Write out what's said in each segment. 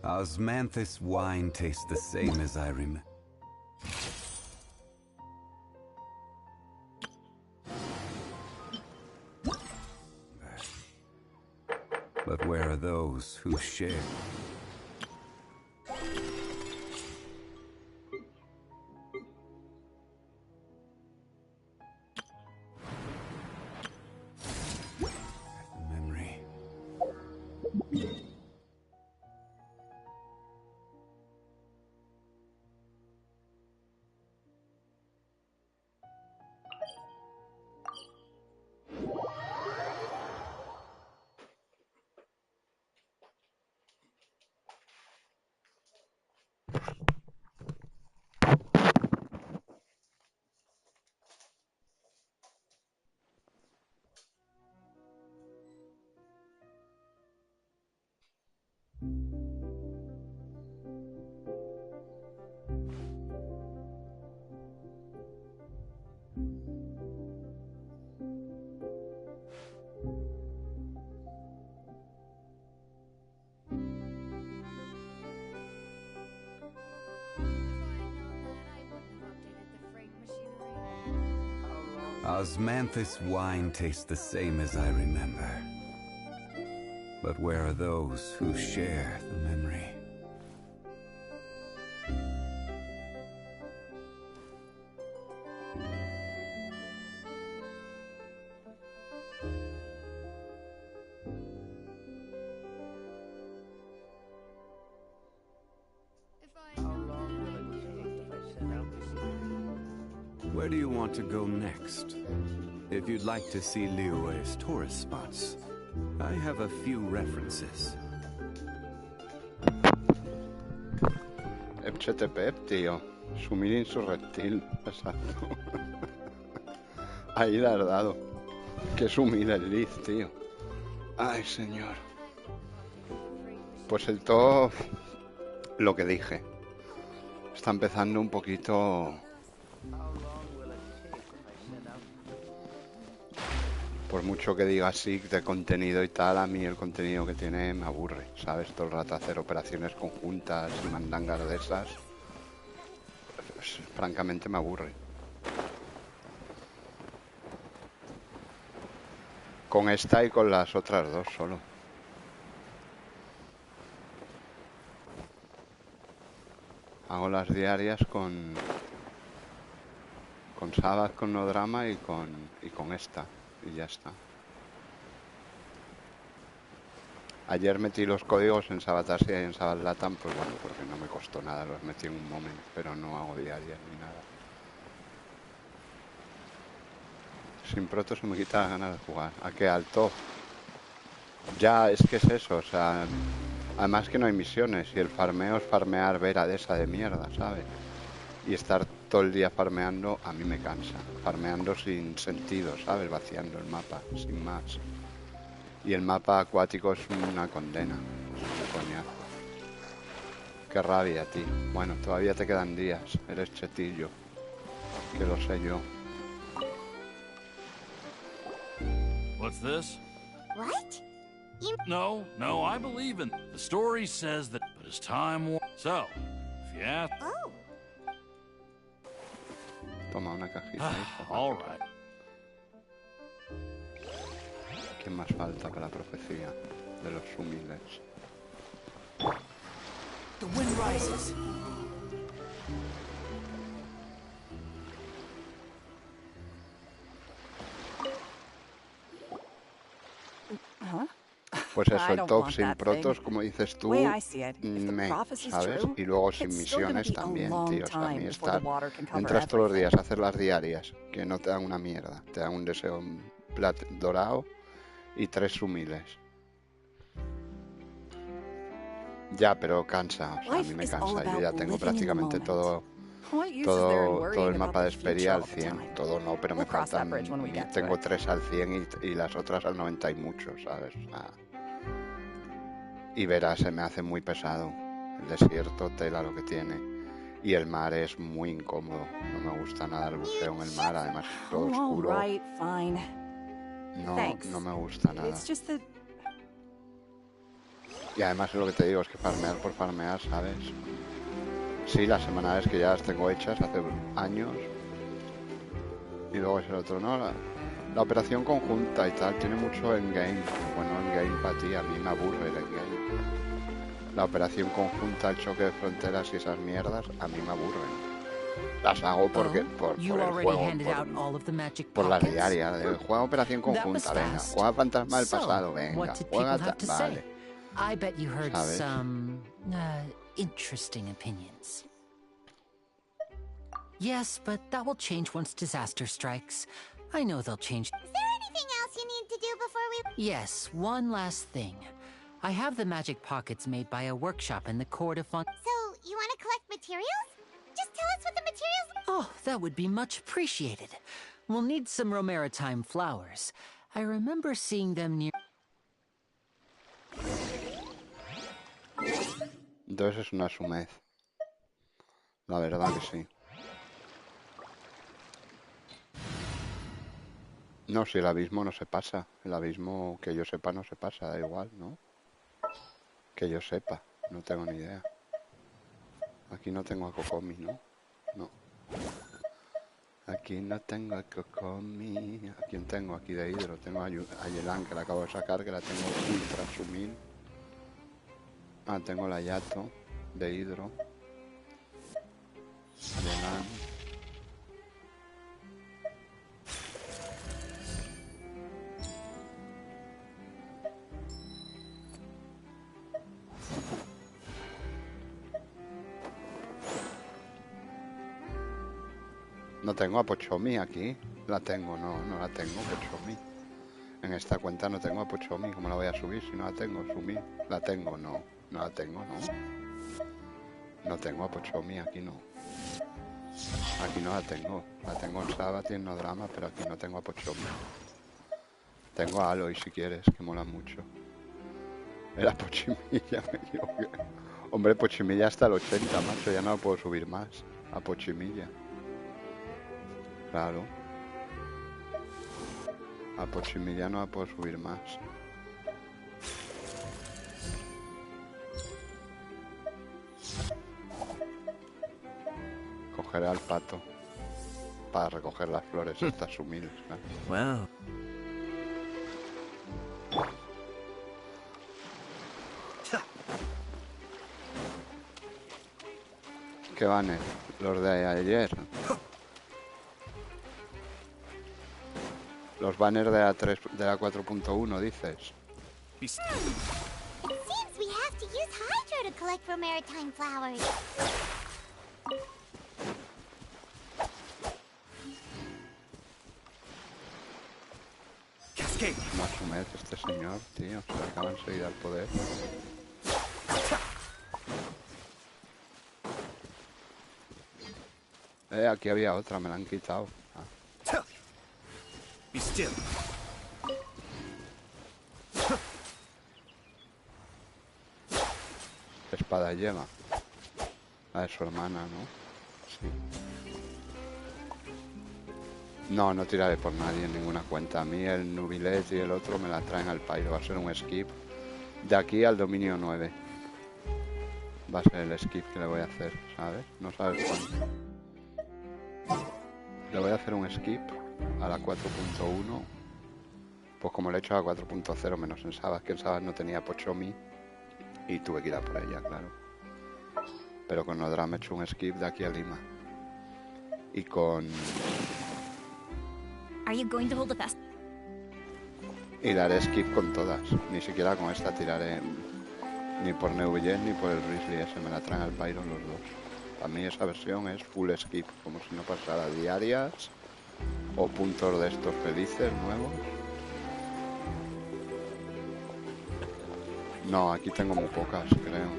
Osmanthus wine tastes the same as I remember. But where are those who share? Memory. Osmanthus wine tastes the same as I remember. But where are those who share the memory? Where do you want to go next? If you'd like to see Liyue's tourist spots, I have a few references. Epchetepep, tío. Sumir en su reptil. Exacto. Ahí le has dado. Que sumir el Liz, tío. Ay, señor. Pues el top, lo que dije. Está empezando un poquito... Por mucho que diga así de contenido y tal, a mí el contenido que tiene me aburre, ¿sabes? Todo el rato hacer operaciones conjuntas y mandangas de esas, pues, francamente me aburre. Con esta y con las otras dos solo. Hago las diarias con Sabbath, con No Drama y con esta. Y ya está. Ayer metí los códigos en Sabatasia y en Sabatlatam, pues bueno, porque no me costó nada, los metí en un momento, pero no hago diarias ni nada. Sin proto se me quita la gana de jugar. ¿A qué alto? Ya, es que es eso, o sea... Además que no hay misiones y el farmeo es farmear vera de esa de mierda, ¿sabes? Y estar todo el día farmeando a mí me cansa. Farmeando sin sentido, ¿sabes? Vaciando el mapa, sin más. Y el mapa acuático es una condena. Es un coñazo. Qué rabia, tío. Bueno, todavía te quedan días. Eres chetillo. Que lo sé yo. What's this? What? No, I believe in... The story says that... But as time... So, if you ask... Oh. Toma una cajita. All right. ¿Quién más falta para la profecía de los humildes? The wind rises. Pues eso, el top sin protos, como dices tú, ¿sabes? Y luego sin misiones también, tío. A mí entras todos los días a hacer las diarias, que no te dan una mierda. Te dan un deseo dorado y 3 humiles. Ya, pero cansa, o sea, a mí me cansa. Yo ya tengo prácticamente todo el mapa de Esperia al 100. Todo no, pero me faltan... Tengo 3 al 100 y las otras al 90 y mucho, ¿sabes? O sea, y verás, se me hace muy pesado. El desierto, tela lo que tiene. Y el mar es muy incómodo. No me gusta nada el buceo en el mar, además es todo oscuro. No me gusta nada. Y además lo que te digo es que farmear por farmear, ¿sabes? Sí, las semanales que ya las tengo hechas hace años. Y luego es el otro, ¿no? La operación conjunta y tal, tiene mucho endgame. Bueno, endgame para ti, a mí me aburre el endgame. La operación conjunta, el choque de fronteras y esas mierdas, a mí me aburren. Las hago porque por el juego, por las diarias. Juega operación conjunta, venga. Juega fantasma del pasado, venga. Juega vale. I bet you heard ¿Sabes? some interesting opinions. Yes, but that will change once disaster strikes. I know they'll change. Is there anything else you need to do before we... Yes, one last thing. I have the magic pockets made by a workshop in the court of Fontaine. So, you want to collect materials? Just tell us what the materials... Oh, that would be much appreciated. We'll need some Romaritime flowers. I remember seeing them near... Entonces es una sumez. La verdad que sí. No, si el abismo no se pasa. El abismo, que yo sepa, no se pasa. Da igual, ¿no? Que yo sepa. No tengo ni idea. Aquí no tengo a Kokomi, ¿no? No. Aquí no tengo a Kokomi. ¿A quién tengo? Aquí de Hidro. Tengo a Yelan, que la acabo de sacar, que la tengo ultra sumil. Ah, tengo la Yato de Hidro. Yelan. No tengo a Pochomi aquí. La tengo, no la tengo, Pochomi. En esta cuenta no tengo a Pochomi. ¿Cómo la voy a subir si no la tengo? Sumir. La tengo, no la tengo, no. No tengo a Pochomi, aquí no. Aquí no la tengo. La tengo en Sabbath y en No Drama, pero aquí no tengo a Pochomi. Tengo a Aloy si quieres, que mola mucho. Era Pochimilla, me equivoqué. Hombre, Pochimilla hasta el 80, macho. Ya no lo puedo subir más. A Pochimilla. Claro. A Pochimilla no la puedo subir más. Cogeré al pato para recoger las flores estas humildes, ¿no? Wow. ¿Qué banners? Los de ayer. Los banners de la 3, de la 4.1, dices. It seems we have to use Hydro to collect Romaritime flowers. Más humedad este señor, tío. Se le acaba enseguida el poder. Aquí había otra, me la han quitado. Ah. Be still. Espada lleva. La de su hermana, ¿no? Sí. No tiraré por nadie en ninguna cuenta. A mí el Nubilet y el otro me la traen al pairo. Va a ser un skip. De aquí al dominio 9. Va a ser el skip que le voy a hacer, ¿sabes? No sabes cuándo. Le voy a hacer un skip a la 4.1. Pues como le he hecho a la 4.0 menos en Sabas, que en Sabas no tenía Pochomi. Y tuve que ir a por ella, claro. Pero con Nodra me he hecho un skip de aquí a Lima. Y con... Are you going to hold a fest? Y le haré skip con todas. Ni siquiera con esta tiraré ni por Neuvillen ni por el Risley ese. Me la traen al Pyro los dos. A mí esa versión es full skip, como si no pasara diarias o puntos de estos felices nuevos. No, aquí tengo muy pocas, creo.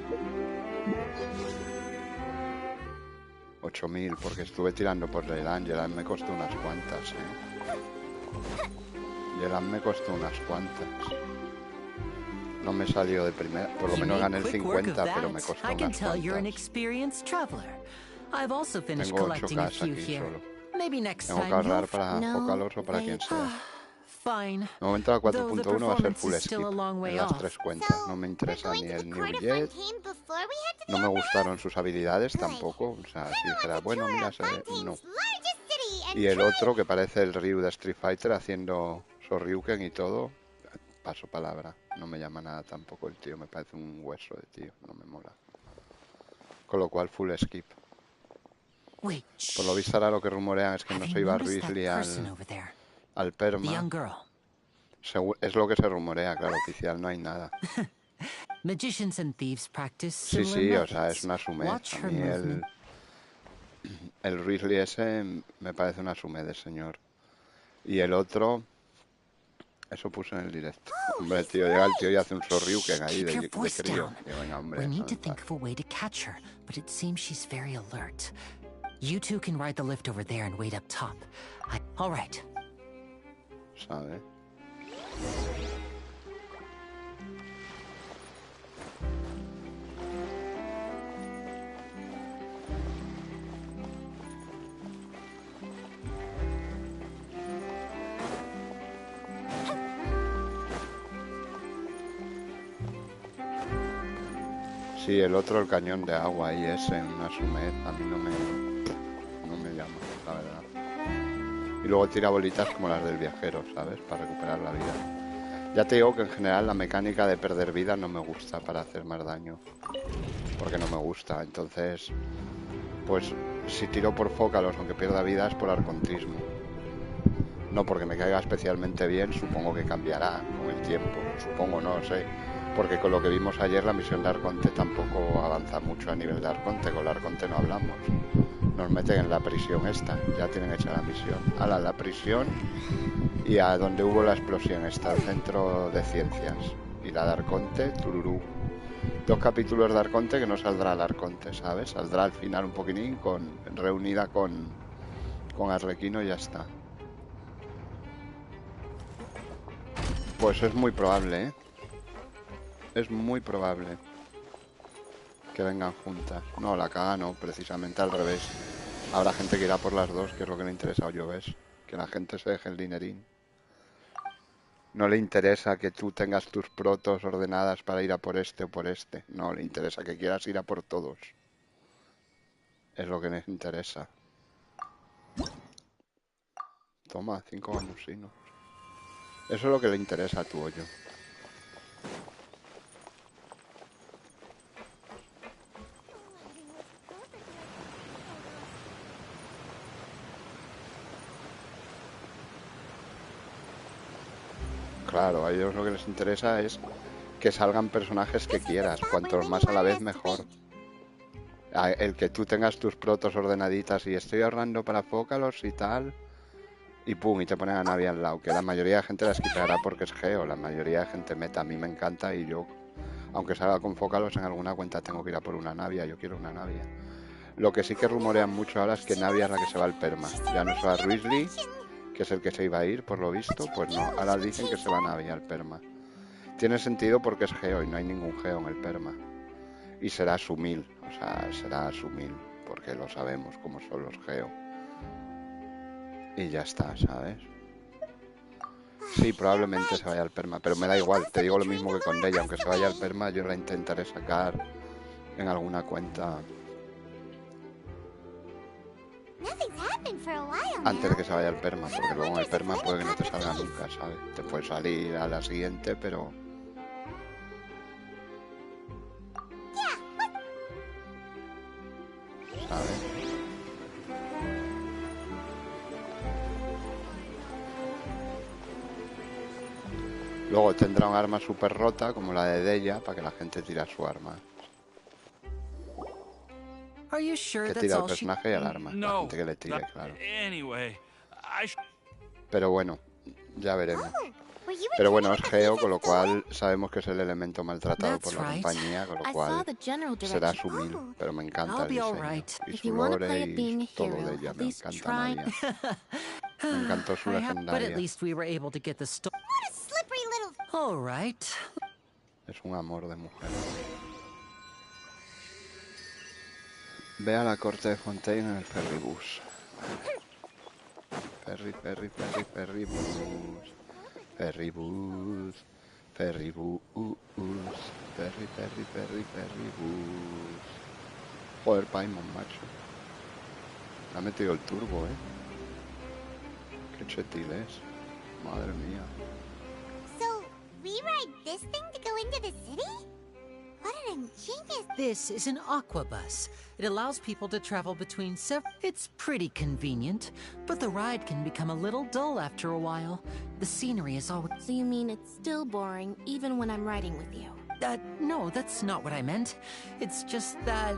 8000, porque estuve tirando por Yelan. Yelan me costó unas cuantas, Yelan me costó unas cuantas. No me salió de primera, por lo menos gané el 50, pero me costó unas cuantas. Tengo 8K aquí solo. Tengo que ahorrar para Focaloso para quien sea. fine. De momento la Though the 4.1 va a ser performance full is still a skip long way en las off. tres cuentas. No me interesa ni el New Jet, no me gustaron sus habilidades tampoco. O sea, si dijera, bueno, mira, no. Y el otro que parece el Ryu de Street Fighter haciendo Shoryuken y todo, paso palabra. No me llama nada tampoco el tío, me parece un hueso de tío, no me mola. Con lo cual, full skip. Wait, Por lo visto ahora lo que rumorean es que no Have se you iba noticed that Risley person over there? al The perma. young girl. Es lo que se rumorea, claro, oficial, no hay nada. Magicians and thieves practice Sí, similar sí, o methods. sea, es una sumez. Watch A her mí movement. el Risley ese me parece una sumez, señor. Y el otro, eso puso en el directo. Hombre, tío, llega el tío y hace un Shoryuken ahí Keep your de voice crío. down. Digo, venga, hombre, We need to déjame en think paz. of a way to catch her, but it seems she's very alert. You two can ride the lift over there and wait up top. All right. ¿Sabe? Sí, el otro, el cañón de agua ahí ese, una sumez, a mí no me llama, la verdad. Y luego tira bolitas como las del viajero, ¿sabes? Para recuperar la vida. Ya te digo que en general la mecánica de perder vida no me gusta para hacer más daño. Porque no me gusta, entonces... Pues si tiro por fócalos, aunque pierda vida, es por arcontrismo. No porque me caiga especialmente bien, supongo que cambiará con el tiempo. Supongo, no lo sé. Porque con lo que vimos ayer, la misión de Arconte tampoco avanza mucho a nivel de Arconte. Con el Arconte no hablamos. Nos meten en la prisión esta. Ya tienen hecha la misión. A la prisión y a donde hubo la explosión está el centro de ciencias. Y la de Arconte, tururú. 2 capítulos de Arconte que no saldrá el Arconte, ¿sabes? Saldrá al final un poquitín reunida con Arlequino y ya está. Pues es muy probable, ¿eh? Es muy probable que vengan juntas. No, la caga no, precisamente al revés. Habrá gente que irá por las dos, que es lo que le interesa a Lloves. Que la gente se deje el dinerín. No le interesa que tú tengas tus protos ordenadas para ir a por este o por este. No, le interesa que quieras ir a por todos. Es lo que les interesa. Toma, 5 gamusinos. Eso es lo que le interesa a tu hoyo. Claro, a ellos lo que les interesa es que salgan personajes que quieras. Cuantos más a la vez, mejor. El que tú tengas tus protos ordenaditas y estoy ahorrando para fócalos y tal... Y pum, y te ponen a Navi al lado. Que la mayoría de gente las quitará porque es geo. La mayoría de gente meta. A mí me encanta y yo, aunque salga con fócalos, en alguna cuenta tengo que ir a por una Navia. Yo quiero una Navia. Lo que sí que rumorean mucho ahora es que Navia es la que se va al perma. Ya no se va Risley, que es el que se iba a ir, por lo visto. Pues no, ahora dicen que se va Navia al perma. Tiene sentido porque es geo y no hay ningún geo en el perma. Y será sumil. O sea, será sumil. Porque lo sabemos cómo son los geo. Y ya está, ¿sabes? Sí, probablemente se vaya al perma, pero me da igual, te digo lo mismo que con Deya, aunque se vaya al perma, yo la intentaré sacar en alguna cuenta antes de que se vaya al perma, porque luego en el perma puede que no te salga nunca, ¿sabes? Te puede salir a la siguiente, pero... ¿sabes? Luego tendrá un arma súper rota, como la de Deya, para que la gente tire su arma. Are you sure Que that's tira al all she... personaje y al arma. La No. gente que le tire, claro. Anyway, Pero bueno, ya veremos. Pero bueno, es geo, con lo cual sabemos que es el elemento maltratado por la compañía, con lo cual será sumil. Pero me encanta el diseño. Y su lore y todo de ella. Me encanta Nadia. Me encantó su But at legendaria. least we were able to get the story. What a slippery little... All right. Es un amor de mujer. Ve a la corte de Fontaine en el ferrybus. Ferrybus. Ferrybus. Ferrybus. Ferrybus. Joder, Paimon, macho. Le ha metido el turbo, Qué chetil es. Madre mía. So, we ride this thing to go into the city? What an ingenious... This is an aqua bus. It allows people to travel between several... It's pretty convenient, but the ride can become a little dull after a while. The scenery is always... So you mean it's still boring even when I'm riding with you? No, that's not what I meant. It's just that,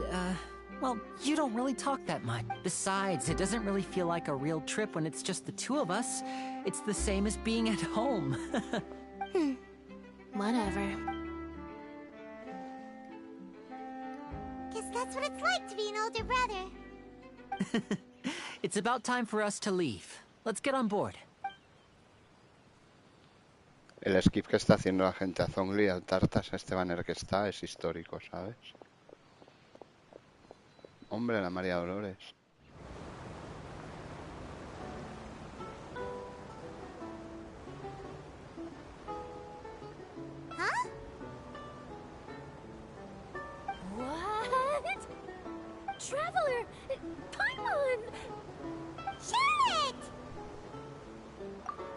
well, you don't really talk that much. Besides, it doesn't really feel like a real trip when it's just the two of us. It's the same as being at home. Whatever. Guess that's what it's like to be an older brother. It's about time for us to leave. Let's get on board. El skip que está haciendo la gente a Zhongli, al Tartas, a este banner que está, es histórico, ¿sabes? Hombre, la María Dolores. Huh? What? Traveler! Paimon! Charlotte!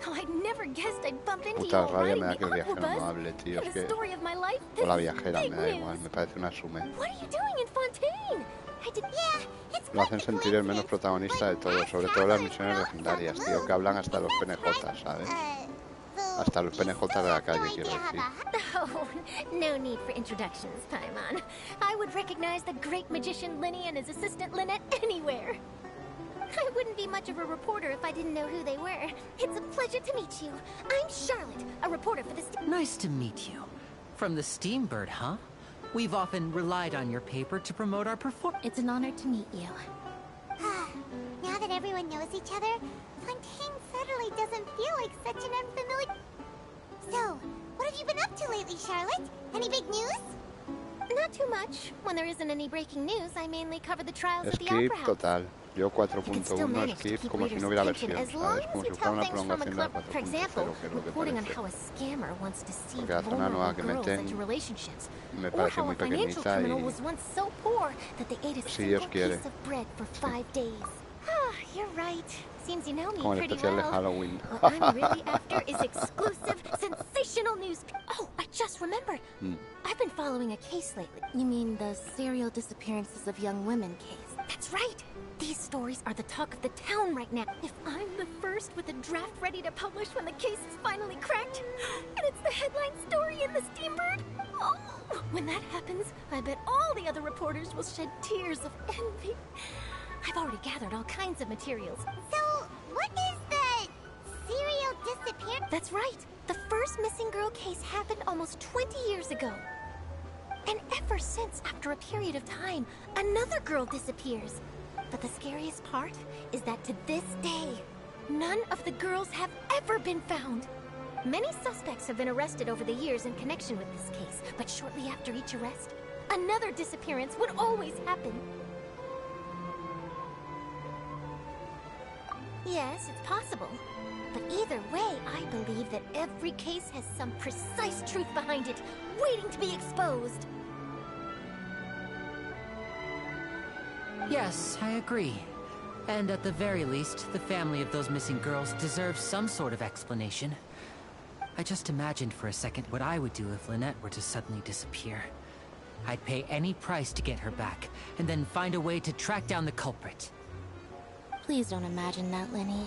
Oh, I never guessed I'd bump into you Puta all rabia riding me da the que el viajero aquabus. no hable, tío. Es The que... story of my life. O la This is viajera, big me da igual. news. Me parece una sume. What are you doing in Fontaine? I did... Yeah, it's Lo quite hacen the sentir el menos coincidence, protagonista de but todo, as sobre todo las travelers misiones we're always on legendarias, the tío, move. que hablan hasta los That's PNJ, right. ¿sabes? So Hasta los you PNJ still de la have no calle, quiero idea how decir. the Oh, no need for introductions, Paimon. I would recognize the great magician Linny and his assistant Lynette anywhere. I wouldn't be much of a reporter if I didn't know who they were. It's a pleasure to meet you. I'm Charlotte, a reporter for the... Nice to meet you. From the Steambird, huh? We've often relied on your paper to promote our performance. It's an honor to meet you. Now that everyone knows each other, Fontaine suddenly doesn't feel like such an unfamiliar... So, what have you been up to lately, Charlotte? Any big news? Not too much. When there isn't any breaking news, I mainly cover the trials at the Skip Opera House. total. Yo You can still 4.1 manage to skip keep como si readers' no hubiera attention versión, as long ¿sabes? as Como you si fuera tell una things from a prolongación de club. la For example, 4.0, que es lo que reporting on parece. how a scammer once deceived Porque la zona vulnerable nueva que girls meten into relationships. me Or parece how muy a financial pequeñita criminal y was once so poor that they ate a si single Dios quiere. piece of bread for 5 days. Ah, you're right. Seems you know me Como el pretty especial de well. Halloween. What I'm really after is exclusive, sensational news. Oh, I just remembered. I've been following a case lately. You mean the serial disappearances of young women case? That's right. These stories are the talk of the town right now. If I'm the first with a draft ready to publish when the case is finally cracked, and it's the headline story in the Steambird, oh, when that happens, I bet all the other reporters will shed tears of envy. I've already gathered all kinds of materials. So, what is the serial disappearance? That's right. The first missing girl case happened almost 20 years ago. And ever since, after a period of time, another girl disappears. But the scariest part is that to this day, none of the girls have ever been found. Many suspects have been arrested over the years in connection with this case, but shortly after each arrest, another disappearance would always happen. Yes, it's possible. But either way, I believe that every case has some precise truth behind it, waiting to be exposed. Yes, I agree. And at the very least, the family of those missing girls deserves some sort of explanation. I just imagined for a second what I would do if Lynette were to suddenly disappear. I'd pay any price to get her back, and then find a way to track down the culprit. Please don't imagine that, Lenny.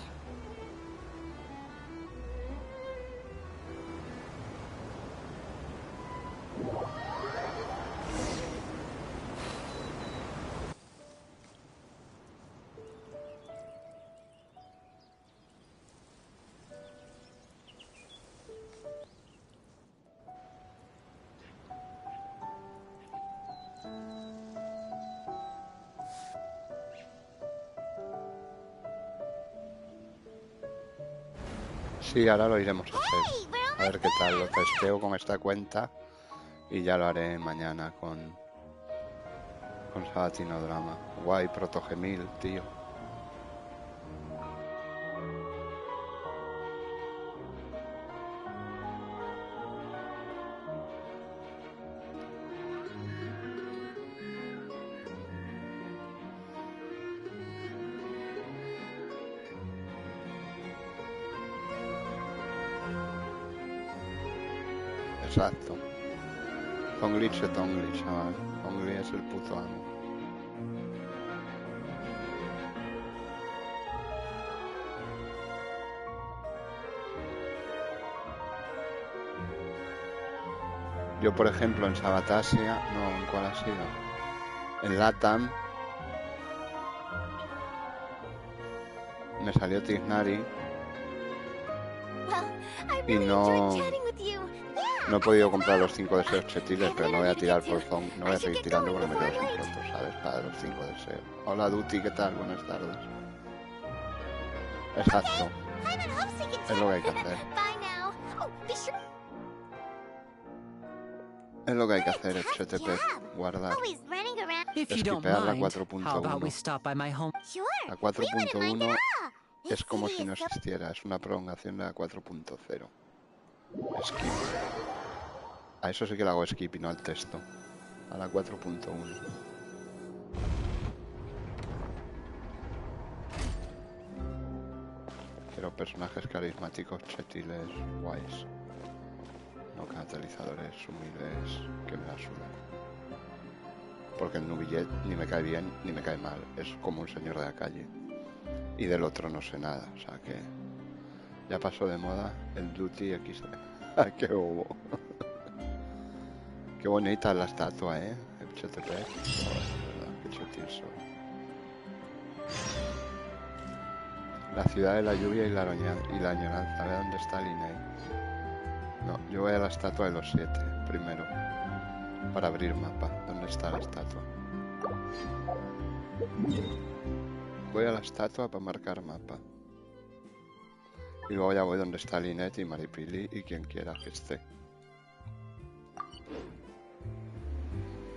Sí, ahora lo iremos a hacer. Hey, we're A ver qué tal, lo testeo con esta cuenta y ya lo haré mañana con Sabatino Drama. Guay, Protogemil, tío. Exacto. Tonglitch es Tonglitch, chaval. Tonglitch es el puto amo. Yo, por ejemplo, en Sabatasia... No, ¿en cuál ha sido? En Latam... Me salió Tignari... Y no he podido comprar los 5 deseos chetiles, pero no voy a tirar por Zong, no voy a seguir tirando porque me quedo sin pronto, ¿sabes? Para los 5 deseos. Hola Duty, ¿qué tal? Buenas tardes. Exacto. Es lo que hay que hacer. Es lo que hay que hacer, HTTP. Guardar. Esquipear la 4.1. La 4.1 es como si no existiera, es una prolongación de la 4.0. Skip. A eso sí que le hago skip y no al texto. A la 4.1. Quiero personajes carismáticos, chetiles, guays. No catalizadores humildes que me la sudan. Porque el Nubillet ni me cae bien ni me cae mal. Es como un señor de la calle. Y del otro no sé nada. O sea que ya pasó de moda el Duty XD. ¡Qué bobo! Qué bonita es la estatua, ¿eh? El HTTP. Qué chutil soy. La ciudad de la lluvia y la añoranza. A ver dónde está Linei. No, yo voy a la estatua de los 7 primero. Para abrir mapa. ¿Dónde está la estatua? Voy a la estatua para marcar mapa. Y luego ya voy donde está Lynette y Maripili y quien quiera que esté.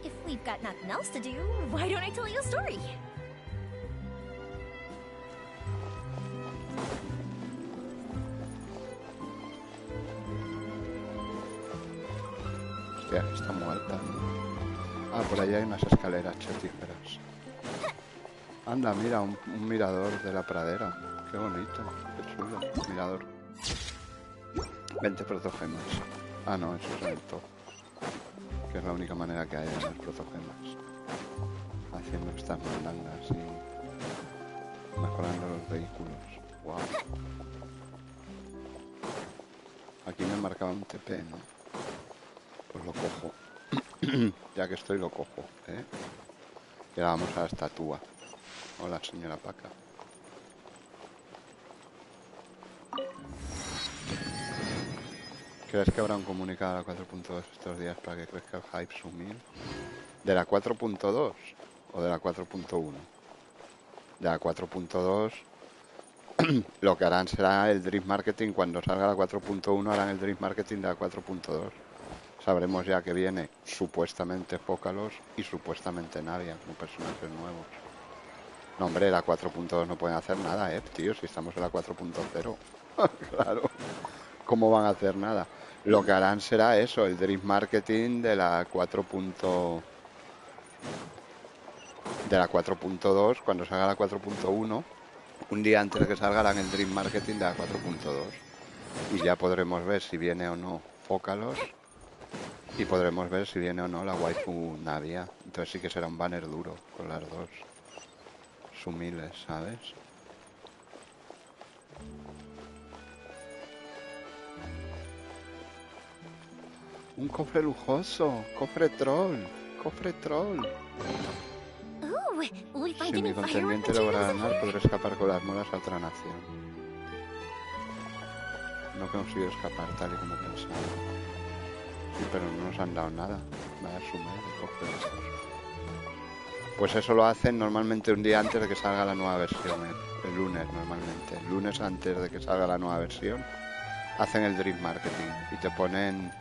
If we've got nothing else to do, why don't I tell you a story? Hostia, está muy alta. Ah, por allá hay unas escaleras chetíferas. Anda, mira, un mirador de la pradera. Qué bonito, qué chulo. Mirador. 20 protogemas. Ah, no, eso es el top. Que es la única manera que hay de ganar protogemas. Haciendo estas mandangas y mejorando los vehículos. Wow. Aquí me marcaba un TP, ¿no? Pues lo cojo. Ya que estoy, lo cojo, ¿eh? Y ahora vamos a la estatua. Hola, señora Paca. ¿Crees que habrá un comunicado a la 4.2 estos días para que crezca el hype sumil? ¿De la 4.2 o de la 4.1? De la 4.2 lo que harán será el Dream Marketing. Cuando salga la 4.1 harán el Dream Marketing de la 4.2. Sabremos ya que viene supuestamente Fócalos y supuestamente Navia como personajes nuevos. No, hombre, la 4.2 no pueden hacer nada, tío, si estamos en la 4.0. Claro, ¿cómo van a hacer nada? Lo que harán será eso, el Dream Marketing de la 4.2, cuando salga la 4.1, un día antes de que salga harán el Dream Marketing de la 4.2. Y ya podremos ver si viene o no Fócalos. Y podremos ver si viene o no la waifu Navia. Entonces sí que será un banner duro con las dos sumiles, ¿sabes? Un cofre lujoso, cofre troll. Si mi contendiente logra ganar, podré escapar con las molas a otra nación. No consigo escapar tal y como pensaba. Sí, pero no nos han dado nada. Vaya sumé de cofres. Pues eso lo hacen normalmente un día antes de que salga la nueva versión. El lunes normalmente. El lunes antes de que salga la nueva versión. Hacen el Dream Marketing. Y te ponen...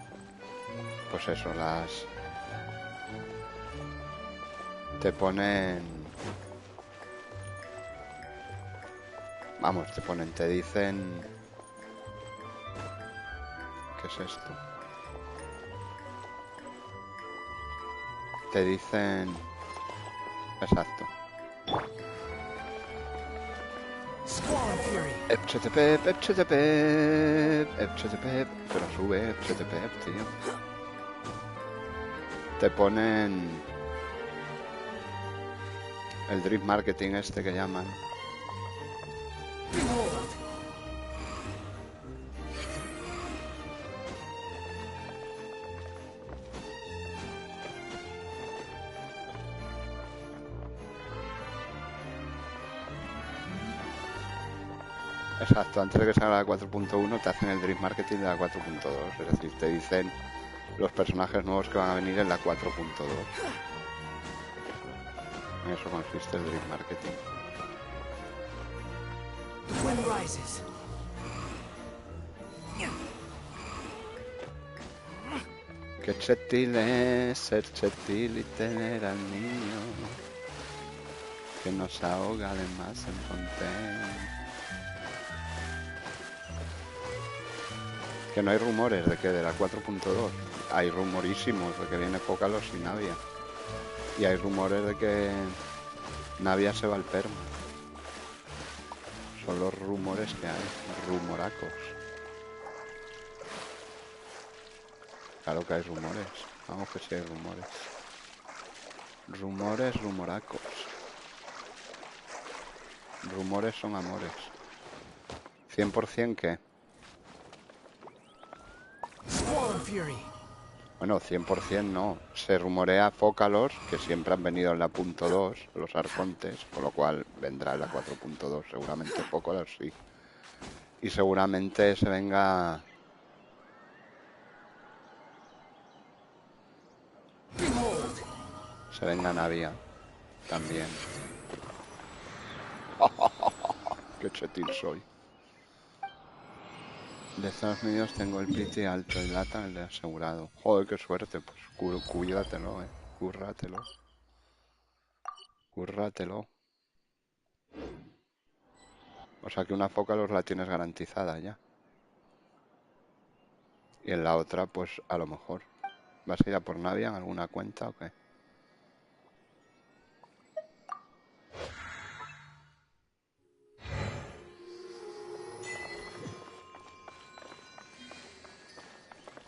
Pues eso, te ponen... Vamos, te dicen... ¿Qué es esto? Te dicen... Exacto. FCTP, FCTP, FCTP, pero sube FCTP, tío. Te ponen el drip marketing este que llaman. Exacto, antes de que salga la 4.1 te hacen el drip marketing de la 4.2, es decir, te dicen los personajes nuevos que van a venir en la 4.2. En eso consiste el drip marketing. Qué chetil es ser chetil y tener al niño que nos ahoga además en Fontaine. Que no hay rumores de que de la 4.2. Hay rumorísimos de que viene Fócalos y Navia. Y hay rumores de que Navia se va al perma. Son los rumores que hay. Rumoracos. Claro que hay rumores. Vamos que sí hay rumores. Rumores, rumoracos. Rumores son amores. 100% que... Bueno, 100% no. Se rumorea Fócalos, que siempre han venido en la .2, los arcontes, con lo cual vendrá en la 4.2. Seguramente Fócalos sí. Y seguramente se venga... Se venga Navia también. Qué chetil soy. De Estados Unidos tengo el PT alto y lata el de asegurado. Joder, qué suerte. Pues cuídatelo, Cúrratelo. Cúrratelo. O sea que una Fócalos la tienes garantizada ya. Y en la otra, pues a lo mejor. ¿Vas a ir a por Navia en alguna cuenta o qué?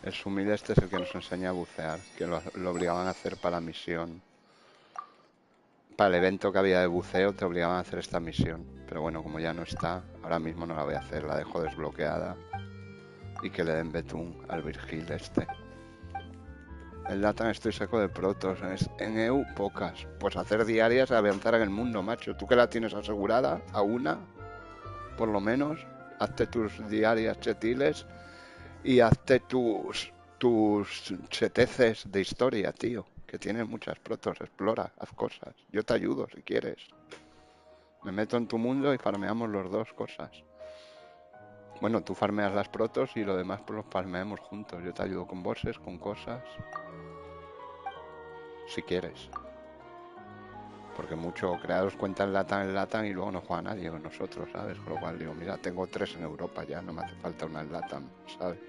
El Sumil este es el que nos enseña a bucear, que lo obligaban a hacer para la misión. Para el evento que había de buceo te obligaban a hacer esta misión. Pero bueno, como ya no está, ahora mismo no la voy a hacer, la dejo desbloqueada. Y que le den betún al Virgil este. El Latan estoy seco de protos, en EU pocas. Pues hacer diarias a avanzar en el mundo, macho. Tú que la tienes asegurada, a una, por lo menos, hazte tus diarias chetiles. Y hazte tus cheteces de historia, tío. Que tienes muchas protos, explora, haz cosas. Yo te ayudo si quieres. Me meto en tu mundo y farmeamos los dos cosas. Bueno, tú farmeas las protos y lo demás pues los farmeamos juntos. Yo te ayudo con bosses, con cosas. Si quieres. Porque mucho creados cuentan en Latam y luego no juega nadie con nosotros, ¿sabes? Con lo cual digo, mira, tengo 3 en Europa ya, no me hace falta una en Latam, ¿sabes?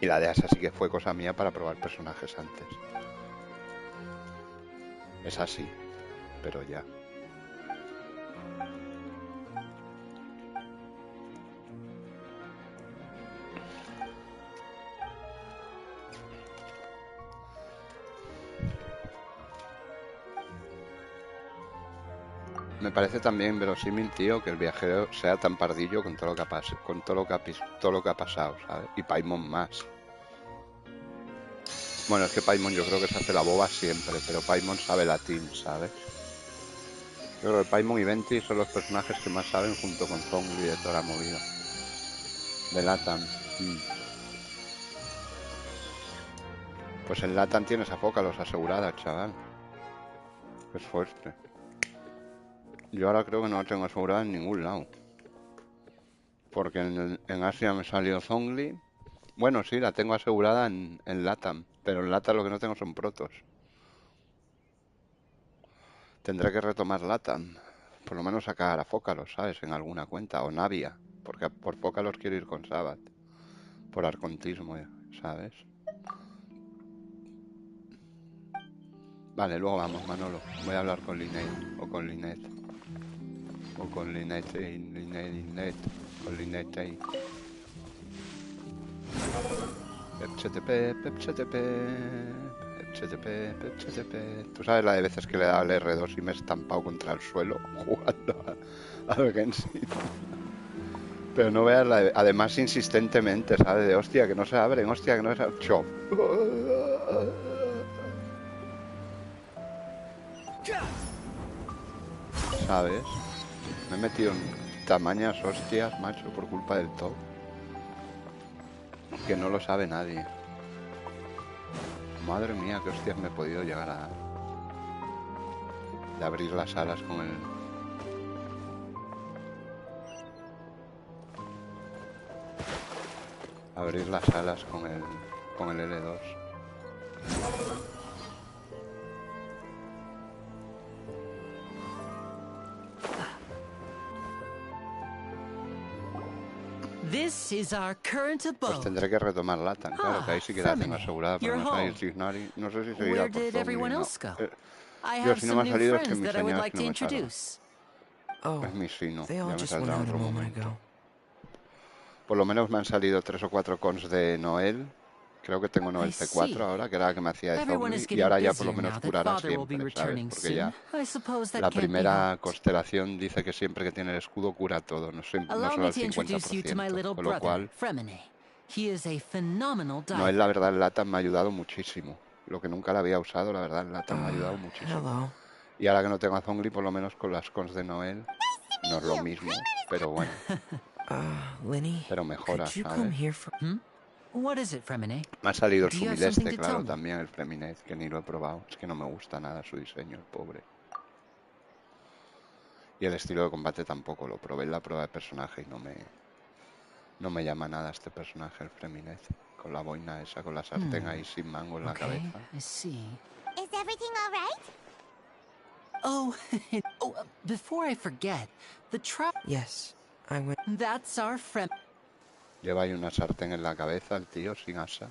Y la de esa sí que fue cosa mía para probar personajes antes. Es así, pero ya. Me parece también verosímil, tío, que el viajero sea tan pardillo con todo lo que ha pasado, ¿sabes? Y Paimon más. Bueno, es que Paimon yo creo que se hace la boba siempre, pero Paimon sabe latín, ¿sabes? Yo creo que Paimon y Venti son los personajes que más saben junto con Zongli de toda la movida. De Latam. Pues en Latam tienes a Fócalos asegurada, chaval. Es fuerte. Yo ahora creo que no la tengo asegurada en ningún lado. Porque en Asia me salió Zongli. Bueno, sí, la tengo asegurada en Latam. Pero en Latam lo que no tengo son protos. Tendré que retomar Latam. Por lo menos sacar a Fócalos, ¿sabes? En alguna cuenta. O Navia. Porque por Fócalos quiero ir con Sabbath. Por arcontismo, ¿sabes? Vale, luego vamos, Manolo. Voy a hablar con Linet o con Linet. O con Linette, con Linette. Tú sabes la de veces que le he dado al R2 y me he estampado contra el suelo jugando al Genshin. Pero no veas la de... Además insistentemente, ¿sabes? De hostia, que no se abren, hostia, que no se abren. Chop. ¿Sabes? Me he metido en tamañas hostias, macho, por culpa del top. Que no lo sabe nadie. Madre mía, qué hostias me he podido llegar a dar. De abrir las alas con el... Abrir las alas con el L2. This is our current Pues abode. tendré que retomar Latan, claro, que ahí sí que la tengo asegurada, pero no sabéis Signari. No sé si seguirá Where por did everyone Zongli, else go? no. I Yo have si no some me ha new salido es que friends mi that I would señal like es to que no me salga. introduce. Oh, Es mi sino, they ya all me just saldrá went en out a otro moment momento. ago. Por lo menos me han salido 3 o 4 cons de Noel. Creo que tengo Noel I see. C4 ahora, que era la que me hacía de Everyone Zongli. is Y getting ahora ya por lo busier menos now that curará Father will be siempre, ¿sabes? returning Porque soon. ya I suppose that la can't be primera helped. constelación dice que siempre que tiene el escudo cura todo, no, no Allow solo me al to introduce you to my 50%. little Con lo brother, cual, Fremine. He is a phenomenal Noel, diver. la verdad, el Latan me ha ayudado muchísimo. Lo que nunca la había usado, la verdad, el Latan me ha ayudado muchísimo. Hello. Y ahora que no tengo a Zongli, por lo menos con las cons de Noel, no es lo mismo, pero bueno, Lenny, pero mejora, could you come ¿sabes? here for... What is it, Fremine? Me ha salido el Do you have Sumileste, something to claro, tell me? también el Freminet, que ni lo he probado. Es que no me gusta nada su diseño, el pobre. Y el estilo de combate tampoco, lo probé en la prueba de personaje y no me llama nada este personaje, el Freminet. Con la boina esa, con la sartén ahí sin mango en la Okay, cabeza. I see. Is everything all right? Oh, before I forget, the trap. Yes, I went... That's our Frem. Lleva ahí una sartén en la cabeza el tío, sin asa.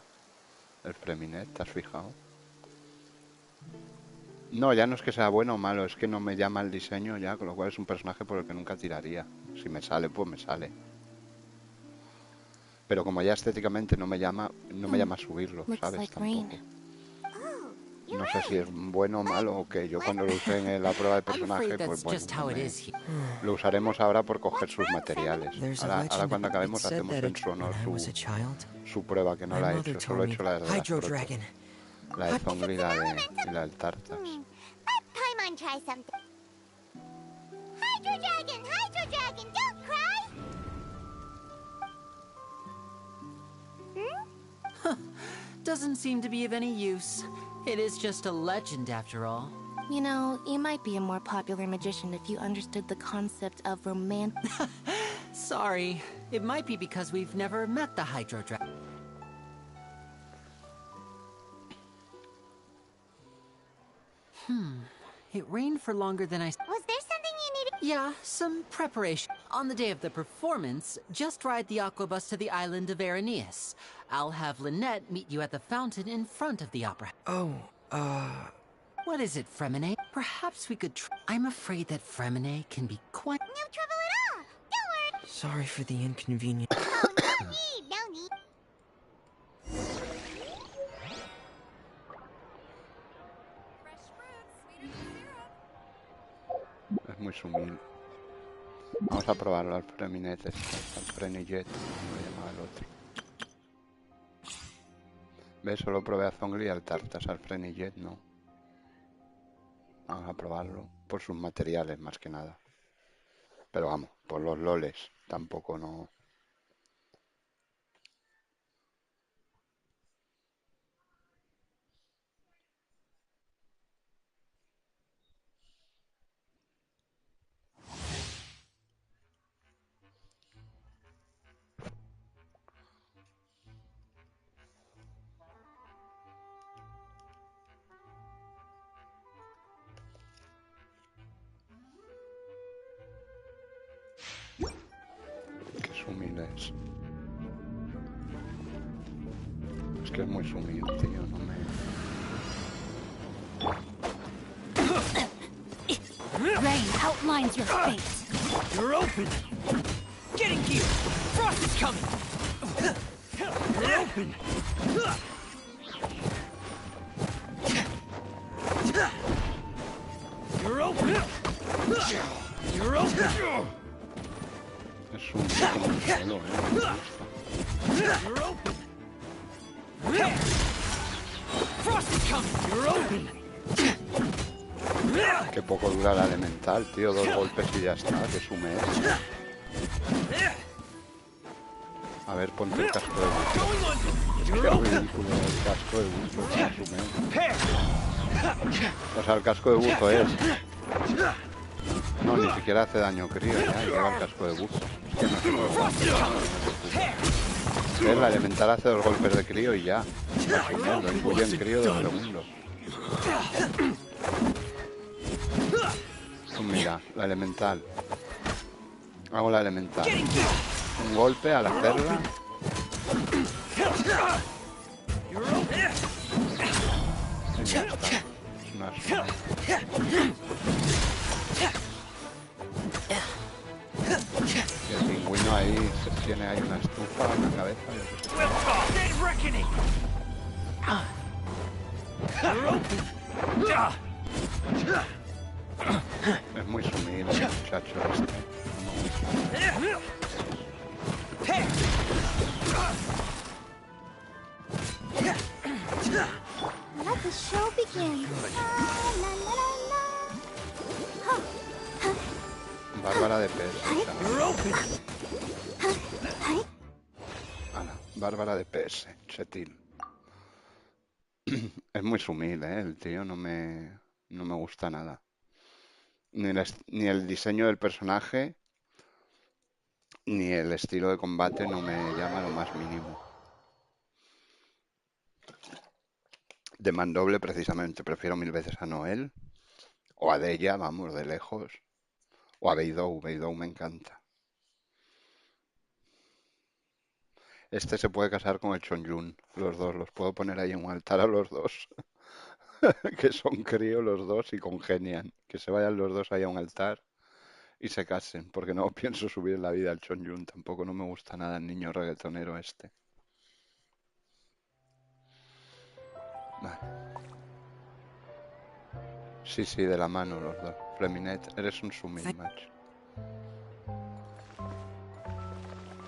El Freminet, ¿te has fijado? No, ya no es que sea bueno o malo, es que no me llama el diseño ya, con lo cual es un personaje por el que nunca tiraría. Si me sale, pues me sale. Pero como ya estéticamente no me llama a subirlo, Looks ¿sabes? like Tampoco. rain. No sé si es bueno o malo o qué. Yo cuando lo usé en la prueba de I'm personaje, afraid pues that's bueno, just how it is here. lo usaremos ahora por coger sus materiales. There's a Ahora legend cuando that acabemos it said hacemos that en su honor when I was a child, su prueba, que no my la he mother hecho, solo told he me hecho la de las Hydro protos. Dragon. La de Zongli y la del Tartas. Let Paimon try something. Hydro Dragon, don't cry! Doesn't seem to be of any use. It is just a legend after all. You know, you might be a more popular magician if you understood the concept of romantic. Sorry, it might be because we've never met the Hydro Dragon. It rained for longer than I... Was there something you needed? Yeah, some preparation. On the day of the performance, just ride the aquabus to the island of Araneus. I'll have Lynette meet you at the fountain in front of the opera. Oh, What is it, Fremine? Perhaps we could I'm afraid that Fremine can be quite... No trouble at all! Don't worry! sorry for the inconvenience. Oh, no need! Es muy sumil. Vamos a probarlo al Freminet, al Frenijet, como lo llamaba el otro. ¿Ves? Solo probé a Zongli y al Tartas, al Frenijet no. Vamos a probarlo por sus materiales más que nada. Pero vamos, por los loles tampoco no. Qué sumil es. Es que es muy sumil, tío, no me... Rain outlines your fate. You're open. Getting gear. Frost is coming. You're open. You're open. You're open. Es un solo, You're open. Frost is coming. You're open. Qué poco dura la elemental, tío. 2 golpes y ya está. Que sume es. A ver, ponte el casco de buzo. Qué ridículo el casco de buzo. Que sume. O sea, el casco de buzo es. No, ni siquiera hace daño crío. Ya lleva el casco de buzo. Es que no se puede. La elemental hace 2 golpes de crío y ya. Lo incluye en crío 2 segundos. Mira, la elemental. Hago la elemental. Un golpe al hacerla. Y ya está. Es una suerte. Y el pingüino ahí tiene ahí una estufa en la cabeza. Es muy sumido el muchacho Let the show begin. La, la, la, la. Bárbara de PS. Bárbara de PS, Chetil. Es muy sutil, el tío no me gusta nada. Ni el diseño del personaje, ni el estilo de combate no me llama lo más mínimo. De mandoble, precisamente, prefiero 1000 veces a Noel, o a Deya, vamos, de lejos, o a Beidou. Beidou me encanta. Este se puede casar con el Chonjun, los dos, los puedo poner ahí en un altar a los dos. Que son críos los dos y congenian. Que se vayan los dos ahí a un altar y se casen, porque no pienso subir en la vida al Chonjun. Tampoco no me gusta nada el niño reggaetonero este. Vale. Sí, de la mano los dos. Fleminet, eres un sumil, macho.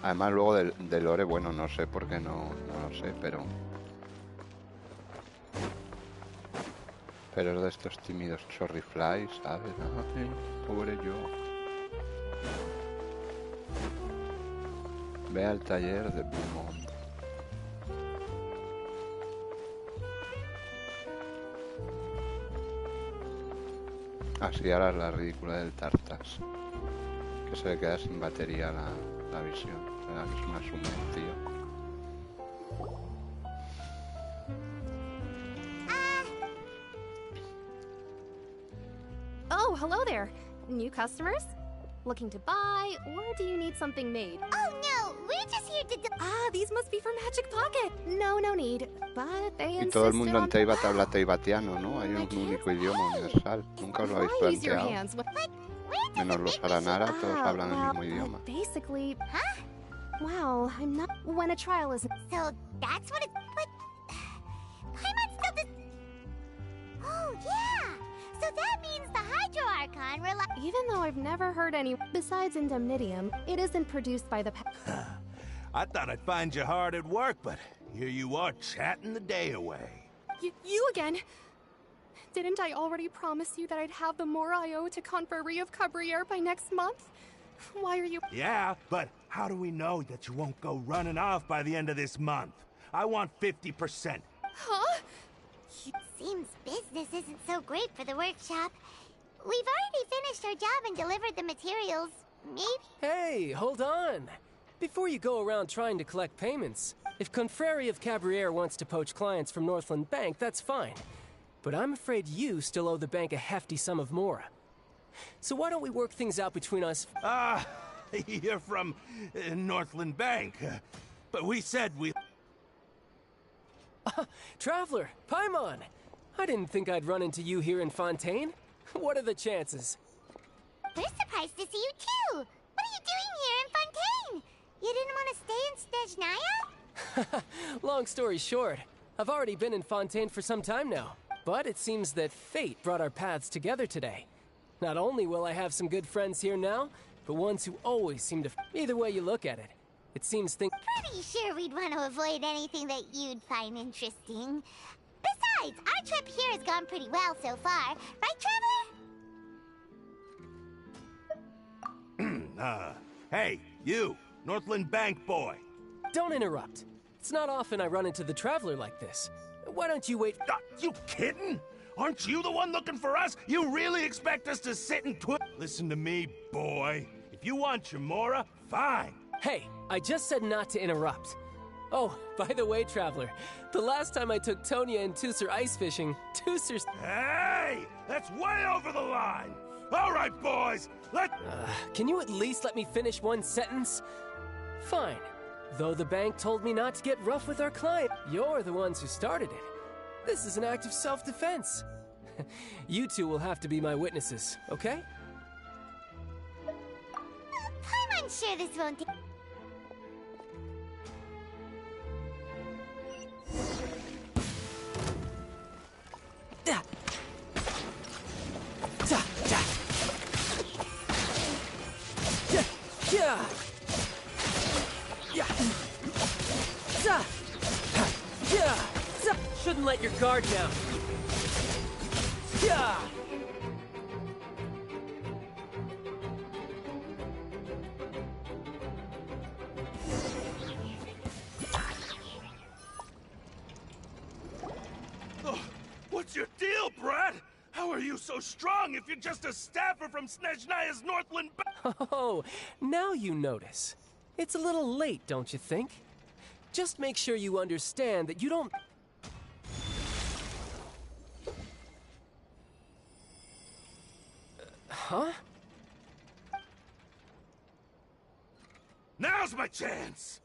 Además luego de Lore, bueno, no sé por qué no lo sé, pero es de estos tímidos chorriflies, ¿sabes? Ay, pobre yo. Ve al taller de Beaumont. Así ahora es la ridícula del Tartas, que se le queda sin batería la visión. O sea, que es una suma, tío. Oh, hello there. New customers? Looking to buy, or do you need something made? Oh no, we're just here to Ah, these must be from Magic Pocket. No need. But they Y todo el insisted mundo en on... Teyvat habla teibatiano, ¿no? Hay un único idioma universal. Nunca os lo habéis Why use your planteado. hands? Menos los Aranara, todos hablan el well, mismo idioma. basically... Huh? Wow, I'm not... When a trial is... So that's what it. But Paimon still does. Oh yeah. So that means the Hydro Archon Even though I've never heard any... Besides Indemnitium, it isn't produced by the... I thought I'd find you hard at work, but here you are chatting the day away. You again? Didn't I already promise you that I'd have the more I.O. to Confrérie of Cabriere by next month? Why are you... Yeah, but how do we know that you won't go running off by the end of this month? I want 50%. Huh? Seems business isn't so great for the workshop. We've already finished our job and delivered the materials. Maybe? Hey, hold on. Before you go around trying to collect payments, if Confrérie of Cabriere wants to poach clients from Northland Bank, that's fine. But I'm afraid you still owe the bank a hefty sum of mora. So why don't we work things out between us? Ah, you're from Northland Bank. But we said we... Traveler, Paimon! I didn't think I'd run into you here in Fontaine. What are the chances? We're surprised to see you too. Long story short, I've already been in Fontaine for some time now. But it seems that fate brought our paths together today. Not only will I have some good friends here now, but ones who always seem to... Either way you look at it, it seems Pretty sure we'd want to avoid anything that you'd find interesting. Besides, our trip here has gone pretty well so far. Right, Traveler? Hey, you, Northland Bank boy. Don't interrupt. It's not often I run into the Traveler like this. Why don't you wait? You kidding? Aren't you the one looking for us? You really expect us to sit and Listen to me, boy. If you want Chamora, fine. Hey, I just said not to interrupt. Oh, by the way, Traveler, the last time I took Tonya and Tusser ice fishing, Tusser's... Hey! That's way over the line! All right, boys, can you at least let me finish one sentence? Fine. Though the bank told me not to get rough with our client, you're the ones who started it. This is an act of self-defense. You two will have to be my witnesses, okay? I'm unsure this won't take... Shouldn't let your guard down. What's your deal, Brad? How are you so strong if you're just a staffer from Snezhnaya's Northland Bank? Oh, now you notice. It's a little late, don't you think? Just make sure you understand that you don't... Huh? Now's my chance!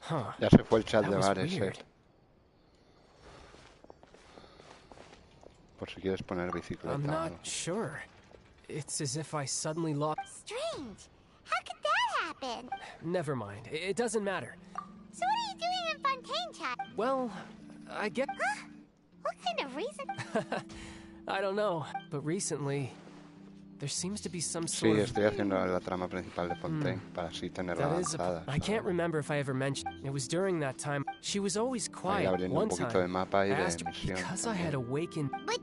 Huh. Ya se fue el chat That de was bares, weird. Por si quieres poner bicicleta. I'm o not algo. sure. It's as if I suddenly lost... Strange. How could that happen? Never mind. It doesn't matter. So what are you doing in Fontaine, Chad? Well, I get... Huh? What kind of reason? I don't know, but recently... There seems to be some Sí, sort of... estoy haciendo la trama principal de Fontaine para así tenerla That is avanzada. I can't remember if I ever mentioned. It was during that time. She was always Ahí quiet. abriendo One un poquito time, de mapa y I de asked her misión. because I had awakened. But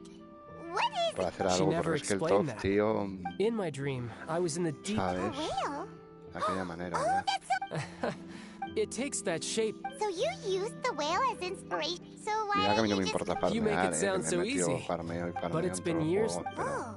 what is Para it? hacer She algo, never porque es que el explained Top, that. tío, In my dream, I was in the deep... ¿sabes? Whale? De aquella manera, Oh, ¿verdad? that's so... It takes that shape. So you used the whale as inspiration. So why Mira que a mí no don't me you just... importa You make farmear, it sound que so me he metido easy. farmeo y farmeo But it's en been todo el years... juego, pero Oh,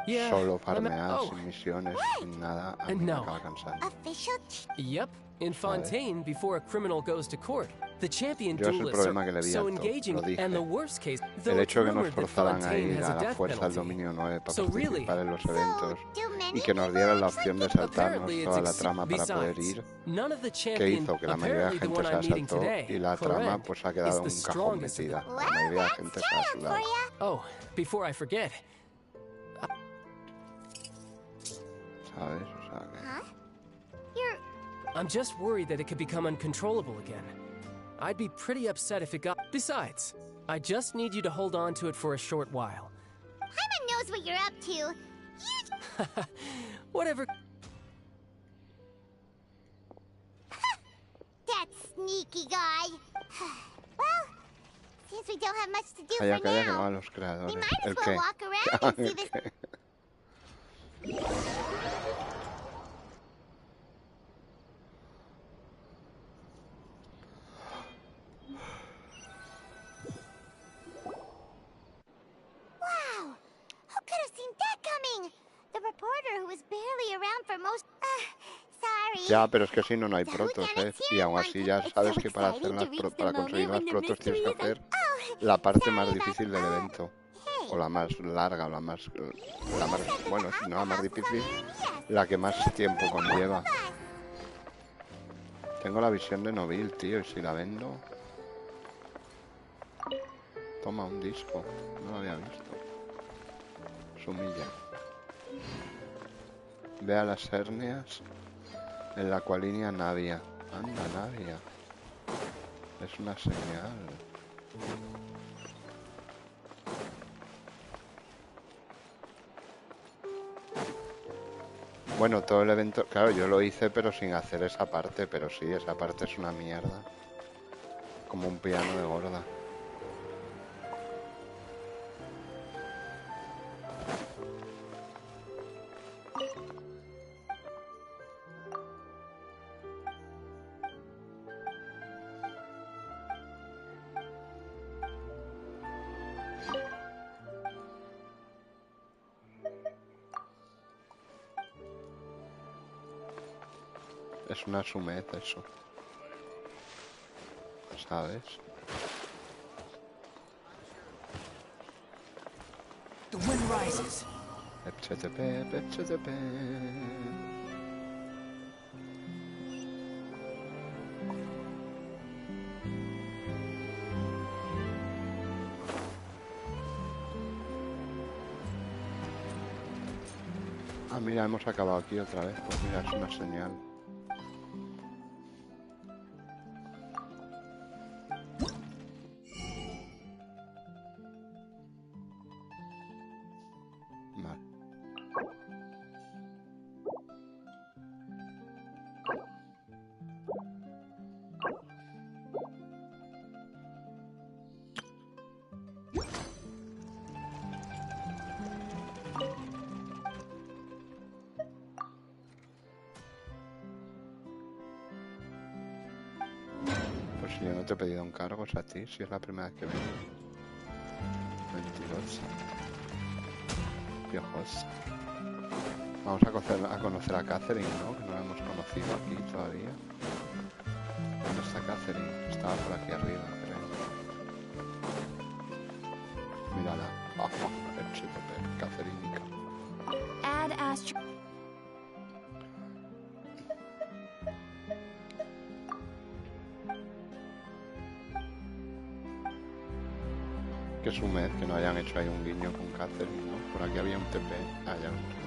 Yeah. solo farmear, Oh. sin misiones, sin nada, a mí me No. acaba cansando. official... Yep. In Fontaine, before a criminal goes to court, the champion Yo es el duelists problema que are le vi so al Top, engaging, lo dije. and the worst case, though El it's hecho de que nos rumored that forzaran a Fontaine ir has a a la death fuerza al penalty. dominio 9 para So really, participar en los eventos do many y que nos dieran la people opción de like saltarnos Apparently, toda la it's trama para poder besides, ir, none of the que champion, hizo que la mayoría de apparently the gente one se la I'm meeting saltó today, y la trama Corinne, pues ha is quedado the en un cajón strongest of metida. them. La Well, mayoría de that's gente se la ha child sudado. for ya. Oh, before I forget, ¿Sabes? O sea que... Huh? You're... I'm just worried that it could become uncontrollable again. I'd be pretty upset if it got... Besides, I just need you to hold on to it for a short while. Paimon knows what you're up to. You... Whatever... That sneaky guy. Well, since we don't have much to do Calla, for calla, que now, van los we creadores. might as ¿El well qué? walk around and see this... ¿Qué? Wow! Who could have seen that coming? The reporter who was barely around for most... sorry. Ya, pero es que si no, no hay protos, ¿eh? Y aún así ya sabes que para hacer para conseguir las protos tienes que hacer la parte más difícil del evento. O la más larga, o la más... Bueno, si no la más difícil, la que más tiempo conlleva. Tengo la visión de Noville, tío, y si la vendo... Toma un disco, no lo había visto. Sumilla. Ve a las hernias en la acualínea Navia. Anda, Navia. Es una señal. Bueno, todo el evento... Claro, yo lo hice pero sin hacer esa parte. Pero sí, esa parte es una mierda. Como un piano de gorda. Es una sumez eso. ¿Sabes? The wind rises. Ah, mira, hemos acabado aquí otra vez. Pues mira, es una señal. Vale. Pues si yo no te he pedido encargos a ti, si es la primera vez que vengo. Mentirosa. Piojosa. Vamos a conocer a Catherine, ¿no? Que no la hemos conocido aquí todavía. ¿Dónde está Catherine? Estaba por aquí arriba, creo. Mírala. Catherine. Add Astro. Que es un mes que no hayan hecho ahí un guiño con Catherine, ¿no? Por aquí había un TP. Ah, ya lo hemos conseguido.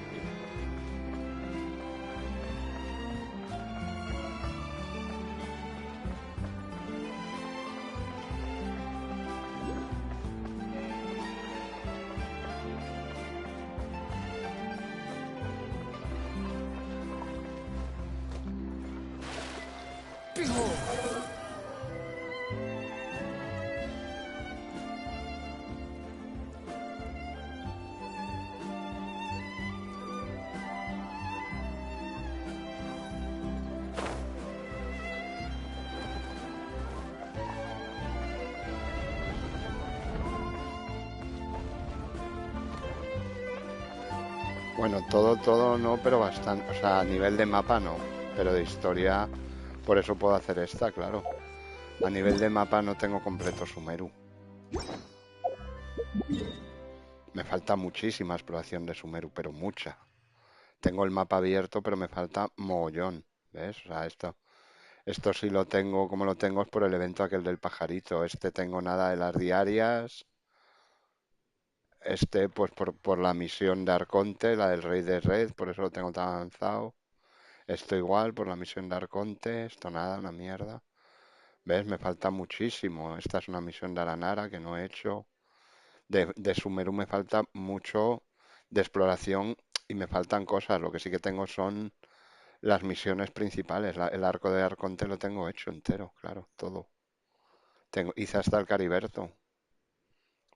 Bueno, todo no, pero bastante. O sea, a nivel de mapa no, pero de historia, por eso puedo hacer esta, claro. A nivel de mapa no tengo completo Sumeru. Me falta muchísima exploración de Sumeru, pero mucha. Tengo el mapa abierto, pero me falta mogollón, ¿ves? O sea, esto sí lo tengo, como lo tengo es por el evento aquel del pajarito. Tengo nada de las diarias. Pues por la misión de Arconte, la del Rey de Red, por eso lo tengo tan avanzado. Esto igual, por la misión de Arconte, esto nada, una mierda. ¿Ves? Me falta muchísimo. Esta es una misión de Aranara que no he hecho. De Sumeru me falta mucho de exploración y me faltan cosas. Lo que sí que tengo son las misiones principales. El arco de Arconte lo tengo hecho entero, claro, todo. Hice hasta el Cariberto.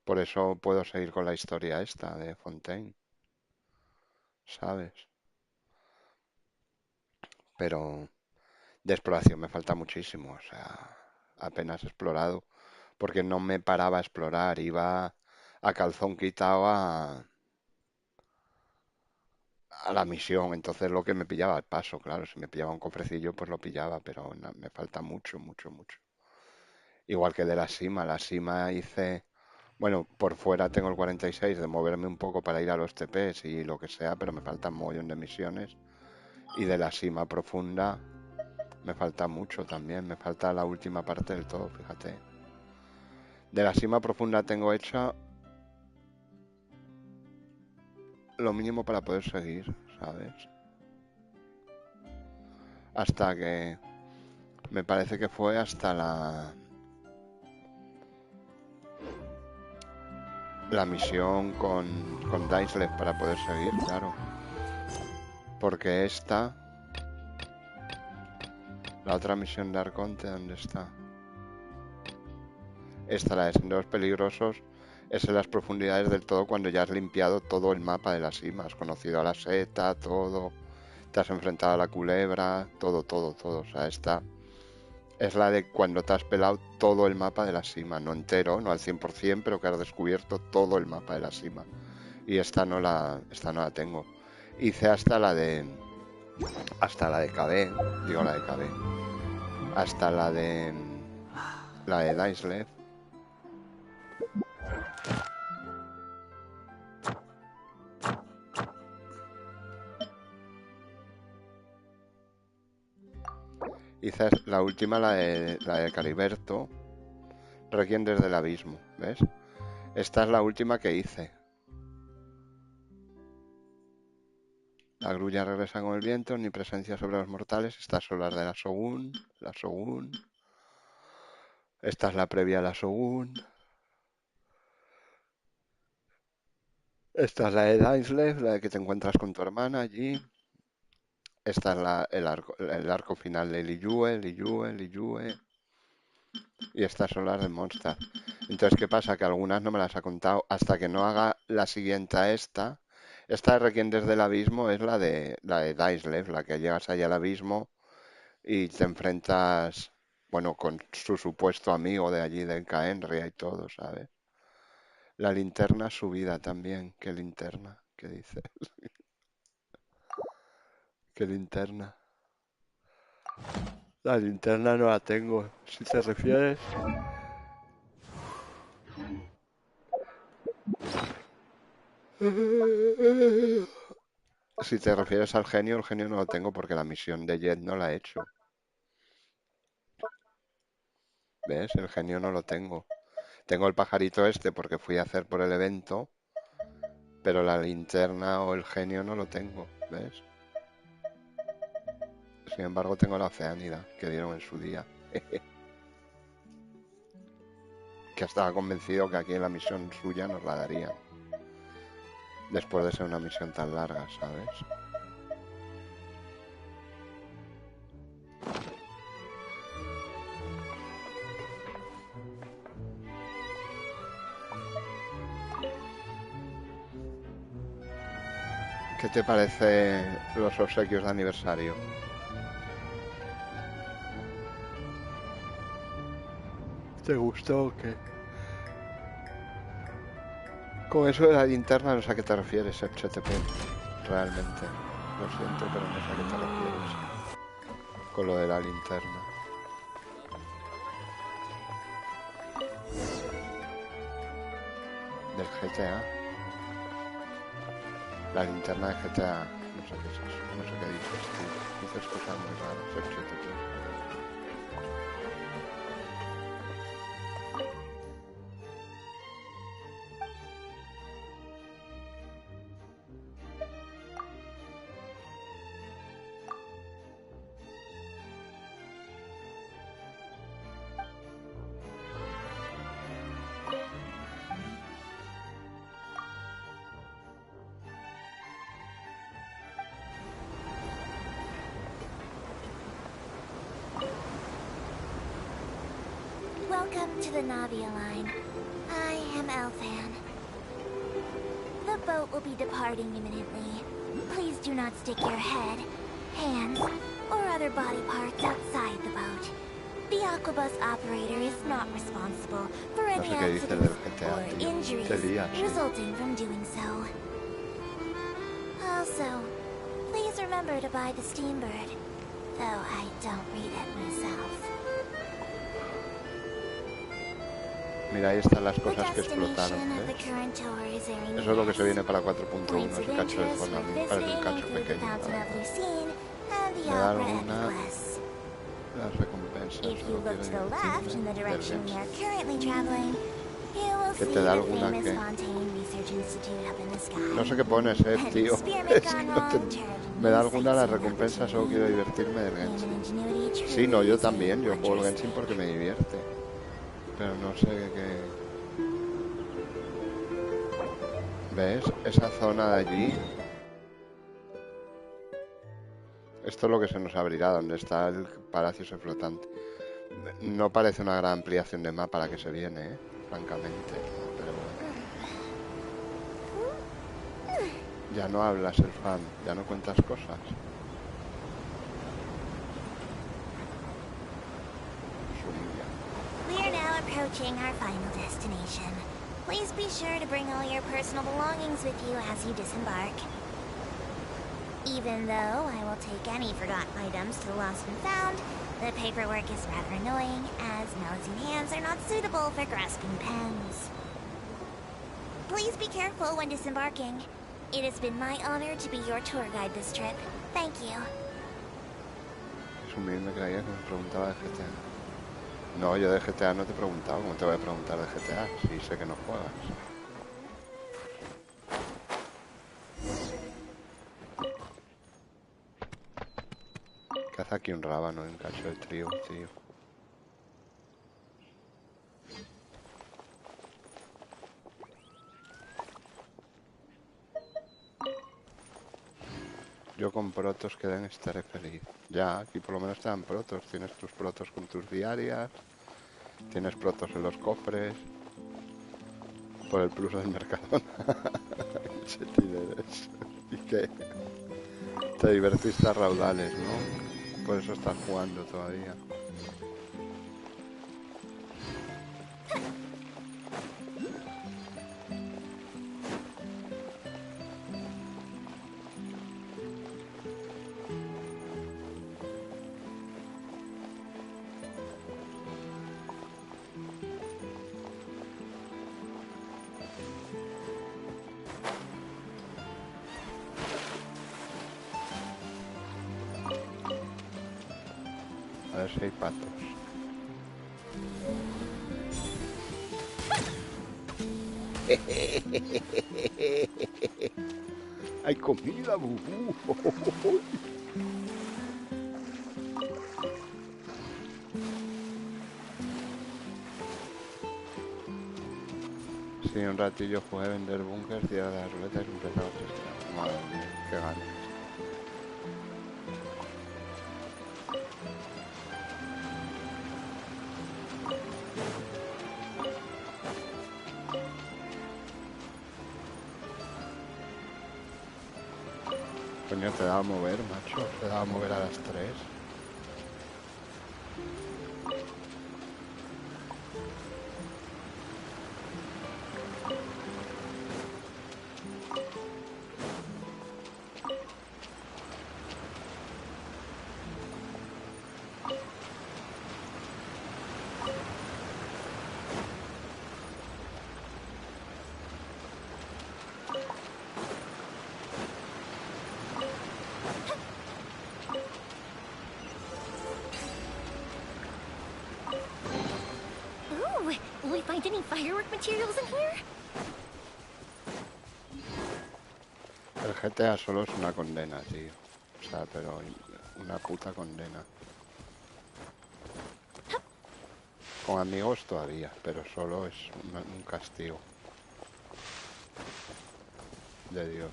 Por eso puedo seguir con la historia esta de Fontaine. ¿Sabes? Pero de exploración me falta muchísimo. O sea, apenas he explorado. Porque no me paraba a explorar. Iba a calzón quitado a la misión. Entonces lo que me pillaba al paso, claro. Si me pillaba un cofrecillo, pues lo pillaba. Pero no, me falta mucho, mucho, mucho. Igual que de la Sima. La Sima hice... Bueno, por fuera tengo el 46 de moverme un poco para ir a los TPs y lo que sea, pero me faltan un montón de misiones. Y de la Sima profunda me falta mucho también. Me falta la última parte del todo, fíjate. De la Sima profunda tengo hecha lo mínimo para poder seguir, ¿sabes? hasta que... Me parece que fue hasta la misión con Daislev para poder seguir, claro. Porque esta... La otra misión de Arconte, ¿dónde está? Esta, la de senderos peligrosos, es en las profundidades del todo cuando ya has limpiado todo el mapa de la cima. Has conocido a la seta, todo. Te has enfrentado a la culebra, todo. O sea, esta es la de cuando te has pelado todo el mapa de la cima. No entero, no al 100%, pero que has descubierto todo el mapa de la cima. Y esta no la tengo. Hice hasta la de KB, digo la de KB. Hasta la de Daislev. Hice la última, la de Cariberto, Requiem desde el abismo, ¿ves? Esta es la última que hice. La grulla regresa con el viento, ni presencia sobre los mortales. Estas son las de la Shogun. Esta es la previa a la Shogun. Esta es la de Daislev, la de que te encuentras con tu hermana allí. Esta es el arco final de Liyue. Y estas son las de Monster. Entonces, ¿qué pasa? Que algunas no me las ha contado hasta que no haga la siguiente a esta. Esta de Requiem desde el abismo es la de Daislev, la que llegas allá al abismo y te enfrentas, bueno, con su supuesto amigo de allí, de Caenria y todo, ¿sabes? La linterna subida también. ¿Qué linterna? ¿Qué dices? ¿Qué linterna? La linterna no la tengo. Si te refieres... Si te refieres al genio, el genio no lo tengo porque la misión de Jet no la he hecho. ¿Ves? El genio no lo tengo. Tengo el pajarito este porque fui a hacer por el evento, pero la linterna o el genio no lo tengo. ¿Ves? Sin embargo, tengo la oceánida que dieron en su día. Que estaba convencido que aquí en la misión suya nos la darían. Después de ser una misión tan larga, ¿sabes? ¿Qué te parece los obsequios de aniversario? ¿Te gustó o qué? Con eso de la linterna no sé a qué te refieres, HTP. Realmente. Lo siento, pero no sé a qué te refieres. Con lo de la linterna. Del GTA. La linterna de GTA. No sé qué es eso. No sé qué dices tú. Dices cosas muy raras, HTP. Welcome to the Navia line. I am Elfan. The boat will be departing imminently. Please do not stick your head, hands, or other body parts outside the boat. The Aquabus operator is not responsible for any accidents or injuries resulting from doing so. Also, please remember to buy the Steambird, though I don't read it myself. Mira, ahí están las cosas que explotaron, ¿eh? Eso es lo que se viene para 4.1, ese cacho de zona, parece un cacho pequeño. Me da alguna... Las recompensas, no quiero ni decirme. Que te da alguna que... Fontaine Research Institute up in the sky. No sé qué pones, tío. Es que no me da alguna la recompensa, solo quiero divertirme del Genshin. Sí, no, yo también. Yo juego el Genshin porque me divierte. Pero no sé qué... ¿Ves? Esa zona de allí. Esto es lo que se nos abrirá, donde está el palacio ese flotante. No parece una gran ampliación de mapa la que se viene, francamente. Pero bueno. Ya no hablas, el fan. Ya no cuentas cosas. We are now approaching our final destination. Please be sure to bring all your personal belongings with you as you disembark. Even though I will take any forgotten items to the lost and found, the paperwork is rather annoying, as nosing hands are not suitable for grasping pens. Please be careful when disembarking. It has been my honor to be your tour guide this trip. Thank you. Es humilde, creía que me preguntaba de GTA. No, yo de GTA no te he preguntado. ¿Cómo te voy a preguntar de GTA? Si sé que no juegas. ¿Qué hace aquí un rábano en un cacho de trigo, tío? Yo con protos que den estaré feliz. Ya, aquí por lo menos te dan protos. Tienes tus protos con tus diarias. Tienes protos en los cofres. Por el plus del Mercadona. Ese eres. Y que te divertiste a raudales, ¿no? Por eso estás jugando todavía. A ver si hay patos. Hay comida, bubú. Sí, un ratillo jugué a vender bunkers, tirar de las ruletas y empezaba a gestionar. Madre mía, qué ganas. Coño, te da a mover, macho. Te da a mover a las 3. Will we find any firework materials in here? El GTA solo es una condena, tío. O sea, pero una puta condena. Con amigos todavía, pero solo es un castigo. De Dios.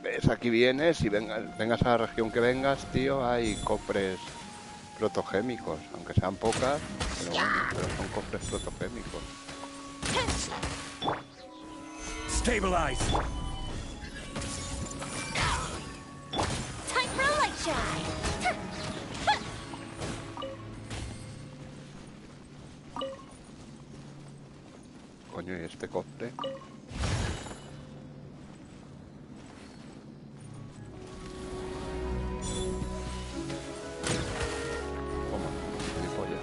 ¿Ves? Aquí vienes y vengas a la región que vengas, tío, hay cofres protogémicos, aunque sean pocas, pero bueno, pero son cofres protogémicos. Stabilize. Time for a light shine! Coño, ¿y este cofre? Toma, gilipollas.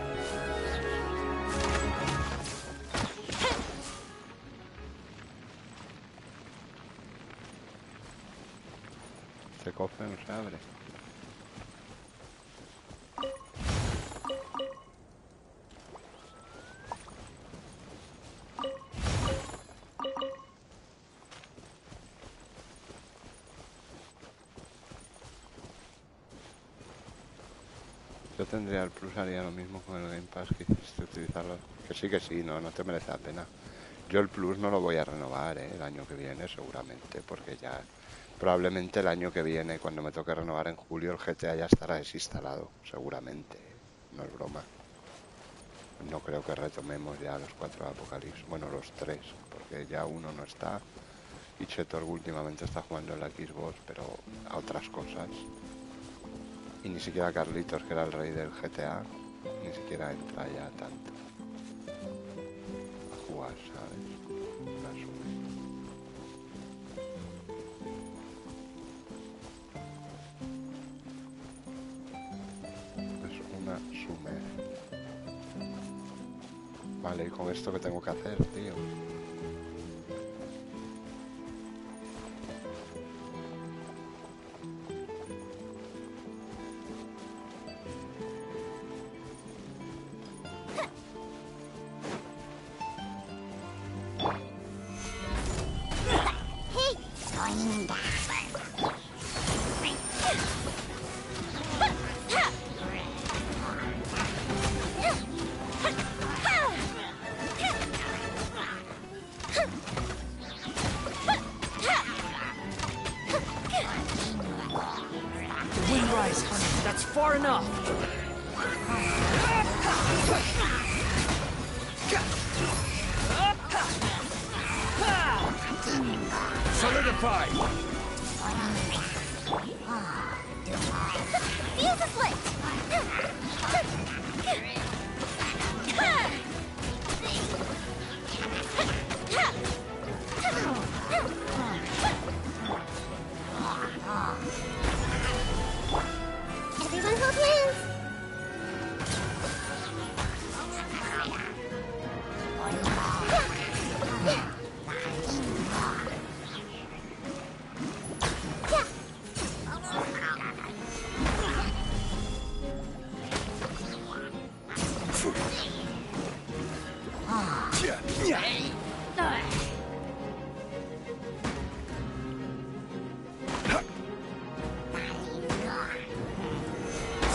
ese cofre no se abre. Yo tendría el Plus, haría lo mismo con el Game Pass que hiciste, utilizarlo. Que sí, no te merece la pena. Yo el Plus no lo voy a renovar el año que viene seguramente, porque ya probablemente el año que viene, cuando me toque renovar en julio, el GTA ya estará desinstalado, seguramente. No es broma. No creo que retomemos ya los 4 Apocalipsis, bueno, los 3, porque ya uno no está. Y Chetorg últimamente está jugando en la Xbox, pero a otras cosas. Y ni siquiera Carlitos, que era el rey del GTA, ni siquiera entra ya tanto a jugar, ¿sabes? Una sume. Vale, ¿y con esto qué tengo que hacer, tío?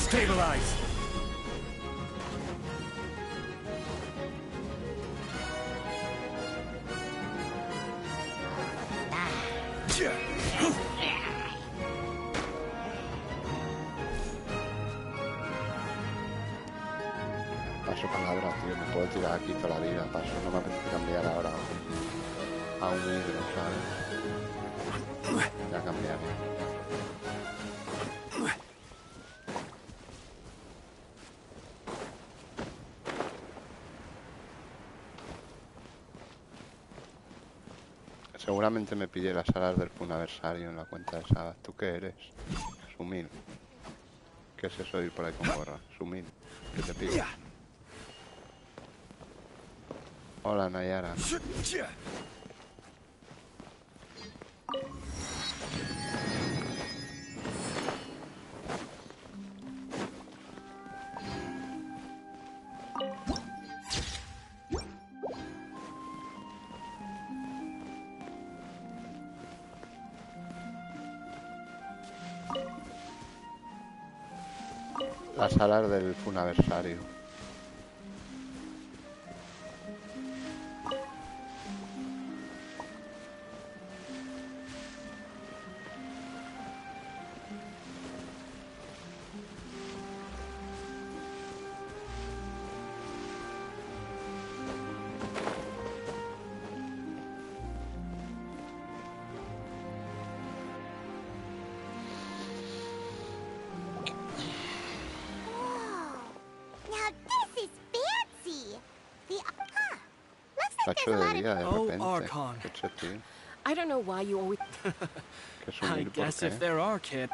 Stabilize. Paso palabra, tío, me puedo tirar aquí toda la vida. Paso, no me apetece cambiar ahora a un hidro, ¿sabes? Ya cambiaré. Seguramente me pille las alas del funadversario en la cuenta de Sabas. ¿Tú qué eres? Sumil. ¿Qué es eso de ir por ahí con gorra? Sumil. ¿Qué te pido? Hola, Nayara. Las alas del funadversario. Tacho de día de repente. ¿Qué se tío? I don't know why you always... ¿Qué Sumil, por guess qué? if there are kids.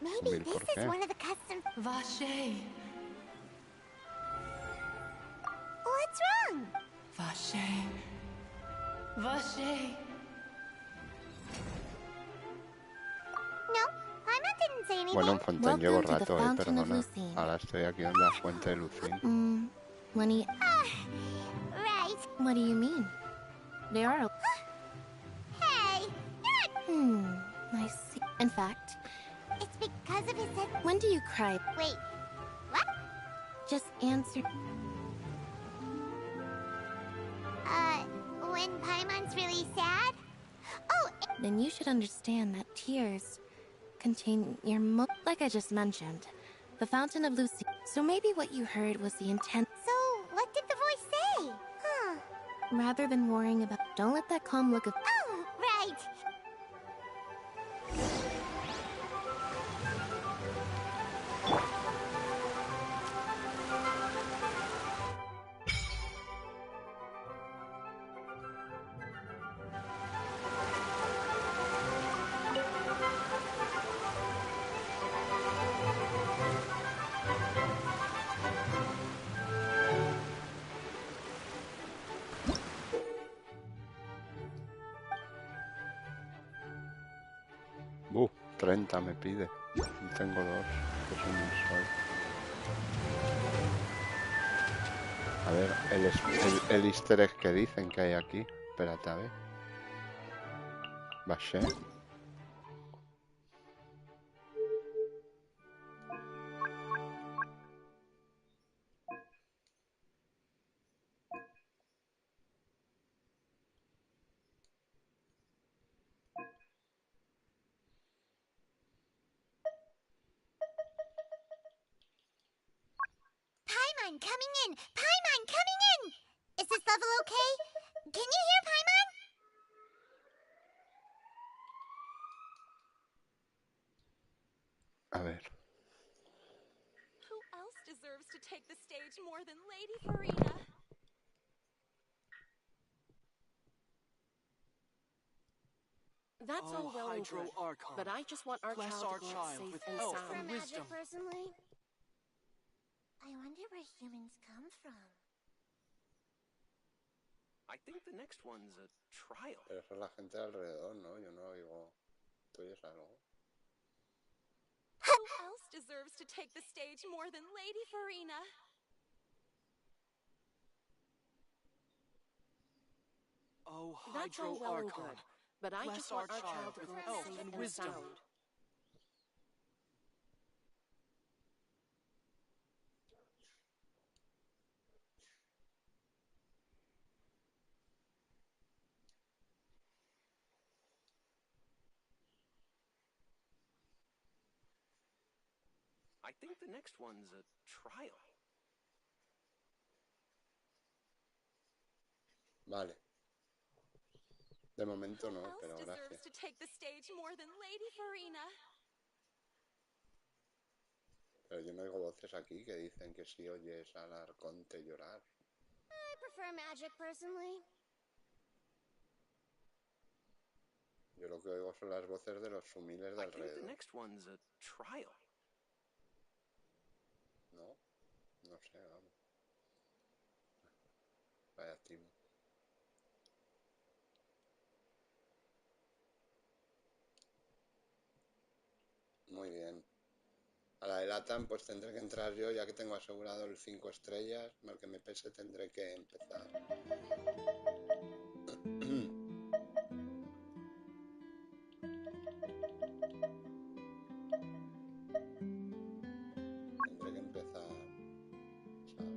Maybe Sumil, this ¿por is qué? one of the custom... Vache, What's wrong? Vache, Vache. Bueno, en Fontaine llevo Welcome to the rato, Fountain of perdona. Lucine. Ahora estoy aquí en la fuente de Lucine. Lenny, Right. what do you mean? They are. Hey, I see. In fact, it's because of his head. when do you cry? Wait, what? Just answer. When Paimon's really sad? Oh, Then you should understand that tears contain your like I just mentioned, the Fountain of Lucy. So maybe what you heard was the intent. so what did the voice say? Huh. Rather than worrying about, don't let that calm look of. Oh, right. Uh, 30 me pide. Tengo dos, que son un sol. A ver, el easter egg que dicen que hay aquí. Espérate, a ver. Bashé. Paimon coming in! Paimon coming in! Is this level okay? Can you hear Paimon? A ver. Who else deserves to take the stage more than Lady Farina? That's all well and good, but I just want our child to grow up safe and sound. For magic, personally, I wonder where humans come from. I think the next one's a trial. Pero eso es la gente alrededor, ¿no? Yo no oigo. ¿Tú oyes algo? Who else deserves to take the stage more than Lady Farina? Oh, that's all well and good, but I just want our child to grow up safe and sound. I think the next one's a trial. Vale. De momento no, Who pero else deserves gracias. to take the stage more than Lady Farina? Pero yo no oigo voces aquí que dicen que si oyes al arconte llorar. I prefer magic, personally. Yo lo que oigo son las voces de los sumiles de I think the alrededor. next one's a trial. ¿No? No sé, vamos. Vaya timo. Muy bien. A la de LATAM pues tendré que entrar yo, ya que tengo asegurado el 5 estrellas, mal que me pese tendré que empezar. Tendré que empezar, ¿sabes?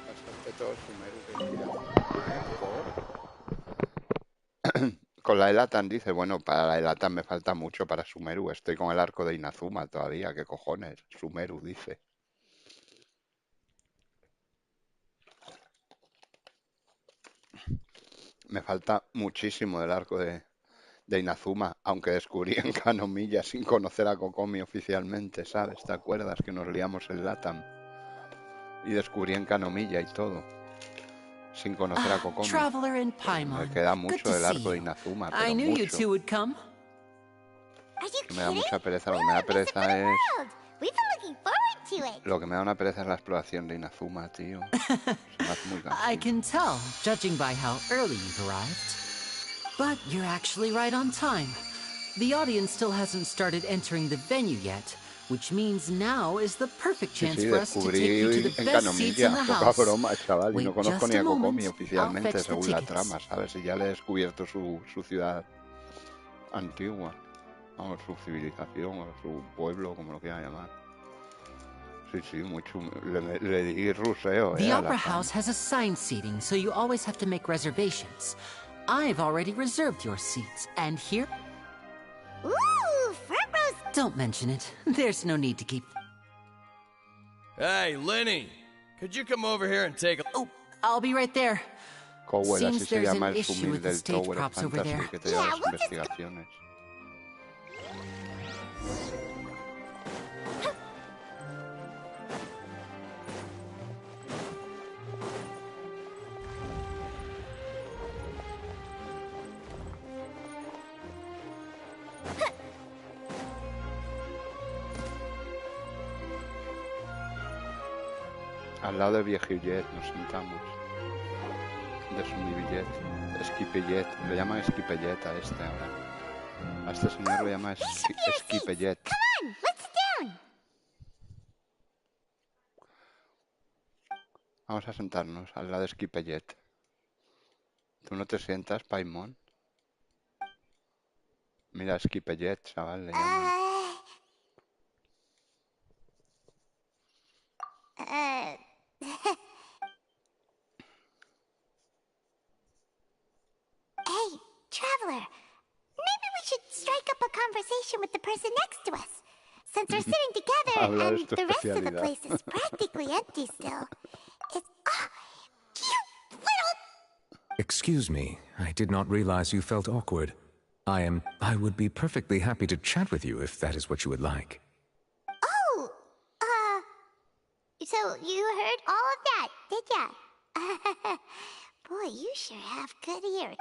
Bastante todo el sumeru que tira. Con la de LATAM dice, bueno, para la de LATAM me falta mucho para Sumeru. Estoy con el arco de Inazuma todavía, ¿qué cojones? Sumeru dice. Me falta muchísimo del arco de Inazuma, aunque descubrí en Kanomilla sin conocer a Kokomi oficialmente, ¿sabes? ¿Te acuerdas que nos liamos en LATAM? Y descubrí en Kanomilla y todo. sin conocer a Kokomi. Traveler in Me Paimon. queda Good mucho to del see arco de you. Inazuma, I pero knew you mucho. two would come. Are you Me da kidding? mucha pereza. Lo que me da pereza es... World. We've been looking forward to it. Lo que me da una pereza es la exploración de Inazuma, tío. Se me hace muy cansado. I can tell, judging by how early you've arrived. But you're actually right on time. The audience still hasn't started entering the venue yet, which means now is the perfect chance for us to take you to the best seats in the poca house. broma, chaval, y no Wait conozco just ni a a Kokomi moment, oficialmente, I'll fetch the según la tickets. trama, ¿sabes? Y ya le he descubierto su ciudad antigua, vamos, su civilización, o su pueblo, como lo quieran llamar. Sí, mucho. Le di ruseo, The a la Opera fama. House has assigned seating, so you always have to make reservations. I've already reserved your seats, and here... Ooh, front rows. Don't mention it. There's no need to keep... Hey, Lenny! Could you come over here and take a... Oh, I'll be right there. Cowell, así Seems se there's llama an el issue sumil with the del stage Tower of props over Fantasy there. que te lleva a las investigaciones. Al lado de Viejillet nos sentamos. De Sumibillet. Esquipillet. Le llaman Esquipillet a este ahora. A este señor le llama Esquipillet. Come on, let's sit down. Vamos a sentarnos al lado de Esquipillet. ¿Tú no te sientas, Paimon? Mira, Esquipillet, chaval, le llaman. Hey, traveler. Maybe we should strike up a conversation with the person next to us. Since we're sitting together Hablar and es tu the rest of the especialidad. place is practically empty still. It's... you little... Excuse me, I did not realize you felt awkward. I would be perfectly happy to chat with you if that is what you would like. Oh, so you heard all of that, did ya? Boy, you sure have good hearing.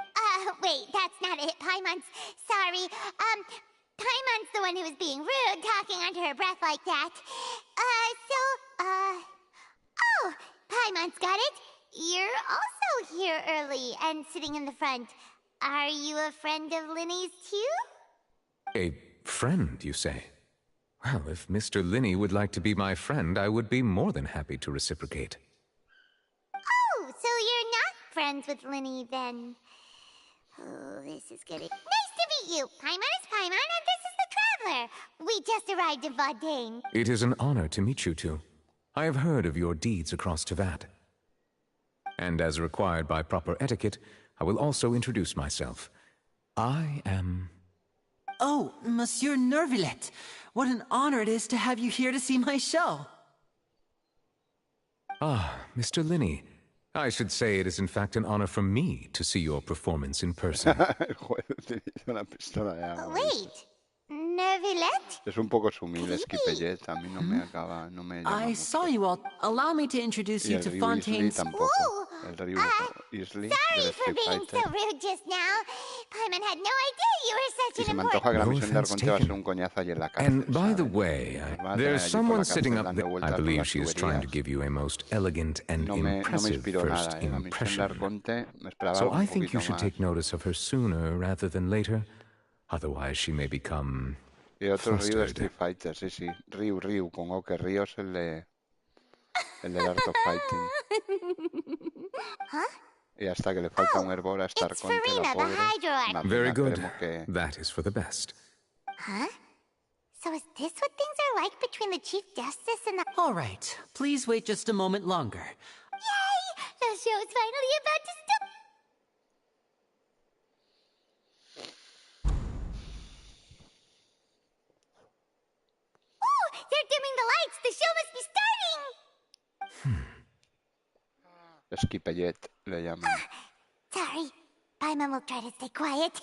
Wait, that's not it, Paimon's. Sorry. Paimon's the one who was being rude, talking under her breath like that. Oh, Paimon's got it. You're also here early and sitting in the front. Are you a friend of Linny's, too? A friend, you say? Well, if Mr. Linney would like to be my friend, I would be more than happy to reciprocate. Oh, so you're not friends with Linny, then. Oh, this is good. Nice to meet you. Paimon is Paimon, and this is the Traveler. We just arrived in Fontaine. It is an honor to meet you two. I have heard of your deeds across Tevat. And as required by proper etiquette, I will also introduce myself. I am... Oh, Monsieur Nervillet. What an honor it is to have you here to see my show. Ah, Mr. Linney. I should say it is in fact an honor for me to see your performance in person. Una pistola de agua. Wait, Nervillet? Es un poco sumil, Esquipillet. A mí no me acaba, no me llama I mucho. saw you all. Allow me to introduce Y you el to río Isley Fontaine's... tampoco. El río Isley Sorry del for Street being Fighter. so rude just now. Paimon had no idea you were Y such se an me antoja que la No misión de offense Arconte va a ser taken. un coñazo allí en la cárcel. And by the ¿sabes? way, Nos van a tener there's allí por la someone cárcel sitting up dando there. vueltas I por believe las she is trying to tuberías. give you a most elegant and No me impressive inspiró first nada, La misión de impression. Arconte me esperaba So un I think you poquito should más. take notice of her sooner rather than later. Otherwise she may become Y otro Ryu de flustered. Street Fighter, sí, sí. Ryu, con O, que Ryu es el del Art of Fighting. Huh? Y hasta que le falta un hervor a esta Arconte, la Farina, the pobre. Hydro Arc. Very good. Esperemos que... That is for the best. Huh? So is this what things are like between the Chief Justice and the... All right, please wait just a moment longer. Yay! The show's finally about to start! Oh! They're dimming the lights! The show must be starting! Esquipillet le llaman. Sorry. Paimon will try to stay quiet.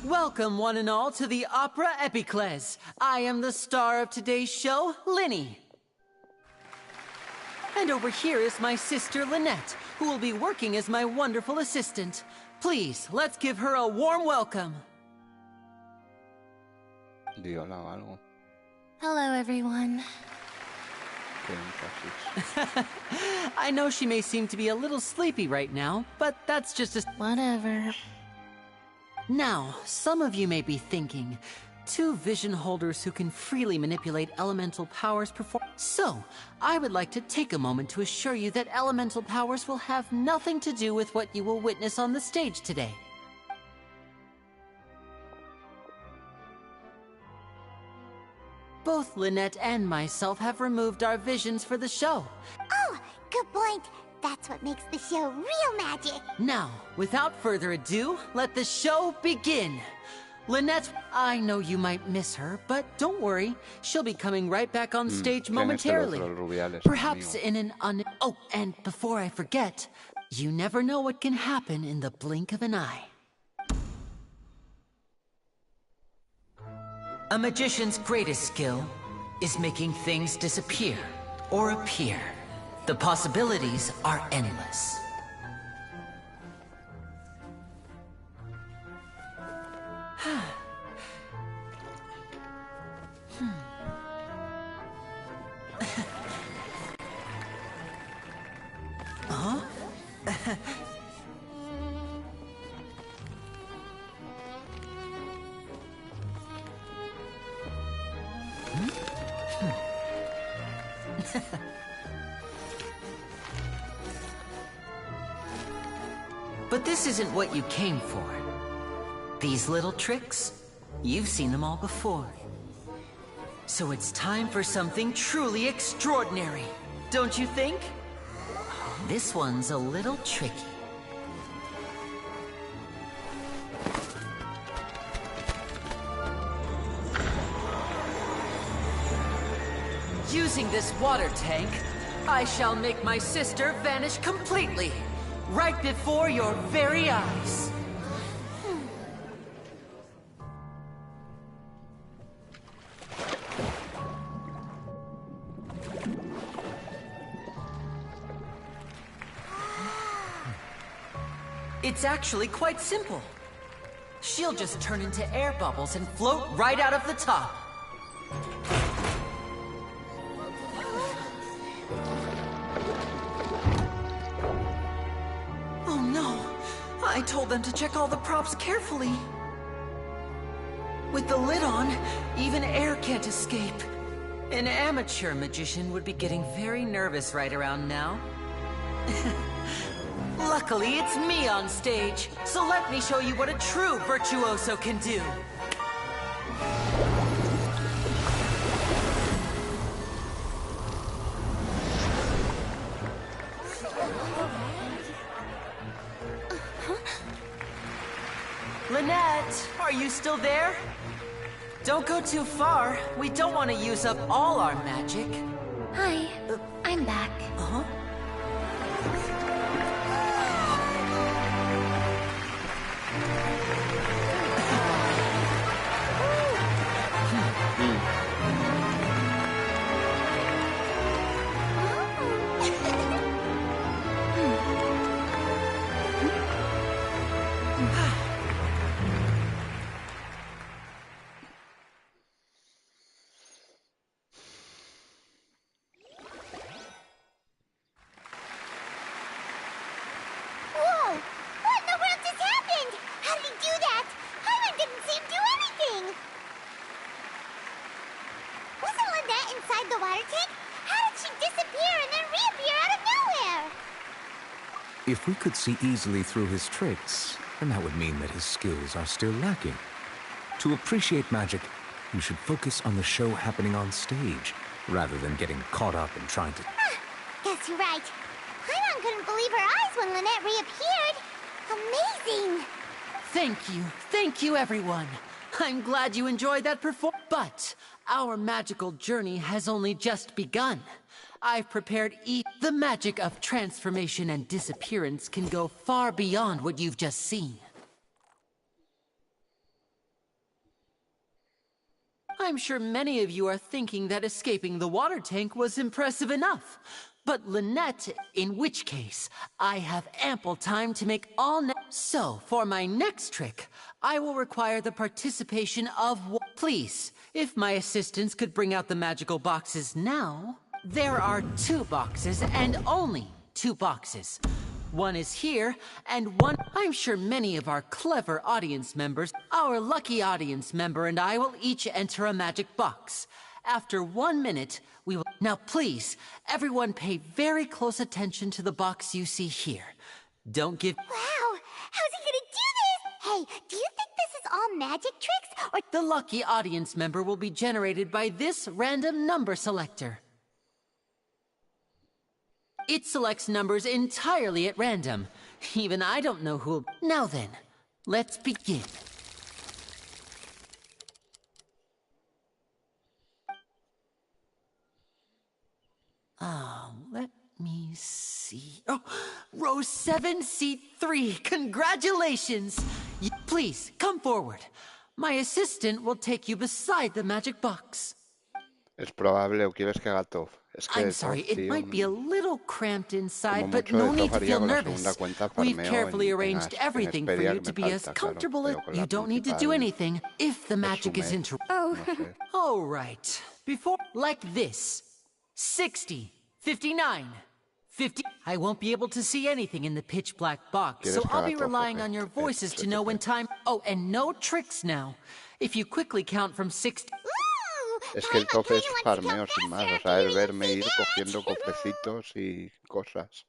Welcome, one and all, to the Opera Epiclese. I am the star of today's show, Linny. And over here is my sister Lynette, who will be working as my wonderful assistant. Please, let's give her a warm welcome. Di hola o algo. Hello, everyone. Qué énfasis. I know she may seem to be a little sleepy right now, but that's just a... Whatever. Now, some of you may be thinking, two vision holders who can freely manipulate elemental powers perform... So, I would like to take a moment to assure you that elemental powers will have nothing to do with what you will witness on the stage today. Both Lynette and myself have removed our visions for the show. Oh, good point. That's what makes the show real magic. Now, without further ado, let the show begin. Lynette, I know you might miss her, but don't worry. She'll be coming right back on stage momentarily. Perhaps in an Oh, and before I forget, you never know what can happen in the blink of an eye. A magician's greatest skill is making things disappear or appear. The possibilities are endless. Huh? But this isn't what you came for. These little tricks, you've seen them all before. So it's time for something truly extraordinary, don't you think? This one's a little tricky. Using this water tank, I shall make my sister vanish completely, right before your very eyes. It's actually quite simple. She'll just turn into air bubbles and float right out of the top. Oh no! I told them to check all the props carefully. With the lid on, even air can't escape. An amateur magician would be getting very nervous right around now. Luckily, it's me on stage, so let me show you what a true virtuoso can do. Lynette, are you still there? Don't go too far. We don't want to use up all our magic. Hi, I'm back. Uh-huh. If we could see easily through his tricks, then that would mean that his skills are still lacking. To appreciate magic, you should focus on the show happening on stage, rather than getting caught up in trying to... Guess you're right. Paimon couldn't believe her eyes when Lynette reappeared. Amazing! Thank you everyone. I'm glad you enjoyed that performance. But our magical journey has only just begun. I've prepared the magic of transformation and disappearance can go far beyond what you've just seen. I'm sure many of you are thinking that escaping the water tank was impressive enough. But Lynette, in which case, I have ample time to make all So, for my next trick, I will require the participation of Please, if my assistants could bring out the magical boxes now. There are 2 boxes, and only 2 boxes. One is here, and one... I'm sure many of our clever audience members, our lucky audience member and I will each enter a magic box. After 1 minute, we will... Now please, everyone pay very close attention to the box you see here. Don't give... Wow! How's he gonna do this? Hey, do you think this is all magic tricks, or... The lucky audience member will be generated by this random number selector. It selects numbers entirely at random. Even I don't know who... Now then, let's begin. Let me see... Oh, row 7, seat 3. Congratulations! Please, come forward. My assistant will take you beside the magic box. Es probable, o quieres que haga Toph. Es que I'm sorry, Toph, it might be a little cramped inside, but mucho no de need Toph to haría feel con la nervous. segunda cuenta We've farmeo carefully en arranged everything for Esperia you que to me be as falta, comfortable claro, as... pero con la You don't need to do principal anything if the magic is resume, Oh. no sé. All right. Before... Like this. 60, 59, 50... I won't be able to see anything in the pitch black box, so I'll be relying on your voices to know when time... Oh, and no tricks now. If you quickly count from 60... Es que el Toph es farmeo sin más, o sea, es verme ir cogiendo cofrecitos y cosas.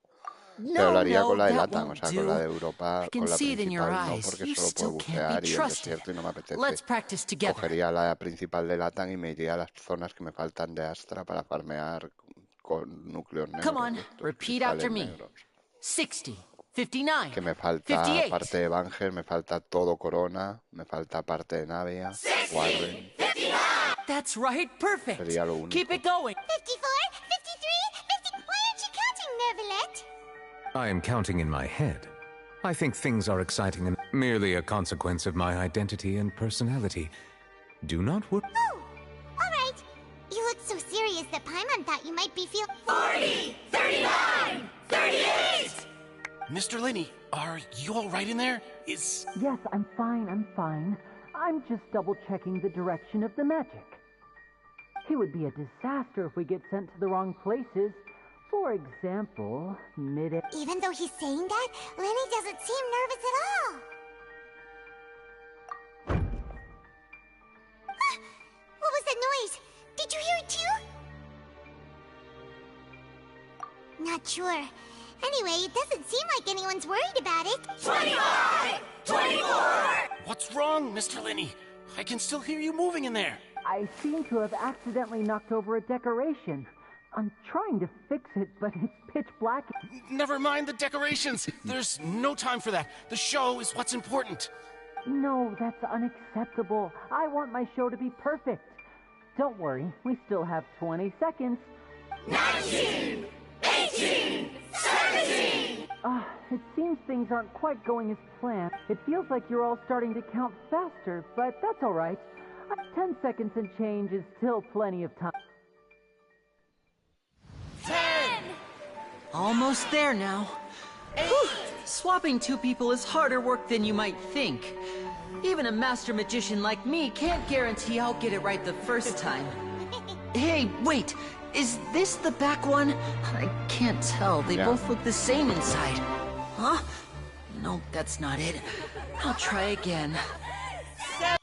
Pero lo haría con la de Latam, o sea, con la de Europa, con la principal, no porque solo puedo bucear y el desierto y no me apetece. Cogería la principal de Latam y me iría a las zonas que me faltan de Astra para farmear con núcleos negros. Come on, repeat after me. 60, 59, que me falta 58. parte de Evangel, me falta todo Corona, me falta parte de Navia, Warren. 59. That's right, perfect. Sería lo único. Keep it going. 54, 53, 50... Why aren't you counting, Nervalet? I am counting in my head. I think things are exciting and merely a consequence of my identity and personality. Do not worry. Oh, all right. You look so serious that Paimon thought you might be 40, 39, 38! Mr. Linney, are you all right in there? Yes, I'm fine. I'm just double-checking the direction of the magic. It would be a disaster if we get sent to the wrong places. For example, Even though he's saying that, Lenny doesn't seem nervous at all. What was that noise? Did you hear it too? Not sure. Anyway, it doesn't seem like anyone's worried about it. 25! 24! What's wrong, Mr. Linney? I can still hear you moving in there. I seem to have accidentally knocked over a decoration. I'm trying to fix it, but it's pitch black. Never mind the decorations. There's no time for that. The show is what's important. No, that's unacceptable. I want my show to be perfect. Don't worry, we still have 20 seconds. 19! 18! 17! It seems things aren't quite going as planned. It feels like you're all starting to count faster, but that's all right. 10 seconds and change is still plenty of time. 10! Almost there now. Whew. Swapping 2 people is harder work than you might think. Even a master magician like me can't guarantee I'll get it right the first time. Hey, wait! Is this the back one? I can't tell. They both look the same inside. Huh? No, that's not it. I'll try again. 7!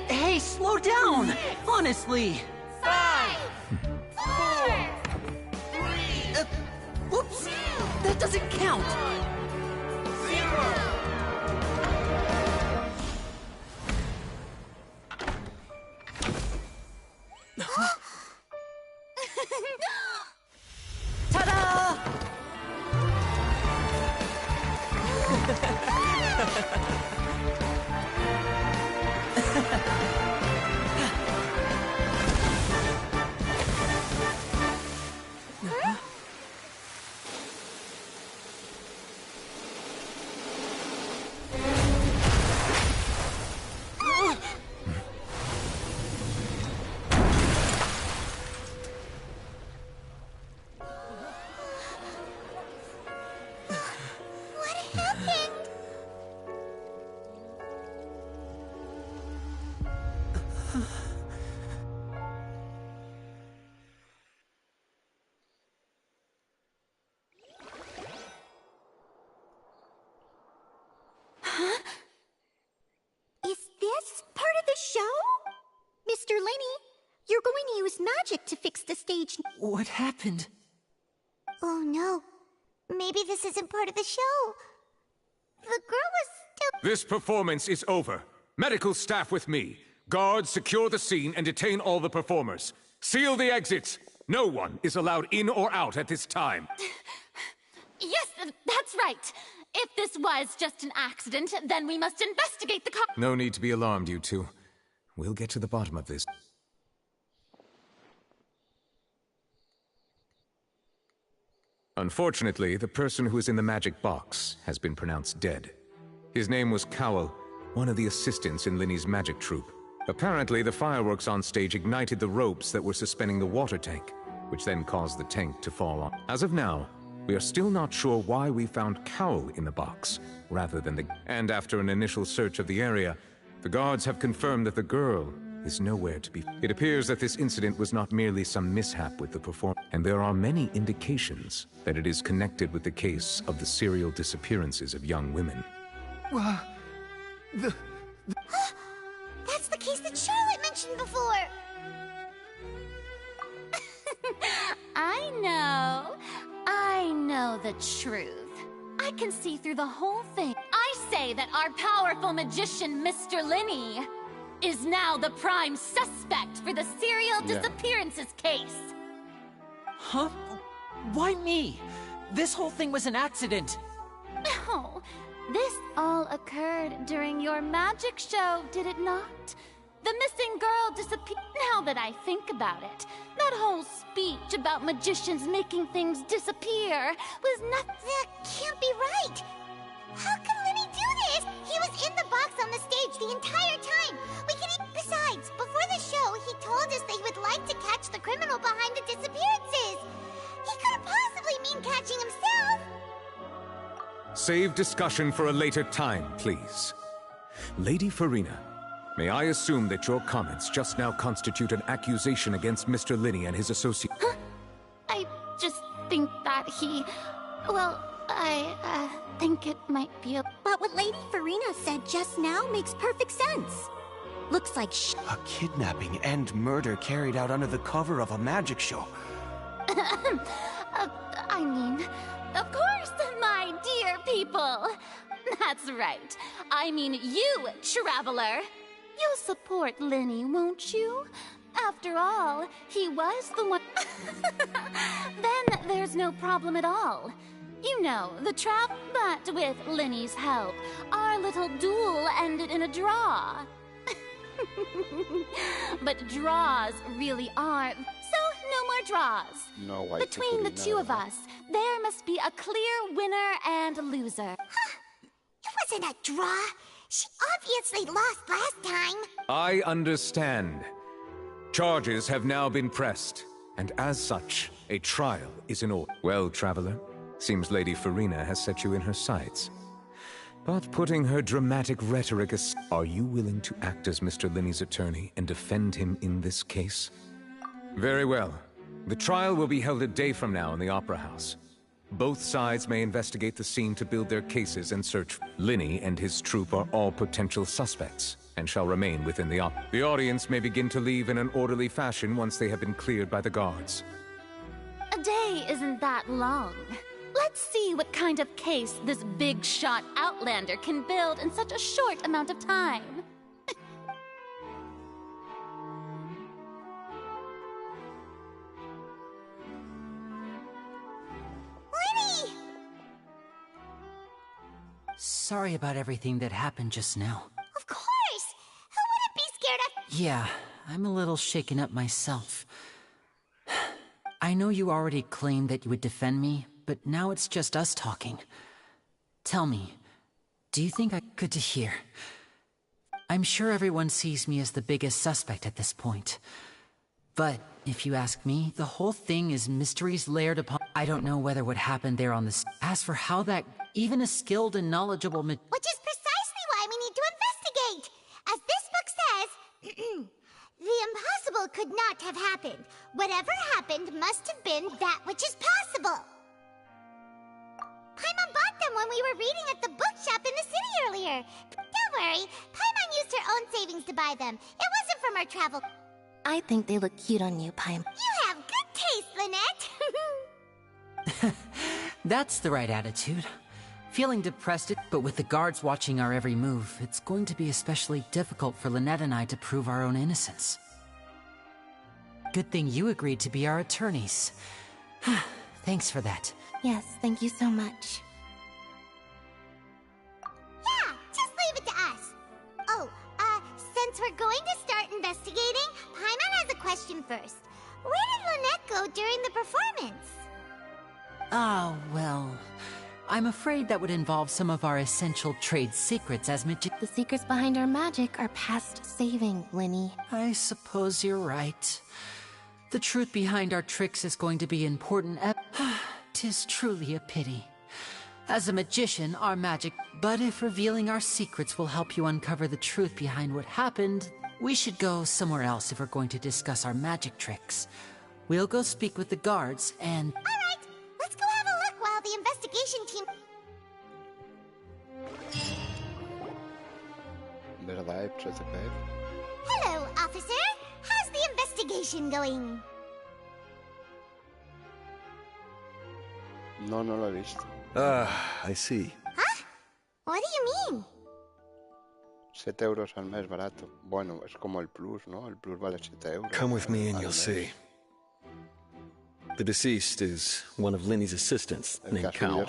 Hey, slow down! Honestly! 5! 4! 3! Whoops! That doesn't count! 0! Ta-da! magic to fix the stage. What happened? Oh no. Maybe this isn't part of the show. The girl was still... This performance is over. Medical staff with me. Guards, secure the scene and detain all the performers. Seal the exits. No one is allowed in or out at this time. Yes, that's right. If this was just an accident, then we must investigate the car. No need to be alarmed, you two. We'll get to the bottom of this. Unfortunately, the person who is in the magic box has been pronounced dead. His name was Cowell, one of the assistants in Linny's magic troupe. Apparently, the fireworks on stage ignited the ropes that were suspending the water tank, which then caused the tank to fall on. As of now, we are still not sure why we found Cowell in the box, rather than the... And after an initial search of the area, the guards have confirmed that the girl is nowhere to be... It appears that this incident was not merely some mishap with the performance, and there are many indications that it is connected with the case of the serial disappearances of young women. That's the case that Charlotte mentioned before! I know the truth. I can see through the whole thing. I say that our powerful magician, Mr. Linny, is now the prime suspect for the serial disappearances case. Huh? Why me? This whole thing was an accident. No, this all occurred during your magic show, did it not? The missing girl disappeared. Now that I think about it, that whole speech about magicians making things disappear was nothing. That can't be right. How can Linny do this? He was in the box on the stage the entire time. Besides, before the show, he told us that he would like to catch the criminal behind the disappearances. He couldn't possibly mean catching himself. Save discussion for a later time, please. Lady Farina, may I assume that your comments just now constitute an accusation against Mr. Linny and his associate? Huh? I just think that he... Well, I think it might be a... But what Lady Farina said just now makes perfect sense. Looks like a kidnapping and murder carried out under the cover of a magic show. I mean, of course, my dear people. That's right. I mean you, traveler. You'll support Linny, won't you? After all, he was the one... Then there's no problem at all. You know, the trap, but with Linny's help, our little duel ended in a draw. But draws really are... So, no more draws. No way. Between the two of us, there must be a clear winner and loser. It wasn't a draw. She obviously lost last time. I understand. Charges have now been pressed, and as such, a trial is in order. Well, traveler, seems Lady Farina has set you in her sights. But putting her dramatic rhetoric aside, are you willing to act as Mr. Linny's attorney and defend him in this case? Very well. The trial will be held a day from now in the Opera House. Both sides may investigate the scene to build their cases and search. Linny and his troupe are all potential suspects and shall remain within the opera. The audience may begin to leave in an orderly fashion once they have been cleared by the guards. A day isn't that long. Let's see what kind of case this big-shot outlander can build in such a short amount of time. Linny! Sorry about everything that happened just now. Of course! Who wouldn't be scared of... Yeah, I'm a little shaken up myself. I know you already claimed that you would defend me, but now it's just us talking. Tell me, do you think I'm good to hear? I'm sure everyone sees me as the biggest suspect at this point. But if you ask me, the whole thing is mysteries layered upon... I don't know whether what happened there on the... As for how that... Even a skilled and knowledgeable... Which is precisely why we need to investigate! As this book says... The impossible could not have happened. Whatever happened must have been that which is possible. Paimon bought them when we were reading at the bookshop in the city earlier. Don't worry, Paimon used her own savings to buy them. It wasn't from our travel... I think they look cute on you, Paimon. You have good taste, Lynette. That's the right attitude. Feeling depressed, but with the guards watching our every move, it's going to be especially difficult for Lynette and I to prove our own innocence. Good thing you agreed to be our attorneys. Thanks for that. Yes, thank you so much. Yeah, just leave it to us. Oh, since we're going to start investigating, Paimon has a question first. Where did Lynette go during the performance? Ah, well, I'm afraid that would involve some of our essential trade secrets as The secrets behind our magic are past saving, Linny. I suppose you're right. The truth behind our tricks is going to be important. 'Tis truly a pity. As a magician, our magic... But if revealing our secrets will help you uncover the truth behind what happened, we should go somewhere else if we're going to discuss our magic tricks. We'll go speak with the guards and... Alright, let's go have a look while the investigation team... ¿Verdad, HTTP? Hello, officer. How's the investigation going? No, no lo he visto. I see. Huh? What do you mean? 7 euros al mes, barato. Bueno, es como el Plus, ¿no? El Plus vale 7 euros. Come with me and you'll see. The deceased is one of Linny's assistants, named Cal.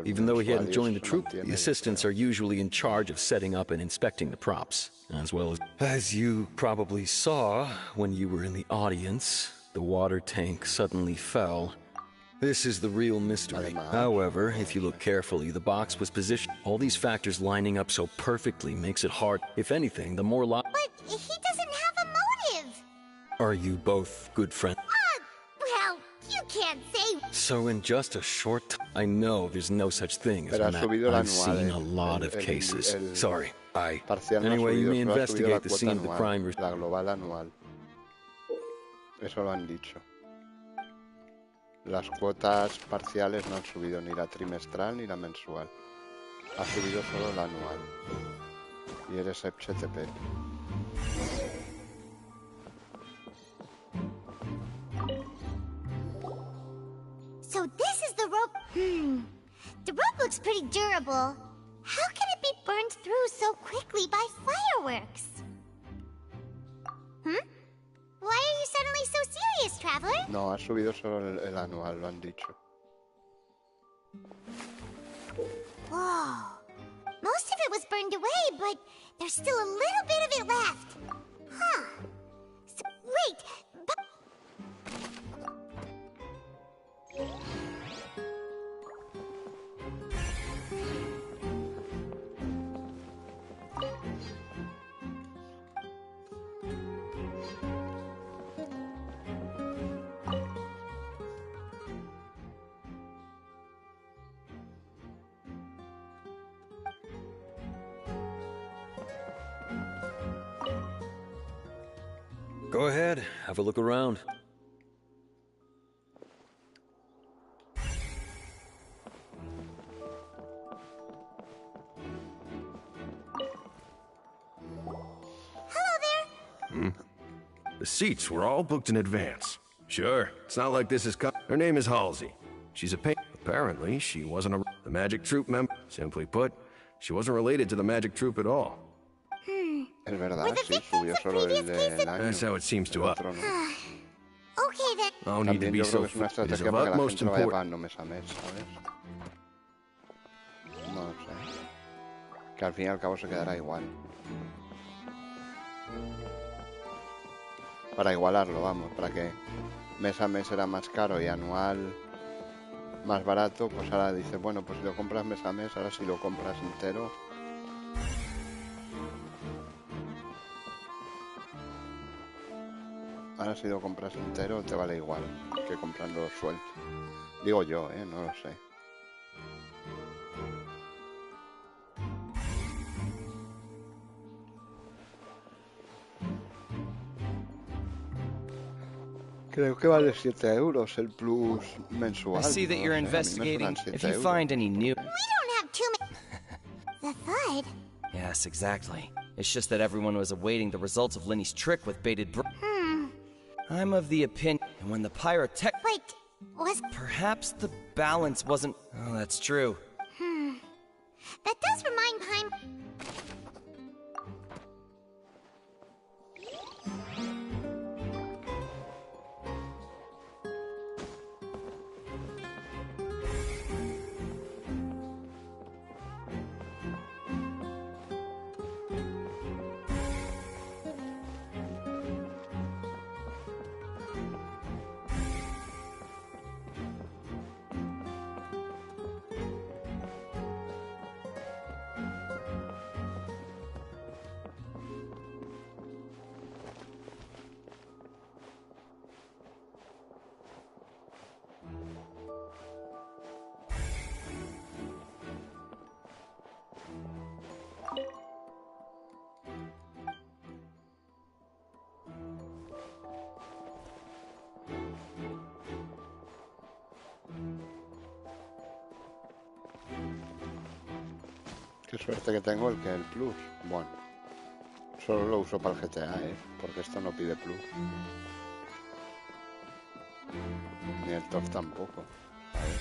Even though he hadn't joined the troupe, the assistants are usually in charge of setting up and inspecting the props, as well as... As you probably saw when you were in the audience, the water tank suddenly fell. This is the real mystery. However, if you look carefully, the box was positioned. All these factors lining up so perfectly makes it hard. If anything, the more But he doesn't have a motive! Are you both good friends? Well, you can't say... So in just a short time, I know there's no such thing as Pero I've seen a lot of cases. Sorry, Anyway, you may investigate the scene of the crime. La global anual. Eso lo han dicho. Las cuotas parciales no han subido ni la trimestral ni la mensual. Ha subido solo la anual. Y eres HTTP. So this is the rope... The rope looks pretty durable. How can it be burned through so quickly by fireworks? Why are you suddenly so serious, Traveler? No, ha subido solo el anual, lo han dicho. Whoa. Most of it was burned away, but there's still a little bit of it left. Huh. So, wait, but... Go ahead, have a look around. The seats were all booked in advance. Sure, it's not like this is... Her name is Halsey. She's a Apparently, she wasn't the Magic Troupe member. Simply put, she wasn't related to the Magic Troupe at all. Es verdad, sí, subió solo el del año. That's how it seems to us. Okay, then. No need to be so... Es una It is estrategia of para que la utmost gente lo vaya importance. pagando mes a mes, ¿sabes? No lo sé. Que al fin y al cabo se quedará igual. Para igualarlo, vamos, para que mes a mes era más caro y anual más barato, pues ahora dices, bueno, pues si lo compras mes a mes, ahora si lo compras entero... Ahora si lo compras entero te vale igual que comprando suelto. Digo yo, no lo sé. Creo que vale 7 euros el plus mensual. I see that you're investigating. If you find any new... We don't have too many... The Thud? Yes, exactly. It's just that everyone was awaiting the results of Linny's trick with bated breath. I'm of the opinion when the pyrotech... Wait, was... Perhaps the balance wasn't... Oh, that's true. That does remind Paim... Qué suerte que tengo el plus. Bueno, solo lo uso para el GTA, porque esto no pide plus. Ni el TOF tampoco. A ver,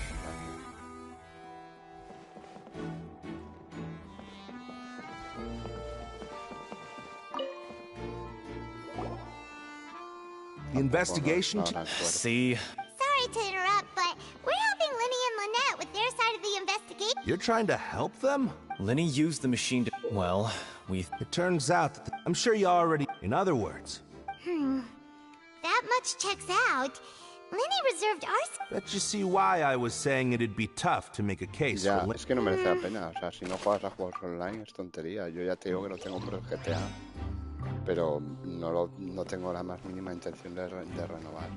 The investigation. See. Sorry to interrupt, but we're helping Linny and Lynette with their side of the investigation. You're trying to help them? Lenny used the machine to... Well, It turns out that I'm sure you already... In other words... That much checks out. Linny reserved our... Bet you see why I was saying it'd be tough to make a case ya, for... es que no merece la pena. O sea, si no juegas a juegos online es tontería. Yo ya te digo que lo tengo por el GTA. Pero no tengo la más mínima intención de renovar.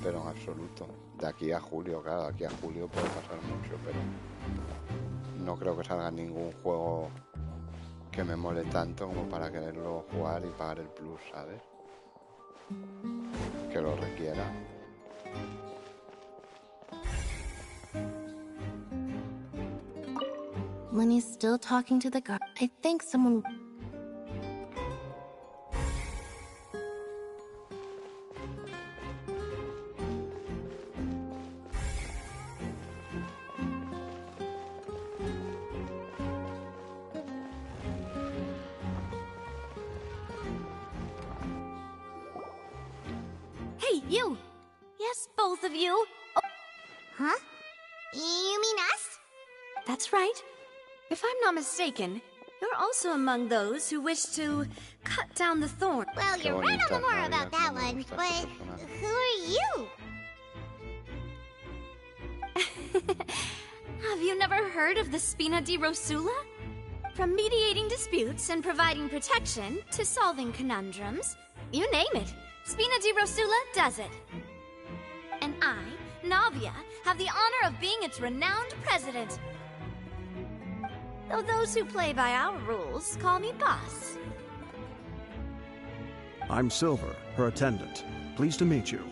Pero en absoluto. De aquí a julio, claro, de aquí a julio puede pasar mucho, pero no creo que salga ningún juego que me mole tanto como para quererlo jugar y pagar el plus, ¿sabes? Que lo requiera. Lenny's still talking to the guard. I think someone... Hey, you! Yes, both of you. Oh. Huh? You mean us? That's right. If I'm not mistaken, you're also among those who wish to cut down the thorn. Well, you're right on the more about that one, but who are you? Have you never heard of the Spina di Rosula? From mediating disputes and providing protection to solving conundrums, you name it, Spina di Rosula does it. And I, Navia, have the honor of being its renowned president. Though those who play by our rules call me boss. I'm Silver, her attendant. Pleased to meet you.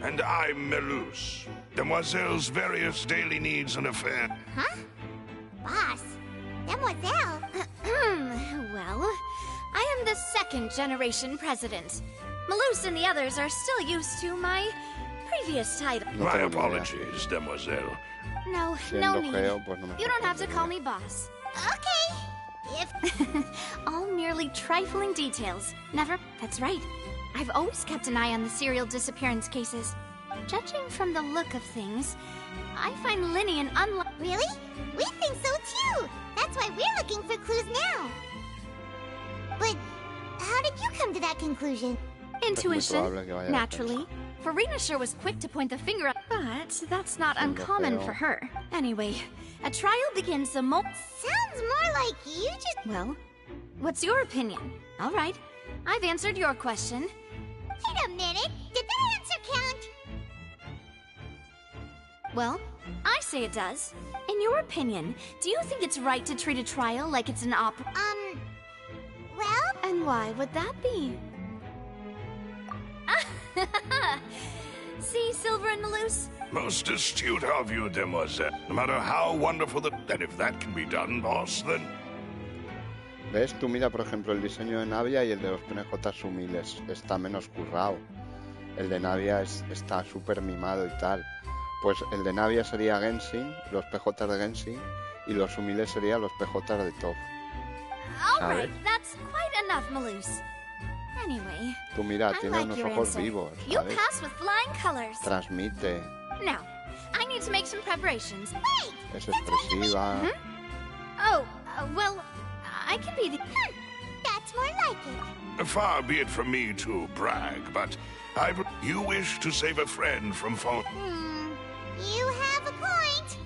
And I'm Melus, Demoiselle's various daily needs and affairs. Huh? Boss? Demoiselle? Well, I am the second generation president. Melus and the others are still used to my previous title. My apologies, Demoiselle. No need. You don't have to call me boss. Okay. All merely trifling details. Never. That's right. I've always kept an eye on the serial disappearance cases. Judging from the look of things, I find Linny an unlikely... Really? We think so too! That's why we're looking for clues now! But how did you come to that conclusion? Intuition, naturally. Farina sure was quick to point the finger at... But that's not uncommon for her. Anyway, a trial begins the moment... Sounds more like you just... Well, what's your opinion? All right, I've answered your question. Wait a minute! Did that answer count? Well, I say it does. In your opinion, do you think it's right to treat a trial like it's an opera? Well... And why would that be? See, Silver and Melus? Most astute of you, Demoiselle. No matter how wonderful and if that can be done, boss, then... ¿Ves? Tú mira, por ejemplo, el diseño de Navia y el de los PNJ sumiles está menos currado. El de Navia está súper mimado y tal. Pues el de Navia sería Genshin, los PJ de Genshin, y los sumiles serían los PJ de Top. Alright, that's quite enough, Malus. Anyway, Tú mira, tiene unos ojos vivos, you ¿sabes? pass with flying colors. Transmite, Now, I need to make some preparations. Wait! es expresiva. Oh, well, I can be the... That's more like it. Far be it from me to brag, but you wish to save a friend from Fontaine. You have a point.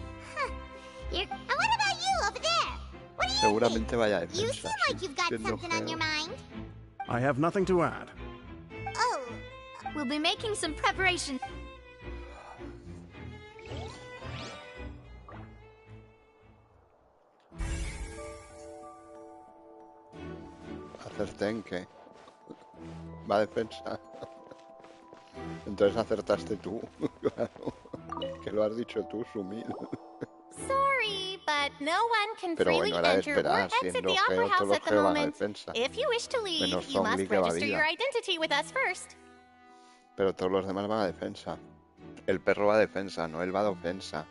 And what about you over there? What do you Seguramente vaya a You defensa. seem like you've got siendo something on your feo. mind. I have nothing to add. Oh, We'll be making some preparations. Acerté en que va a defensa. Entonces acertaste tú, claro. Que lo has dicho tú, Sumil. Sorry, but no one can Pero freely bueno, era de enter or esperar, exit siendo the Opera geo, House todos los at the geo van a moment. defensa. If you wish to leave, Menos you must Zombie que va register vida. your identity with us first. Pero todos los demás van a defensa. El perro va a defensa, Noel va a ofensa.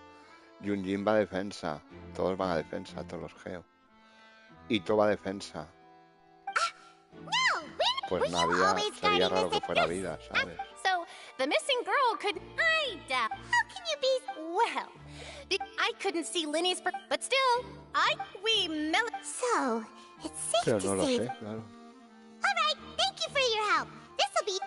Yunjin va a defensa. Todos van a defensa, todos los geo. Ito va a defensa. Pues Navia sería raro que fuera vida, ¿sabes? So, the missing girl could... I doubt... How can you be... Well... I couldn't see Linny's... But still, so it's safe Pero to no lo say. sé, claro. All right, thank you for your help. This'll be.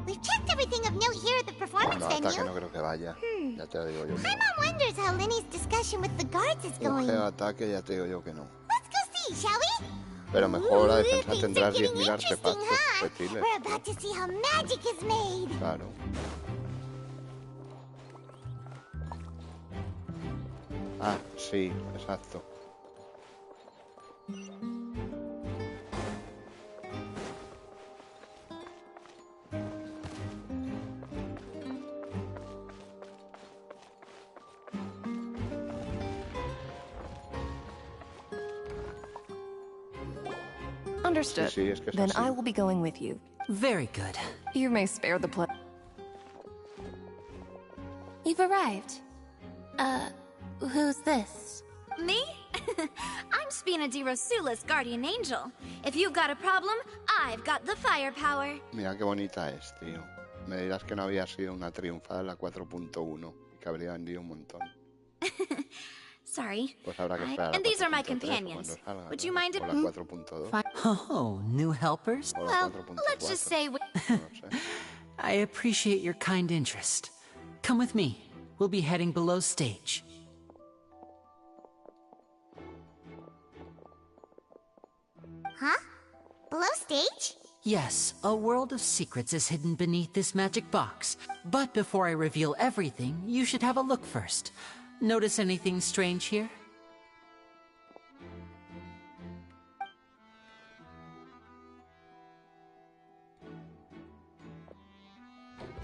We've checked everything of note here at the performance No, ataque venue. no creo que vaya. Ya te lo digo yo que My mom wonders how Linny's discussion with the guards is no. Un going. geo ataque ya te digo yo que no. Let's go see, shall we? Pero mejor la defensa things tendrás are getting 10.000 artefactos huh? repetiles. We're about to see how magic is made. Claro. Ah, sí, exacto. Understood. Sí, es que es Then así. I will be going with you. Very good. You may spare the play. You've arrived. Who's this? Me? I'm Spina di Rosula's guardian angel. If you've got a problem, I've got the firepower. Mira qué bonita es, tío. Me dirás que no había sido una triunfada en la 4.1 y que habría vendido un montón. Sorry. Pues habrá que esperar a la And these are my 4.3 companions. cuando salga, Would you ¿no? mind O la 4.2. Oh, new helpers? O la Well, 4.4. let's just say we... No sé. I appreciate your kind interest. Come with me. We'll be heading below stage. Huh? Below stage? Yes, a world of secrets is hidden beneath this magic box. But before I reveal everything, you should have a look first. Notice anything strange here?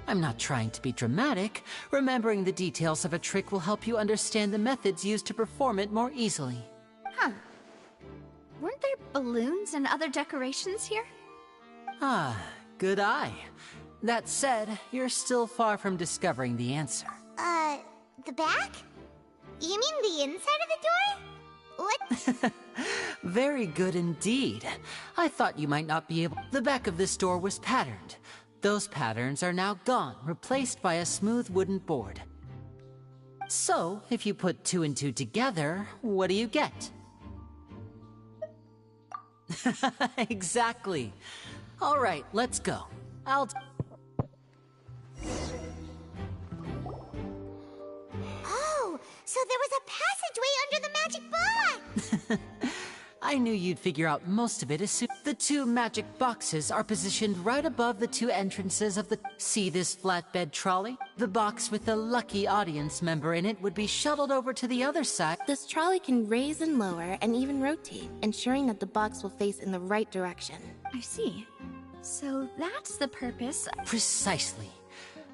I'm not trying to be dramatic. Remembering the details of a trick will help you understand the methods used to perform it more easily. Huh. Weren't there balloons and other decorations here? Ah, good eye. That said, you're still far from discovering the answer. The back? You mean the inside of the door? What? Very good indeed. I thought you might not be able... The back of this door was patterned. Those patterns are now gone, replaced by a smooth wooden board. So, if you put 2 and 2 together, what do you get? Exactly. All right, let's go. Oh, so there was a passageway under the magic box! I knew you'd figure out most of it as soon. The 2 magic boxes are positioned right above the 2 entrances of the... See this flatbed trolley? The box with the lucky audience member in it would be shuttled over to the other side. This trolley can raise and lower and even rotate, ensuring that the box will face in the right direction. I see. So that's the purpose. Precisely.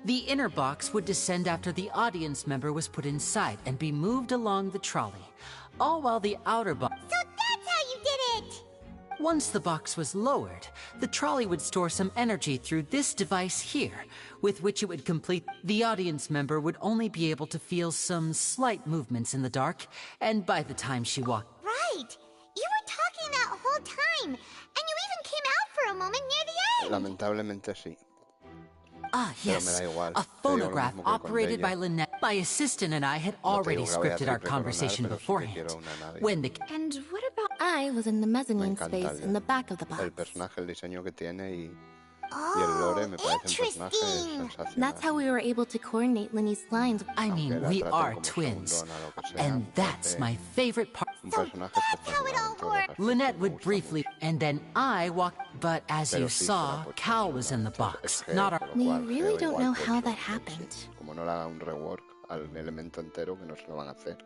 The inner box would descend after the audience member was put inside and be moved along the trolley, all while the outer box... So that's how you did it! Once the box was lowered, the trolley would store some energy through this device here, with which it would complete. The audience member would only be able to feel some slight movements in the dark, and by the time she walked... Right! You were talking that whole time, and you even came out for a moment near the end! Lamentablemente sí. Ah, yes. A phonograph operated by Lynette. My assistant and I had already scripted our conversation beforehand. When the... And what about... I was in the mezzanine space in the back of the box. El personaje, el diseño que tiene y el lore me parece un personaje sensacional. That's how we were able to coordinate Linny's lines. I mean, we are twins. And that's my favorite part. So that's how it all worked! Lynette would briefly... And then I walked... But as you saw, Cal was in the box, not our... We really don't know how that happened. Como no le haga un rework al elemento entero, que no se lo van a hacer.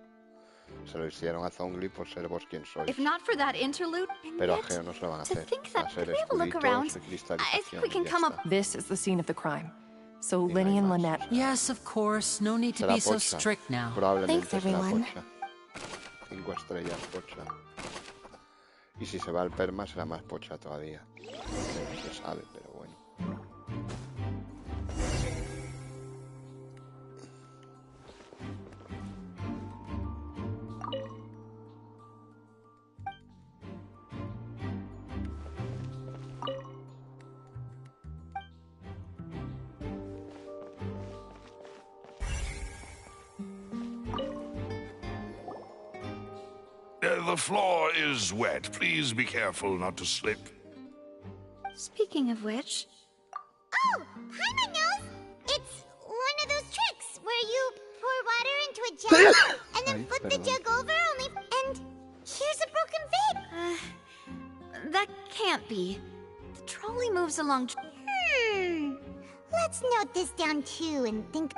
Se lo hicieron a Zhongli por ser vos quien sois. If not for that interlude, Pero a Geo no se lo van a hacer. Va a ser we have a look around. I think we can come up. This is the scene of the crime. So Linny and Lynette... Yes, of course. No need to be so strict now. Thanks, everyone. 5 estrellas, pocha. Y si se va al perma será más pocha todavía. No se sabe, pero bueno. The floor is wet. Please be careful not to slip. Speaking of which... Oh! Paimon knows! It's one of those tricks where you pour water into a jug and then flip the jug over only... And here's a broken vid! That can't be. The trolley moves along... Let's note this down too and think...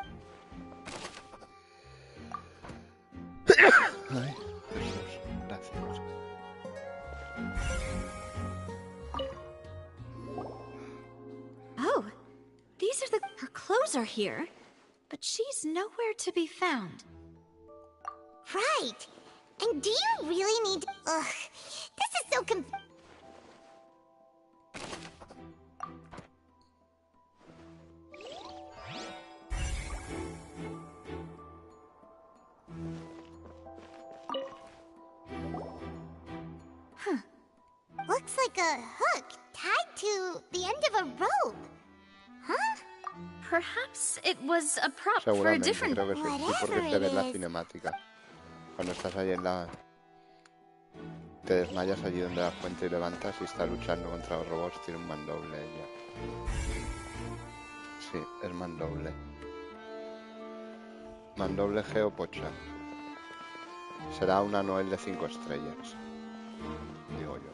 Oh, these are her clothes are here, but she's nowhere to be found. Right. And do you really need to... Ugh, this is so Looks like a hook tied to the end of a rope. Huh? Perhaps it was a prop for a different... Creo que sí, porque se ve en la cinemática. Cuando estás ahí en la... Te desmayas allí donde la fuente y levantas y está luchando contra los robots, tiene un mandoble ella. Sí, es mandoble. Mandoble Geopocha. Será una Noel de 5 estrellas. Digo yo.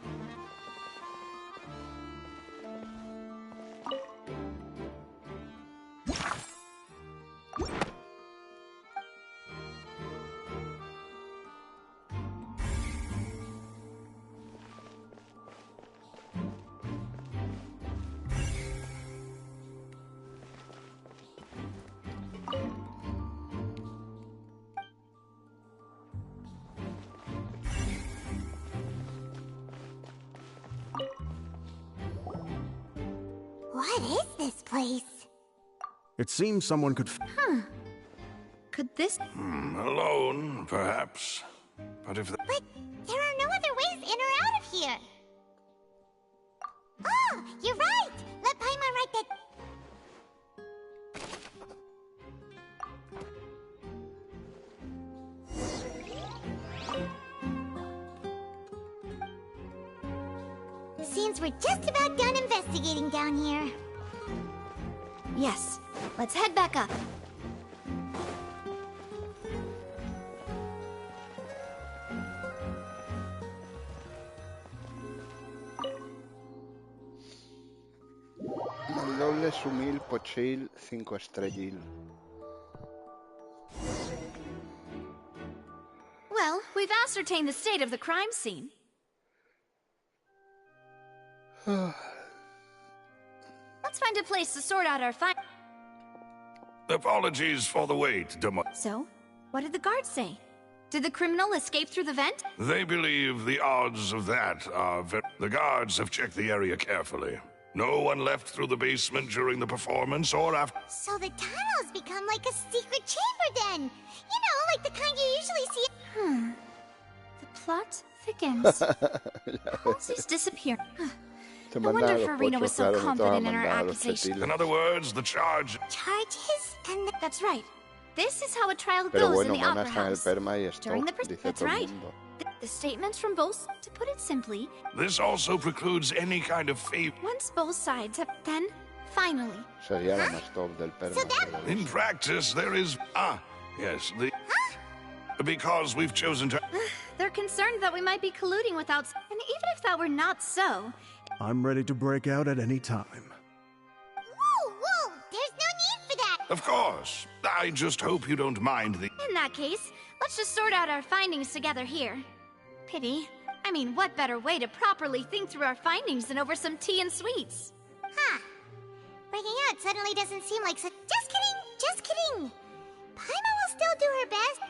What is this place? It seems someone could... Huh. Could this... Alone, perhaps. But if... But there are no other ways in or out of here. Oh, you're right! Let Paimon write that... Seems we're just about done investigating down here. Yes, let's head back up. Mandoble Sumil Pochil 5 estrellil. Well, we've ascertained the state of the crime scene. find a place to sort out our Apologies for the wait, So, what did the guards say? Did the criminal escape through the vent? They believe the odds of that are very... The guards have checked the area carefully. No one left through the basement during the performance or after. So the tunnels become like a secret chamber then. You know, like the kind you usually see. The plot thickens. Halsey's disappeared. I wonder if Irina was so confident in her accusation. In other words, the charge... Charges and... That's right. This is how a trial goes in the opera house. During the... That's right. The statements from both, to put it simply... This also precludes any kind of favor. Once both sides have... Then, finally... In practice, there is... yes, the... Because we've chosen to... They're concerned that we might be colluding without... And even if that were not so... I'm ready to break out at any time. Whoa! There's no need for that! Of course. I just hope you don't mind the... In that case, let's just sort out our findings together here. Pity. I mean, what better way to properly think through our findings than over some tea and sweets? Breaking out suddenly doesn't seem like such... Just kidding! Paimon will still do her best.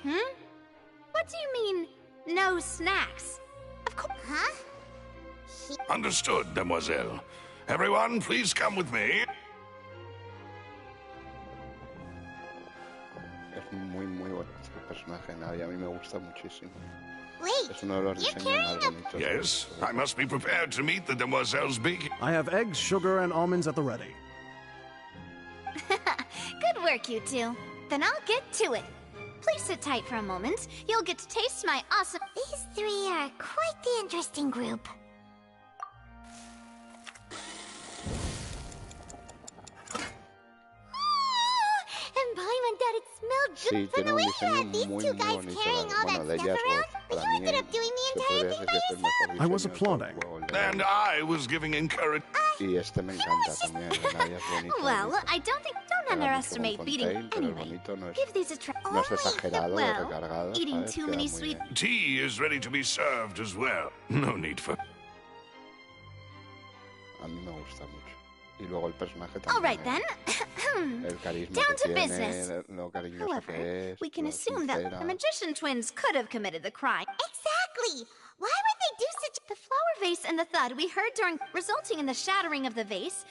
What do you mean, no snacks? Of course... Understood, demoiselle. Everyone, please come with me. Es muy bueno este personaje, Nadia. A mí me gusta muchísimo. Wait, es uno de los diseños más bonitos. Yes, I must be prepared to meet the demoiselle's big... I have eggs, sugar, and almonds at the ready. Good work, you two. Then I'll get to it. Please sit tight for a moment. You'll get to taste my awesome... These three are quite the interesting group. And Paimon thought it smelled good from the way you had these two guys carrying all that stuff around, but you ended up doing the entire thing by yourself. I was applauding. And I was giving encouragement. Y este me encanta también. Nadia es bonito. Well, I don't underestimate beating anyway. Give these a try. No es exagerado, recargado. Eating too many sweet... Tea is ready to be served as well. No need for... A mí me gusta mucho. Y luego el personaje también. All right then. El carisma Down que to tiene, business. lo cariñoso However, que es, we can lo assume that sincera. the magician twins could have committed the crime. Exactly! Why would they do such... The flower vase and the thud we heard during... resulting in the shattering of the vase,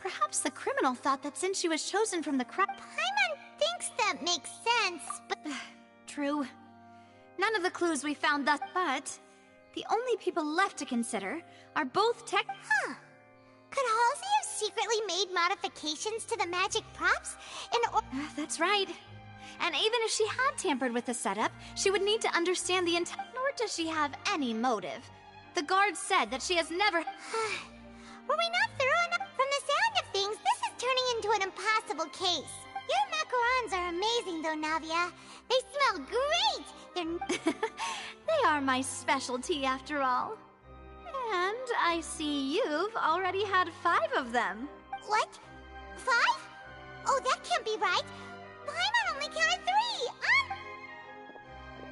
perhaps the criminal thought that since she was chosen from the crowd... Paimon thinks that makes sense, but... True. None of the clues we found thus... But... The only people left to consider are both tech... Could Halsey have secretly made modifications to the magic props in order... That's right. And even if she had tampered with the setup, she would need to understand the entire... Nor does she have any motive. The guard said that she has never... Were we not thorough enough? From the sound of things, this is turning into an impossible case. Your macarons are amazing, though, Navia. They smell great! They're... They are my specialty, after all. And I see you've already had 5 of them. What? 5? Oh, that can't be right. Paimon only counted 3.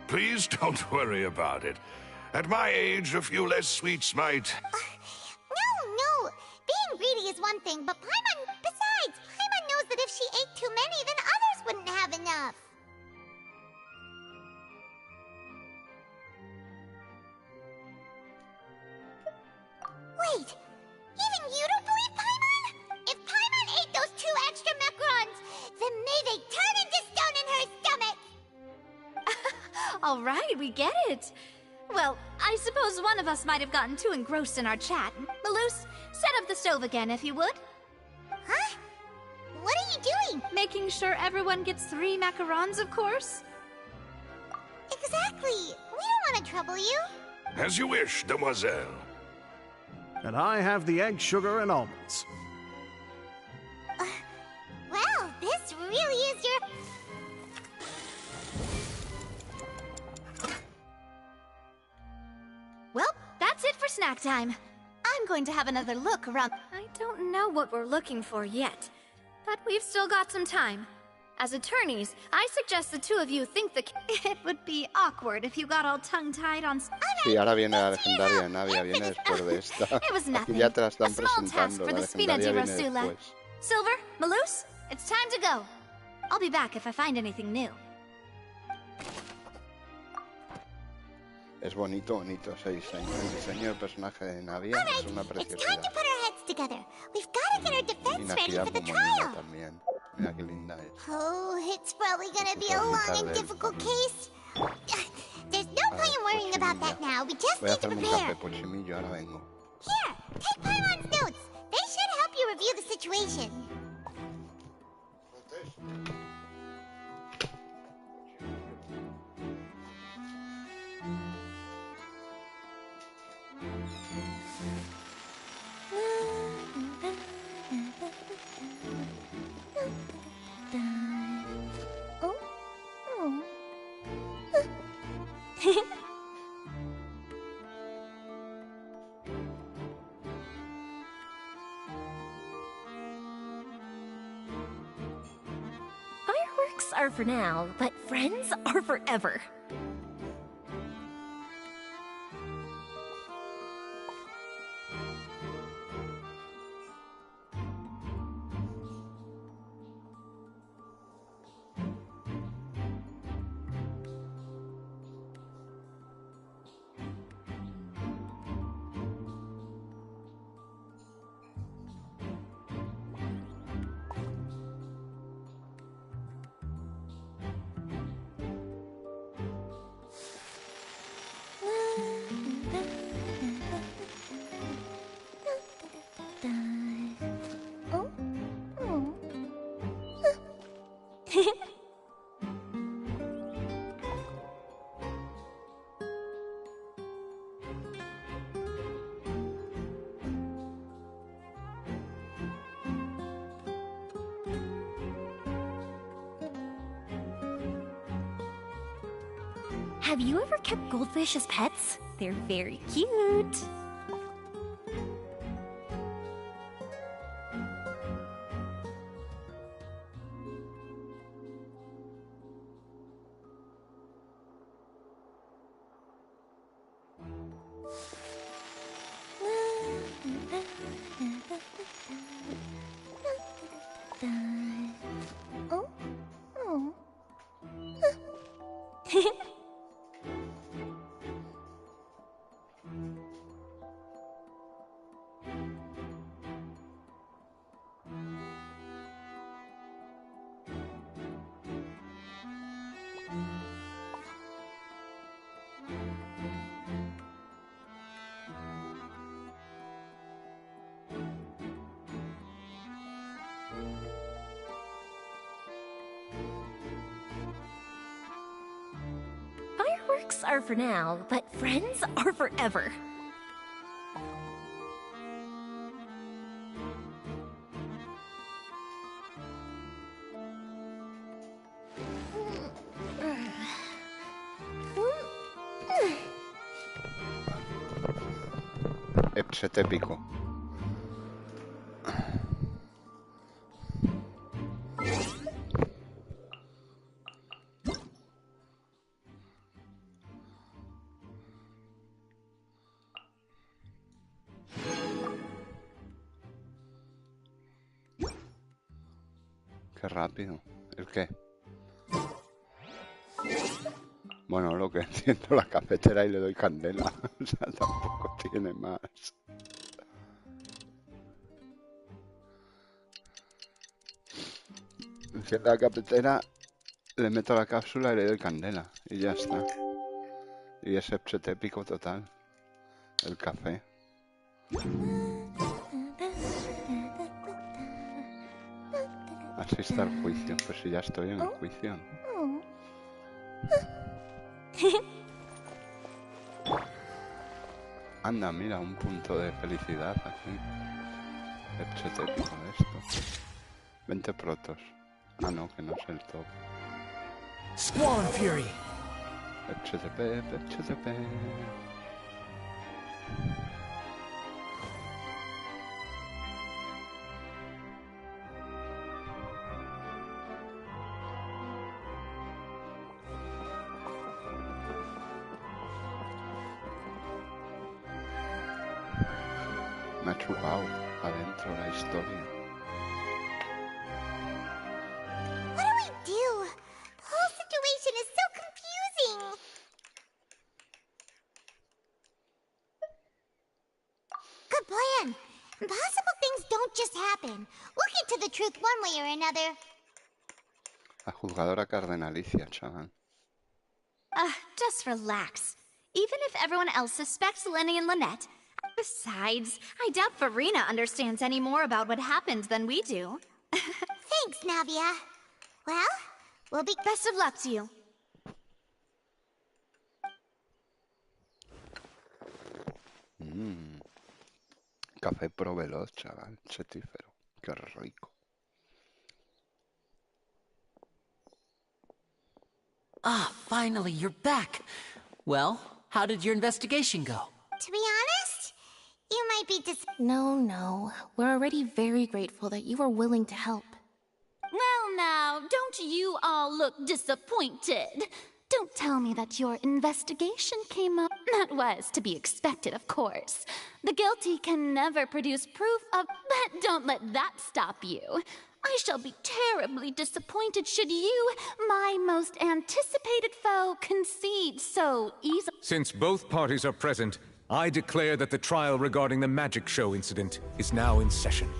Please don't worry about it. At my age, a few less sweets might... No. Being greedy is one thing, but Paimon... Besides, Paimon knows that if she ate too many, then others wouldn't have enough. Wait, even you don't believe Paimon? If Paimon ate those 2 extra macarons, then may they turn into stone in her stomach! All right, we get it. Well, I suppose one of us might have gotten too engrossed in our chat. Malus, set up the stove again, if you would. Huh? What are you doing? Making sure everyone gets 3 macarons, of course. Exactly. We don't want to trouble you. As you wish, demoiselle. And I have the egg, sugar, and almonds. Well, this really is your... Well, that's it for snack time. I'm going to have another look around. I don't know what we're looking for yet, but we've still got some time. As attorneys, I suggest the 2 of you think it would be awkward if you got all tongue-tied on... Sí, ahora viene la legendaria, Nadia viene después de esta. It was nothing. Aquí ya te la están A small task presentando, for la the Spina di legendaria viene Rosula. después. Silver, Maloose, it's time to go. I'll be back if I find anything new. Es bonito ese diseño. El diseño del personaje de Navia es una preciosidad. It's time to put our heads together. We've got to get our Y defense ready Nakia for the muy bonita trial. también. Mira qué linda es. Oh, it's probably gonna be a long and difficult case. There's no point in worrying about that now. We just Voy a need to hacerme un prepare. café pochimillo, ahora vengo. Here, take Paimon's notes. They should help you review the situation. Fireworks are for now, but friends are forever. Have you ever kept goldfish as pets? They're very cute. Fireworks are for now, but friends are forever. Épico. Qué rápido. ¿El qué? Bueno, lo que enciendo la cafetera y le doy candela. O sea, tampoco tiene más. Enciendo la cafetera, le meto la cápsula y le doy candela. Y ya está. Y es épico total. El café. Así está el juicio. Pues si ya estoy en el juicio. Anda, mira, un punto de felicidad aquí. Épico esto. 20 protos. Ah, no, que no es el top. Squall and Fury. HTTP. Me ha chupado adentro la historia. Impossible things don't just happen. We'll get to the truth one way or another. La juzgadora cardenalicia, chaval. Just relax. Even if everyone else suspects Lenny and Lynette. Besides, I doubt Farina understands any more about what happened than we do. Thanks, Navia. Well, we'll be... Best of luck to you. Café proveloz, chaval. Chetífero. Qué rico. Ah, finally, you're back. Well, how did your investigation go? To be honest, you might be No. We're already very grateful that you were willing to help. Well now, don't you all look disappointed? Don't tell me that your investigation came up. That was to be expected, of course. The guilty can never produce proof of... But don't let that stop you. I shall be terribly disappointed should you, my most anticipated foe, concede so easily. Since both parties are present, I declare that the trial regarding the magic show incident is now in session.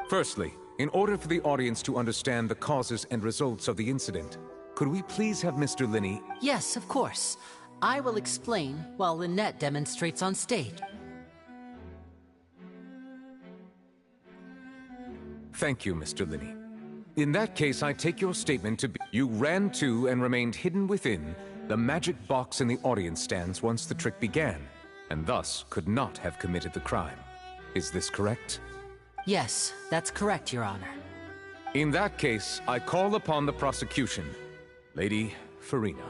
Firstly, in order for the audience to understand the causes and results of the incident, could we please have Mr. Linney... Yes, of course. I will explain while Lynette demonstrates on stage. Thank you, Mr. Linney. In that case, I take your statement to be... You ran to and remained hidden within the magic box in the audience stands once the trick began, and thus could not have committed the crime. Is this correct? Yes, that's correct, Your Honor. In that case, I call upon the prosecution. Lady Farina.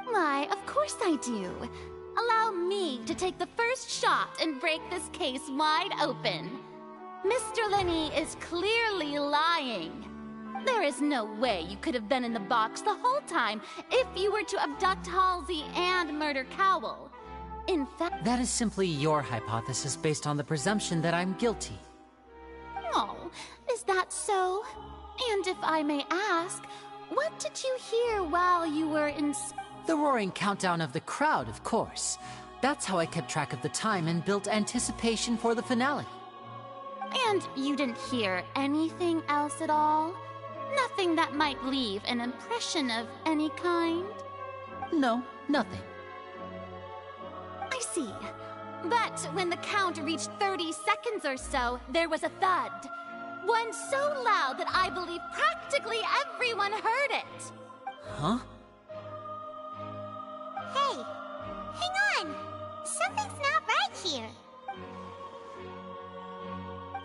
Why, of course I do. Allow me to take the first shot and break this case wide open. Mr. Linney is clearly lying. There is no way you could have been in the box the whole time if you were to abduct Halsey and murder Cowell. In fact... That is simply your hypothesis based on the presumption that I'm guilty. Oh, is that so? And if I may ask, what did you hear while you were in... The roaring countdown of the crowd, of course. That's how I kept track of the time and built anticipation for the finale. And you didn't hear anything else at all? Nothing that might leave an impression of any kind? No, nothing. I see. But when the count reached 30 seconds or so, there was a thud. One so loud that I believe practically everyone heard it. Huh? Hey, hang on. Something's not right here.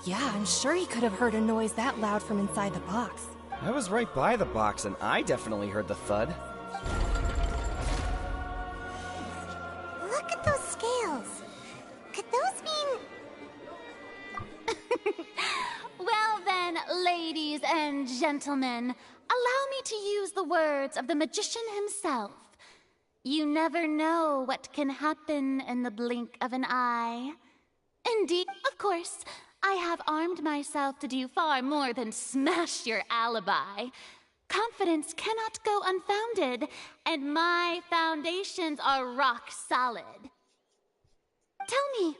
Yeah, I'm sure he could have heard a noise that loud from inside the box. I was right by the box, and I definitely heard the thud. Look at those scales. Could those mean... Well then, ladies and gentlemen, allow me to use the words of the magician himself. You never know what can happen in the blink of an eye. Indeed, of course, I have armed myself to do far more than smash your alibi. Confidence cannot go unfounded, and my foundations are rock solid. Tell me,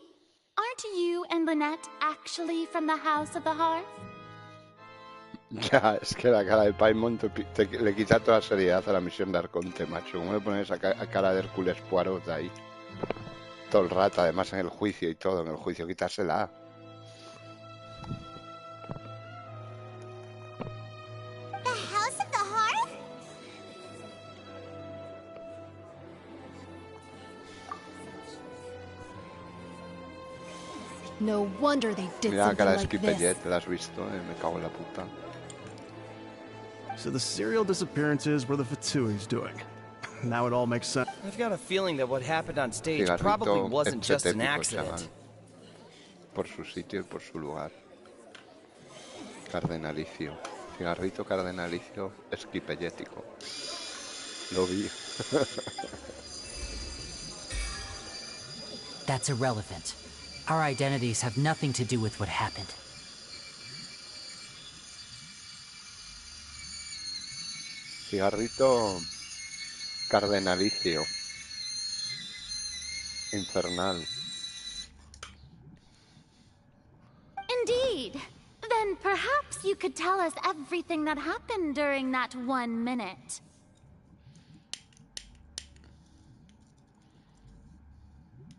aren't you and Lynette actually from the House of the Hearth? Ya, es que la cara de Paimon le quita toda seriedad a la misión de Arconte, macho. ¿Cómo le pones esa cara de Hércules Poirot ahí? Todo el rato, además en el juicio y todo, en el juicio, quitársela. The House of the Hearth? No wonder they did Mira la something cara de like Skipper, this. ¿la has visto? Me cago en la puta. So the serial disappearances were the Fatui's doing. Now it all makes sense. I've got a feeling that what happened on stage Cigarrito probably wasn't just an estético, accident. chaval. Por su sitio y por su lugar. Cardenalicio. Cigarrito cardenalicio esquipellético. Lo vi. That's irrelevant. Our identities have nothing to do with what happened. Cigarrito cardenalicio. Infernal. Indeed. Then perhaps you could tell us everything that happened during that 1 minute.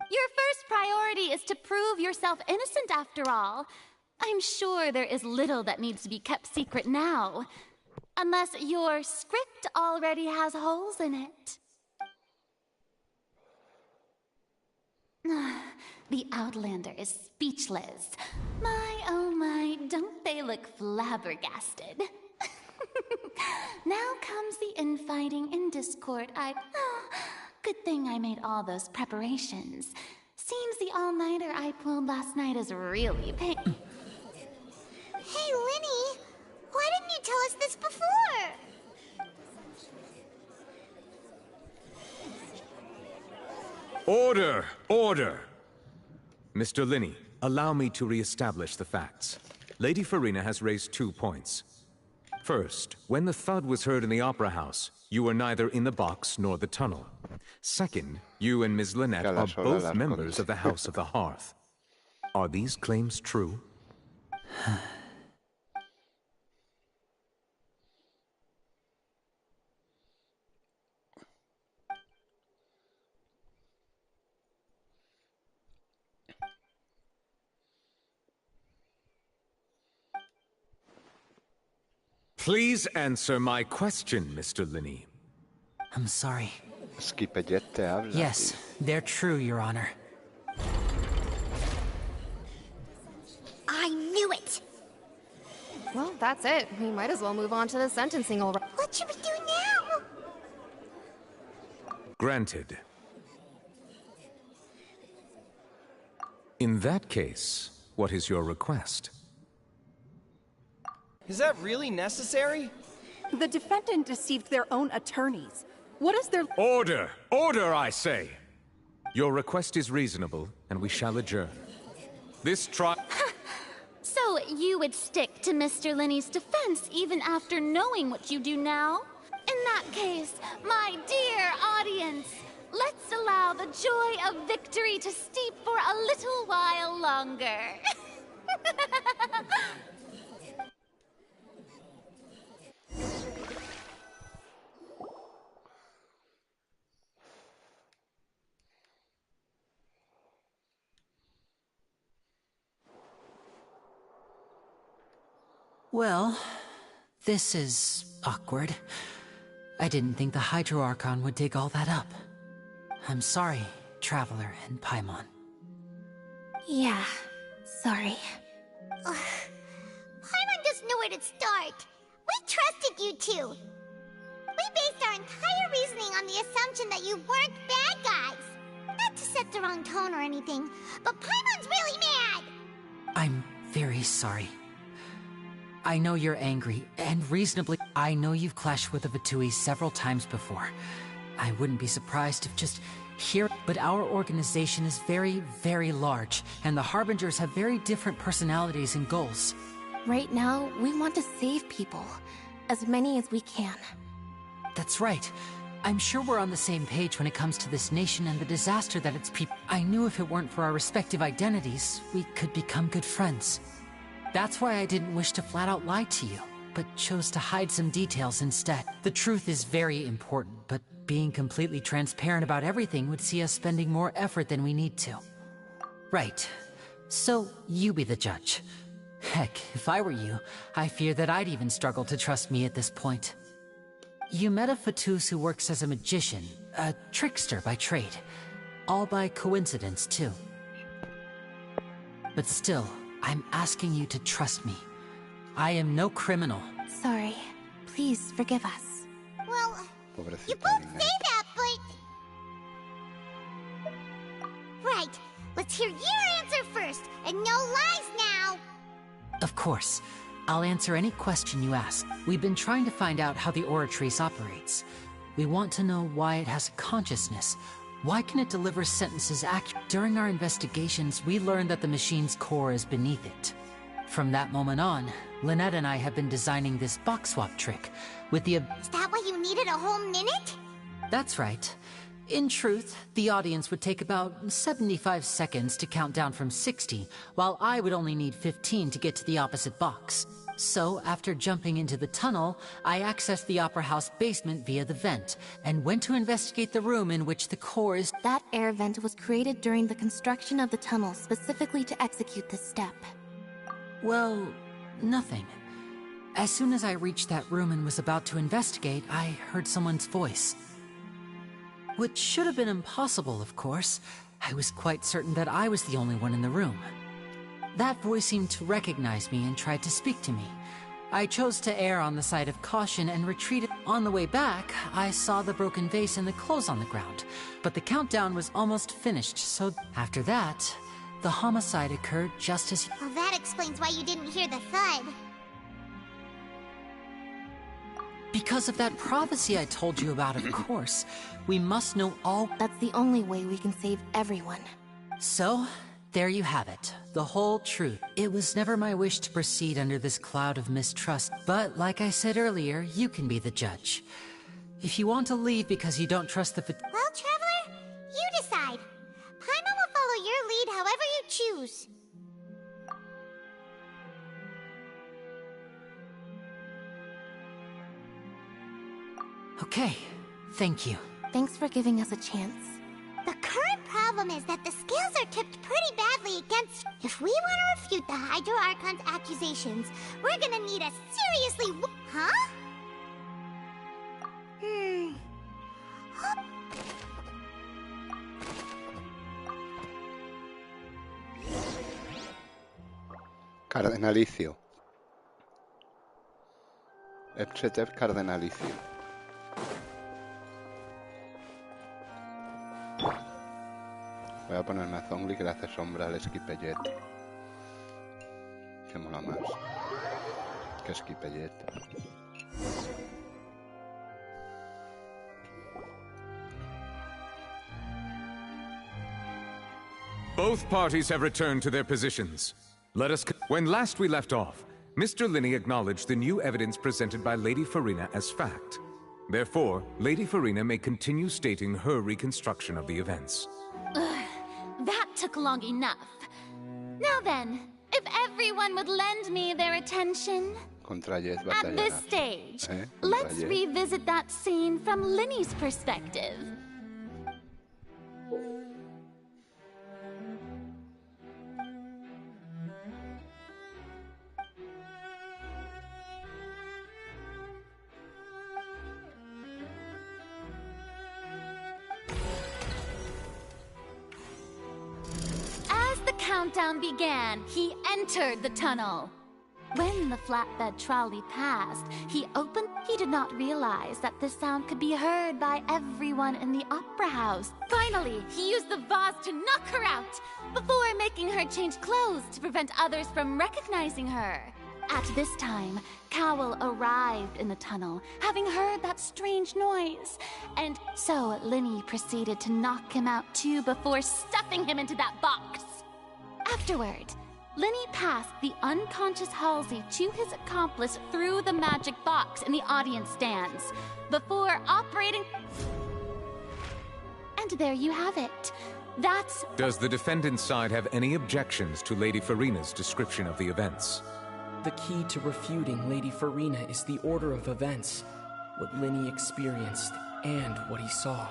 Your first priority is to prove yourself innocent after all. I'm sure there is little that needs to be kept secret now. Unless your script already has holes in it. The Outlander is speechless. My, oh my, don't they look flabbergasted? Now comes the infighting and discord. Good thing I made all those preparations. Seems the all-nighter I pulled last night is really pain. Hey, Linny! Why didn't you tell us this before? Order! Order! Mr. Linney, allow me to re-establish the facts. Lady Farina has raised 2 points. First, when the thud was heard in the Opera House, you were neither in the box nor the tunnel. Second, you and Ms. Lynette are both members of the House of the Hearth. Are these claims true? Please answer my question, Mr. Linney. I'm sorry. Skipajete habla. Yes, they're true, Your Honor. I knew it! Well, that's it. We might as well move on to the sentencing already. What should we do now? Granted. In that case, what is your request? Is that really necessary? The defendant deceived their own attorneys. What is their— Order! Order, I say! Your request is reasonable, and we shall adjourn. This trial— So you would stick to Mr. Linney's defense even after knowing what you do now? In that case, my dear audience, let's allow the joy of victory to steep for a little while longer. Well, this is awkward. I didn't think the Hydro Archon would dig all that up. I'm sorry, Traveler and Paimon. Yeah, sorry. Paimon doesn't know where to start. We trusted you two. We based our entire reasoning on the assumption that you weren't bad guys. Not to set the wrong tone or anything, but Paimon's really mad! I'm very sorry. I know you're angry, and reasonably, I know you've clashed with the Fatui several times before. I wouldn't be surprised if just here, but our organization is very, very large, and the Harbingers have very different personalities and goals. Right now, we want to save people. As many as we can. That's right. I'm sure we're on the same page when it comes to this nation and the disaster that its people— I knew if it weren't for our respective identities, we could become good friends. That's why I didn't wish to flat out lie to you, but chose to hide some details instead. The truth is very important, but being completely transparent about everything would see us spending more effort than we need to. Right. So, you be the judge. Heck, if I were you, I fear that I'd even struggle to trust me at this point. You met a Fatus who works as a magician, a trickster by trade. All by coincidence, too. But still, I'm asking you to trust me. I am no criminal. Sorry. Please forgive us. Well, you both say that, but... Right. Let's hear your answer first, and no lies now! Of course. I'll answer any question you ask. We've been trying to find out how the Oratrice operates. We want to know why it has a consciousness. Why can it deliver sentences accurately? During our investigations, we learned that the machine's core is beneath it. From that moment on, Lynette and I have been designing this box swap trick with the— Is that why you needed a whole minute? That's right. In truth, the audience would take about 75 seconds to count down from 60, while I would only need 15 to get to the opposite box. So, after jumping into the tunnel, I accessed the Opera House basement via the vent, and went to investigate the room in which the core is— That air vent was created during the construction of the tunnel specifically to execute this step. Well, nothing. As soon as I reached that room and was about to investigate, I heard someone's voice. Which should have been impossible, of course. I was quite certain that I was the only one in the room. That voice seemed to recognize me and tried to speak to me. I chose to err on the side of caution and retreated. On the way back, I saw the broken vase and the clothes on the ground, but the countdown was almost finished, so after that, the homicide occurred just as— Well, that explains why you didn't hear the thud. Because of that prophecy I told you about, of course. We must know all— That's the only way we can save everyone. So, there you have it. The whole truth. It was never my wish to proceed under this cloud of mistrust, but like I said earlier, you can be the judge. If you want to leave because you don't trust the— Well, Traveler, you decide. Paimon will follow your lead however you choose. Okay, thank you. Thanks for giving us a chance. The current problem is that the scales are tipped pretty badly against— If we want to refute the Hydro Archon's accusations, we're gonna need a seriously— Huh? Cardenalicio. Epsetev Cardenalicio. Voy a ponerme a Zongli que le hace sombra al Esquipellet. Que mola más. Que Esquipellet. Both parties have returned to their positions. Let us— When last we left off, Mr. Linney acknowledged the new evidence presented by Lady Farina as fact. Therefore, Lady Farina may continue stating her reconstruction of the events. That took long enough. Now then, if everyone would lend me their attention. At this stage, let's revisit that scene from Linney's perspective. Countdown began, he entered the tunnel. When the flatbed trolley passed, he did not realize that the sound could be heard by everyone in the opera house. Finally, he used the vase to knock her out, before making her change clothes to prevent others from recognizing her. At this time, Cowell arrived in the tunnel, having heard that strange noise. And so Linney proceeded to knock him out too before stuffing him into that box. Afterward, Linney passed the unconscious Halsey to his accomplice through the magic box in the audience stands, before operating— And there you have it. That's— Does the defendant's side have any objections to Lady Farina's description of the events? The key to refuting Lady Farina is the order of events, what Linney experienced, and what he saw.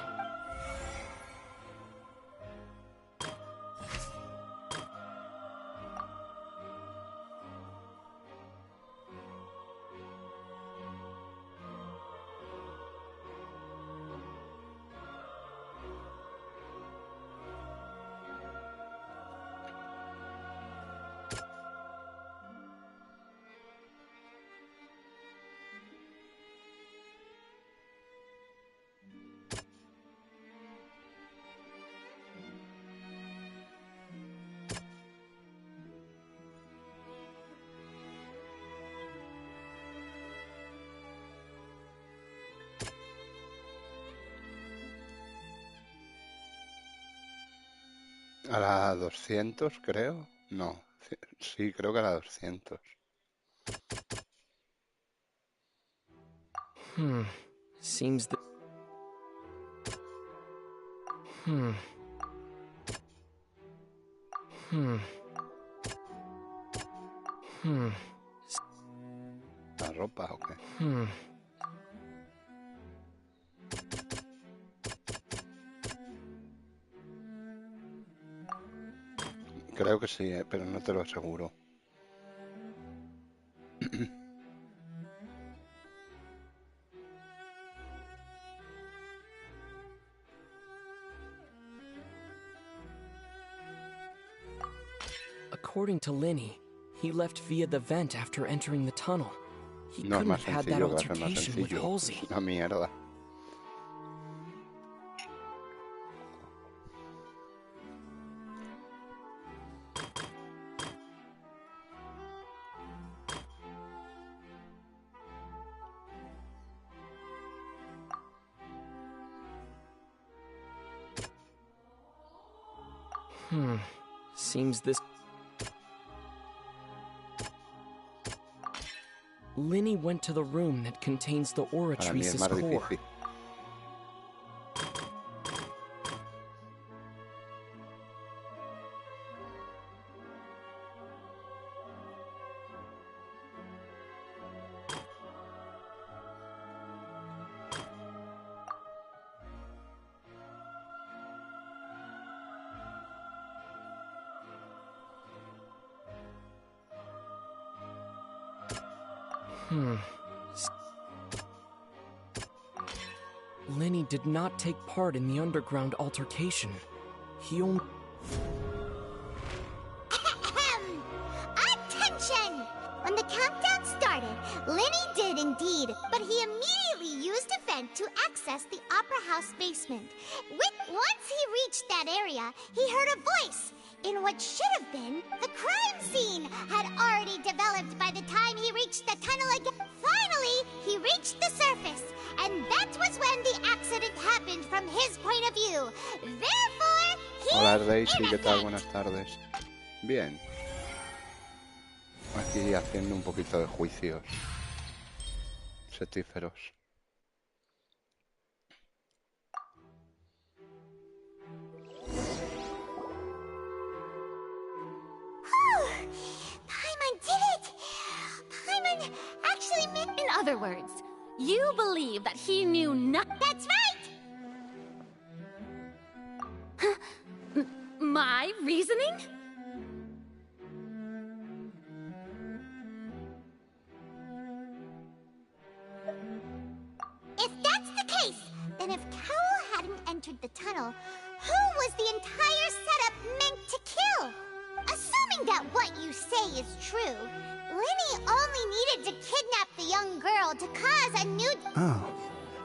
A la 200, creo. No, sí, creo que a la 200. Seems that... ¿La ropa o qué? Creo que sí, pero no te lo aseguro. According to Linny, he left via the vent after entering the tunnel. He No es couldn't más have had that sencillo, va a ser más altercation with sencillo. Halsey. Es una mierda. Seems this... Linny went to the room that contains the Para mí es Oratrice's más core. difícil. Linny did not take part in the underground altercation. He only... Attention! When the countdown started, Linny did indeed, but he immediately used a vent to access the Opera House basement. Once he reached that area, he heard a voice in what should have been the crime scene had already developed by the time he reached the tunnel again. Finally, he reached the surface, and that was when the accident happened from his point of view. Therefore, he Hola Daisy, ¿qué tal? Buenas tardes. Bien. Aquí haciendo un poquito de juicios setíferos. Paimon did it! Paimon actually meant... In other words, you believe that he knew nothing. That's right! My reasoning? If that's the case, then if Carol hadn't entered the tunnel, who was the entire setup meant to kill? Assuming that what you say is true, Linny only needed to kidnap the young girl to cause a new... Oh,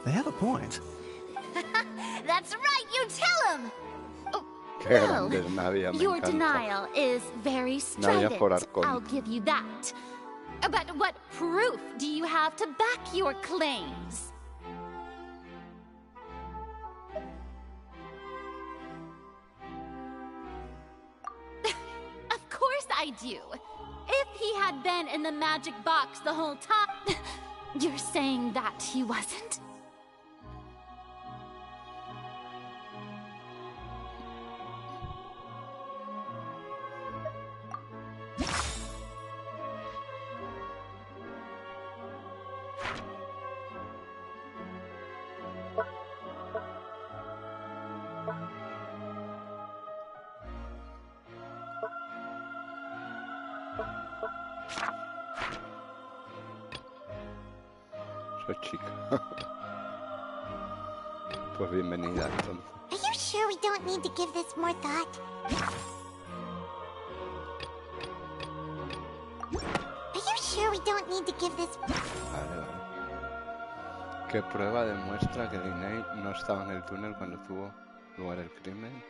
they have a point. That's right, you tell him! Qué grande es Nadia, me Your encanta. denial is very Nadia strident, Forarcon. I'll give you that. But what proof do you have to back your claims? Of course I do. If he had been in the magic box the whole time... You're saying that he wasn't? Soy chica. Pues bienvenida entonces. Are you sure we don't need to give this more thought? Are you sure we don't need to give this... Vale, vale. ¿Qué prueba demuestra que Linné no estaba en el túnel cuando tuvo lugar el crimen?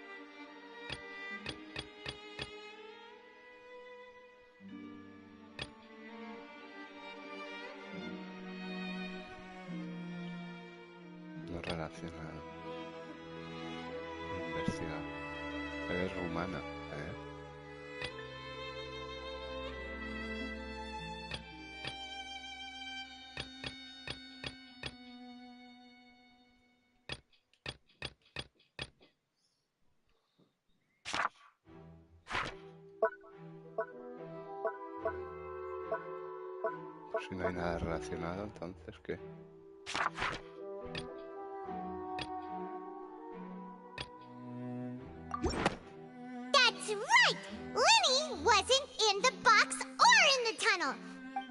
No relacionado. Investigar. Eres rumana, ¿eh? Si no hay nada relacionado, entonces, ¿qué? That's right! Lenny wasn't in the box or in the tunnel.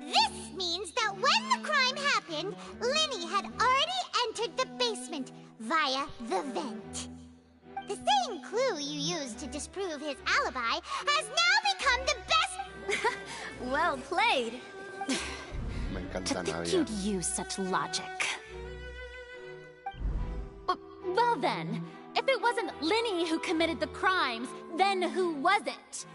This means that when the crime happened, Lenny had already entered the basement via the vent. The same clue you used to disprove his alibi has now become the best... Well played. Me encanta To think Nadia. you'd use such logic. Well then, if it wasn't Lenny who committed the crimes, then who was it?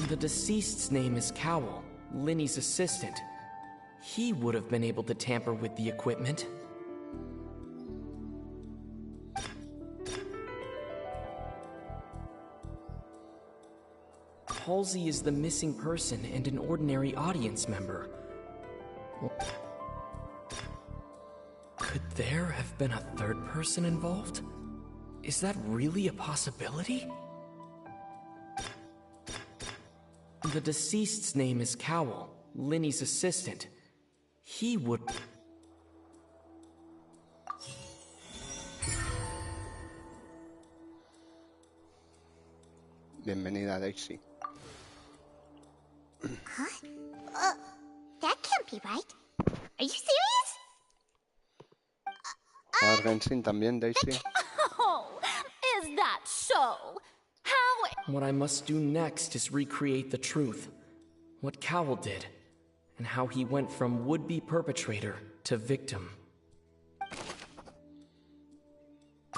The deceased's name is Cowell, Lenny's assistant. He would have been able to tamper with the equipment. Halsey is the missing person and an ordinary audience member. Could there have been a third person involved? Is that really a possibility? The deceased's name is Cowell, Lenny's assistant. He would... Bienvenida, Daisy. Huh? That can't be right. Are you serious? ¿Juegas Genshin también, Daisy? Oh, is that so? How... What I must do next is recreate the truth. What Cowell did, and how he went from would-be perpetrator to victim.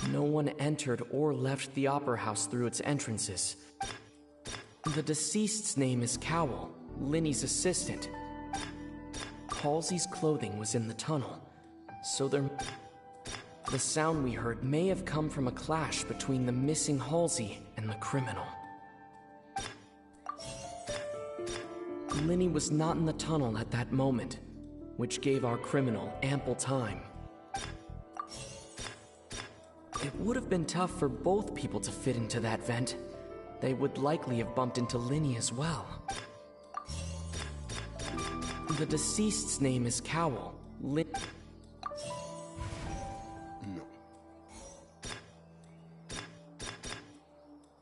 No one entered or left the Opera House through its entrances. The deceased's name is Cowell, Lenny's assistant. Halsey's clothing was in the tunnel, so the sound we heard may have come from a clash between the missing Halsey and the criminal. Lenny was not in the tunnel at that moment, which gave our criminal ample time. It would have been tough for both people to fit into that vent. They would likely have bumped into Lenny as well. The deceased's name is Cowell. No.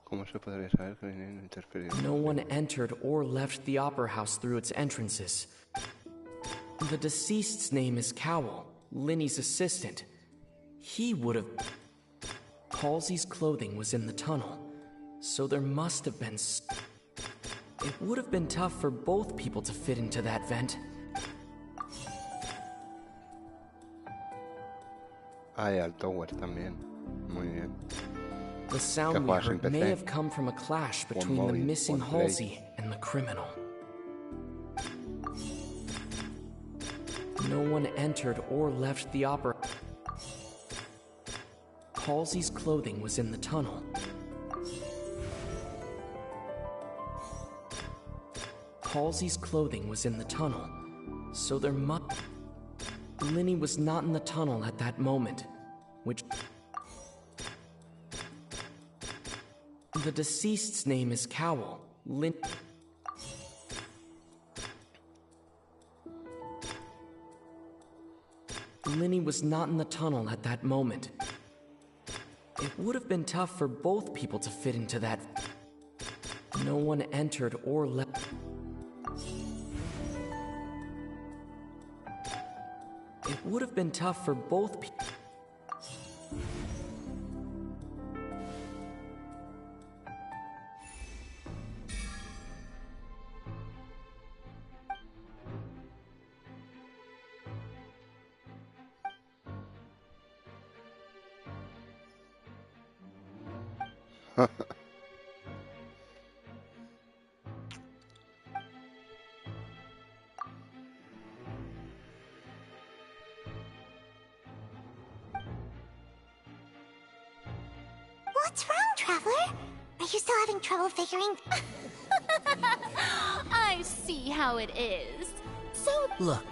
¿Cómo se podría saber que Lenny no interfirió? No one entered or left the Opera House through its entrances. The deceased's name is Cowell, Lenny's assistant. He would have... Halsey's clothing was in the tunnel, so there must have been... It would have been tough for both people to fit into that vent. Hay al tower también. Muy bien. The sound we heard may have come from a clash between the missing Halsey and the criminal. No one entered or left the opera. Halsey's clothing was in the tunnel. Halsey's clothing was in the tunnel, so there must... Lenny was not in the tunnel at that moment, which... The deceased's name is Cowell, Lenny was not in the tunnel at that moment. It would have been tough for both people to fit into that... No one entered or left... It would have been tough for both people... What's wrong, Traveler? Are you still having trouble figuring? I see how it is. So... Look,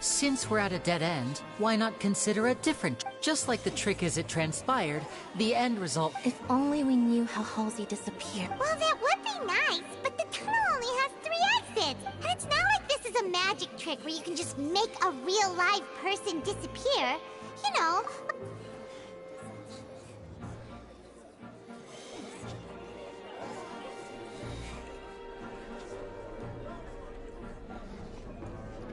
since we're at a dead end, why not consider a different... Just like the trick as it transpired, the end result... If only we knew how Halsey disappeared. Well, that would be nice, but the tunnel only has 3 exits. And it's not like this is a magic trick where you can just make a real live person disappear. You know...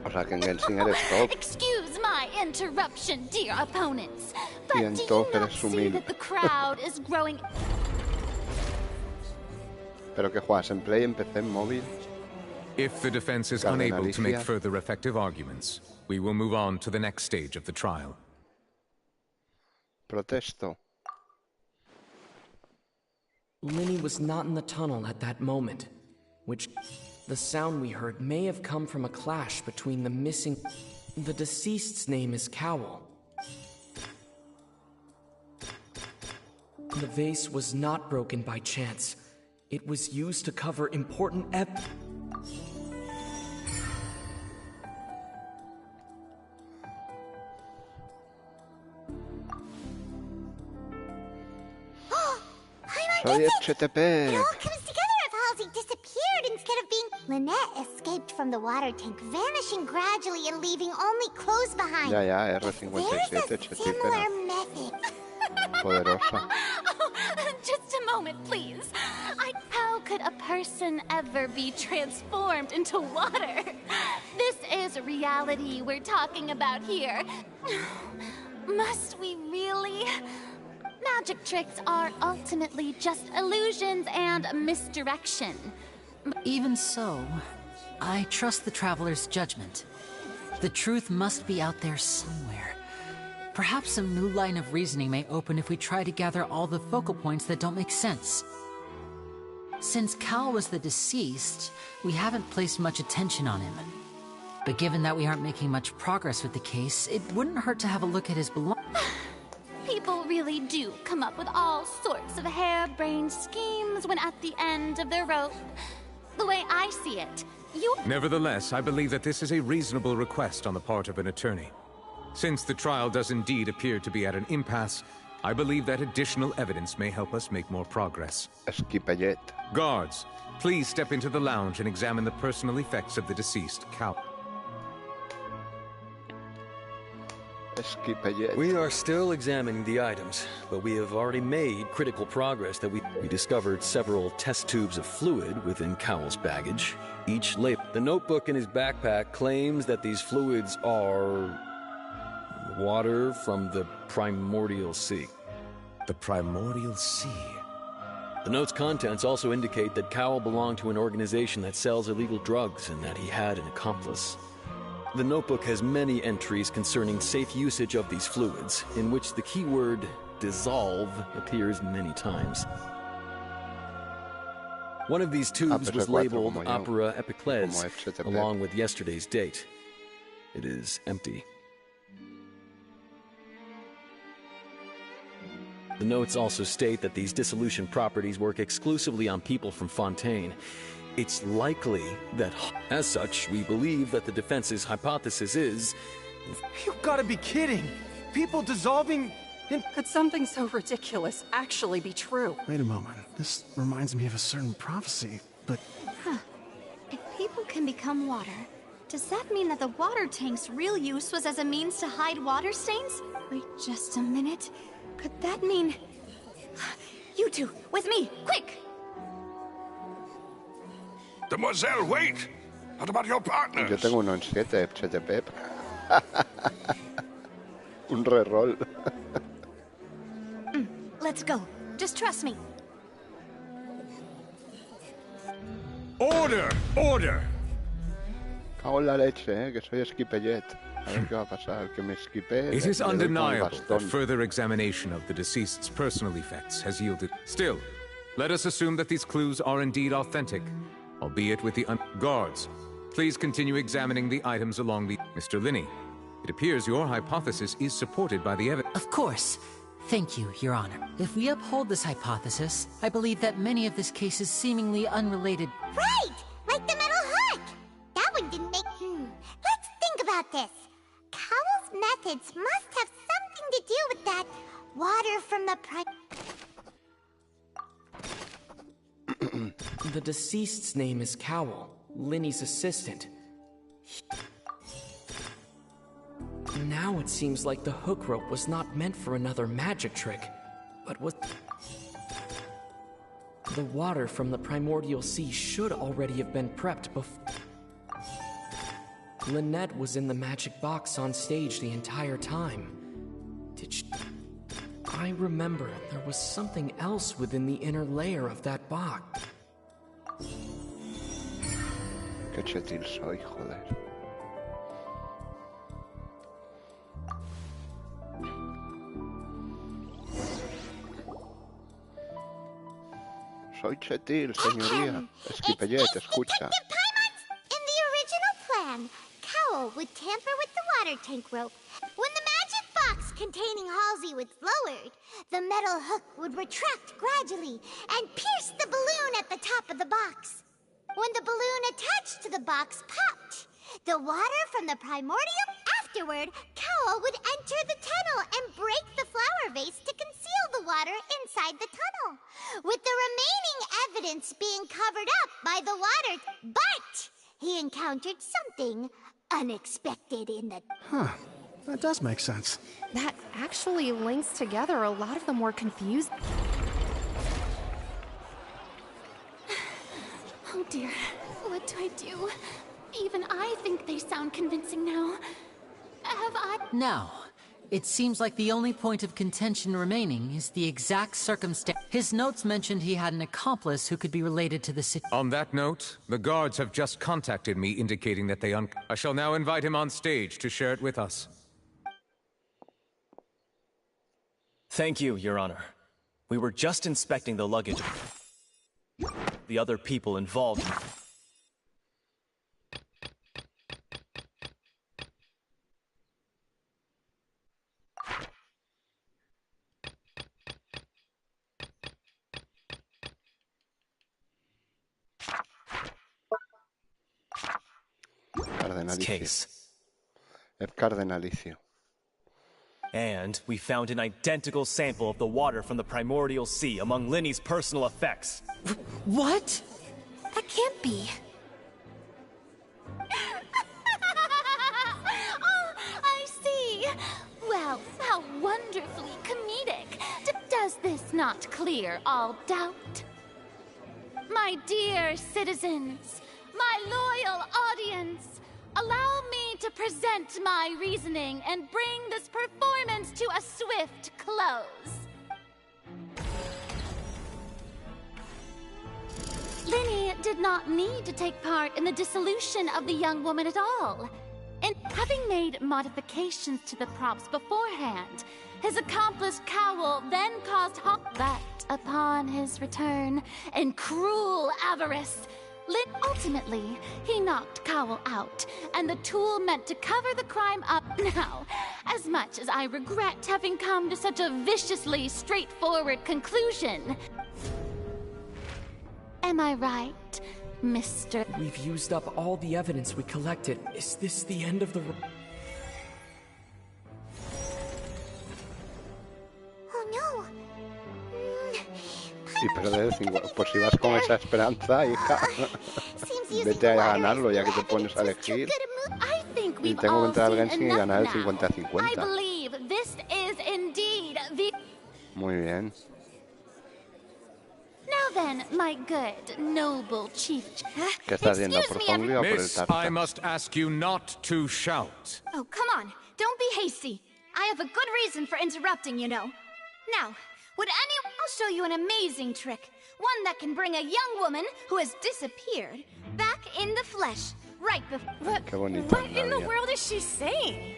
O sea que en Genshin eres top. Excuse my interruption, dear opponents. But Y en do top you not eres see humilde. that the crowd is growing... ¿Pero qué juegas? ¿En Play, en PC, en móvil? If the defense is unable to make further effective arguments, we will move on to the next stage of the trial. Protesto. Linny was not in the tunnel at that moment, which the sound we heard may have come from a clash between the missing... The deceased's name is Cowl. The vase was not broken by chance. It was used to cover important Soy HTTP. It all comes together if Halsey disappeared instead of being... Lynette escaped from the water tank, vanishing gradually and leaving only clothes behind. Ya, R57, There's a similar method. Poderosa. Oh, just a moment, please. How could a person ever be transformed into water? This is reality we're talking about here. Must we really? Magic tricks are ultimately just illusions and misdirection. Even so, I trust the Traveler's judgment. The truth must be out there somewhere. Perhaps some new line of reasoning may open if we try to gather all the focal points that don't make sense. Since Cal was the deceased, we haven't placed much attention on him. But given that we aren't making much progress with the case, it wouldn't hurt to have a look at his belongings. People really do come up with all sorts of harebrained schemes when at the end of their rope. The way I see it, Nevertheless, I believe that this is a reasonable request on the part of an attorney. Since the trial does indeed appear to be at an impasse, I believe that additional evidence may help us make more progress. Esquipellet. Guards, please step into the lounge and examine the personal effects of the deceased Cal. We are still examining the items, but we have already made critical progress that we discovered several test tubes of fluid within Cowell's baggage. Each label. The notebook in his backpack claims that these fluids are water from the primordial sea. The primordial sea? The note's contents also indicate that Cowell belonged to an organization that sells illegal drugs and that he had an accomplice. The notebook has many entries concerning safe usage of these fluids, in which the keyword dissolve appears many times. One of these tubes was labeled Opera Epiclese, along with yesterday's date. It is empty. The notes also state that these dissolution properties work exclusively on people from Fontaine. It's likely that, as such, we believe that the defense's hypothesis is... You've got to be kidding! People dissolving in... Could something so ridiculous actually be true? Wait a moment. This reminds me of a certain prophecy, but... Huh. If people can become water, does that mean that the water tank's real use was as a means to hide water stains? Wait just a minute. Could that mean... You two, with me, quick! Demoiselle, wait! What about your partners? Yo tengo uno en 7, HTTP. Un reroll. Let's go. Just trust me. Order! Order! Cago en la leche, que soy Esquipellet. A ver qué va a pasar, que me esquipe. It is undeniable that further examination of the deceased's personal effects has yielded. Still, Let us assume that these clues are indeed authentic, albeit with the guards. Please continue examining the items along the... Mr. Linney, it appears your hypothesis is supported by the evidence. Of course. Thank you, Your Honor. If we uphold this hypothesis, I believe that many of this case is seemingly unrelated. Right! Like the metal hook! That one didn't make... Let's think about this. Cowell's methods must have something to do with that water from the The deceased's name is Cowell, Linny's assistant. Now it seems like the hook rope was not meant for another magic trick, but was... The water from the primordial sea should already have been prepped before... Lynette was in the magic box on stage the entire time. Did she... I remember there was something else within the inner layer of that box. Qué chetil soy, joder. Soy chetil, señoría. Esquipellet, escucha. In the original plan, Cowell would tamper with the water tank rope. When the magic box containing Halsey was lowered, the metal hook would retract gradually and pierce the balloon at the top of the box. When the balloon attached to the box popped, the water from the primordial... Afterward, Cowell would enter the tunnel and break the flower vase to conceal the water inside the tunnel, with the remaining evidence being covered up by the water. But he encountered something unexpected in the... Huh. That does make sense. That actually links together a lot of the more confused... Oh dear, what do I do? Even I think they sound convincing now. Have I... Now, it seems like the only point of contention remaining is the exact circumstance. His notes mentioned he had an accomplice who could be related to the city. On that note, the guards have just contacted me indicating that they I shall now invite him on stage to share it with us. Thank you, Your Honor. We were just inspecting the luggage. The other people involved. Case. El Cardenalicio. And we found an identical sample of the water from the primordial sea among Linny's personal effects. What? That can't be. Oh, I see. Well, how wonderfully comedic. Does this not clear all doubt? My dear citizens, my loyal audience, allow me to present my reasoning and bring this performance to a swift close. Linny did not need to take part in the dissolution of the young woman at all. And having made modifications to the props beforehand, his accomplice Cowell then caused that upon his return, in cruel avarice, ultimately, he knocked Cowell out, and the tool meant to cover the crime up. Now, as much as I regret having come to such a viciously straightforward conclusion, am I right, Mr. We've used up all the evidence we collected. Is this the end of the... Oh no. Sí, pero pues si vas con esa esperanza, hija, vete a ganarlo ya que te pones a elegir. Y tengo que entrar al Genshin y ganar el 50-50. Muy bien. Now then, my good, noble chief... ¿Qué estás viendo, por Zongli o por el Miss, Tarta? I must ask you not to shout. Oh, come on. Don't be hasty. I have a good reason for interrupting, you know. Now, would anyone... I'll show you an amazing trick. One that can bring a young woman who has disappeared back in the flesh. Right before... What in the world is she saying?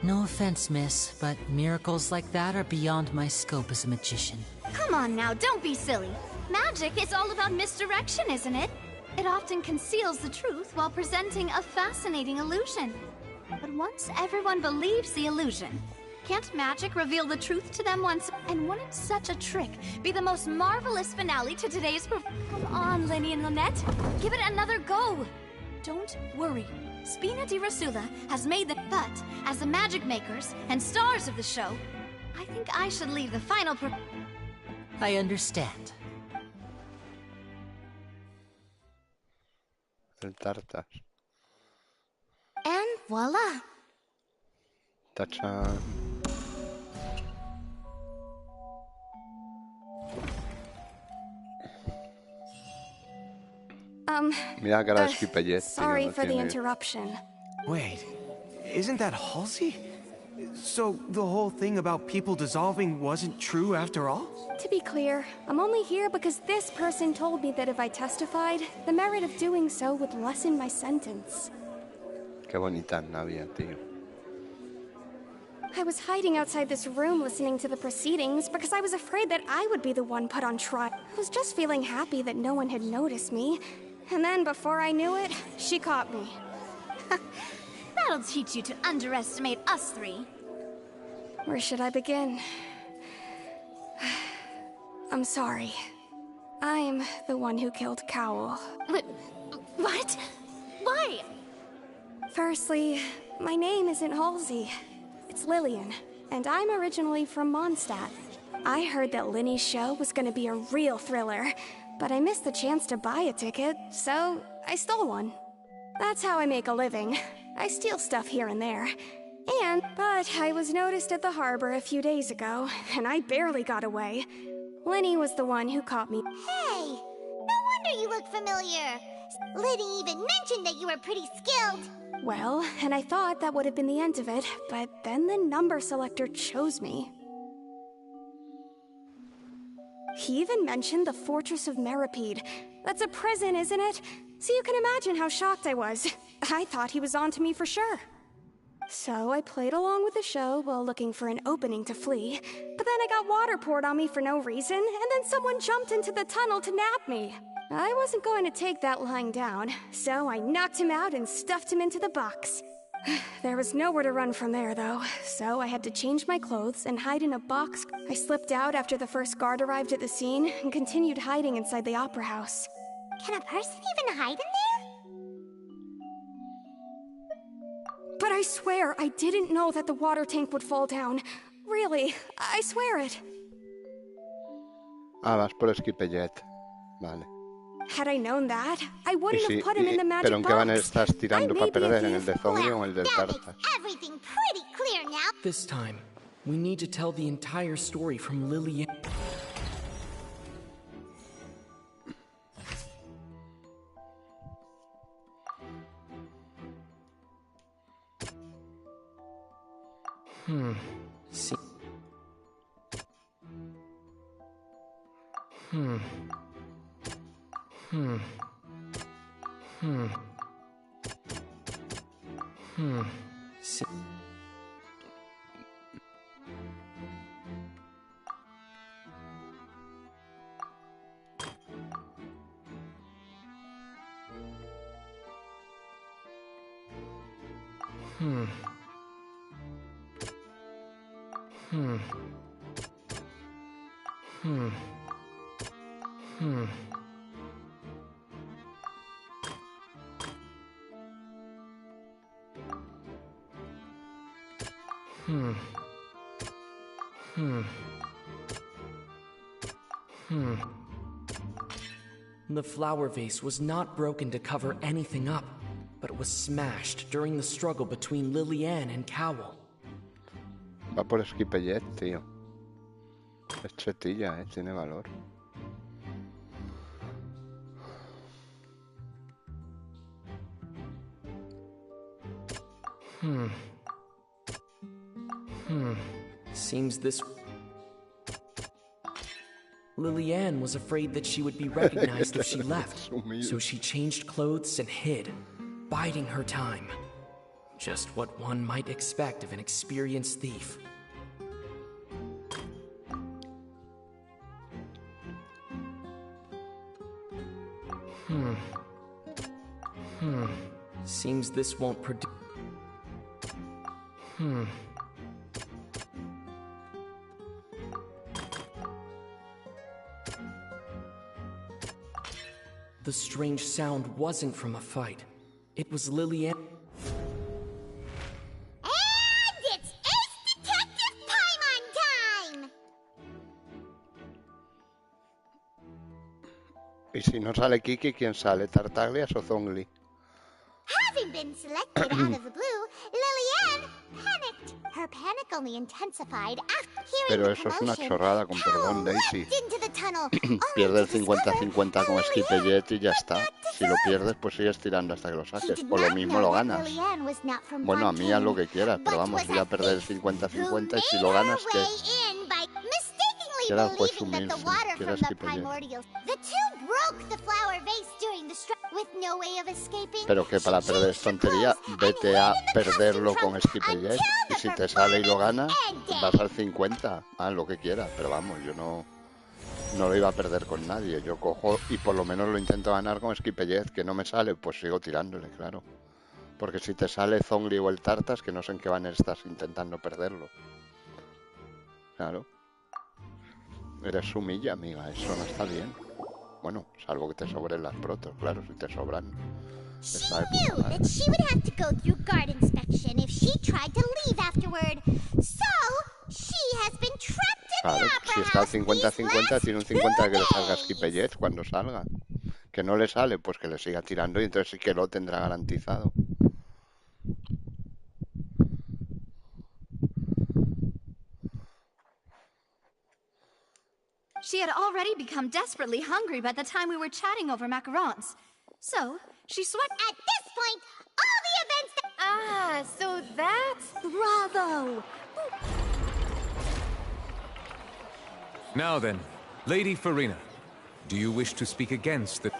No offense, miss, but miracles like that are beyond my scope as a magician. Come on now, don't be silly. Magic is all about misdirection, isn't it? It often conceals the truth while presenting a fascinating illusion. But once everyone believes the illusion, can't magic reveal the truth to them once? And wouldn't such a trick be the most marvelous finale to today's Come on, Lenny and Lynette. Give it another go. Don't worry. Spina di Rosula has made the... But, as the magic makers and stars of the show, I think I should leave the final I understand. El tartas. And voila. Tachan. Mira cara de Skipellet. Sorry for the interruption. Wait, isn't that Halsey? So the whole thing about people dissolving wasn't true after all? To be clear, I'm only here because this person told me that if I testified, the merit of doing so would lessen my sentence. Qué bonita Navia, tío. I was hiding outside this room listening to the proceedings because I was afraid that I would be the one put on trial. I was just feeling happy that no one had noticed me. And then, before I knew it, she caught me. That'll teach you to underestimate us three. Where should I begin? I'm sorry. I'm the one who killed Cowl. What? Why? Firstly, my name isn't Halsey. It's Lillian, and I'm originally from Mondstadt. I heard that Linny's show was gonna be a real thriller, but I missed the chance to buy a ticket, so I stole one. That's how I make a living. I steal stuff here and there. But I was noticed at the harbor a few days ago, and I barely got away. Linny was the one who caught me. Hey! No wonder you look familiar! Liddy even mentioned that you were pretty skilled! Well, and I thought that would have been the end of it, but then the number selector chose me. He even mentioned the Fortress of Meripede. That's a prison, isn't it? So you can imagine how shocked I was. I thought he was onto me for sure. So I played along with the show while looking for an opening to flee, but then I got water poured on me for no reason, and then someone jumped into the tunnel to nab me. I wasn't going to take that lying down, so I knocked him out and stuffed him into the box. There was nowhere to run from there, though, so I had to change my clothes and hide in a box. I slipped out after the first guard arrived at the scene and continued hiding inside the opera house. Can a person even hide in there? But I swear, I didn't know that the water tank would fall down. Really, I swear it. Ah, vas por Skipellet. Vale. Had I known that, I wouldn't have put him in the magic pero ¿en qué van a box. estar tirando para perder? ¿En el de Zongri o en el del Tartas? Everything pretty clear now. This time, we need to tell the entire story from Lillian. See. See. The flower vase was not broken to cover anything up, but was smashed during the struggle between Lillian and Cowl. Va por Skipellet, tío. Es chetilla, tiene valor. Seems this... Lillian was afraid that she would be recognized if she left, so she changed clothes and hid, biding her time. Just what one might expect of an experienced thief. Seems this won't produce... The strange sound wasn't from a fight. It was Lillian. And it's Ace Detective Paimon time! Y si no sale Kiki, ¿quién sale? ¿Tartaglias o Zhongli? Having been selected out of the blue, Lillian panicked. Her panic only intensified after hearing Pero the eso es una commotion. chorrada, con perdón, Daisy. Into the tunnel, Pierde el 50-50 con Skipper y ya está. Si lo pierdes, pues sigues tirando hasta que lo saques. O lo mismo lo ganas. Lillian was not from Bueno, a mí haz lo Fontaine, que quieras, pero vamos, voy a perder el 50-50 y si lo ganas, ¿qué? Quieras pues sumirse, quieras Skipper. The two broke the flower vase during the strike with no way of escaping. Pero que para perder es tontería, vete a perderlo con Skipper y si te sale y lo ganas, vas al 50, haz lo que quieras, pero vamos, yo no lo iba a perder con nadie, yo cojo y por lo menos lo intento ganar con Skipper, que no me sale, pues sigo tirándole, claro. Porque si te sale Zhongli o el Tartas, que no sé en qué banner estás intentando perderlo. Claro. Eres sumilla, amiga, eso no está bien. Bueno, salvo que te sobren las protos, claro, si te sobran. She knew that she would have to go through guard inspection if she tried to leave afterward. So, she has been trapped in Claro, the opera si está al house 50-50, tiene un 50 de que le salga Skipper cuando salga. Que no le sale, pues que le siga tirando y entonces sí que lo tendrá garantizado. She had already become desperately hungry by the time we were chatting over macarons. So, she sweat. At this point, all the events that... Ah, so that's... Bravo! Now then, Lady Farina, do you wish to speak against the...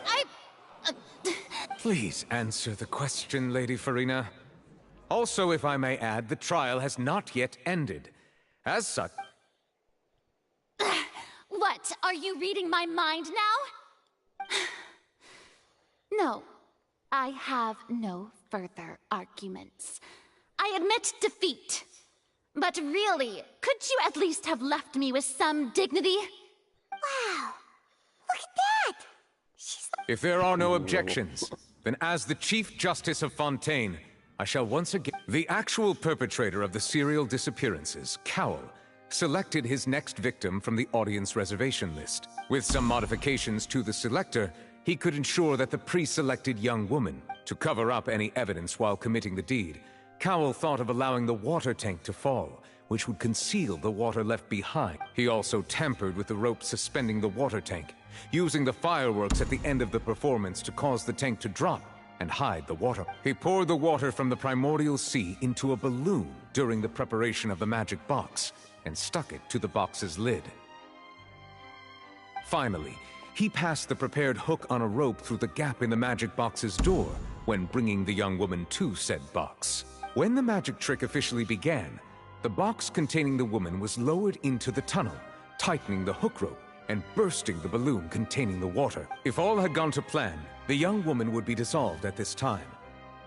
Please answer the question, Lady Farina. Also, if I may add, the trial has not yet ended. As such... What? Are you reading my mind now? No, I have no further arguments. I admit defeat. But really, could you at least have left me with some dignity? Wow! Look at that! If there are no objections, then as the Chief Justice of Fontaine, I shall once again... The actual perpetrator of the serial disappearances, Cowell, selected his next victim from the audience reservation list. With some modifications to the selector, he could ensure that the pre-selected young woman, to cover up any evidence while committing the deed, Cowell thought of allowing the water tank to fall, which would conceal the water left behind. He also tampered with the rope suspending the water tank, using the fireworks at the end of the performance to cause the tank to drop and hide the water. He poured the water from the primordial sea into a balloon during the preparation of the magic box, and stuck it to the box's lid. Finally, he passed the prepared hook on a rope through the gap in the magic box's door when bringing the young woman to said box. When the magic trick officially began, the box containing the woman was lowered into the tunnel, tightening the hook rope and bursting the balloon containing the water. If all had gone to plan, the young woman would be dissolved at this time.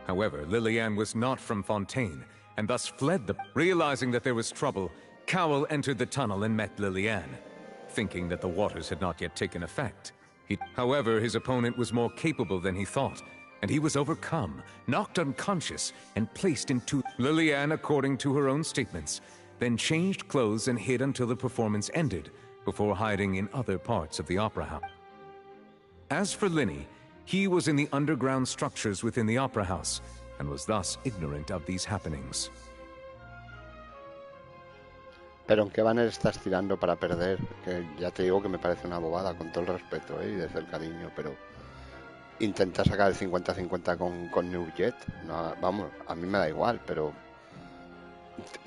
However, Lillian was not from Fontaine, and thus fled the... Realizing that there was trouble, Cowell entered the tunnel and met Lillian, thinking that the waters had not yet taken effect. However, his opponent was more capable than he thought, and he was overcome, knocked unconscious, and placed into... Lillian, according to her own statements, then changed clothes and hid until the performance ended, before hiding in other parts of the opera house. As for Linny, he was in the underground structures within the opera house, and was thus ignorant of these happenings. Pero ¿en qué banner estás tirando para perder? Que ya te digo que me parece una bobada, con todo el respeto, y desde el cariño, pero... Intenta sacar el 50-50 con New Jet. No, vamos, a mí me da igual, pero...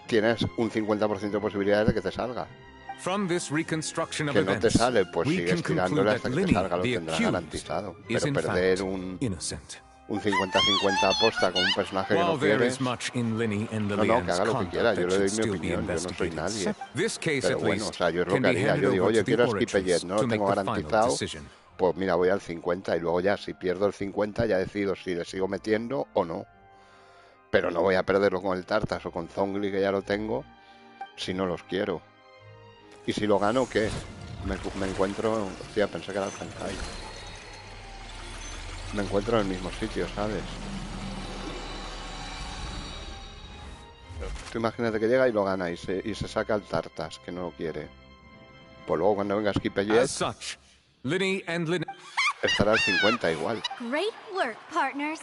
Tienes un 50% de posibilidades de que te salga. From this reconstruction of que no te events, sale, pues we sigues can tirándole conclude hasta that que te Linny, salga, lo the tendrás accused, garantizado. is Pero in perder fact innocent. un 50-50 aposta con un personaje que While no there quieres... is much in Linny and No, que Lillian's haga lo que conduct quiera, yo that le doy should mi still be opinión, yo no soy investigated. nadie. This case, Pero at bueno, least, o sea, yo es lo can que be haría, handed yo digo, over oye, to the quiero Skipper orators no lo to make tengo the final garantizado, decision. pues mira, voy al 50 y luego ya, si pierdo el 50 ya decido si le sigo metiendo o no. Pero no voy a perderlo con el Tartas o con Zhongli, que ya lo tengo, si no los quiero. Y si lo gano, ¿qué? Me encuentro... Hostia, pensé que era el Fontaine. Me encuentro en el mismo sitio, ¿sabes? Tú imagínate que llega y lo gana y se saca el Tartas, que no lo quiere. Pues luego cuando venga Skipper estará al 50 igual. Great work, partners.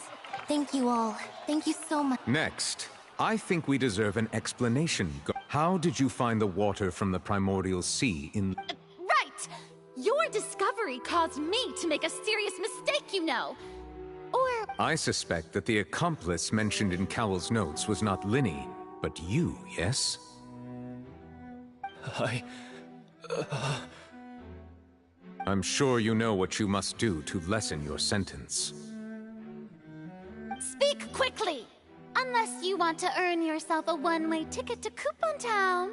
Thank you all. Thank you so much. Next, I think we deserve an explanation. How did you find the water from the primordial sea in... Right! Your discovery caused me to make a serious mistake, you know. Or... I suspect that the accomplice mentioned in Cowell's notes was not Linny, but you, yes? I'm sure you know what you must do to lessen your sentence. Speak quickly! Unless you want to earn yourself a one-way ticket to Coupon Town.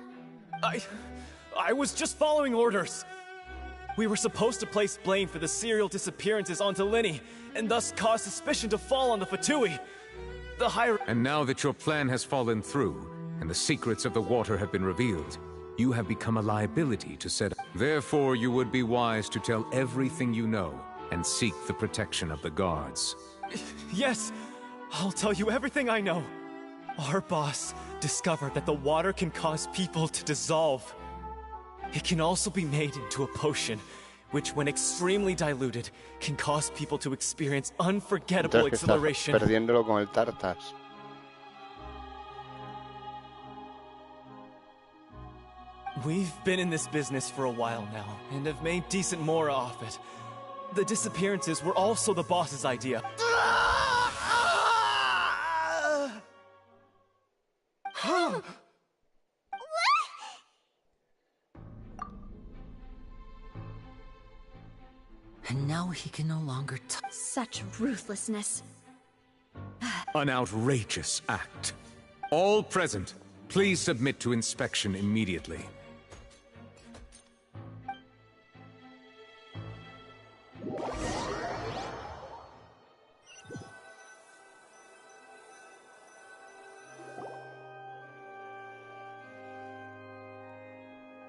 I was just following orders. We were supposed to place blame for the serial disappearances onto Linny, and thus cause suspicion to fall on the Fatui. And now that your plan has fallen through, and the secrets of the water have been revealed, you have become a liability to set up. Therefore, you would be wise to tell everything you know, and seek the protection of the guards. Yes, I'll tell you everything I know. Our boss discovered that the water can cause people to dissolve. It can also be made into a potion, which when extremely diluted, can cause people to experience unforgettable exhilaration. Perdiéndolo con el Tartas. We've been in this business for a while now, and have made decent mora off it. The disappearances were also the boss's idea. And now he can no longer Such ruthlessness. An outrageous act. All present, please submit to inspection immediately.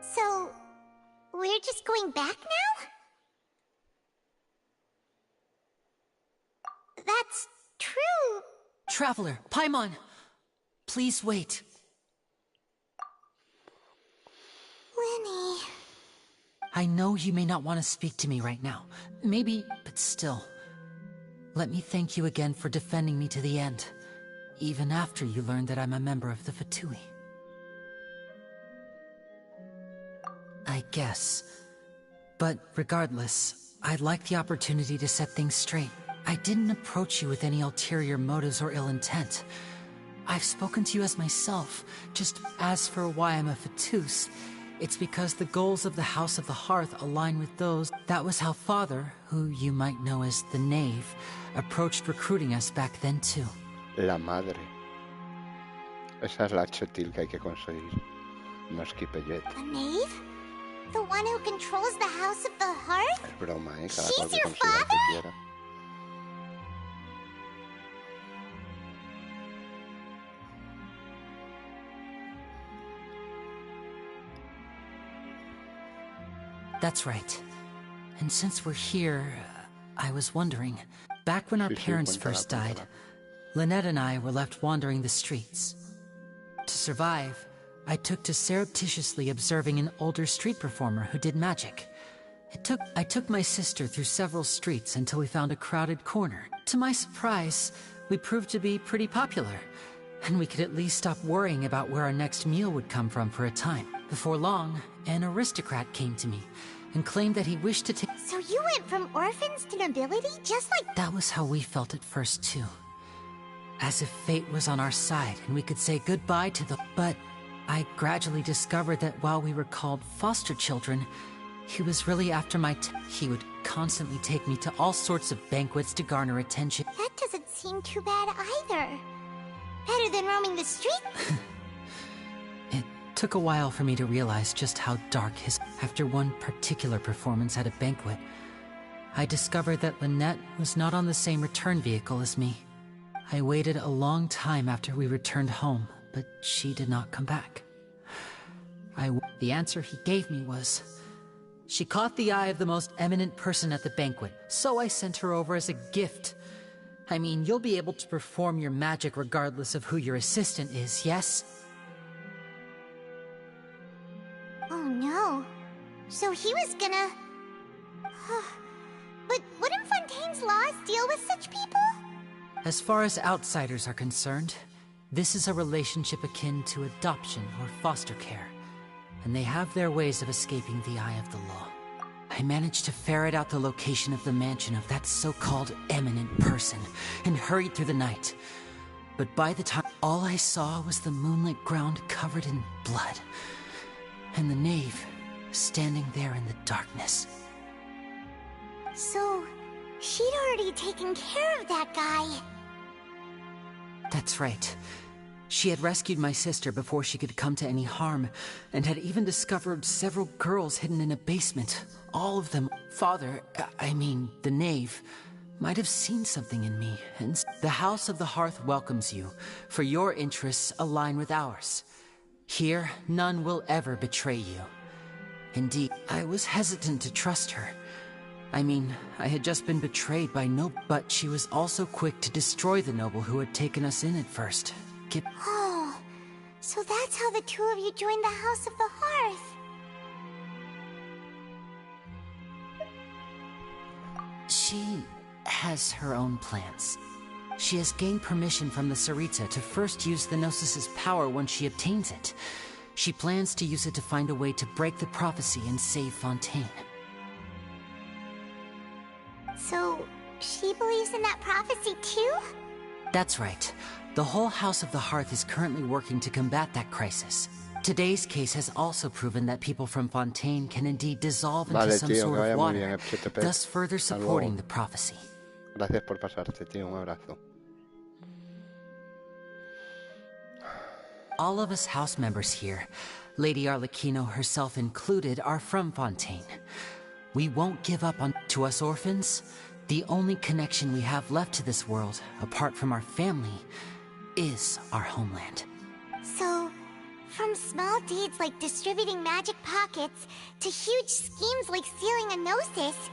So, we're just going back now? That's true. Traveler, Paimon, please wait. Linny. I know you may not want to speak to me right now. Maybe, but still. Let me thank you again for defending me to the end, even after you learned that I'm a member of the Fatui. I guess. But regardless, I'd like the opportunity to set things straight. I didn't approach you with any ulterior motives or ill intent. I've spoken to you as myself. Just as for why I'm a Fatus, it's because the goals of the House of the Hearth align with those. That was how Father, who you might know as the Knave, approached recruiting us back then too. La madre. Esa es la chetil que hay que conseguir. No es Kipellet. The Knave? The one who controls the House of the Hearth? Es broma, Cada She's cual que your consiga father? que quiera. That's right. And since we're here, I was wondering, back when our parents first died, Lynette and I were left wandering the streets. To survive, I took to surreptitiously observing an older street performer who did magic. I took my sister through several streets until we found a crowded corner. To my surprise, we proved to be pretty popular, and we could at least stop worrying about where our next meal would come from for a time. Before long, an aristocrat came to me and claimed that he wished to take... So you went from orphans to nobility just like... That was how we felt at first, too. As if fate was on our side and we could say goodbye to the... But I gradually discovered that while we were called foster children, he was really after my... He would constantly take me to all sorts of banquets to garner attention. That doesn't seem too bad either. Better than roaming the street. It took a while for me to realize just how dark his... After one particular performance at a banquet, I discovered that Lynette was not on the same return vehicle as me. I waited a long time after we returned home, but she did not come back. The answer he gave me was, she caught the eye of the most eminent person at the banquet, so I sent her over as a gift. I mean, you'll be able to perform your magic regardless of who your assistant is, yes? Oh no. So he was gonna... But wouldn't Fontaine's laws deal with such people? As far as outsiders are concerned, this is a relationship akin to adoption or foster care, and they have their ways of escaping the eye of the law. I managed to ferret out the location of the mansion of that so-called eminent person, and hurried through the night. But by the time, all I saw was the moonlit ground covered in blood, and the knave standing there in the darkness. So, she'd already taken care of that guy. That's right. She had rescued my sister before she could come to any harm, and had even discovered several girls hidden in a basement. All of them, the knave, might have seen something in me, and the House of the Hearth welcomes you, for your interests align with ours. Here, none will ever betray you. Indeed, I was hesitant to trust her. I mean, I had just been betrayed by but she was also quick to destroy the noble who had taken us in at first. Oh, so that's how the two of you joined the House of the Hearth. She has her own plans. She has gained permission from the Tsaritsa to first use the Gnosis' power once she obtains it. She plans to use it to find a way to break the prophecy and save Fontaine. So, she believes in that prophecy too? That's right. The whole House of the Hearth is currently working to combat that crisis. Today's case has also proven that people from Fontaine can indeed dissolve into some sort of water, thus further supporting the prophecy. Gracias por pasarte, tío. Un abrazo. All of us house members here, Lady Arlecchino herself included, are from Fontaine. We won't give up on... To us orphans, the only connection we have left to this world, apart from our family, is our homeland. So, from small deeds like distributing magic pockets to huge schemes like stealing a Gnosis,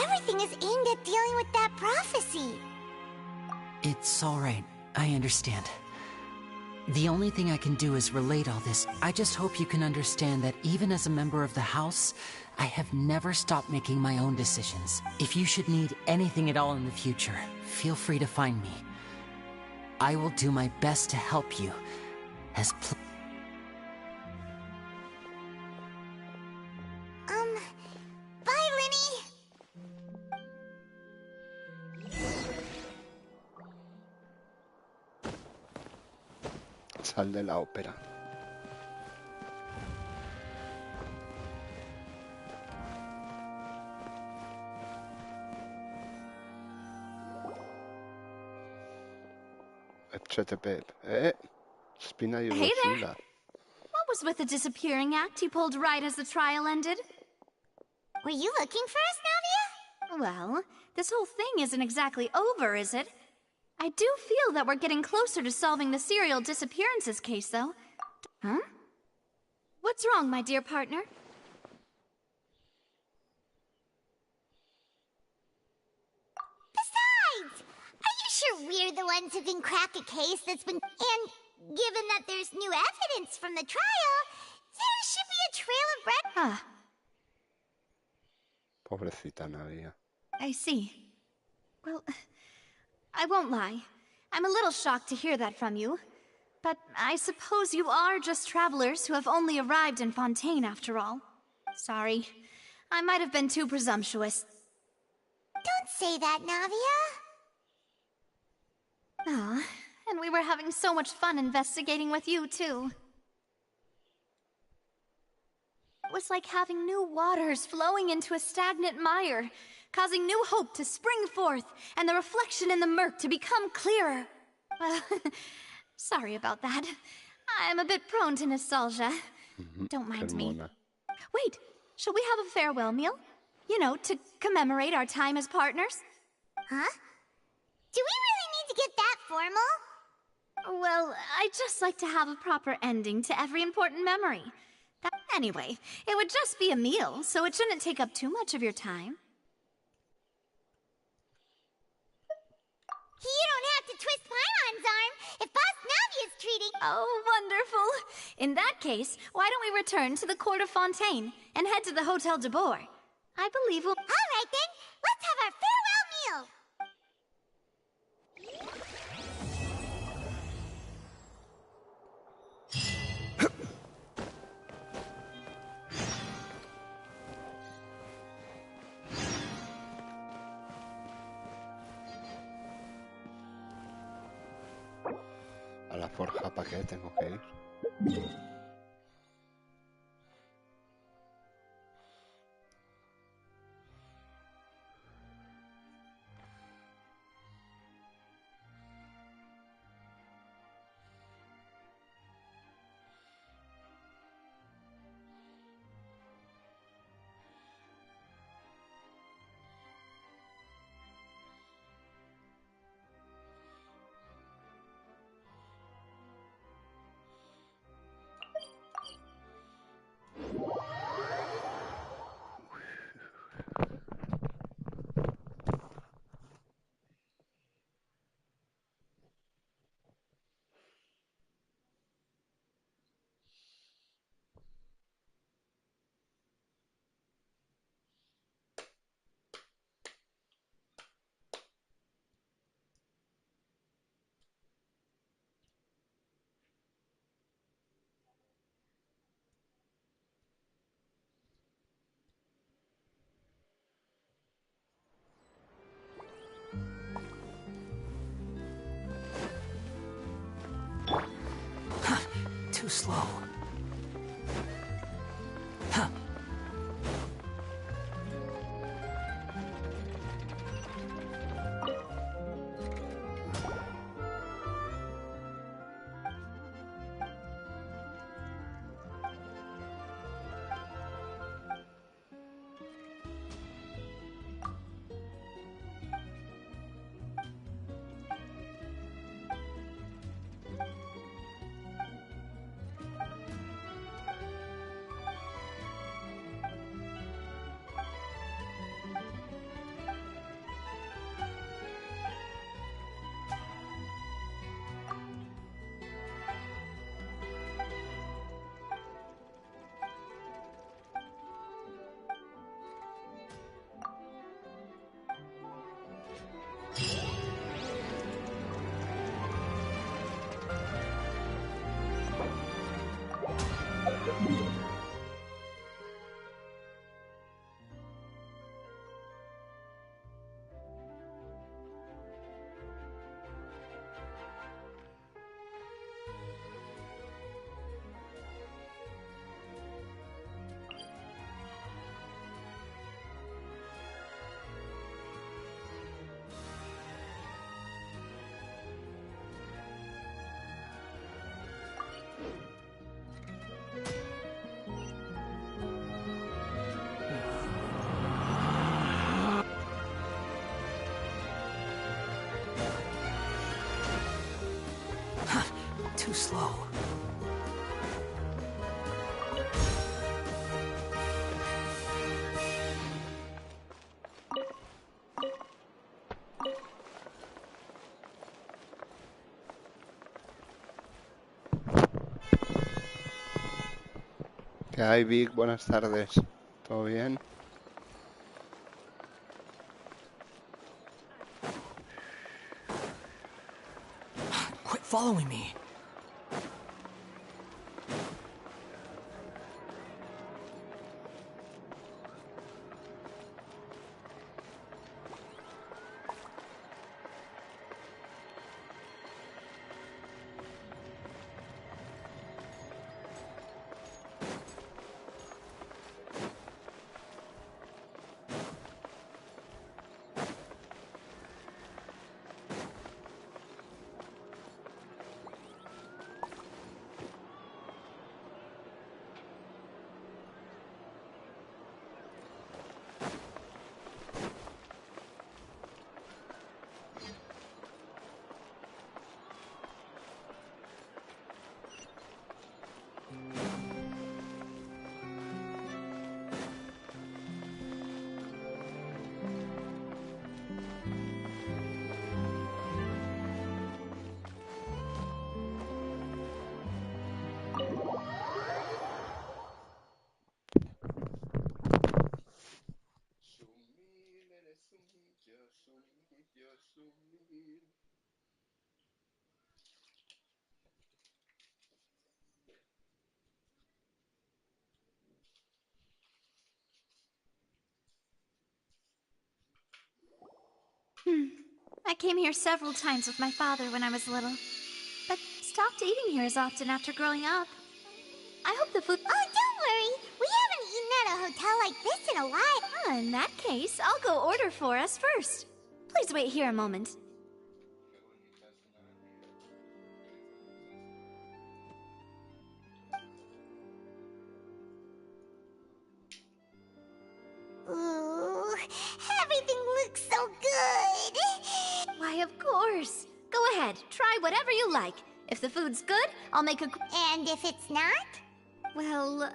everything is aimed at dealing with that prophecy. It's all right. I understand. The only thing I can do is relate all this. I just hope you can understand that even as a member of the House, I have never stopped making my own decisions. If you should need anything at all in the future, feel free to find me. I will do my best to help you, as Bye, Linny! Sal de la ópera. Spina di Hey Rosula. there! What was with the disappearing act you pulled right as the trial ended? Were you looking for us, Navia? Well, this whole thing isn't exactly over, is it? I do feel that we're getting closer to solving the serial disappearances case, though. Huh? What's wrong, my dear partner? Besides, are you sure we're the ones who can crack a case that's been... And given that there's new evidence from the trial, there should be a trail of bread... Huh. Pobrecita Nadia. I see. Well, I won't lie. I'm a little shocked to hear that from you. But I suppose you are just travelers who have only arrived in Fontaine after all. Sorry. I might have been too presumptuous. Don't say that, Navia. Ah, and we were having so much fun investigating with you, too. It was like having new waters flowing into a stagnant mire, causing new hope to spring forth, and the reflection in the murk to become clearer. Sorry about that. I'm a bit prone to nostalgia. Don't mind me. Wait, shall we have a farewell meal? You know, to commemorate our time as partners? Huh? Do we really need to get that formal? Well, I just like to have a proper ending to every important memory. Anyway, it would just be a meal, so it shouldn't take up too much of your time. You don't have to twist Paimon's arm if Boss Navi is treating— Oh, wonderful. In that case, why don't we return to the court of Fontaine and head to the Hotel de Boer? I believe we'll— All right then, let's have our farewell meal. A la forja, ¿para qué tengo que ir? Too slow. Huh. Too slow. ¿Qué hay, Vic? Buenas tardes. ¿Todo bien? Quit following me. I came here several times with my father when I was little, but stopped eating here as often after growing up. I hope the food— Oh, don't worry! We haven't eaten at a hotel like this in a while. In that case, I'll go order for us first. Please wait here a moment. Ooh, everything looks so good! Why, of course. Go ahead, try whatever you like. If the food's good, I'll make a— And if it's not? Well,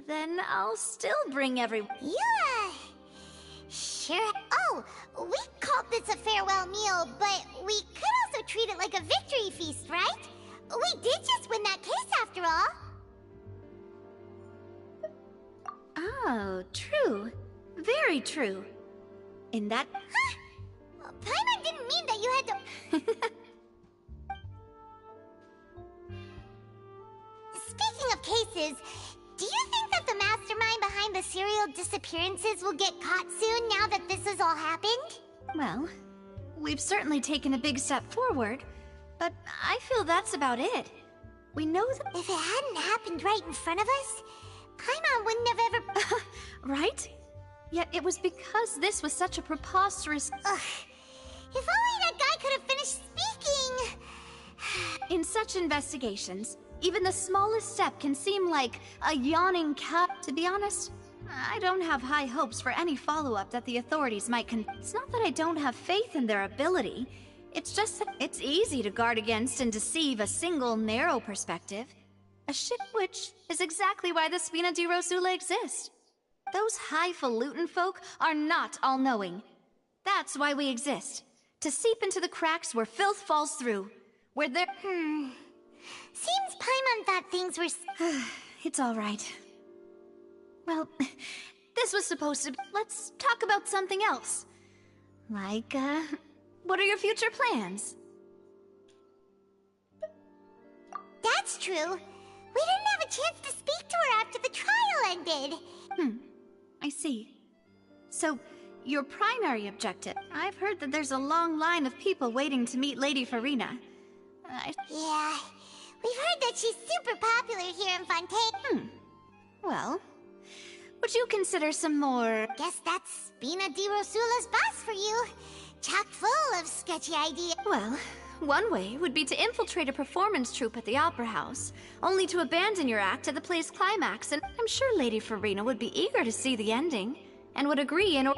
then I'll still bring everyone. Yeah. Sure. Oh, we called this a farewell meal, but we could also treat it like a victory feast, right? We did just win that case after all. Oh, true. Very true. In that— Huh? Paimon didn't mean that you had to— Speaking of cases, do you think that the mastermind behind the serial disappearances will get caught soon now that this has all happened? Well, we've certainly taken a big step forward, but I feel that's about it. We know that— If it hadn't happened right in front of us, Paimon wouldn't have ever— Right? Yet it was because this was such a preposterous— Ugh. If only that guy could have finished speaking! In such investigations, even the smallest step can seem like a yawning cat. To be honest, I don't have high hopes for any follow-up that the authorities might It's not that I don't have faith in their ability. It's just that it's easy to guard against and deceive a single narrow perspective. A ship which is exactly why the Spina di Rosula exists. Those highfalutin folk are not all-knowing. That's why we exist. To seep into the cracks where filth falls through. Where there— Seems Paimon thought things were— It's all right. Well, this was supposed to— Let's talk about something else. Like, what are your future plans? That's true. We didn't have a chance to speak to her after the trial ended. I see. So, your primary objective— I've heard that there's a long line of people waiting to meet Lady Farina. Yeah, we've heard that she's super popular here in Fontaine. Well, would you consider some more— Guess that's Spina di Rosula's boss for you. Chock full of sketchy ideas. Well, one way would be to infiltrate a performance troupe at the Opera House, only to abandon your act at the play's climax, and I'm sure Lady Farina would be eager to see the ending, and would agree in—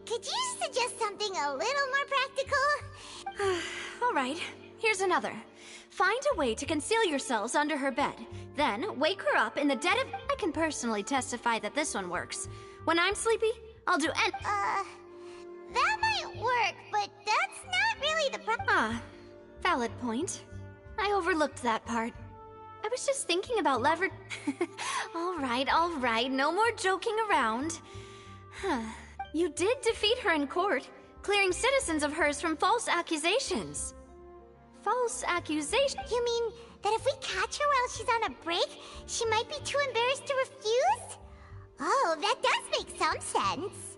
Could you suggest something a little more practical? All right, here's another. Find a way to conceal yourselves under her bed. Then, wake her up in the dead of— I can personally testify that this one works. When I'm sleepy, I'll do any— That might work, but that's not really the problem. Valid point. I overlooked that part. I was just thinking about lever— all right, no more joking around. You did defeat her in court, clearing citizens of hers from false accusations. False accusation? You mean that if we catch her while she's on a break, she might be too embarrassed to refuse? Oh, that does make some sense.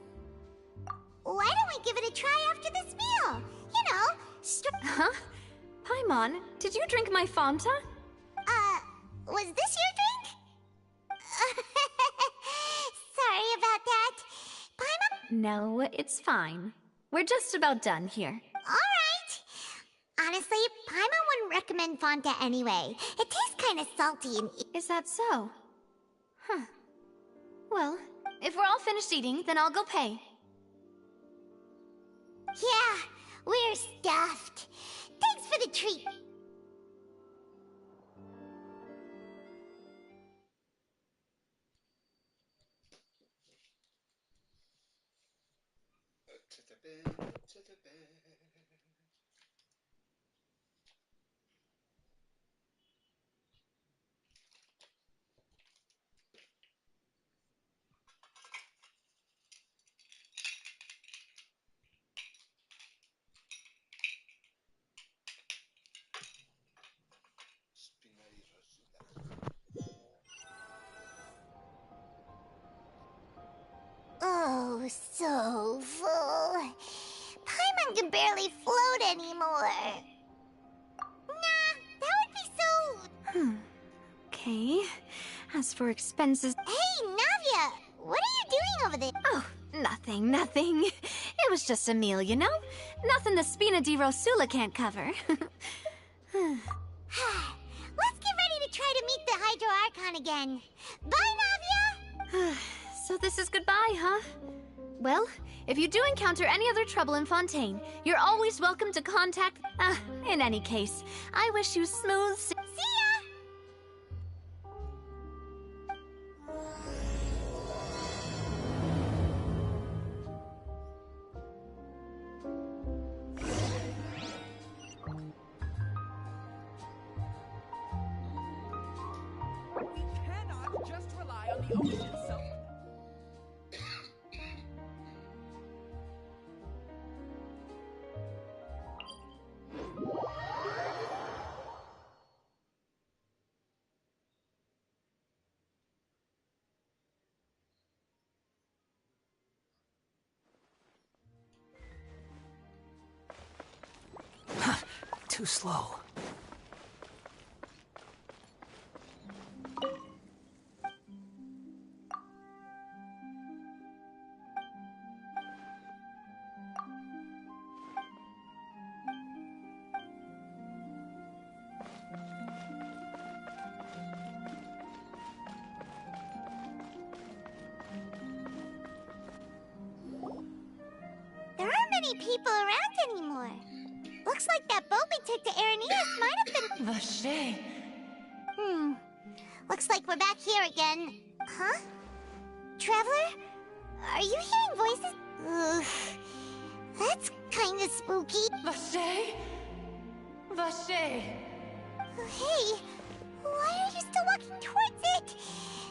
Why don't we give it a try after this meal? You know, Paimon, did you drink my Fanta? Was this your drink? Sorry about that. Paimon? No, it's fine. We're just about done here. Alright. Honestly, Paimon wouldn't recommend Fanta anyway. It tastes kind of salty and— Is that so? Well, if we're all finished eating, then I'll go pay. Yeah, we're stuffed. Thanks for the treat. To the bed. Oh, so full. Okay. As for expenses... Hey, Navia! What are you doing over there? Oh, nothing. It was just a meal, you know? Nothing the Spina di Rosula can't cover. Let's get ready to try to meet the Hydro Archon again. Bye, Navia! So this is goodbye, huh? Well, if you do encounter any other trouble in Fontaine, you're always welcome to contact... in any case, I wish you smooth... See ya! We cannot just rely on the ocean self... Too slow. There aren't many people around anymore. Looks like that boat we took to Araneas might have been... Vache. Looks like we're back here again. Huh? Traveler? Are you hearing voices? Ugh. That's kinda spooky. Vache? Vache. Hey, why are you still walking towards it?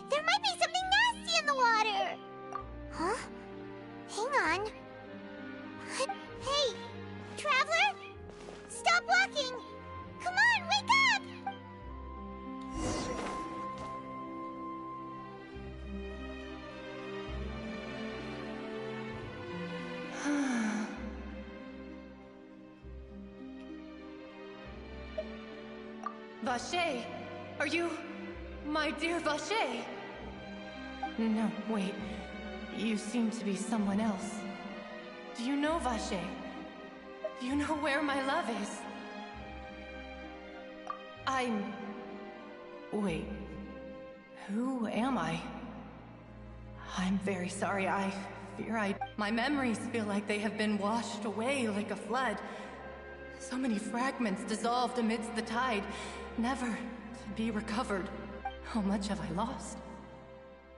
There might be something nasty in the water. Huh? Hang on. Hey, Traveler? Stop walking! Come on, wake up! Vache! Are you... my dear Vache? No, wait. You seem to be someone else. Do you know Vache? Do you know where my love is? Wait. Who am I? I'm very sorry. I fear my memories feel like they have been washed away like a flood. So many fragments dissolved amidst the tide, never to be recovered. How much have I lost?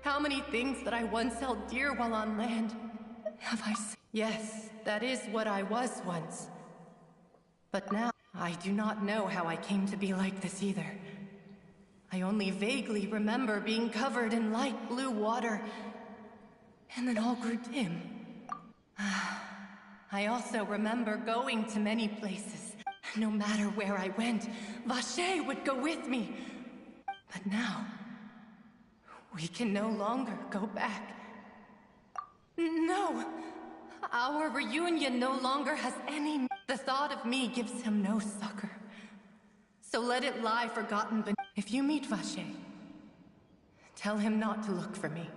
How many things that I once held dear while on land have I seen? Yes, that is what I was once. But now, I do not know how I came to be like this either. I only vaguely remember being covered in light blue water, and then all grew dim. I also remember going to many places. No matter where I went, Vache would go with me. But now, we can no longer go back. No! Our reunion no longer has any... The thought of me gives him no succor. So let it lie forgotten beneath. If you meet Vache, tell him not to look for me.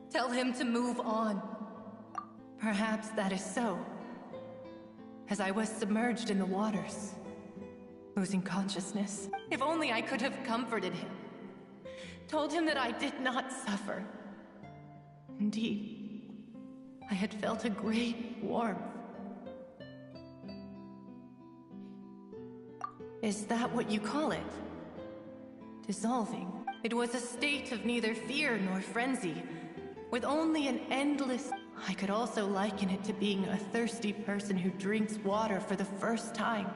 Tell him to move on. Perhaps that is so, as I was submerged in the waters, losing consciousness. If only I could have comforted him, told him that I did not suffer. Indeed, I had felt a great warmth. Is that what you call it? Dissolving. It was a state of neither fear nor frenzy, with only an endless... I could also liken it to being a thirsty person who drinks water for the first time,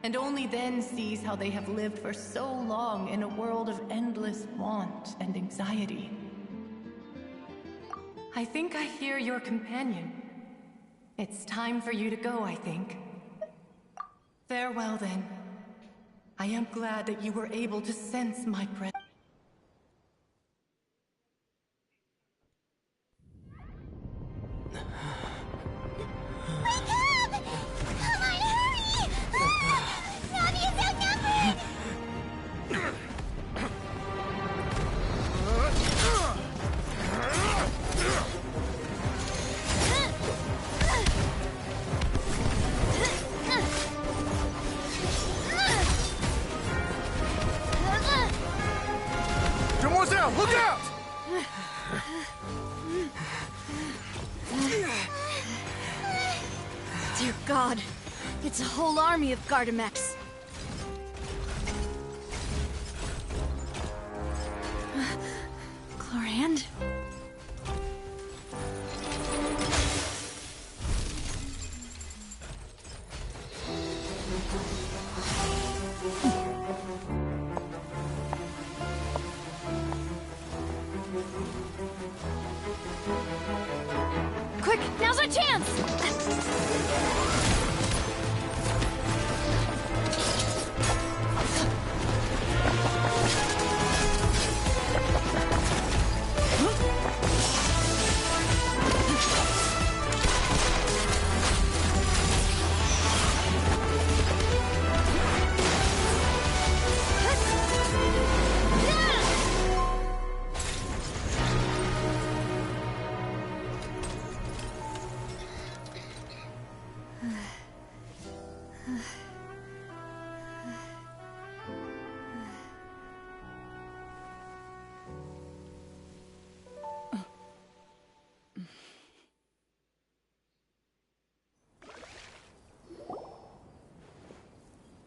and only then sees how they have lived for so long in a world of endless want and anxiety. I think I hear your companion. It's time for you to go, I think. Farewell, then. I am glad that you were able to sense my presence. Wake up! Come on, hurry! Navia's outnumbered! now! Look out! Dear God, it's a whole army of Gardamex. Chlorand? Quick, now's our chance!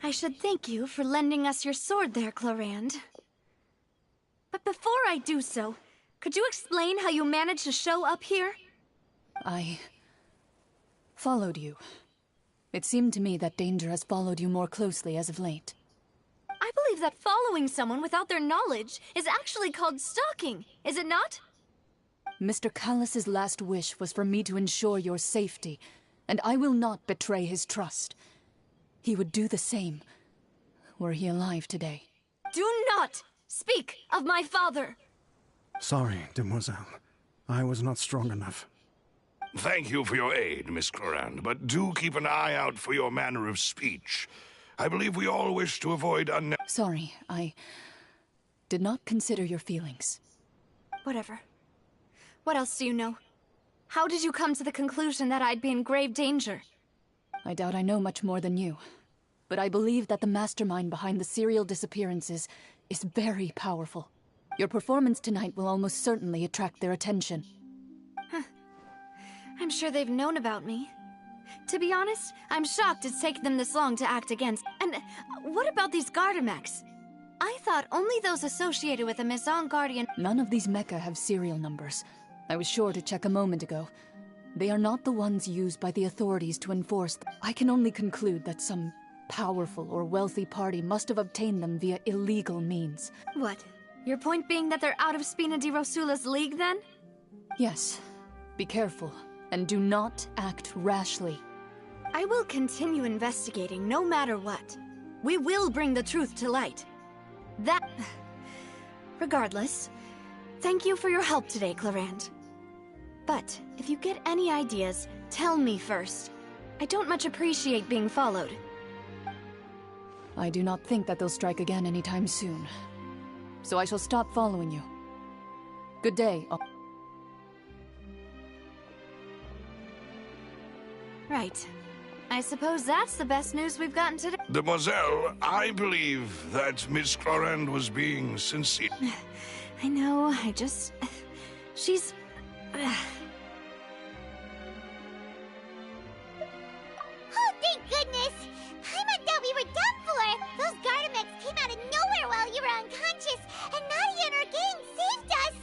I should thank you for lending us your sword there, Chlorand. But before I do so, could you explain how you managed to show up here? I followed you. It seemed to me that danger has followed you more closely as of late. I believe that following someone without their knowledge is actually called stalking, is it not? Mr. Callus's last wish was for me to ensure your safety, and I will not betray his trust. He would do the same, were he alive today. Do not speak of my father! Sorry, demoiselle. I was not strong enough. Thank you for your aid, Miss Chlorand, but do keep an eye out for your manner of speech. I believe we all wish to avoid Sorry, I did not consider your feelings. Whatever. What else do you know? How did you come to the conclusion that I'd be in grave danger? I doubt I know much more than you, but I believe that the mastermind behind the serial disappearances is very powerful. Your performance tonight will almost certainly attract their attention. I'm sure they've known about me. To be honest, I'm shocked it's taken them this long to act against. And what about these Gardamex? I thought only those associated with a Maison Guardian— None of these mecha have serial numbers. I was sure to check a moment ago. They are not the ones used by the authorities to enforce them. I can only conclude that some powerful or wealthy party must have obtained them via illegal means. What? Your point being that they're out of Spina di Rosula's league, then? Yes. Be careful, and do not act rashly. I will continue investigating, no matter what. We will bring the truth to light. That— Regardless, thank you for your help today, Chlorand. But if you get any ideas, tell me first. I don't much appreciate being followed. I do not think that they'll strike again anytime soon. So I shall stop following you. Good day. Right. I suppose that's the best news we've gotten today. Demoiselle, I believe that Miss Chlorand was being sincere. I know, she's— Oh, thank goodness! Paimon thought we were done for! Those Gardamex came out of nowhere while you were unconscious, and Nadia and her gang saved us!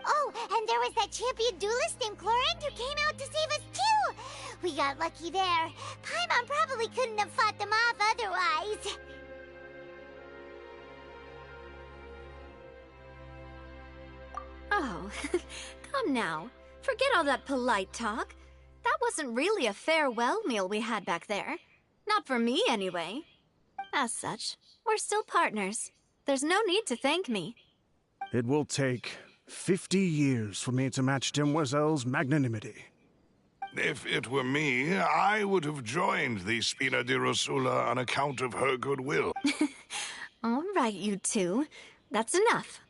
Oh, and there was that champion duelist named Chlorand who came out to save us too! We got lucky there. Paimon probably couldn't have fought them off otherwise. Oh, come now. Forget all that polite talk. That wasn't really a farewell meal we had back there. Not for me, anyway. As such, we're still partners. There's no need to thank me. It will take 50 years for me to match Demoiselle's magnanimity. If it were me, I would have joined the Spina di Rosula on account of her goodwill. All right, you two. That's enough.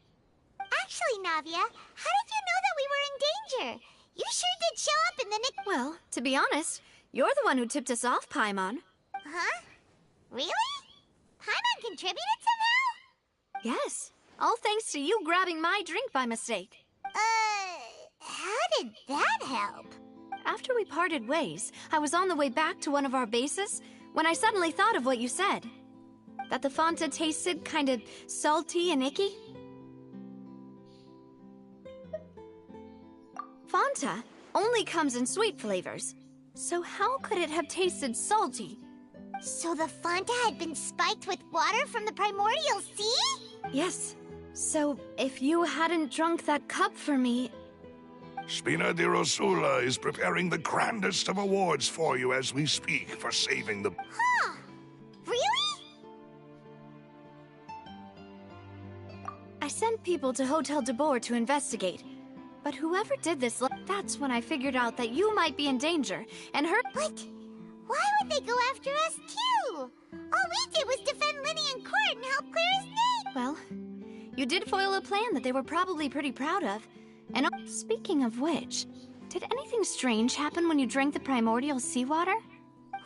Actually, Navia, how did you know that we were in danger? You sure did show up in the nick— Well, to be honest, you're the one who tipped us off, Paimon. Huh? Really? Paimon contributed somehow? Yes. All thanks to you grabbing my drink by mistake. How did that help? After we parted ways, I was on the way back to one of our bases when I suddenly thought of what you said. That the Fanta tasted kind of salty and icky. Fanta only comes in sweet flavors, so how could it have tasted salty? So the Fanta had been spiked with water from the primordial sea? Yes. So if you hadn't drunk that cup for me... Spina di Rosula is preparing the grandest of awards for you as we speak for saving the... Huh. Really? I sent people to Hotel de Boer to investigate. But whoever did this, that's when I figured out that you might be in danger, and her— What? Why would they go after us, too? All we did was defend Linny in court and help clear his name! Well, you did foil a plan that they were probably pretty proud of. And speaking of which, did anything strange happen when you drank the primordial seawater?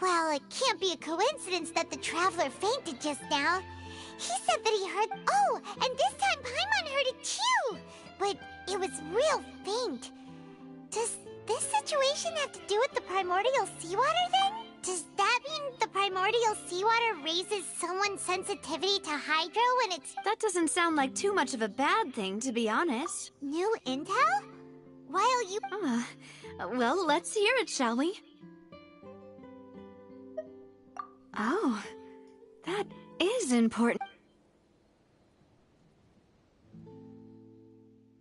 Well, it can't be a coincidence that the Traveler fainted just now. He said that he heard— Oh, and this time Paimon heard it too! But it was real faint. Does this situation have to do with the primordial seawater then? Does that mean the primordial seawater raises someone's sensitivity to hydro when it's— That doesn't sound like too much of a bad thing, to be honest. New intel? While you— well, let's hear it, shall we? Oh, that is important.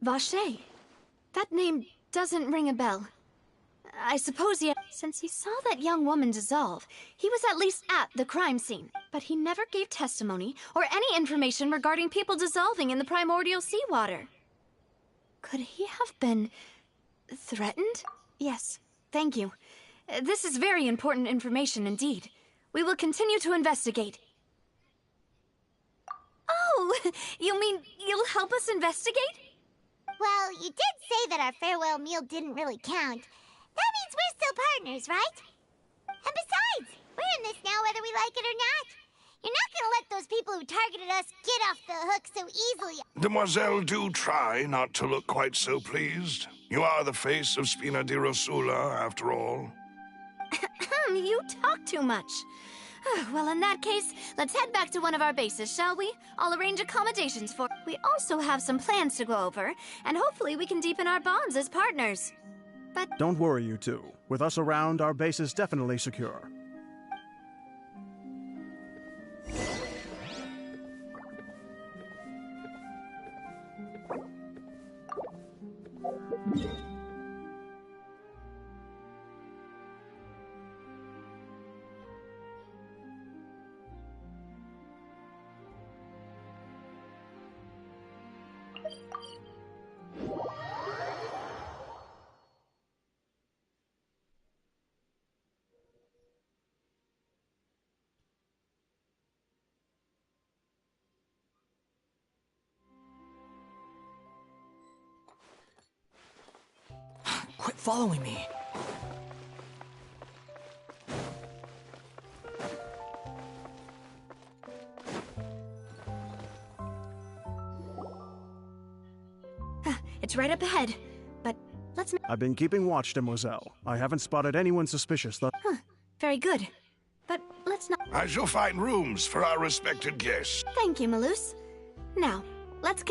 Vache. That name doesn't ring a bell. I suppose since he saw that young woman dissolve, he was at least at the crime scene. But he never gave testimony or any information regarding people dissolving in the primordial seawater. Could he have been threatened? Yes, thank you. This is very important information indeed. We will continue to investigate. Oh, you mean you'll help us investigate? Well, you did say that our farewell meal didn't really count. That means we're still partners, right? And besides, we're in this now whether we like it or not. You're not gonna let those people who targeted us get off the hook so easily. Demoiselle, do try not to look quite so pleased. You are the face of Spina di Rosula, after all. You talk too much. Well, in that case, let's head back to one of our bases, shall we? I'll arrange accommodations for— We also have some plans to go over, and hopefully we can deepen our bonds as partners. But— Don't worry, you two. With us around, our base is definitely secure. Quit following me. It's right up ahead, but let's— I've been keeping watch, Demoiselle. I haven't spotted anyone suspicious thus— Very good. But let's not— I shall find rooms for our respected guests. Thank you, Malus. Now, let's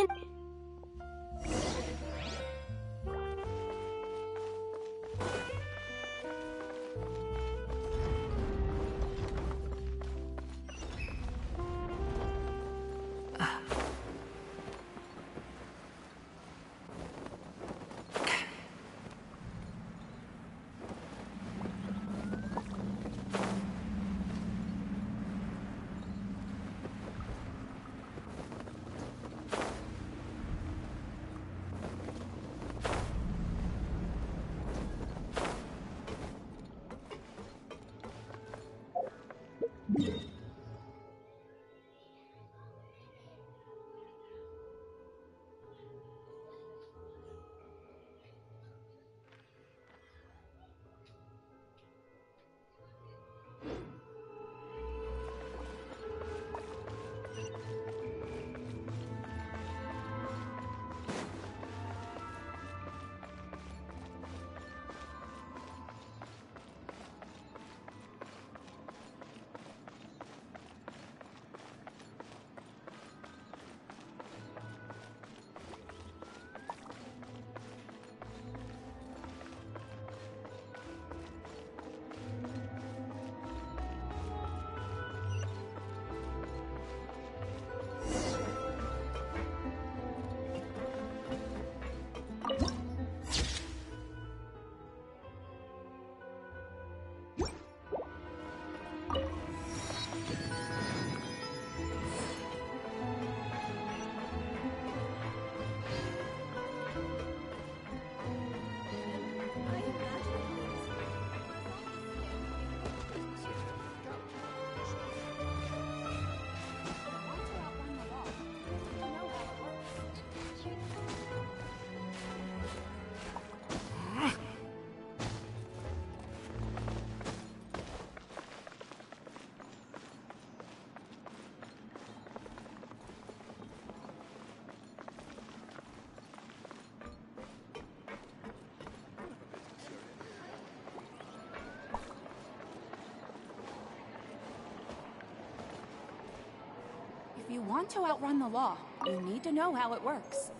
If you want to outrun the law, you need to know how it works.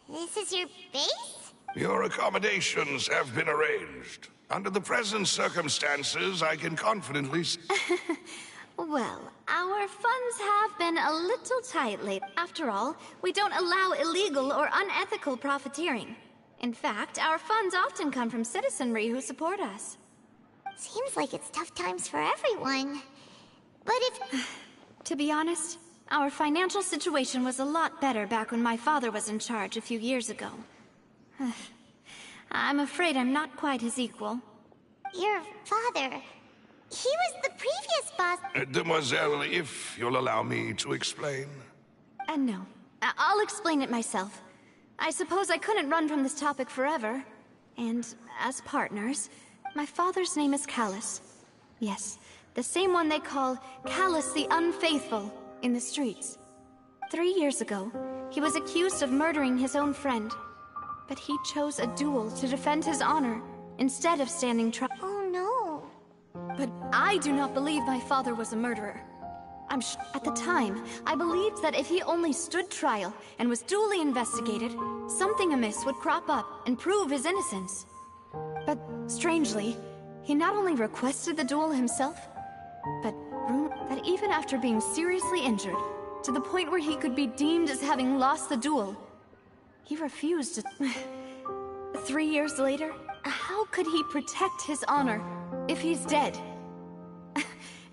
This is your base? Your accommodations have been arranged. Under the present circumstances, I can confidently Well, our funds have been a little tight lately. After all, we don't allow illegal or unethical profiteering. In fact, our funds often come from citizenry who support us. Seems like it's tough times for everyone. But if... To be honest, our financial situation was a lot better back when my father was in charge a few years ago. I'm afraid I'm not quite his equal. Your father... He was the previous boss. Demoiselle, if you'll allow me to explain. No. I'll explain it myself. I suppose I couldn't run from this topic forever. And as partners, my father's name is Callus. Yes, the same one they call Callus the Unfaithful in the streets. 3 years ago, he was accused of murdering his own friend. But he chose a duel to defend his honor, instead of standing trial. Oh no. But I do not believe my father was a murderer. At the time, I believed that if he only stood trial and was duly investigated, something amiss would crop up and prove his innocence. But strangely, he not only requested the duel himself, but that even after being seriously injured, to the point where he could be deemed as having lost the duel, he refused to... 3 years later, how could he protect his honor if he's dead?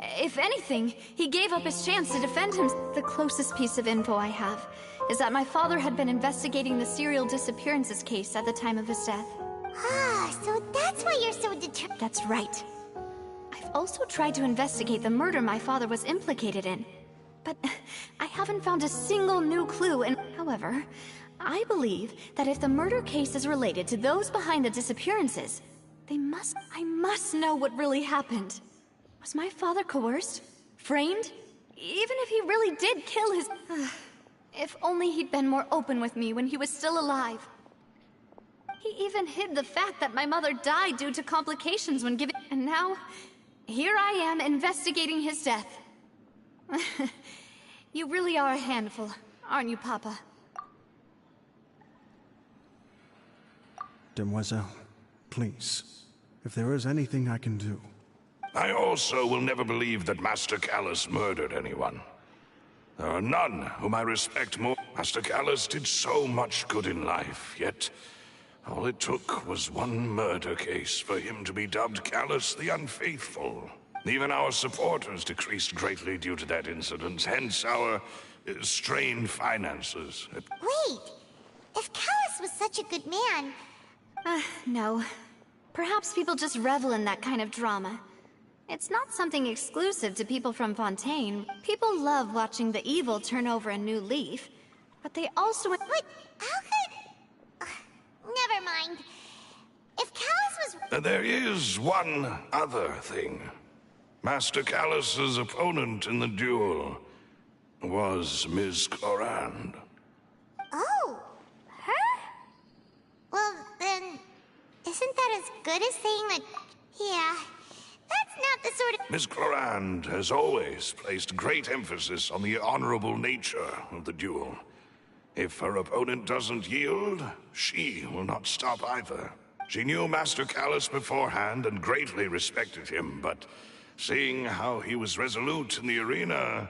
If anything, he gave up his chance to defend himself. The closest piece of info I have is that my father had been investigating the serial disappearances case at the time of his death. Ah, so that's why you're so determined. That's right. I've also tried to investigate the murder my father was implicated in, but I haven't found a single new clue. And however, I believe that if the murder case is related to those behind the disappearances, I must know what really happened. Was my father coerced? Framed? Even if he really did kill his... If only he'd been more open with me when he was still alive. He even hid the fact that my mother died due to complications when giving... And now, here I am investigating his death. You really are a handful, aren't you, Papa? Demoiselle, please, if there is anything I can do... I also will never believe that Master Callus murdered anyone. There are none whom I respect more. Master Callus did so much good in life, yet all it took was one murder case for him to be dubbed Callus the Unfaithful. Even our supporters decreased greatly due to that incident, hence our strained finances. Wait! If Callus was such a good man... No. Perhaps people just revel in that kind of drama. It's not something exclusive to people from Fontaine. People love watching the evil turn over a new leaf, but they also... Wait, how could... never mind. If Callus was... There is one other thing. Master Callus's opponent in the duel was Ms. Clorand. Oh, her? Well, then, isn't that as good as saying that... Yeah, that's not the sort of... Ms. Clorand has always placed great emphasis on the honorable nature of the duel. If her opponent doesn't yield, she will not stop either. She knew Master Callus beforehand and greatly respected him, but seeing how he was resolute in the arena,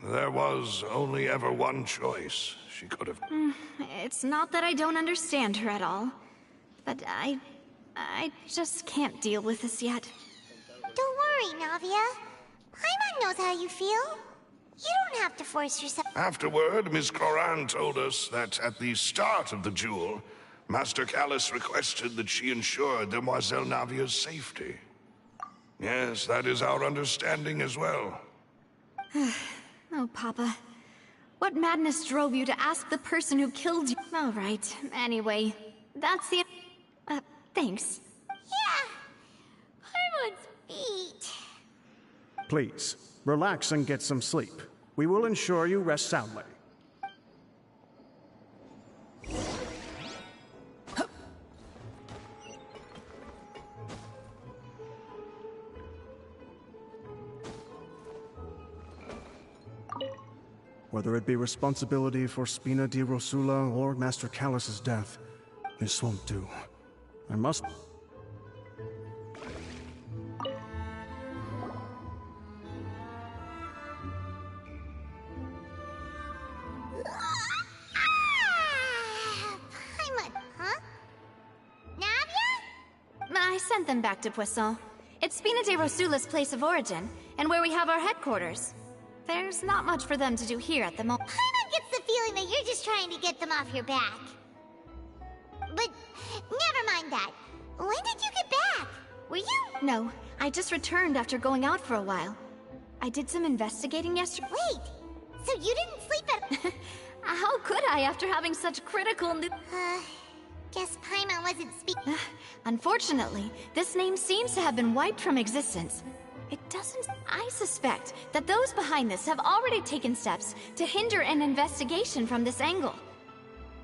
there was only ever one choice she could have. It's not that I don't understand her at all, but I just can't deal with this yet. Don't worry, Navia. Paimon knows how you feel. You don't have to force yourself. Afterward, Ms. Cloran told us that at the start of the duel, Master Callus requested that she ensure Demoiselle Navia's safety. Yes, that is our understanding as well. Oh, Papa. What madness drove you to ask the person who killed you? All right, anyway, that's the... thanks. Yeah, Paimon's feet. Please, relax and get some sleep. We will ensure you rest soundly. Whether it be responsibility for Spina di Rosula or Master Callus's death, this won't do. I must... Paimon, huh? Navia? I sent them back to Poisson. It's Spina di Rosula's place of origin, and where we have our headquarters. There's not much for them to do here at the moment. Paimon gets the feeling that you're just trying to get them off your back. But never mind that. When did you get back? Were you? No, I just returned after going out for a while. I did some investigating yesterday. Wait, so you didn't sleep at... How could I after having such critical guess Paimon wasn't speaking. Unfortunately, this name seems to have been wiped from existence. It doesn't... I suspect that those behind this have already taken steps to hinder an investigation from this angle.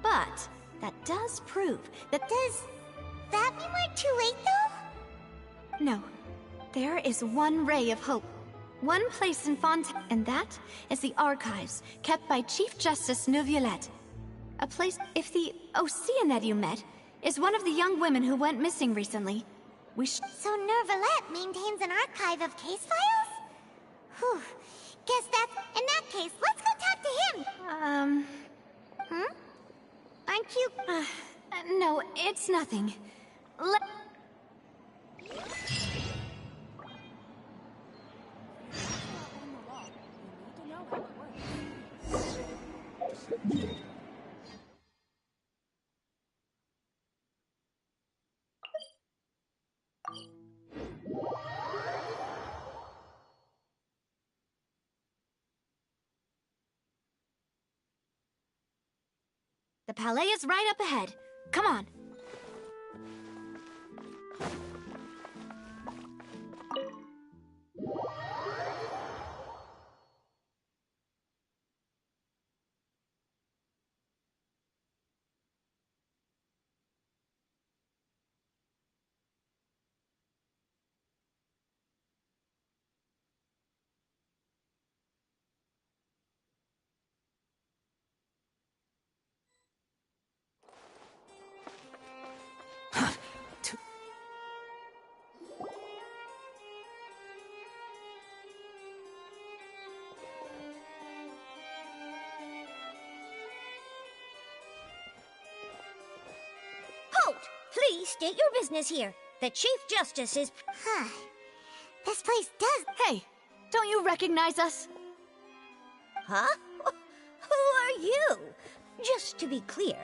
But that does prove that... Does that mean we're too late, though? No. There is one ray of hope. One place in Fontaine, and that is the archives kept by Chief Justice Neuvillette. A place... If the Oceanette you met is one of the young women who went missing recently, we So Neuvillette maintains an archive of case files? Whew. Guess that's... In that case, let's go talk to him! Aren't you... no, it's nothing. The Palais is right up ahead. Come on. Please state your business here. The Chief Justice is... This place does... Hey, don't you recognize us? Huh? Who are you? Just to be clear,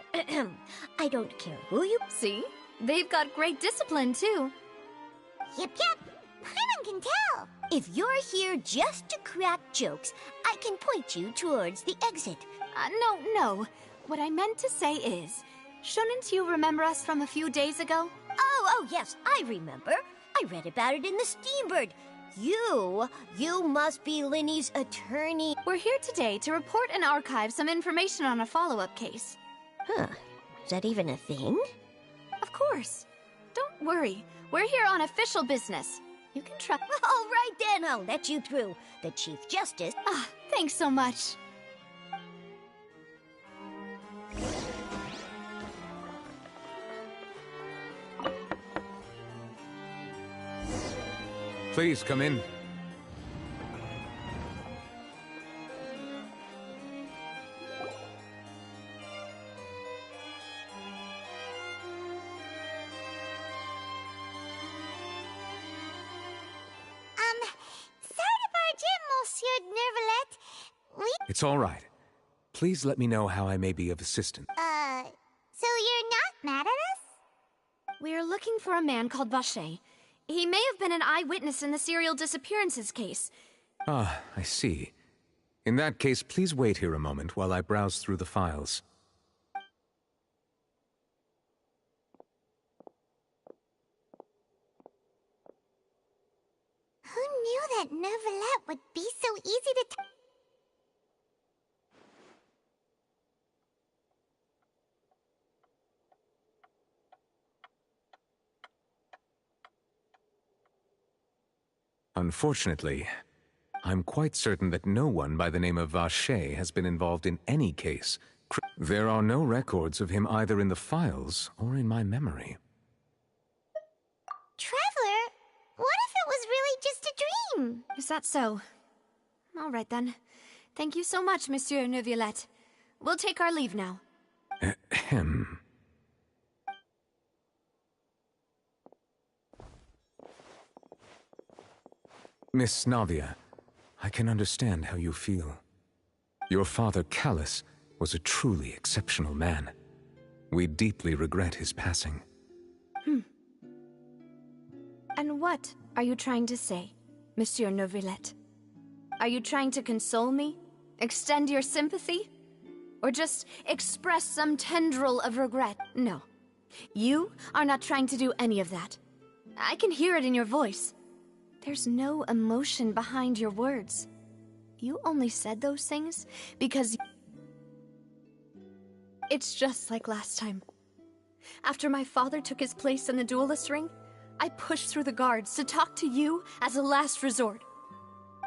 I don't care who you... See? They've got great discipline, too. Yep. Paimon can tell. If you're here just to crack jokes, I can point you towards the exit. No. What I meant to say is... Shouldn't you remember us from a few days ago? Oh, yes, I remember. I read about it in the Steambird. You must be Linny's attorney. We're here today to report and archive some information on a follow-up case. Huh. Is that even a thing? Of course. Don't worry. We're here on official business. You can trust... All right, then. I'll let you through. The Chief Justice... Thanks so much. Please come in. Sorry to barge in, Monsieur Nervalet. It's all right. Please let me know how I may be of assistance. So you're not mad at us? We're looking for a man called Vacher. He may have been an eyewitness in the serial disappearances case. Ah, I see. In that case, please wait here a moment while I browse through the files. Who knew that Nervalet would be so easy to Unfortunately, I'm quite certain that no one by the name of Vacher has been involved in any case. There are no records of him either in the files or in my memory. Traveler, what if it was really just a dream? Is that so? All right then. Thank you so much, Monsieur Neuvillette. We'll take our leave now. Ahem. Miss Navia, I can understand how you feel. Your father, Callus, was a truly exceptional man. We deeply regret his passing. And what are you trying to say, Monsieur Neuvillette? Are you trying to console me? Extend your sympathy? Or just express some tendril of regret? No. You are not trying to do any of that. I can hear it in your voice. There's no emotion behind your words. You only said those things because... It's just like last time. After my father took his place in the duelist ring, I pushed through the guards to talk to you as a last resort.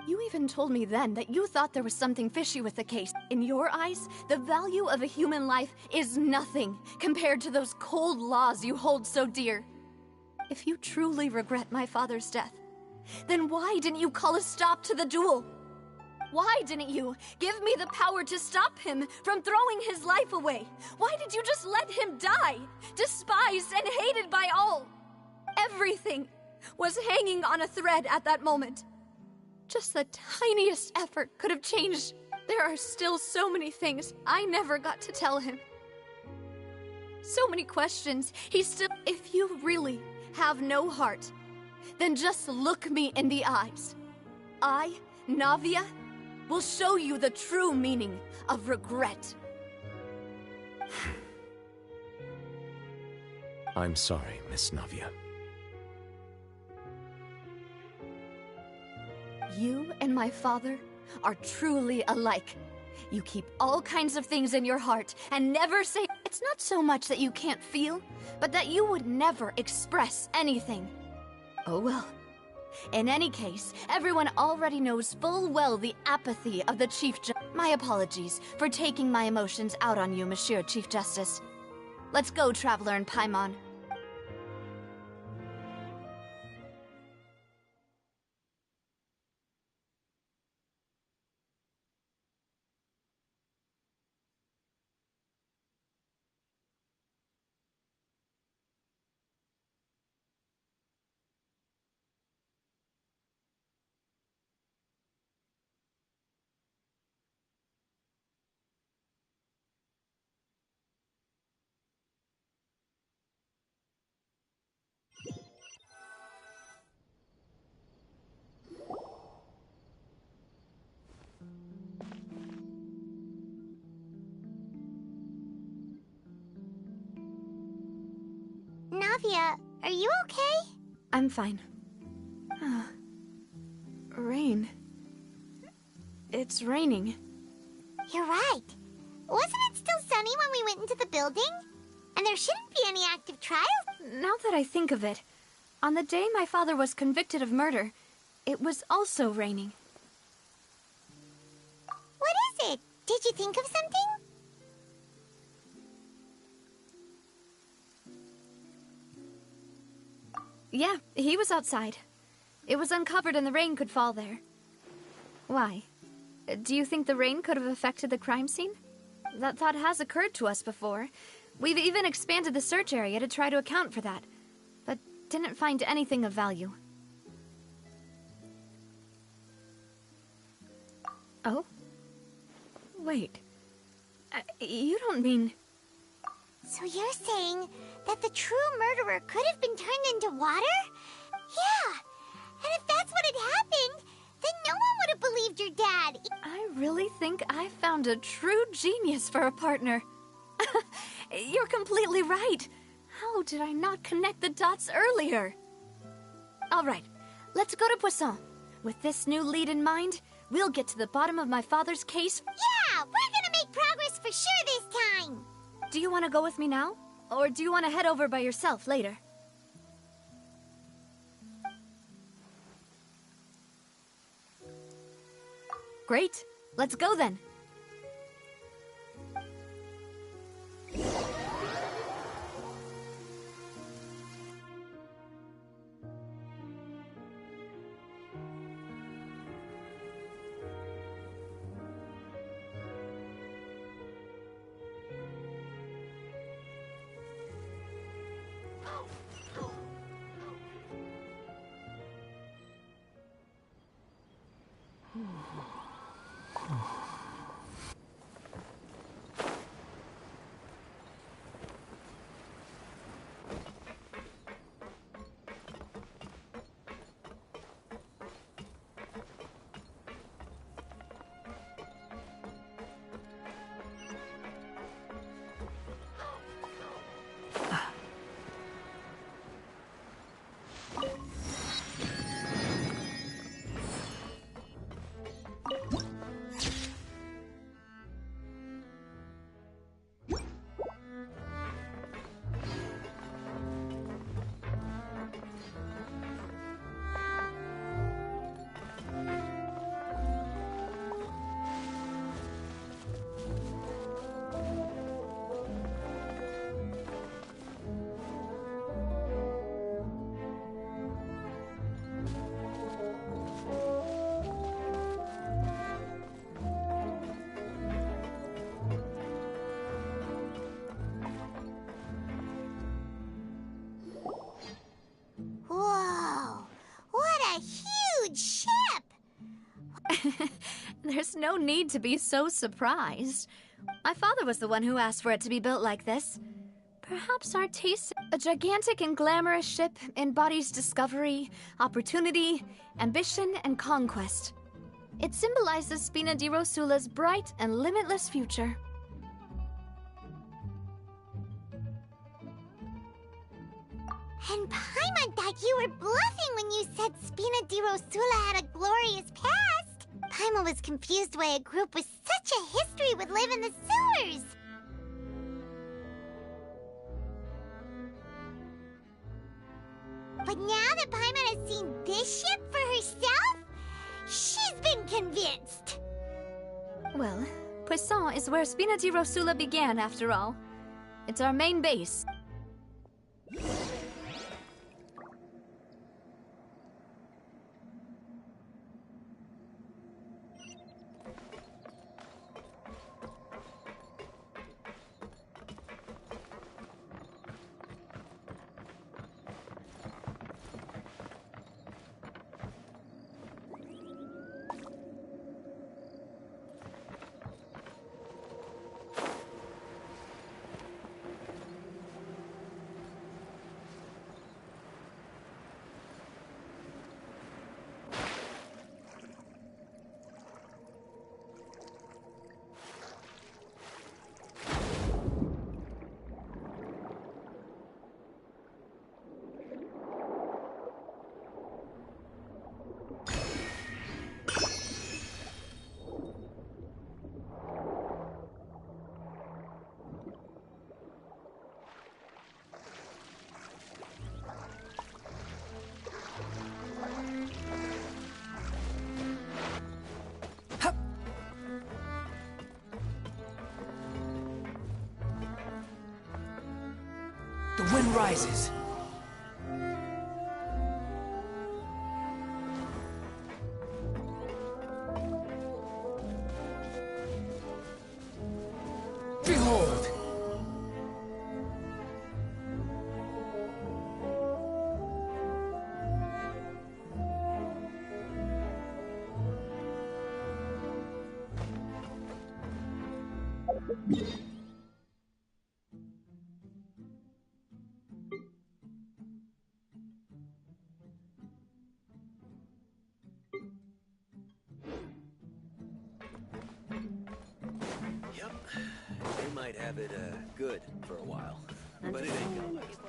You even told me then that you thought there was something fishy with the case. In your eyes, the value of a human life is nothing compared to those cold laws you hold so dear. If you truly regret my father's death, then why didn't you call a stop to the duel? Why didn't you give me the power to stop him from throwing his life away? Why did you just let him die, despised and hated by all? Everything was hanging on a thread at that moment. Just the tiniest effort could have changed. There are still so many things I never got to tell him. So many questions he still... If you really have no heart, then just look me in the eyes. I, Navia, will show you the true meaning of regret. I'm sorry, Miss Navia. You and my father are truly alike. You keep all kinds of things in your heart and never say... It's not so much that you can't feel, but that you would never express anything. Oh well. In any case, everyone already knows full well the apathy of the Chief Justice. My apologies for taking my emotions out on you, Monsieur Chief Justice. Let's go, Traveler and Paimon. Navia, are you okay? I'm fine. Rain. It's raining. You're right. Wasn't it still sunny when we went into the building? And there shouldn't be any active trials. Now that I think of it, on the day my father was convicted of murder, it was also raining. What is it? Did you think of something? Yeah, he was outside. It was uncovered and the rain could fall there. Why? Do you think the rain could have affected the crime scene? That thought has occurred to us before. We've even expanded the search area to try to account for that, but didn't find anything of value. Oh? Wait. You don't mean... So you're saying that the true murderer could have been turned into water? Yeah! And if that's what had happened, then no one would have believed your dad! I really think I found a true genius for a partner. You're completely right. How did I not connect the dots earlier? All right, let's go to Poisson. With this new lead in mind, we'll get to the bottom of my father's case. Yeah, we're gonna make progress for sure this time! Do you want to go with me now? Or do you want to head over by yourself later? Great. Let's go then. Whoa! What a huge ship! There's no need to be so surprised. My father was the one who asked for it to be built like this. Perhaps our taste... A gigantic and glamorous ship embodies discovery, opportunity, ambition, and conquest. It symbolizes Spina di Rosula's bright and limitless future. And Paimon thought you were bluffing when you said Spina di Rosula had a glorious past. Paimon was confused why a group with such a history would live in the sewers. But now that Paimon has seen this ship for herself, she's been convinced. Well, Poisson is where Spina di Rosula began, after all. It's our main base. The wind rises. Yep. They might have it, good for a while. But it ain't gonna last.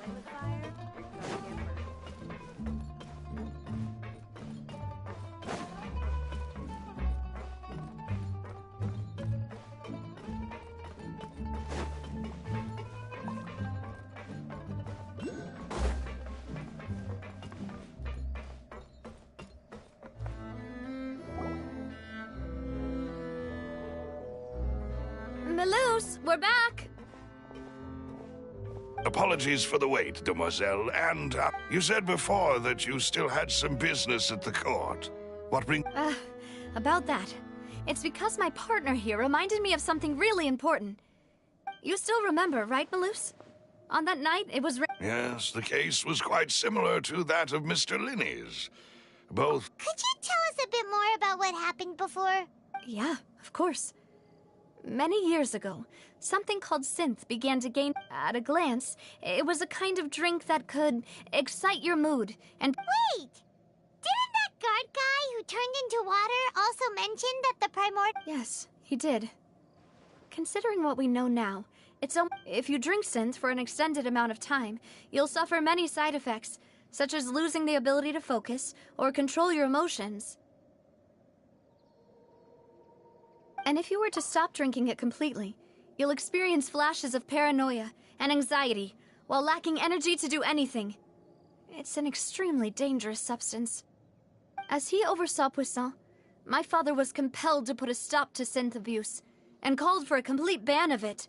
Malouse, we're back! Apologies for the wait, demoiselle, and you said before that you still had some business at the court. What bring... About that. It's because my partner here reminded me of something really important. You still remember, right, Malouse? On that night, it was... Yes, the case was quite similar to that of Mr. Linney's. Both... Could you tell us a bit more about what happened before? Yeah, of course. Many years ago, something called synth began to gain... At a glance, it was a kind of drink that could excite your mood, and... Wait! Didn't that guard guy who turned into water also mention that the primordial... Yes, he did. Considering what we know now, it's if you drink synth for an extended amount of time, you'll suffer many side effects, such as losing the ability to focus or control your emotions. And if you were to stop drinking it completely, you'll experience flashes of paranoia and anxiety while lacking energy to do anything. It's an extremely dangerous substance. As he oversaw Poisson, my father was compelled to put a stop to synth abuse and called for a complete ban of it.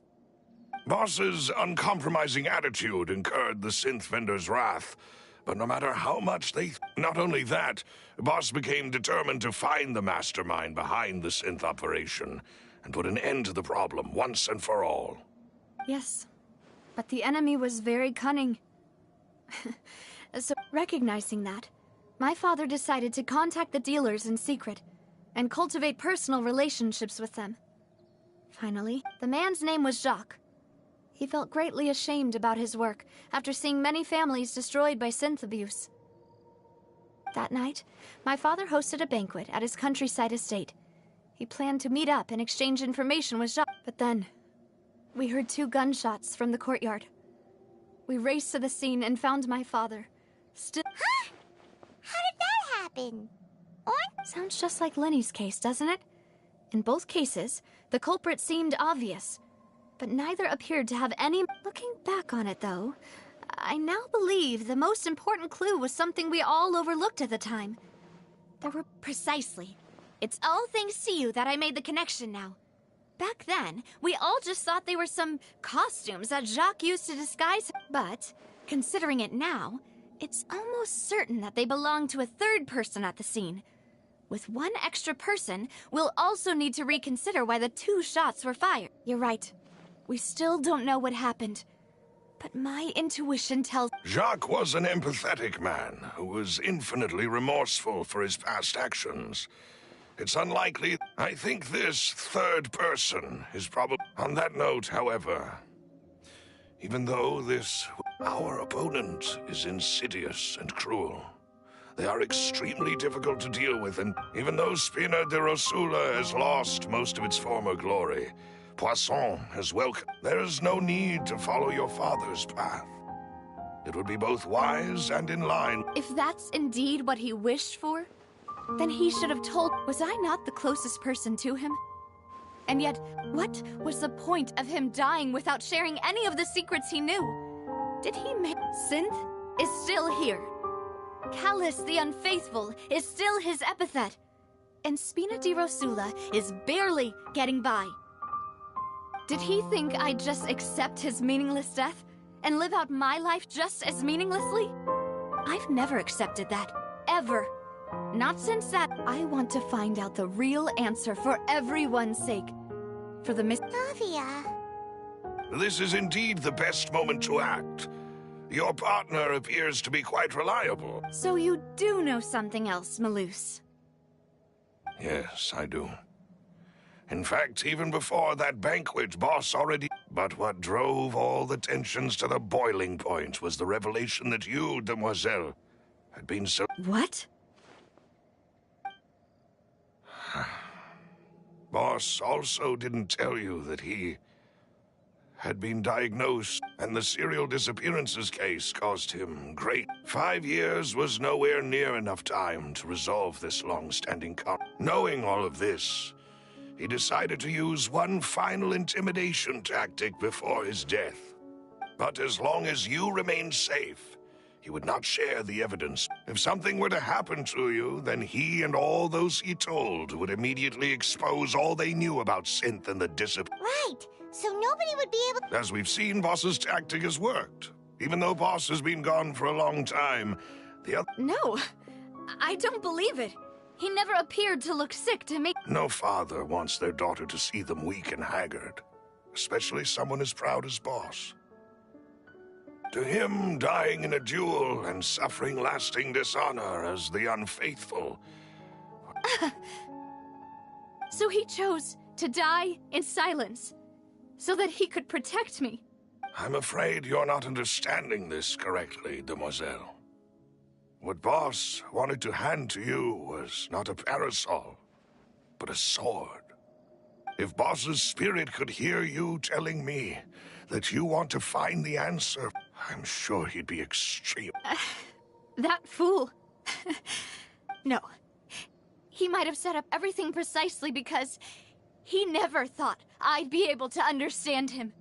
Boss's uncompromising attitude incurred the synth vendor's wrath. But no matter how much they... Not only that, Boss became determined to find the mastermind behind the synth operation and put an end to the problem once and for all. Yes, but the enemy was very cunning. So, recognizing that, my father decided to contact the dealers in secret and cultivate personal relationships with them. Finally, the man's name was Jacques. He felt greatly ashamed about his work after seeing many families destroyed by synth abuse. That night, my father hosted a banquet at his countryside estate. He planned to meet up and exchange information with Jacques, but then we heard 2 gunshots from the courtyard. We raced to the scene and found my father, still... Huh? How did that happen? Sounds just like Lenny's case, doesn't it? In both cases, the culprit seemed obvious, but neither appeared to have any... Looking back on it, though, I now believe the most important clue was something we all overlooked at the time. There were... Precisely. It's all thanks to you that I made the connection now. Back then, we all just thought they were some costumes that Jacques used to disguise... But, considering it now, it's almost certain that they belong to a third person at the scene. With one extra person, we'll also need to reconsider why the 2 shots were fired. You're right. We still don't know what happened. But my intuition tells... Jacques was an empathetic man who was infinitely remorseful for his past actions. It's unlikely. I think this third person is probably... On that note, however, even though our opponent is insidious and cruel, they are extremely difficult to deal with, and even though Spina de Rosula has lost most of its former glory, Poisson has welcomed. There is no need to follow your father's path. It would be both wise and in line. If that's indeed what he wished for, then he should have told... Was I not the closest person to him? And yet, what was the point of him dying without sharing any of the secrets he knew? Did he make... Synth is still here. Callus the Unfaithful is still his epithet. And Spina di Rosula is barely getting by. Did he think I'd just accept his meaningless death and live out my life just as meaninglessly? I've never accepted that. Ever. Not since that. I want to find out the real answer for everyone's sake. For the Navia. This is indeed the best moment to act. Your partner appears to be quite reliable. So you do know something else, Malouse? Yes, I do. In fact, even before that banquet, Boss already... But what drove all the tensions to the boiling point was the revelation that you, Demoiselle, had been so... What? Boss also didn't tell you that he had been diagnosed, and the serial disappearances case cost him great. 5 years was nowhere near enough time to resolve this long-standing Knowing all of this, he decided to use one final intimidation tactic before his death. But as long as you remained safe, he would not share the evidence. If something were to happen to you, then he and all those he told would immediately expose all they knew about Synth and the Right, so nobody would be able... As we've seen, Boss's tactic has worked. Even though Boss has been gone for a long time, the other... No, I don't believe it. He never appeared to look sick to me. No father wants their daughter to see them weak and haggard, especially someone as proud as Boss. To him, dying in a duel and suffering lasting dishonor as the unfaithful... So he chose to die in silence, so that he could protect me. I'm afraid you're not understanding this correctly, Demoiselle. What Boss wanted to hand to you was not a parasol, but a sword. If Boss's spirit could hear you telling me that you want to find the answer, I'm sure he'd be extreme. That fool. No. He might have set up everything precisely because he never thought I'd be able to understand him.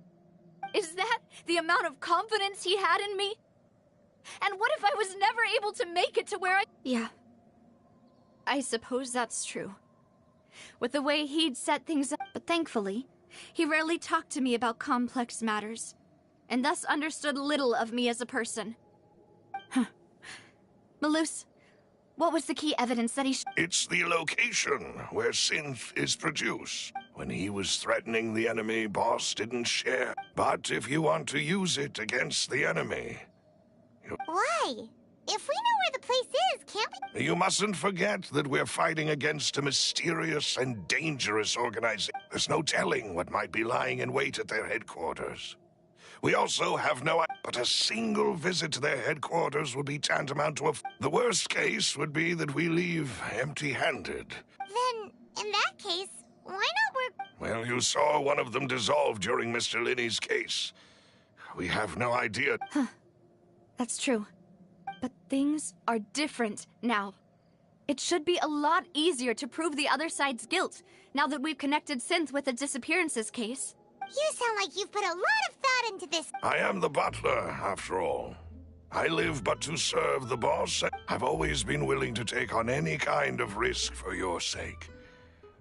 Is that the amount of confidence he had in me? And what if I was never able to make it to where I... Yeah. I suppose that's true. With the way he'd set things up, but thankfully, he rarely talked to me about complex matters, and thus understood little of me as a person. Huh. Malus, what was the key evidence that he... It's the location where Synth is produced. When he was threatening the enemy, Boss didn't share. But if you want to use it against the enemy... Why? If we know where the place is, can't we? You mustn't forget that we're fighting against a mysterious and dangerous organization. There's no telling what might be lying in wait at their headquarters. We also have no... But a single visit to their headquarters would be tantamount to a... The worst case would be that we leave empty-handed. Then, in that case, why not work... Well, you saw one of them dissolve during Mr. Linney's case. We have no idea... Huh. That's true. But things are different now. It should be a lot easier to prove the other side's guilt, now that we've connected Synth with the disappearances case. You sound like you've put a lot of thought into this. I am the butler, after all. I live but to serve the boss. I've always been willing to take on any kind of risk for your sake.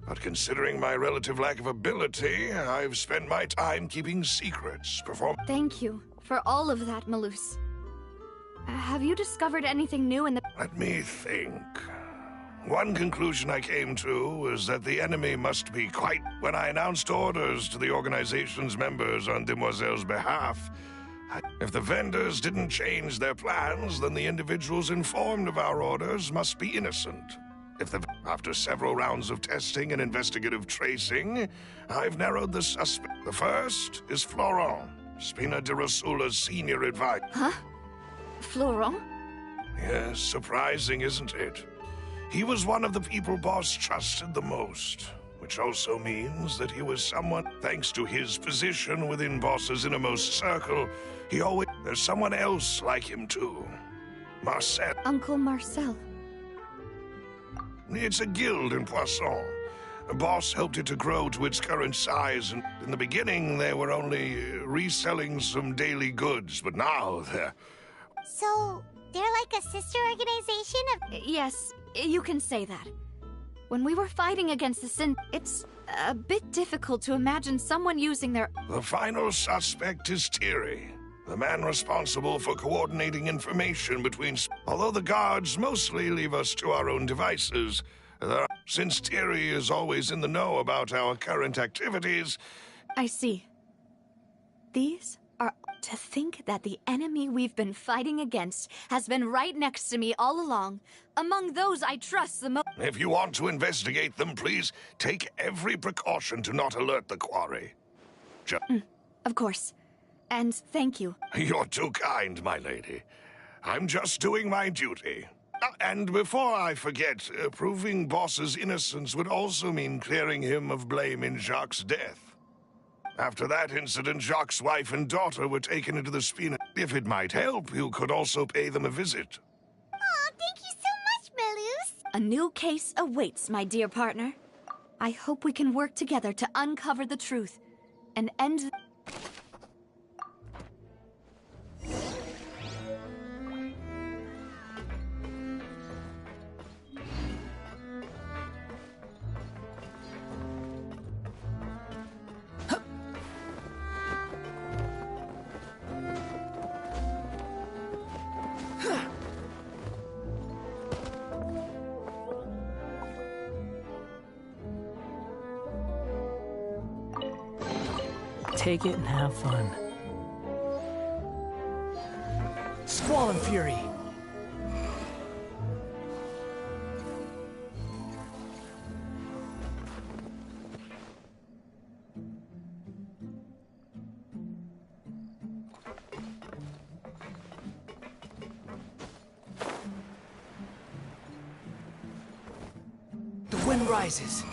But considering my relative lack of ability, I've spent my time keeping secrets, Thank you for all of that, Malus. Have you discovered anything new in the... Let me think. One conclusion I came to was that the enemy must be quite... When I announced orders to the organization's members on Demoiselle's behalf, if the vendors didn't change their plans, then the individuals informed of our orders must be innocent. After several rounds of testing and investigative tracing, I've narrowed the suspect. The first is Florent, Spina de Rosula's senior advisor. Huh? Florent? Yes, surprising, isn't it? He was one of the people Boss trusted the most, which also means that he was someone, thanks to his position within Boss's innermost circle, there's someone else like him too. Marcel. Uncle Marcel. It's a guild in Poisson. Boss helped it to grow to its current size, and in the beginning they were only reselling some daily goods, but now they're... So, they're like a sister organization of... Yes, you can say that. When we were fighting against the Synth, it's a bit difficult to imagine someone using their... The final suspect is Thierry, the man responsible for coordinating information between... Although the guards mostly leave us to our own devices, since Thierry is always in the know about our current activities... I see. These are... To think that the enemy we've been fighting against has been right next to me all along, among those I trust the most. If you want to investigate them, please take every precaution to not alert the quarry. Of course. And thank you. You're too kind, my lady. I'm just doing my duty. And before I forget, proving Boss's innocence would also mean clearing him of blame in Jacques' death. After that incident, Jacques' wife and daughter were taken into the Spina. If it might help, you could also pay them a visit. Oh, thank you so much, Melus. A new case awaits, my dear partner. I hope we can work together to uncover the truth and end... Take it and have fun. Squall and Fury! The wind rises.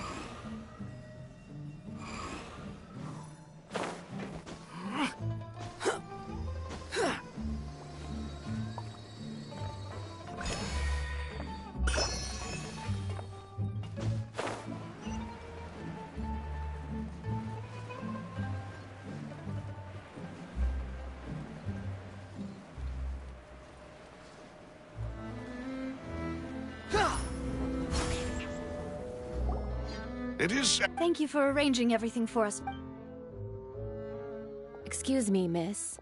It is... Thank you for arranging everything for us. Excuse me, miss.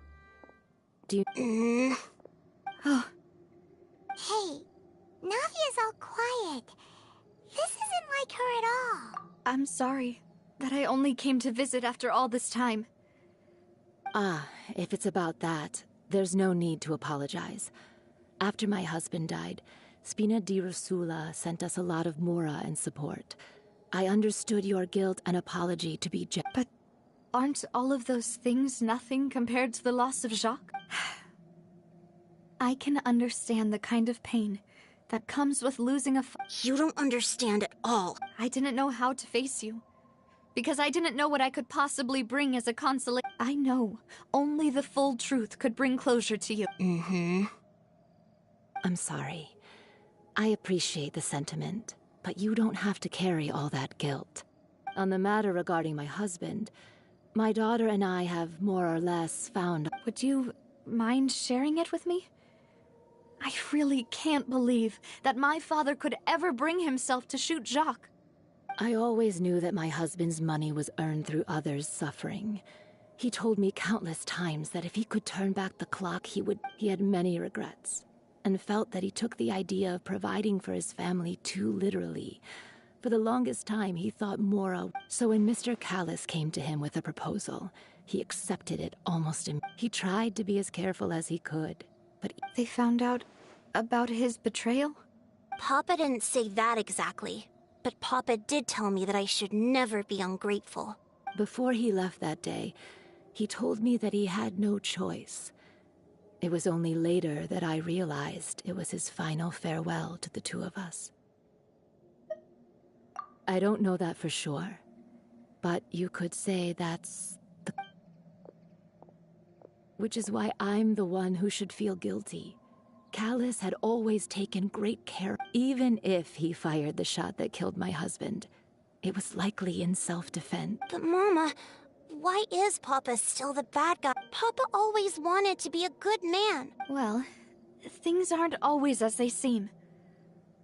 Do you... Oh. Hey, Navia's all quiet. This isn't like her at all. I'm sorry that I only came to visit after all this time. Ah, if it's about that, there's no need to apologize. After my husband died, Spina di Rosula sent us a lot of mora and support. I understood your guilt and apology to be But aren't all of those things nothing compared to the loss of Jacques? I can understand the kind of pain that comes with losing a You don't understand at all. I didn't know how to face you. Because I didn't know what I could possibly bring as a consolation. I know only the full truth could bring closure to you. I'm sorry. I appreciate the sentiment, but you don't have to carry all that guilt. On the matter regarding my husband, my daughter and I have more or less found... Would you mind sharing it with me? I really can't believe that my father could ever bring himself to shoot Jacques. I always knew that my husband's money was earned through others' suffering. He told me countless times that if he could turn back the clock, he would. He had many regrets, and felt that he took the idea of providing for his family too literally. For the longest time, he thought Mora. So when Mr. Callis came to him with a proposal, he accepted it almost immediately. He tried to be as careful as he could, but... They found out about his betrayal? Papa didn't say that exactly, but Papa did tell me that I should never be ungrateful. Before he left that day, he told me that he had no choice. It was only later that I realized it was his final farewell to the two of us. I don't know that for sure, but you could say that's the... Which is why I'm the one who should feel guilty. Callis had always taken great care. Even if he fired the shot that killed my husband, it was likely in self-defense. But Mama, why is Papa still the bad guy? Papa always wanted to be a good man. Well, things aren't always as they seem.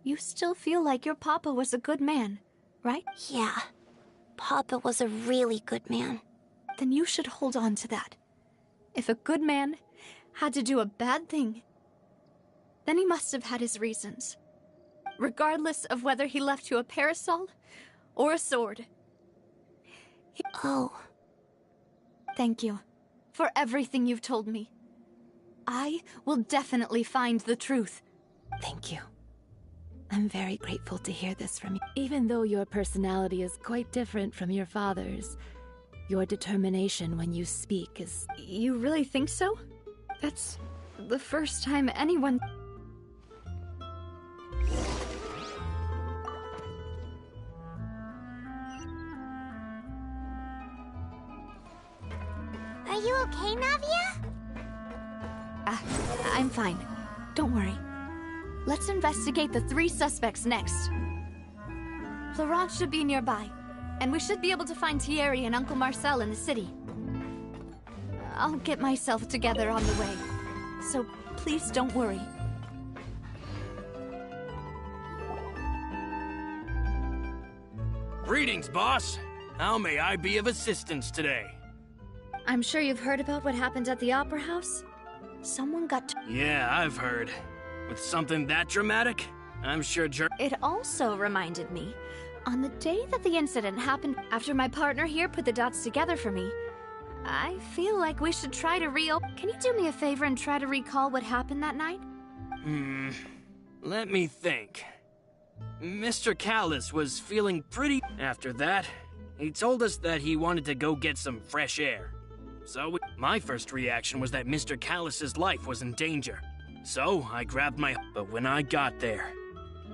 You still feel like your papa was a good man, right? Yeah, Papa was a really good man. Then you should hold on to that. If a good man had to do a bad thing, then he must have had his reasons. Regardless of whether he left you a parasol or a sword. Oh. Thank you for everything you've told me. I will definitely find the truth. Thank you. I'm very grateful to hear this from you. Even though your personality is quite different from your father's, your determination when you speak is... You really think so? That's the first time anyone... Are you okay, Navia? I'm fine. Don't worry. Let's investigate the 3 suspects next. Florent should be nearby, and we should be able to find Thierry and Uncle Marcel in the city. I'll get myself together on the way, so please don't worry. Greetings, boss. How may I be of assistance today? I'm sure you've heard about what happened at the Opera House. Someone got... Yeah, I've heard. With something that dramatic, I'm sure It also reminded me, on the day that the incident happened, after my partner here put the dots together for me, I feel like we should try to Can you do me a favor and try to recall what happened that night? Let me think. Mr. Callis was feeling pretty... After that, he told us that he wanted to go get some fresh air. So, my first reaction was that Mr. Callis's life was in danger. So, I grabbed my... But when I got there,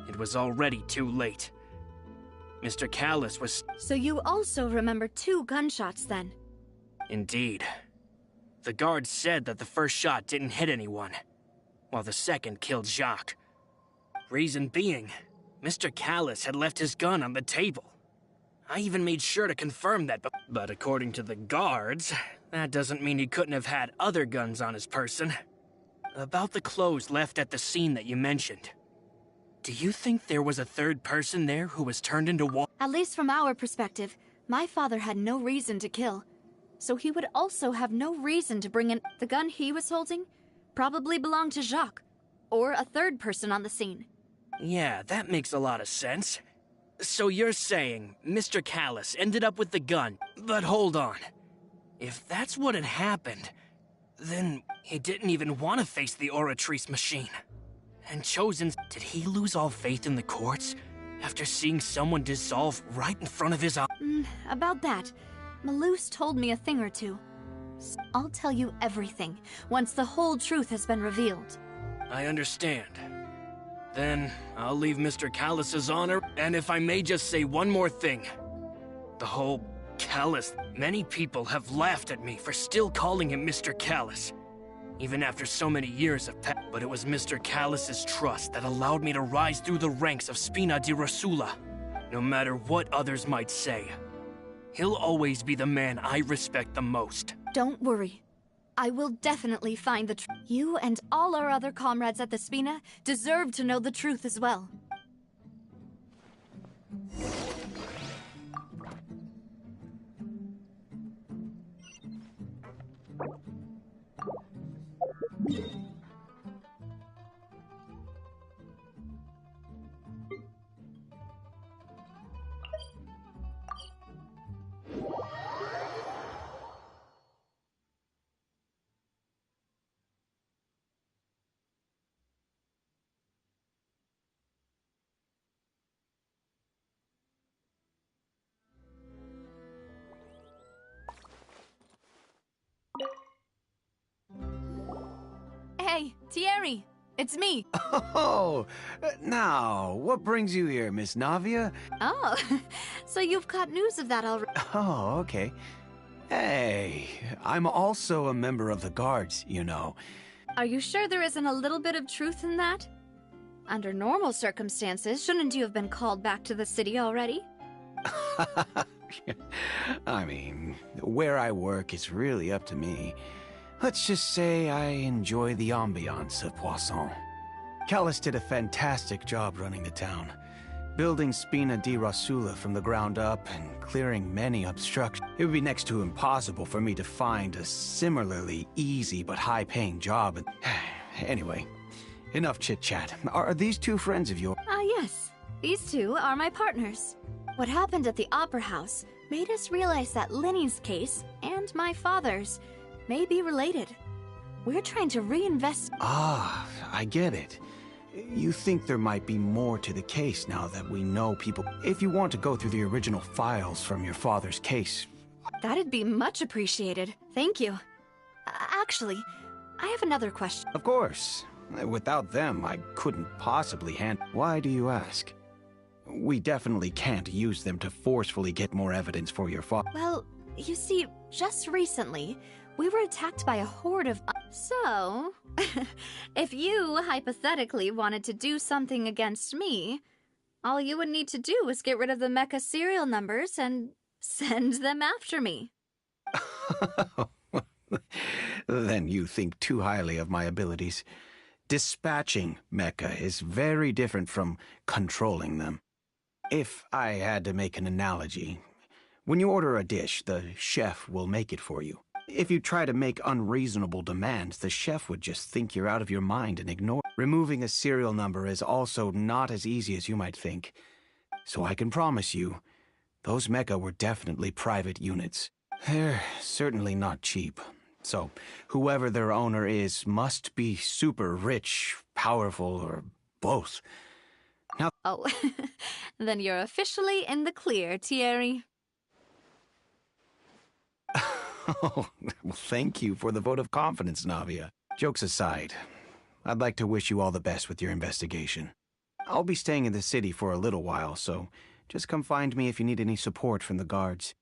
it was already too late. Mr. Callis was... So you also remember 2 gunshots then? Indeed. The guard said that the first shot didn't hit anyone, while the second killed Jacques. Reason being, Mr. Callis had left his gun on the table. I even made sure to confirm that, but according to the guards, that doesn't mean he couldn't have had other guns on his person. About the clothes left at the scene that you mentioned, do you think there was a third person there who was turned into water? At least from our perspective, my father had no reason to kill. So he would also have no reason to bring in... The gun he was holding probably belonged to Jacques, or a third person on the scene. Yeah, that makes a lot of sense. So you're saying Mr. Callis ended up with the gun, but hold on. If that's what had happened, then he didn't even want to face the Oratrice machine. And Chosen... Did he lose all faith in the courts after seeing someone dissolve right in front of his eyes? About that, Malus told me a thing or two. I'll tell you everything once the whole truth has been revealed. I understand. Then I'll leave Mr. Callis's honor, and if I may just say one more thing. The whole Callis... Many people have laughed at me for still calling him Mr. Callis, even after so many years have passed. But it was Mr. Callis's trust that allowed me to rise through the ranks of Spina di Rosula. No matter what others might say, he'll always be the man I respect the most. Don't worry. I will definitely find the truth. You and all our other comrades at the Spina deserve to know the truth as well. Hey, Thierry, it's me. Oh, now, what brings you here, Miss Navia? Oh, so you've got news of that already. Oh, okay. Hey, I'm also a member of the guards, you know. Are you sure there isn't a little bit of truth in that? Under normal circumstances, shouldn't you have been called back to the city already? I mean, where I work is really up to me. Let's just say I enjoy the ambiance of Poisson. Callis did a fantastic job running the town, building Spina di Rosula from the ground up and clearing many obstructions. It would be next to impossible for me to find a similarly easy but high-paying job. Anyway, enough chit-chat. Are these 2 friends of yours? Yes. These 2 are my partners. What happened at the Opera House made us realize that Linny's case and my father's may be related. We're trying to reinvest... Ah, I get it. You think there might be more to the case now that we know people... If you want to go through the original files from your father's case... That'd be much appreciated. Thank you. Actually, I have another question. Of course. Without them, I couldn't possibly handle... Why do you ask? We definitely can't use them to forcefully get more evidence for your father. Well, you see, just recently, we were attacked by a horde of... So, if you hypothetically wanted to do something against me, all you would need to do is get rid of the mecha serial numbers and send them after me. Then you think too highly of my abilities. Dispatching mecha is very different from controlling them. If I had to make an analogy, when you order a dish, the chef will make it for you. If you try to make unreasonable demands, the chef would just think you're out of your mind and ignore. Removing a serial number is also not as easy as you might think. So I can promise you, those mecha were definitely private units. They're certainly not cheap. So whoever their owner is must be super rich, powerful, or both. Now... Oh, then you're officially in the clear, Thierry. Oh, well, thank you for the vote of confidence, Navia. Jokes aside, I'd like to wish you all the best with your investigation. I'll be staying in the city for a little while, so just come find me if you need any support from the guards.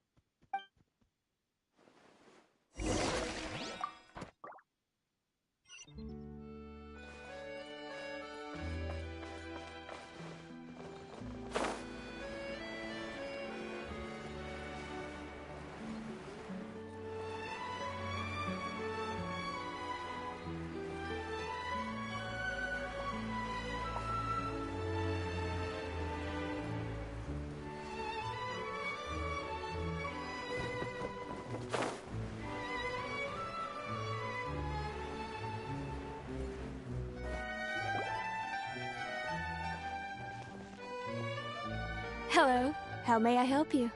Hello. How may I help you?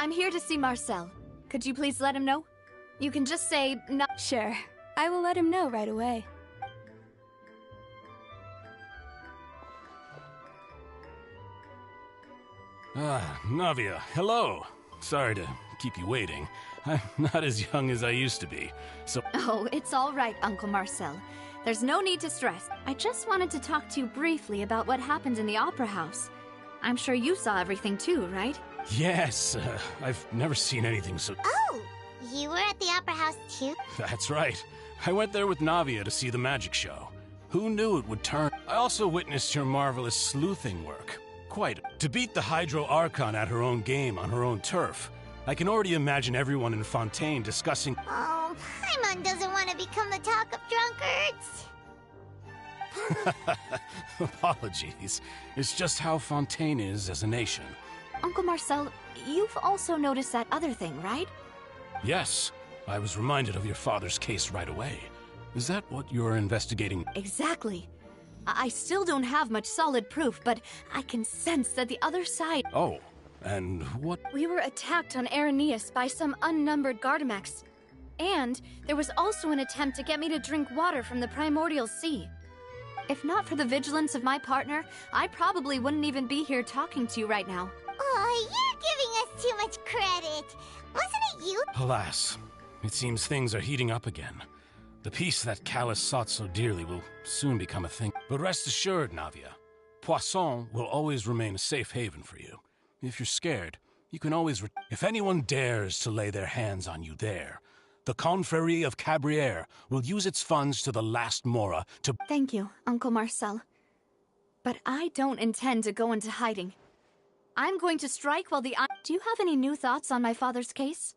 I'm here to see Marcel. Could you please let him know? You can just say no. Sure. I will let him know right away. Navia, hello. Sorry to keep you waiting. I'm not as young as I used to be, so... Oh, it's all right, Uncle Marcel. There's no need to stress. I just wanted to talk to you briefly about what happened in the Opera House. I'm sure you saw everything too, right? Yes, I've never seen anything so... Oh, you were at the Opera House too? That's right. I went there with Navia to see the magic show. Who knew it would turn... I also witnessed your marvelous sleuthing work. Quite. To beat the Hydro Archon at her own game on her own turf. I can already imagine everyone in Fontaine discussing... Oh, Paimon doesn't want to become the talk of drunkards. Apologies. It's just how Fontaine is as a nation. Uncle Marcel, you've also noticed that other thing, right? Yes. I was reminded of your father's case right away. Is that what you're investigating? Exactly. I still don't have much solid proof, but I can sense that the other side... Oh, and what... We were attacked on Araneus by some unnumbered Gardamex. And there was also an attempt to get me to drink water from the primordial sea. If not for the vigilance of my partner, I probably wouldn't even be here talking to you right now. Oh, you're giving us too much credit. Wasn't it you? Alas, it seems things are heating up again. The peace that Callus sought so dearly will soon become a thing. But rest assured, Navia, Poisson will always remain a safe haven for you. If you're scared, you can always... If anyone dares to lay their hands on you there, the Confrérie of Cabrières will use its funds to the last mora to... Thank you, Uncle Marcel. But I don't intend to go into hiding. I'm going to strike while the... Do you have any new thoughts on my father's case?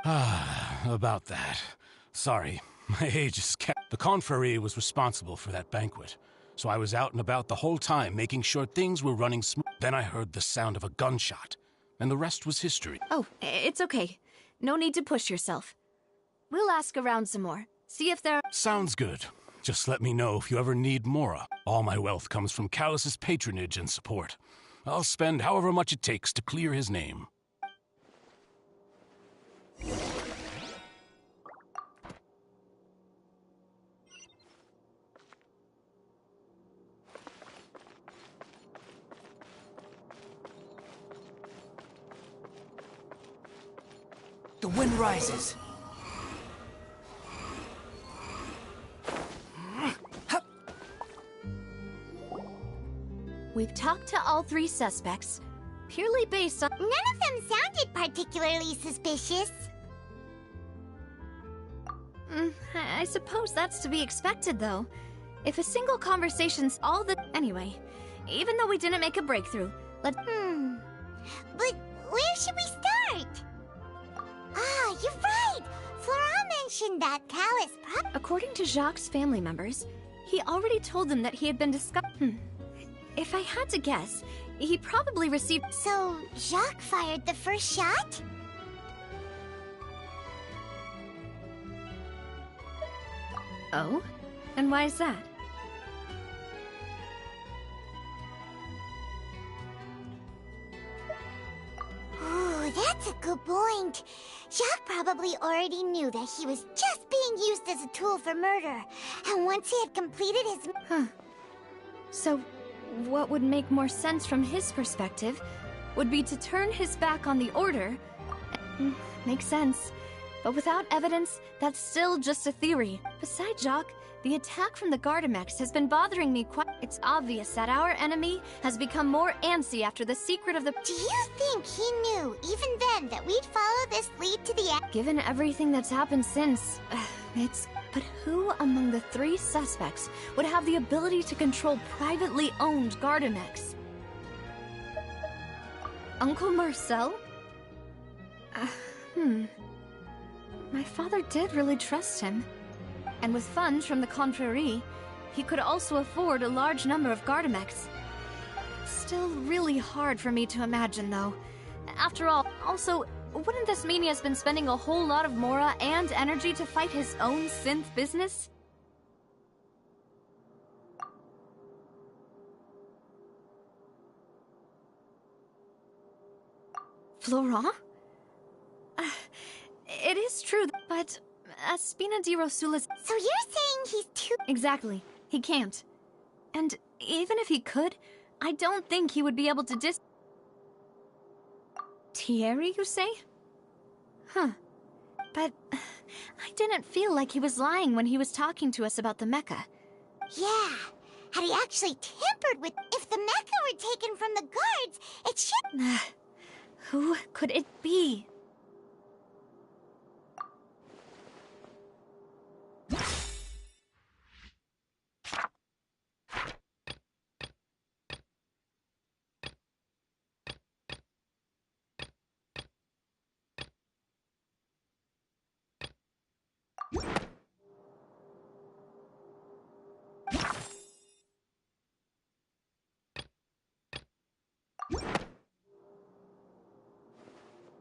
About that. Sorry, my age is kept... The Confrérie was responsible for that banquet, so I was out and about the whole time making sure things were running smooth. Then I heard the sound of a gunshot, and the rest was history. Oh, it's okay. No need to push yourself. We'll ask around some more. See if there... Sounds good. Just let me know if you ever need Mora. All my wealth comes from Callus's patronage and support. I'll spend however much it takes to clear his name. The wind rises. We've talked to all 3 suspects, purely based on— None of them sounded particularly suspicious. I suppose that's to be expected, though. If a single conversation's all the— Anyway, even though we didn't make a breakthrough, let's— But where should we start? Ah, you're right! Flora mentioned that Callus According to Jacques' family members, he already told them that he had been discovered. If I had to guess, he probably received— So, Jacques fired the first shot? Oh? And why is that? Ooh, that's a good point. Jacques probably already knew that he was just being used as a tool for murder. And once he had completed his— Huh. So, what would make more sense from his perspective would be to turn his back on the Order. Makes sense. But without evidence, that's still just a theory. Besides Jacques, the attack from the Gardamex has been bothering me quite— It's obvious that our enemy has become more antsy after the secret of the— Do you think he knew, even then, that we'd follow this lead to the— Given everything that's happened since, it's— But who among the 3 suspects would have the ability to control privately owned Gardamex? Uncle Marcel? My father did really trust him. And with funds from the Confrérie, he could also afford a large number of Gardamex. Still really hard for me to imagine, though. After all, also, wouldn't this mean he has been spending a whole lot of mora and energy to fight his own synth business? Florent? It is true, but Spina di Rosula's— So you're saying he's too— Exactly. He can't. And even if he could, I don't think he would be able to Thierry, you say? Huh. But I didn't feel like he was lying when he was talking to us about the mecha. Yeah. Had he actually tampered with— If the mecha were taken from the guards, it should— Who could it be?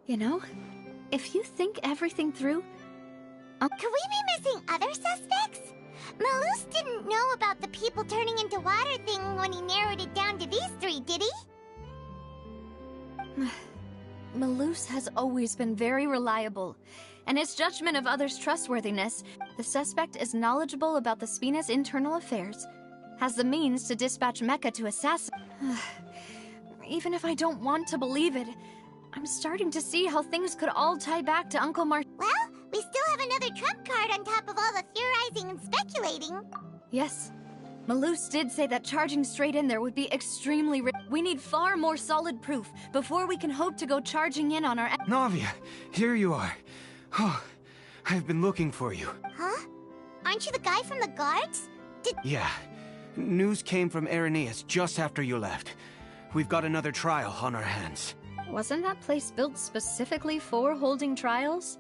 You know, if you think everything through— Could we be missing other suspects? Malus didn't know about the people turning into water thing when he narrowed it down to these 3, did he? Malus has always been very reliable, and his judgment of others' trustworthiness— The suspect is knowledgeable about the Spina's internal affairs, has the means to dispatch Mecha to assassinate— Even if I don't want to believe it, I'm starting to see how things could all tie back to Uncle Mar— Well, we still have another trump card on top of all the theorizing and speculating. Yes. Malus did say that charging straight in there would be extremely We need far more solid proof before we can hope to go charging in on our— Navia, here you are. Oh, I've been looking for you. Huh? Aren't you the guy from the guards? Yeah. News came from Irenaeus just after you left. We've got another trial on our hands. Wasn't that place built specifically for holding trials?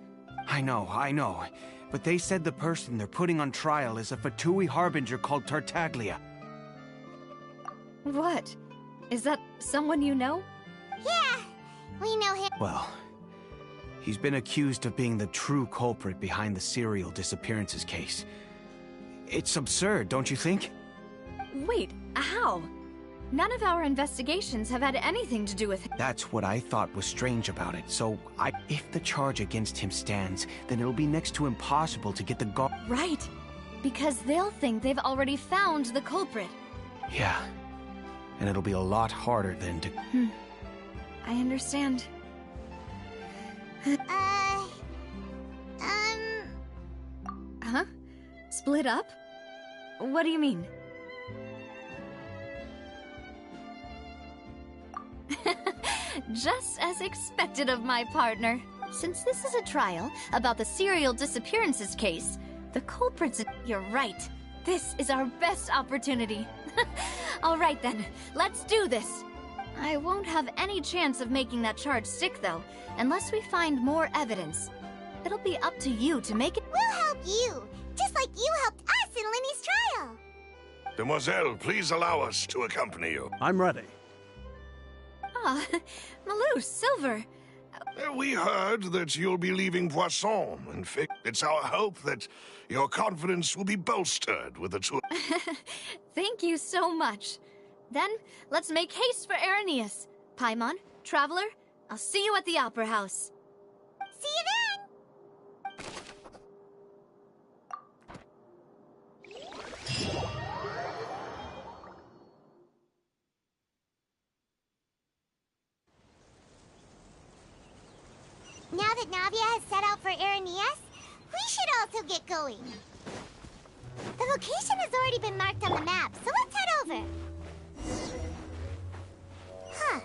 I know. But they said the person they're putting on trial is a Fatui harbinger called Tartaglia. What? Is that someone you know? Yeah, we know him. Well, he's been accused of being the true culprit behind the serial disappearances case. It's absurd, don't you think? Wait, how? None of our investigations have had anything to do with him. That's what I thought was strange about it, so if the charge against him stands, then it'll be next to impossible to get the guard— Right, because they'll think they've already found the culprit. Yeah, and it'll be a lot harder than to— I understand. Split up? What do you mean? Just as expected of my partner. Since this is a trial about the serial disappearances case, the culprits... You're right. This is our best opportunity. All right then, let's do this. I won't have any chance of making that charge stick, though, unless we find more evidence. It'll be up to you to make it... We'll help you, just like you helped us in Linny's trial. Demoiselle, please allow us to accompany you. I'm ready. Ah, Malou, Silver. We heard that you'll be leaving Poisson, and it's our hope that your confidence will be bolstered with the tour. Thank you so much. Then, let's make haste for Irenaeus. Paimon, Traveler, I'll see you at the Opera House. See you then! Now that Navia has set out for Irenaeus, we should also get going. The location has already been marked on the map, so let's head over. Huh.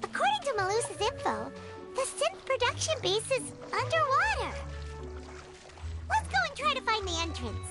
According to Malusa's info, the synth production base is underwater. Let's go and try to find the entrance.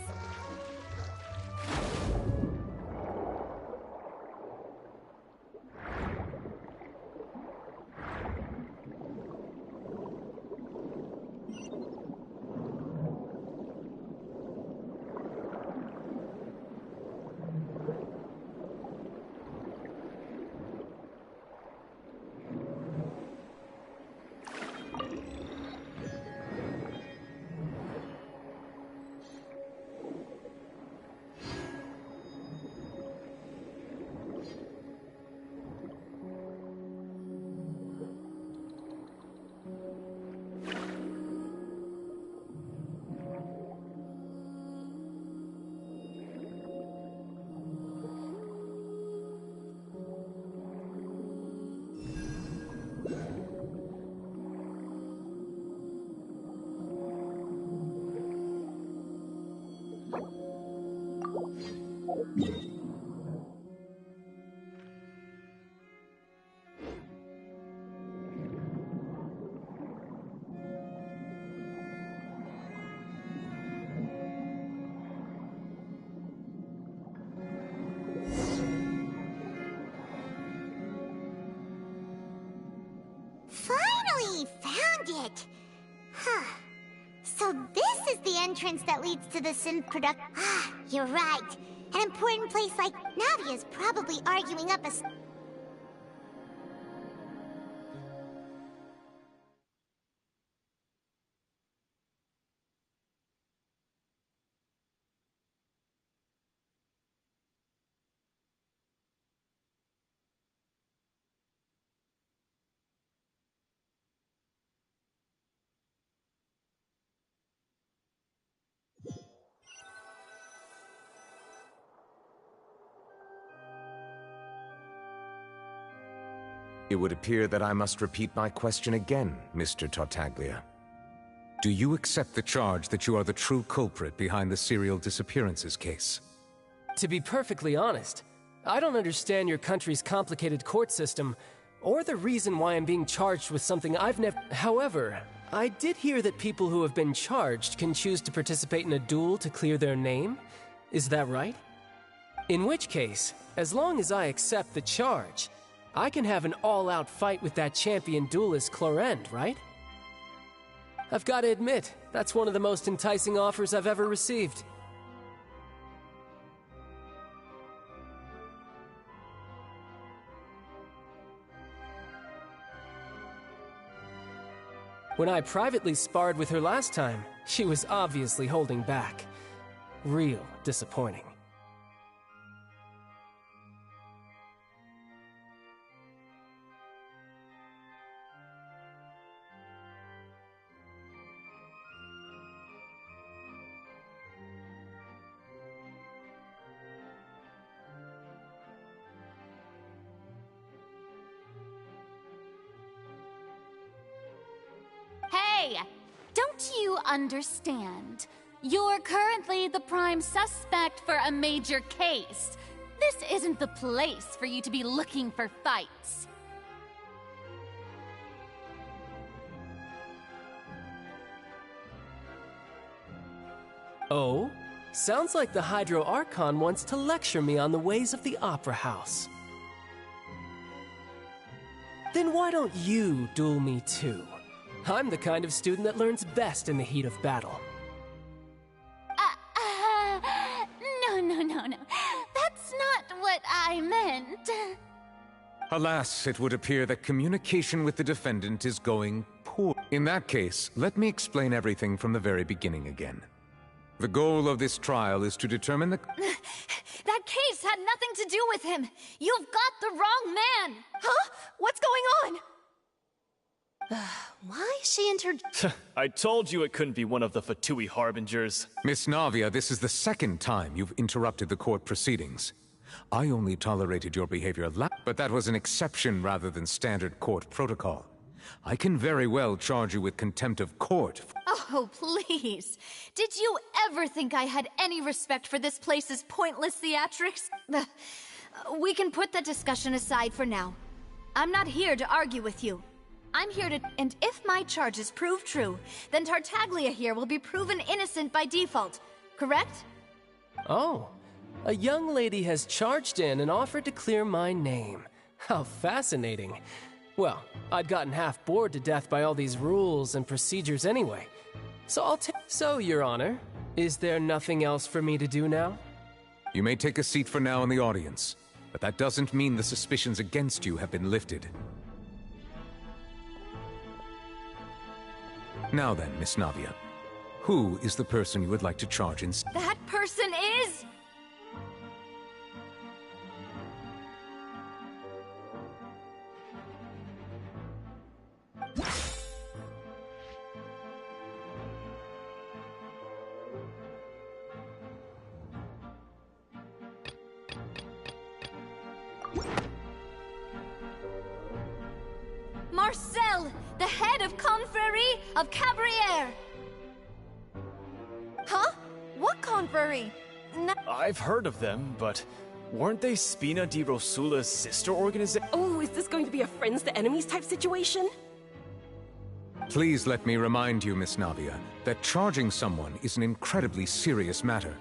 Finally found it! Huh. So this is the entrance that leads to the synth product. Ah, you're right. An important place like Navia's probably arguing up a... It would appear that I must repeat my question again, Mr. Tartaglia. Do you accept the charge that you are the true culprit behind the serial disappearances case? To be perfectly honest, I don't understand your country's complicated court system, or the reason why I'm being charged with something I've never... However, I did hear that people who have been charged can choose to participate in a duel to clear their name. Is that right? In which case, as long as I accept the charge, I can have an all-out fight with that champion duelist Clorend, right? I've got to admit, that's one of the most enticing offers I've ever received. When I privately sparred with her last time, she was obviously holding back. Real disappointing. Hey! Don't you understand? You're currently the prime suspect for a major case. This isn't the place for you to be looking for fights. Oh? Sounds like the Hydro Archon wants to lecture me on the ways of the Opera House. Then why don't you duel me too? I'm the kind of student that learns best in the heat of battle. No. That's not what I meant. Alas, it would appear that communication with the defendant is going poor. In that case, let me explain everything from the very beginning again. The goal of this trial is to determine the... That case had nothing to do with him! You've got the wrong man! Huh? What's going on? Why is she entered? I told you it couldn't be one of the Fatui Harbingers. Miss Navia, this is the second time you've interrupted the court proceedings. I only tolerated your behavior but that was an exception rather than standard court protocol. I can very well charge you with contempt of court. Oh, please. Did you ever think I had any respect for this place's pointless theatrics? We can put that discussion aside for now. I'm not here to argue with you. I'm here to... And if my charges prove true, then Tartaglia here will be proven innocent by default, correct? Oh, a young lady has charged in and offered to clear my name. How fascinating. Well, I'd gotten half bored to death by all these rules and procedures anyway. So, Your Honor, is there nothing else for me to do now? You may take a seat for now in the audience, but that doesn't mean the suspicions against you have been lifted. Now then, Miss Navia, who is the person you would like to charge instead? That person is... Marcel, the head of Confrérie of Cabrières! Huh? What confrérie? I've heard of them, but weren't they Spina di Rosula's sister organization? Oh, is this going to be a friends to enemies type situation? Please let me remind you, Miss Navia, that charging someone is an incredibly serious matter.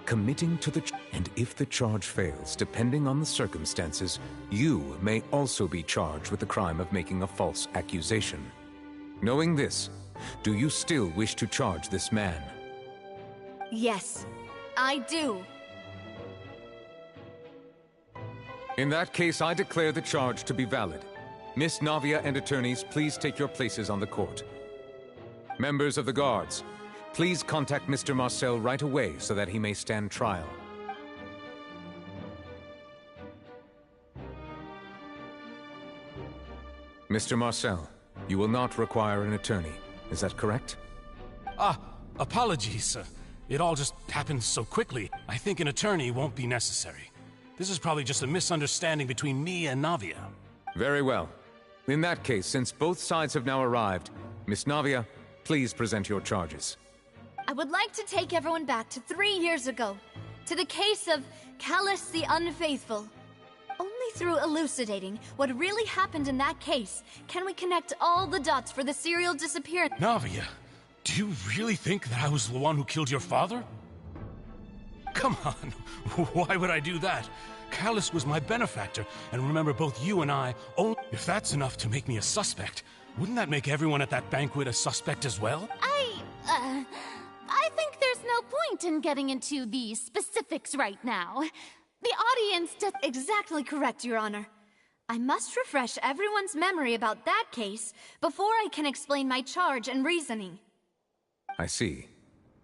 Committing to the and if the charge fails, depending on the circumstances, you may also be charged with the crime of making a false accusation. Knowing this, do you still wish to charge this man? Yes, I do. In that case, I declare the charge to be valid. Miss Navia and attorneys, please take your places on the court. Members of the guards, please contact Mr. Marcel right away so that he may stand trial. Mr. Marcel, you will not require an attorney. Is that correct? Apologies. It all just happened so quickly. I think an attorney won't be necessary. This is probably just a misunderstanding between me and Navia. Very well. In that case, since both sides have now arrived, Miss Navia, please present your charges. I would like to take everyone back to 3 years ago, to the case of Callus the Unfaithful. Only through elucidating what really happened in that case can we connect all the dots for the serial disappearance. Navia, do you really think that I was the one who killed your father? Come on, why would I do that? Callus was my benefactor, and remember, both you and I only... If that's enough to make me a suspect, wouldn't that make everyone at that banquet a suspect as well? I think there's no point in getting into the specifics right now. The audience does... Exactly correct, Your Honor. I must refresh everyone's memory about that case before I can explain my charge and reasoning. I see.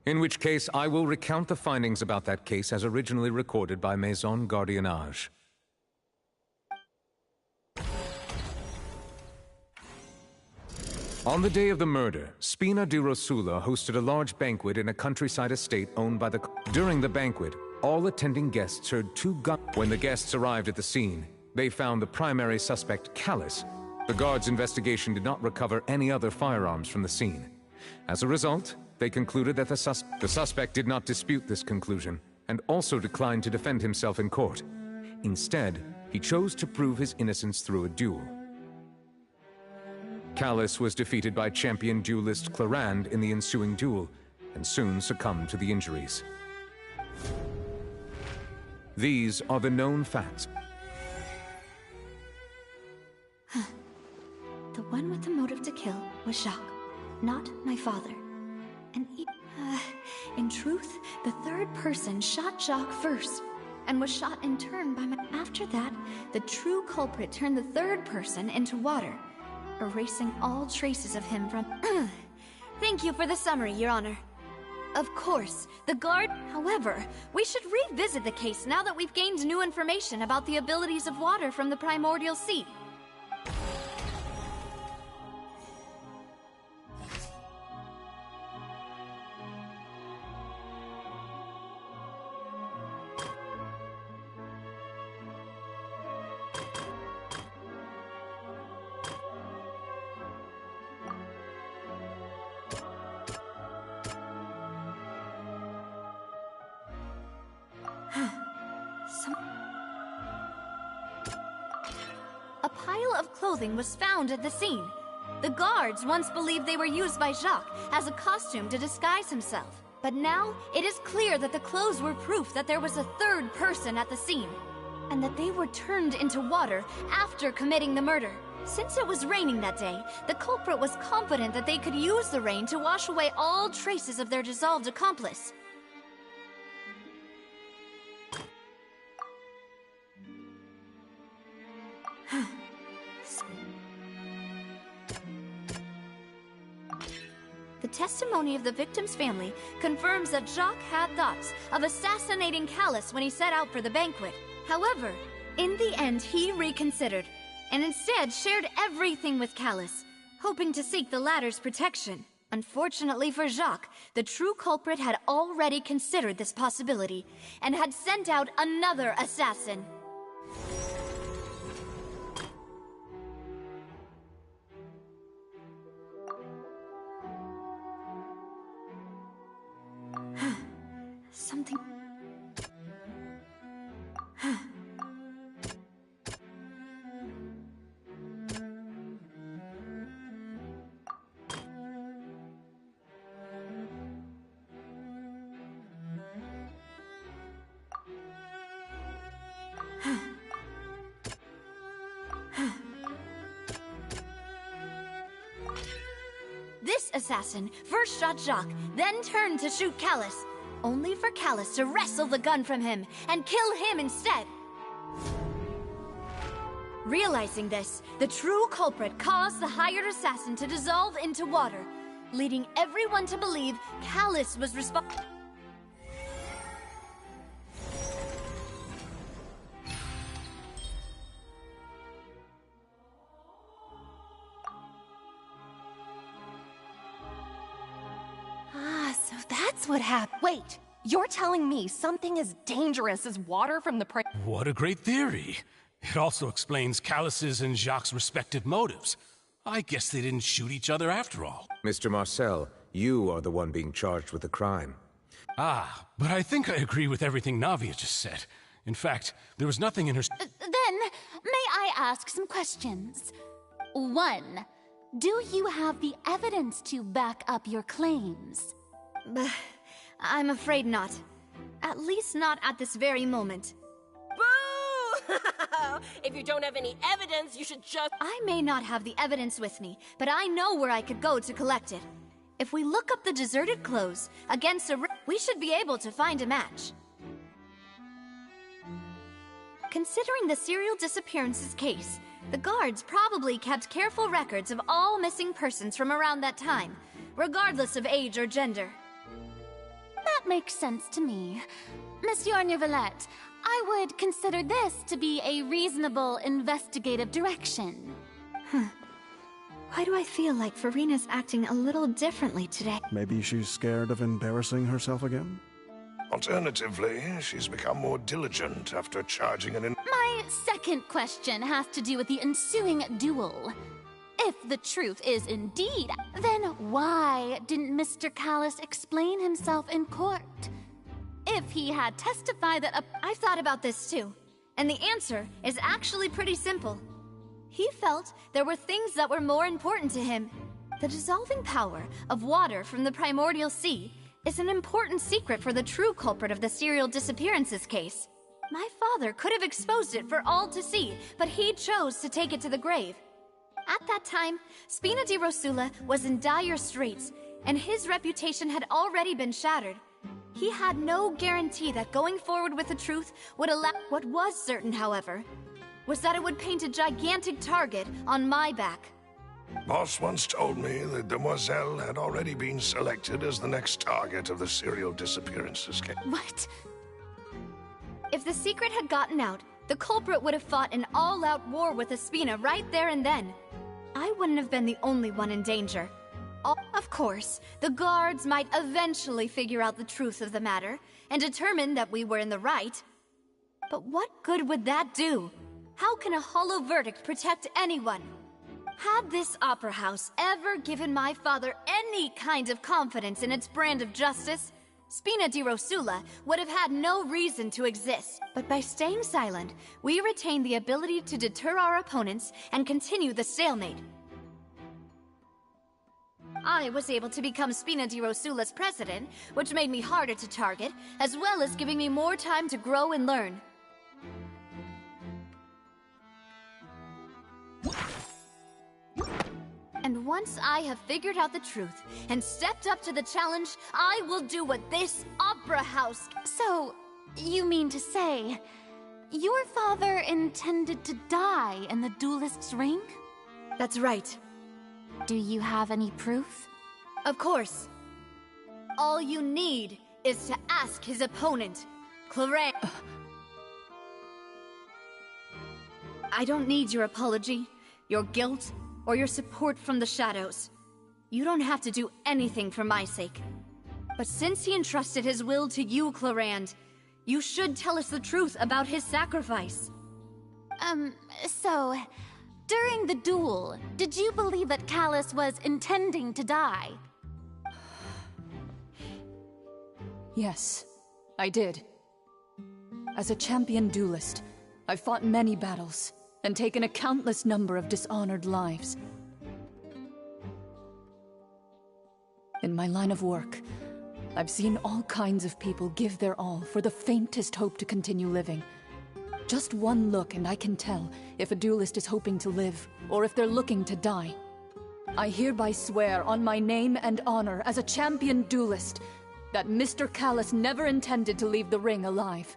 In which case, I will recount the findings about that case as originally recorded by Maison Gardiennage. On the day of the murder, Spina di Rosula hosted a large banquet in a countryside estate owned by the... During the banquet, all attending guests heard 2 guns. When the guests arrived at the scene, they found the primary suspect, Callus. The guards' investigation did not recover any other firearms from the scene. As a result, they concluded that the suspect did not dispute this conclusion, and also declined to defend himself in court. Instead, he chose to prove his innocence through a duel. Callus was defeated by champion duelist Clarand in the ensuing duel, and soon succumbed to the injuries. These are the known facts. The one with the motive to kill was Jacques, not my father. And in truth, the third person shot Jacques first, and was shot in turn by my... After that, the true culprit turned the third person into water, erasing all traces of him from... Thank you for the summary, Your Honor. Of course, the guard... However, we should revisit the case now that we've gained new information about the abilities of water from the primordial sea. A pile of clothing was found at the scene. The guards once believed they were used by Jacques as a costume to disguise himself. But now, it is clear that the clothes were proof that there was a third person at the scene, and that they were turned into water after committing the murder. Since it was raining that day, the culprit was confident that they could use the rain to wash away all traces of their dissolved accomplice. The testimony of the victim's family confirms that Jacques had thoughts of assassinating Callus when he set out for the banquet. However, in the end he reconsidered, and instead shared everything with Callus, hoping to seek the latter's protection. Unfortunately for Jacques, the true culprit had already considered this possibility, and had sent out another assassin. Something... This assassin first shot Jacques, then turned to shoot Callus, only for Callus to wrestle the gun from him and kill him instead. Realizing this, the true culprit caused the hired assassin to dissolve into water, leading everyone to believe Callus was responsible. So that's what happened. Wait, you're telling me something as dangerous as water from the What a great theory. It also explains Callus's and Jacques' respective motives. I guess they didn't shoot each other after all. Mr. Marcel, you are the one being charged with the crime. Ah, but I think I agree with everything Navia just said. In fact, there was nothing in her... Then, may I ask some questions? 1. Do you have the evidence to back up your claims? I'm afraid not. At least not at this very moment. Boo! If you don't have any evidence, you should just... I may not have the evidence with me, but I know where I could go to collect it. If we look up the deserted clothes against a... we should be able to find a match. Considering the serial disappearances case, the guards probably kept careful records of all missing persons from around that time, regardless of age or gender. That makes sense to me. Monsieur Neuvillette, I would consider this to be a reasonable investigative direction. Why do I feel like Farina's acting a little differently today? Maybe she's scared of embarrassing herself again? Alternatively, she's become more diligent after charging an... My second question has to do with the ensuing duel. If the truth is indeed, then why didn't Mr. Callis explain himself in court? If he had testified that I've thought about this too, and the answer is actually pretty simple. He felt there were things that were more important to him. The dissolving power of water from the primordial sea is an important secret for the true culprit of the serial disappearances case. My father could have exposed it for all to see, but he chose to take it to the grave. At that time, Spina di Rosula was in dire straits, and his reputation had already been shattered. He had no guarantee that going forward with the truth would allow... What was certain, however, was that it would paint a gigantic target on my back. Boss once told me that Demoiselle had already been selected as the next target of the serial disappearances case. What? If the secret had gotten out, the culprit would have fought an all-out war with Espina right there and then. I wouldn't have been the only one in danger. Of course, the guards might eventually figure out the truth of the matter and determine that we were in the right. But what good would that do? How can a hollow verdict protect anyone? Had this opera house ever given my father any kind of confidence in its brand of justice, Spina di Rosula would have had no reason to exist. But by staying silent, we retain the ability to deter our opponents and continue the stalemate. I was able to become Spina di Rosula's president, which made me harder to target, as well as giving me more time to grow and learn. And once I have figured out the truth and stepped up to the challenge, I will do what this opera house... So, you mean to say, your father intended to die in the duelist's ring? That's right. Do you have any proof? Of course. All you need is to ask his opponent, Clarence. I don't need your apology, your guilt, or your support from the shadows. You don't have to do anything for my sake. But since he entrusted his will to you, Clarand, you should tell us the truth about his sacrifice. So, during the duel, did you believe that Callis was intending to die? Yes, I did. As a champion duelist, I've fought many battles and taken a countless number of dishonored lives. In my line of work, I've seen all kinds of people give their all for the faintest hope to continue living. Just one look and I can tell if a duelist is hoping to live or if they're looking to die. I hereby swear on my name and honor as a champion duelist that Mr. Callis never intended to leave the ring alive.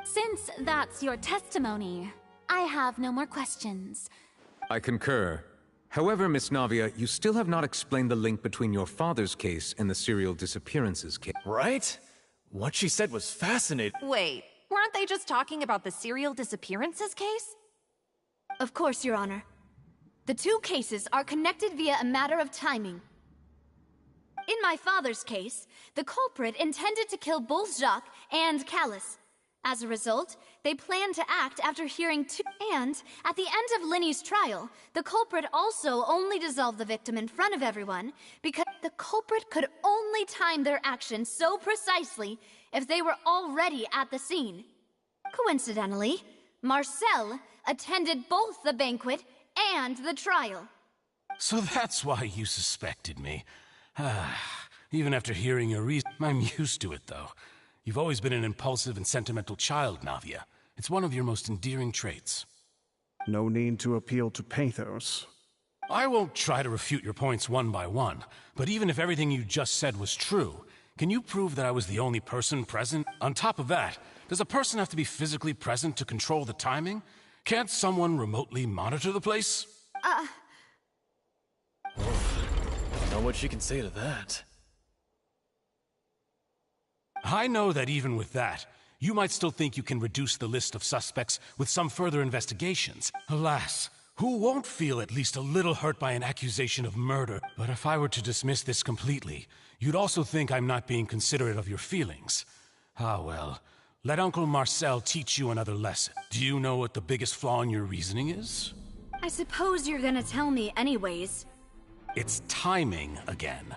Since that's your testimony, I have no more questions. I concur. However, Miss Navia, you still have not explained the link between your father's case and the serial disappearances case. Right? What she said was fascinating. Wait, weren't they just talking about the serial disappearances case? Of course, Your Honor. The two cases are connected via a matter of timing. In my father's case, the culprit intended to kill both Jacques and Callis. As a result, they planned to act after hearing two... And, at the end of Linny's trial, the culprit also only dissolved the victim in front of everyone because the culprit could only time their actions so precisely if they were already at the scene. Coincidentally, Marcel attended both the banquet and the trial. So that's why you suspected me. Even after hearing your reason, I'm used to it, though. You've always been an impulsive and sentimental child, Navia. It's one of your most endearing traits. No need to appeal to pathos. I won't try to refute your points one by one, but even if everything you just said was true, can you prove that I was the only person present? On top of that, does a person have to be physically present to control the timing? Can't someone remotely monitor the place? I don't know what she can say to that. I know that even with that, you might still think you can reduce the list of suspects with some further investigations. Alas, who won't feel at least a little hurt by an accusation of murder? But if I were to dismiss this completely, you'd also think I'm not being considerate of your feelings. Ah well, let Uncle Marcel teach you another lesson. Do you know what the biggest flaw in your reasoning is? I suppose you're gonna tell me anyways. It's timing again.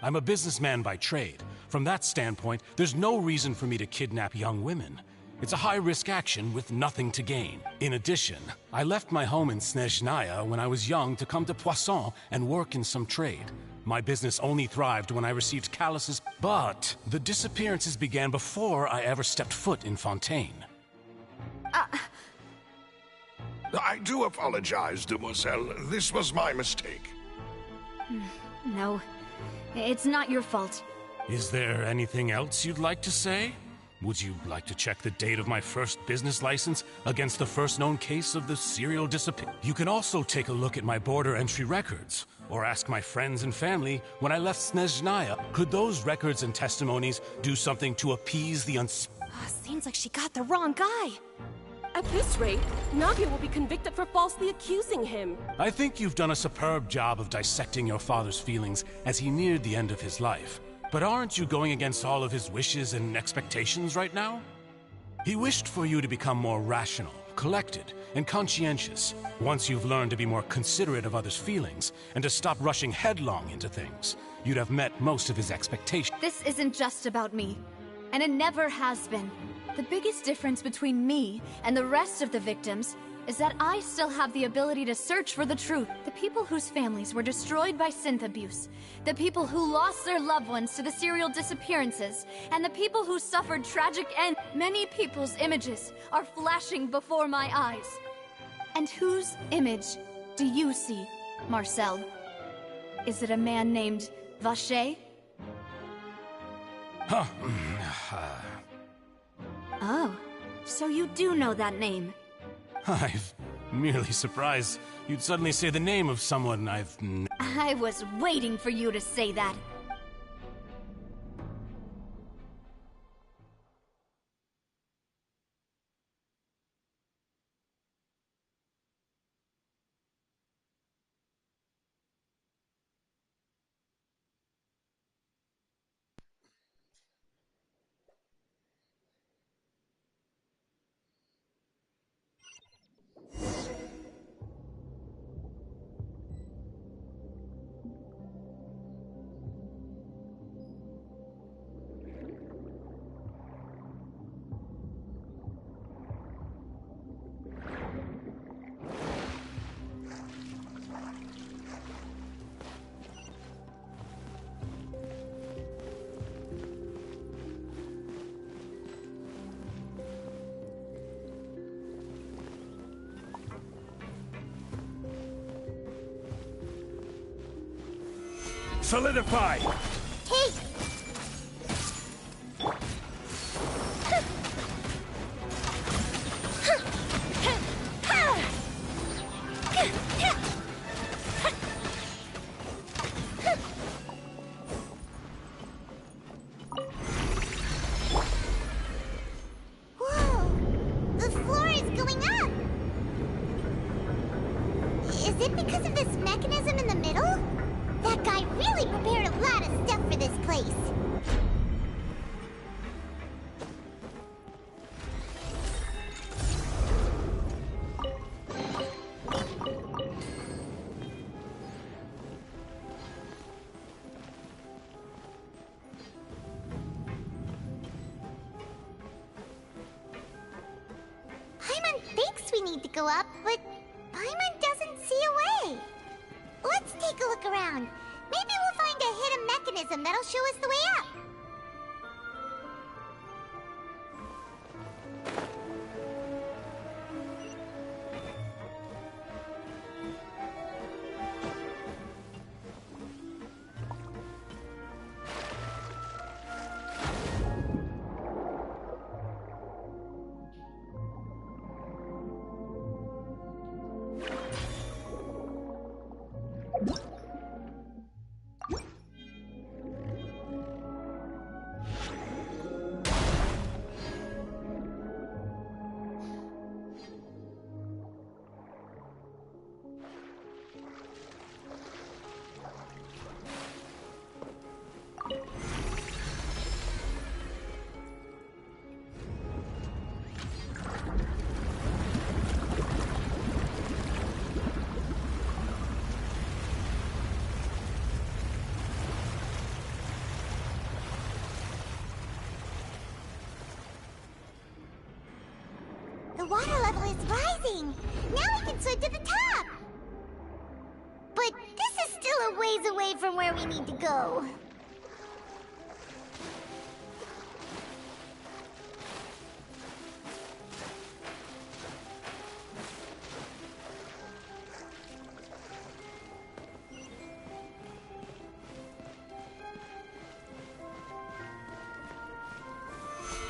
I'm a businessman by trade. From that standpoint, there's no reason for me to kidnap young women. It's a high-risk action with nothing to gain. In addition, I left my home in Snezhnaya when I was young to come to Poisson and work in some trade. My business only thrived when I received Callus's, but the disappearances began before I ever stepped foot in Fontaine. I do apologize, demoiselle. This was my mistake. No, it's not your fault. Is there anything else you'd like to say? Would you like to check the date of my first business license against the first known case of the serial disappearance? You can also take a look at my border entry records, or ask my friends and family when I left Snezhnaya. Could those records and testimonies do something to appease the Seems like she got the wrong guy. At this rate, Navia will be convicted for falsely accusing him. I think you've done a superb job of dissecting your father's feelings as he neared the end of his life. But aren't you going against all of his wishes and expectations right now? He wished for you to become more rational, collected, and conscientious. Once you've learned to be more considerate of others' feelings and to stop rushing headlong into things, you'd have met most of his expectations. This isn't just about me, and it never has been. The biggest difference between me and the rest of the victims is that I still have the ability to search for the truth. The people whose families were destroyed by synth abuse, the people who lost their loved ones to the serial disappearances, and the people who suffered tragic ends. Many people's images are flashing before my eyes. And whose image do you see, Marcel? Is it a man named Vacher? Huh. Oh, so you do know that name. I'm merely surprised you'd suddenly say the name of someone I've... I was waiting for you to say that. Solidify! Hey! Whoa! The floor is going up! Is it because of this mechanism in the middle? That guy really prepared a lot of stuff for this place. Paimon thinks we need to go up, but Paimon doesn't see a way. Let's take a look around. Maybe we'll find a hidden mechanism that'll show us the way up. The water level is rising. Now we can swim to the top. But this is still a ways away from where we need to go.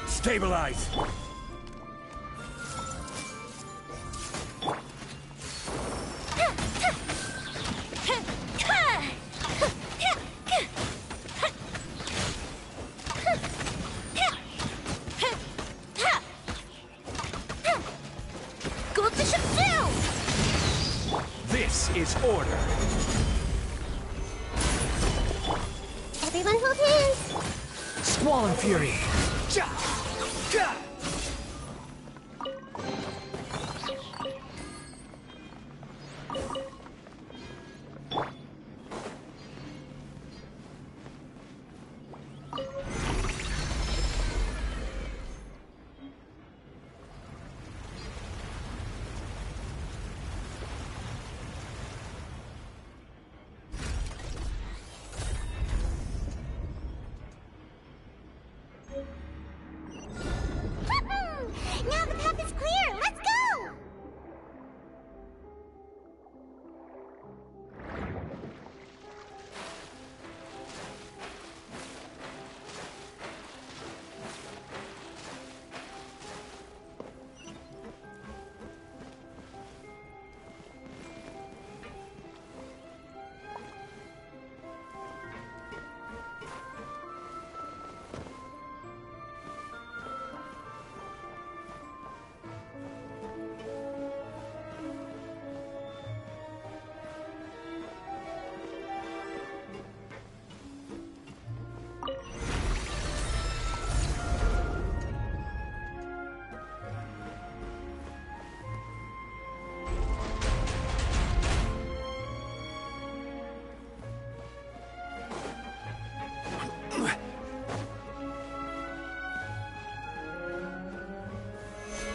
Stabilize! This is order. Everyone hold hands. Squall and Fury. Now the path is clear. Let's go.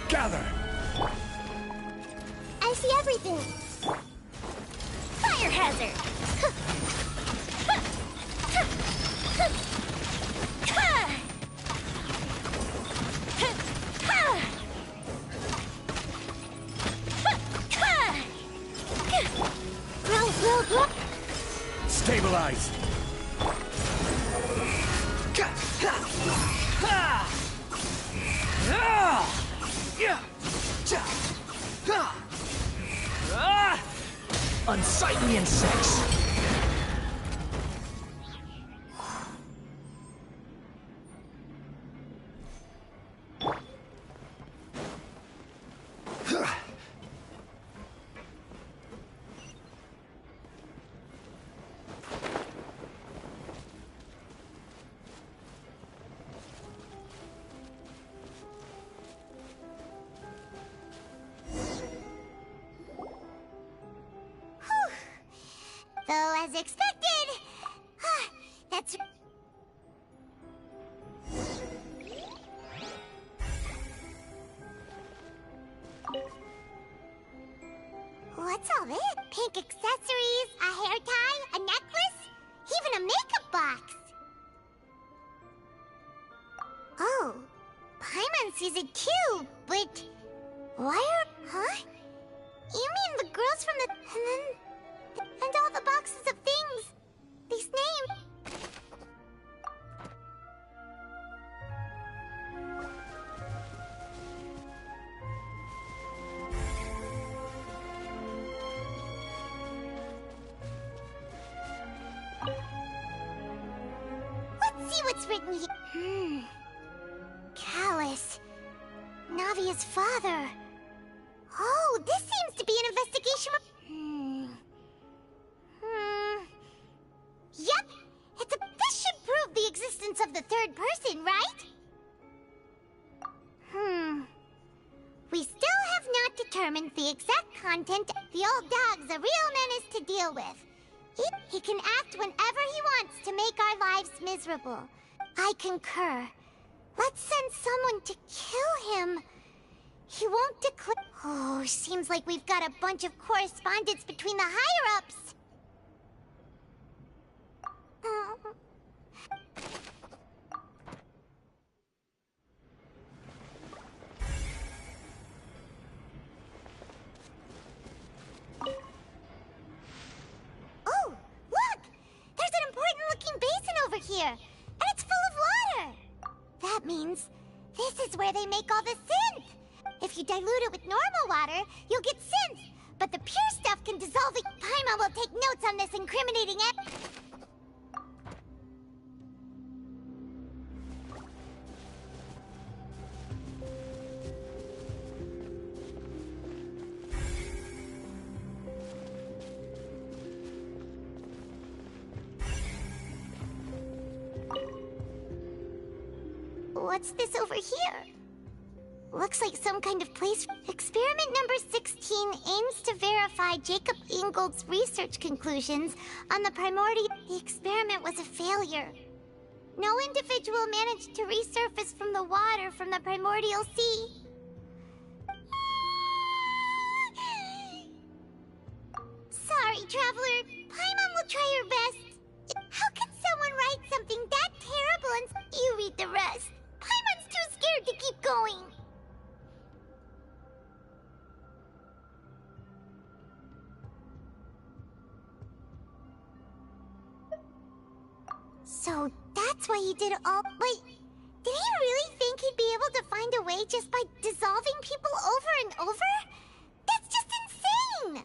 Gather! I see everything. Fire hazard. Stabilize! Unsightly insects! Though, as expected, that's... What's all this? Pink accessories, a hair tie, a necklace, even a makeup box. Oh, Paimon sees it too, but... Why are... Huh? You mean the girls from the... And all the boxes of things. These names. Let's see what's written here. Callus. Navia's father. Oh, this seems to be an investigation. Yep, this should prove the existence of the third person, right? We still have not determined the exact content. The old dog's a real menace to deal with. He can act whenever he wants to make our lives miserable. I concur. Let's send someone to kill him. He won't declare. Oh, seems like we've got a bunch of correspondence between the higher-ups. Oh, look! There's an important-looking basin over here, and it's full of water. That means this is where they make all the synth. If you dilute it with normal water, you'll get synth. But the pure stuff can dissolve it. Paimon will take notes on this incriminating What's this over here? Looks like some kind of place. Experiment number 16 aims to verify Jacob Ingold's research conclusions on the primordial. The experiment was a failure. No individual managed to resurface from the water from the primordial sea. Sorry, Traveler. Paimon will try her best. How can someone write something that terrible and you read the rest? Paimon's too scared to keep going. So that's why he did it all. Wait, did he really think he'd be able to find a way just by dissolving people over and over? That's just insane!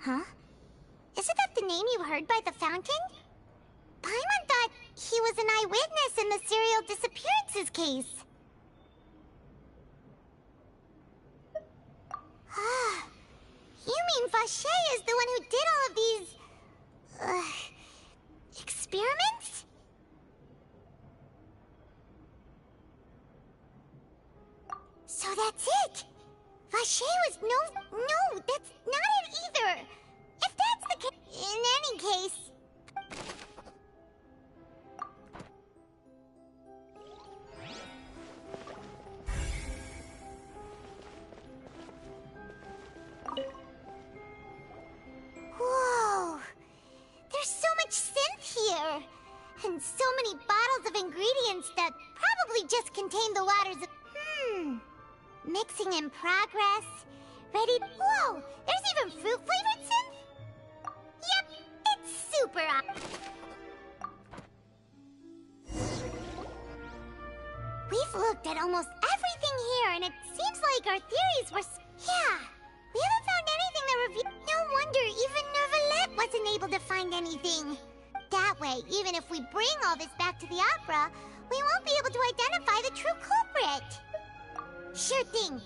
Huh? Isn't that the name you heard by the fountain? Paimon thought he was an eyewitness in the serial disappearances case. You mean Vache is the one who did all of these... experiments? So that's it! Vache was no, that's not it either! If that's the case... In any case... Whoa! There's so much synth here! And so many bottles of ingredients that probably just contain the waters of... Mixing in progress. Ready... Whoa! There's even fruit-flavored synth? Yep, it's super We've looked at almost everything here, and it seems like our theories were... Yeah, we haven't found anything that reveals... No wonder even Neuvillette wasn't able to find anything. That way, even if we bring all this back to the opera, we won't be able to identify the true culprit. Sure thing.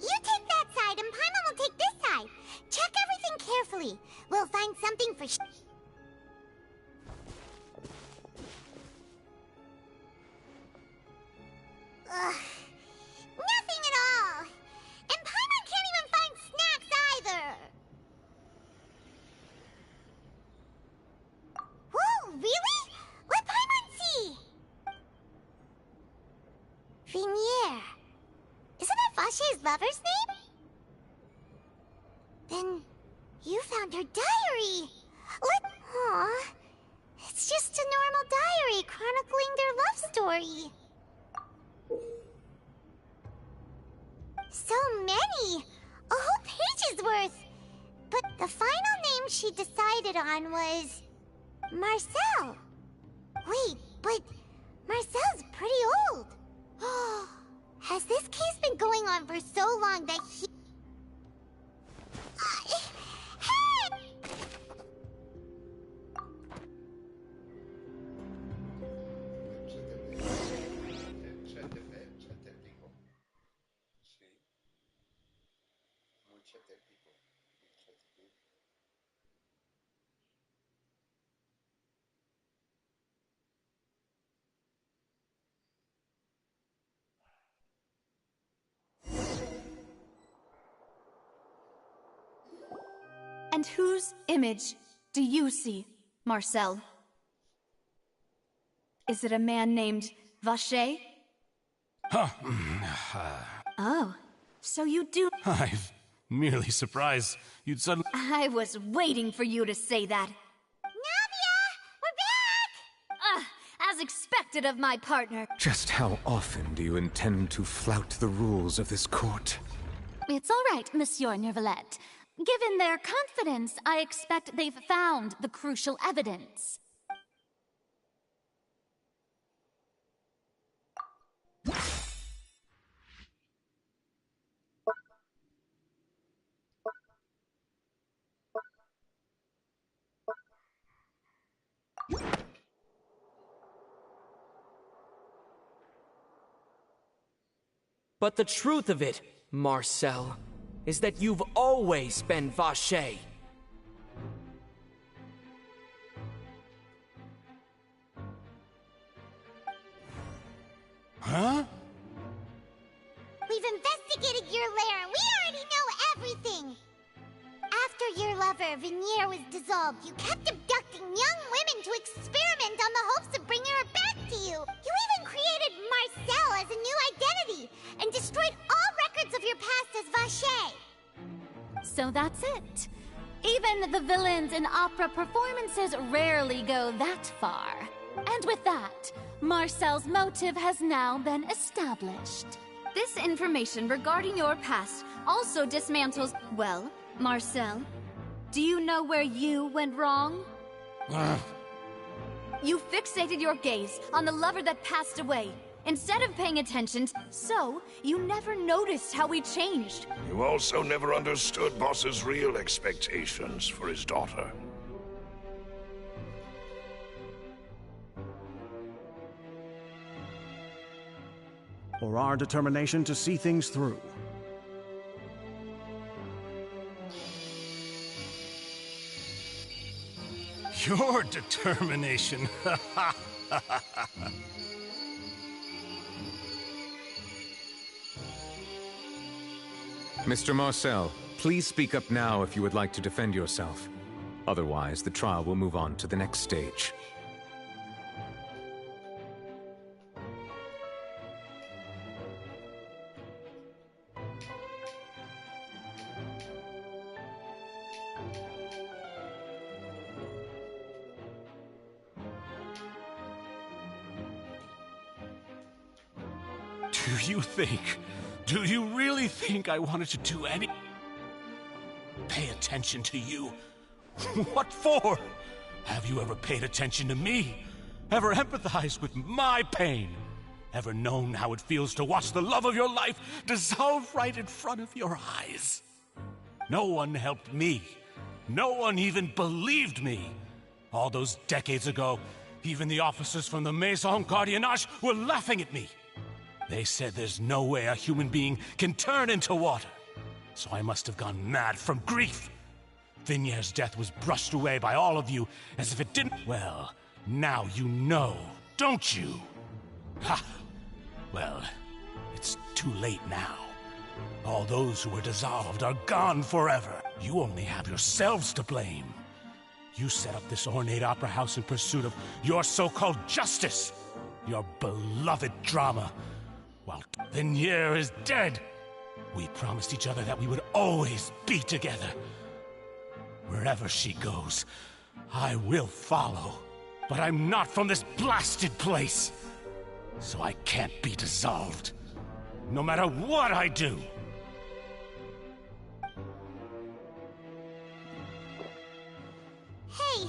You take that side and Paimon will take this side. Check everything carefully. We'll find something for nothing at all. And Paimon can't even find snacks either. Whoa, really? Let Paimon see. Vinier. Isn't that Vache's lover's name? Then you found her diary. Aw. It's just a normal diary chronicling their love story. So many! A whole page's worth! But the final name she decided on was... Marcel. Wait, but Marcel's pretty old. Has this case been going on for so long that he... Hey! And whose image do you see, Marcel? Is it a man named Vacher? Oh, so you do— I'm merely surprised you'd suddenly— I was waiting for you to say that. Navia! We're back! As expected of my partner. Just how often do you intend to flout the rules of this court? It's all right, Monsieur Nervalette. Given their confidence, I expect they've found the crucial evidence. But the truth of it, Marcel, is that you've always been Vacher. Huh? We've investigated your lair and we already know everything! After your lover, Venier, was dissolved, you kept abducting young women to experiment on the hopes of bringing her back to you! You even created Marcel as a new identity, and destroyed all records of your past as Vacher! So that's it. Even the villains in opera performances rarely go that far. And with that, Marcel's motive has now been established. This information regarding your past also dismantles— Well, Marcel, do you know where you went wrong? You fixated your gaze on the lover that passed away, instead of paying attention, so you never noticed how we changed. You also never understood Boss's real expectations for his daughter. Or our determination to see things through. Your determination. Mr. Marcel, please speak up now if you would like to defend yourself. Otherwise, the trial will move on to the next stage. Do you really think I wanted to do any— Pay attention to you? What for? Have you ever paid attention to me? Ever empathized with my pain? Ever known how it feels to watch the love of your life dissolve right in front of your eyes? No one helped me. No one even believed me. All those decades ago, even the officers from the Maison Gardiennage were laughing at me. They said there's no way a human being can turn into water. So I must have gone mad from grief. Vinier's death was brushed away by all of you as if it didn't— Well, now you know, don't you? Ha! Well, it's too late now. All those who were dissolved are gone forever. You only have yourselves to blame. You set up this ornate opera house in pursuit of your so-called justice, your beloved drama. While Venier is dead, we promised each other that we would always be together. Wherever she goes, I will follow. But I'm not from this blasted place, so I can't be dissolved, no matter what I do. Hey,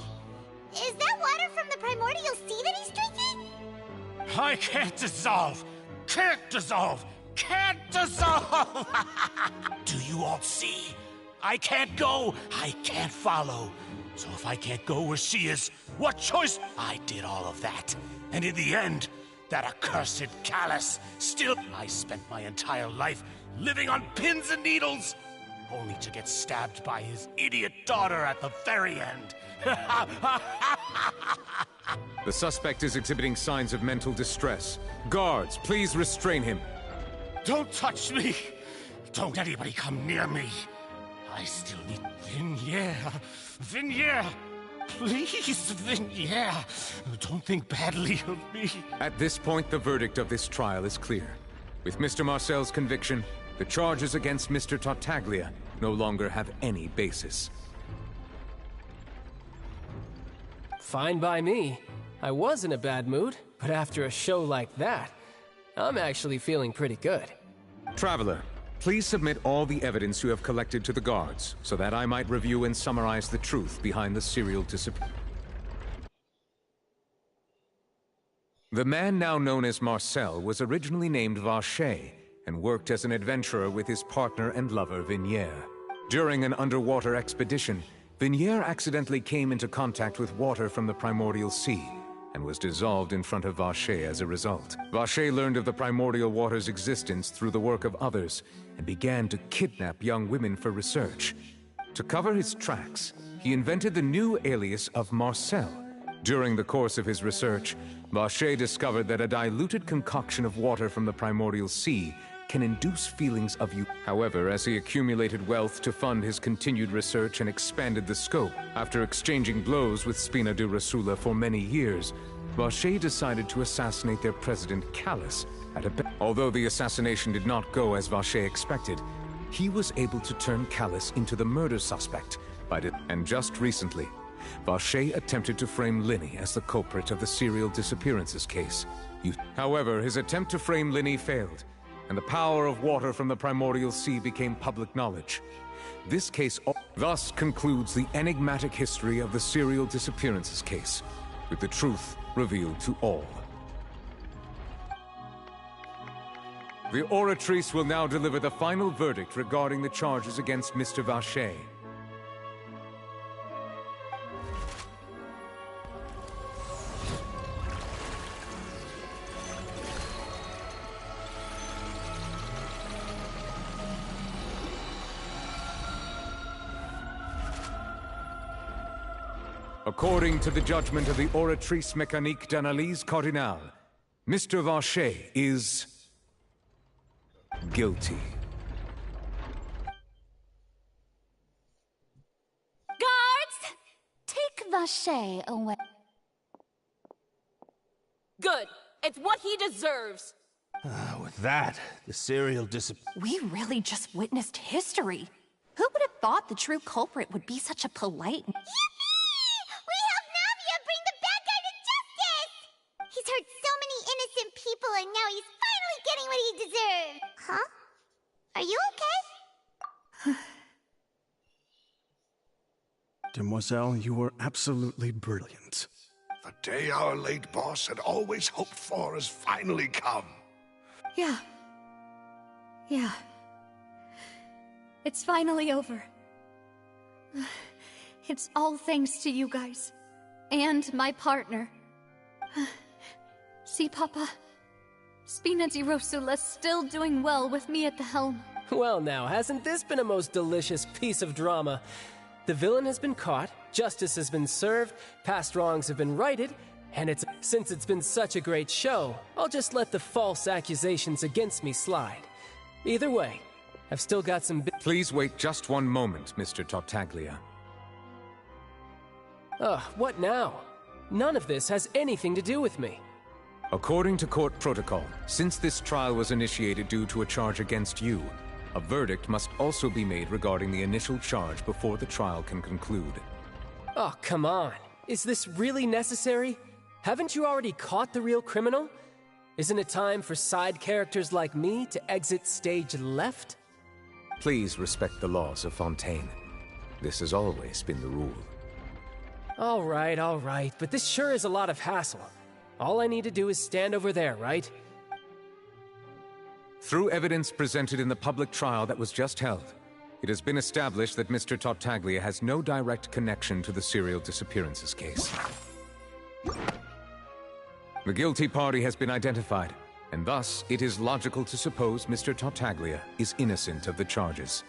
is that water from the primordial sea that he's drinking? I can't dissolve! Can't dissolve! Can't dissolve! Do you all see? I can't go, I can't follow. So if I can't go where she is, what choice? I did all of that. And in the end, that accursed Callus still— I spent my entire life living on pins and needles, only to get stabbed by his idiot daughter at the very end. The suspect is exhibiting signs of mental distress. Guards, please restrain him. Don't touch me! Don't anybody come near me! I still need... Vignier! Please, Vignier! Don't think badly of me. At this point, the verdict of this trial is clear. With Mr. Marcel's conviction, the charges against Mr. Tartaglia no longer have any basis. Fine by me. I was in a bad mood, but after a show like that, I'm actually feeling pretty good. Traveler, please submit all the evidence you have collected to the guards, so that I might review and summarize the truth behind the serial disappearance. The man now known as Marcel was originally named Vacher and worked as an adventurer with his partner and lover Vignier. During an underwater expedition, Vignier accidentally came into contact with water from the primordial sea and was dissolved in front of Vacher as a result. Vacher learned of the primordial water's existence through the work of others and began to kidnap young women for research. To cover his tracks, he invented the new alias of Marcel. During the course of his research, Vacher discovered that a diluted concoction of water from the primordial sea can induce feelings of youth. However, as he accumulated wealth to fund his continued research and expanded the scope, after exchanging blows with Spina di Rosula for many years, Vacher decided to assassinate their president, Callus, at a... Although the assassination did not go as Vacher expected, he was able to turn Callus into the murder suspect and just recently, Vacher attempted to frame Linny as the culprit of the serial disappearances case. However, his attempt to frame Linny failed, and the power of water from the primordial sea became public knowledge. This case thus concludes the enigmatic history of the serial disappearances case, with the truth revealed to all. The Oratrice will now deliver the final verdict regarding the charges against Mr. Vacher. According to the judgment of the Oratrice Mécanique d'Analyse Cardinale, Mr. Vacher is... guilty. Guards! Take Vacher away. Good. It's what he deserves. With that, the serial We really just witnessed history. Who would have thought the true culprit would be such a polite... He's hurt so many innocent people, and now he's finally getting what he deserved. Huh? Are you okay? Demoiselle, you were absolutely brilliant. The day our late boss had always hoped for has finally come. Yeah. It's finally over. It's all thanks to you guys. And my partner. See, Papa? Spina di Rosula's still doing well with me at the helm. Well now, hasn't this been a most delicious piece of drama? The villain has been caught, justice has been served, past wrongs have been righted, and since it's been such a great show, I'll just let the false accusations against me slide. Either way, I've still got some... Please wait just one moment, Mr. Tartaglia. What now? None of this has anything to do with me. According to court protocol, since this trial was initiated due to a charge against you, a verdict must also be made regarding the initial charge before the trial can conclude. Oh, come on. Is this really necessary? Haven't you already caught the real criminal? Isn't it time for side characters like me to exit stage left? Please respect the laws of Fontaine. This has always been the rule. All right, but this sure is a lot of hassle. All I need to do is stand over there, right? Through evidence presented in the public trial that was just held, it has been established that Mr. Tartaglia has no direct connection to the serial disappearances case. The guilty party has been identified, and thus it is logical to suppose Mr. Tartaglia is innocent of the charges.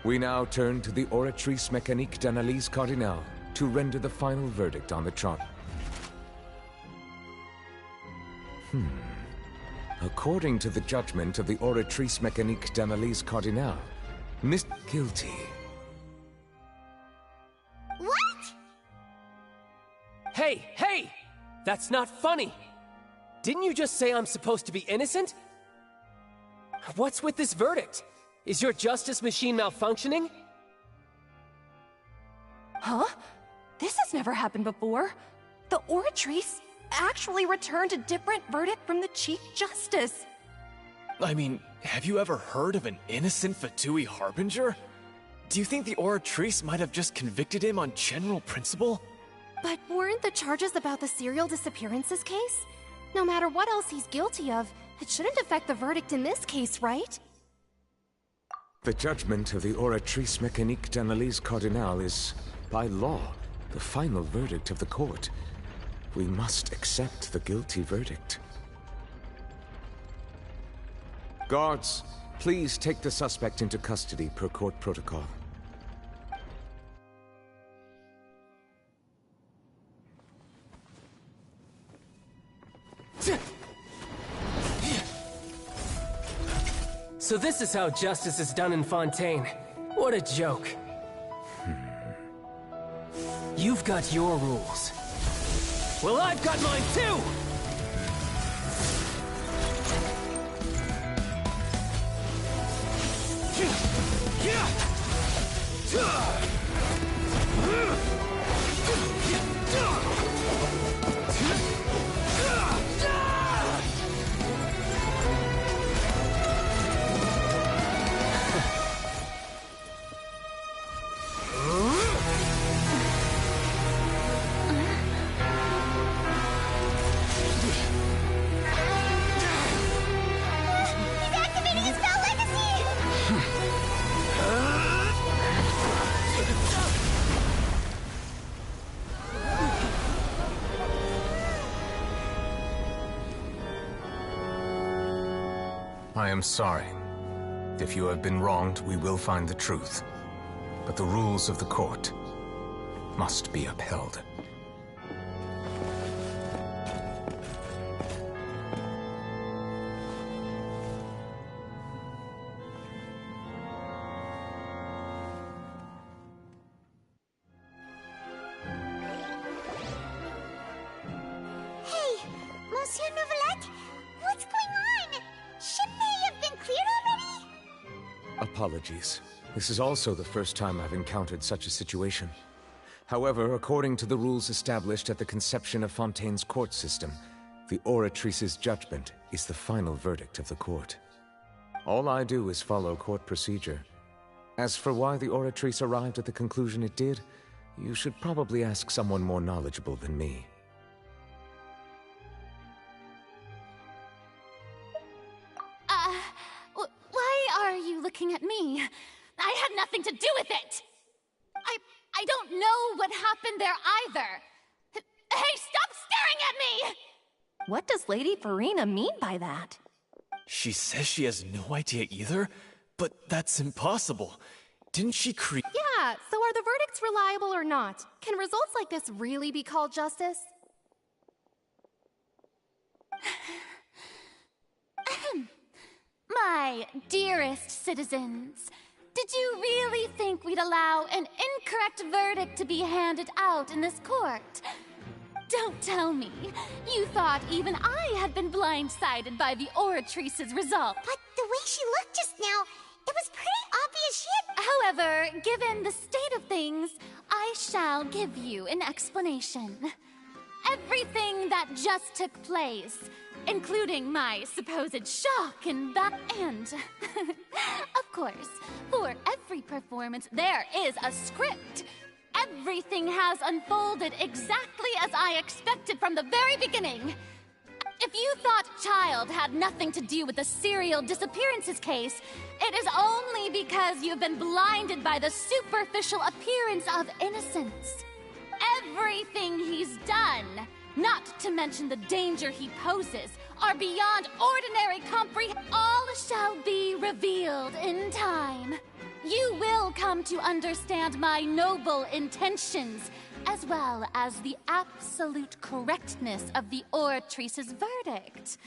We now turn to the Oratrice Mécanique d'Analyse Cardinale to render the final verdict on the charge. According to the judgment of the Oratrice Mécanique d'Analyse Cardinale, Miss Guilty. Hey, hey! That's not funny! Didn't you just say I'm supposed to be innocent? What's with this verdict? Is your justice machine malfunctioning? Huh? This has never happened before. The Oratrice actually returned a different verdict from the Chief Justice. I mean, have you ever heard of an innocent Fatui Harbinger? Do you think the Oratrice might have just convicted him on general principle? But weren't the charges about the serial disappearances case? No matter what else he's guilty of, it shouldn't affect the verdict in this case, right? The judgment of the Oratrice Mécanique d'Analyse Cardinal is, by law, the final verdict of the court. We must accept the guilty verdict. Guards, please take the suspect into custody per court protocol. So this is how justice is done in Fontaine. What a joke. You've got your rules. Well, I've got mine too! I am sorry. If you have been wronged, we will find the truth. But the rules of the court must be upheld. Hey, Monsieur Novelette, what's going on? Shouldn't they have been cleared already? Apologies. This is also the first time I've encountered such a situation. However, according to the rules established at the conception of Fontaine's court system, the Oratrice's judgment is the final verdict of the court. All I do is follow court procedure. As for why the Oratrice arrived at the conclusion it did, you should probably ask someone more knowledgeable than me. Why are you looking at me? I had nothing to do with it! I don't know what happened there either! Hey, stop staring at me! What does Lady Farina mean by that? She says she has no idea either, but that's impossible. Didn't she create— Yeah, so are the verdicts reliable or not? Can results like this really be called justice? My dearest citizens, did you really think we'd allow an incorrect verdict to be handed out in this court? Don't tell me. You thought even I had been blindsided by the Oratrice's result. But the way she looked just now, it was pretty obvious she had— However, given the state of things, I shall give you an explanation. Everything that just took place, including my supposed shock and of course, for every performance there is a script. Everything has unfolded exactly as I expected from the very beginning. If you thought Child had nothing to do with the serial disappearances case, it is only because you've been blinded by the superficial appearance of innocence. Everything he's done, not to mention the danger he poses, are beyond ordinary comprehension. All shall be revealed in time. You will come to understand my noble intentions, as well as the absolute correctness of the Oratrice's verdict.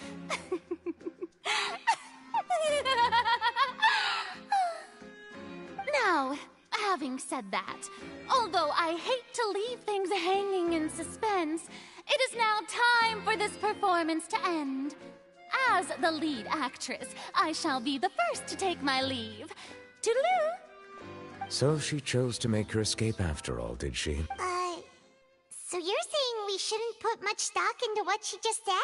Now, having having said that, although I hate to leave things hanging in suspense, it is now time for this performance to end. As the lead actress, I shall be the first to take my leave. Toodaloo! So she chose to make her escape after all, did she? So you're saying we shouldn't put much stock into what she just said?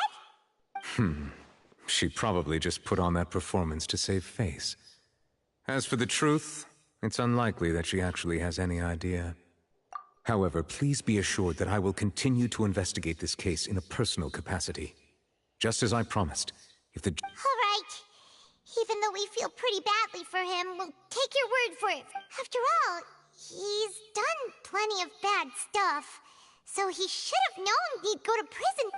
She probably just put on that performance to save face. As for the truth, it's unlikely that she actually has any idea. However, please be assured that I will continue to investigate this case in a personal capacity. Just as I promised, if the... All right. Even though we feel pretty badly for him, we'll take your word for it. After all, he's done plenty of bad stuff. So he should have known he'd go to prison.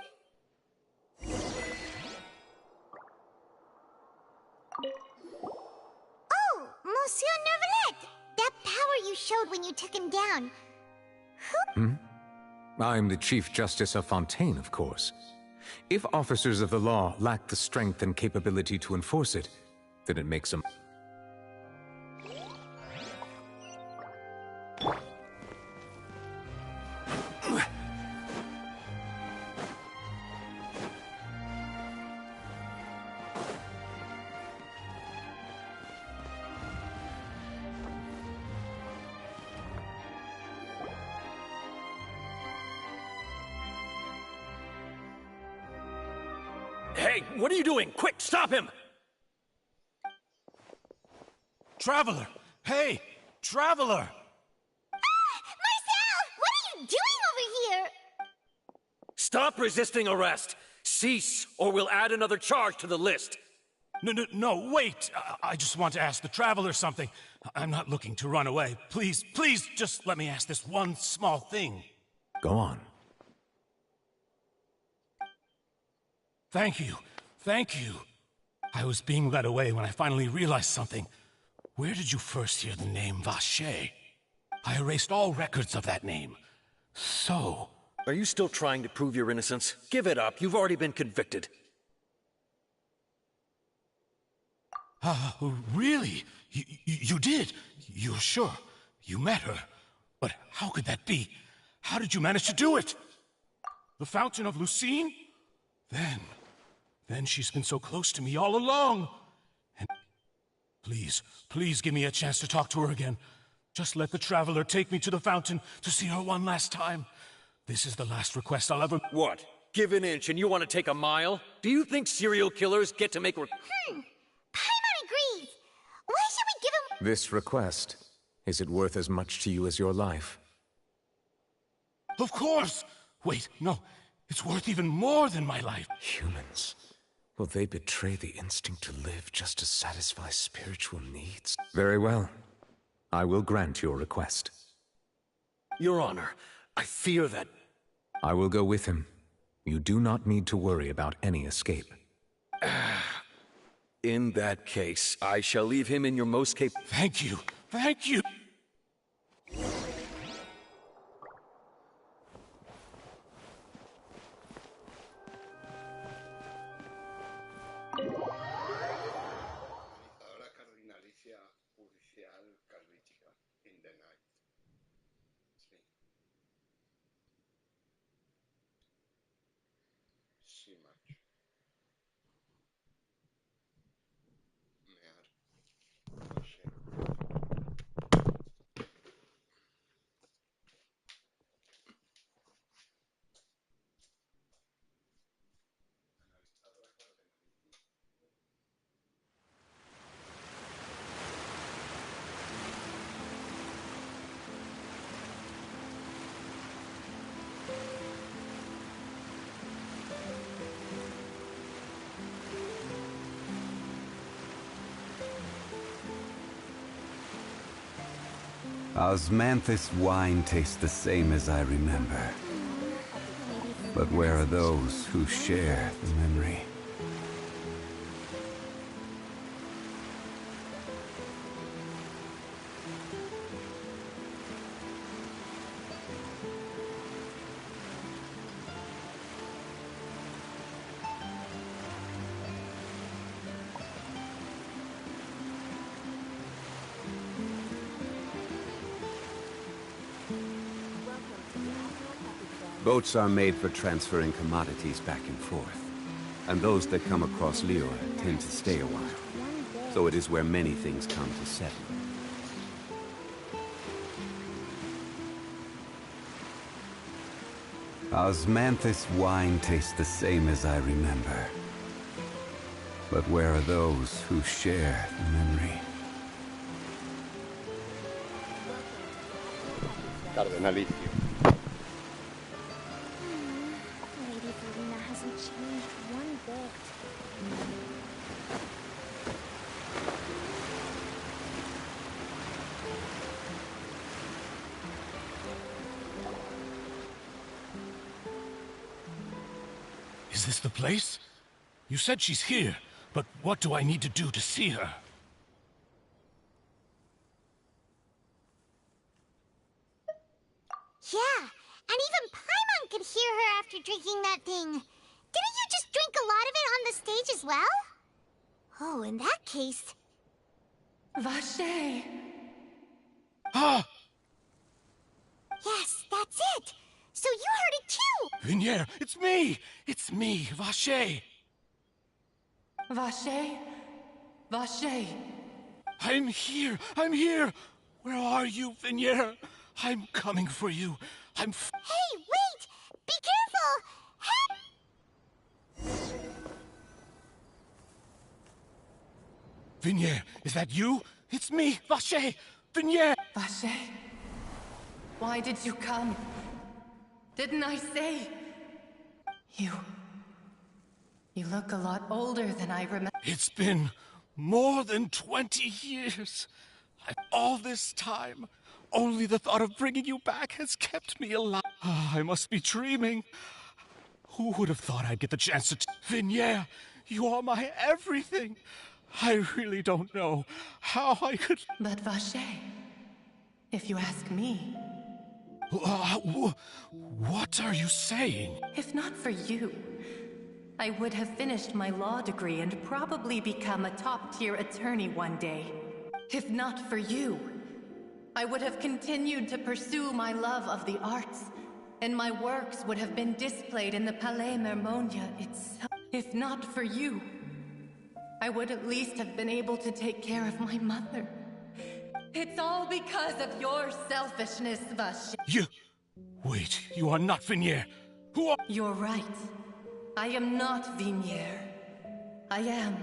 Oh, Monsieur Neuvillette! That power you showed when you took him down. I'm the Chief Justice of Fontaine, of course. If officers of the law lack the strength and capability to enforce it, then it makes them... Hey, what are you doing? Quick, stop him! Traveler! Hey! Traveler! Marcel! What are you doing over here? Stop resisting arrest! Cease, or we'll add another charge to the list! No, wait! I just want to ask the Traveler something. I'm not looking to run away. Please, just let me ask this one small thing. Go on. Thank you. I was being led away when I finally realized something. Where did you first hear the name Vacher? I erased all records of that name. So... Are you still trying to prove your innocence? Give it up. You've already been convicted. Really? You did? You're sure? You met her? But how could that be? How did you manage to do it? The Fountain of Lucine? Then she's been so close to me all along. And please give me a chance to talk to her again. Just let the Traveler take me to the fountain to see her one last time. This is the last request I'll ever... What? Give an inch and you want to take a mile? Do you think serial killers get to make... Paimon agrees. Why should we give him... This request, is it worth as much to you as your life? Of course! Wait, no. It's worth even more than my life. Humans. Will they betray the instinct to live just to satisfy spiritual needs? Very well. I will grant your request. Your Honor, I fear that... I will go with him. You do not need to worry about any escape. In that case, I shall leave him in your most capable... Thank you. Osmanthus wine tastes the same as I remember. But where are those who share the memory? Boats are made for transferring commodities back and forth. And those that come across Lior tend to stay a while. So it is where many things come to settle. Osmanthus wine tastes the same as I remember. But where are those who share the memory? Cardenalicio. Lady Farina hasn't changed one bit. Is this the place? You said she's here, but what do I need to do to see her? Yeah, and even Paimon could hear her after drinking that thing. Didn't you just drink a lot of it on the stage as well? Oh, in that case... Vache! Ah! Yes, that's it! So you heard it too! Vinier, it's me! It's me, Vache! Vache? Vache! I'm here! I'm here! Where are you, Vinier? I'm coming for you. Hey, wait! Be careful! Hey! Vinier, is that you? It's me, Vache! Vinier! Vache? Why did you come? Didn't I say? You look a lot older than I remember. It's been more than 20 years. All this time, only the thought of bringing you back has kept me alive. I must be dreaming. Who would have thought I'd get the chance to... Vinier, you are my everything. I really don't know how I could... But Vache, if you ask me... What are you saying? If not for you, I would have finished my law degree and probably become a top-tier attorney one day. If not for you, I would have continued to pursue my love of the arts, and my works would have been displayed in the Palais Mermonia itself. If not for you, I would at least have been able to take care of my mother. It's all because of your selfishness, Vache. You... Wait, you are not Vinier. Who are... You're right. I am not Vinier. I am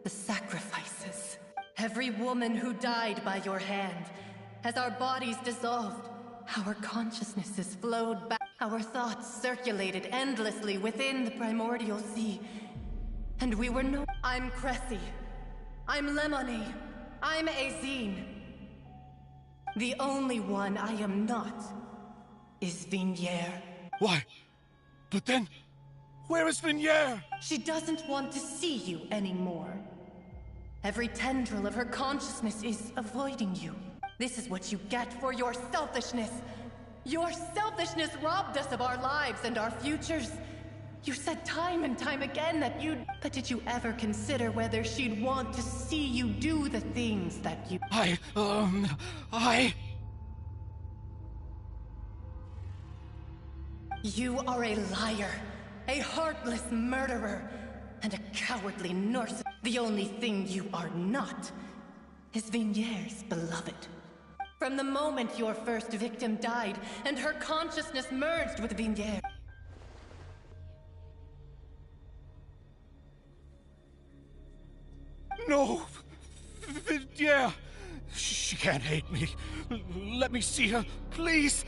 the sacrifices. Every woman who died by your hand, as our bodies dissolved, our consciousnesses flowed back. Our thoughts circulated endlessly within the primordial sea. And we were no... I'm Cressy. I'm Lemony. I'm Azine. The only one I am not is Vinier. Why? But then, where is Vinier? She doesn't want to see you anymore. Every tendril of her consciousness is avoiding you. This is what you get for your selfishness. Your selfishness robbed us of our lives and our futures. You said time and time again that you'd... But did you ever consider whether she'd want to see you do the things that you... You are a liar, a heartless murderer, and a cowardly nurse. The only thing you are not is Vinier's beloved. From the moment your first victim died and her consciousness merged with Vinier... No! Vinier! She can't hate me. Let me see her, please!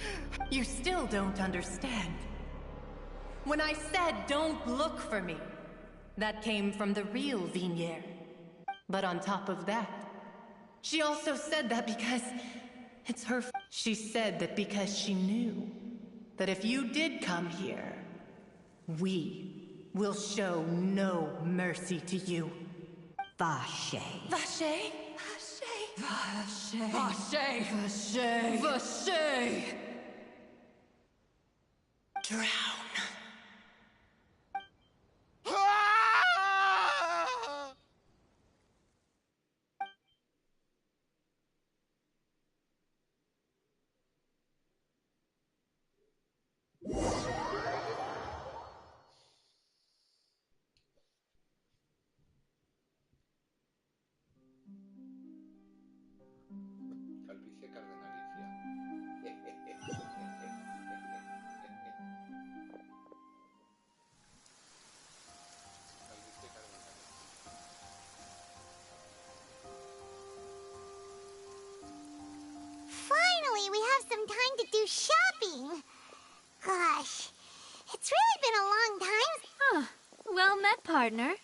You still don't understand. When I said don't look for me, that came from the real Vinier. But on top of that, she also said that because it's her... She said that because she knew that if you did come here, we will show no mercy to you. Vache. Vache? Vache. Vache. Vache. Vache. Drown. Finally, we have some time to do shopping. Gosh, it's really been a long time. Oh, well met, partner.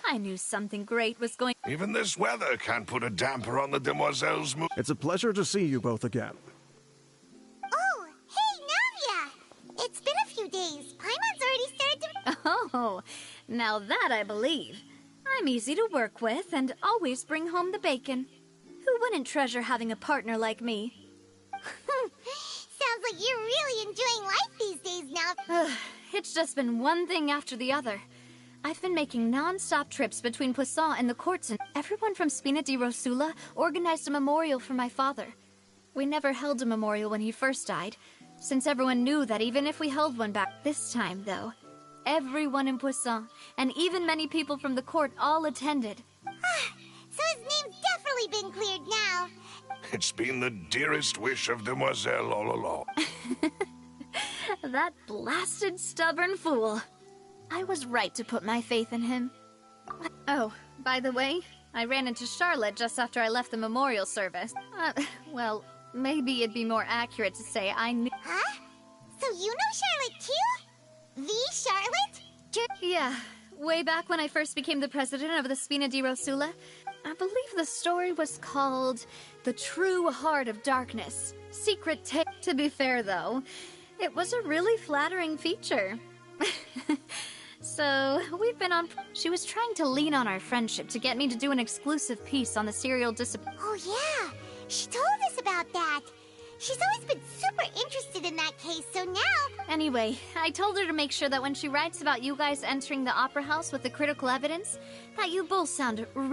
I knew something great was going. Even this weather can't put a damper on the demoiselle's mood. It's a pleasure to see you both again. Oh, hey, Navia! It's been a few days. Paimon's already started to... Oh, now that I believe. I'm easy to work with and always bring home the bacon. Who wouldn't treasure having a partner like me? Sounds like you're really enjoying life these days now. It's just been one thing after the other. I've been making non-stop trips between Poisson and the courts, and everyone from Spina di Rosula organized a memorial for my father. We never held a memorial when he first died, since everyone knew that even if we held one back this time, though, everyone in Poisson, and even many people from the court, all attended. So his name's definitely been cleared now. It's been the dearest wish of Demoiselle all along. That blasted stubborn fool. I was right to put my faith in him. Oh, by the way, I ran into Charlotte just after I left the memorial service. Well, maybe it'd be more accurate to say I knew... Huh? So you know Charlotte too? The Charlotte? Yeah, way back when I first became the president of the Spina di Rosula. I believe the story was called The True Heart of Darkness. Secret Tale. To be fair, though, it was a really flattering feature. So, we've been on... She was trying to lean on our friendship to get me to do an exclusive piece on the serial disappearance. Oh yeah, she told us about that. She's always been super interested in that case, so now... Anyway, I told her to make sure that when she writes about you guys entering the opera house with the critical evidence, that you both sound Now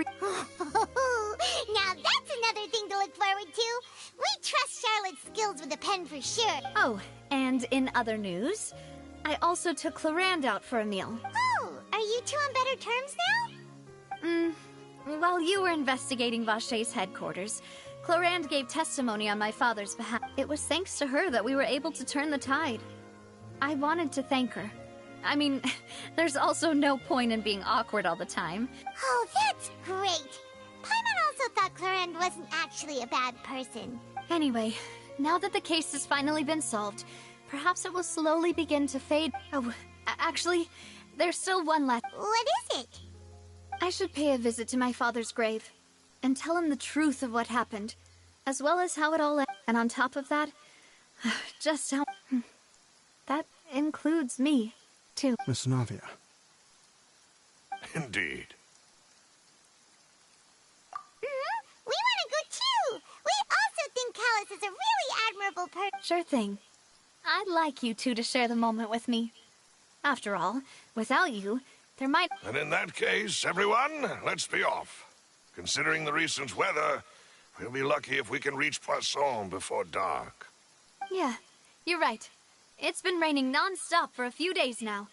that's another thing to look forward to. We trust Charlotte's skills with a pen for sure. Oh, and in other news, I also took Clarande out for a meal. Oh, are you two on better terms now? While you were investigating Vaché's headquarters, Clarande gave testimony on my father's behalf. It was thanks to her that we were able to turn the tide. I wanted to thank her. I mean, there's also no point in being awkward all the time. Oh, that's great. Paimon also thought Clarande wasn't actually a bad person. Anyway, now that the case has finally been solved, perhaps it will slowly begin to fade. Oh, actually, there's still one left. What is it? I should pay a visit to my father's grave and tell him the truth of what happened, as well as how it all ended. And on top of that, just how... That includes me, too. Miss Navia. Indeed. We want to go too! We also think Callus is a really admirable person. Sure thing. I'd like you two to share the moment with me. After all, without you, there might... And in that case, everyone, let's be off. Considering the recent weather, we'll be lucky if we can reach Poisson before dark. Yeah, you're right. It's been raining non-stop for a few days now.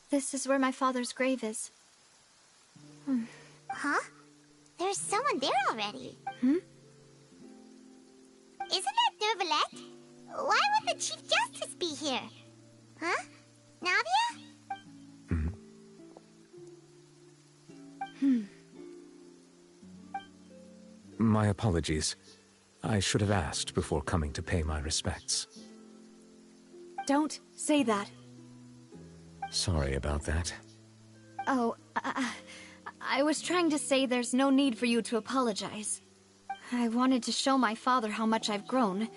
This is where my father's grave is. Huh? There's someone there already. Hmm? Isn't that Neuvillette? Why would the Chief Justice be here? Huh? Navia? My apologies. I should have asked before coming to pay my respects. Don't say that. Sorry about that. Oh, I was trying to say there's no need for you to apologize. I wanted to show my father how much I've grown,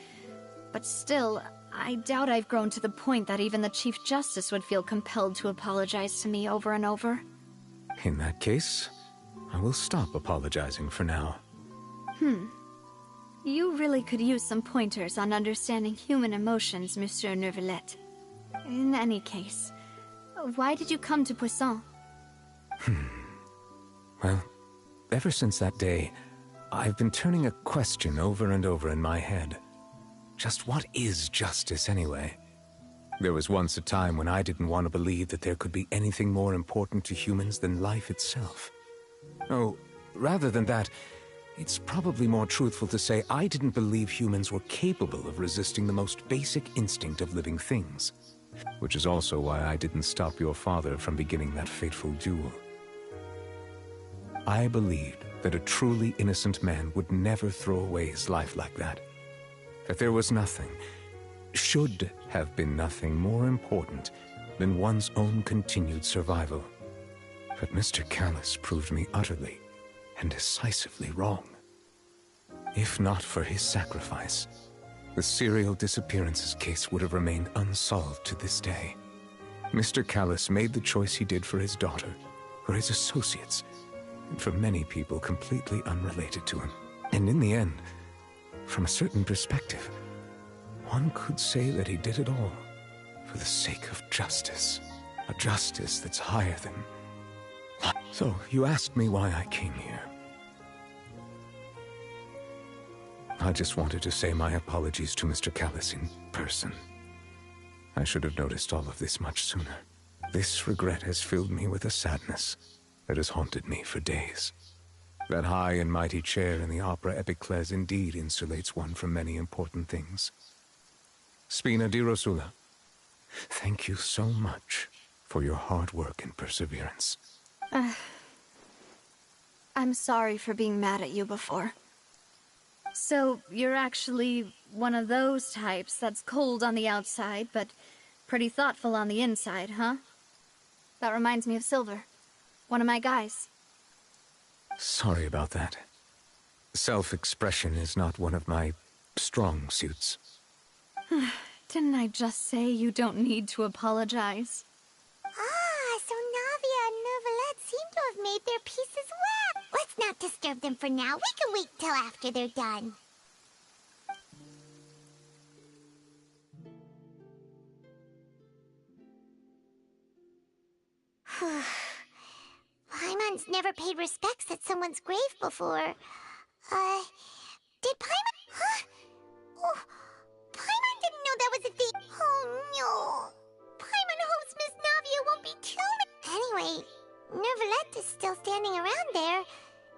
but still, I doubt I've grown to the point that even the Chief Justice would feel compelled to apologize to me over and over. In that case, I will stop apologizing for now. You really could use some pointers on understanding human emotions, Monsieur Neuvillette. In any case, why did you come to Poisson? Well, ever since that day, I've been turning a question over and over in my head. Just what is justice anyway? There was once a time when I didn't want to believe that there could be anything more important to humans than life itself. Oh, rather than that, it's probably more truthful to say I didn't believe humans were capable of resisting the most basic instinct of living things. Which is also why I didn't stop your father from beginning that fateful duel. I believed that a truly innocent man would never throw away his life like that. That there was nothing, should have been nothing more important than one's own continued survival. But Mr. Callus proved me utterly and decisively wrong. If not for his sacrifice, the serial disappearances case would have remained unsolved to this day. Mr. Callus made the choice he did for his daughter, for his associates, and for many people completely unrelated to him. And in the end, from a certain perspective, one could say that he did it all for the sake of justice. A justice that's higher than... So, you asked me why I came here. I just wanted to say my apologies to Mr. Callus in person. I should have noticed all of this much sooner. This regret has filled me with a sadness that has haunted me for days. That high and mighty chair in the Opera Epiclese indeed insulates one from many important things. Spina di Rosula, thank you so much for your hard work and perseverance. I'm sorry for being mad at you before. So, you're actually one of those types that's cold on the outside, but pretty thoughtful on the inside, huh? That reminds me of Silver, one of my guys. Sorry about that. Self-expression is not one of my strong suits. Didn't I just say you don't need to apologize? Ah, so Navia and Neuvillette seem to have made their peace as well. Let's not disturb them for now. We can wait till after they're done. Paimon's never paid respects at someone's grave before. Did Paimon... Huh? Oh, Paimon didn't know that was a thing. Oh, no. Paimon hopes Miss Navia won't be killed. Anyway, Neuvillette is still standing around there.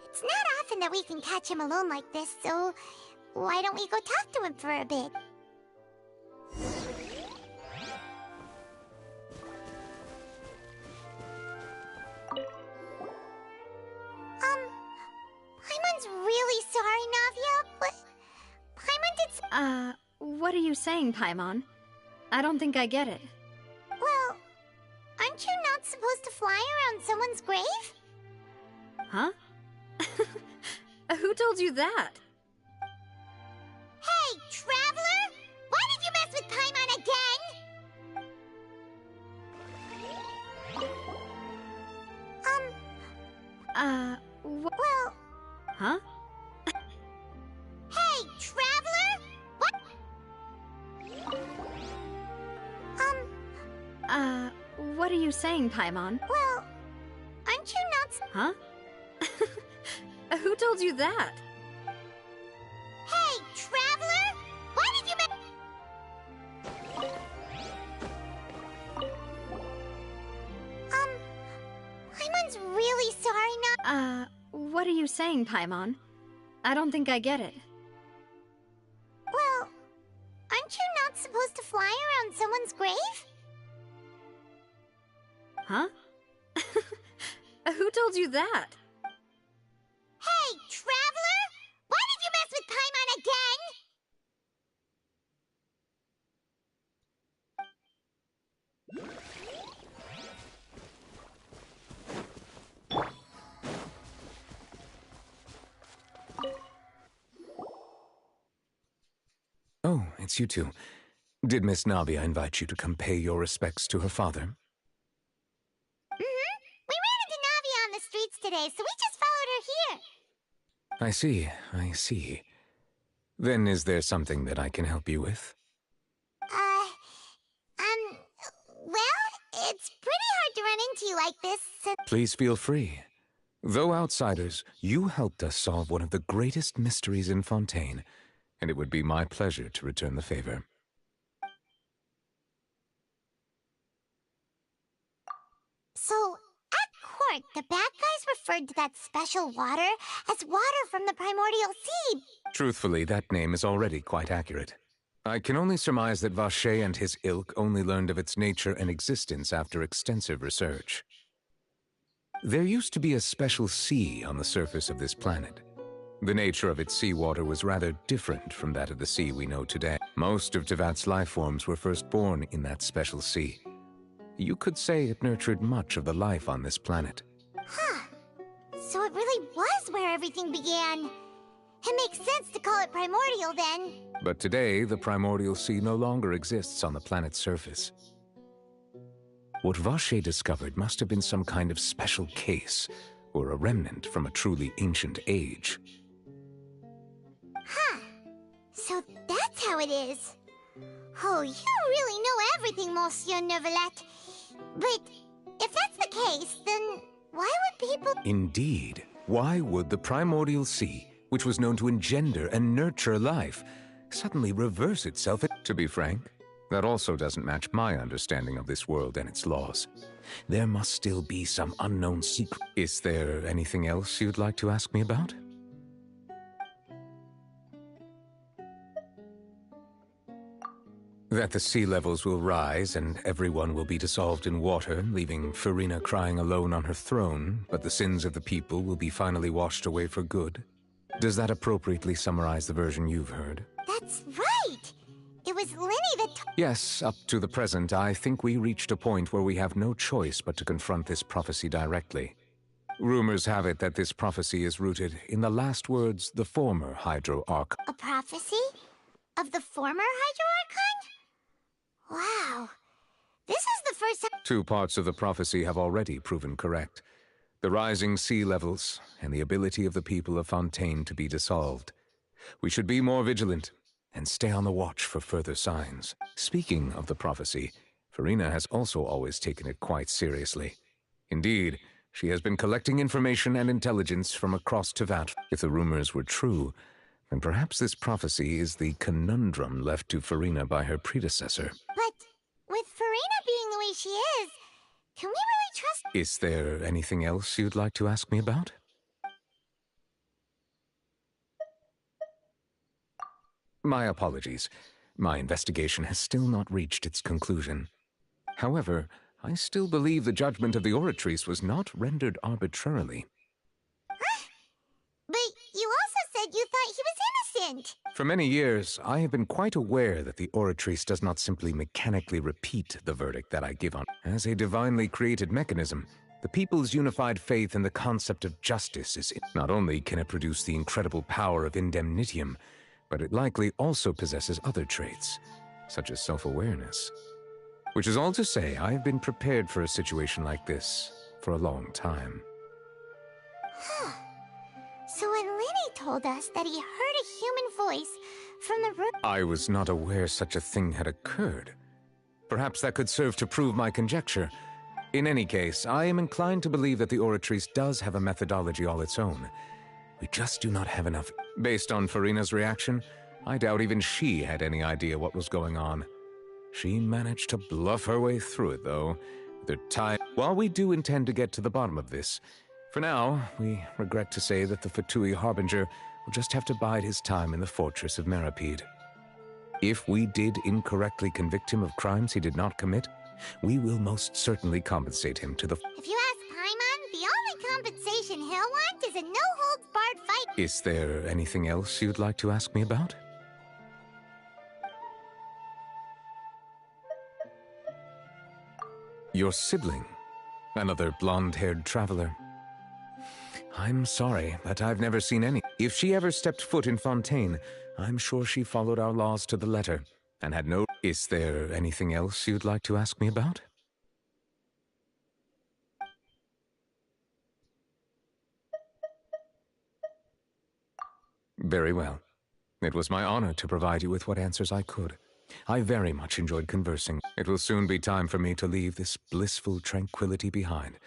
It's not often that we can catch him alone like this, so why don't we go talk to him for a bit? Paimon's really sorry, Navia, but Paimon did what are you saying, Paimon? I don't think I get it. Well, aren't you not supposed to fly around someone's grave? Huh? Who told you that? Hey, Traveler! Why did you mess with Paimon again? Well... Huh? Hey, Traveler! What? What are you saying, Paimon? Well, aren't you not... Huh? Who told you that? Hey, Traveler! Why did you Paimon's really sorry now. What are you saying, Paimon? I don't think I get it. Well, aren't you not supposed to fly around someone's grave? Huh? Who told you that? Hey, Traveler! Why did you mess with Paimon again? Oh, it's you two. Did Miss Navia invite you to come pay your respects to her father? Mm-hmm. We ran into Navia on the streets today, so we just followed her here. I see, I see. Then is there something that I can help you with? Well, it's pretty hard to run into you like this, so... Please feel free. Though outsiders, you helped us solve one of the greatest mysteries in Fontaine, and it would be my pleasure to return the favor. So, at court, the bad guys referred to that special water as water from the primordial sea. Truthfully, that name is already quite accurate. I can only surmise that Vacher and his ilk only learned of its nature and existence after extensive research. There used to be a special sea on the surface of this planet. The nature of its seawater was rather different from that of the sea we know today. Most of Tevat's life forms were first born in that special sea. You could say it nurtured much of the life on this planet. Huh. So it really was where everything began. It makes sense to call it primordial then. But today, the primordial sea no longer exists on the planet's surface. What Vacher discovered must have been some kind of special case, or a remnant from a truly ancient age. Huh. So that's how it is. Oh, you really know everything, Monsieur Neuvillette. But if that's the case, then why would people... Indeed. Why would the primordial sea, which was known to engender and nurture life, suddenly reverse itself? To be frank, that also doesn't match my understanding of this world and its laws. There must still be some unknown secret. Is there anything else you'd like to ask me about? That the sea levels will rise and everyone will be dissolved in water, leaving Farina crying alone on her throne, but the sins of the people will be finally washed away for good. Does that appropriately summarize the version you've heard? That's right! It was Lenny that... Yes, up to the present, I think we reached a point where we have no choice but to confront this prophecy directly. Rumors have it that this prophecy is rooted in the last words the former Hydro Archon... A prophecy? Of the former Hydro Archon? Wow. This is the first time... Two parts of the prophecy have already proven correct. The rising sea levels, and the ability of the people of Fontaine to be dissolved. We should be more vigilant, and stay on the watch for further signs. Speaking of the prophecy, Farina has also always taken it quite seriously. Indeed, she has been collecting information and intelligence from across Tevat. If the rumors were true, then perhaps this prophecy is the conundrum left to Farina by her predecessor. But with Farina being the way she is, can we really trust... Is there anything else you'd like to ask me about? My apologies. My investigation has still not reached its conclusion. However, I still believe the judgment of the Oratrice was not rendered arbitrarily. But you also said you thought he was innocent! For many years, I have been quite aware that the Oratrice does not simply mechanically repeat the verdict that I give on. As a divinely created mechanism, the people's unified faith in the concept of justice is... Not only can it produce the incredible power of indemnitium, but it likely also possesses other traits, such as self-awareness. Which is all to say, I've been prepared for a situation like this for a long time. Huh. So when Lenny told us that he heard a human voice from the room... I was not aware such a thing had occurred. Perhaps that could serve to prove my conjecture. In any case, I am inclined to believe that the Oratrice does have a methodology all its own. We just do not have enough. Based on Farina's reaction, I doubt even she had any idea what was going on. She managed to bluff her way through it, though. While we do intend to get to the bottom of this, for now, we regret to say that the Fatui Harbinger will just have to bide his time in the fortress of Meripede. If we did incorrectly convict him of crimes he did not commit, we will most certainly compensate him to the... If you ask Paimon, the only compensation he'll want is a no-holds-barred fight. Is there anything else you'd like to ask me about? Your sibling, another blonde-haired traveler. I'm sorry, but I've never seen any. If she ever stepped foot in Fontaine, I'm sure she followed our laws to the letter, and had no... Is there anything else you'd like to ask me about? Very well. It was my honor to provide you with what answers I could. I very much enjoyed conversing. It will soon be time for me to leave this blissful tranquility behind.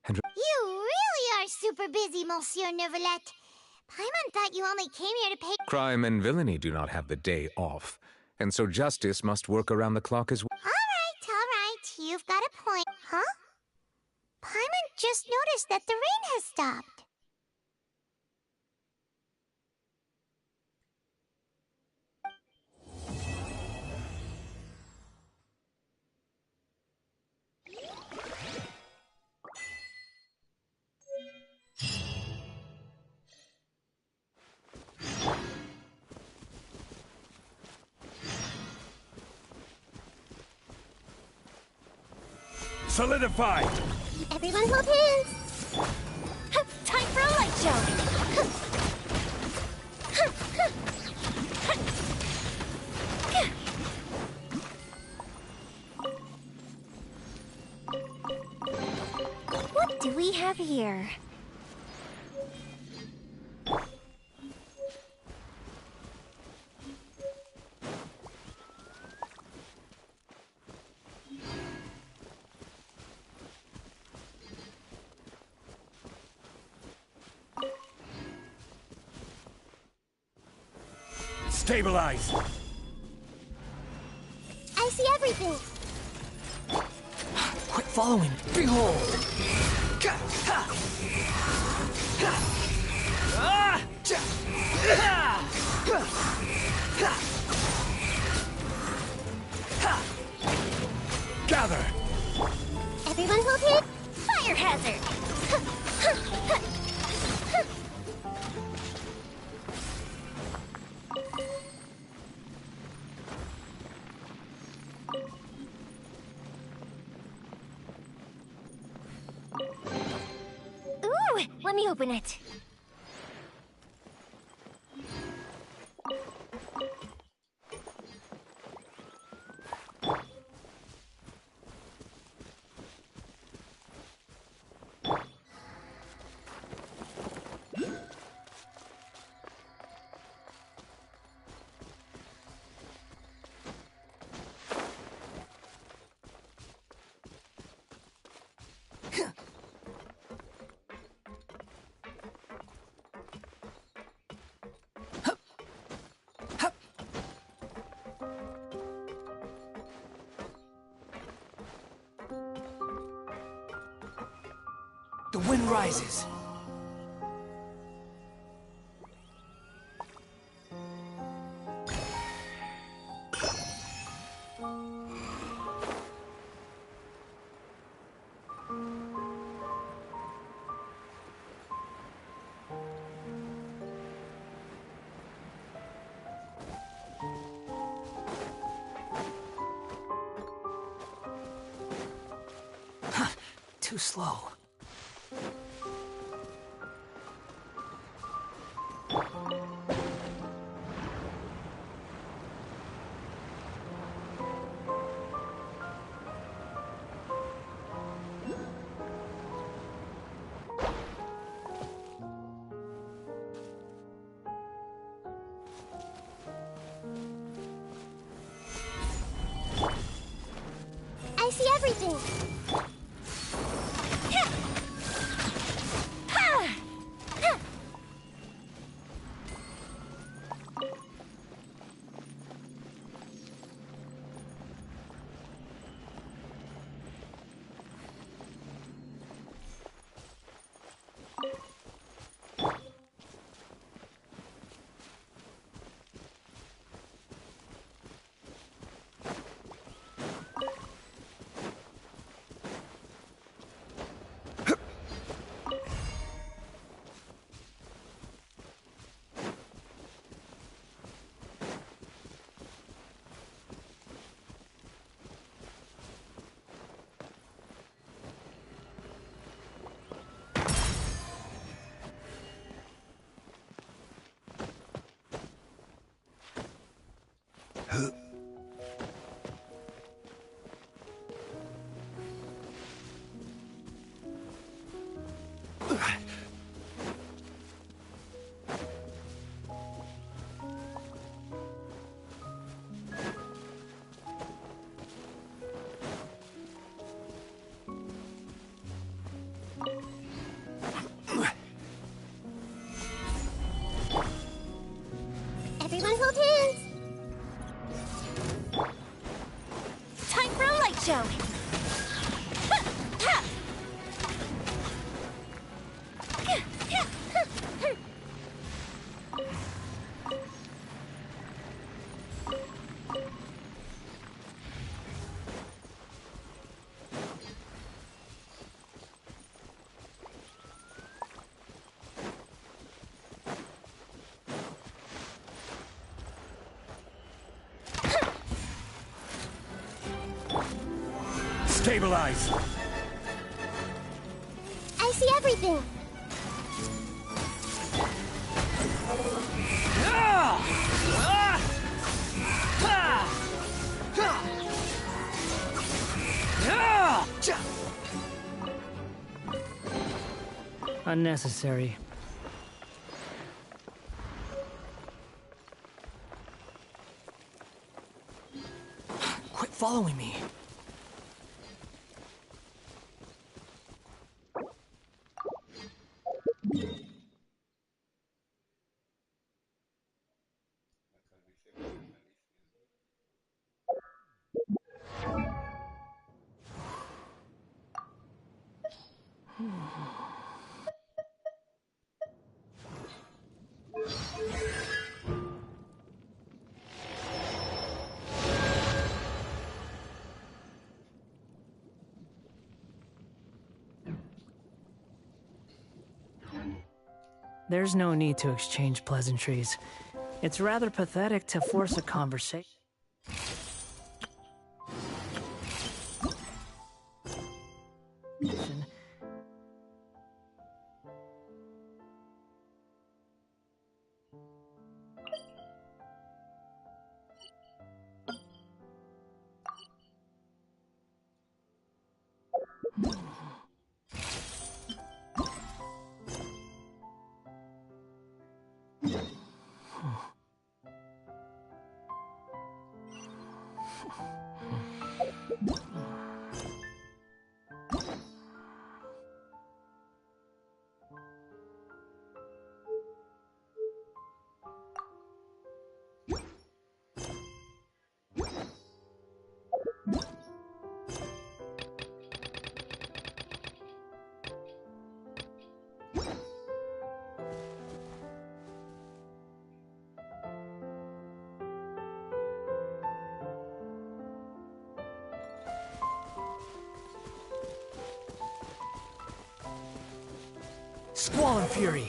And you really are super super busy, Monsieur Neuvillette. Paimon thought you only came here to pay— Crime and villainy do not have the day off, and so justice must work around the clock as well. All right. You've got a point. Huh? Paimon just noticed that the rain has stopped. Solidify! Everyone hold hands! Time for a light show! What do we have here? Stabilize! I see everything! Quit following! Behold! Gather! Everyone hold hands! Fire hazard! Ooh, let me open it. The wind rises. Too slow. I see everything! Stabilize! I see everything! Unnecessary. Quit following me. There's no need to exchange pleasantries. It's rather pathetic to force a conversation. Squall and Fury!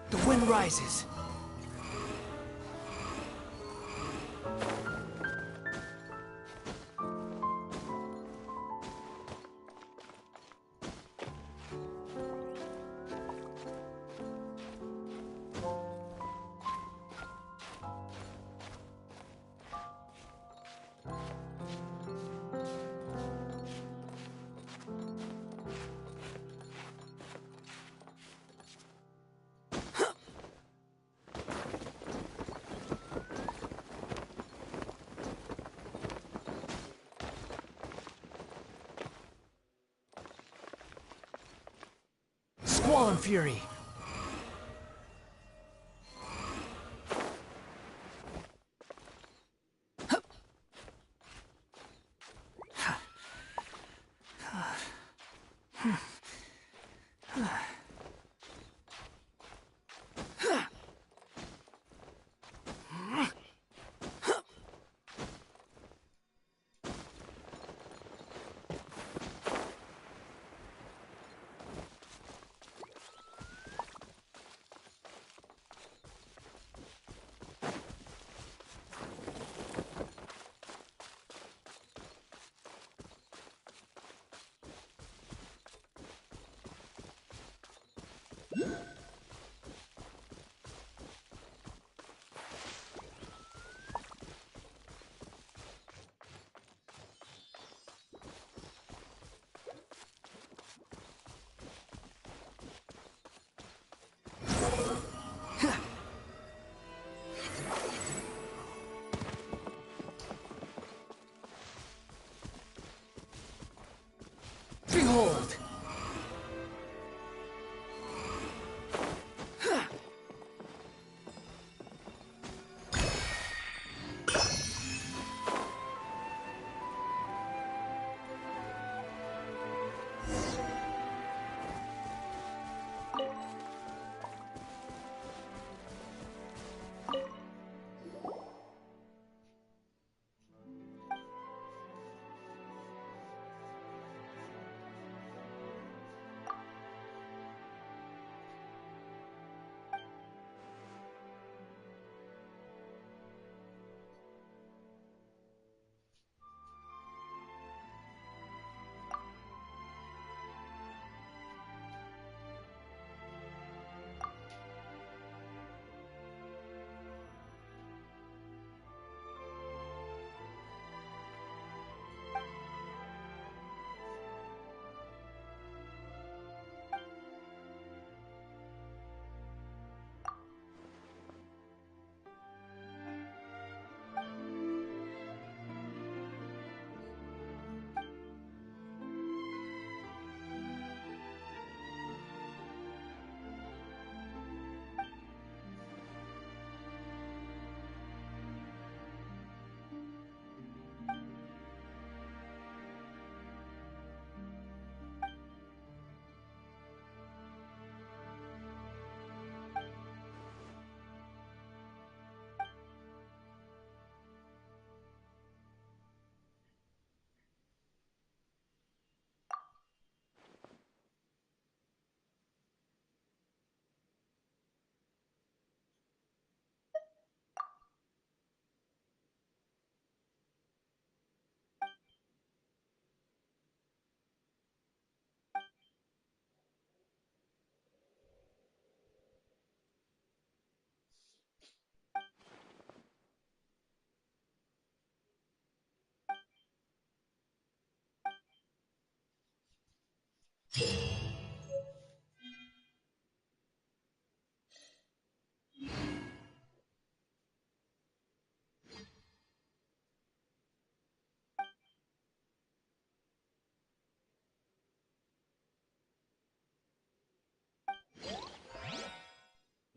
The wind rises. Squall and Fury!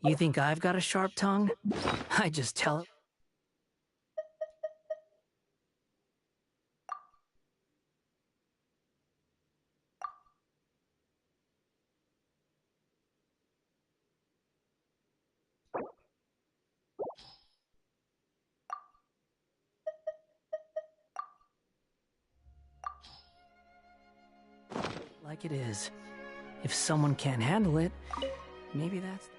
You think I've got a sharp tongue? I just tell it. Like it is. If someone can't handle it, maybe that's...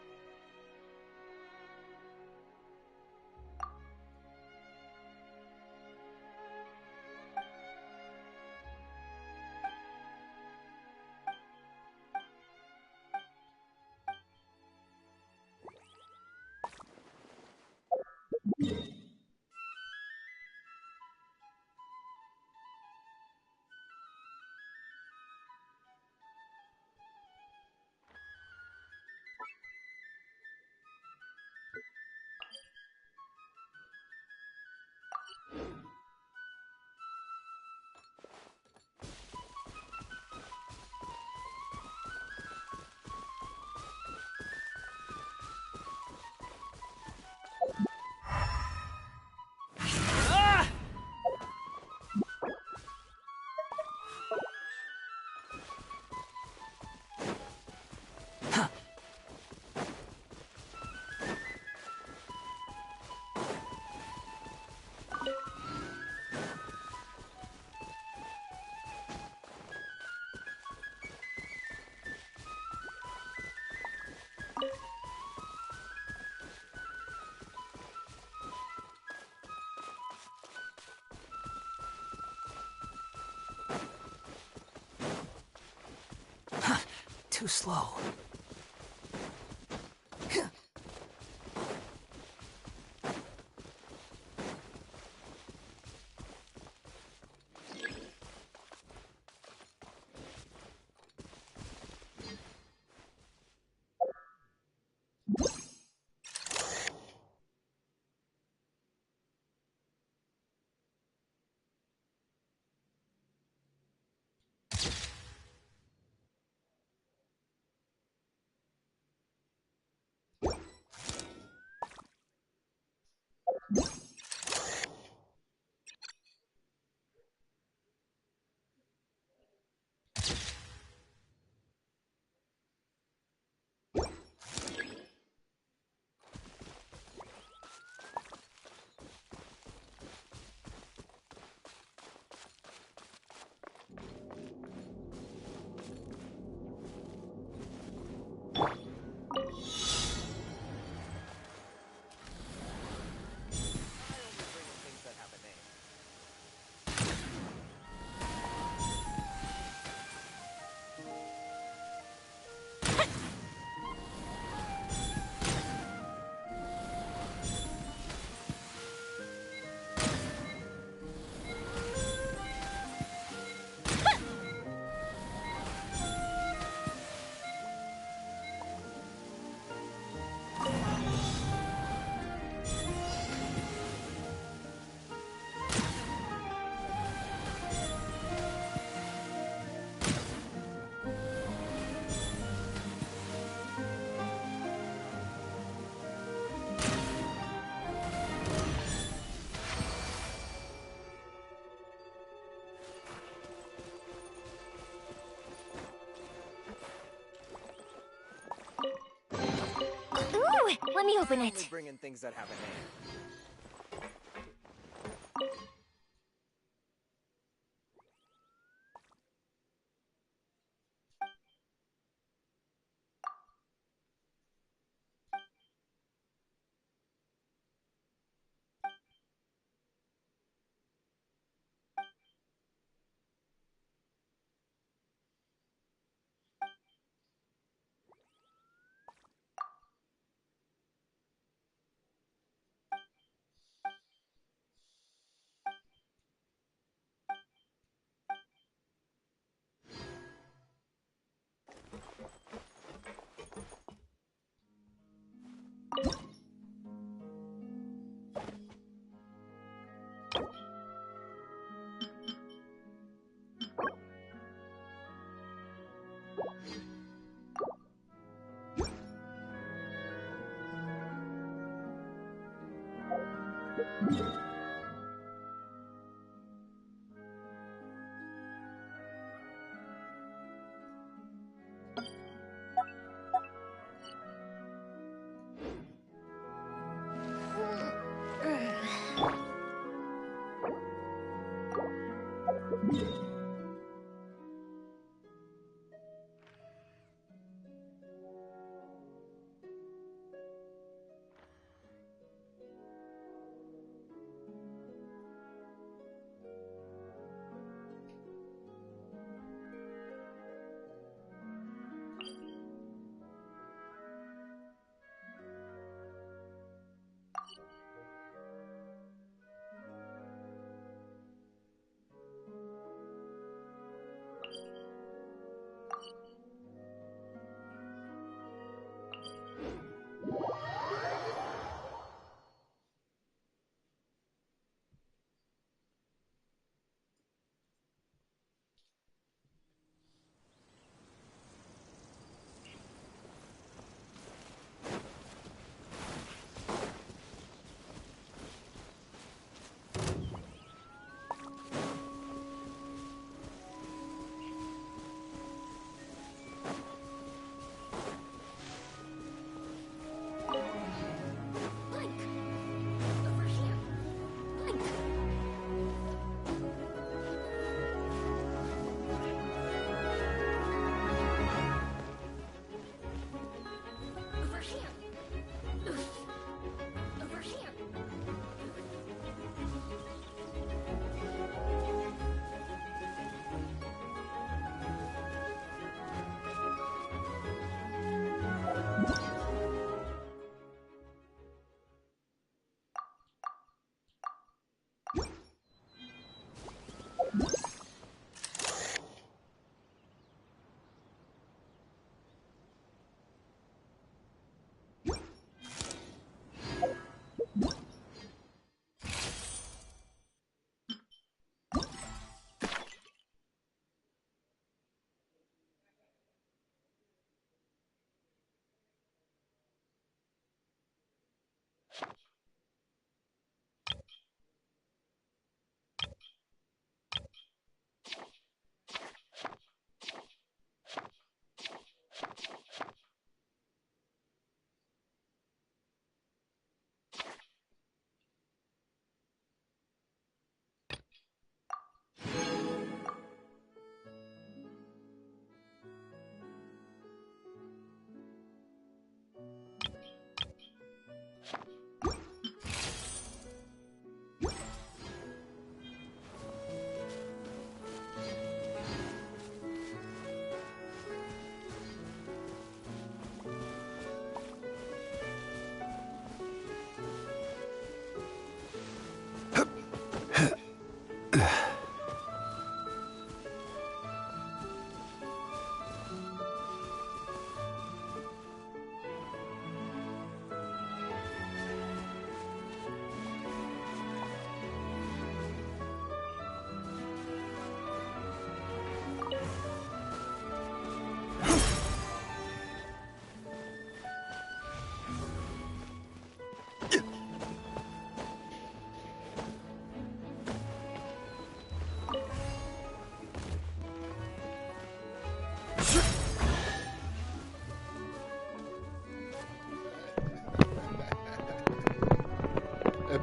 Too slow. Ooh, let me open it. Bring in things that have a name.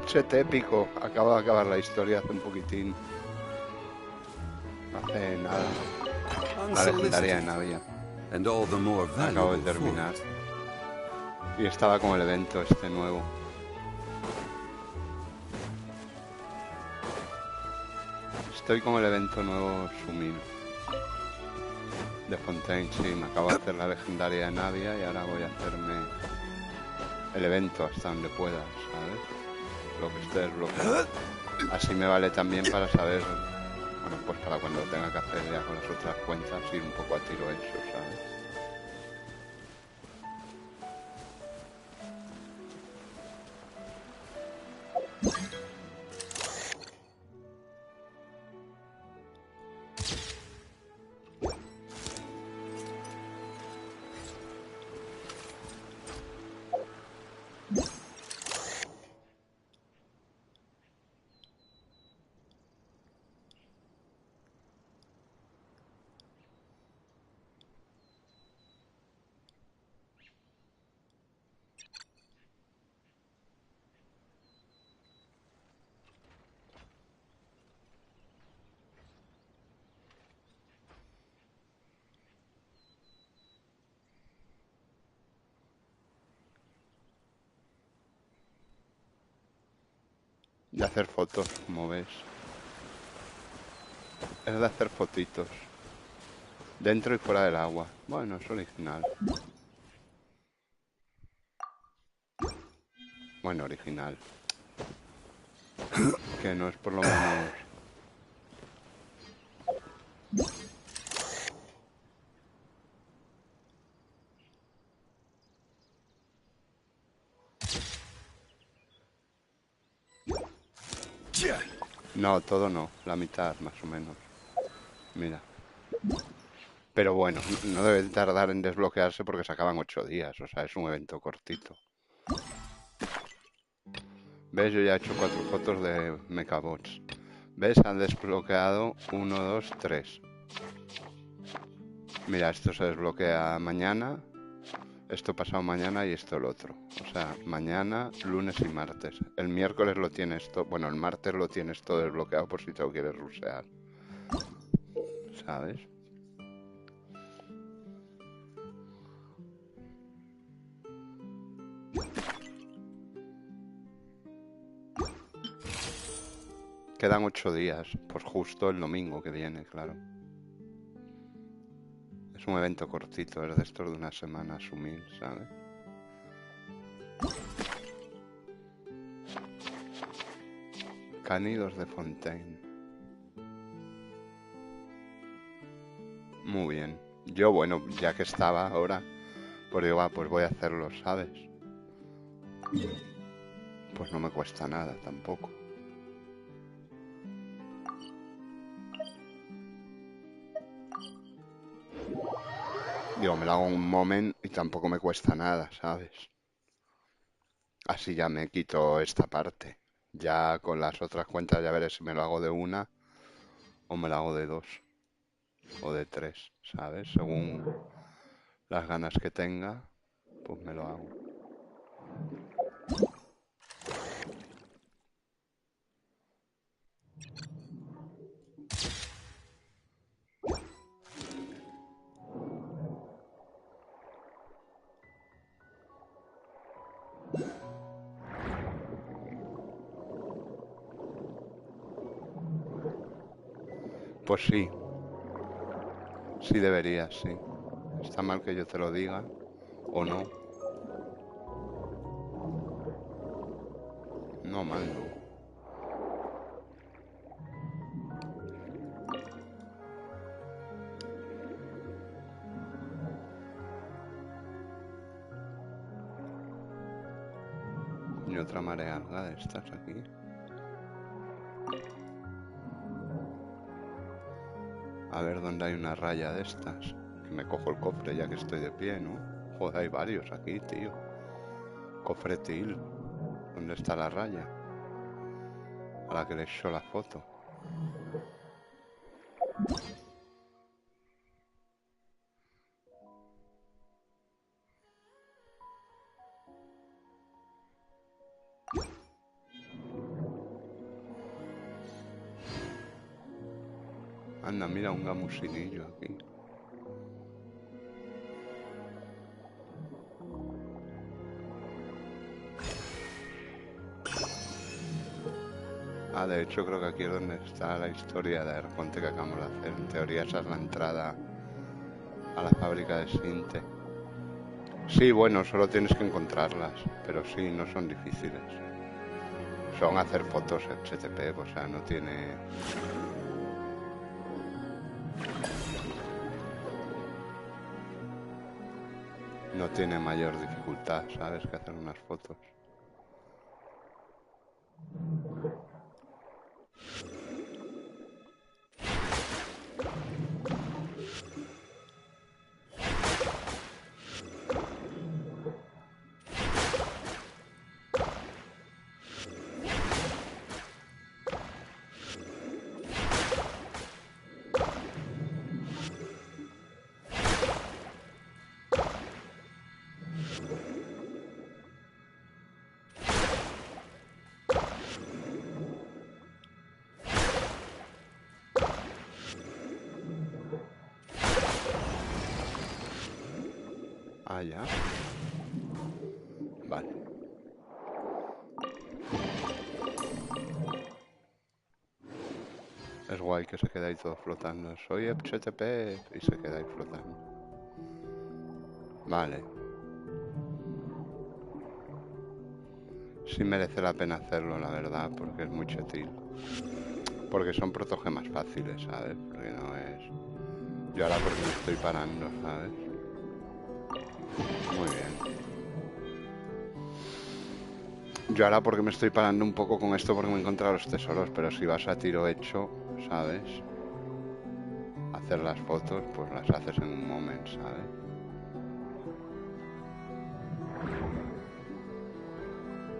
Set épico. Acabo de acabar la historia hace un poquitín. Hace nada. La legendaria de Navia. Acabo de terminar. Y estaba con el evento este nuevo. Estoy con el evento nuevo Sumino. De Fontaine, sí. Me acabo de hacer la legendaria de Navia y ahora voy a hacerme el evento hasta donde pueda, ¿sabes? Lo que esté desbloqueado. Así me vale también para saber, bueno, pues para cuando tenga que hacer ya con las otras cuentas, ir un poco a tiro eso, ¿sabes? De hacer fotos, como ves. Es de hacer fotitos. Dentro y fuera del agua. Bueno, es original. Bueno, original. Que no es por lo menos... No, todo no. La mitad, más o menos. Mira. Pero bueno, no debe tardar en desbloquearse porque se acaban 8 días. O sea, es un evento cortito. ¿Ves? Yo ya he hecho 4 fotos de mechabots. ¿Ves? Han desbloqueado 1, 2, 3. Mira, esto se desbloquea mañana, esto pasado mañana y esto el otro. O sea, mañana, lunes y martes. El miércoles lo tienes todo, bueno, el martes lo tienes todo desbloqueado por si te lo quieres rusear. ¿Sabes? Quedan 8 días, pues justo el domingo que viene, claro. Es un evento cortito, es de estos de una semana asumir, ¿sabes? Cánidos de Fontaine. Muy bien. Yo, bueno, ya que estaba ahora, pues digo, pues voy a hacerlo, ¿sabes? Pues no me cuesta nada tampoco. Digo, me lo hago en un moment y tampoco me cuesta nada, ¿sabes? Así ya me quito esta parte. Ya con las otras cuentas ya veré si me lo hago de una o me lo hago de 2 o de 3, ¿sabes? Según las ganas que tenga, pues me lo hago. Pues sí. Sí deberías, sí. Está mal que yo te lo diga o no. No, mal no. Y otra marea alga de estas aquí. A ver dónde hay una raya de estas. Que me cojo el cofre ya que estoy de pie, ¿no? Joder, hay varios aquí, tío. Cofretil. ¿Dónde está la raya? A la que le echó la foto. Anda, mira un gamusinillo aquí. Ah, de hecho creo que aquí es donde está la historia de Arconte que acabamos de hacer. En teoría esa es la entrada a la fábrica de Sinte. Sí, bueno, solo tienes que encontrarlas, pero sí, no son difíciles. Son hacer fotos HTTP, o sea, no tiene... No tiene mayor dificultad, ¿sabes? Que hacer unas fotos. Ah, ya. Vale. Es guay que se queda ahí todo flotando. Soy HTTP y se queda ahí flotando. Vale. Sí merece la pena hacerlo, la verdad, porque es muy chetil. Porque son protogemas fáciles, ¿sabes? Porque no es... Yo ahora porque me estoy parando, ¿sabes? Muy bien. Yo ahora porque me estoy parando un poco con esto porque me he encontrado los tesoros, pero si vas a tiro hecho, ¿sabes? Hacer las fotos, pues las haces en un momento, ¿sabes?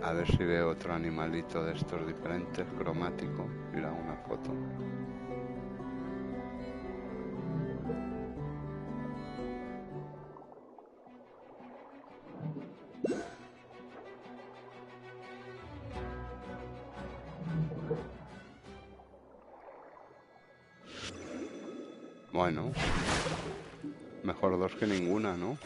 A ver si veo otro animalito de estos diferentes, cromático, y le hago una foto. Bueno, mejor dos que ninguna, ¿no?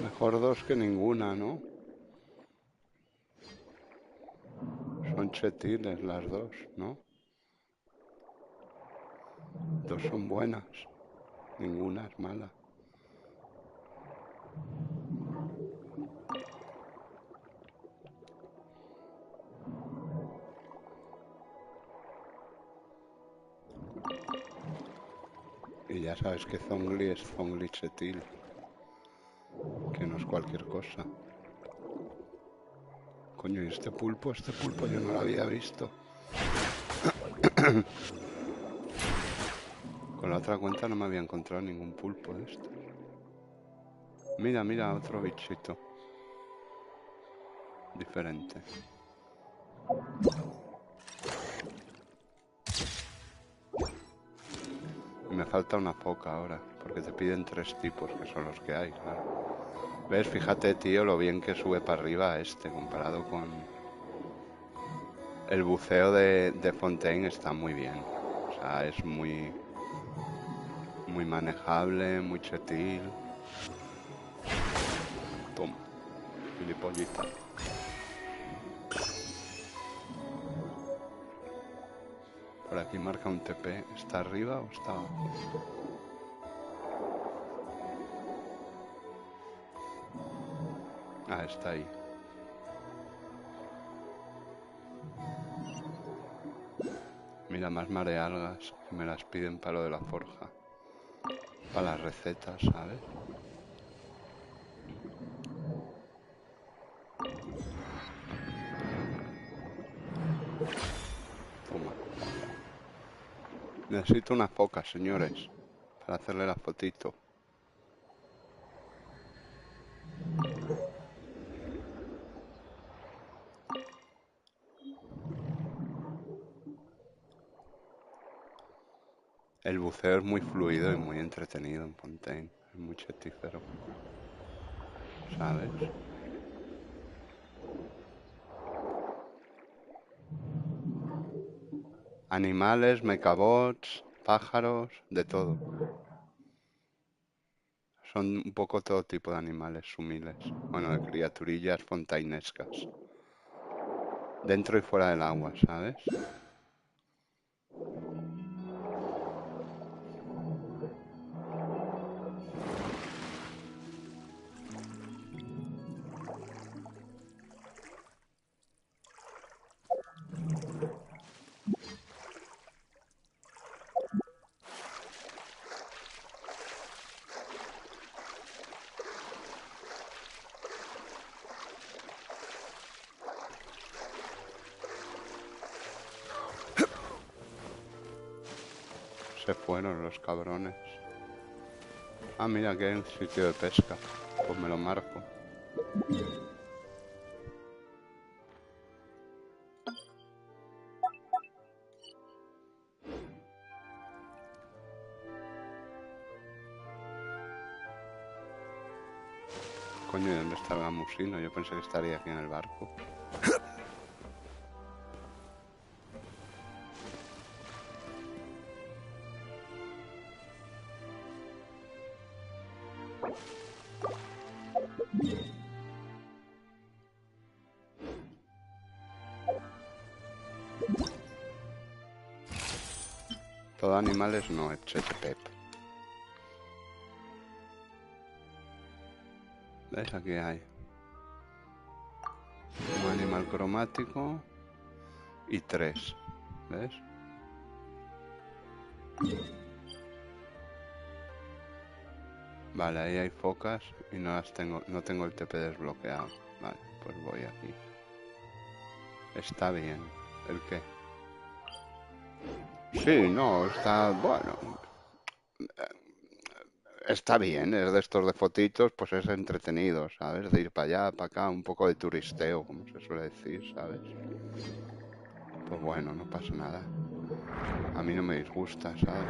Mejor dos que ninguna, ¿no? Son chetiles las dos, ¿no? Dos son buenas, ninguna es mala. Y ya sabes que Zongli es Zongli chetil, que no es cualquier cosa. Coño, ¿y este pulpo yo no lo había visto. Con la otra cuenta no me había encontrado ningún pulpo de estos. Mira, mira, otro bichito. Diferente. Y me falta una foca ahora, porque te piden 3 tipos, que son los que hay, claro. ¿Ves? Fíjate, tío, lo bien que sube para arriba este, comparado con... El buceo de Fontaine está muy bien. O sea, es muy manejable, muy chetil. Toma, gilipollita. Por aquí marca un TP. ¿Está arriba o está abajo? Ah, está ahí. Mira, más marealgas que me las piden para lo de la forja. Para las recetas, ¿sabes? Toma. Necesito una foca, señores, para hacerle la fotito. El buceo es muy fluido y muy entretenido en Fontaine. Es muy chetífero. ¿Sabes? Animales, mechabots, pájaros, de todo. Son un poco todo tipo de animales sumiles. Bueno, de criaturillas fontainescas. Dentro y fuera del agua, ¿sabes? Se fueron los cabrones. Ah, mira que hay un sitio de pesca. Pues me lo marco. Coño, ¿y dónde está el gamusino? Yo pensé que estaría aquí en el barco. Todo animales no, HTTP. ¿Ves? Aquí hay un animal cromático y 3. ¿Ves? Vale, ahí hay focas y no las tengo, no tengo el TP desbloqueado. Vale, pues voy aquí. Está bien. ¿El qué? Sí, no, está bueno. Está bien, es de estos de fotitos, pues es entretenido, ¿sabes? De ir para allá, para acá, un poco de turisteo, como se suele decir, ¿sabes? Pues bueno, no pasa nada. A mí no me disgusta, ¿sabes?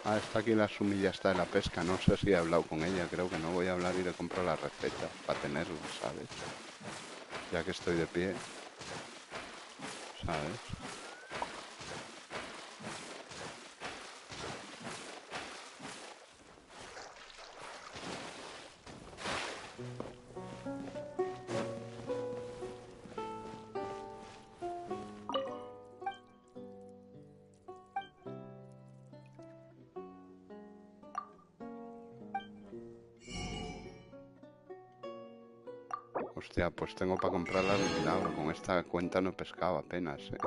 Ah, está aquí la sumilla esta de la pesca. No sé si he hablado con ella. Creo que no. Voy a hablar y le compro la receta para tenerlo, ¿sabes? Ya que estoy de pie. ¿Sabes? Hostia, pues tengo para comprarla de milagro. Con esta cuenta no pescaba apenas, ¿eh?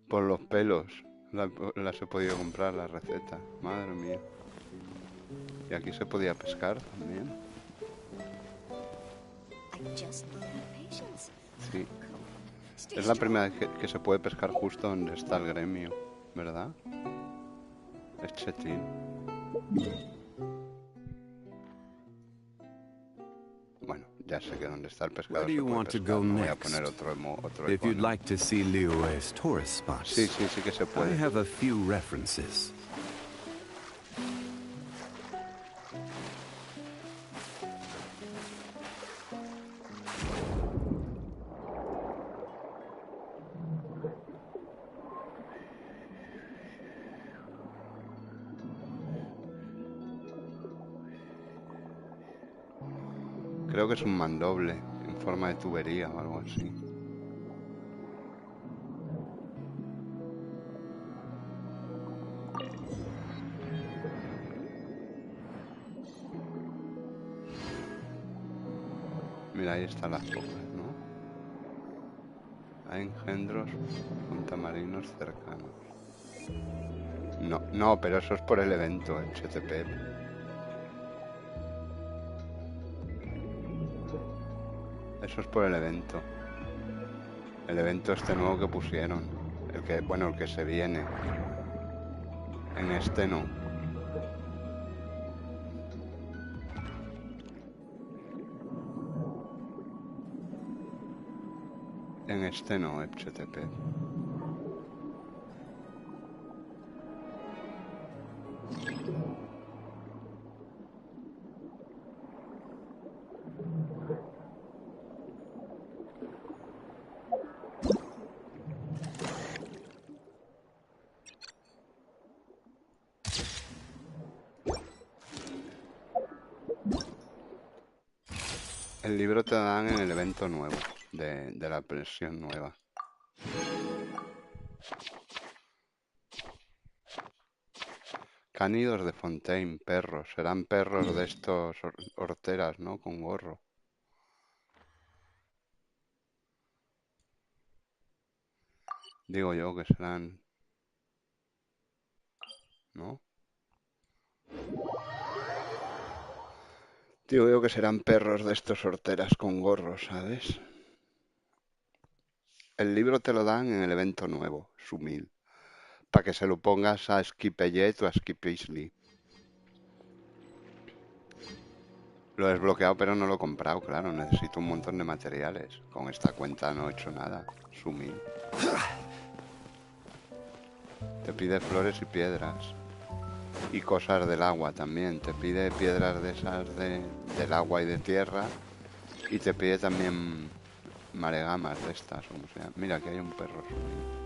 Por los pelos las he podido comprar, la receta. Madre mía. Y aquí se podía pescar también. Sí. Es la primera vez que se puede pescar justo donde está el gremio, ¿verdad? Es chetín. Bueno, ya sé que donde está el pescador se puede pescar. No voy a poner otro If you'd like to see Liyue's tourist spots, sí que se puede. I have a few references. Creo que es un mandoble en forma de tubería o algo así. Mira, ahí están las focas, ¿no? Hay engendros fontamarinos cercanos. No, pero eso es por el evento, el HTTP. Eso es por el evento. El evento este nuevo que pusieron. El que se viene. En este no. En este no, HTTP. El libro te dan en el evento nuevo, de la versión nueva. Cánidos de Fontaine, perros. Serán perros de estos horteras, ¿no? Con gorro. Digo yo que serán... ¿no? Digo yo que serán perros de estos horteras con gorro, ¿sabes? El libro te lo dan en el evento nuevo, Sumil. Para que se lo pongas a Skipper o a Skip Easily. Lo he desbloqueado, pero no lo he comprado, claro. Necesito un montón de materiales. Con esta cuenta no he hecho nada. Sumí. Te pide flores y piedras. Y cosas del agua también. Te pide piedras de esas del agua y de tierra. Y te pide también maregamas de estas, como sea. Mira, aquí hay un perro sumido.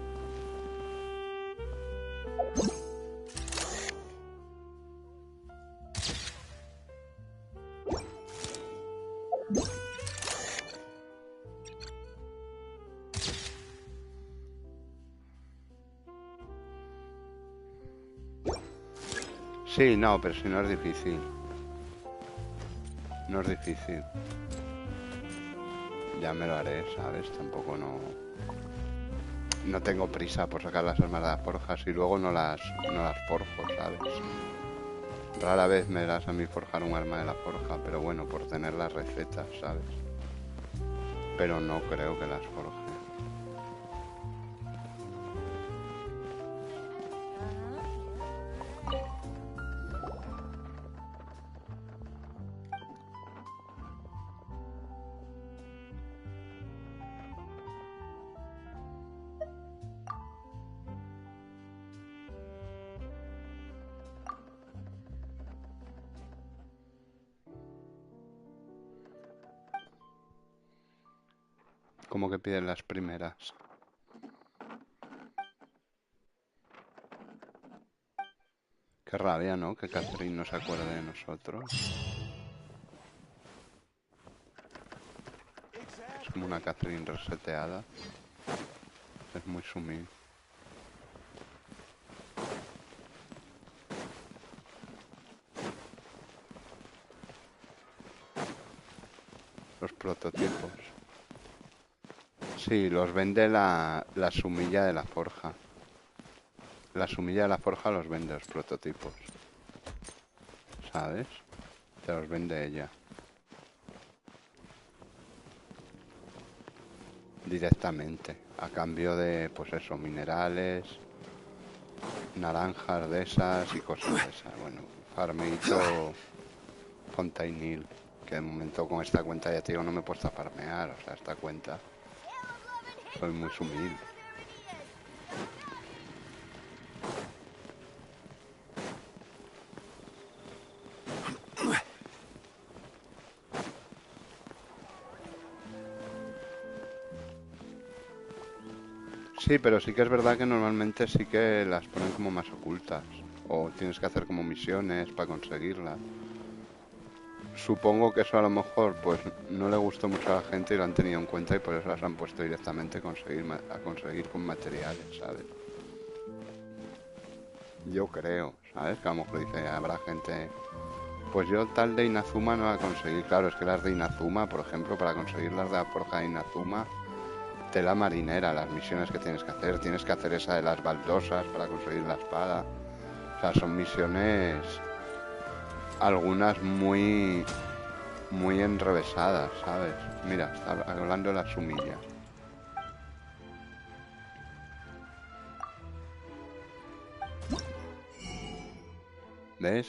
Sí, no, pero si no es difícil. No es difícil. Ya me lo haré, ¿sabes? Tampoco no tengo prisa por sacar las armas de las forjas y luego no las forjo, ¿sabes? Rara vez me das a mí forjar un arma de la forja, pero bueno, por tener las recetas, ¿sabes? Pero no creo que las forje. ¿Cómo que piden las primeras? Qué rabia, ¿no? Que Catherine no se acuerde de nosotros. Es como una Catherine reseteada. Es muy sumida. Los prototipos. Sí, los vende la sumilla de la forja. La sumilla de la forja los vende los prototipos. ¿Sabes? Te los vende ella. Directamente. A cambio de, pues eso, minerales, naranjas de esas y cosas de esas. Bueno, farmito Fontaine. Que de momento con esta cuenta ya te digo no me he puesto a farmear. O sea, esta cuenta soy muy sumil. Sí, pero sí que es verdad que normalmente sí que las ponen como más ocultas. O tienes que hacer como misiones para conseguirlas. Supongo que eso a lo mejor pues no le gustó mucho a la gente y lo han tenido en cuenta y por eso las han puesto directamente a conseguir con materiales, ¿sabes? Yo creo, ¿sabes? Que a lo mejor dice, habrá gente... Pues yo tal de Inazuma no la a conseguir. Claro, es que las de Inazuma, por ejemplo, para conseguir las de la forja de Inazuma, tela marinera, las misiones que tienes que hacer esa de las baldosas para conseguir la espada. O sea, son misiones, algunas muy enrevesadas, ¿sabes? Mira, está hablando de la sumilla. ¿Ves?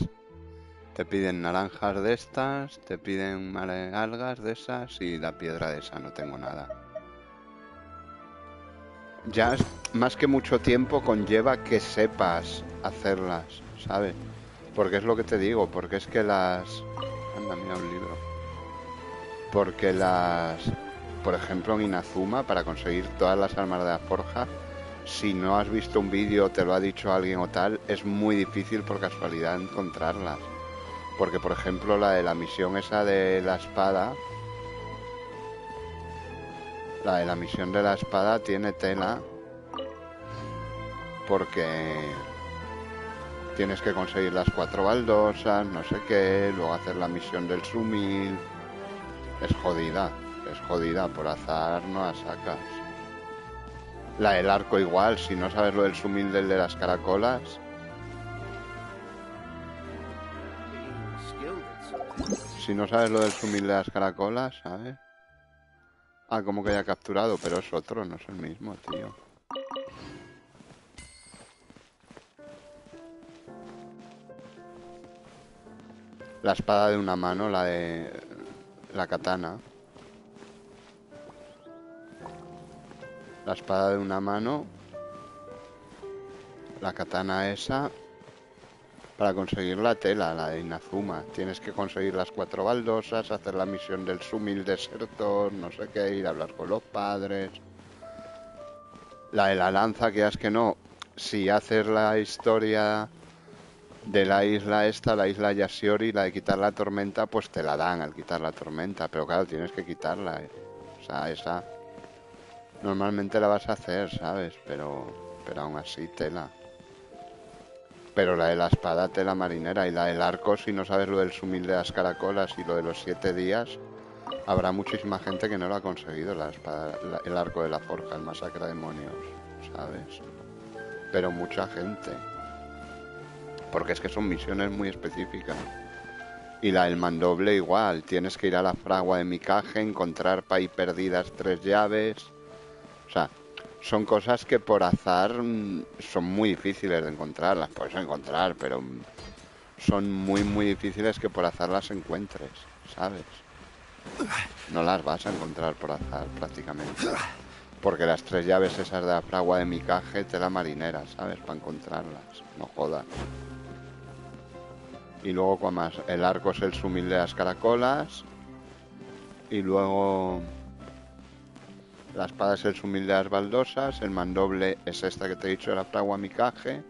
Te piden naranjas de estas, te piden algas de esas y la piedra de esa, no tengo nada. Ya más que mucho tiempo conlleva que sepas hacerlas, ¿sabes? Porque es lo que te digo, porque es que las... Anda, mira un libro. Porque por ejemplo en Inazuma, para conseguir todas las armas de la forja, si no has visto un vídeo, te lo ha dicho alguien o tal, es muy difícil por casualidad encontrarlas. Porque por ejemplo la de la misión esa de la espada... La de la misión de la espada tiene tela porque tienes que conseguir las 4 baldosas, no sé qué, luego hacer la misión del sumil. Es jodida, por azar no la sacas. La del arco igual, si no sabes lo del sumil del de las caracolas. Si no sabes lo del sumil de las caracolas, ¿sabes? Ah, como que haya capturado, pero es otro, no es el mismo, tío. La espada de una mano, la de la katana. La espada de una mano, la katana esa, para conseguir la tela, la de Inazuma. Tienes que conseguir las 4 baldosas, hacer la misión del Sumil Desertor, no sé qué, ir a hablar con los padres. La de la lanza, que es que no, si haces la historia de la isla esta, la isla Yashiori, la de quitar la tormenta, pues te la dan al quitar la tormenta, pero claro, tienes que quitarla, O sea, esa normalmente la vas a hacer, ¿sabes? Pero aún así tela. Pero la de la espada, tela marinera. Y la del arco, si no sabes lo del sumil de las caracolas y lo de los 7 días, habrá muchísima gente que no lo ha conseguido, la espada, el arco de la forja, el masacre de demonios, ¿sabes? Pero mucha gente. Porque es que son misiones muy específicas. Y la del mandoble igual, tienes que ir a la fragua de Mikage, encontrar para ahí perdidas 3 llaves. O sea, son cosas que por azar son muy difíciles de encontrar. Las puedes encontrar, pero son muy difíciles que por azar las encuentres, ¿sabes? No las vas a encontrar por azar prácticamente. Porque las 3 llaves esas de la fragua de Mikage, tela marinera, ¿sabes? Para encontrarlas, no jodas. Y luego con más, el arco es el sumil de las caracolas. Y luego la espada es el sumil de las baldosas. El mandoble es esta que te he dicho de la fragua Mikage.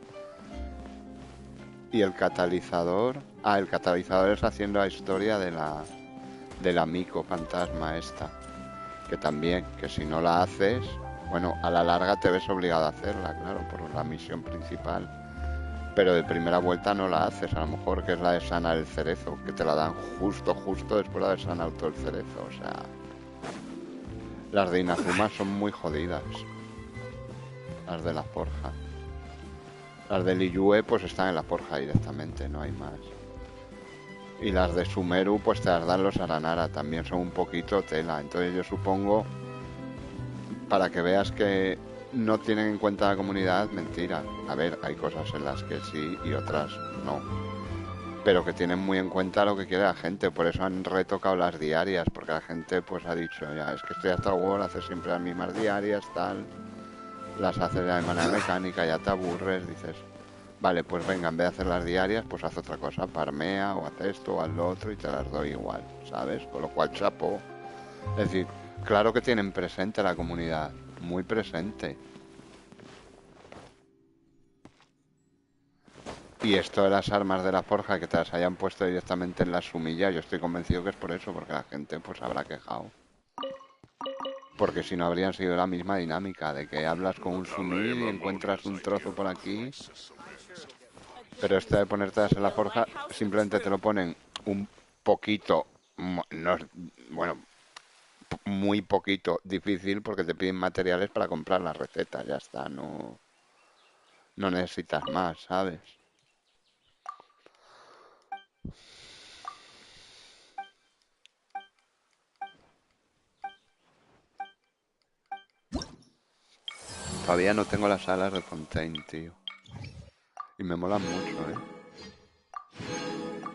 Y el catalizador, el catalizador es haciendo la historia de la Miko fantasma esta, que también, que si no la haces, bueno, a la larga te ves obligado a hacerla, claro, por la misión principal, pero de primera vuelta no la haces, a lo mejor, que es la de sanar el cerezo, que te la dan justo después de haber sanado todo el cerezo. O sea, las de Inazuma son muy jodidas, las de la forja. Las de Liyue pues están en la forja directamente, no hay más. Y las de Sumeru pues te las dan los Aranara, también son un poquito tela. Entonces yo supongo, para que veas que no tienen en cuenta la comunidad, mentira. A ver, hay cosas en las que sí y otras no. Pero que tienen muy en cuenta lo que quiere la gente, por eso han retocado las diarias, porque la gente pues ha dicho, ya, es que estoy hasta el huevo, hacer siempre las mismas diarias, tal. Las haces de manera mecánica, ya te aburres, dices, vale, pues venga, en vez de hacer las diarias, pues haz otra cosa, parmea, o haz esto, o haz lo otro, y te las doy igual, ¿sabes? Con lo cual, chapo. Es decir, claro que tienen presente la comunidad, muy presente. Y esto de las armas de la forja, que te las hayan puesto directamente en la sumilla, yo estoy convencido que es por eso, porque la gente pues habrá quejado. Porque si no habrían sido la misma dinámica, de que hablas con un sumil y encuentras un trozo por aquí. Pero este de ponértelas en la forja, simplemente te lo ponen un poquito, no, bueno, muy poquito difícil, porque te piden materiales para comprar las recetas, ya está, no necesitas más, ¿sabes? Todavía no tengo las alas de Fontaine, tío. Y me molan mucho, ¿eh?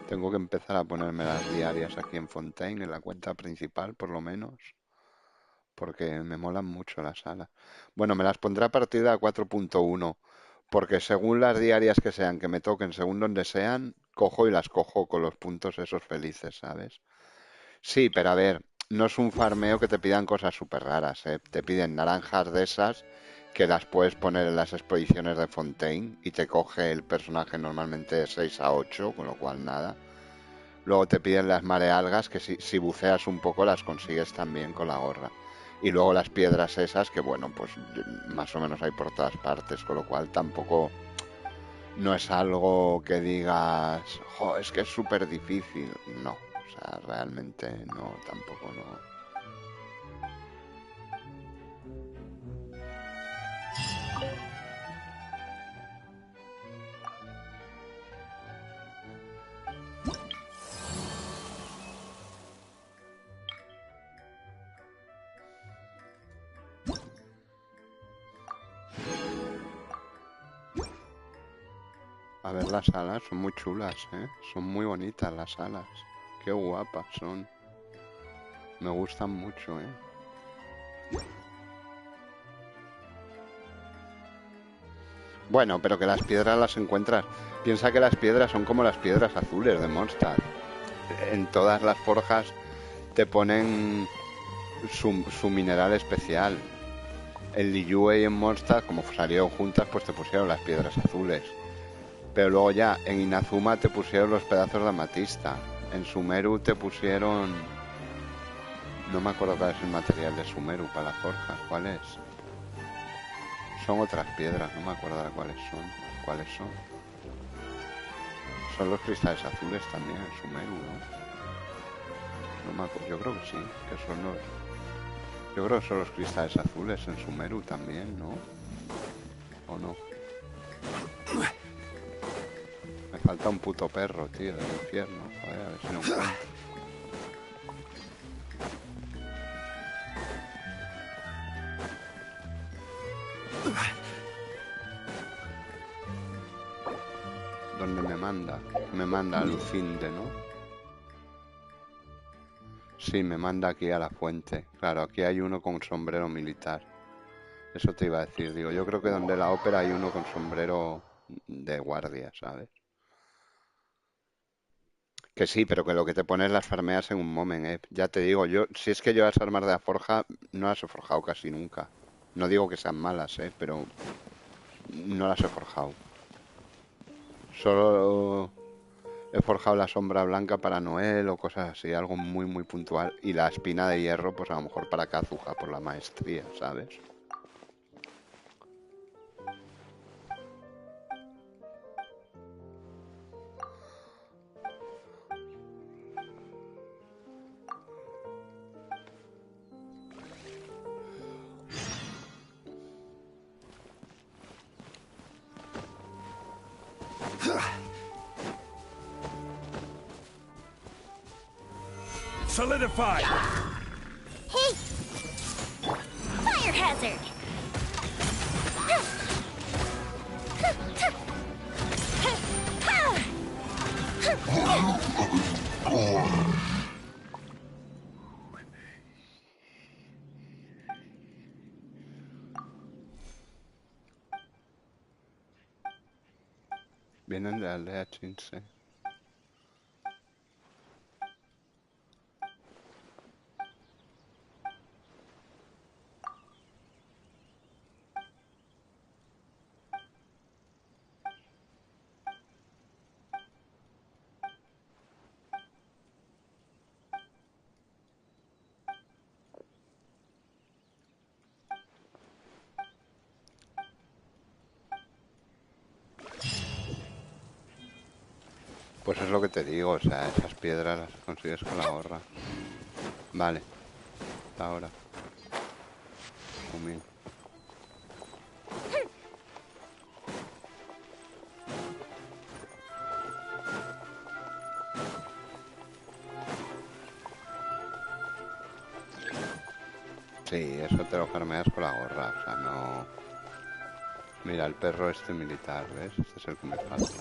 Tengo que empezar a ponerme las diarias aquí en Fontaine, en la cuenta principal, por lo menos. Porque me molan mucho las alas. Bueno, me las pondré a partir de la 4.1. Porque según las diarias que sean, que me toquen, según donde sean, cojo y las cojo con los puntos esos felices, ¿sabes? Sí, pero a ver, no es un farmeo que te pidan cosas súper raras, ¿eh? Te piden naranjas de esas que las puedes poner en las exposiciones de Fontaine y te coge el personaje normalmente de 6 a 8, con lo cual nada. Luego te piden las marealgas que si buceas un poco las consigues también con la gorra. Y luego las piedras esas que bueno, pues más o menos hay por todas partes, con lo cual tampoco no es algo que digas, jo, es que es súper difícil. No, o sea, realmente no, tampoco no. A ver las alas, son muy chulas, ¿eh? Son muy bonitas las alas. Qué guapas son. Me gustan mucho, ¿eh? Bueno, pero que las piedras las encuentras. Piensa que las piedras son como las piedras azules de Mondstadt. En todas las forjas te ponen su mineral especial. En Liyue y en Mondstadt, como salieron juntas, pues te pusieron las piedras azules. Pero luego ya en Inazuma te pusieron los pedazos de amatista. En Sumeru te pusieron... No me acuerdo cuál es el material de Sumeru para la forja. ¿Cuál es? Son otras piedras, no me acuerdo de cuáles son. ¿Cuáles son? Son los cristales azules también en Sumeru, ¿no? No me acuerdo. Yo creo que sí, que son los... Yo creo que son los cristales azules en Sumeru también, ¿no? ¿O no? Me falta un puto perro, tío, del infierno. Joder, a ver si no encuentro. ¿Dónde me manda? Me manda a Lucinde, ¿no? Sí, me manda aquí a la fuente. Claro, aquí hay uno con sombrero militar. Eso te iba a decir. Digo, yo creo que donde la ópera hay uno con sombrero de guardia, ¿sabes? Que sí, pero que lo que te pones las farmeas en un moment, ¿eh? Ya te digo, yo, si es que yo las armas de la forja no las he forjado casi nunca. No digo que sean malas, pero no las he forjado. Solo he forjado la sombra blanca para Noel o cosas así, algo muy muy puntual. Y la espina de hierro, pues a lo mejor para Kazuha, por la maestría, ¿sabes? Solidify! Hey! Fire hazard! Vienen de la aldea Chinse. Pues es lo que te digo, o sea, esas piedras las consigues con la gorra. Vale. Hasta ahora. Humil. Sí, eso te lo farmeas con la gorra, o sea, no... Mira, el perro este militar, ¿ves? Este es el que me falta.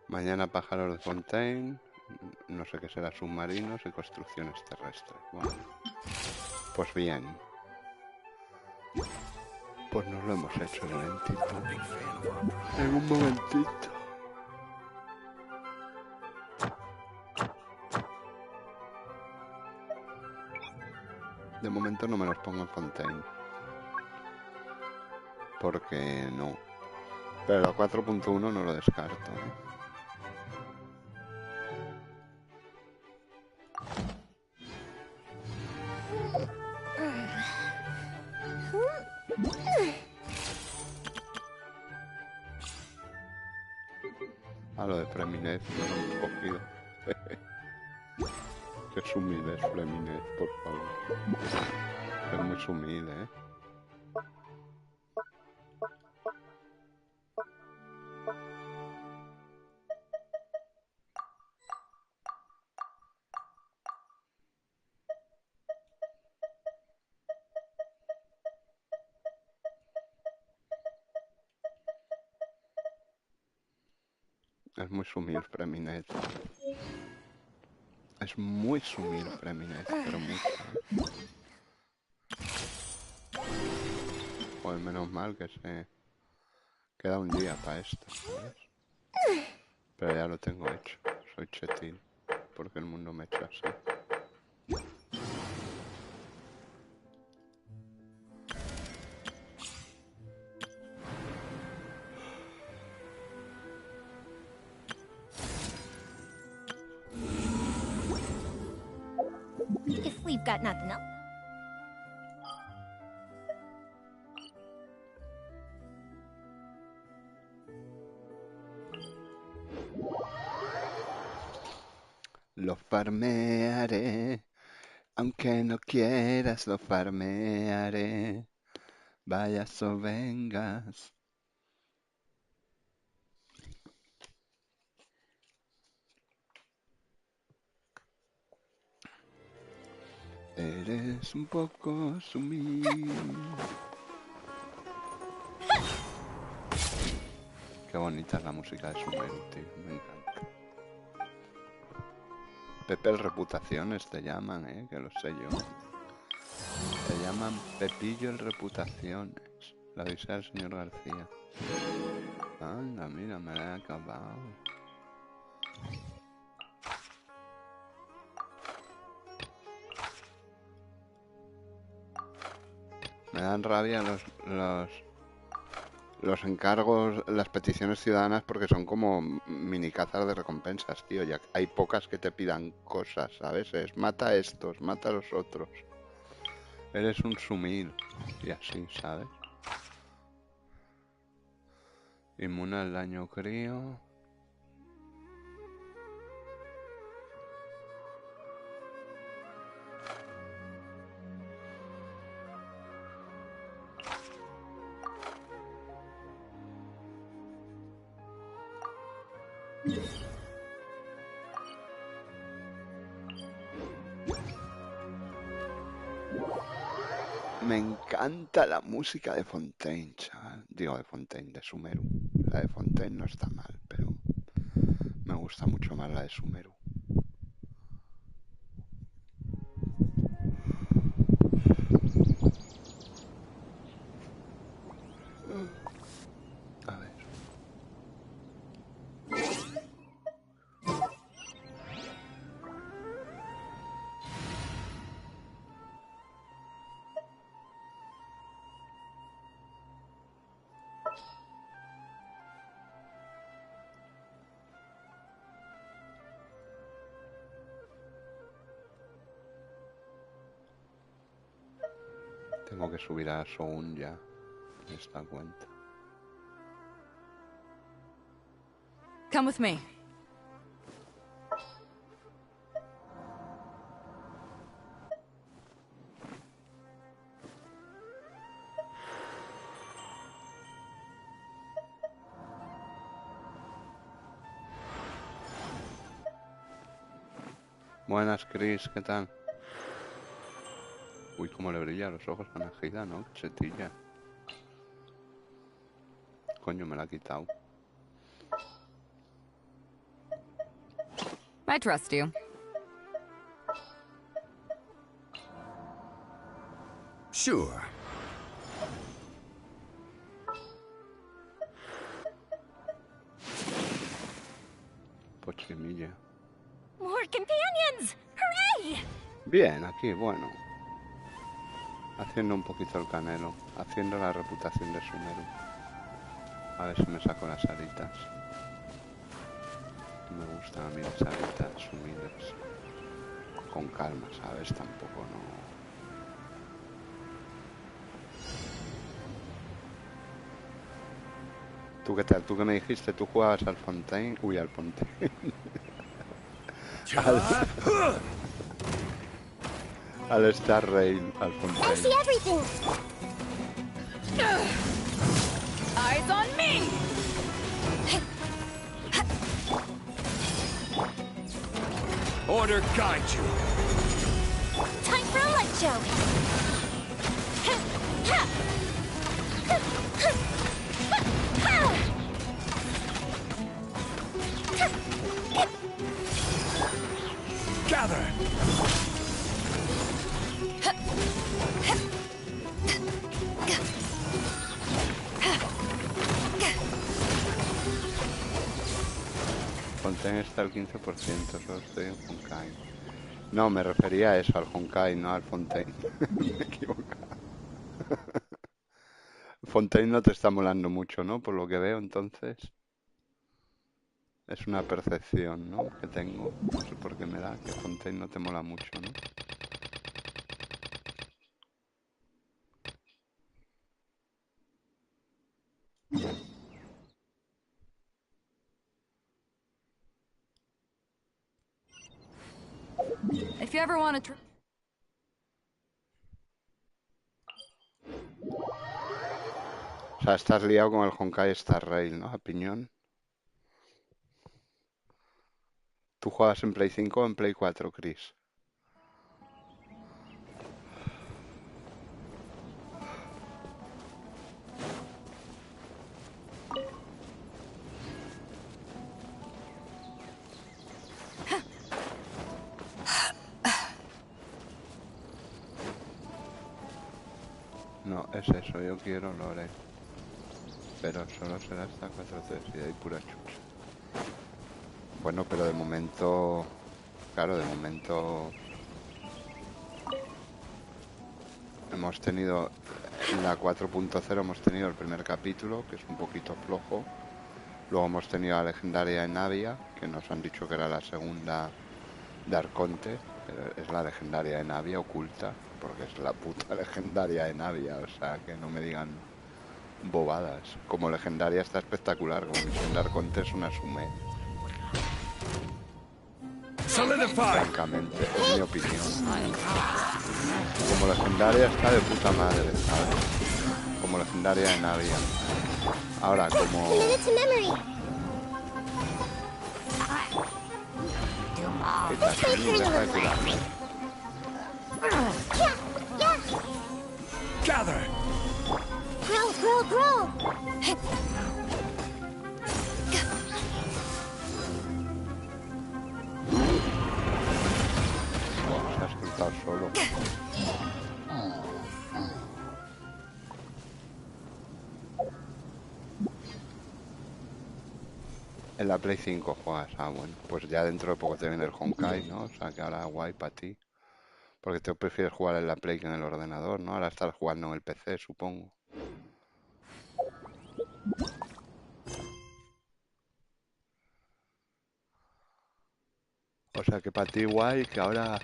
Mañana pájaros de Fontaine, no sé qué será, submarinos y construcciones terrestres. Bueno, pues bien. Pues nos lo hemos hecho en un momentito. En un momentito. De momento no me los pongo en Fontaine. Porque no. Pero a 4.1 no lo descarto, ¿eh? lo de Freminez no lo hemos cogido. Qué sumil es Freminez, por favor. Es muy sumil, ¿eh? Es muy sumil Freminez. Es muy sumil Freminez, pero mucho. Pues menos mal que se queda un día para esto, ¿sabes? Pero ya lo tengo hecho. Soy chetín, porque el mundo me echa así. If we've got nothing else. Lo farmearé, aunque no quieras, lo farmearé. Vayas o vengas. Eres un poco sumil. Qué bonita es la música de Sumeru, tío. Me encanta. Pepe el Reputaciones te llaman, que lo sé yo. Te llaman Pepillo el Reputaciones. La avisa del señor García. Anda, mira, me la he acabado. Me dan rabia los encargos, las peticiones ciudadanas, porque son como mini cazas de recompensas, tío. Ya hay pocas que te pidan cosas, ¿sabes? Es mata a estos, mata a los otros. Eres un sumil. Y así, ¿sabes? Inmune al daño crío. Me encanta la música de Fontaine, chaval. Digo, de Fontaine, de Sumeru. La de Fontaine no está mal, pero me gusta mucho más la de Sumeru. A ver. Tengo que subir a Shogun ya, en esta cuenta. Come with me. Buenas, Chris, ¿qué tal? Uy, cómo le brilla los ojos a Najida, ¿no? Chetilla. Coño, me la ha quitado. I trust you. Sure. Pochimilla. More companions! Hooray! Bien, aquí, bueno. Haciendo un poquito el canelo. Haciendo la reputación de Sumeru. A ver si me saco las alitas. Me gustan a mí las alitas sumidas. Con calma, ¿sabes? Tampoco no... ¿Tú qué tal? ¿Tú qué me dijiste? ¿Tú jugabas al Fontaine? Uy, al Fontaine. al Star Rail, al Fontaine. I see everything. Eyes on me! Order guide you. Time for a light show. Gather. Fontaine está al 15%, solo estoy en Honkai. No, me refería a eso, al Honkai, no al Fontaine. Me he equivocado. Fontaine no te está molando mucho, ¿no? Por lo que veo, entonces. Es una percepción, ¿no? Que tengo. No sé por qué me da que Fontaine no te mola mucho, ¿no? If you ever want to... O sea, estás liado con el Honkai Star Rail, ¿no? A piñón. ¿Tú juegas en Play 5 o en Play 4, Chris? No, es eso, yo quiero Lore. Pero solo será hasta 4.3 y hay pura chucha. Bueno, pero de momento... Claro, de momento... Hemos tenido... En la 4.0 hemos tenido el primer capítulo, que es un poquito flojo. Luego hemos tenido la legendaria en Navia, que nos han dicho que era la segunda de Arconte. Pero es la legendaria de Navia oculta, porque es la puta legendaria de Navia, o sea, que no me digan bobadas. Como legendaria está espectacular, como misión de Arconte es una sume. Francamente, es mi opinión. Como legendaria está de puta madre, ¿sabes? Como legendaria de Navia. Ahora, como... Gather. Grow. Se ha escultado solo. En la Play 5 juegas. Ah, bueno. Pues ya dentro de poco te viene el Honkai, ¿no? O sea, que ahora guay para ti. Porque te prefieres jugar en la Play que en el ordenador, ¿no? Ahora estás jugando en el PC, supongo. O sea, que para ti guay, que ahora...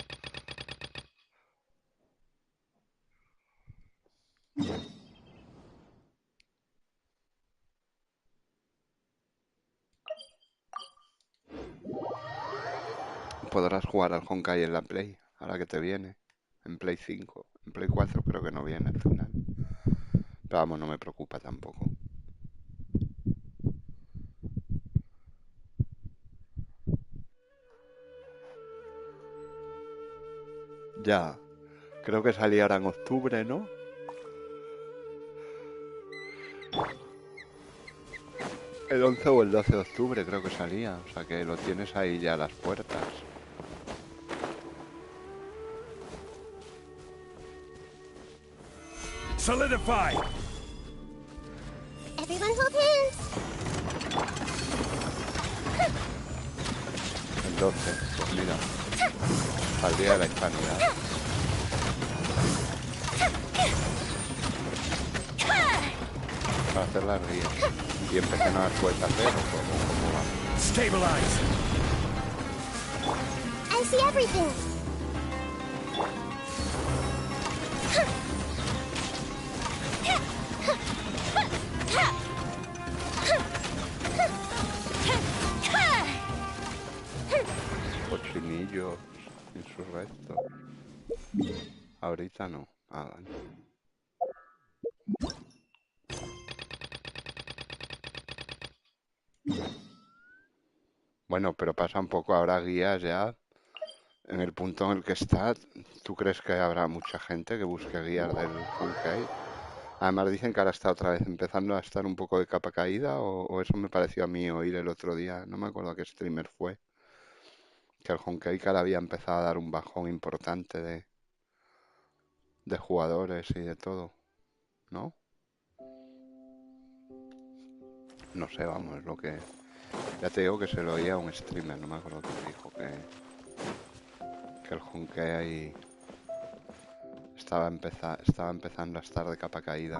Podrás jugar al Honkai en la Play, ahora que te viene. En Play 5. En Play 4 creo que no viene al final. Pero vamos, no me preocupa tampoco. Ya. Creo que salía ahora en octubre, ¿no? El 11 o el 12 de octubre creo que salía. O sea que lo tienes ahí ya a las puertas. Solidify. Everyone hold hands. El 12, pues mira. Al día de la hispanidad. Para hacer las guías. Y empecé no las puedes hacer o cómo va. Stabilize. I see everything. sin sus restos. Ahorita no. Ah, vale. Bueno, pero pasa un poco ahora guías ya. En el punto en el que está, ¿tú crees que habrá mucha gente que busque guías del Honkai? Además dicen que ahora está otra vez empezando a estar un poco de capa caída, o eso me pareció a mí oír el otro día, no me acuerdo a qué streamer fue, que el Honkai ahora había empezado a dar un bajón importante de jugadores y de todo, ¿no? No sé, vamos, es lo que... Ya te digo que se lo oía a un streamer, no me acuerdo quién dijo que el Honkai estaba empezando a estar de capa caída.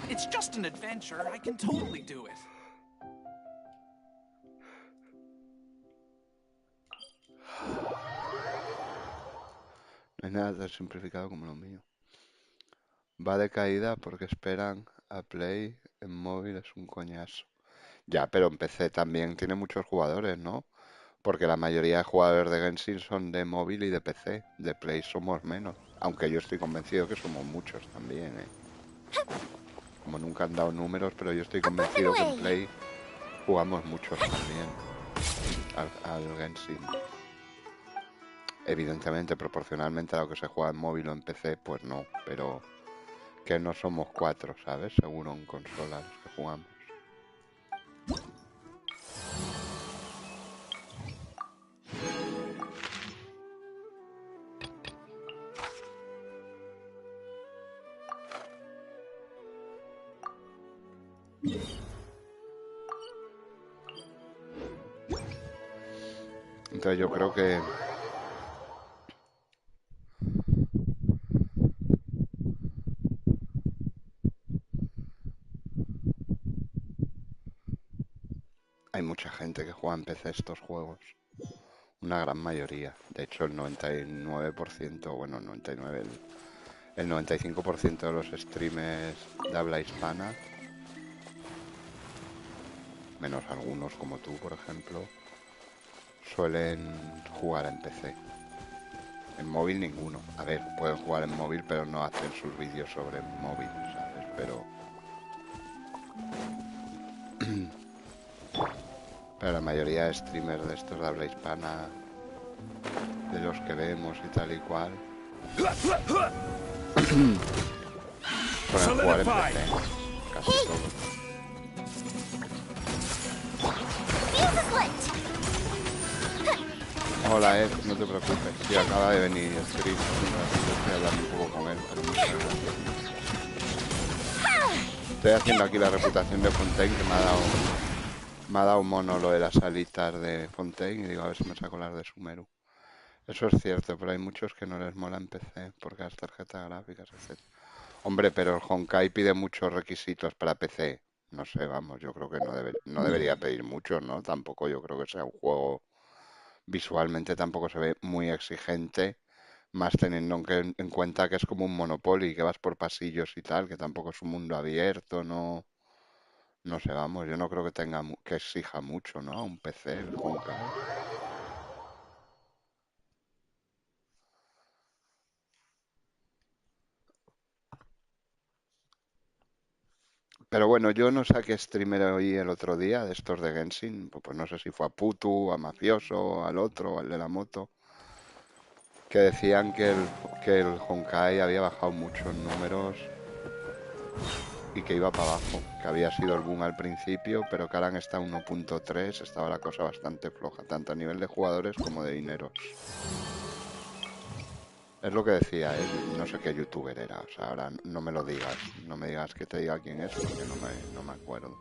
It's just an adventure. I can totally do it. No hay nada tan simplificado como lo mío. Va de caída porque esperan a Play en móvil, es un coñazo. Ya, pero en PC también tiene muchos jugadores, ¿no? Porque la mayoría de jugadores de Genshin son de móvil y de PC. De Play somos menos. Aunque yo estoy convencido que somos muchos también, ¿eh? Como nunca han dado números, pero yo estoy convencido que en Play jugamos muchos también al Genshin. Evidentemente, proporcionalmente a lo que se juega en móvil o en PC, pues no, pero que no somos 4, ¿sabes? Seguro en consolas que jugamos. Entonces yo creo que hay mucha gente que juega en PC estos juegos. Una gran mayoría. De hecho, el 99%, bueno, el 99%, el 95% de los streamers de habla hispana, menos algunos como tú, por ejemplo, suelen jugar en PC. En móvil ninguno. A ver, pueden jugar en móvil, pero no hacen sus vídeos sobre móvil, ¿sabes? Pero la mayoría de streamers de estos de habla hispana, de los que vemos y tal y cual, suelen jugar en PC. Casi todos. Hola Ed, no te preocupes. Sí, acaba de venir Street. Estoy hablando un poco con él, pero muchas gracias. Estoy haciendo aquí la reputación de Fontaine, que me ha dado mono lo de las alitas de Fontaine, y digo, a ver si me saco las de Sumeru. Eso es cierto, pero hay muchos que no les mola en PC, porque las tarjetas gráficas, etc. Hombre, pero el Honkai pide muchos requisitos para PC. No sé, vamos, yo creo que no debería pedir muchos, ¿no? Tampoco yo creo que sea un juego... Visualmente tampoco se ve muy exigente, más teniendo en cuenta que es como un Monopoly, que vas por pasillos y tal, que tampoco es un mundo abierto, no... No sé, vamos, yo no creo que que exija mucho, ¿no? Un PC, el Honkai. Pero bueno, yo no sé a qué streamer oí el otro día de estos de Genshin, pues no sé si fue a Putu, a Mafioso, al otro, al de la moto, que decían que el Honkai había bajado mucho en números y que iba para abajo, que había sido el boom al principio, pero que ahora han estado 1.3, estaba la cosa bastante floja, tanto a nivel de jugadores como de dineros. Es lo que decía, no sé qué youtuber era, o sea, ahora no me lo digas, no me digas que te diga quién es, porque no me acuerdo.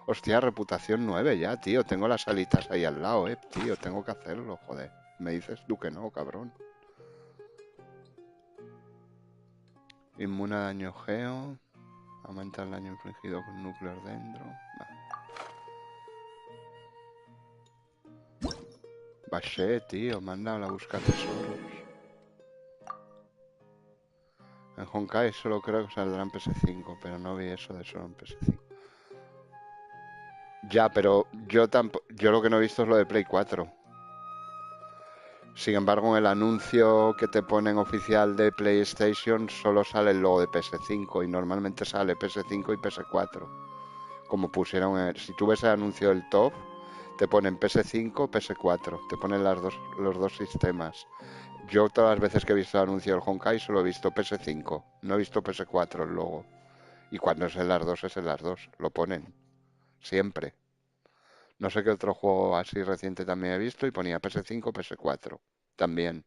Hostia, reputación 9 ya, tío, tengo las alitas ahí al lado, tío, tengo que hacerlo, joder. Me dices tú que no, cabrón. Inmune a daño geo, aumenta el daño infligido con núcleos dentro. Baché, tío, me han dado a buscar tesoros. En Honkai solo creo que saldrá en PS5, pero no vi eso de solo en PS5. Ya, pero yo lo que no he visto es lo de Play 4. Sin embargo, en el anuncio que te ponen oficial de PlayStation solo sale el logo de PS5 y normalmente sale PS5 y PS4. Como pusieron si tú ves el anuncio del top, te ponen PS5, PS4, te ponen los dos sistemas. Yo todas las veces que he visto el anuncio del Honkai solo he visto PS5, no he visto PS4 el logo. Y cuando es en las dos, es en las dos, lo ponen, siempre. No sé qué otro juego así reciente también he visto y ponía PS5, PS4, también.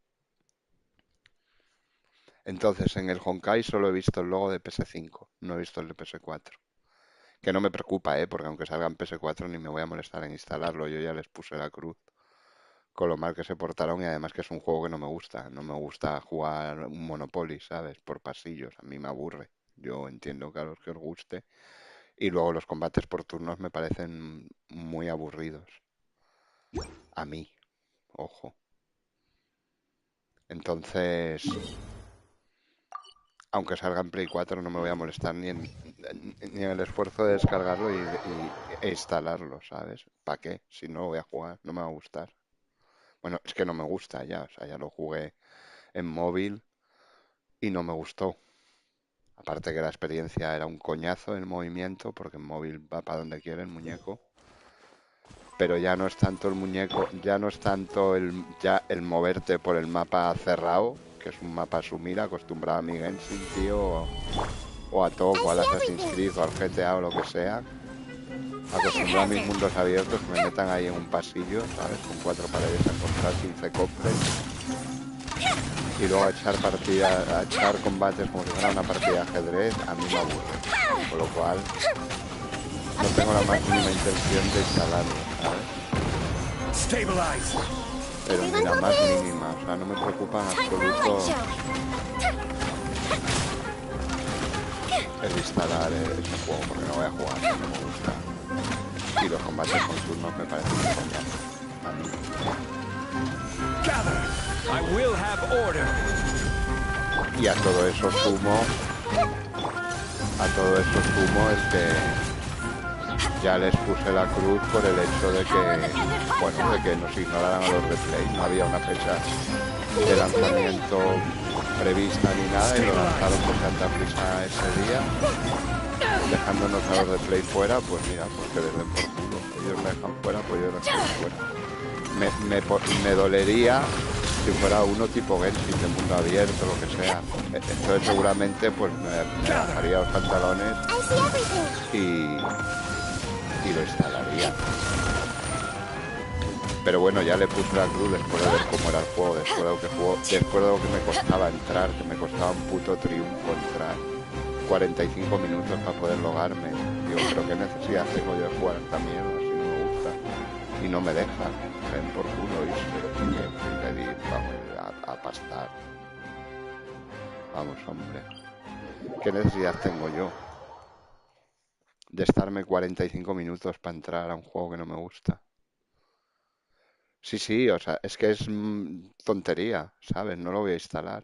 Entonces en el Honkai solo he visto el logo de PS5, no he visto el de PS4. Que no me preocupa, porque aunque salga en PS4 ni me voy a molestar en instalarlo, yo ya les puse la cruz. Con lo mal que se portaron y además que es un juego que no me gusta. No me gusta jugar un Monopoly, ¿sabes? Por pasillos, a mí me aburre. Yo entiendo que a los que os guste. Y luego los combates por turnos me parecen muy aburridos. A mí, ojo. Entonces, aunque salga en Play 4 no me voy a molestar ni en el esfuerzo de descargarlo e instalarlo, ¿sabes? ¿Para qué? Si no lo voy a jugar, no me va a gustar. Bueno, es que no me gusta ya, o sea, ya lo jugué en móvil y no me gustó. Aparte que la experiencia era un coñazo el movimiento, porque en móvil va para donde quiere el muñeco. Pero ya no es tanto el muñeco, ya no es tanto el moverte por el mapa cerrado, que es un mapa a su mira, acostumbrado a mi Genshin, tío, o a todo, o al Assassin's Creed, o al GTA, o lo que sea. Acostumbrado a mis mundos abiertos, que me metan ahí en un pasillo, ¿sabes? Con 4 paredes a encontrar 15 cofres. Y luego a echar combates como si fuera una partida de ajedrez, a mí me aburre. Con lo cual, no tengo la más mínima intención de instalarlo, ¿sabes? Pero ni la más mínima, o sea, no me preocupa en absoluto el instalar ese juego, porque no voy a jugar, no me gusta. Y los combates con turnos me parecen un coñazo. A mí. I will have order. Y a todo eso sumo el que ya les puse la cruz por el hecho de que nos ignoraran a los de Play. No había una fecha de lanzamiento prevista ni nada y lo lanzaron por tanta prisa ese día, dejándonos a los de Play fuera. Pues mira, pues que les den por culo. Ellos me dejan fuera, pues yo les dejo fuera. Me dolería si fuera uno tipo Genshin de mundo abierto, lo que sea. Entonces seguramente pues me bajaría los pantalones y lo instalaría. Pero bueno, ya le puse la cruz después de ver cómo era el juego, después de lo que me costaba entrar, que me costaba un puto triunfo entrar. 45 minutos para poder logarme. Digo, pero qué necesidad tengo yo de jugar esta mierda si no me gusta. Y no me dejan. Ven por culo y pedir, vamos, a pastar. Vamos, hombre. ¿Qué necesidad tengo yo de estarme 45 minutos para entrar a un juego que no me gusta? Sí, o sea, es que es tontería, ¿sabes? No lo voy a instalar.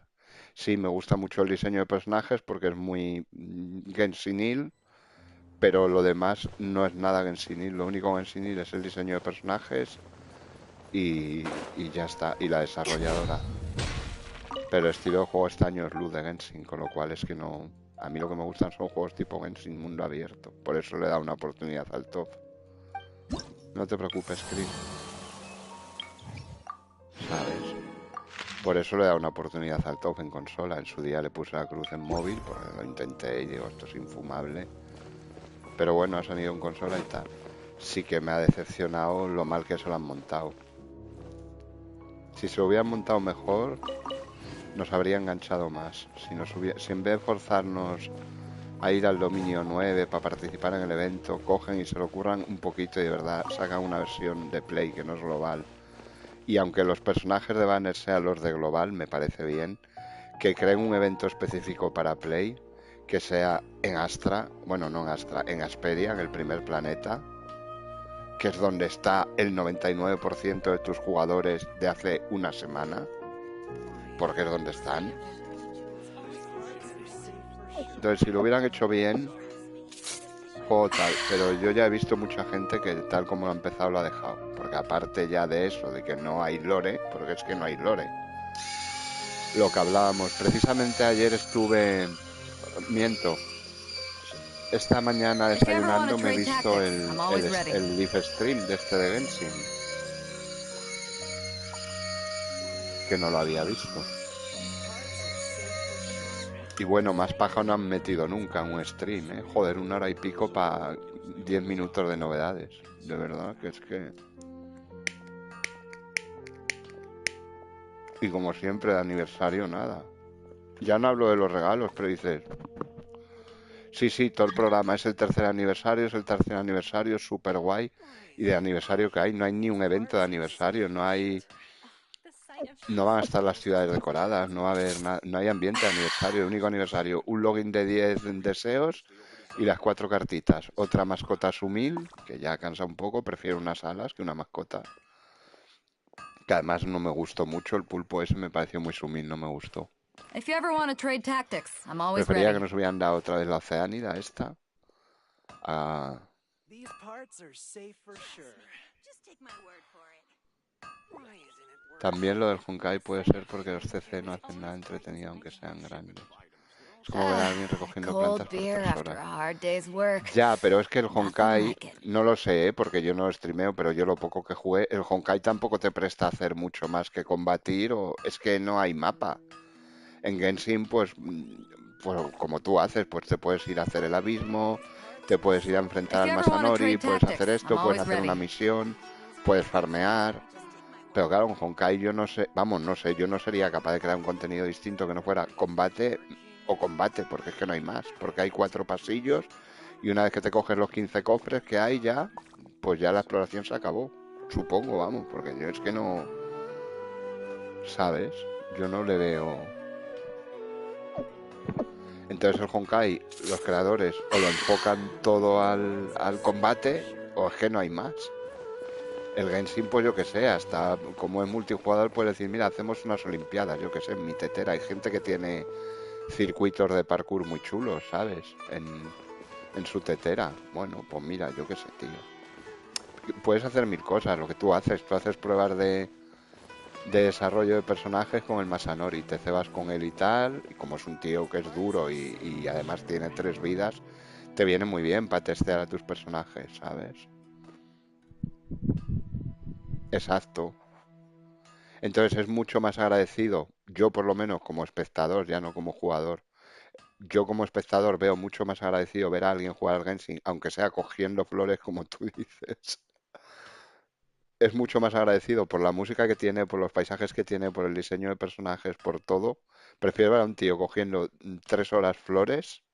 Sí, me gusta mucho el diseño de personajes porque es muy Genshinil, pero lo demás no es nada Genshinil. Lo único Genshinil es el diseño de personajes y ya está, y la desarrolladora. Pero el estilo de juego este año es luz de Genshin, con lo cual es que no... A mí lo que me gustan son juegos tipo Genshin mundo abierto. Por eso le he dado una oportunidad al top. No te preocupes, Chris. ¿Sabes? Por eso le he dado una oportunidad al top en consola. En su día le puse la cruz en móvil, porque lo intenté y digo, esto es infumable. Pero bueno, ha salido en consola y tal. Sí que me ha decepcionado lo mal que se lo han montado. Si se lo hubieran montado mejor, nos habría enganchado más. Si en vez de forzarnos a ir al dominio 9 para participar en el evento, cogen y se lo curran un poquito y de verdad sacan una versión de Play que no es global. Y aunque los personajes de Banner sean los de global, me parece bien que creen un evento específico para Play, que sea en Astra, bueno, no en Astra, en Asperia, en el primer planeta, que es donde está el 99% de tus jugadores de hace una semana, porque es donde están. Entonces, si lo hubieran hecho bien, juego tal, pero yo ya he visto mucha gente que tal como lo ha empezado lo ha dejado, porque aparte ya de eso, de que no hay lore, porque es que no hay lore, lo que hablábamos, precisamente ayer esta mañana desayunando me he visto el live stream de este de Genshin, que no lo había visto. Y bueno, más paja no han metido nunca en un stream, ¿eh? Joder, 1 hora y pico para 10 minutos de novedades. De verdad, que es que... Y como siempre, de aniversario, nada. Ya no hablo de los regalos, pero dices... Sí, todo el programa es el tercer aniversario, es súper guay. Y de aniversario que hay, no hay ni un evento de aniversario, no van a estar las ciudades decoradas, no va a haber no hay ambiente de aniversario, el único aniversario, un login de 10 deseos y las 4 cartitas. Otra mascota sumil, que ya cansa un poco, prefiero unas alas que una mascota. Que además no me gustó mucho, el pulpo ese me pareció muy sumil, no me gustó. Prefería que nos hubieran dado otra vez la oceánida esta. También lo del Honkai puede ser porque los CC no hacen nada entretenido aunque sean grandes. Es como ver a alguien recogiendo plantas por 3 horas. Ya, pero es que el Honkai, no lo sé, porque yo no lo streameo, pero yo lo poco que jugué, el Honkai tampoco te presta a hacer mucho más que combatir, o es que no hay mapa. En Genshin, pues como tú haces, pues te puedes ir a hacer el abismo, te puedes ir a enfrentar al Masanori, puedes hacer esto, puedes hacer una misión, puedes farmear. Pero claro, en Honkai yo no sé, yo no sería capaz de crear un contenido distinto que no fuera combate, porque es que no hay más, porque hay 4 pasillos y una vez que te coges los 15 cofres que hay ya, pues ya la exploración se acabó, supongo, vamos, porque yo es que no, ¿sabes? Yo no le veo... Entonces el Honkai, los creadores o lo enfocan todo al combate o es que no hay más. El Genshin, pues yo que sé, hasta como es multijugador puede decir, mira, hacemos unas olimpiadas, yo que sé, en mi tetera. Hay gente que tiene circuitos de parkour muy chulos, ¿sabes? En su tetera. Bueno, pues mira, yo que sé, tío. Puedes hacer 1000 cosas, lo que tú haces pruebas de desarrollo de personajes con el Masanori, te cebas con él y tal, y como es un tío que es duro y además tiene 3 vidas, te viene muy bien para testear a tus personajes, ¿sabes? Exacto. Entonces es mucho más agradecido, yo por lo menos como espectador, ya no como jugador, yo como espectador veo mucho más agradecido ver a alguien jugar al Genshin, aunque sea cogiendo flores como tú dices. Es mucho más agradecido por la música que tiene, por los paisajes que tiene, por el diseño de personajes, por todo. Prefiero ver a un tío cogiendo 3 horas flores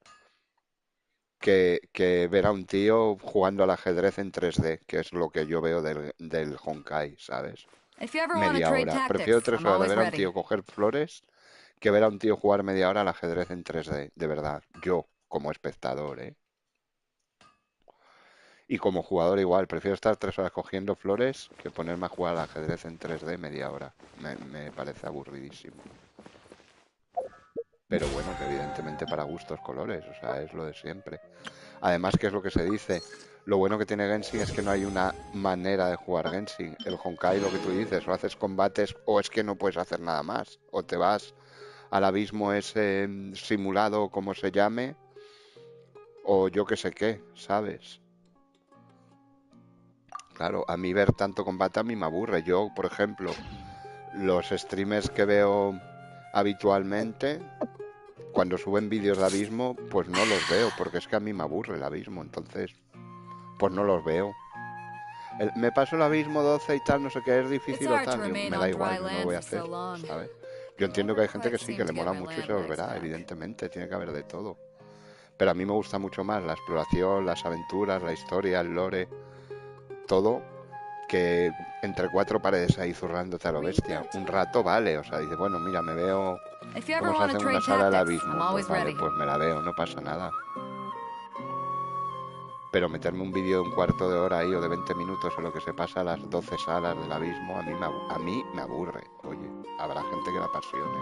que ver a un tío jugando al ajedrez en 3D, que es lo que yo veo del Honkai, ¿sabes? Media hora. Prefiero 3 horas de ver a un tío coger flores que ver a un tío jugar media hora al ajedrez en 3D, de verdad. Yo, como espectador, ¿eh? Y como jugador igual, prefiero estar 3 horas cogiendo flores que ponerme a jugar al ajedrez en 3D media hora. Me parece aburridísimo. Pero bueno, que evidentemente para gustos colores, o sea, es lo de siempre. Además, que es lo que se dice, lo bueno que tiene Genshin es que no hay una manera de jugar Genshin. El Honkai, lo que tú dices, o haces combates o es que no puedes hacer nada más. O te vas al abismo ese simulado, como se llame, o yo que sé qué, ¿sabes? Claro, a mí ver tanto combate a mí me aburre. Yo, por ejemplo, los streamers que veo habitualmente, cuando suben vídeos de abismo, pues no los veo, porque es que a mí me aburre el abismo, entonces, pues no los veo. Me paso el abismo 12 y tal, no sé qué, es difícil o tal, me da igual, yo no lo voy a hacer, ¿sabes? Yo entiendo que hay gente que sí, que le mola mucho y se los verá, evidentemente, tiene que haber de todo. Pero a mí me gusta mucho más la exploración, las aventuras, la historia, el lore, todo, que entre 4 paredes ahí zurrándote a lo bestia. Un rato vale, o sea, dices, bueno, mira, me veo cómo se hace una sala del abismo. Pues vale, pues me la veo, no pasa nada. Pero meterme un vídeo de un cuarto de hora ahí o de 20 minutos en lo que se pasa a las 12 salas del abismo, a mí me aburre. Oye, habrá gente que la apasione.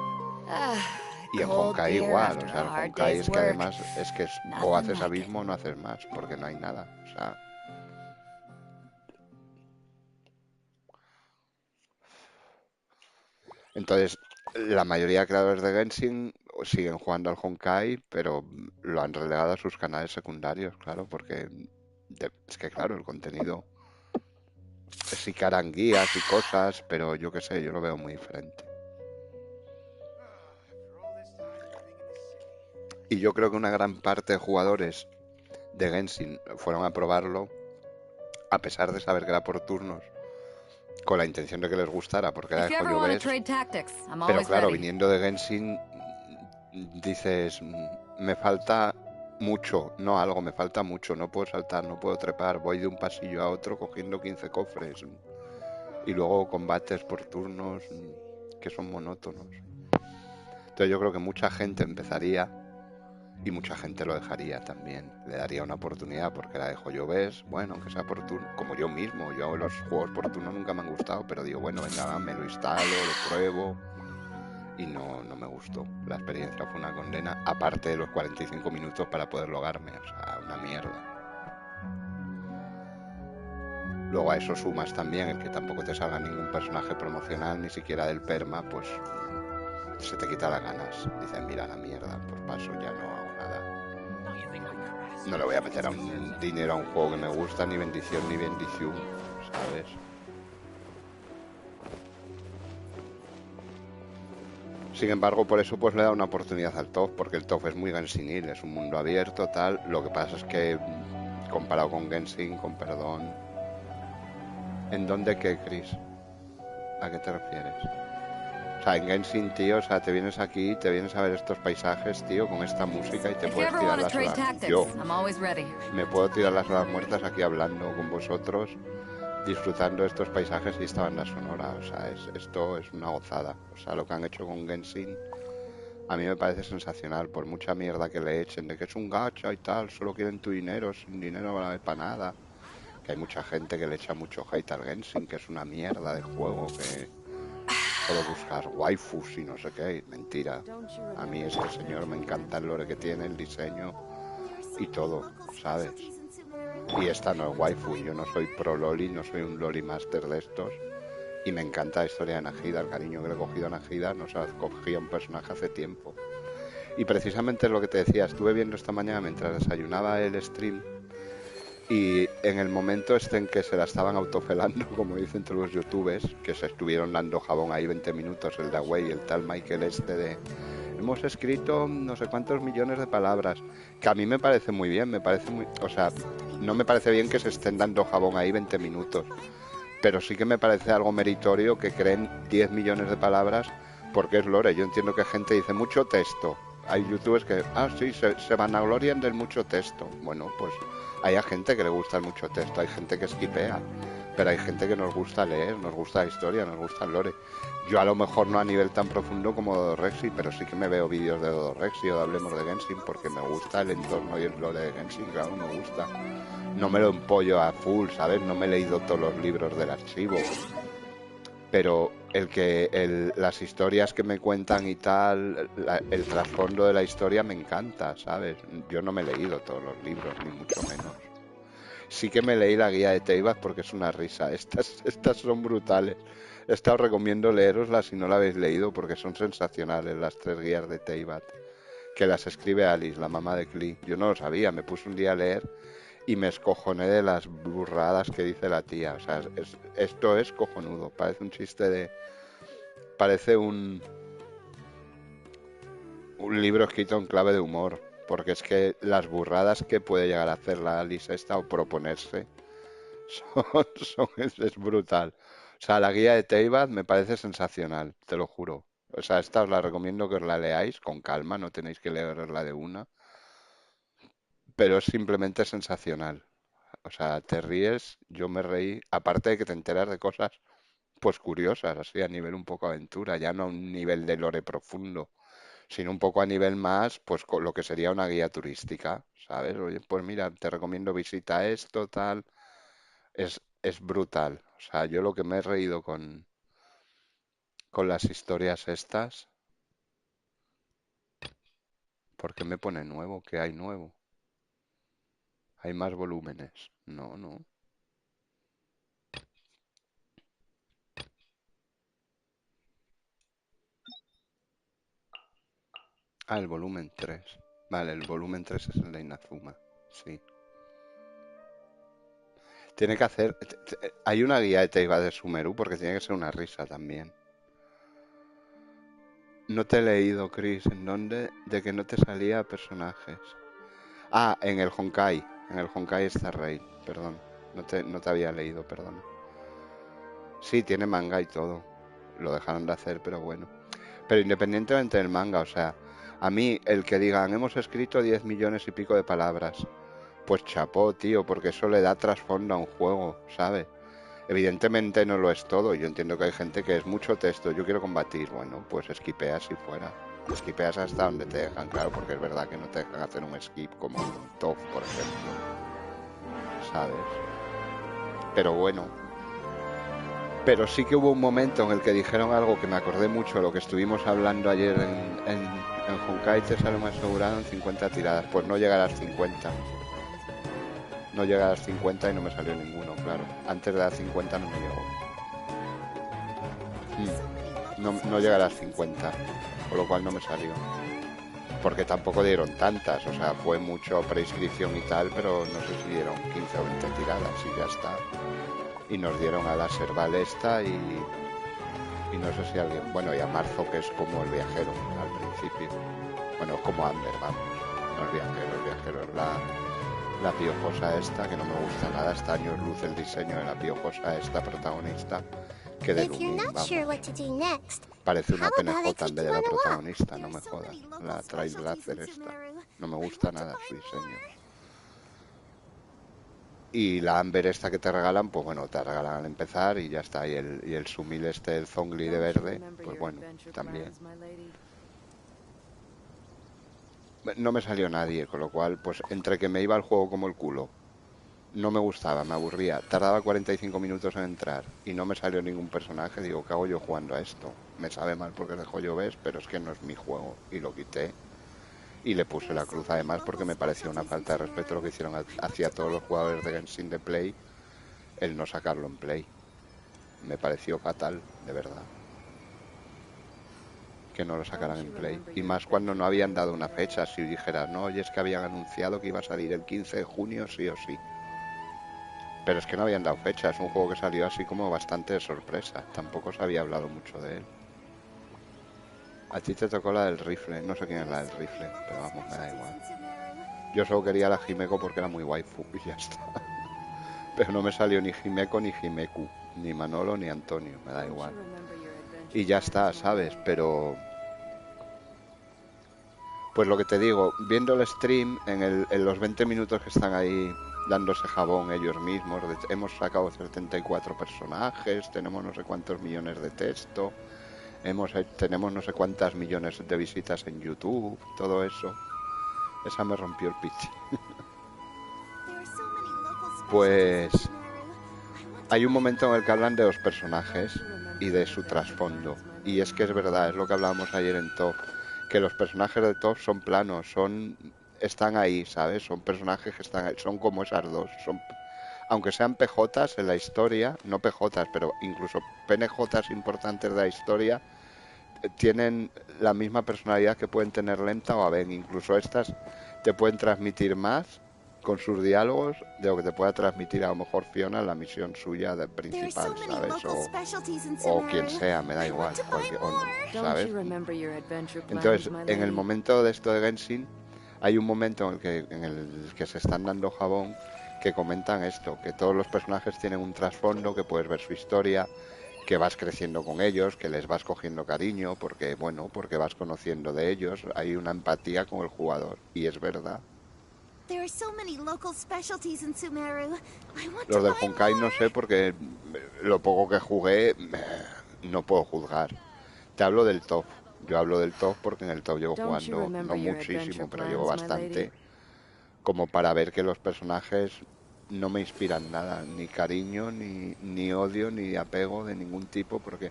Y en Honkai igual, o sea, el Honkai es que además o haces abismo o no haces más, porque no hay nada. O sea, entonces, la mayoría de creadores de Genshin siguen jugando al Honkai, pero lo han relegado a sus canales secundarios, claro, porque es que, claro, el contenido sí que harán guías y cosas, pero yo qué sé, yo lo veo muy diferente. Y yo creo que una gran parte de jugadores de Genshin fueron a probarlo, a pesar de saber que era por turnos, con la intención de que les gustara, porque era de joyo ves. Pero claro, viniendo de Genshin, dices, me falta mucho, no algo, me falta mucho, no puedo saltar, no puedo trepar, voy de un pasillo a otro cogiendo 15 cofres y luego combates por turnos que son monótonos. Entonces yo creo que mucha gente empezaría y mucha gente lo dejaría también, le daría una oportunidad porque era de joyo ves, bueno, aunque sea por turno, como yo mismo, yo los juegos por turno nunca me han gustado, pero digo, bueno, venga, me lo instalo, lo pruebo. Y no me gustó. La experiencia fue una condena, aparte de los 45 minutos para poder logarme, o sea, una mierda. Luego a eso sumas también el que tampoco te salga ningún personaje promocional, ni siquiera del perma, pues se te quita las ganas. Dices, mira la mierda, pues paso, ya no hago nada. No le voy a meter a un dinero a un juego que me gusta, ni bendición, ¿sabes? Sin embargo, por eso pues le da una oportunidad al TOF, porque el TOF es muy Genshinil, es un mundo abierto, tal. Lo que pasa es que, comparado con Genshin, con perdón... ¿En dónde qué, Chris? ¿A qué te refieres? O sea, en Genshin, tío, o sea, te vienes aquí, te vienes a ver estos paisajes, tío, con esta música y te puedes tirar las horas. Yo me puedo tirar las horas muertas aquí hablando con vosotros, disfrutando de estos paisajes y esta banda sonora. O sea, esto es una gozada. O sea, lo que han hecho con Genshin a mí me parece sensacional, por mucha mierda que le echen, de que es un gacha y tal, solo quieren tu dinero, sin dinero no vale para nada. Que hay mucha gente que le echa mucho hate al Genshin, que es una mierda de juego, que solo buscar waifus y no sé qué. Mentira. A mí este señor me encanta el lore que tiene, el diseño y todo, ¿sabes? Y esta no es waifu, yo no soy pro loli, no soy un loli master de estos. Y me encanta la historia de Najida, el cariño que le he cogido a Najida, no se cogía un personaje hace tiempo. Y precisamente lo que te decía, estuve viendo esta mañana mientras desayunaba el stream, y en el momento en que se la estaban autofelando, como dicen todos los youtubers, que se estuvieron dando jabón ahí 20 minutos, el Dawei y el tal Michael de hemos escrito no sé cuántos millones de palabras, que a mí me parece muy bien, me parece muy, o sea, no me parece bien que se estén dando jabón ahí 20 minutos, pero sí que me parece algo meritorio que creen 10 millones de palabras, porque es lore. Yo entiendo que gente dice mucho texto, hay youtubers que, sí, se vanaglorian del mucho texto. Bueno, pues hay gente que le gusta el mucho texto, hay gente que esquipea, pero hay gente que nos gusta leer, nos gusta la historia, nos gusta el lore. Yo a lo mejor no a nivel tan profundo como Dodorexy, pero sí que me veo vídeos de Dodorexy o de Hablemos de Genshin porque me gusta el entorno y el lore de Genshin, claro, me gusta. No me lo empollo a full, ¿sabes? No me he leído todos los libros del archivo. Pero las historias que me cuentan y tal, el trasfondo de la historia me encanta, ¿sabes? Yo no me he leído todos los libros, ni mucho menos. Sí que me leí la guía de Teyvat porque es una risa. Estas son brutales. Esta os recomiendo leeroslas si no la habéis leído porque son sensacionales las 3 guías de Teyvat. Que las escribe Alice, la mamá de Klee. Yo no lo sabía, me puse un día a leer y me escojoné de las burradas que dice la tía. O sea, esto es cojonudo. Parece un chiste de... Parece un libro escrito en clave de humor. Porque es que las burradas que puede llegar a hacer la Alice esta o proponerse es brutal. O sea, la guía de Teyvat me parece sensacional, te lo juro. O sea, esta os la recomiendo que os la leáis con calma, no tenéis que leerla de una. Pero es simplemente sensacional. O sea, te ríes, yo me reí, aparte de que te enteras de cosas, pues curiosas, así a nivel un poco aventura, ya no a un nivel de lore profundo, sino un poco a nivel más, pues con lo que sería una guía turística, ¿sabes? Oye, pues mira, te recomiendo visita esto, tal. Es brutal. O sea, yo lo que me he reído con las historias estas, ¿por qué me pone nuevo? ¿Qué hay nuevo? ¿Hay más volúmenes? No, no. Ah, el volumen 3. Vale, el volumen 3 es el de Inazuma. Sí. Tiene que hacer... Hay una guía de Teiba de Sumeru porque tiene que ser una risa también. No te he leído, Chris. ¿En dónde? De que no te salía personajes. Ah, en el Honkai. En el Honkai está Rey. Perdón. No te había leído, perdón. Sí, tiene manga y todo. Lo dejaron de hacer, pero bueno. Pero independientemente del manga, o sea, a mí el que digan, hemos escrito 10 millones y pico de palabras, pues chapó, tío, porque eso le da trasfondo a un juego, ¿sabes? Evidentemente no lo es todo. Yo entiendo que hay gente que es mucho texto, yo quiero combatir. Bueno, pues esquipeas y fuera. Esquipeas hasta donde te dejan, claro, porque es verdad que no te dejan hacer un skip como un top, por ejemplo. ¿Sabes? Pero bueno. Pero sí que hubo un momento en el que dijeron algo que me acordé mucho de lo que estuvimos hablando ayer en Honkai. Te sale más asegurado en 50 tiradas. Pues no llega a las 50. No llega a las 50 y no me salió ninguno, claro. Antes de las 50 no me llegó. No llega a las 50, con lo cual no me salió. Porque tampoco dieron tantas, o sea, fue mucho preinscripción y tal, pero no sé si dieron 15 o 20 tiradas y ya está. Y nos dieron a la Serval esta y no sé si alguien... Bueno, y a Marzo, que es como el viajero al principio. Bueno, es como Amber, vamos. No es viajero, el viajero es la piojosa esta, que no me gusta nada. Está años luz el diseño de la piojosa esta protagonista, que de Lumin, vamos. Parece una PNJ en vez de la protagonista, no me jodas. La Trailblazer esta. No me gusta nada su diseño. Y la Amber esta que te regalan, pues bueno, te regalan al empezar y ya está. Y el Sumil este, el Zongli de verde, pues bueno, también. No me salió nadie, con lo cual, pues entre que me iba al juego como el culo, no me gustaba, me aburría, tardaba 45 minutos en entrar y no me salió ningún personaje, digo, ¿qué hago yo jugando a esto? Me sabe mal porque dejo yo ves, pero es que no es mi juego, y lo quité y le puse la cruz además porque me pareció una falta de respeto lo que hicieron hacia todos los jugadores de Genshin de Play, el no sacarlo en Play. Me pareció fatal, de verdad, que no lo sacaran en Play. Y más cuando no habían dado una fecha. Si dijeras, no, oye, es que habían anunciado que iba a salir el 15 de junio, sí o sí. Pero es que no habían dado fecha. Es un juego que salió así como bastante de sorpresa. Tampoco se había hablado mucho de él. A ti te tocó la del rifle. No sé quién es la del rifle, pero vamos, me da igual. Yo solo quería la Himeko porque era muy waifu y ya está. Pero no me salió ni Himeko ni Himeku, ni Manolo ni Antonio, me da igual. Y ya está, ¿sabes? Pero... Pues lo que te digo, viendo el stream, en los 20 minutos que están ahí dándose jabón ellos mismos, hemos sacado 74 personajes, tenemos no sé cuántos millones de texto, tenemos no sé cuántas millones de visitas en YouTube, todo eso. Esa me rompió el pitch. Pues hay un momento en el que hablan de los personajes y de su trasfondo. Y es que es verdad, es lo que hablábamos ayer en Top, que los personajes de Top son planos, están ahí, ¿sabes? Son personajes que están ahí, son como esas dos, aunque sean PJs en la historia, no PJs, pero incluso PNJs importantes de la historia, tienen la misma personalidad que pueden tener Lenta o Aven. Incluso estas te pueden transmitir más con sus diálogos de lo que te pueda transmitir a lo mejor Fiona en la misión suya de principal, ¿sabes? O quien sea, me da igual, ¿sabes? Entonces, en el momento de esto de Genshin, hay un momento en el que se están dando jabón que comentan esto, que todos los personajes tienen un trasfondo, que puedes ver su historia, que vas creciendo con ellos, que les vas cogiendo cariño, porque vas conociendo de ellos, hay una empatía con el jugador, y es verdad. Los del Honkai no sé, porque lo poco que jugué no puedo juzgar. Te hablo del top. Yo hablo del top porque en el top llevo jugando, no muchísimo, pero llevo bastante, como para ver que los personajes no me inspiran nada, ni cariño, ni odio, ni apego de ningún tipo, porque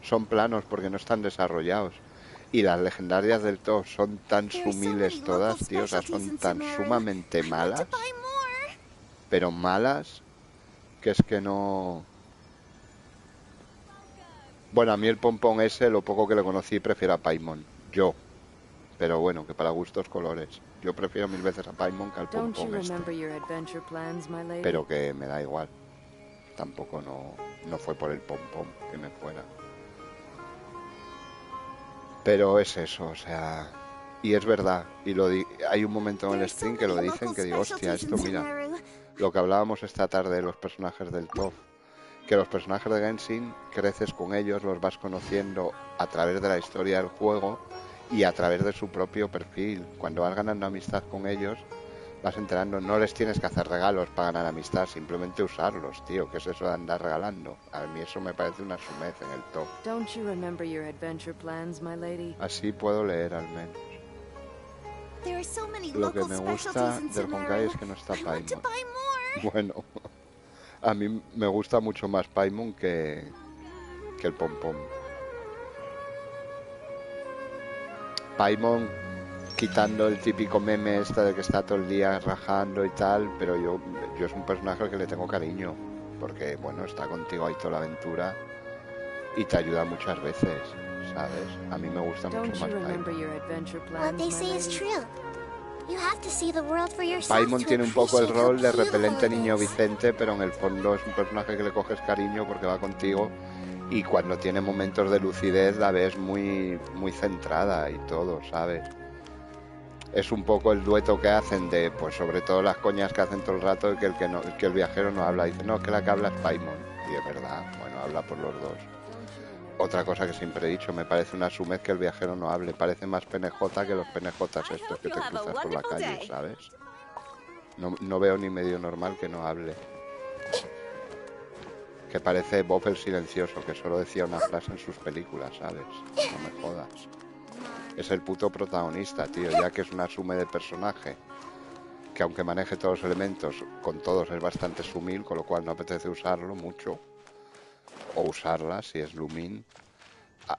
son planos, porque no están desarrollados. Y las legendarias del top son tan sumiles todas, tío, o sea, son tan sumamente malas, pero malas, que es que no... Bueno, a mí el pompón ese, lo poco que le conocí, prefiero a Paimon. Yo. Pero bueno, que para gustos colores. Yo prefiero mil veces a Paimon que al pompón este. Pero que me da igual. Tampoco no fue por el pompón que me fuera. Pero es eso, o sea... Y es verdad. Y hay un momento en el stream que lo dicen que digo, hostia, esto mira. Lo que hablábamos esta tarde de los personajes del top. Que los personajes de Genshin creces con ellos, los vas conociendo a través de la historia del juego y a través de su propio perfil. Cuando vas ganando amistad con ellos, vas enterando, no les tienes que hacer regalos para ganar amistad, simplemente usarlos, tío, que es eso de andar regalando. A mí eso me parece una sumez en el top. Así puedo leer al menos. Lo que me gusta del Honkai es que no está Paimon. Bueno... A mí me gusta mucho más Paimon que el pompón. Paimon, quitando el típico meme este de que está todo el día rajando y tal, pero yo es un personaje al que le tengo cariño, porque bueno, está contigo ahí toda la aventura y te ayuda muchas veces, ¿sabes? A mí me gusta mucho más Paimon. Paimon tiene un poco el rol de repelente niño Vicente, pero en el fondo es un personaje que le coges cariño porque va contigo y cuando tiene momentos de lucidez la ves muy, muy centrada y todo, ¿sabes? Es un poco el dueto que hacen de, pues sobre todo las coñas que hacen todo el rato, que el viajero no habla. Dice, no, es que la que habla es Paimon. Y es verdad, bueno, habla por los dos. Otra cosa que siempre he dicho, me parece una sumez que el viajero no hable. Parece más PNJ que los PNJs estos que te cruzas por la calle, ¿sabes? No veo ni medio normal que no hable. Que parece Bob el silencioso, que solo decía una frase en sus películas, ¿sabes? No me jodas. Es el puto protagonista, tío, ya que es una sume de personaje. Que aunque maneje todos los elementos, con todos es bastante sumil, con lo cual no apetece usarlo mucho. O usarla, si es Lumin.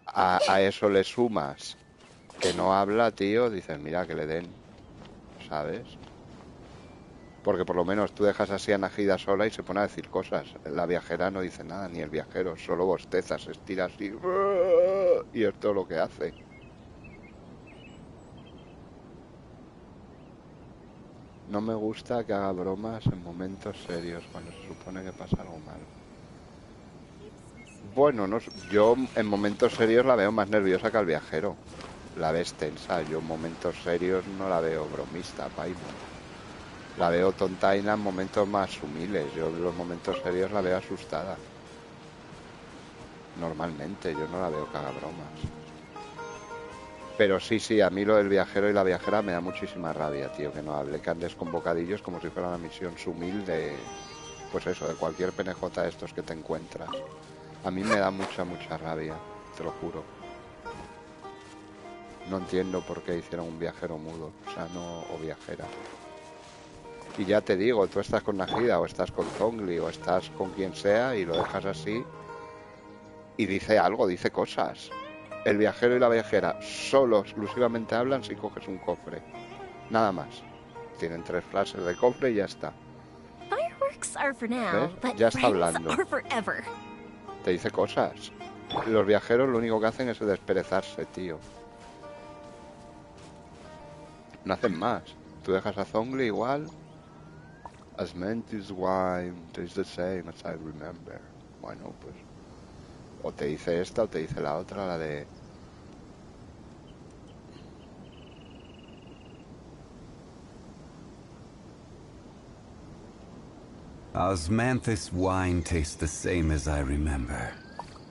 A eso le sumas que no habla, tío, dices, mira, que le den, ¿sabes? Porque por lo menos tú dejas así a Najida sola y se pone a decir cosas. La viajera no dice nada, ni el viajero, solo bosteza, se estira así y es todo lo que hace. No me gusta que haga bromas en momentos serios, cuando se supone que pasa algo malo. Bueno, no, yo en momentos serios la veo más nerviosa que al viajero. La ves tensa, yo en momentos serios no la veo bromista, Paimon. La veo tontaina en momentos más humildes, yo en los momentos serios la veo asustada. Normalmente, yo no la veo que haga bromas. Pero sí, a mí lo del viajero y la viajera me da muchísima rabia, tío, que no hable, que andes con bocadillos como si fuera una misión sumil de, pues eso, de cualquier PNJ de estos que te encuentras. A mí me da mucha rabia, te lo juro. No entiendo por qué hicieron un viajero mudo, o sea, no, o viajera. Y ya te digo, tú estás con Najida, o estás con Zhongli, o estás con quien sea, y lo dejas así, y dice algo, dice cosas. El viajero y la viajera solo, exclusivamente hablan si coges un cofre. Nada más. Tienen 3 frases de cofre y ya está. ¿Ves? Ya está hablando. Te dice cosas. Los viajeros lo único que hacen es desperezarse, tío. No hacen más. Tú dejas a Zhongli igual. As meant is wine, tastes the same as I remember. Bueno, pues... O te dice esta o te dice la otra, la de... Osmanthus wine tastes the same as I remember.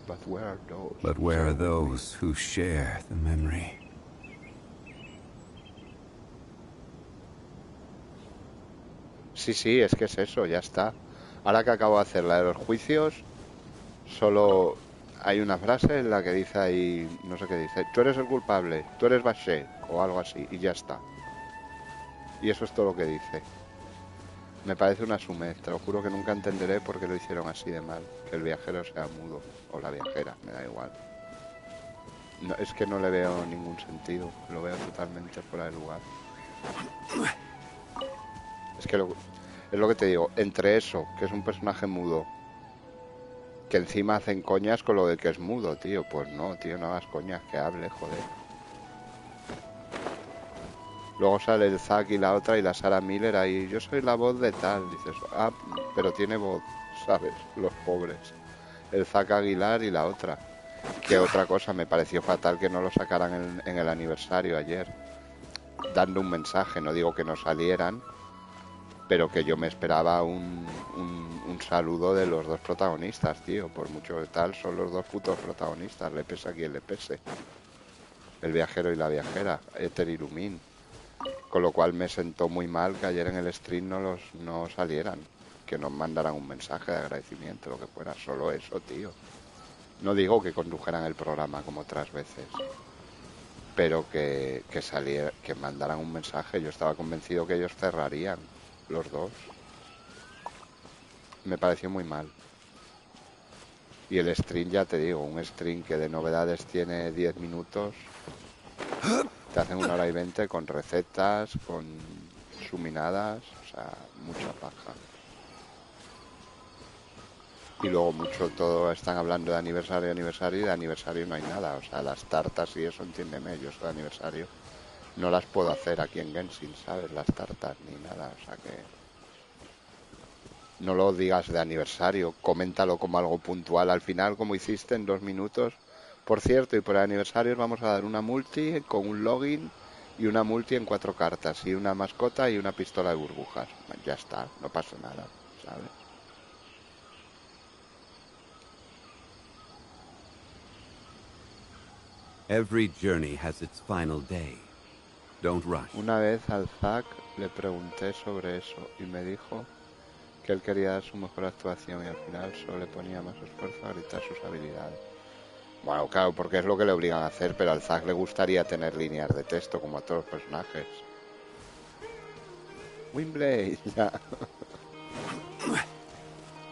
But where are those who share the memory? Sí, es que es eso, ya está. Ahora que acabo de hacer la de los juicios, solo hay una frase en la que dice ahí, no sé qué dice, tú eres el culpable, tú eres Baché, o algo así, y ya está. Y eso es todo lo que dice. Me parece una sumez, te lo juro que nunca entenderé por qué lo hicieron así de mal, que el viajero sea mudo, o la viajera, me da igual. No, es que no le veo ningún sentido, lo veo totalmente fuera de lugar. Es que es lo que te digo, entre eso, que es un personaje mudo, que encima hacen coñas con lo de que es mudo, tío. Pues no, tío, no hagas coñas, que hable, joder. Luego sale el Zack y la otra y la Sarah Miller ahí, yo soy la voz de tal. Dices, ah, pero tiene voz, ¿sabes? Los pobres. El Zack Aguilar y la otra. Que otra cosa, me pareció fatal que no lo sacaran en el aniversario ayer. Dando un mensaje, no digo que no salieran, pero que yo me esperaba un saludo de los dos protagonistas, tío. Por mucho que tal, son los dos putos protagonistas, le pese a quien le pese. El viajero y la viajera, Éter y Lumin. Con lo cual me sentó muy mal que ayer en el stream no salieran. Que nos mandaran un mensaje de agradecimiento, lo que fuera. Solo eso, tío. No digo que condujeran el programa como otras veces, pero que mandaran un mensaje. Yo estaba convencido que ellos cerrarían, los dos. Me pareció muy mal. Y el stream, ya te digo, un stream que de novedades tiene 10 minutos, te hacen 1 hora y 20 con recetas, con suminadas, o sea, mucha paja. Y luego todo están hablando de aniversario, y de aniversario no hay nada. O sea, las tartas y eso, entiéndeme, yo soy de aniversario. No las puedo hacer aquí en Genshin, ¿sabes? Las tartas ni nada, o sea que... No lo digas de aniversario, coméntalo como algo puntual al final, como hiciste en 2 minutos. Por cierto, y por el aniversario os vamos a dar una multi con un login y una multi en 4 cartas, y una mascota y una pistola de burbujas. Ya está, no pasa nada, ¿sabes? Every journey has its final day. Don't rush. Una vez al Zack le pregunté sobre eso y me dijo que él quería dar su mejor actuación y al final solo le ponía más esfuerzo a gritar sus habilidades. Bueno, claro, porque es lo que le obligan a hacer, pero al Zack le gustaría tener líneas de texto como a todos los personajes. Windblade, ya.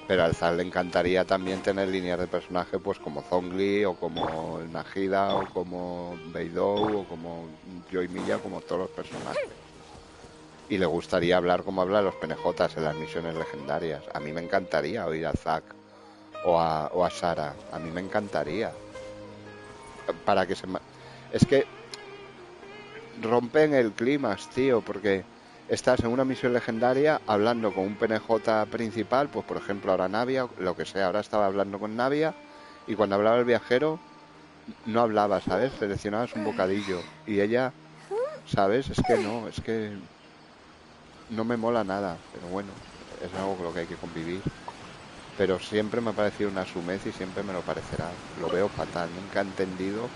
Pero al Zack le encantaría también tener líneas de personaje pues como Zhongli o como el Nahida o como Beidou o como Joy Milla, como todos los personajes. Y le gustaría hablar como hablan los penejotas en las misiones legendarias. A mí me encantaría oír a Zack o a Sarah. A mí me encantaría. Para que es que rompen el clímax, tío, porque estás en una misión legendaria hablando con un PNJ principal, pues por ejemplo ahora Navia, lo que sea, ahora estaba hablando con Navia y cuando hablaba el viajero no hablaba, ¿sabes? Seleccionabas un bocadillo y ella, ¿sabes? Es que no me mola nada, pero bueno, es algo con lo que hay que convivir. Pero siempre me ha parecido una sumez y siempre me lo parecerá. Lo veo fatal, nunca he entendido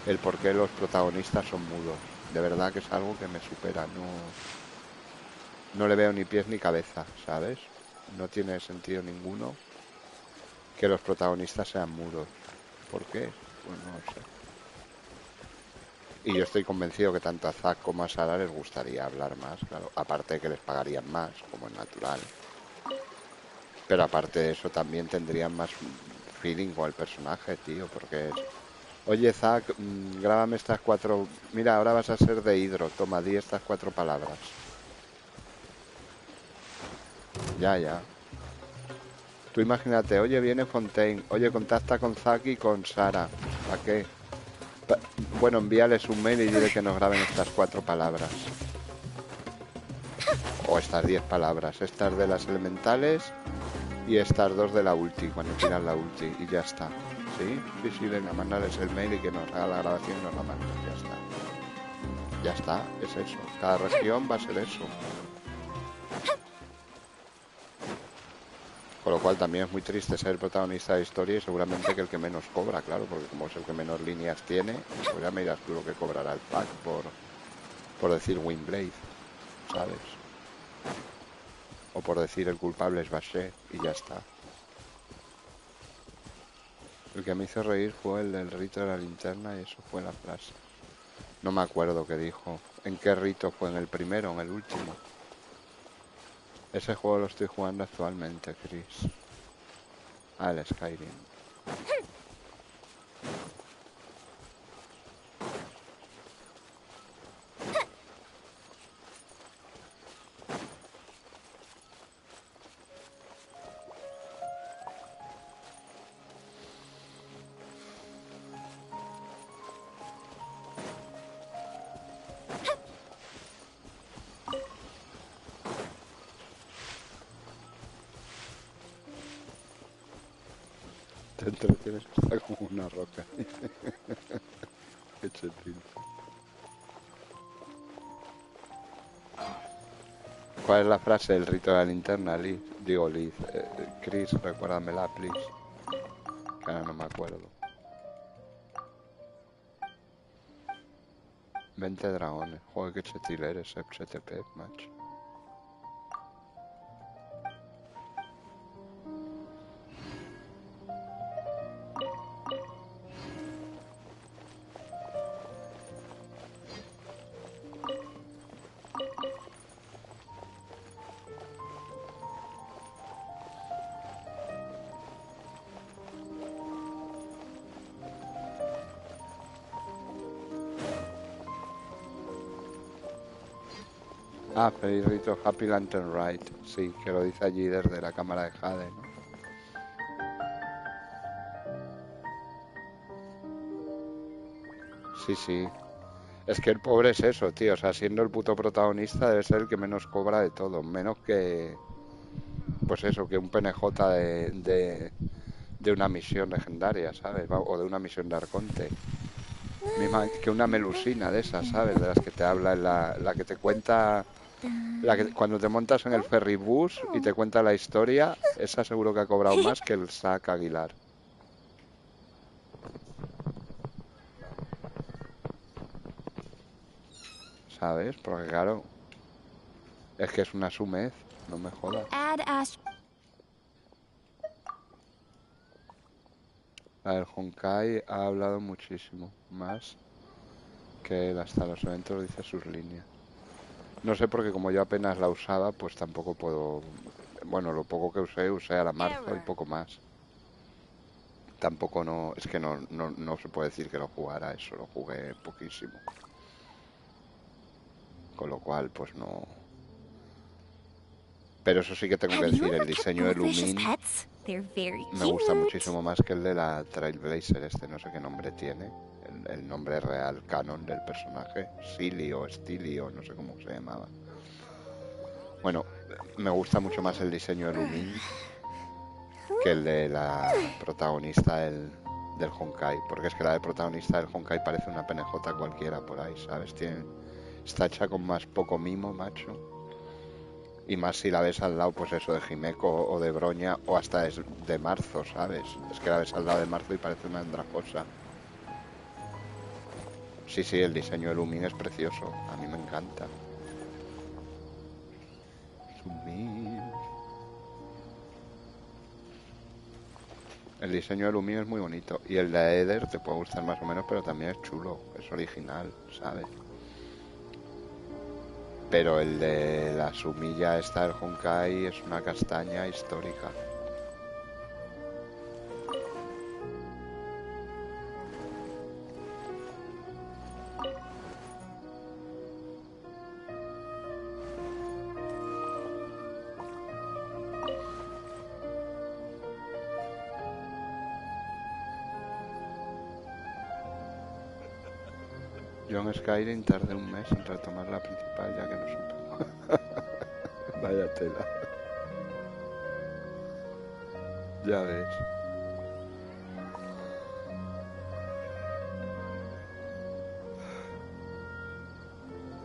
el por qué los protagonistas son mudos. De verdad que es algo que me supera, no le veo ni pies ni cabeza, ¿sabes? No tiene sentido ninguno que los protagonistas sean mudos. ¿Por qué? Pues no lo sé. Y yo estoy convencido que tanto a Zack como a Sarah les gustaría hablar más, claro. Aparte de que les pagarían más, como es natural. Pero aparte de eso también tendrían más feeling con el personaje, tío, porque es... Oye, Zack, grábame estas 4... Mira, ahora vas a ser de Hidro. Toma, di estas 4 palabras. Ya. Tú imagínate, oye, viene Fontaine. Oye, contacta con Zack y con Sarah. ¿Para qué? Bueno, envíales un mail y dile que nos graben estas 4 palabras. O estas 10 palabras. Estas de las elementales y estas 2 de la ulti, cuando tiran la ulti. Y ya está. Sí, venga, mandarles el mail y que nos haga la grabación y nos la manden. Ya está, es eso. Cada región va a ser eso. Con lo cual también es muy triste ser el protagonista de la historia y seguramente que el que menos cobra, claro, porque como es el que menos líneas tiene, pues ya me dirás tú lo que cobrará el pack por decir Windblade, ¿sabes? O por decir el culpable es Baché y ya está. El que me hizo reír fue el del rito de la linterna y eso fue la frase. No me acuerdo qué dijo. ¿En qué rito fue? ¿En el primero o en el último? Ese juego lo estoy jugando actualmente, Chris. Ah, el Skyrim. Te entretienes hasta como una roca. Qué chetín. ¿Cuál es la frase del rito de la linterna, Liz? Digo, Liz. Chris, recuérdamela, please. Que ahora no me acuerdo. 20 dragones. Joder, qué chetil eres, FCTP, macho. Ah, feliz rito Happy Lantern Ride. Sí, que lo dice allí desde la cámara de Jade, ¿no? Sí, sí. Es que el pobre es eso, tío. O sea, siendo el puto protagonista debe ser el que menos cobra de todo. Menos que... Pues eso, que un PNJ de una misión legendaria, ¿sabes? O de una misión de Arconte. Misma que una melusina de esas, ¿sabes? De las que te habla, la que te cuenta... cuando te montas en el ferrybús y te cuenta la historia, esa seguro que ha cobrado más que el Zack Aguilar. ¿Sabes? Porque claro, es que es una sumez, no me jodas. La del Honkai ha hablado muchísimo, más que él hasta los eventos dice sus líneas. No sé porque como yo apenas la usaba, pues tampoco puedo... Bueno, lo poco que usé a la marzo y poco más. Tampoco no... Es que no se puede decir que lo jugara, eso lo jugué poquísimo. Con lo cual, pues no... Pero eso sí que tengo que decir, el diseño de Lumin me gusta muchísimo más que el de la Trailblazer, no sé qué nombre tiene. El nombre real, canon del personaje. Silio, Stilio, no sé cómo se llamaba. Bueno, me gusta mucho más el diseño de Lumin que el de la protagonista del Honkai. Porque es que la del protagonista del Honkai parece una PNJ cualquiera por ahí, ¿sabes? Está hecha con más poco mimo, macho. Y más si la ves al lado, pues eso, de Himeko o de Broña o hasta de Marzo, ¿sabes? Es que la ves al lado de Marzo y parece una andrajosa. Sí, sí, el diseño de Lumin es precioso. A mí me encanta. El diseño de Lumin es muy bonito. Y el de Eder te puede gustar más o menos, pero también es chulo. Es original, ¿sabes? Pero el de la sumilla esta del Honkai es una castaña histórica. Yo en Skyrim tardé un mes en retomar la principal ya que no supe. Vaya tela. Ya ves.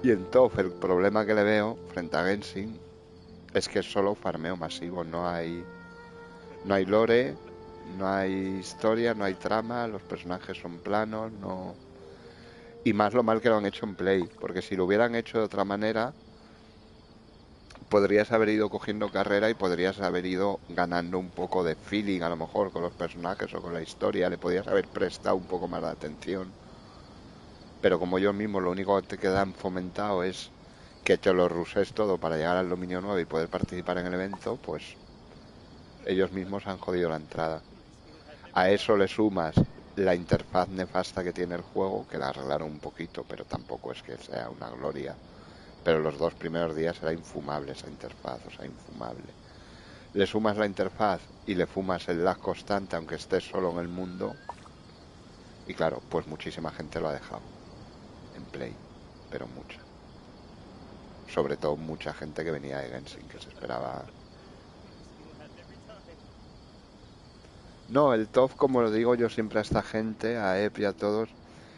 Y en TOF el problema que le veo frente a Genshin es que es solo farmeo masivo, no hay lore, no hay historia, no hay trama, los personajes son planos, no... Y más lo mal que lo han hecho en Play, porque si lo hubieran hecho de otra manera, podrías haber ido cogiendo carrera y podrías haber ido ganando un poco de feeling a lo mejor con los personajes o con la historia, le podrías haber prestado un poco más de atención. Pero como ellos mismos lo único que te quedan fomentado es que te lo ruses todo para llegar al dominio 9 y poder participar en el evento, pues ellos mismos han jodido la entrada. A eso le sumas la interfaz nefasta que tiene el juego, que la arreglaron un poquito, pero tampoco es que sea una gloria. Pero los 2 primeros días era infumable esa interfaz, o sea, infumable. Le sumas la interfaz y le fumas el lag constante, aunque estés solo en el mundo, y claro, pues muchísima gente lo ha dejado en Play, pero mucha. Sobre todo mucha gente que venía de Genshin, que se esperaba. No, el TOF, como lo digo yo siempre a esta gente, a Ep y a todos,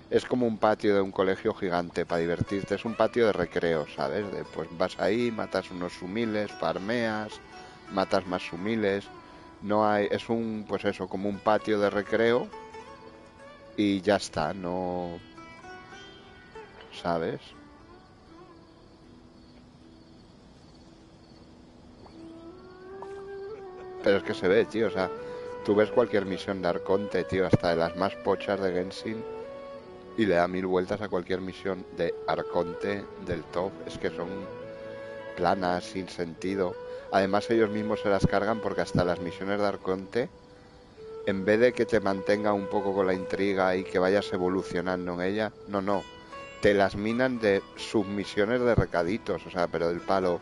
es como un patio de un colegio gigante para divertirte. Es un patio de recreo, ¿sabes? Pues vas ahí, matas unos sumiles, farmeas, matas más sumiles. No hay, es un, pues eso, como un patio de recreo y ya está, no, ¿sabes? Pero es que se ve, tío, o sea, tú ves cualquier misión de Arconte, tío, hasta de las más pochas de Genshin, y le da 1000 vueltas a cualquier misión de Arconte del top. Es que son planas, sin sentido. Además ellos mismos se las cargan porque hasta las misiones de Arconte, en vez de que te mantenga un poco con la intriga y que vayas evolucionando en ella, no, te las minan de submisiones de recaditos, o sea, pero del palo.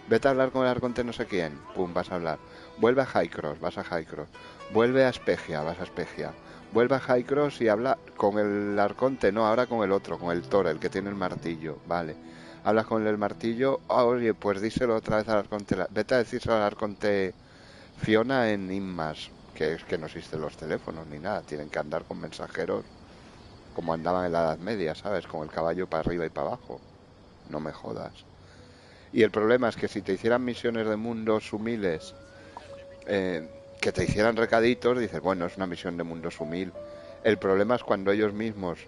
Vete a hablar con el Arconte no sé quién, pum, vas a hablar. Vuelve a Highcross, vas a Highcross. Vuelve a Espegia, vas a Espegia. Vuelve a Highcross y habla con el Arconte, no, ahora con el otro, con el Thor, el que tiene el martillo, vale. Hablas con el martillo, oye, pues díselo otra vez al Arconte. Vete a decírselo al Arconte Fiona en Inmas, que es que no existen los teléfonos ni nada, tienen que andar con mensajeros como andaban en la Edad Media, ¿sabes? Con el caballo para arriba y para abajo. No me jodas. Y el problema es que si te hicieran misiones de mundos humildes, que te hicieran recaditos, dices, bueno, es una misión de mundos humil. El problema es cuando ellos mismos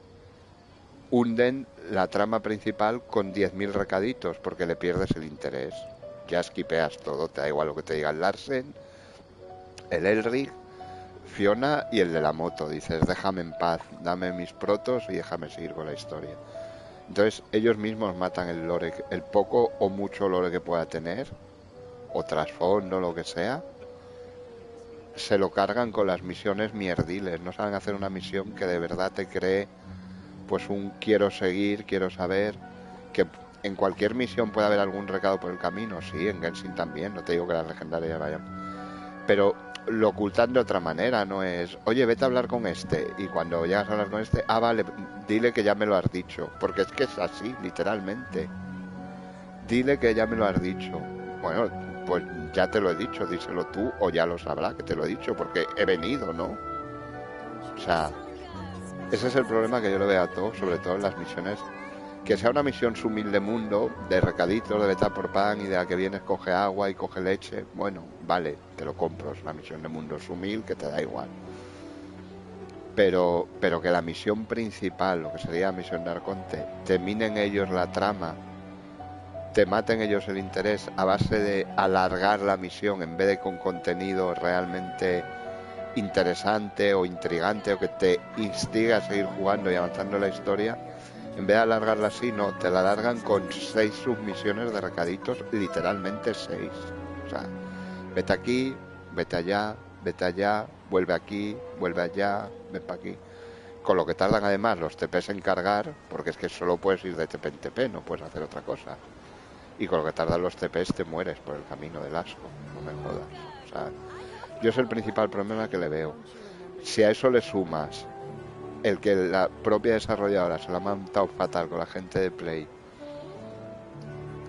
hunden la trama principal con 10.000 recaditos, porque le pierdes el interés. Ya esquipeas todo, te da igual lo que te diga el Larsen, el Elric, Fiona y el de la moto. Dices, déjame en paz, dame mis protos y déjame seguir con la historia. Entonces ellos mismos matan el lore, el poco o mucho lore que pueda tener, o trasfondo, lo que sea, se lo cargan con las misiones mierdiles. No saben hacer una misión que de verdad te cree pues un quiero seguir, quiero saber. Que en cualquier misión puede haber algún recado por el camino, sí, en Genshin también, no te digo que las legendarias vayan, pero lo ocultan de otra manera. No es, oye, vete a hablar con este, y cuando llegas a hablar con este, vale, dile que ya me lo has dicho, porque es que es así, literalmente. Dile que ya me lo has dicho. Bueno, pues ya te lo he dicho, díselo tú, o ya lo sabrá que te lo he dicho, porque he venido, ¿no? O sea, ese es el problema que yo le veo a todo, sobre todo en las misiones. Que sea una misión sumil de mundo, de recaditos, de vete a por pan, y de la que vienes coge agua y coge leche, bueno, vale, te lo compro, es una misión de mundo sumil que te da igual. Pero que la misión principal, lo que sería la misión de Arconte, te minen ellos la trama, te maten ellos el interés a base de alargar la misión en vez de con contenido realmente interesante o intrigante, o que te instiga a seguir jugando y avanzando la historia. En vez de alargarla así, no, te la alargan con 6 submisiones de recaditos, literalmente 6. O sea, vete aquí, vete allá, vuelve aquí, vuelve allá, ven para aquí. Con lo que tardan además los TPs en cargar, porque es que solo puedes ir de TP en TP, no puedes hacer otra cosa. Y con lo que tardan los TPs te mueres por el camino del asco, no me jodas. O sea, yo es el principal problema que le veo. Si a eso le sumas el que la propia desarrolladora se la ha montado fatal con la gente de Play,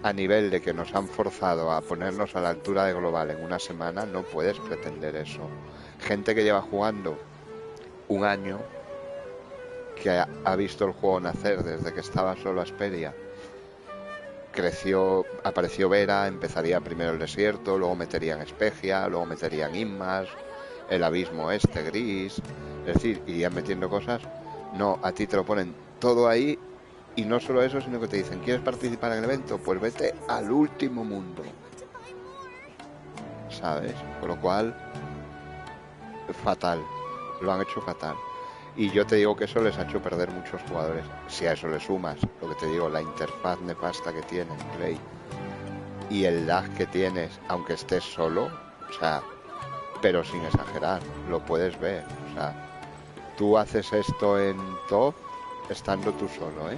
a nivel de que nos han forzado a ponernos a la altura de global en una semana, no puedes pretender eso. Gente que lleva jugando un año, que ha visto el juego nacer desde que estaba solo Asperia, creció, apareció Vera, empezaría primero el desierto, luego meterían Espegia, luego meterían Inmas, el abismo este gris, es decir, irían metiendo cosas. No, a ti te lo ponen todo ahí, y no solo eso, sino que te dicen, ¿quieres participar en el evento? Pues vete al último mundo. ¿sabes? Con lo cual, fatal, lo han hecho fatal. Y yo te digo que eso les ha hecho perder muchos jugadores. Si a eso le sumas, lo que te digo, la interfaz nefasta que tiene Play y el lag que tienes, aunque estés solo, o sea, pero sin exagerar, lo puedes ver. O sea, tú haces esto en top estando tú solo, ¿eh?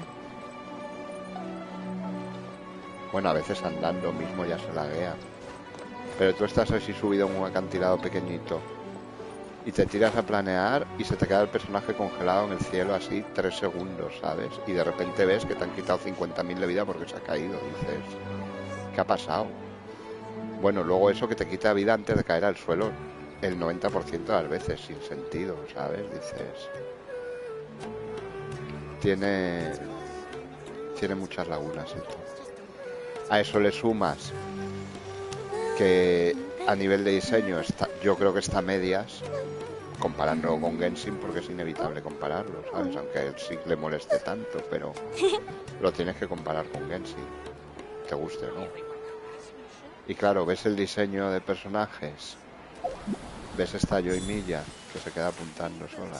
Bueno, a veces andando mismo ya se laguea. Pero tú estás así subido en un acantilado pequeñito y te tiras a planear y se te queda el personaje congelado en el cielo así 3 segundos, ¿sabes? Y de repente ves que te han quitado 50.000 de vida porque se ha caído. Dices, ¿qué ha pasado? Bueno, luego eso que te quita vida antes de caer al suelo el 90% de las veces, sin sentido, ¿sabes? Dices, tiene muchas lagunas esto. A eso le sumas que a nivel de diseño yo creo que está a medias, comparándolo con Genshin, porque es inevitable compararlo, ¿sabes? Aunque a él sí le moleste tanto, pero lo tienes que comparar con Genshin, te guste o no. Y claro, ves el diseño de personajes, ves esta Yoimiya que se queda apuntando sola.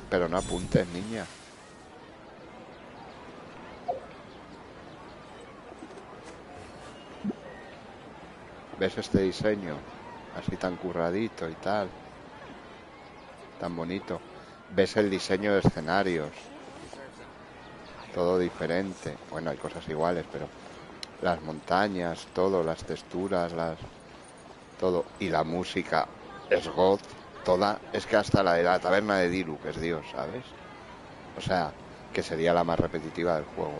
Pero no apuntes, niña. Ves este diseño así tan curradito y tal, tan bonito. Ves el diseño de escenarios, todo diferente. Bueno, hay cosas iguales, pero las montañas, todo, las texturas, todo. Y la música es God, toda. Es que hasta la de la taberna de Dilu, que es Dios, ¿sabes? O sea, que sería la más repetitiva del juego.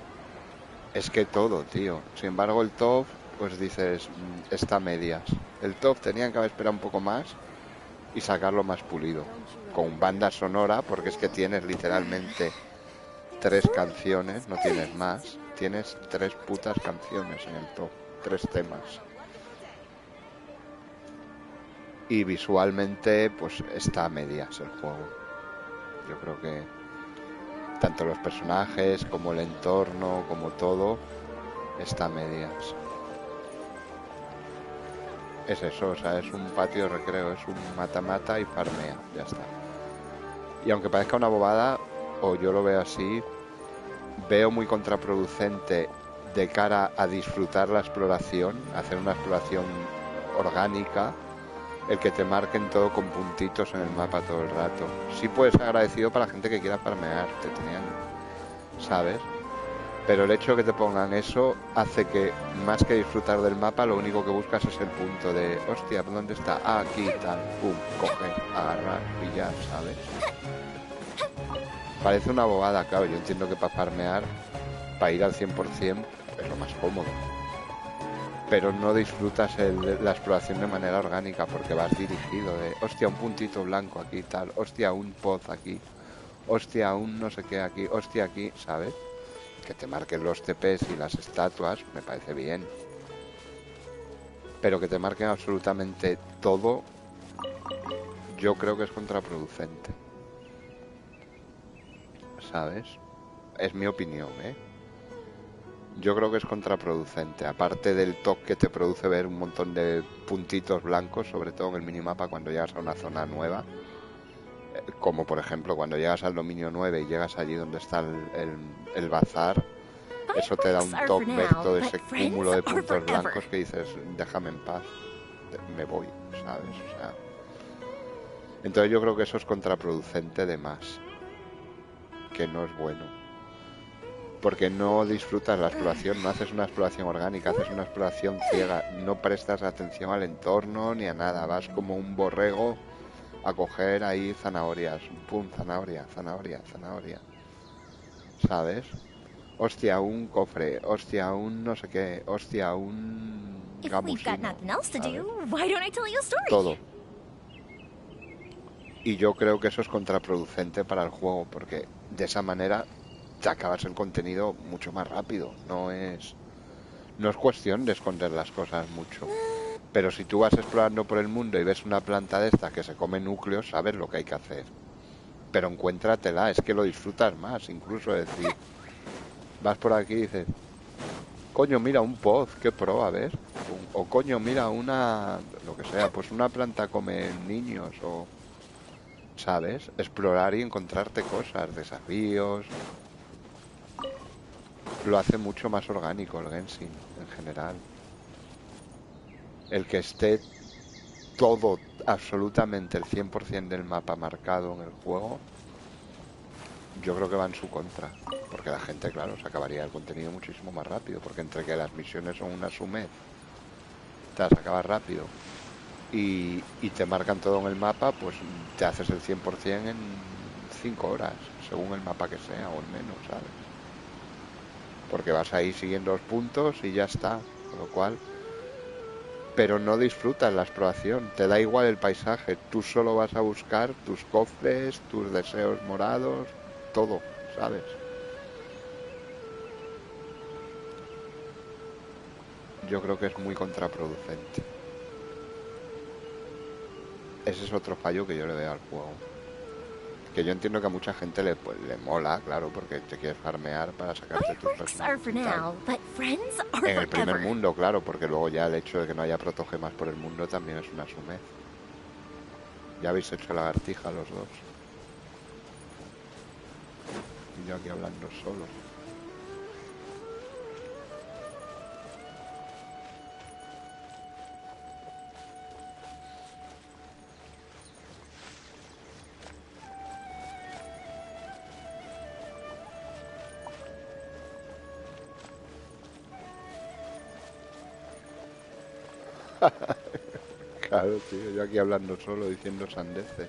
Es que todo, tío. Sin embargo, el top, pues dices, está a medias. El top tenían que haber esperado un poco más y sacarlo más pulido. Con banda sonora, porque es que tienes literalmente 3 canciones, no tienes más. Tienes 3 putas canciones en el top, 3 temas. Y visualmente, pues está a medias el juego. Yo creo que tanto los personajes como el entorno, como todo, está a medias. Es eso, o sea, es un patio de recreo, es un mata-mata y farmea, ya está. Y aunque parezca una bobada, o yo lo veo así, veo muy contraproducente de cara a disfrutar la exploración, hacer una exploración orgánica, el que te marquen todo con puntitos en el mapa todo el rato. Sí puedes ser agradecido para la gente que quiera farmear, te tenían, ¿sabes? Pero el hecho de que te pongan eso hace que, más que disfrutar del mapa, lo único que buscas es el punto de, hostia, ¿dónde está? Ah, aquí, tal, pum, coger, agarrar, pillar, ¿sabes? Parece una bobada, claro, yo entiendo que para farmear, para ir al 100% es lo más cómodo. Pero no disfrutas la exploración de manera orgánica porque vas dirigido de, hostia, un puntito blanco aquí, tal, hostia, un poz aquí, hostia, un no sé qué aquí, hostia, aquí, ¿sabes? Que te marquen los TPs y las estatuas me parece bien, pero que te marquen absolutamente todo, yo creo que es contraproducente, ¿sabes? Es mi opinión, ¿eh? Yo creo que es contraproducente, aparte del toque que te produce ver un montón de puntitos blancos, sobre todo en el minimapa cuando llegas a una zona nueva, como por ejemplo cuando llegas al dominio 9 y llegas allí donde está el bazar. Eso te da un toque ver todo ese cúmulo de puntos blancos que dices, déjame en paz, me voy, ¿sabes? O sea, entonces yo creo que eso es contraproducente de más, que no es bueno, porque no disfrutas la exploración, no haces una exploración orgánica, haces una exploración ciega, no prestas atención al entorno ni a nada, vas como un borrego a coger ahí zanahorias, pum, zanahoria, zanahoria, zanahoria, ¿sabes? Hostia, un cofre, hostia, un no sé qué, hostia, un gamusino, todo. Y yo creo que eso es contraproducente para el juego, porque de esa manera te acabas el contenido mucho más rápido. No es cuestión de esconder las cosas mucho. Pero si tú vas explorando por el mundo y ves una planta de esta que se come núcleos, sabes lo que hay que hacer. Pero encuéntratela, es que lo disfrutas más, incluso decir... Vas por aquí y dices, coño, mira, un poz, qué pro, a ver. O coño, mira, lo que sea, pues una planta come niños o... ¿Sabes? Explorar y encontrarte cosas, desafíos. Lo hace mucho más orgánico el Genshin, en general. El que esté todo, absolutamente el 100% del mapa marcado en el juego, yo creo que va en su contra. Porque la gente, claro, se acabaría el contenido muchísimo más rápido. Porque entre que las misiones son una sumez, te las acabas rápido y te marcan todo en el mapa, pues te haces el 100% en 5 horas, según el mapa que sea, o en menos, ¿sabes? Porque vas ahí siguiendo los puntos y ya está, con lo cual... Pero no disfrutas la exploración, te da igual el paisaje, tú solo vas a buscar tus cofres, tus deseos morados, todo, ¿sabes? Yo creo que es muy contraproducente. Ese es otro fallo que yo le veo al juego. Que yo entiendo que a mucha gente le mola, claro, porque te quieres farmear para sacarte tus personajes. En el primer mundo, claro, porque luego ya el hecho de que no haya protogemas por el mundo también es una sumez. Ya habéis hecho lagartija los dos. Y yo aquí hablando solo. Claro, tío, yo aquí hablando solo, diciendo sandeces.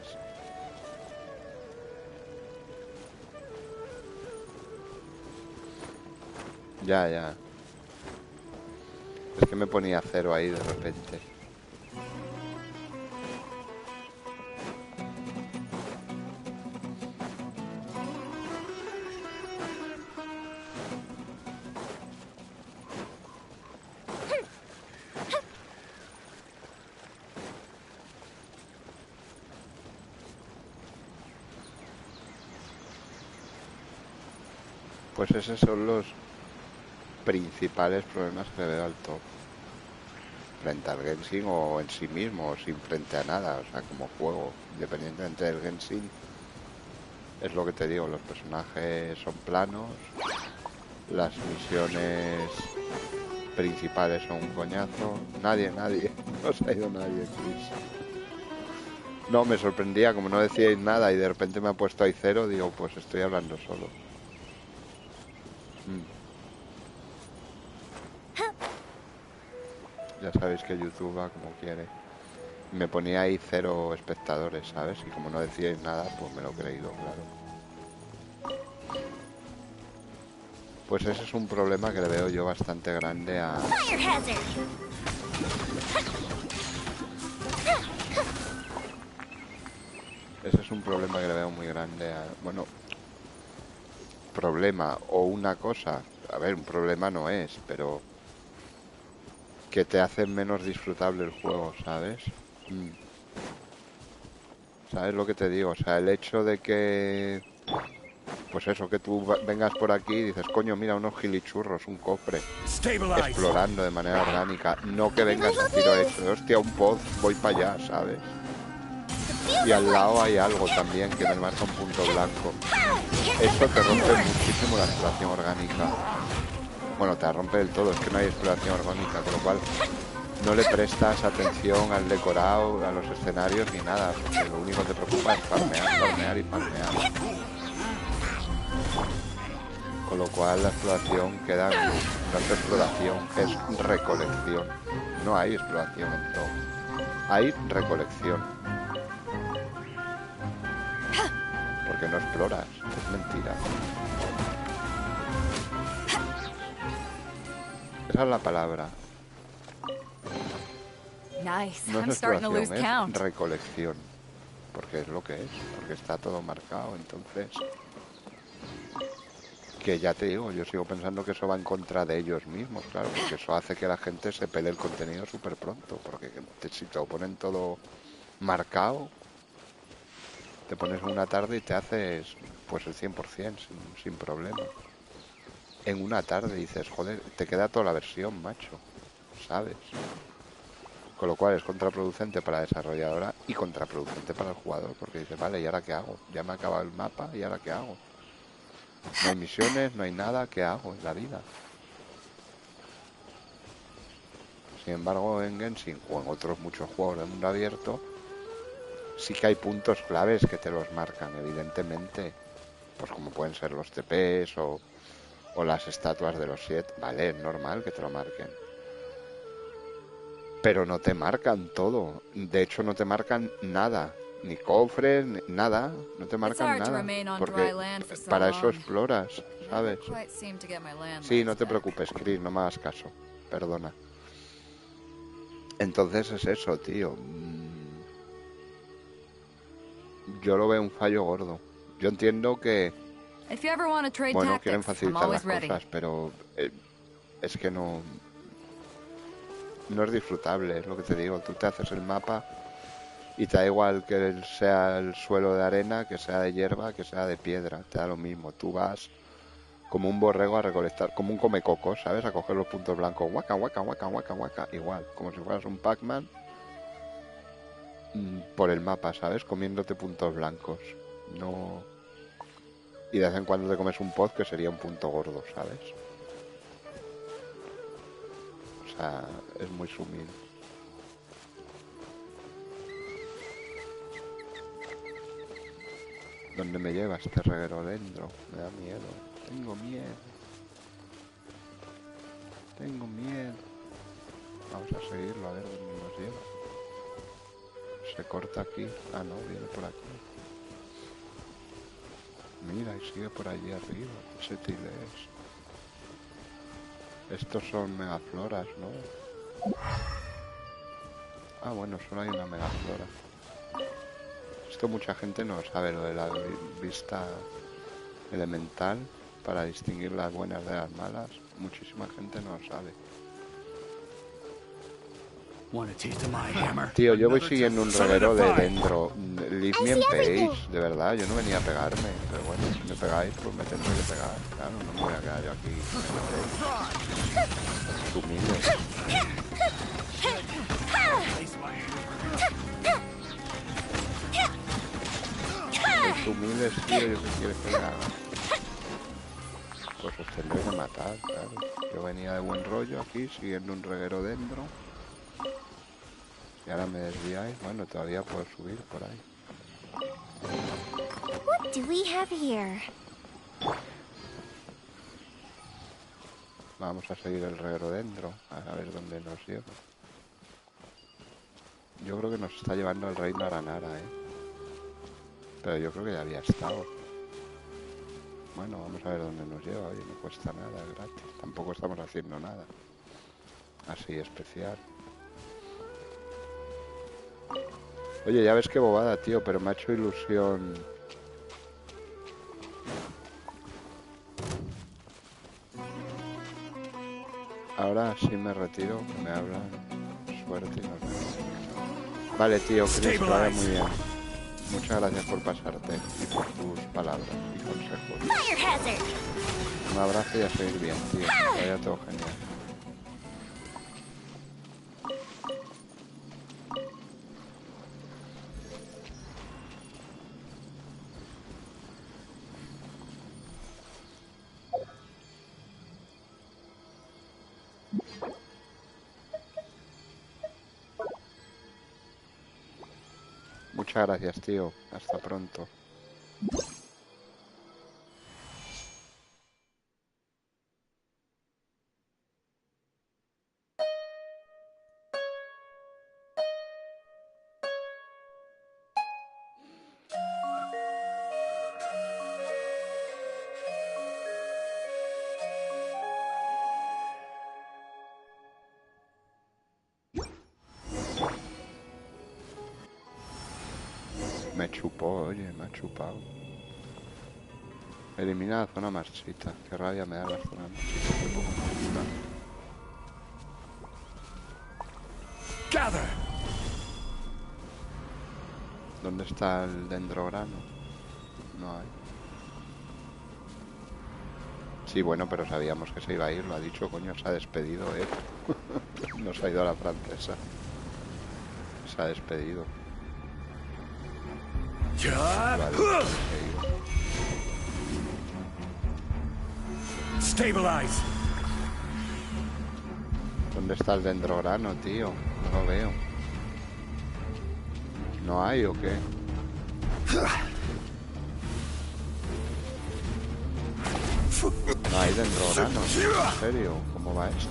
Ya. Es que me ponía cero ahí de repente. Pues esos son los principales problemas que veo al top. Frente al Genshin o en sí mismo, o sin frente a nada, o sea, como juego. Independientemente del Genshin, es lo que te digo, los personajes son planos, las misiones principales son un coñazo. Nadie, no se ha ido nadie, Chris. No, me sorprendía, como no decíais nada y de repente me ha puesto ahí cero, digo, pues estoy hablando solo. Ya sabéis que YouTube va como quiere. Me ponía ahí 0 espectadores, ¿sabes? Y como no decíais nada, pues me lo he creído, claro. Pues ese es un problema que le veo yo bastante grande a... Ese es un problema que le veo muy grande a... Bueno, problema o una cosa... A ver, un problema no es, pero... que te hace menos disfrutable el juego, ¿sabes? ¿Sabes lo que te digo? O sea, el hecho de que... Pues eso, que tú vengas por aquí y dices, coño, mira, unos gilichurros, un cofre, explorando de manera orgánica. No que vengas a tiro hecho, hostia, un pod, voy para allá, ¿sabes? Y al lado hay algo también que me marca un punto blanco. Eso te rompe muchísimo la exploración orgánica. Bueno, te la rompe del todo, es que no hay exploración orgánica, con lo cual no le prestas atención al decorado, a los escenarios ni nada, porque lo único que te preocupa es farmear y farmear. Con lo cual la exploración queda en no es exploración, es recolección. No hay exploración en todo. Hay recolección. Porque no exploras, es mentira. Esa es la palabra. Nice. No es I'm starting to lose exploración, count. es recolección. Porque es lo que es, porque está todo marcado, entonces... Que ya te digo, yo sigo pensando que eso va en contra de ellos mismos, claro, porque eso hace que la gente se pelee el contenido súper pronto, porque si te lo ponen todo marcado, te pones una tarde y te haces pues el 100% sin problema. En una tarde dices, joder, te queda toda la versión, macho. ¿sabes? Con lo cual es contraproducente para la desarrolladora y contraproducente para el jugador, porque dice, vale, ¿y ahora qué hago? Ya me ha acabado el mapa, ¿y ahora qué hago? No hay misiones, no hay nada, ¿qué hago en la vida? Sin embargo, en Genshin o en otros muchos juegos de mundo abierto, sí que hay puntos claves que te los marcan, evidentemente. Pues como pueden ser los TPs o las estatuas de los 7. Vale, es normal que te lo marquen. Pero no te marcan todo. De hecho, no te marcan nada. Ni cofres, ni nada. No te marcan nada. Porque para eso exploras, ¿sabes? Sí, no te preocupes, Chris, no me hagas caso. Perdona. Entonces es eso, tío. Yo lo veo un fallo gordo. Yo entiendo que... Bueno, quieren facilitar las cosas, pero es que no es disfrutable, es lo que te digo. Tú te haces el mapa y te da igual que sea el suelo de arena, que sea de hierba, que sea de piedra. Te da lo mismo. Tú vas como un borrego a recolectar, como un comecocos, ¿sabes? A coger los puntos blancos. Guaca, guaca, guaca, guaca, guaca. Igual, como si fueras un Pac-Man por el mapa, ¿sabes? Comiéndote puntos blancos. No... Y de vez en cuando te comes un pod que sería un punto gordo, ¿sabes? O sea, es muy sumido. ¿Dónde me lleva este reguero dentro? Me da miedo. Tengo miedo. Tengo miedo. Vamos a seguirlo, a ver dónde nos lleva. Se corta aquí. Ah, no, viene por aquí. Mira, y sigue por allí arriba. Ese tilés. Estos son megafloras, ¿no? Ah, bueno, solo hay una megaflora. Esto mucha gente no sabe, lo de la vista elemental para distinguir las buenas de las malas. Muchísima gente no lo sabe. Tío, yo voy siguiendo un reguero de dentro. Leave me in peace, de verdad. Yo no venía a pegarme, pero bueno, si me pegáis, pues me tendré que pegar. Claro, no me voy a quedar yo aquí. Humilde. Humildes, tío, yo qué quieres que le haga. Pues os tendré que matar, claro. Yo venía de buen rollo aquí, siguiendo un reguero dentro. Y ahora me desviáis. Bueno, todavía puedo subir por ahí. What do we have here? Vamos a seguir el reguero dentro, a ver dónde nos lleva. Yo creo que nos está llevando al reino Aranara, Pero yo creo que ya había estado. Bueno, vamos a ver dónde nos lleva. Oye, no cuesta nada, es gratis. Tampoco estamos haciendo nada así especial. Oye, ya ves qué bobada, tío, pero me ha hecho ilusión. Ahora sí me retiro, me hablan. Suerte y nos vemos. Vale, tío, que te vaya muy bien. Muchas gracias por pasarte y por tus palabras y consejos. Un abrazo y a seguir bien, tío. Que vaya todo genial. Muchas gracias, tío. Hasta pronto. Me chupó, oye, me ha chupado. Elimina la zona marchita. Qué rabia me da la zona marchita. Gather. ¿Dónde está el dendrograno? No hay. Sí, bueno, pero sabíamos que se iba a ir, lo ha dicho, coño, se ha despedido, No se ha ido a la francesa. Se ha despedido. Stabilize. ¿Dónde está el dendrograno, tío? No lo veo. ¿No hay o qué? No hay dendrograno. ¿En serio? ¿Cómo va esto?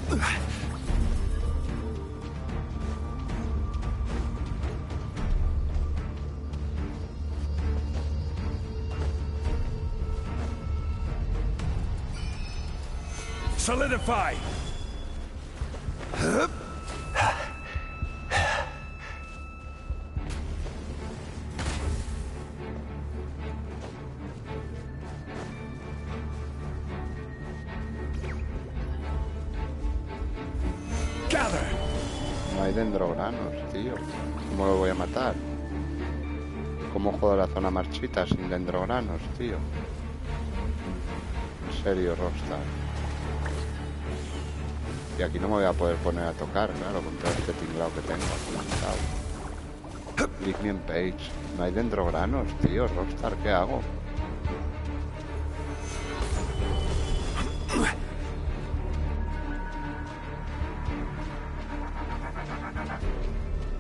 Solidify. No hay dendrogranos, tío. ¿Cómo lo voy a matar? ¿Cómo jodo la zona marchita sin dendrogranos, tío? En serio, Rockstar. Y aquí no me voy a poder poner a tocar, claro, con todo este tinglado que tengo aquí. Leave me in page. No hay dendrogranos, tío, Rockstar, ¿qué hago?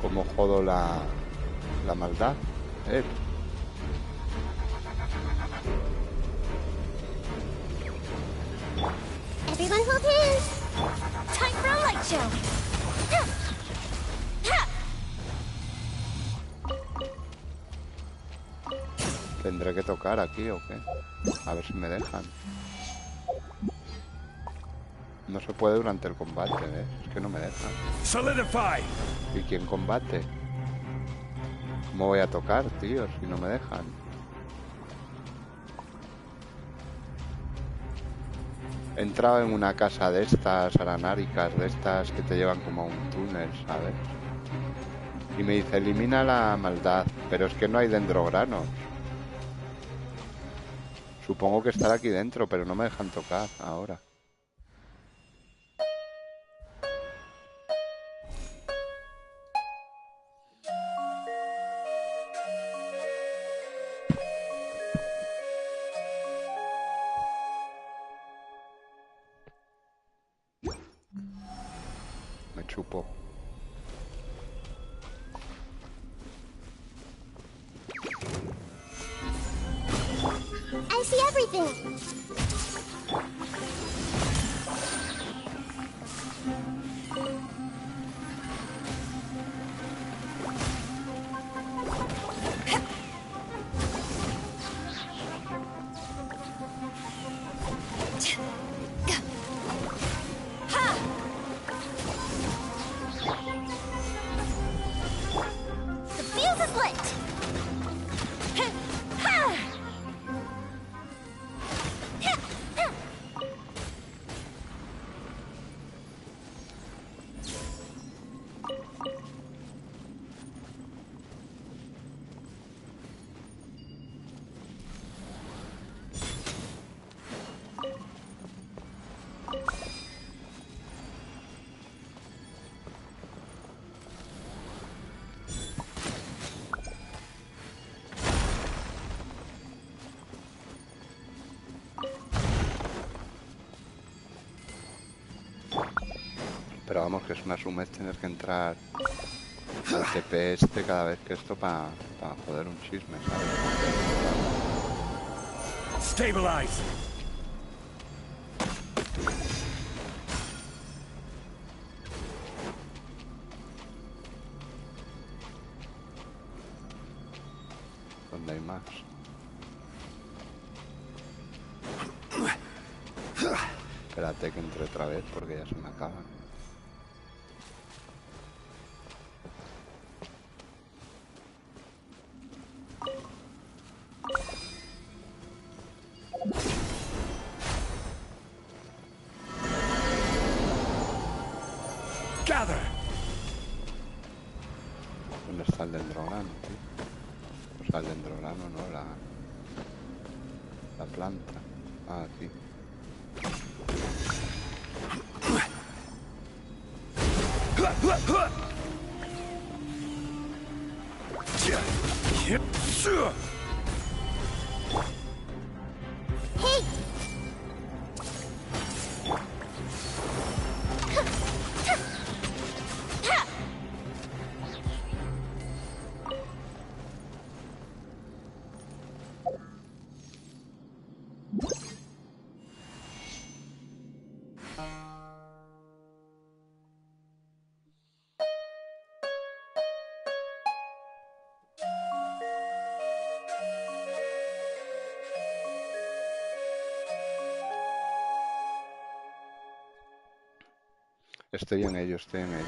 ¿Cómo jodo la maldad? Everyone hold hands. Time for a light show. ¿Tendré que tocar aquí o qué? A ver si me dejan. No se puede durante el combate, ¿ves? Es que no me dejan. Solidify. ¿Y quién combate? ¿Cómo voy a tocar, tío, si no me dejan? He entrado en una casa de estas aranáricas, de estas que te llevan como a un túnel, ¿sabes? Y me dice, elimina la maldad, pero es que no hay dendrogranos. Supongo que estará aquí dentro, pero no me dejan tocar ahora. Me chupo. I see everything. The fuse is lit. Pero vamos, que es una sumez tener que entrar al TP este cada vez que esto para joder un chisme, ¿sabes? Stabilize. ¿Dónde hay más? Espérate que entre otra vez porque ya se me acaban. Gather. ¿Dónde está el dendrograno, tío? O sea, el dendrograno, no, la planta. Ah, aquí. Estoy en ello, estoy en ello.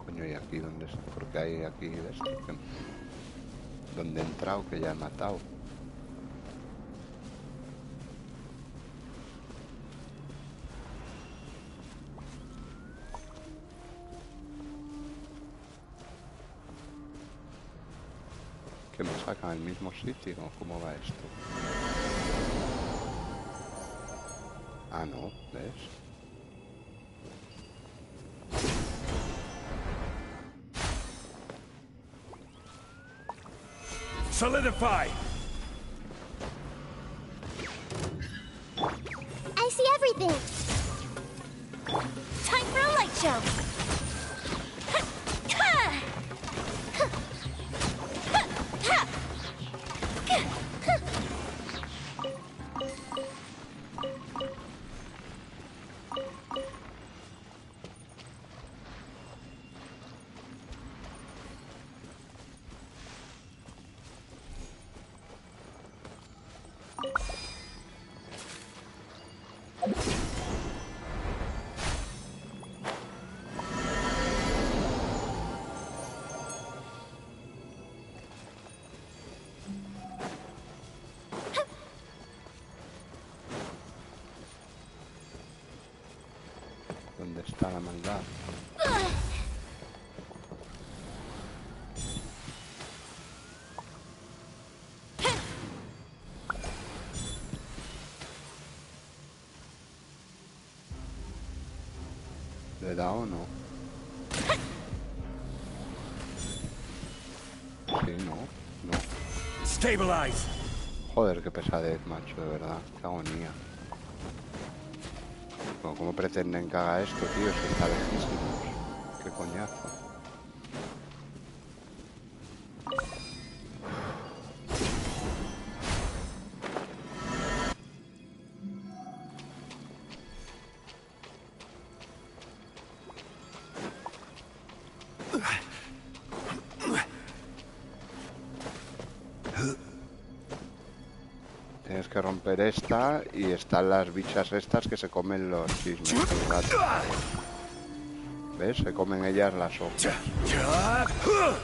Coño, ¿y aquí dónde es? Porque hay aquí esto que... ¿Dónde he entrado que ya he matado? ¿Que me sacan al mismo sitio? ¿Cómo va esto? Ah, no, ¿ves? Solidify! I see everything. Time for a light show. ¿Dónde está la maldad? ¿Le da o no? Sí, no, no. Stabilize. Joder, qué pesadez, macho, de verdad. Qué agonía. Bueno, ¿cómo pretenden que haga esto, tío? Si está lejísimos. Qué coñazo. Tienes que romper esta y están las bichas estas que se comen los chismes. ¿Ves? Se comen ellas las hojas.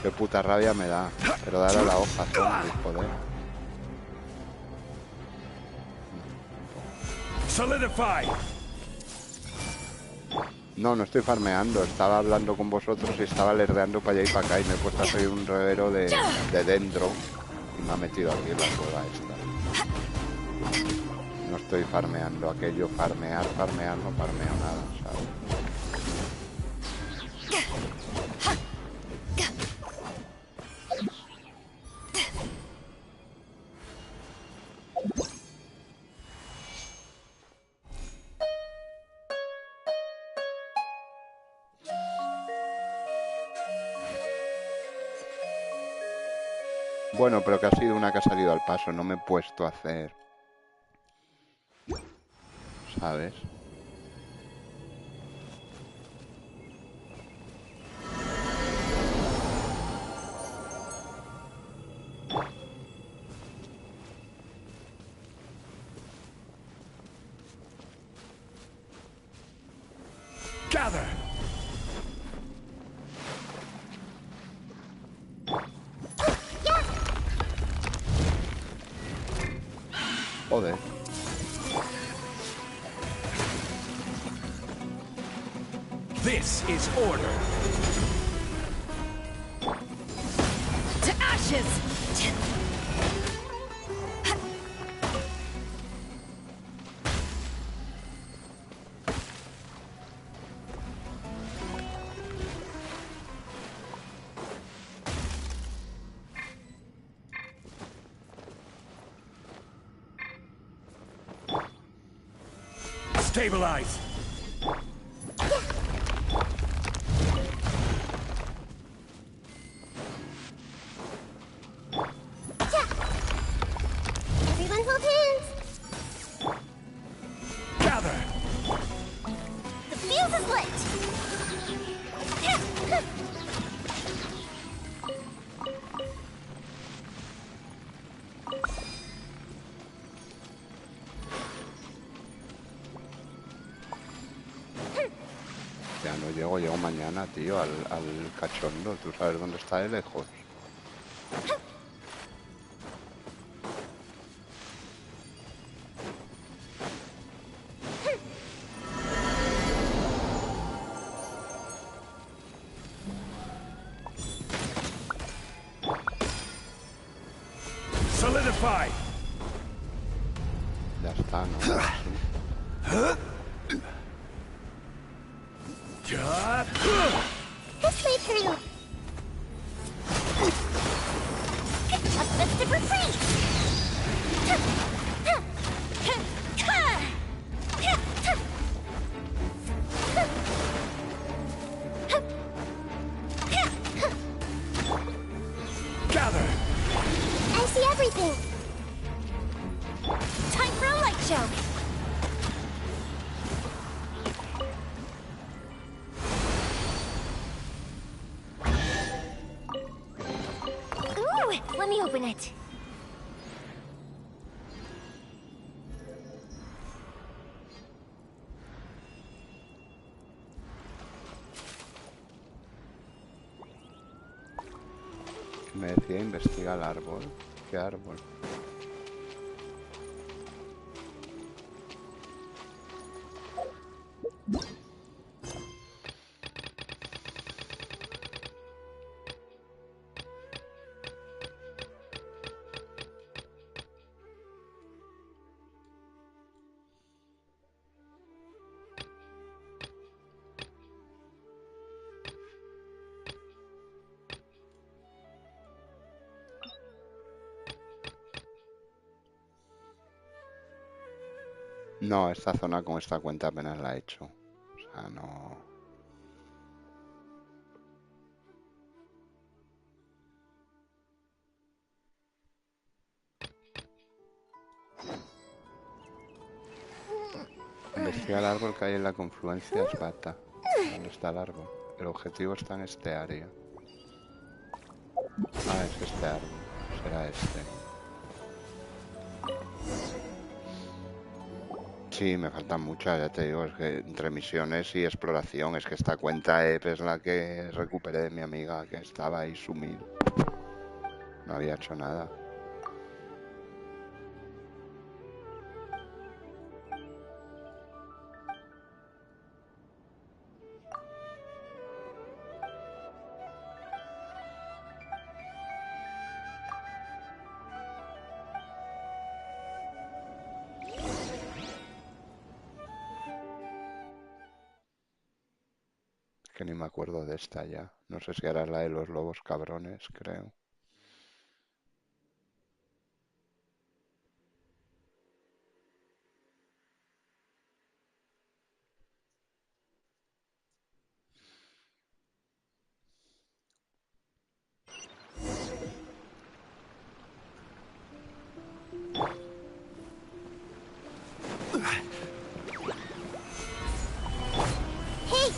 Qué puta rabia me da. Pero dale a la hoja, zombie, joder. Solidify. No, no estoy farmeando. Estaba hablando con vosotros y estaba lerdeando para allá y para acá y me he puesto a hacer un reguero de dentro y me ha metido aquí en la cueva esta. No estoy farmeando aquello, farmear, no farmeo nada, ¿sabes? Bueno, pero que ha sido una que ha salido al paso, no me he puesto a hacer... ¿Sabes? Gather. Joder. This is order. To ashes! Stabilize. Ya no llego mañana, tío, al cachondo. ¿Tú sabes dónde está de lejos? Solidify. Ya está, ¿no? Sí. This way through. A festive retreat. Gather. I see everything. Time for a light show. Ooh, let me open it. Me decía investiga el árbol. ¿Qué árbol? No, esta zona con esta cuenta apenas la he hecho. O sea, no... Investiga el árbol que hay en la confluencia Esbata. ¿Dónde está el árbol? El objetivo está en este área. Ah, es este árbol. Será este. Sí, me faltan muchas, ya te digo, es que entre misiones y exploración, es que esta cuenta EP es la que recuperé de mi amiga, que estaba ahí sumida. No había hecho nada. Que ni me acuerdo de esta ya. No sé si era la de los lobos cabrones, creo. Hey!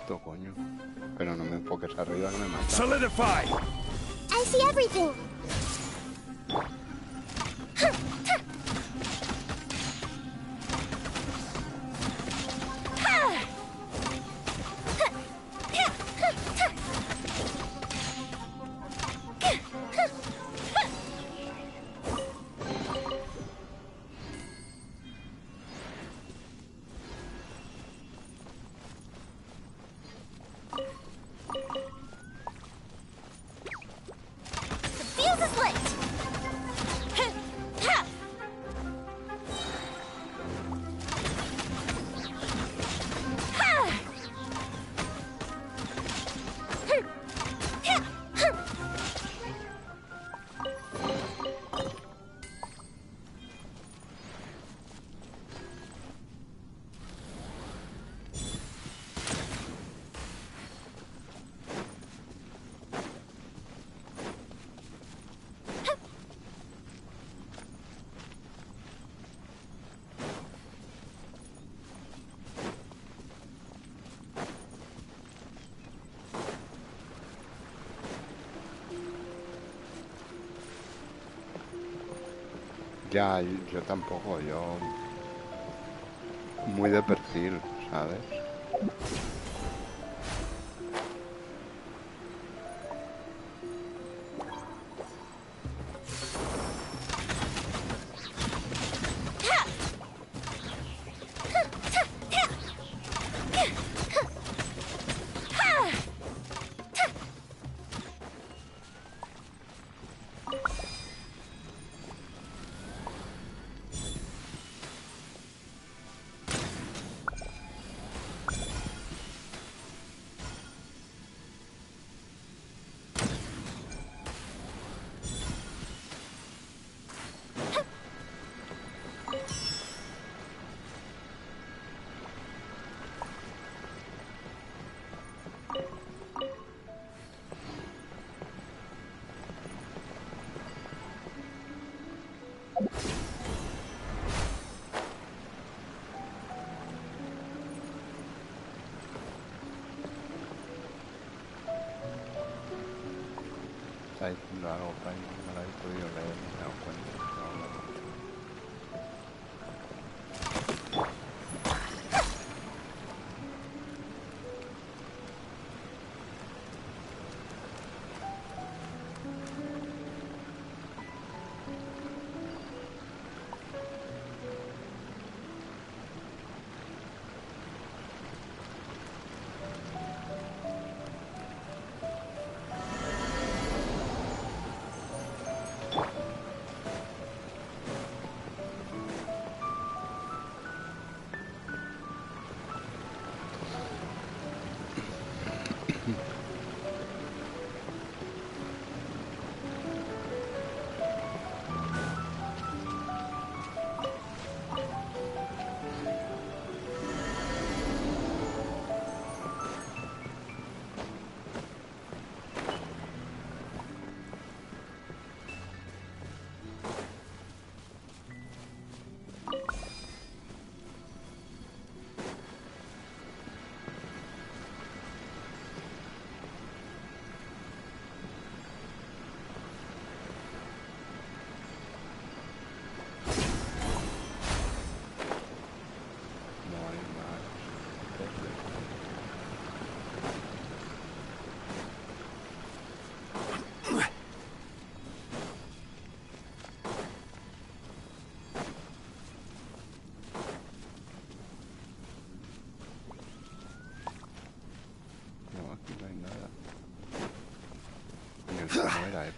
esto, coño? Pero no me enfoques arriba que me mata. Solidify! I see everything! Ya, yo tampoco, yo... Muy de perfil, ¿sabes? Está diciendo algo, Pai, no lo he podido leer, me he dado cuenta.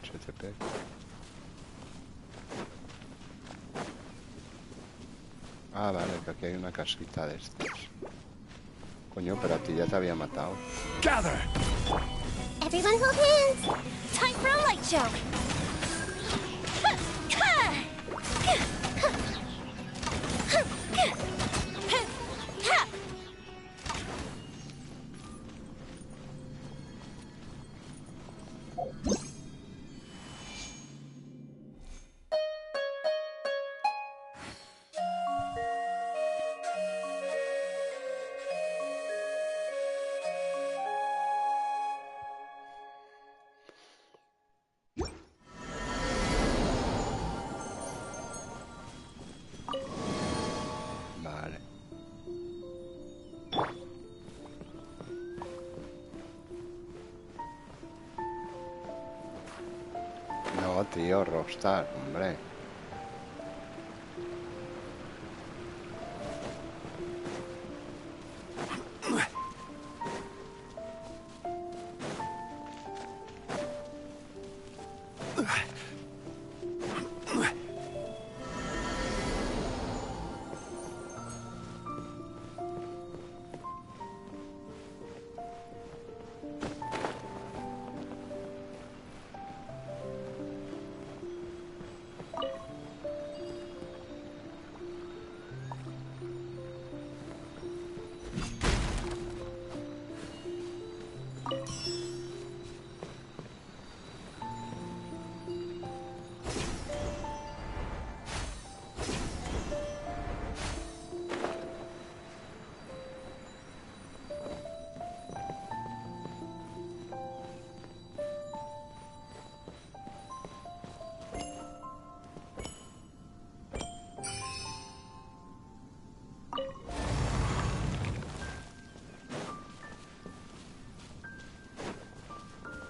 HTTP. Ah, vale, que aquí hay una casita de estas. Coño, pero a ti ya te había matado. Gather! Everyone hold hands! Time for a light show! tío, Rockstar, hombre.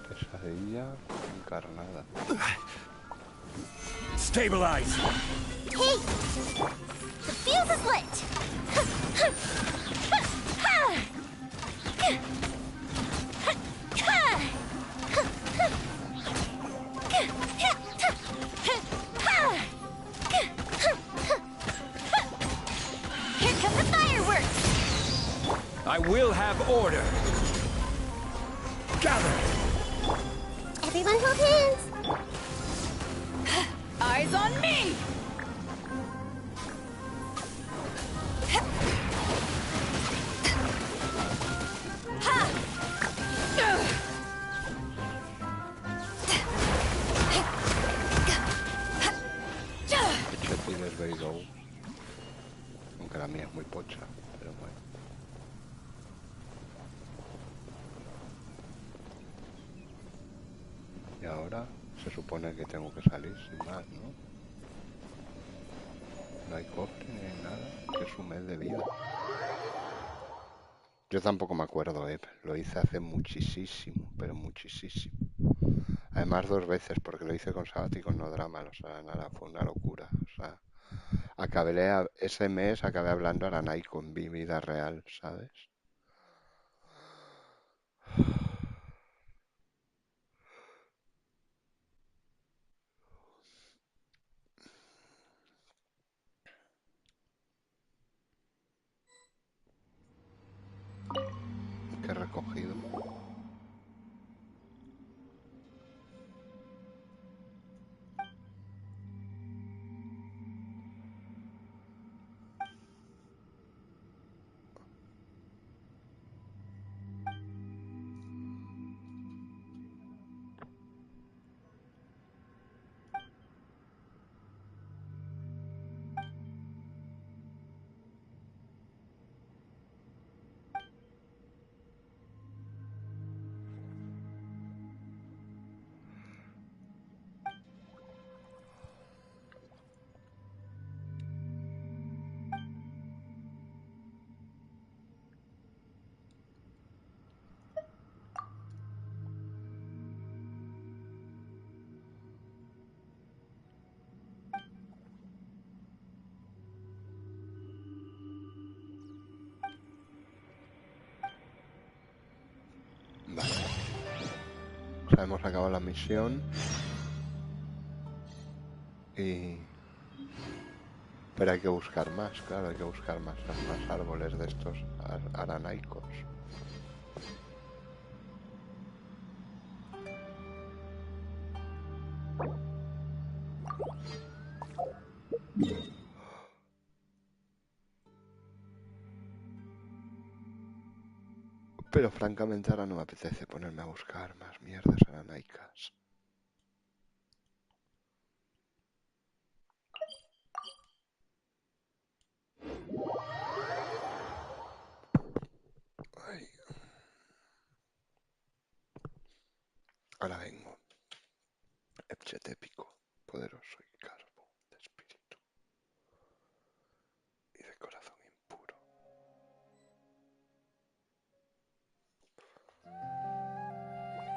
Pesadilla encarnada. Stabilize! Hey! The fuse is lit! Here come the fireworks! I will have order! Gather! Everyone hold hands! Eyes on me! Es very low. Aunque la mía es muy pocha, pero bueno. Y ahora se supone que tengo que salir sin más, ¿no? No hay cofre ni nada, que es un mes de vida. Yo tampoco me acuerdo, lo hice hace muchísimo, pero muchísimo. Además 2 veces, porque lo hice con Sabat y con No Drama, o sea, nada, fue una locura. O sea, ese mes acabé hablando a la Naiko en mi vida real, ¿sabes? Que he recogido. Vale. O sea, hemos acabado la misión. Pero hay que buscar más, claro, hay que buscar más árboles de estos aranaicos. Pero francamente ahora no me apetece ponerme a buscar más mierdas aranaicas. Ay. Ahora vengo. Epchet épico, poderoso y calvo de espíritu y de corazón impuro.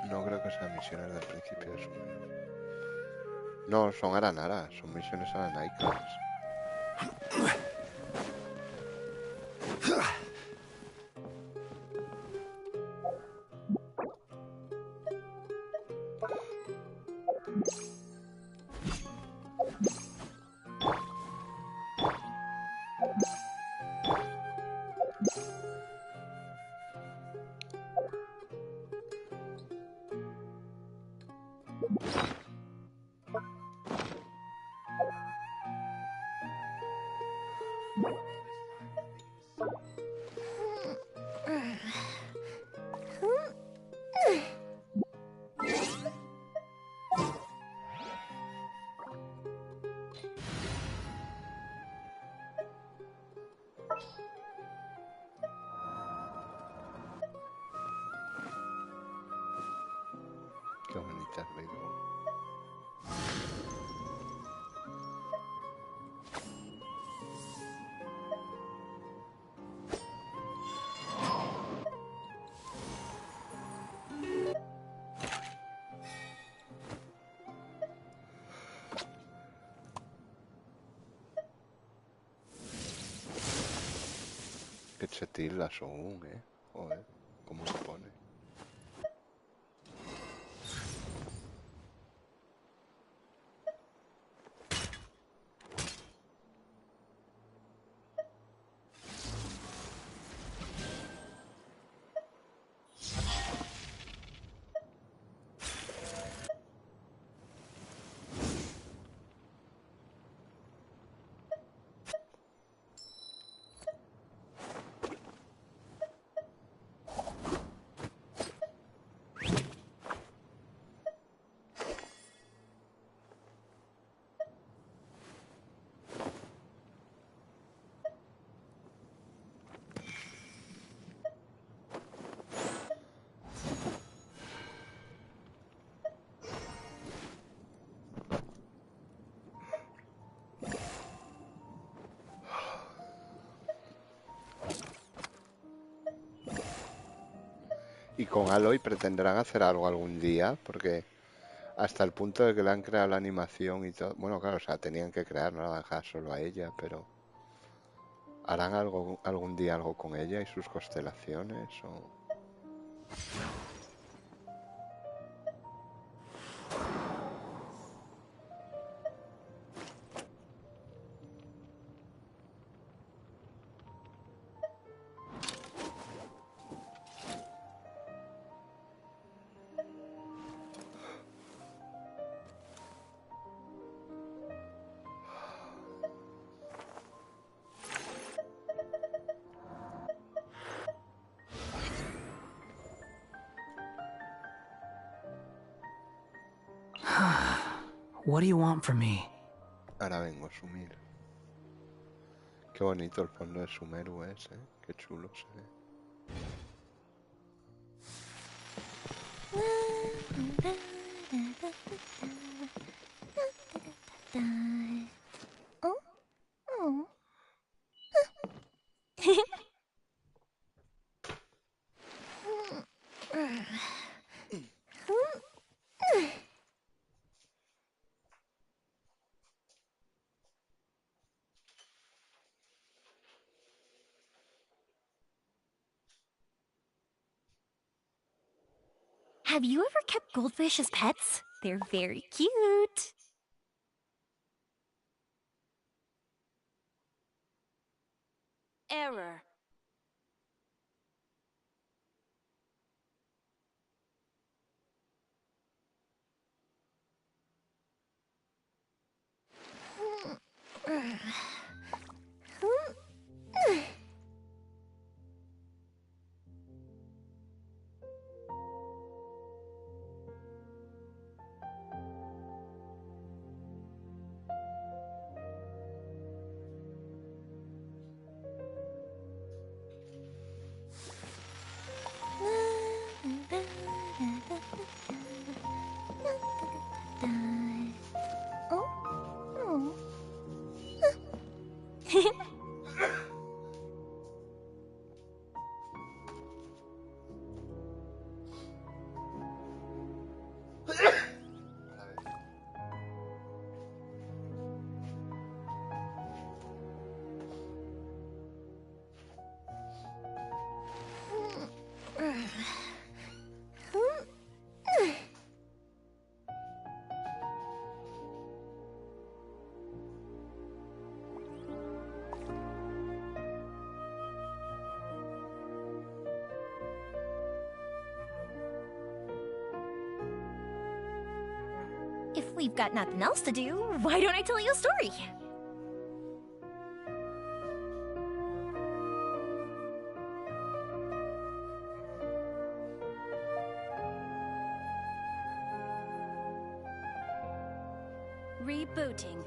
No creo que sean misiones del principio de su menú. No, son aranaras, son misiones aranaicas. Qué bonita ritmo. Qué chetilas son, Joder, cómo se pone. Y con Aloy pretenderán hacer algo algún día, porque hasta el punto de que le han creado la animación y todo. Bueno, claro, o sea, tenían que crear, no la van a dejar solo a ella, pero ¿harán algo algún día algo con ella y sus constelaciones? O... What do you want from me? Ahora vengo, Sumir. Qué bonito el fondo de Sumeru ese, qué chulo se ve. Have you ever kept goldfish as pets? They're very cute. Error. If we've got nothing else to do, why don't I tell you a story? Rebooting.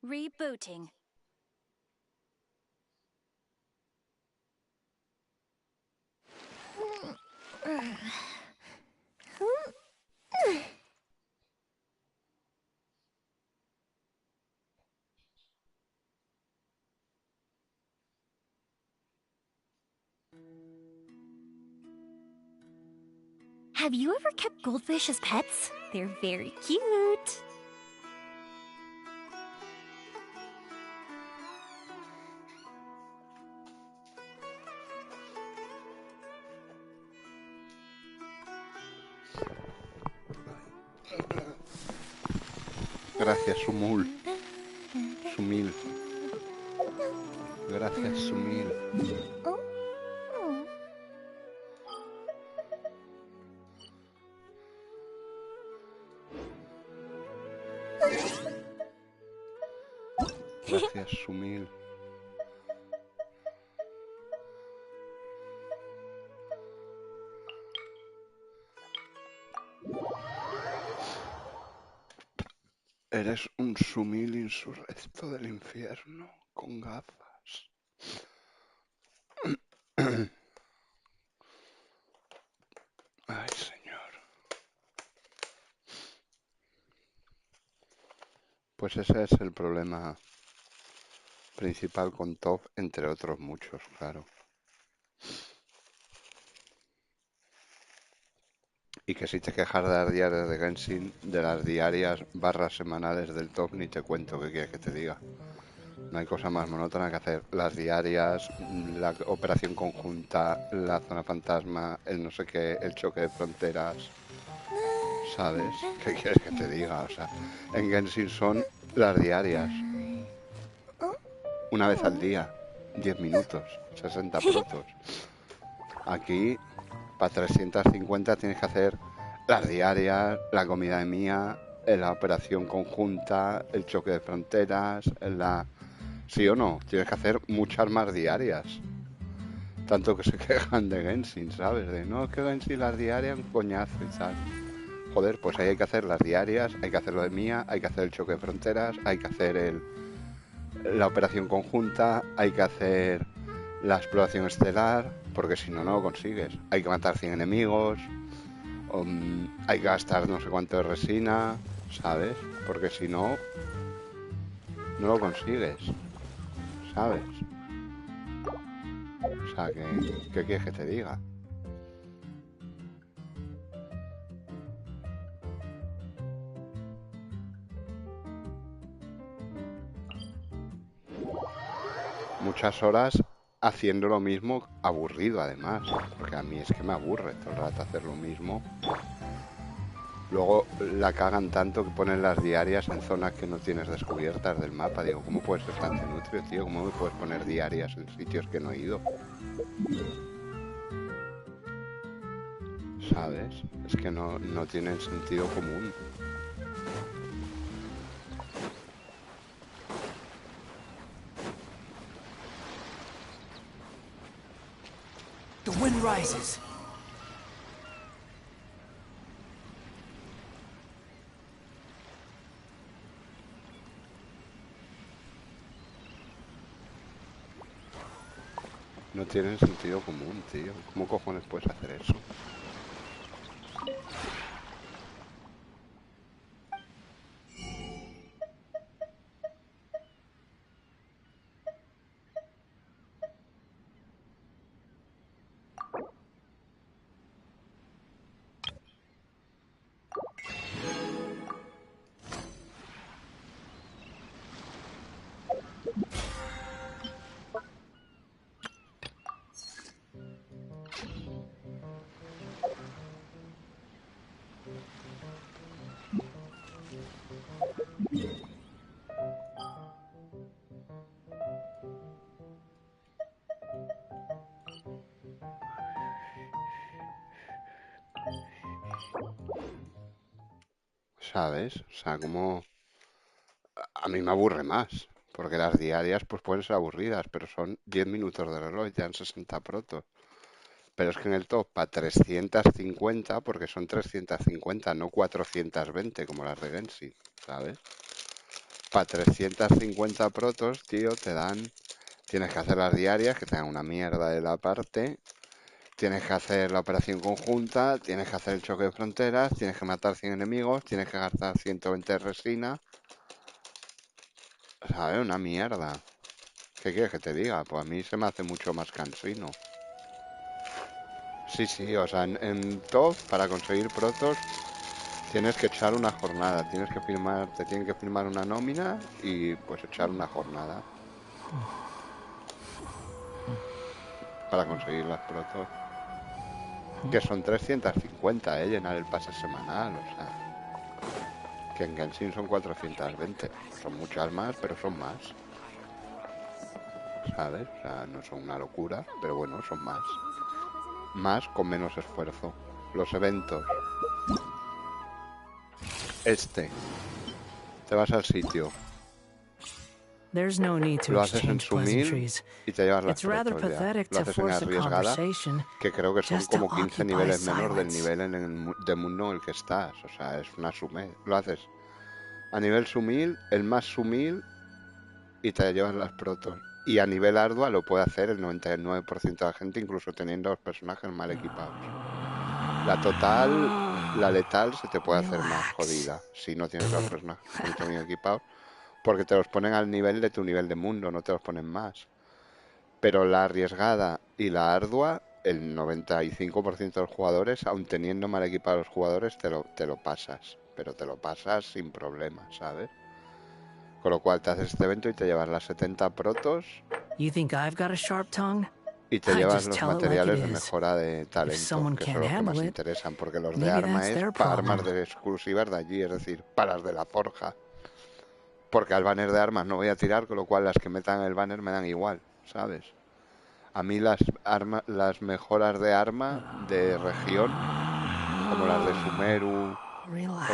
Rebooting. Have you ever kept goldfish as pets? They're very cute. Gracias, Sumul. Sumil. Gracias, Sumil. Gracias, Sumil. Eres un Sumil insurrecto del infierno, con gafas. Ay, señor. Pues ese es el problema principal con Top, entre otros muchos, claro. Y que si te quejas de las diarias de Genshin, de las diarias / semanales del Top, ni te cuento qué quieres que te diga. No hay cosa más monótona que hacer las diarias, la operación conjunta, la zona fantasma, el no sé qué, el choque de fronteras. ¿Sabes? ¿Qué quieres que te diga? O sea, en Genshin son las diarias. Una vez al día, 10 minutos, 60 protos. Aquí, para 350 tienes que hacer las diarias, la comida de Mía, la operación conjunta, el choque de fronteras, la... ¿Sí o no? Tienes que hacer muchas más diarias. Tanto que se quejan de Genshin, ¿sabes? De no, es que Genshin las diarias un coñazo y tal. Joder, pues ahí hay que hacer las diarias, hay que hacer lo de Mía, hay que hacer el choque de fronteras, hay que hacer la operación conjunta, hay que hacer la exploración estelar, porque si no, no lo consigues. Hay que matar 100 enemigos, hay que gastar no sé cuánto de resina, ¿sabes? Porque si no, no lo consigues, ¿sabes? O sea, ¿qué quieres que te diga? Muchas horas haciendo lo mismo, aburrido además, porque a mí es que me aburre todo el rato hacer lo mismo. Luego la cagan tanto que ponen las diarias en zonas que no tienes descubiertas del mapa. Digo, ¿cómo puedes ser tan nutrio, tío? ¿Cómo me puedes poner diarias en sitios que no he ido? ¿Sabes? Es que no tienen sentido común. The wind rises. No tienen sentido común, tío. ¿Cómo cojones puedes hacer eso? ¿Sabes? O sea, como... A mí me aburre más, porque las diarias pues pueden ser aburridas, pero son 10 minutos de reloj y te dan 60 protos. Pero es que en el top, para 350, porque son 350, no 420 como las de Genshin, ¿sabes? Para 350 protos, tío, te dan... Tienes que hacer las diarias, que te dan una mierda de la parte. Tienes que hacer la operación conjunta, tienes que hacer el choque de fronteras, tienes que matar 100 enemigos, tienes que gastar 120 de resina. ¿Sabes? Una mierda. ¿Qué quieres que te diga? Pues a mí se me hace mucho más cansino. Sí, o sea, en top, para conseguir protos, tienes que echar una jornada, tienes que firmar, te tienen que firmar una nómina y pues echar una jornada para conseguir las protos. Que son 350, llenar el pase semanal, o sea, que en Genshin son 420. Son muchas más, pero son más. ¿Sabes? O sea, no son una locura, pero bueno, son más. Más con menos esfuerzo. Los eventos. Te vas al sitio. There's no need to Lo haces en exchange Sumil pleasantries. y te llevas las It's rather protos ya. pathetic Lo to haces en force a arriesgada, conversation que creo que son just to como 15 occupy niveles menos del silence. nivel de mundo en el que estás. O sea, es una sumil. Lo haces a nivel Sumil, el más Sumil, y te llevas las protos. Y a nivel Ardua lo puede hacer el 99% de la gente, incluso teniendo los personajes mal equipados. La letal se te puede hacer más jodida si no tienes los personajes mucho bien equipados, porque te los ponen al nivel de tu nivel de mundo, no te los ponen más. Pero la arriesgada y la ardua, el 95% de los jugadores, aun teniendo mal equipados los jugadores, te lo pasas. Pero te lo pasas sin problema, ¿sabes? Con lo cual te haces este evento y te llevas las 70 protos You think I've got a sharp tongue? y te I llevas just los tell it like it materiales de is. mejora de If talento, someone que son can't los que más handle it, interesan, porque los de maybe arma that's es their para armas problem. de exclusivas de allí, es decir, para las de la forja. Porque al banner de armas no voy a tirar, con lo cual las que metan el banner me dan igual, ¿sabes? A mí las mejoras de arma de región, como las de Sumeru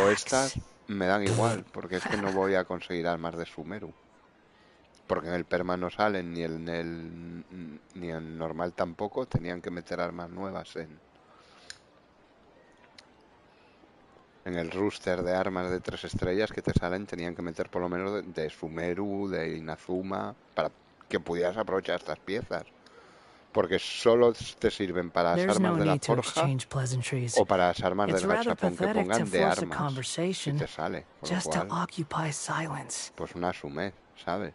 o estas, me dan igual, porque es que no voy a conseguir armas de Sumeru. Porque en el perma no salen, ni en normal tampoco, tenían que meter armas nuevas en el rooster de armas de 3 estrellas que te salen, tenían que meter por lo menos de Sumeru, de Inazuma, para que pudieras aprovechar estas piezas. Porque solo te sirven para las There's armas no de la need to forja exchange pleasantries. o para las armas It's del rather gachapón que pathetic to pongan de force a armas. Si conversation te sale, con lo just to cual, occupy silence. pues una sumed, ¿sabes?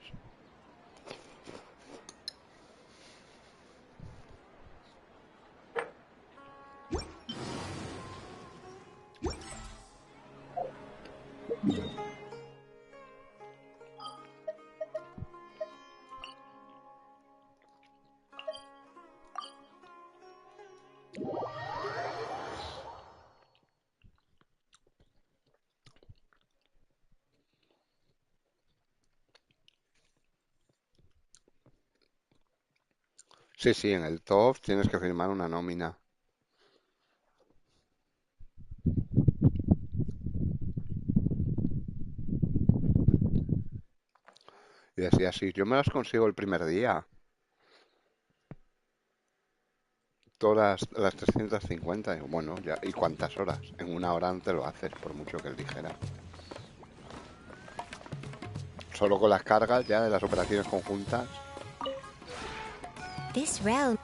Sí, sí, en el top tienes que firmar una nómina. Y decía así, yo me las consigo el primer día. Todas las 350. Y bueno, ya, ¿y cuántas horas? En una hora no te lo haces, por mucho que él dijera. Solo con las cargas ya de las operaciones conjuntas. This realm.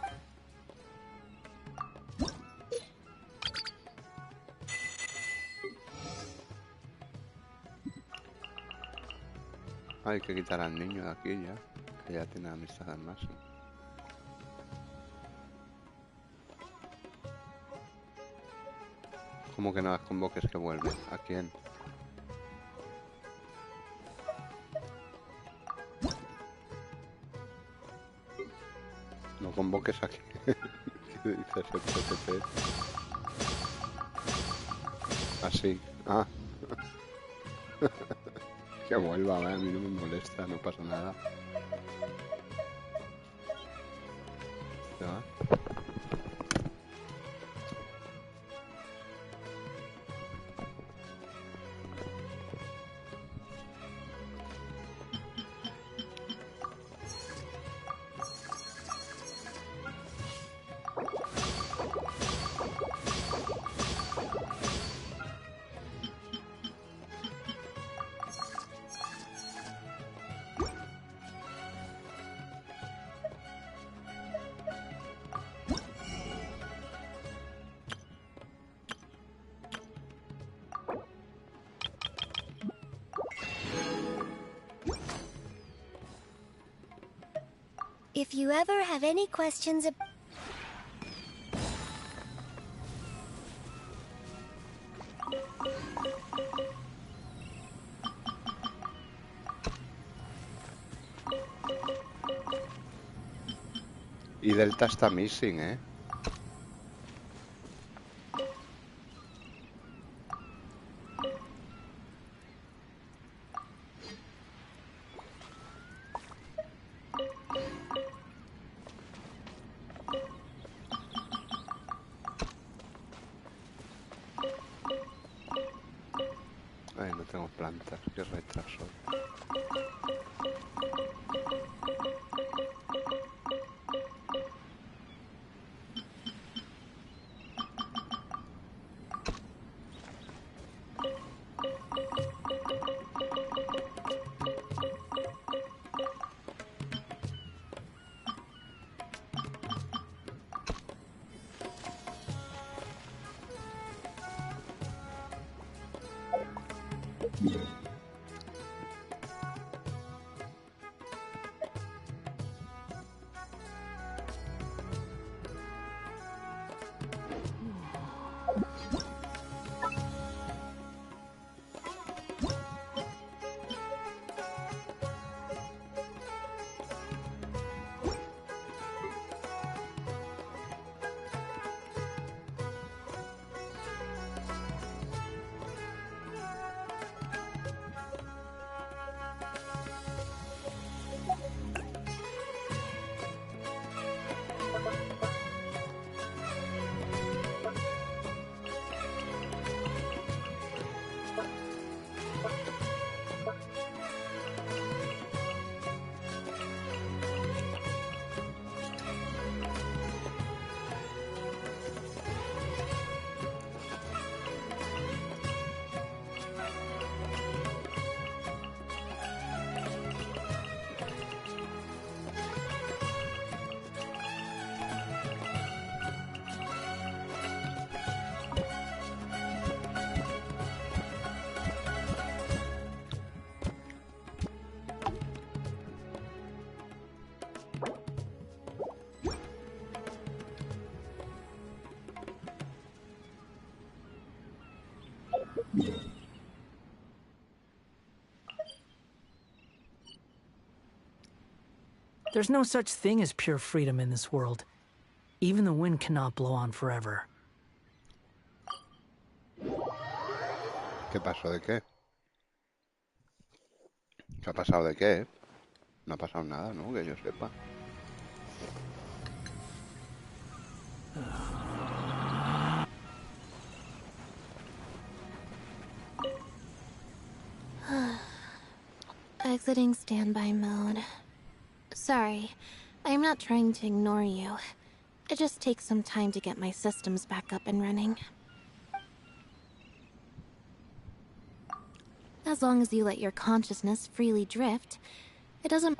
Hay que quitar al niño de aquí ya, que ya tiene amistad al máximo. ¿Cómo que no las convoques que vuelven? ¿A quién? No convoques a quién. ¿Qué dices el PTP? Así. Ah. Que vuelva, a mí no me molesta, no pasa nada. ¿Se va? If you ever have any questions about... Y Delta está missing, ¿eh? Ay, no tengo plantas, qué retraso. There's no such thing as pure freedom in this world. Even the wind cannot blow on forever. ¿Qué pasó de qué? ¿Qué ha pasado de qué? No ha pasado nada, ¿no? Que yo sepa. Exiting standby mode. Sorry, I am not trying to ignore you. It just takes some time to get my systems back up and running. As long as you let your consciousness freely drift, it doesn't...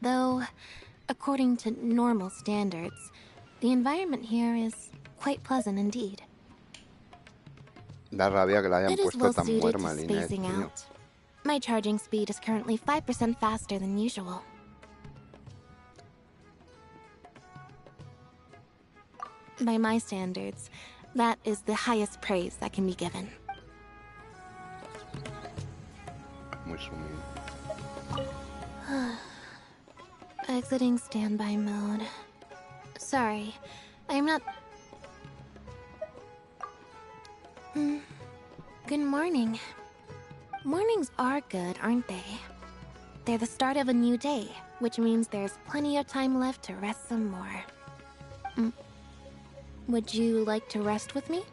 Though, according to normal standards, the environment here is quite pleasant indeed. Da rabia que la hayan It is puesto well tan suited to muermalina, spacing tío. out. My charging speed is currently 5% faster than usual. By my standards, that is the highest praise that can be given. Muy sumido. Exiting standby mode. Sorry, I am not... Good morning. Mornings are good, aren't they? They're the start of a new day, which means there's plenty of time left to rest some more. Would you like to rest with me?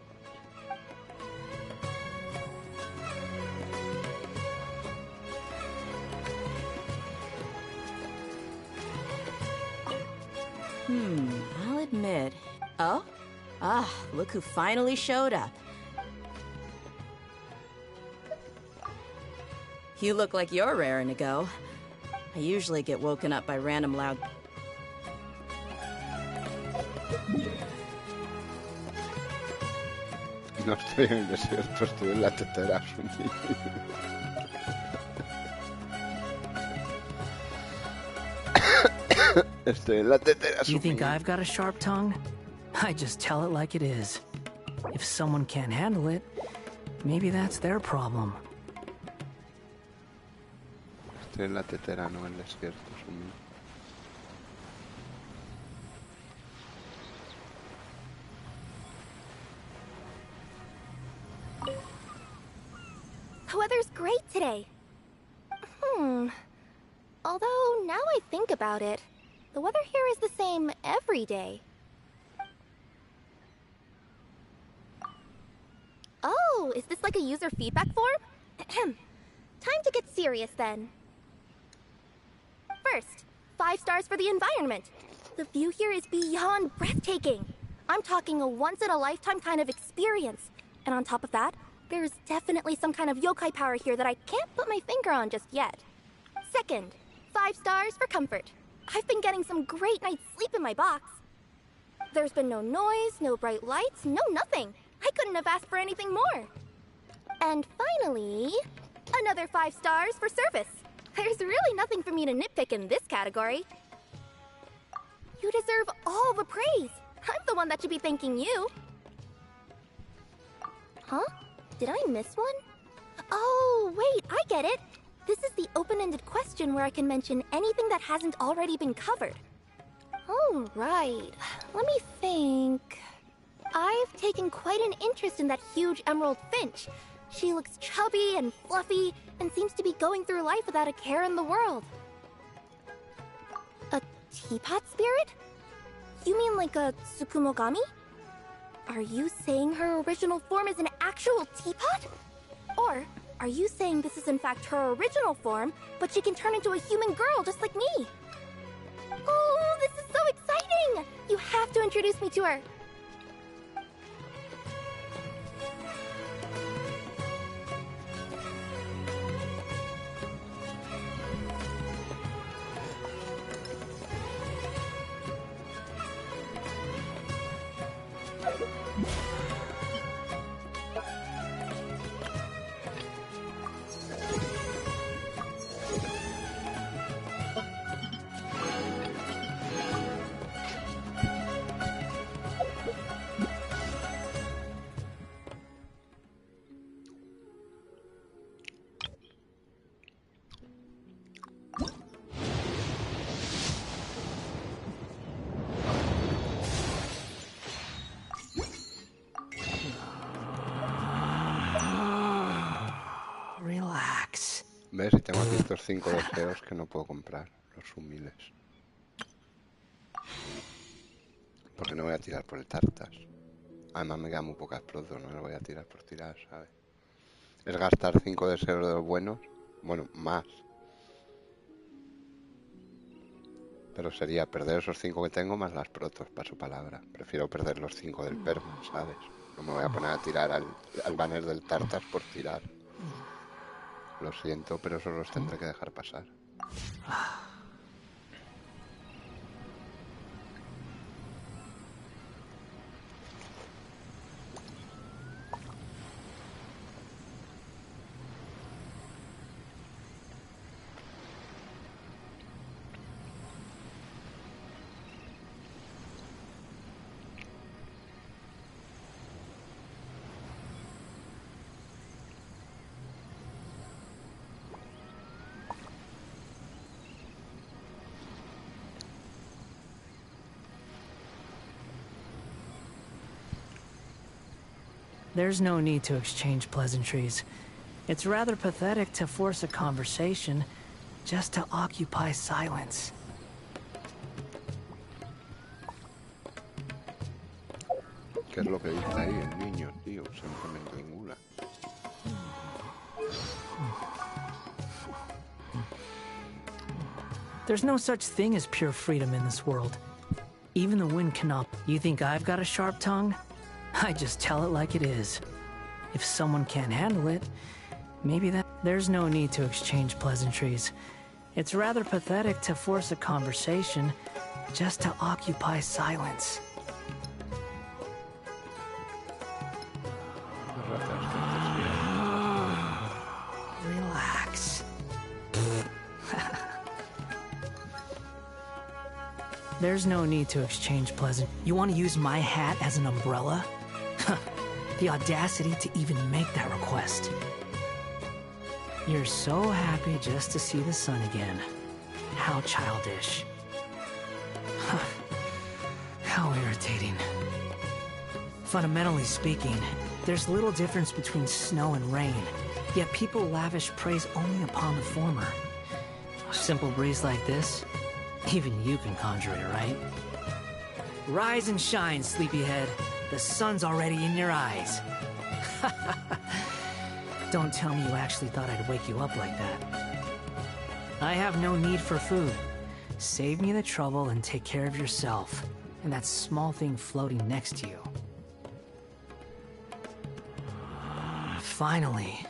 I'll admit. Oh? Look who finally showed up. You look like you're raring to go. I usually get woken up by random loud... No estoy en el desierto, estoy en la tetera sumida. Estoy en la tetera You think sumida. I've got a sharp tongue? I just tell it like it is. If someone can't handle it, maybe that's their problem. Estoy en la tetera, no en el desierto sumido. The weather's great today. Although, now I think about it, the weather here is the same every day. Oh, is this like a user feedback form? Time to get serious then. First, 5 stars for the environment. The view here is beyond breathtaking. I'm talking a once-in-a-lifetime kind of experience. And on top of that, there's definitely some kind of yokai power here that I can't put my finger on just yet. Second, 5 stars for comfort. I've been getting some great night's sleep in my box. There's been no noise, no bright lights, no nothing. I couldn't have asked for anything more. And finally, another 5 stars for service. There's really nothing for me to nitpick in this category. You deserve all the praise. I'm the one that should be thanking you. Huh? Did I miss one? Oh, wait, I get it. This is the open-ended question where I can mention anything that hasn't already been covered. Oh, right. Let me think. I've taken quite an interest in that huge emerald finch. She looks chubby and fluffy and seems to be going through life without a care in the world. A teapot spirit? You mean like a Tsukumogami? Are you saying her original form is an actual teapot? Or are you saying this is in fact her original form, but she can turn into a human girl just like me? Oh, this is so exciting! You have to introduce me to her. Relax. ¿Ves? Y tengo aquí estos 5 deseos que no puedo comprar, los humildes. Porque no voy a tirar por el tartas. Además me quedan muy pocas protos, no lo voy a tirar por tirar, ¿sabes? Es gastar 5 deseos de los buenos. Bueno, más. Pero sería perder esos 5 que tengo más las protos, para su palabra. Prefiero perder los 5 del perma, ¿sabes? No me voy a poner a tirar al banner del tartas por tirar. Lo siento, pero eso los tendré que dejar pasar. There's no need to exchange pleasantries. It's rather pathetic to force a conversation just to occupy silence. ¿Qué es lo que dice ahí el niño, tío? Simplemente ninguna. There's no such thing as pure freedom in this world. Even the wind cannot. You think I've got a sharp tongue? I just tell it like it is. If someone can't handle it, maybe that... There's no need to exchange pleasantries. It's rather pathetic to force a conversation just to occupy silence. Relax. There's no need to exchange pleasant... You want to use my hat as an umbrella? The audacity to even make that request. You're so happy just to see the sun again. How childish. How irritating. Fundamentally speaking, there's little difference between snow and rain, yet people lavish praise only upon the former. A simple breeze like this, even you can conjure it, right? Rise and shine, sleepyhead. The sun's already in your eyes. Don't tell me you actually thought I'd wake you up like that. I have no need for food. Save me the trouble and take care of yourself, and that small thing floating next to you. Finally,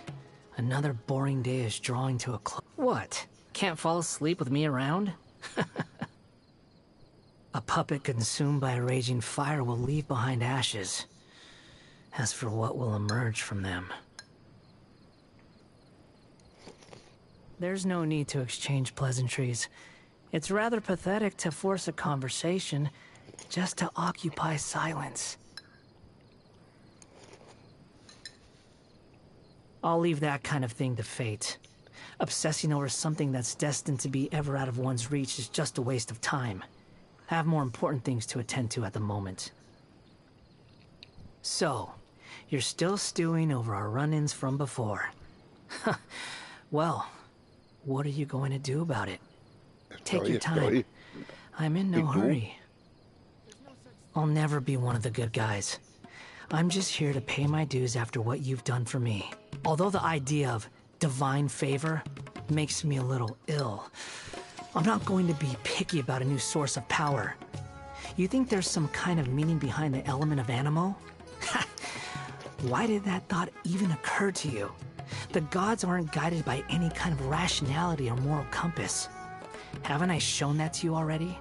another boring day is drawing to a close. What? Can't fall asleep with me around? A puppet consumed by a raging fire will leave behind ashes. As for what will emerge from them... There's no need to exchange pleasantries. It's rather pathetic to force a conversation just to occupy silence. I'll leave that kind of thing to fate. Obsessing over something that's destined to be ever out of one's reach is just a waste of time. I have more important things to attend to at the moment. So, you're still stewing over our run-ins from before. Well, what are you going to do about it? Take your time. I'm in no hurry. I'll never be one of the good guys. I'm just here to pay my dues after what you've done for me. Although the idea of divine favor makes me a little ill, I'm not going to be picky about a new source of power. You think there's some kind of meaning behind the element of animo? Why did that thought even occur to you? The gods aren't guided by any kind of rationality or moral compass. Haven't I shown that to you already?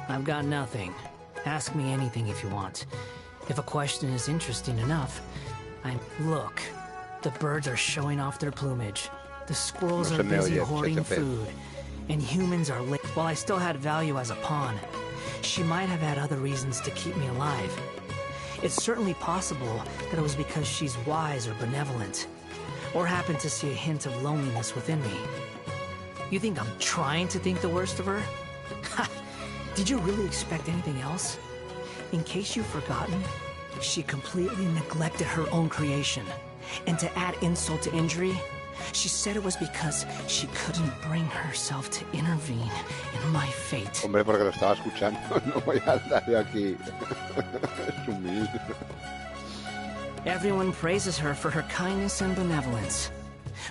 I've got nothing. Ask me anything if you want. If a question is interesting enough, Look, the birds are showing off their plumage. The squirrels are busy hoarding food. And humans are late. While I still had value as a pawn, she might have had other reasons to keep me alive. It's certainly possible that it was because she's wise or benevolent, or happened to see a hint of loneliness within me. You think I'm trying to think the worst of her? Did you really expect anything else? In case you've forgotten, she completely neglected her own creation, And to add insult to injury, she said it was because she couldn't bring herself to intervene in my fate. Hombre, porque lo estaba escuchando. No voy a andar yo aquí. Sumir. Everyone praises her for her kindness and benevolence.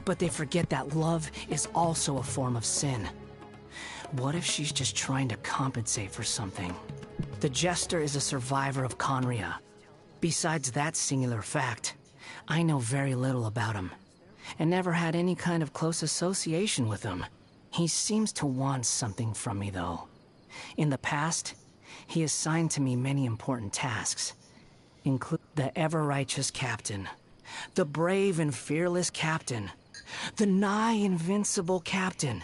But they forget that love is also a form of sin. What if she's just trying to compensate for something? The Jester is a survivor of Conria. Besides that singular fact, I know very little about him, and never had any kind of close association with him. He seems to want something from me, though. In the past, he assigned to me many important tasks, including the ever-righteous captain, the brave and fearless captain, the nigh-invincible captain.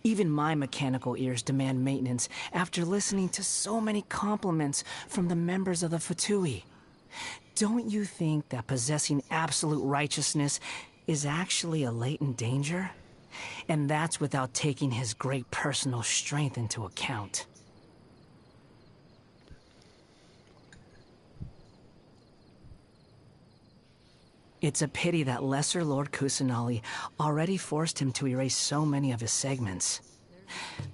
Even my mechanical ears demand maintenance after listening to so many compliments from the members of the Fatui. Don't you think that possessing absolute righteousness is actually a latent danger? And that's without taking his great personal strength into account. It's a pity that Lesser Lord Kusanali already forced him to erase so many of his segments.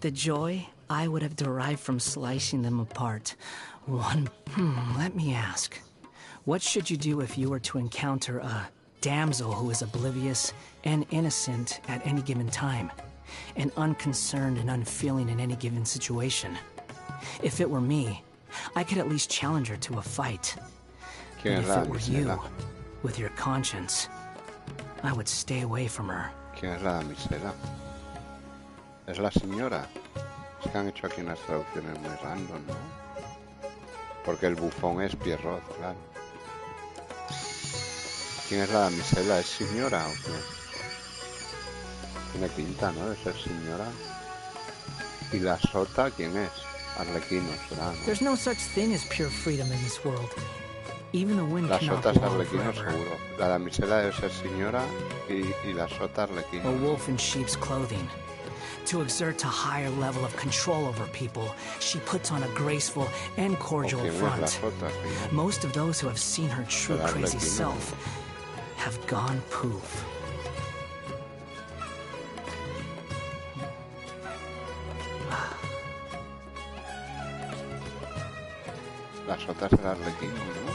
The joy I would have derived from slicing them apart. Let me ask. What should you do if you were to encounter a damsel who is oblivious and innocent at any given time, and unconcerned and unfeeling in any given situation? If it were me, I could at least challenge her to a fight. But if it were you, with your conscience, I would stay away from her. ¿Quién es la damisela? Es la señora. Es que han hecho aquí unas traducciones muy random, ¿no? Porque el bufón es Pierrot, claro. ¿Quién es la damisela? ¿Es señora o qué? Tiene pinta, ¿no? De ser señora. ¿Y la sota quién es? Arlequino será, ¿no? There's no such thing as pure freedom in this world. Even the wind La cannot sota es blow Arlequino forever. seguro. La damisela debe ser señora y la sota Arlequino. A wolf in sheep's clothing. To exert a higher level of control over people, she puts on a graceful and cordial ¿Quién es la front. sota? Sí. Most of those who have seen her true Será crazy Arlequino. self have gone poof. La sota será Arlequino, ¿no?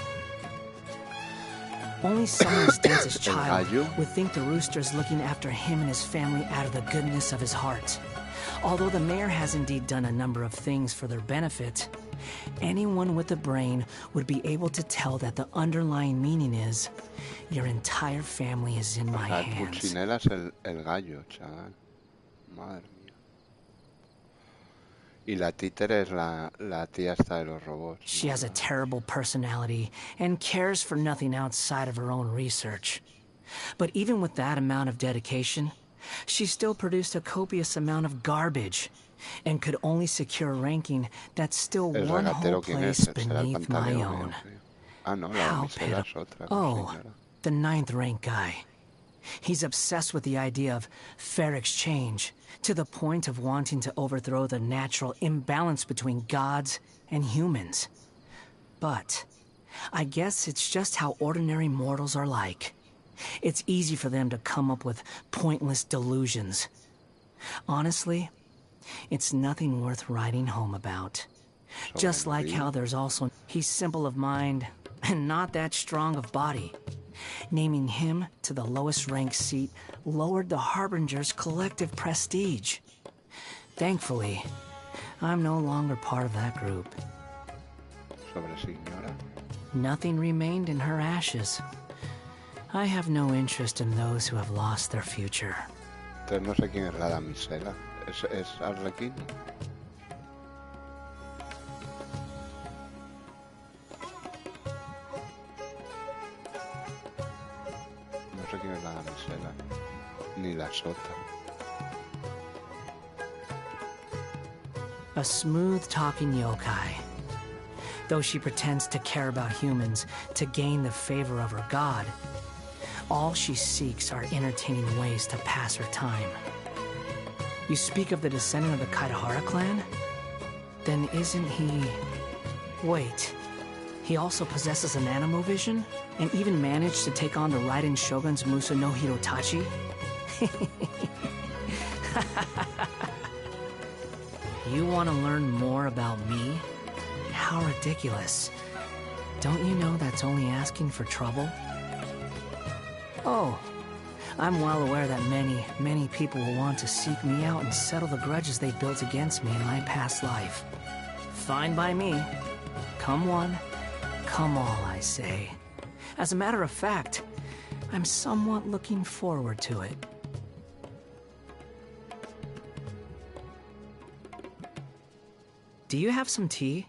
Only someone as dense as El child gallo. would think the rooster is looking after him and his family out of the goodness of his heart. Although the mayor has indeed done a number of things for their benefit, anyone with a brain would be able to tell that the underlying meaning is, your entire family is in my El hands. Pulcinella es el gallo, chaval. Madre mía. Y la títere es la tía esta de los robots. She has a terrible personality and cares for nothing outside of her own research. But even with that amount of dedication, she still produced a copious amount of garbage and could only secure a ranking that's still El one whole regatero, ¿quién es? place Será el beneath my pantaleón, own. creo. Ah, no, la How damisela es pitiful. otra. la Oh, señora. the 9th rank guy. He's obsessed with the idea of fair exchange, to the point of wanting to overthrow the natural imbalance between gods and humans. But I guess it's just how ordinary mortals are like. It's easy for them to come up with pointless delusions. Honestly, it's nothing worth writing home about. Just like how there's also... He's simple of mind and not that strong of body. Naming him to the lowest ranked seat lowered the Harbinger's collective prestige. Thankfully, I'm no longer part of that group. Sobre señora. Nothing remained in her ashes. I have no interest in those who have lost their future. Entonces no sé quién es la damisela. ¿Es Arlequino? No sé quién es la damisela. Ni la sota. A smooth-talking yokai. Though she pretends to care about humans to gain the favor of her god, all she seeks are entertaining ways to pass her time. You speak of the descendant of the Kaitahara clan? Then isn't he... Wait. He also possesses an animo vision, and even managed to take on the Raiden Shogun's Musa no Hirotachi. You want to learn more about me? How ridiculous. Don't you know that's only asking for trouble? Oh, I'm well aware that many people will want to seek me out and settle the grudges they built against me in my past life. Fine by me. Come one, come all, I say. As a matter of fact, I'm somewhat looking forward to it. Do you have some tea?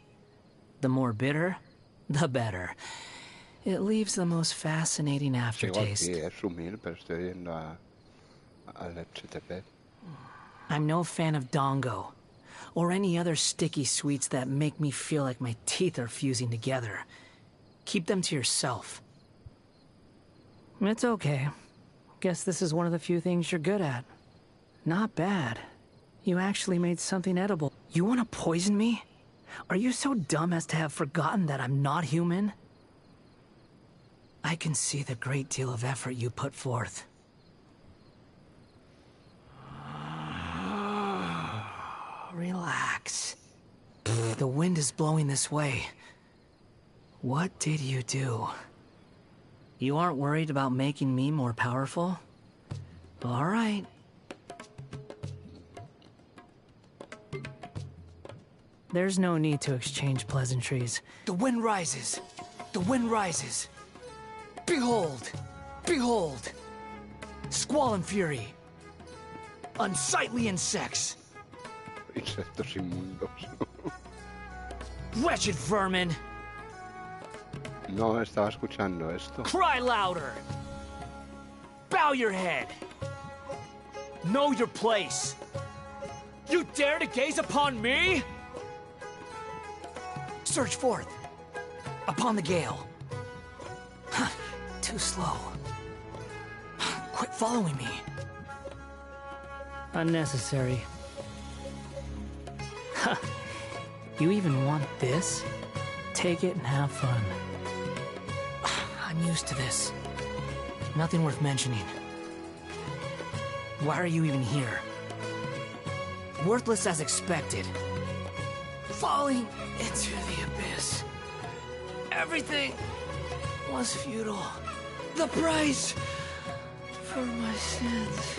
The more bitter, the better. It leaves the most fascinating aftertaste. I'm no fan of dango, or any other sticky sweets that make me feel like my teeth are fusing together. Keep them to yourself. It's okay. Guess this is one of the few things you're good at. Not bad. You actually made something edible. You want to poison me? Are you so dumb as to have forgotten that I'm not human? I can see the great deal of effort you put forth. Relax. The wind is blowing this way. What did you do? You aren't worried about making me more powerful? All right. There's no need to exchange pleasantries. The wind rises. The wind rises. Behold! Behold! Squall and fury. Unsightly insects. Insectos inmundos. Wretched vermin. No, estaba escuchando esto. Cry louder. Bow your head. Know your place. You dare to gaze upon me? Surge forth. Upon the gale. Too slow. Quit following me. Unnecessary. You even want this? Take it and have fun. I'm used to this. Nothing worth mentioning. Why are you even here? Worthless as expected. Falling into the abyss. Everything was futile. The price for my sins.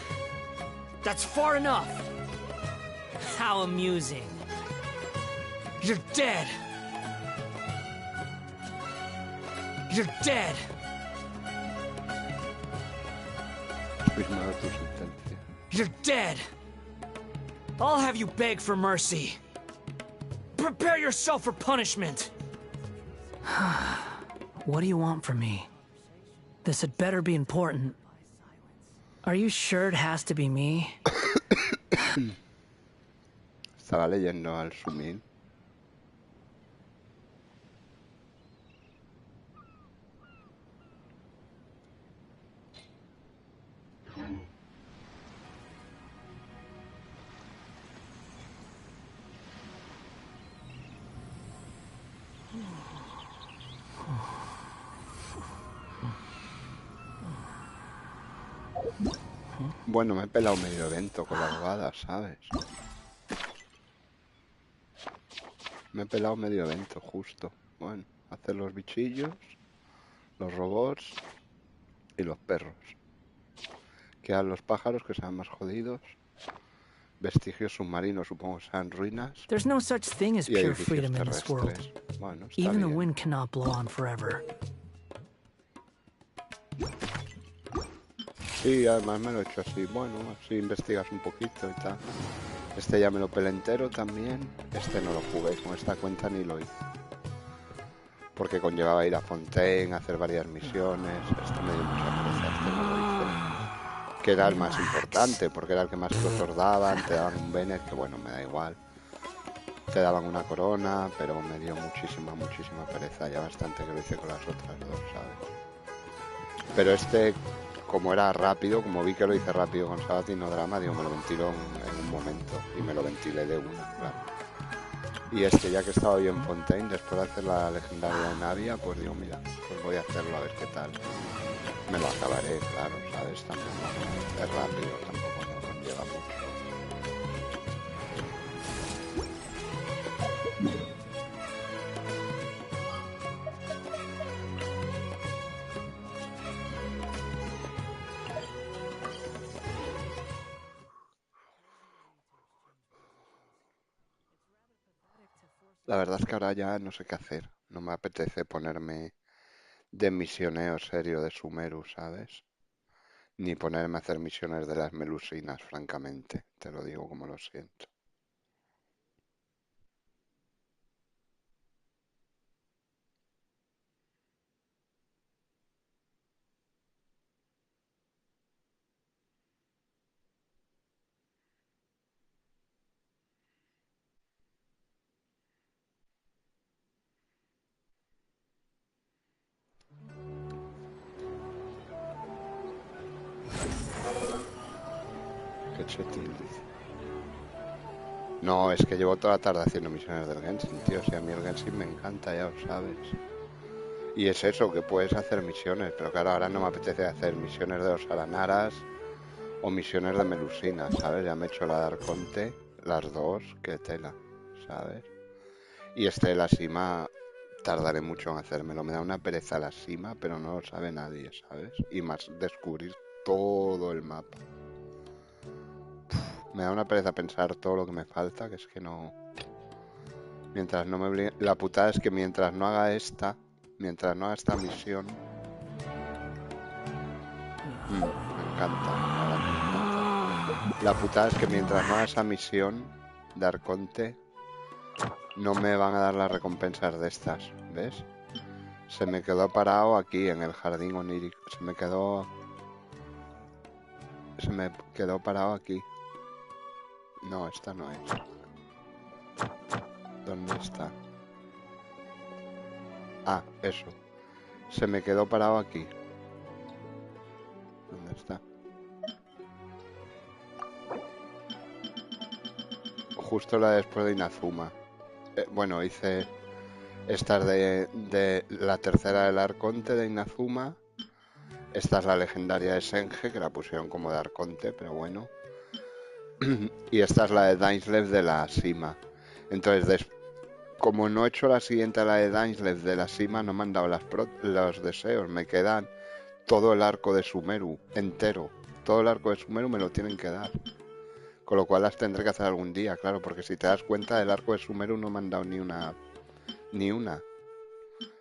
That's far enough. How amusing. You're dead. You're dead. You're dead. I'll have you beg for mercy. Prepare yourself for punishment. What do you want from me? This had better be important. Are you sure it has to be me? Estaba leyendo al Sumin. Bueno, me he pelado medio evento con la abogada, ¿sabes? Me he pelado medio evento, justo. Bueno, hacer los bichillos, los robots y los perros. Quedan los pájaros, que sean más jodidos. Vestigios submarinos, supongo que sean ruinas. There's no such thing as pure freedom in this world. Bueno, Even the wind cannot blow on forever. Sí, además me lo he hecho así. Bueno, así investigas un poquito y tal. Este ya me lo pelé entero también. Este no lo jugué, con esta cuenta ni lo hice. Porque conllevaba ir a Fontaine, hacer varias misiones. Este me dio mucha pereza, este no lo hice. Que era el más importante, porque era el que más cosas daban. Te daban un Bennett, que bueno, me da igual. Te daban una corona, pero me dio muchísima pereza. Ya bastante que lo hice con las otras dos, ¿sabes? Pero este, como era rápido, como vi que lo hice rápido con Sabatino Drama, digo, me lo ventiló en un momento. Y me lo ventilé de una, claro. Y ya que estaba yo en Fontaine, después de hacer la legendaria de Navia, pues digo, mira, pues voy a hacerlo a ver qué tal. Me lo acabaré, claro, ¿sabes? Tampoco es rápido, tampoco no conlleva mucho. La verdad es que ahora ya no sé qué hacer. No me apetece ponerme de misionero serio de Sumeru, ¿sabes? Ni ponerme a hacer misiones de las melusinas, francamente. Te lo digo como lo siento. Qué chetil, dice. No, es que llevo toda la tarde haciendo misiones del Genshin, tío. Si a mí el Genshin me encanta, ya lo sabes. Y es eso, que puedes hacer misiones, pero claro, ahora no me apetece hacer misiones de los Aranaras o misiones de Melusina, ¿sabes? Ya me he hecho la de Arconte, las dos, que tela, ¿sabes? Y la cima, tardaré mucho en hacérmelo. Me da una pereza la cima, pero no lo sabe nadie, ¿sabes? Y más descubrir todo el mapa. Me da una pereza pensar todo lo que me falta, que es que no... Mientras no me... La putada es que mientras no haga esta misión... me encanta, la verdad que me encanta. La putada es que mientras no haga esa misión de Arconte, no me van a dar las recompensas de estas, ¿ves? Se me quedó parado aquí en el jardín onírico. Se me quedó parado aquí. No, esta no es. ¿Dónde está? Ah, eso. Se me quedó parado aquí. ¿Dónde está? Justo la después de Inazuma. Bueno, hice estas de la tercera del Arconte de Inazuma. Esta es la legendaria de Senge, que la pusieron como de Arconte, pero bueno. Y esta es la de Dainslev de la Sima. Entonces, como no he hecho la siguiente, la de Dainslev de la Sima, no me han dado los deseos. Me quedan todo el arco de Sumeru entero. Todo el arco de Sumeru me lo tienen que dar. Con lo cual las tendré que hacer algún día, claro, porque si te das cuenta, del arco de Sumeru no me han dado ni una.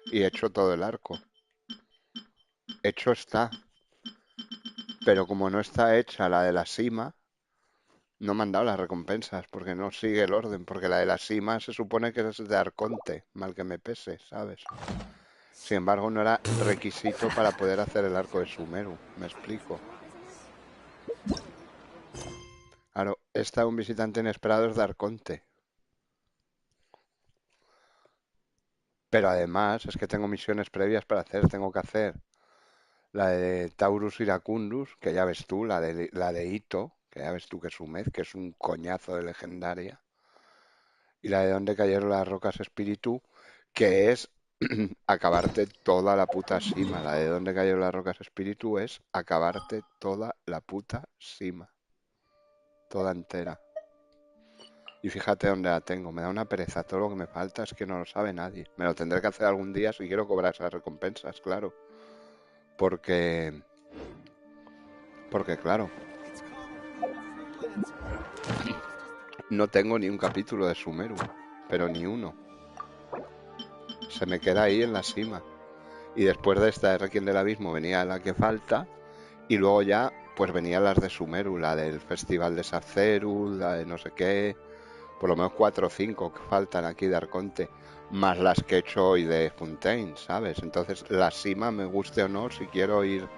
Y he hecho todo el arco. Hecho está. Pero como no está hecha la de la Sima, no me han dado las recompensas, porque no sigue el orden, porque la de la Sima se supone que es de Arconte, mal que me pese, ¿sabes? Sin embargo, no era requisito para poder hacer el arco de Sumeru, me explico. Claro, un visitante inesperado es de Arconte. Pero además es que tengo misiones previas para hacer. Tengo que hacer la de Taurus Iracundus, que ya ves tú, la de Ito, que ya ves tú que es un mes, que es un coñazo de legendaria. Y la de Donde cayeron las rocas espíritu, que es acabarte toda la puta cima. La de Donde cayeron las rocas espíritu es acabarte toda la puta cima. Toda entera. Y fíjate dónde la tengo. Me da una pereza. Todo lo que me falta es que no lo sabe nadie. Me lo tendré que hacer algún día si quiero cobrar esas recompensas, claro. Porque claro, no tengo ni un capítulo de Sumeru, pero ni uno. Se me queda ahí en la cima. Y después de esta de Requiem del Abismo venía la que falta. Y luego ya, pues venían las de Sumeru, la del Festival de Saceru, la de no sé qué. Por lo menos 4 o 5 que faltan aquí de Arconte. Más las que he hecho hoy de Fontaine, ¿sabes? Entonces la cima, me guste o no, si quiero ir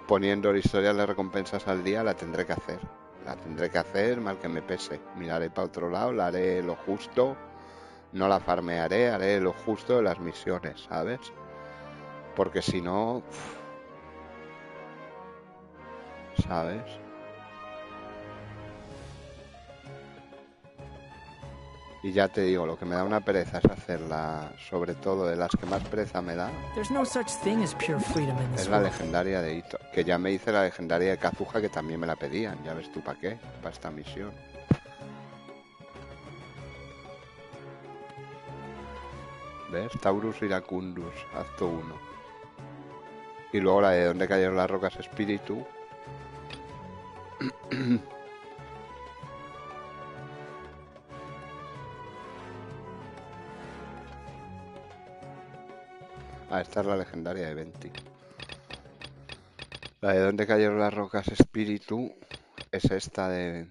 poniendo historias de recompensas al día, la tendré que hacer. La tendré que hacer mal que me pese. Miraré para otro lado, la haré lo justo. No la farmearé, haré lo justo de las misiones, ¿sabes? Porque si no... ¿sabes? Y ya te digo, lo que me da una pereza es hacerla, sobre todo de las que más pereza me da. There's no such thing as pure freedom in this Es la world. legendaria de Ito. Que ya me hice la legendaria de Kazuha, que también me la pedían. Ya ves tú para qué, para esta misión. ¿Ves? Taurus Iracundus, acto 1. Y luego la de donde cayeron las rocas espíritu. Ah, esta es la legendaria de Venti. La de donde cayeron las rocas espíritu es esta de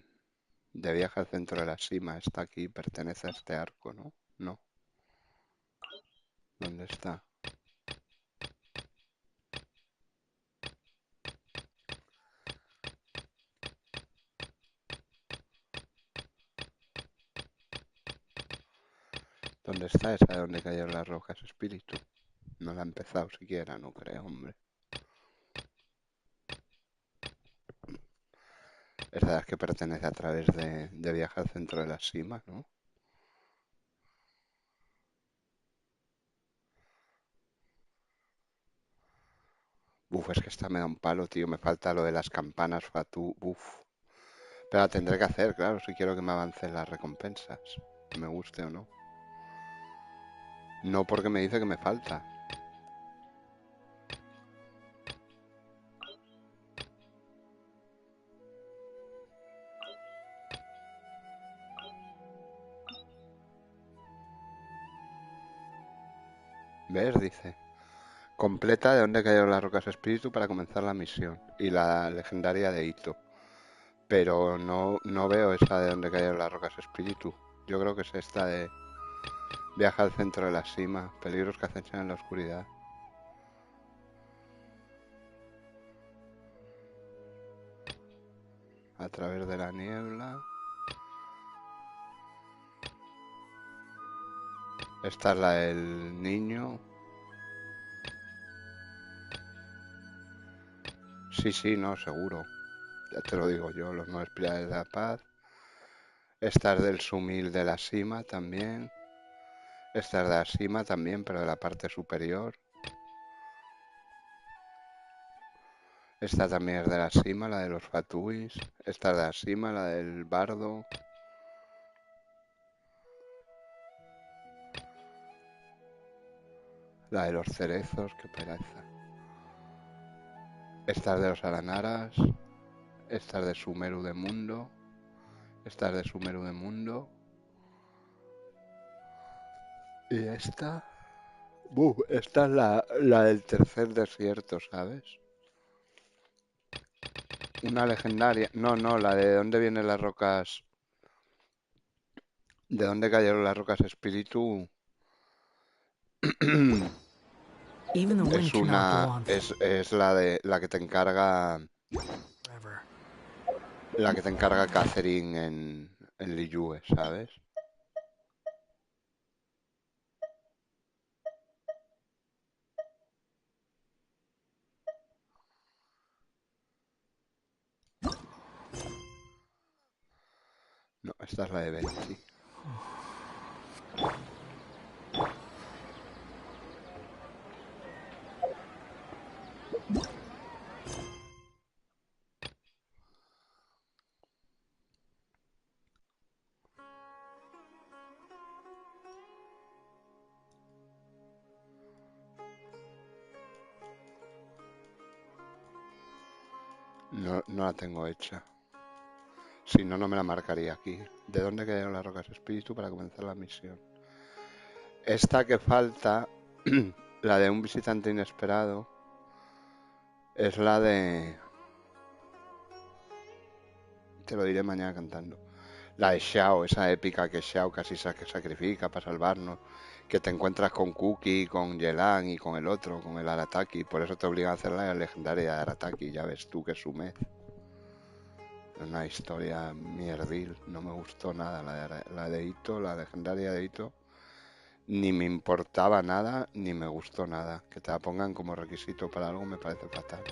viaje al centro de la cima. Esta aquí pertenece a este arco, ¿no? No. ¿Dónde está? ¿Dónde está esa de donde cayeron las rocas espíritu? No la he empezado siquiera, no creo, hombre. Esa es que pertenece a través de viaje al centro de la cima, ¿no? Uf, es que esta me da un palo, tío. Me falta lo de las campanas, Fatu. Uf. Pero la tendré que hacer, claro, si quiero que me avancen las recompensas. Me guste o no. No porque me dice que me falta. ¿Ves? Dice. Completa de dónde cayeron las rocas espíritu para comenzar la misión. Y la legendaria de Ito. Pero no veo esa de dónde cayeron las rocas espíritu. Yo creo que es esta de viaja al centro de la cima. Peligros que acechan en la oscuridad. A través de la niebla. Esta es la del niño. Sí, no, seguro. Ya te lo digo yo, los 9 pilares de la paz. Esta es del sumil de la cima también. Esta es de la cima también, pero de la parte superior. Esta también es de la cima, la de los fatuis. Esta es de la cima, la del bardo. La de los cerezos, qué pereza. Esta es de los aranaras. Esta es de Sumeru de Mundo. Esta es de Sumeru de Mundo. Y esta... esta es la del tercer desierto, ¿sabes? Una legendaria. No, la de dónde vienen las rocas. ¿De dónde cayeron las rocas espíritu? Es una. Es la de. La que te encarga. La que te encarga Catherine en Liyue, ¿sabes? No, esta es la de Benji. No la tengo hecha. Si no, no me la marcaría aquí. ¿De dónde cayeron las rocas espíritu para comenzar la misión? Esta que falta, la de un visitante inesperado, es la de... Te lo diré mañana cantando. La de Xiao, esa épica que Xiao casi se sacrifica para salvarnos. Que te encuentras con Cookie, con Yelan y con el otro, con el Arataki. Por eso te obligan a hacer la legendaria de Arataki. Ya ves tú que es Sumez. Es una historia mierdil. No me gustó nada la de Ito, la legendaria de Ito. Ni me importaba nada, ni me gustó nada. Que te la pongan como requisito para algo me parece fatal.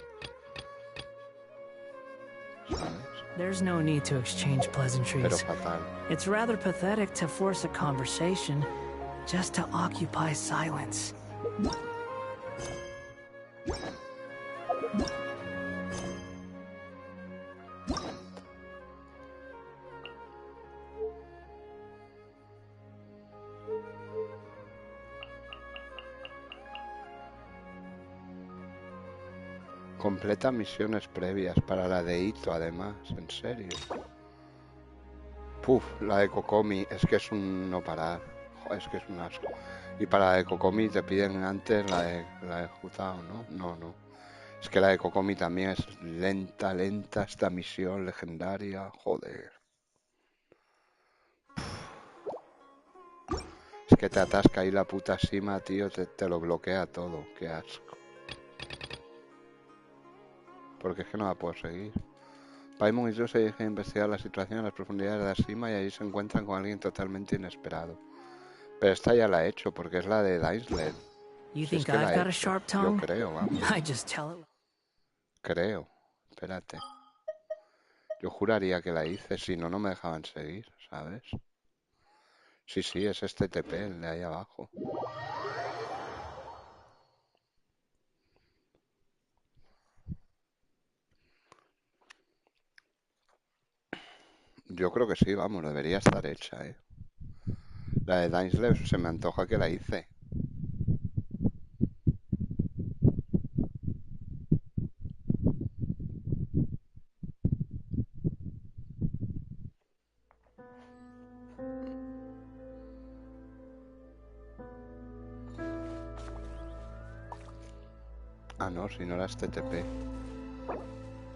¿Sabes? There's no need to exchange Pero pleasantries. fatal. It's rather pathetic to force a conversation just to occupy silence. Completa misiones previas para la de Ito, además, en serio. Puf, la de Kokomi, es que es un no parar. Joder, es que es un asco. Y para la de Kokomi te piden antes la de Jutao, ¿no? No. Es que la de Kokomi también es lenta esta misión legendaria. Joder. Es que te atasca ahí la puta Sima, tío, te lo bloquea todo. Qué asco. Porque es que no la puedo seguir. Paimon y yo se dirigen a investigar la situación en las profundidades de la Sima y allí se encuentran con alguien totalmente inesperado. Pero esta ya la he hecho, porque es la de Dainslet. You Si es think que la I've he got a hecho. sharp Yo tongue? creo, vamos. I just tell it. Creo. Espérate. Yo juraría que la hice, si no, no me dejaban seguir, ¿sabes? Sí, es este TP, el de ahí abajo. Yo creo que sí, vamos, debería estar hecha, ¿eh? La de Dainslet se me antoja que la hice. Ah, no, si no era este TP.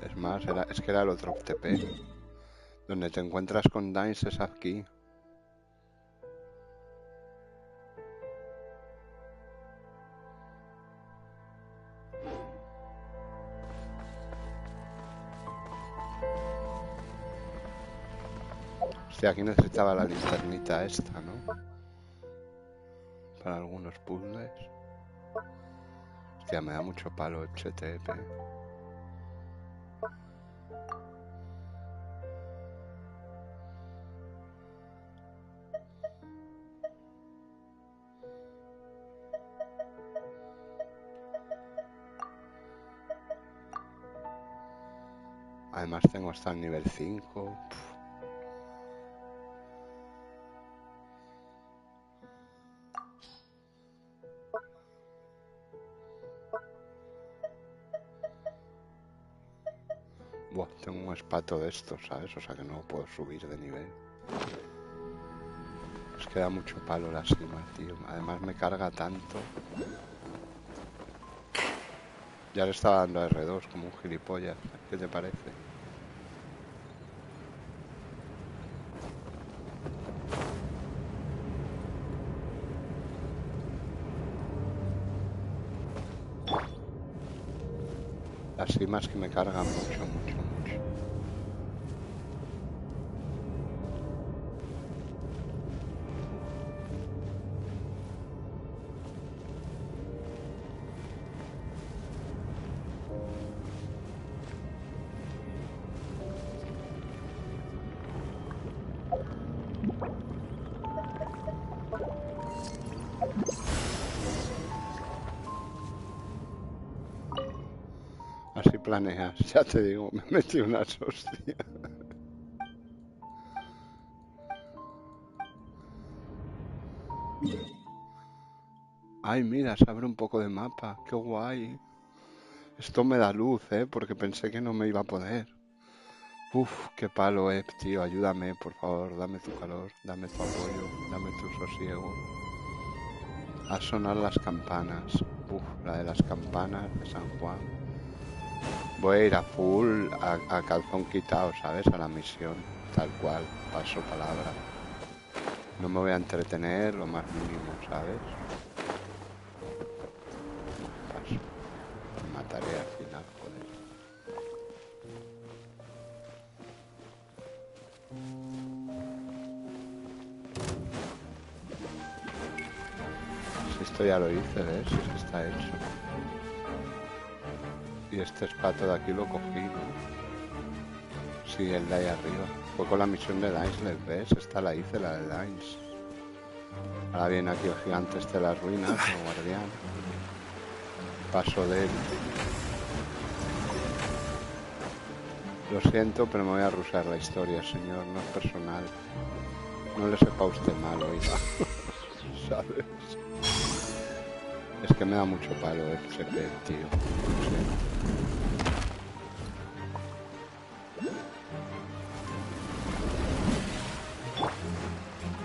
Es más, es que era el otro TP. Donde te encuentras con Dains es aquí. Hostia, aquí necesitaba la linternita esta, ¿no? Para algunos puzzles. Hostia, me da mucho palo el HTP. Además tengo hasta el nivel 5. Buah, tengo un espato de estos, ¿sabes? O sea que no puedo subir de nivel. Es que da mucho palo la Sima, tío. Además me carga tanto. Ya le estaba dando a R2 como un gilipollas. ¿Qué te parece? Las Simas que me cargan mucho. Así planeas, ya te digo, me metí una hostia. Ay, mira, se abre un poco de mapa, qué guay. Esto me da luz, porque pensé que no me iba a poder. Uf, qué palo, tío, ayúdame, por favor, dame tu calor, dame tu apoyo, dame tu sosiego. A sonar las campanas. Uf, la de las campanas de San Juan. Voy a ir a full, a calzón quitado, ¿sabes? A la misión, tal cual, paso palabra. No me voy a entretener lo más mínimo, ¿sabes? Paso. Me mataré al final, joder. Si esto ya lo hice, ¿ves? Si es que está hecho. Y este espato de aquí lo cogí, ¿no? Sí, el de ahí arriba. Fue con la misión de Dainslet, ¿ves? Esta la hice, la de Dains. Ahora viene aquí el gigante este de las ruinas, el guardián. Paso de él. Lo siento, pero me voy a rusar la historia, señor. No es personal. No le sepa usted mal, oiga. ¿Sabes? Es que me da mucho palo ese pez, tío. No sé.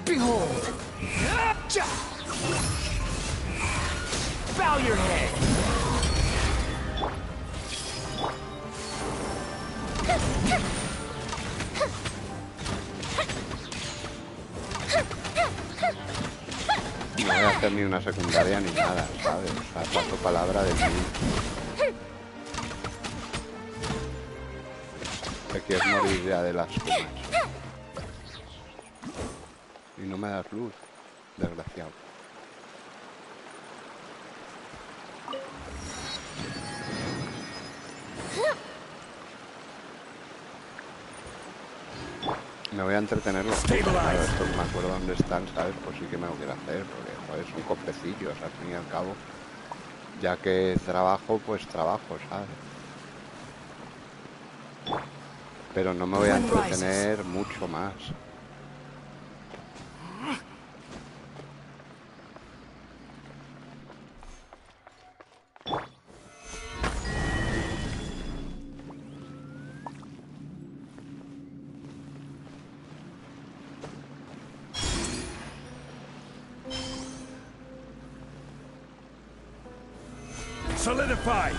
Behold! Bow your head! No voy a hacer ni una secundaria ni nada, ¿sabes? O sea, paso palabra de mí. Te quieres morir ya de las comas. Y no me das luz, desgraciado. Me voy a entretener los cosas, claro, esto me acuerdo dónde están, ¿sabes? Pues sí que me lo quiero hacer, porque joder, son cofrecillos, al fin y al cabo. Ya que trabajo, pues trabajo, ¿sabes? Pero no me voy a entretener mucho más. Solidify!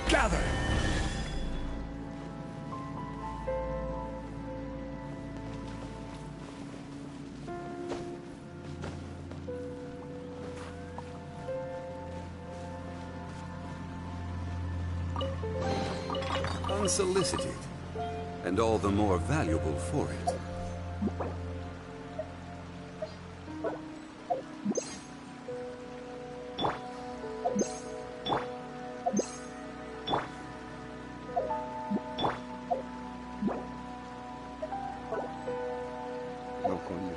Gather! Unsolicited, and all the more valuable for it. No, coño.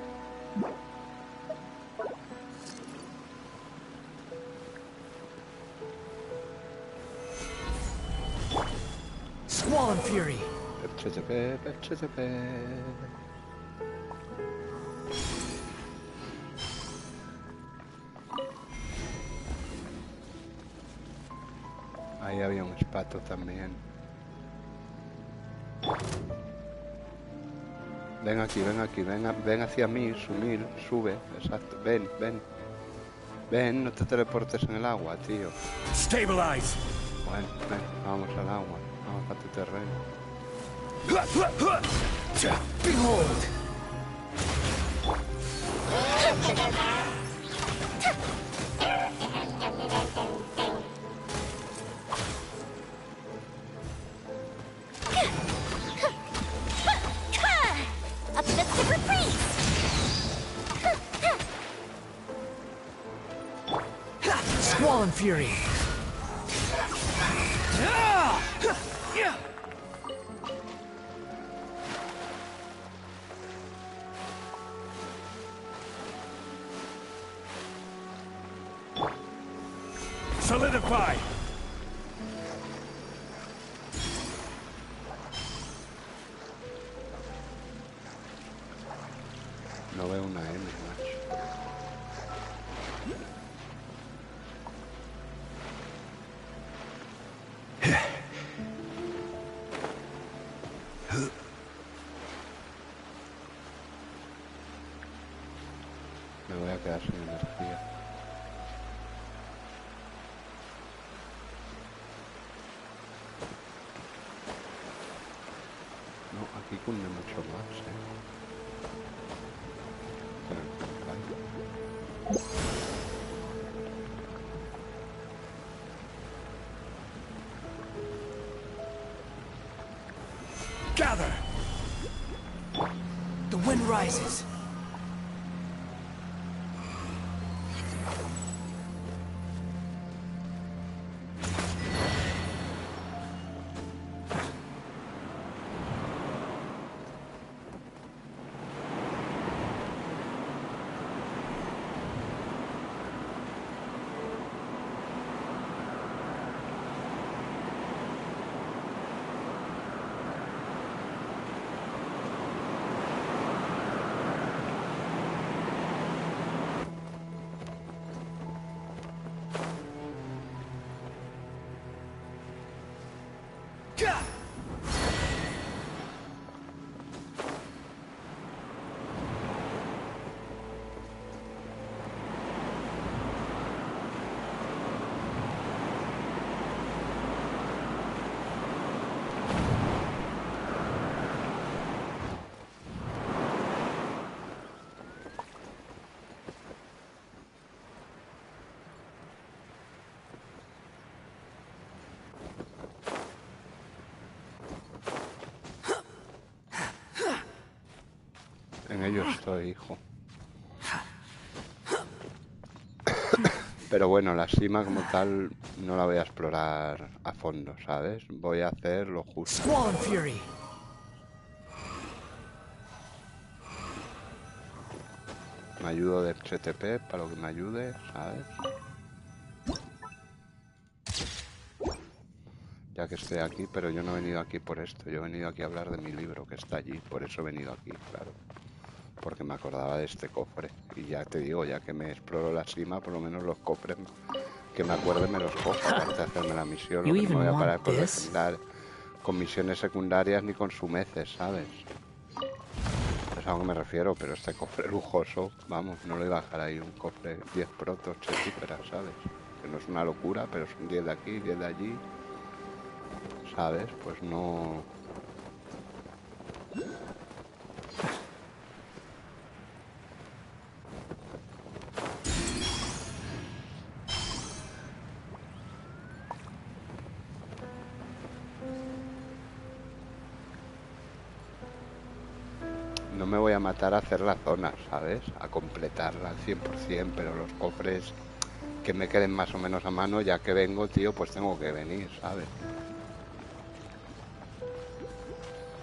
Squall and Fury. Ahí había un espato también. Ven aquí, ven hacia mí, sube, exacto. Ven. Ven, no te teleportes en el agua, tío. Stabilize! Bueno, ven, vamos al agua, vamos a tu terreno. Behold! Optimistic reprise! Squall and Fury. Solidify! No veo una M, macho. Me voy a quedar sin energía. No, aquí cunde mucho más, Gather! The wind rises. En ello estoy, hijo. Pero bueno, la cima como tal no la voy a explorar a fondo, ¿sabes? Voy a hacer lo justo. Squall Fury. Me ayudo de HTP para lo que me ayude, ¿sabes? Ya que estoy aquí, pero yo no he venido aquí por esto. Yo he venido aquí a hablar de mi libro que está allí. Por eso he venido aquí, claro. Porque me acordaba de este cofre. Y ya te digo, ya que me exploro la cima, por lo menos los cofres que me acuerde me los cojo. Aparte de hacerme la misión, lo que no me voy a parar con misiones secundarias ni con sumeces, ¿sabes? Es a lo que me refiero, pero este cofre lujoso, vamos, no le voy a dejar ahí un cofre 10 protos chetíperas, ¿sabes? Que no es una locura, pero son 10 de aquí, 10 de allí, ¿sabes? Pues no... No me voy a matar a hacer la zona, ¿sabes? A completarla al 100%, pero los cofres que me queden más o menos a mano, ya que vengo, tío, pues tengo que venir, ¿sabes?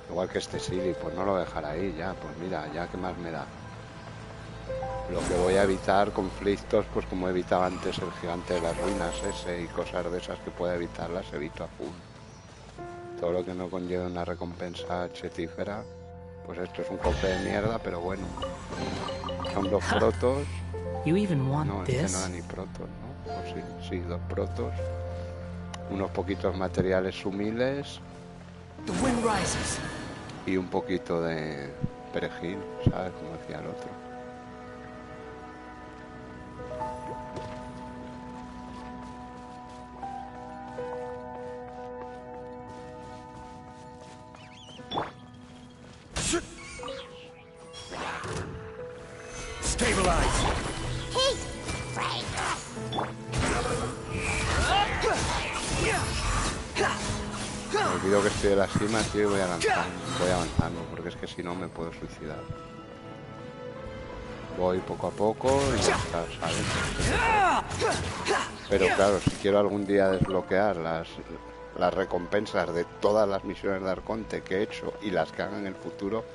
Igual que este Silly, pues no lo dejaré ahí ya, pues mira, ya que más me da. Lo que voy a evitar conflictos, pues como evitaba antes el gigante de las ruinas ese y cosas de esas que pueda evitar, las evito a full. Todo lo que no conlleve una recompensa chetífera, pues esto es un cofre de mierda, pero bueno. Son 2 protos. You even want no, este no era ni protos, ¿no? O sí, sí, 2 protos. Unos poquitos materiales humiles. The wind rises. Y un poquito de perejil, ¿sabes? Como decía el otro. Stabilize. Me olvido que estoy de la cima, tío, y voy avanzando, porque es que si no me puedo suicidar. Voy poco a poco y ya está, ¿sabes? Pero claro, si quiero algún día desbloquear las recompensas de todas las misiones de Arconte que he hecho y las que haga en el futuro,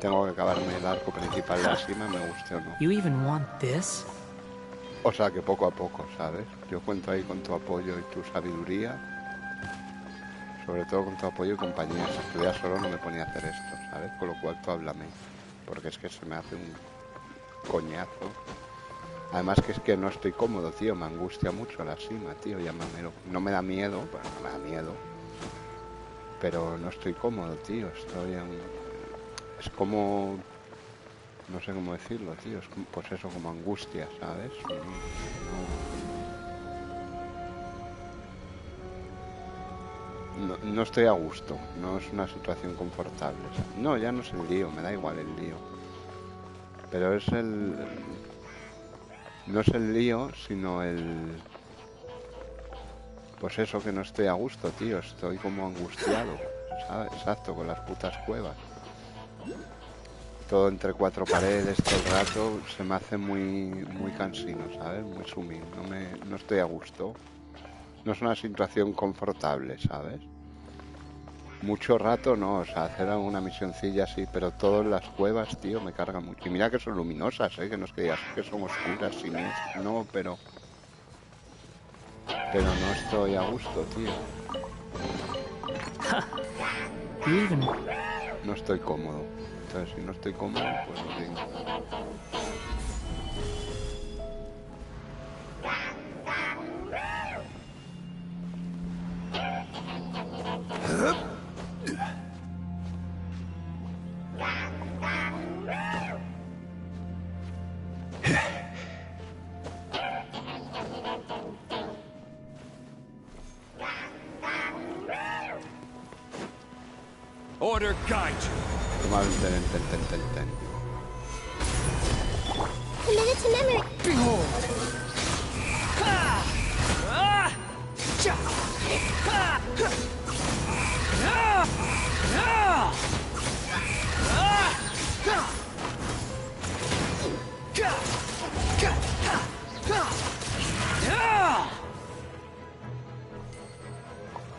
tengo que acabarme el arco principal de la cima, me guste o no. You even want this? O sea que poco a poco, ¿sabes? Yo cuento ahí con tu apoyo y tu sabiduría. Sobre todo con tu apoyo y compañía. Si estuviera solo no me ponía a hacer esto, ¿sabes? Con lo cual tú háblame. Porque es que se me hace un coñazo. Además que es que no estoy cómodo, tío. Me angustia mucho la cima, tío. Llámamelo. No me da miedo, bueno, no me da miedo. Pero no estoy cómodo, tío. Estoy en... Es como... No sé cómo decirlo, tío. Es como, pues eso, como angustia, ¿sabes? No estoy a gusto. No es una situación confortable. No, ya no es el lío. Me da igual el lío. Pero es el... No es el lío, sino el... Pues eso, que no estoy a gusto, tío. Estoy como angustiado, ¿sabes? Exacto, con las putas cuevas. Todo entre cuatro paredes todo el rato se me hace muy cansino, ¿sabes? Muy sumido, no estoy a gusto. No es una situación confortable, ¿sabes? Mucho rato no, o sea, hacer alguna misioncilla así, pero todas las cuevas, tío, me carga mucho. Y mira que son luminosas, que no es que digas que son oscuras, no, pero no estoy a gusto, tío. No estoy cómodo. Entonces, si no estoy cómodo, pues lo digo. Order guide you. Toma el ten. A minute to memory. Behold!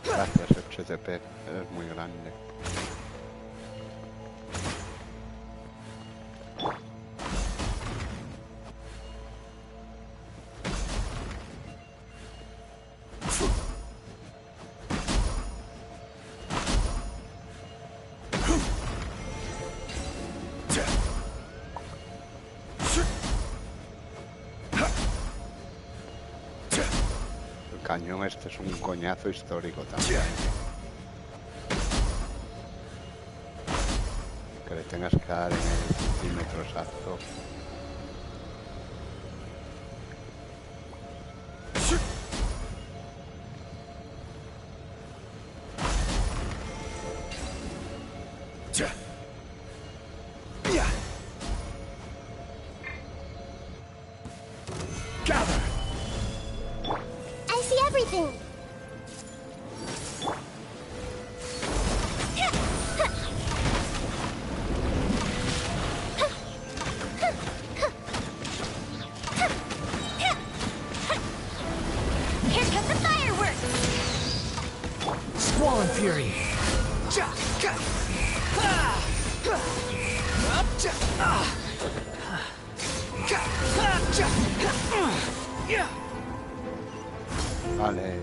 Gracias, HTP, eres muy grande. El cañón este es un coñazo histórico también. Que le tengas que dar en el centímetro exacto. Gather! I see everything. Here comes the fireworks! Squall and Fury! Vale.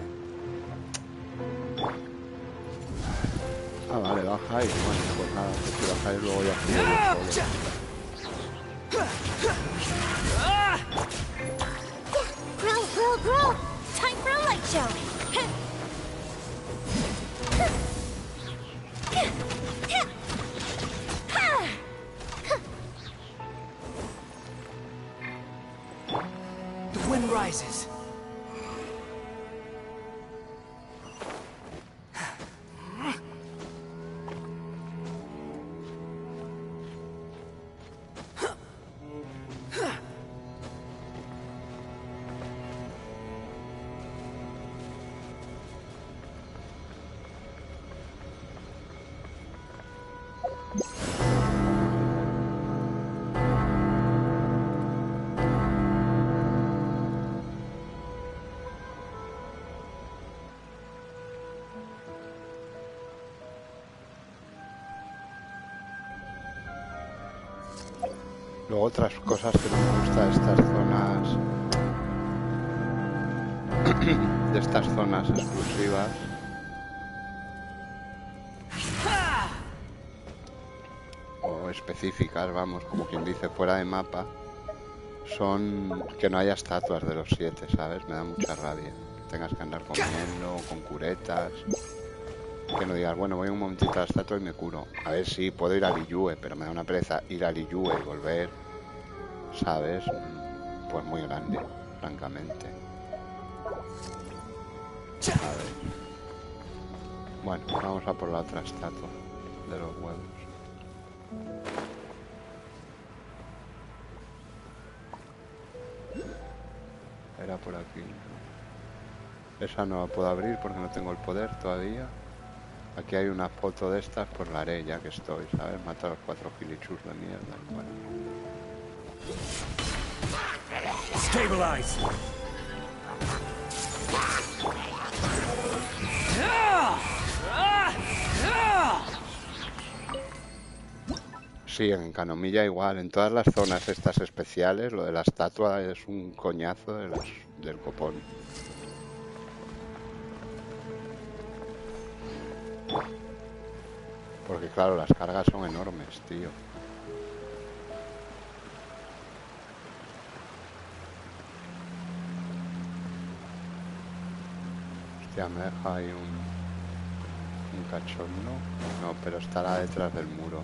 Ah, vale, baja y bueno, pues nada, si baja y luego ya fui yo solo. Grow! Time for a light show! The wind rises. Luego otras cosas que no me gusta de estas zonas, de estas zonas exclusivas, o específicas, vamos, como quien dice, fuera de mapa, son que no haya estatuas de los 7, ¿sabes? Me da mucha rabia. Tengas que andar comiendo, con curetas. Que no digas, bueno, voy un momentito a la estatua y me curo. A ver, sí, puedo ir a Liyue, pero me da una pereza ir a Liyue y volver, ¿sabes? Pues muy grande, francamente. A ver. Bueno, vamos a por la otra estatua de los huevos. Era por aquí. Esa no la puedo abrir porque no tengo el poder todavía. Aquí hay una foto de estas, pues la haré ya que estoy, ¿sabes? Matar a los 4 gilichus de mierda. Bueno. Stabilize. Sí, en Canomilla igual, en todas las zonas estas especiales, lo de la estatua es un coñazo del copón. Porque claro, las cargas son enormes, tío. Hostia, me deja ahí un cachondo. No, pero estará detrás del muro.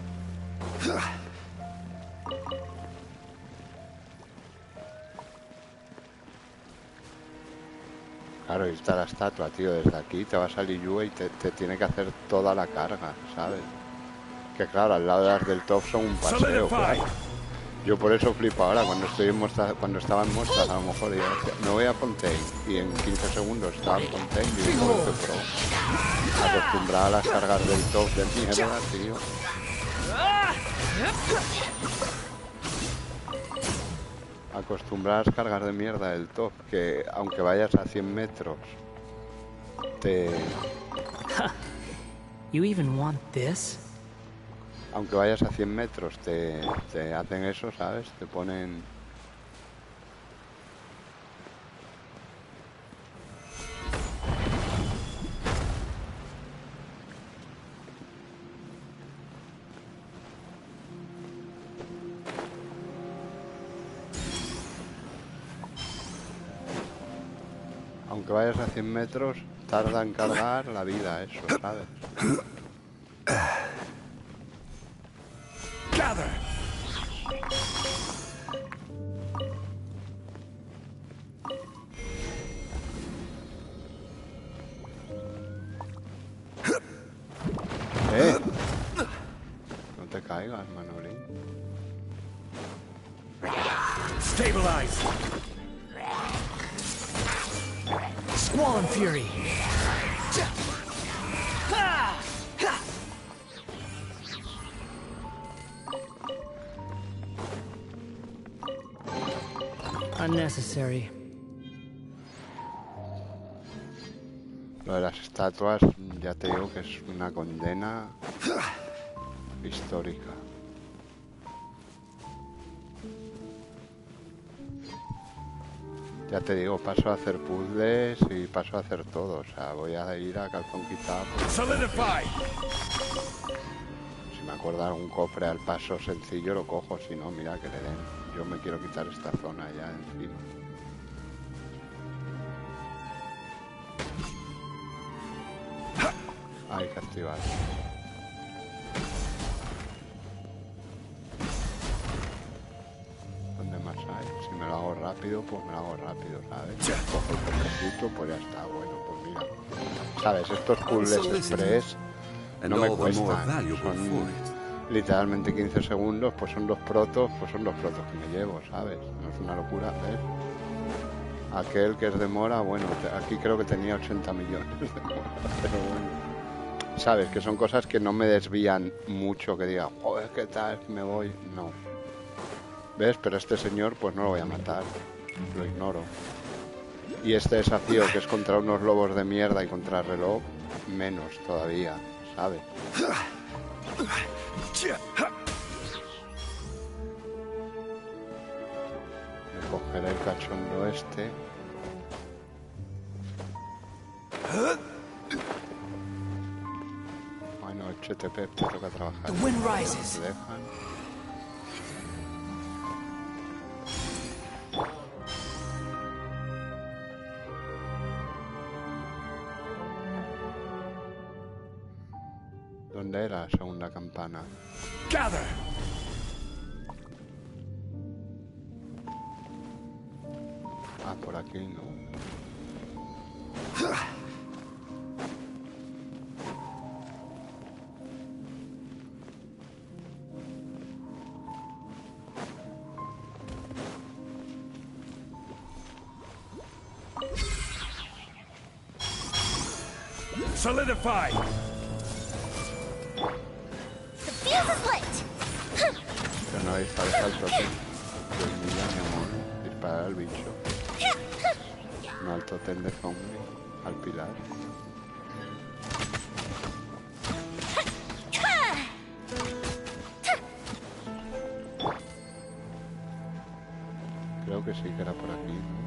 Claro, y está la estatua, tío. Desde aquí te va a salir Yue y te tiene que hacer toda la carga, ¿sabes? Que claro, al lado de las del top son un paseo, claro. Yo por eso flipo ahora, cuando estaba en Mostras, a lo mejor digo, me voy a Fontaine y en 15 segundos estaba en Fontaine y digo, pro. Acostumbrada a las cargas del top de mierda, tío. Acostumbrada a las cargas de mierda del top, que aunque vayas a 100 metros, You even want this? Aunque vayas a 100 metros, te hacen eso, ¿sabes? Te ponen... Aunque vayas a 100 metros, tarda en cargar la vida eso, ¿sabes? Gather. No te caigas, Manolín. Stabilize. Squall and Fury. Unnecessary. Lo de las estatuas, ya te digo que es una condena histórica. Ya te digo, paso a hacer puzzles y paso a hacer todo. O sea, voy a ir a calzón quitado. Si me acuerdo de algún cofre al paso sencillo, lo cojo. Si no, mira que le den. Yo me quiero quitar esta zona ya encima. Hay que activar. ¿Dónde más hay? Si me lo hago rápido, pues me lo hago rápido, ¿sabes? Cojo el cofrecito, pues ya está. Bueno, pues mira. ¿Sabes? Estos puzzles express no me cuestan. Son literalmente 15 segundos, pues son los protos que me llevo, ¿sabes? No es una locura hacer. Aquel que es de mora, bueno, aquí creo que tenía 80 millones de mora, pero bueno. ¿Sabes? Que son cosas que no me desvían mucho, que diga, joder, ¿qué tal? Me voy. No. ¿Ves? Pero este señor, pues no lo voy a matar. Lo ignoro. Y este desafío, que es contra unos lobos de mierda y contra el reloj, menos todavía, ¿sabes? Cogeré el cachondo este. Bueno, el HTP te toca trabajar. The wind rises. Te dejan. ¿Dónde era la segunda campana? Gather. Ah, por aquí no. Solidify. no hay falta el totem. Pues mira, mi amor, disparar al bicho. No al totem de zombie, al pilar. Creo que sí que era por aquí, ¿no?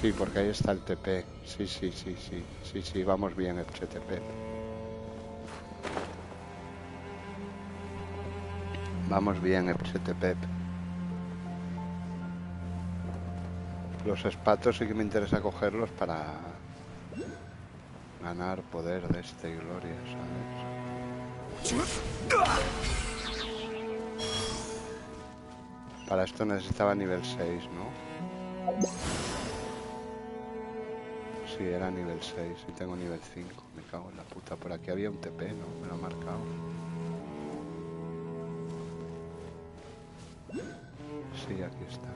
Sí, porque ahí está el TP. Sí, vamos bien, el TP. Vamos bien, el TP. Los espatos sí que me interesa cogerlos para ganar poder de este y gloria, ¿sabes? Para esto necesitaba nivel 6, ¿no? Sí, era nivel 6 y tengo nivel 5. Me cago en la puta. Por aquí había un TP, ¿no? Me lo ha marcado. Sí, aquí está.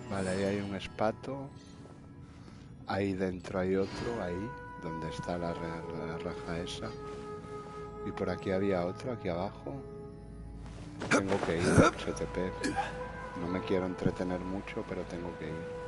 Vale, ahí hay un espato. Ahí dentro hay otro, ahí, donde está la raja esa. Y por aquí había otro, aquí abajo. Tengo que ir al HTP. No me quiero entretener mucho, pero tengo que ir.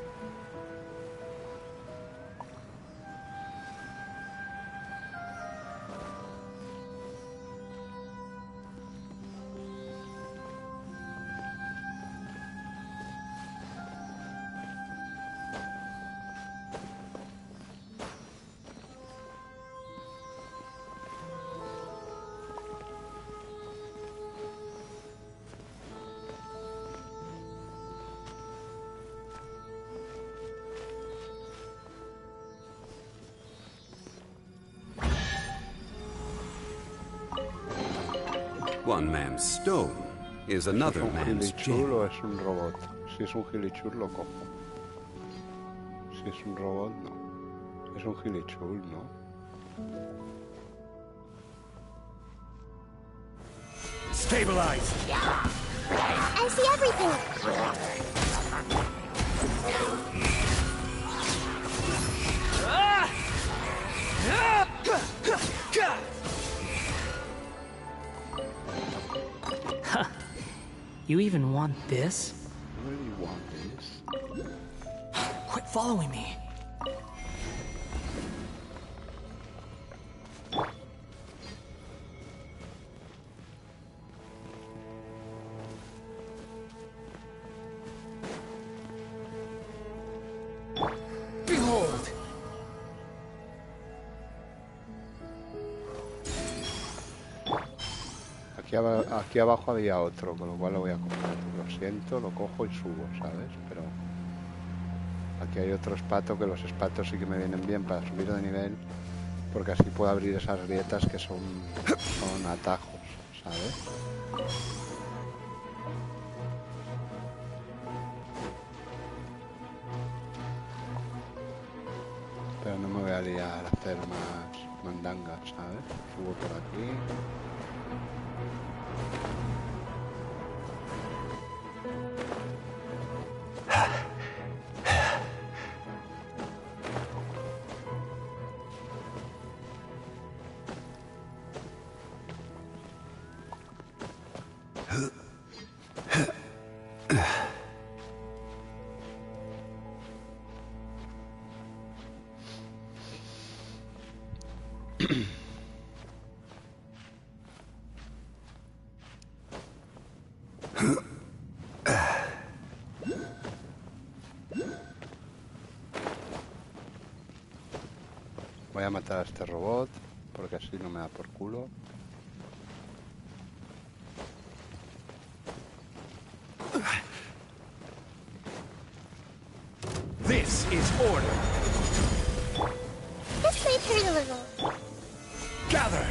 One man's stone is another man's gem. ¿O es un robot? Si es un gilichur lo cojo. Si es un robot, no. Es un gilichur, ¿no? Stabilize! I see everything! You even want this? I really want this. Quit following me. Behold! Aquí abajo había otro, con lo cual lo voy a coger. Lo siento, lo cojo y subo, ¿sabes? Pero aquí hay otro espato, que los espatos sí que me vienen bien para subir de nivel, porque así puedo abrir esas grietas que son atajos, ¿sabes? Pero no me voy a liar a hacer más mandangas, ¿sabes? Subo por aquí. Voy a matar a este robot, porque así no me da por culo. This is order. This might hurt a little. Gather.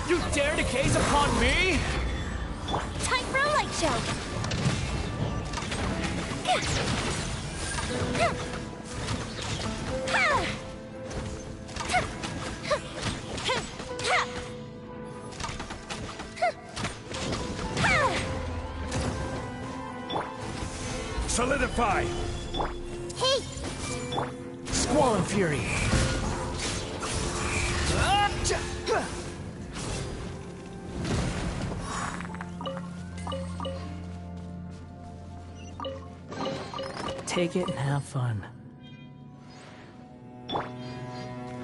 You dare to gaze upon me? Time for a light show. Solidify! Hey! Squall and Fury! Take it and have fun.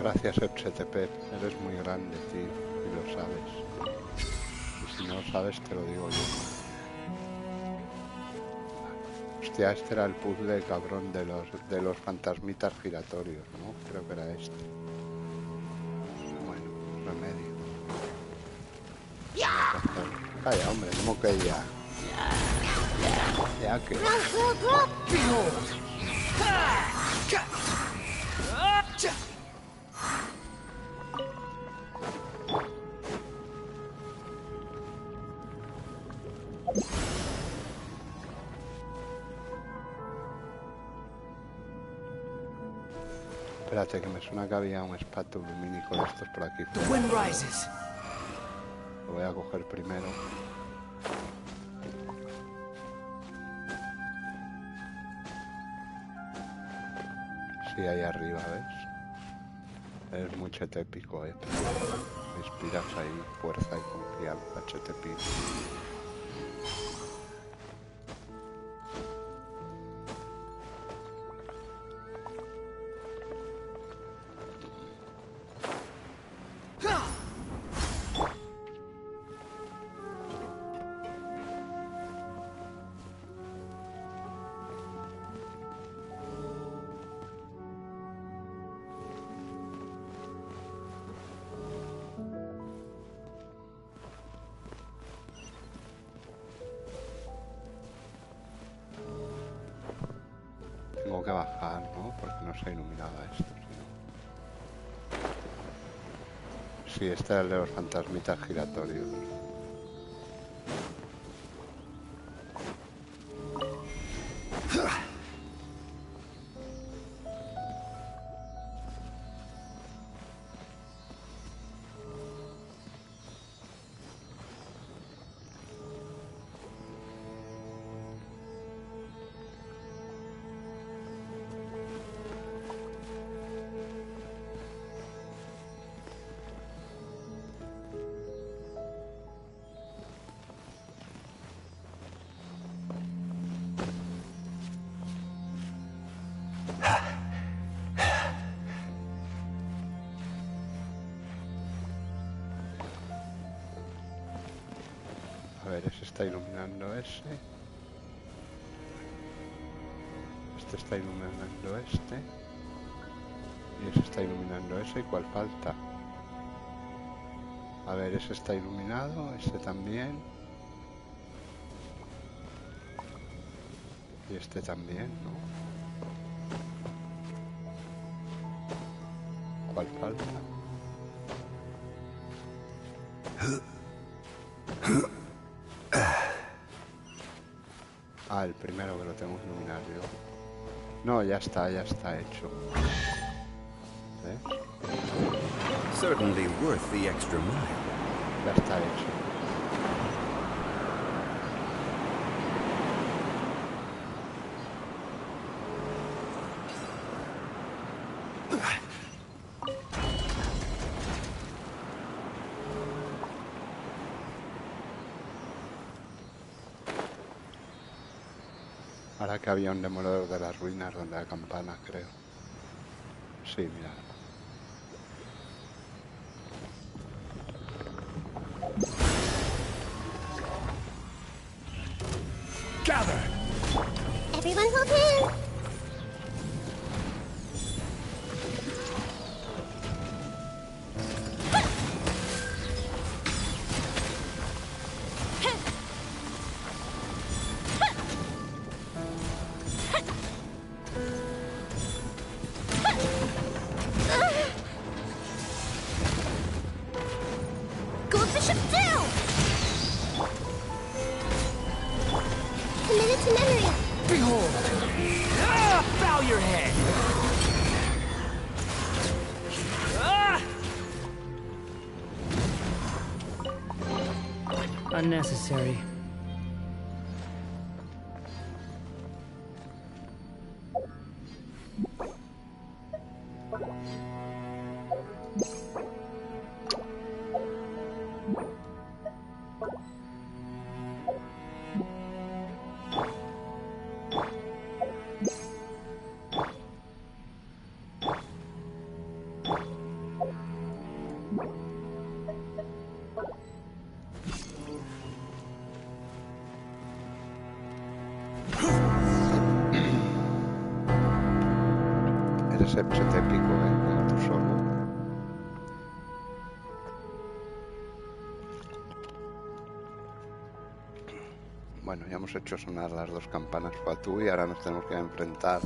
Gracias, HTP. Eres muy grande, tío, y lo sabes. Y si no lo sabes, te lo digo yo. Hostia, este era el puzzle, cabrón, de los fantasmitas giratorios, ¿no? Creo que era este. Bueno, remedio. Calla, hombre, ¿cómo que ya? Ya que... Espérate, que me suena que había un espátula lumínico de estos por aquí. The wind rises. Lo voy a coger primero. Sí, ahí arriba, ¿ves? Es muy chetépico, ¿eh? Me inspiras ahí fuerza y confianza, chetépico. Tengo que bajar, ¿no? Porque no se iluminaba esto, ¿sí? Sí, este es el de los fantasmitas giratorios. A ver, ese está iluminando ese. Este está iluminando este. Y ese está iluminando ese. ¿Y cuál falta? A ver, ese está iluminado, este también. Y este también, ¿no? ¿Cuál falta? Ah, el primero que lo tengo que iluminar yo. No, ya está hecho. ¿Ves? Certainly worth the extra mile. Ya está hecho. Ahora que había un demoledor de las ruinas donde la campana, creo. Sí, mira. Gather! Everyone hold hands! Unnecessary. Eres epchet épico, como tú solo. Bueno, ya hemos hecho sonar las 2 campanas Fatui y ahora nos tenemos que enfrentar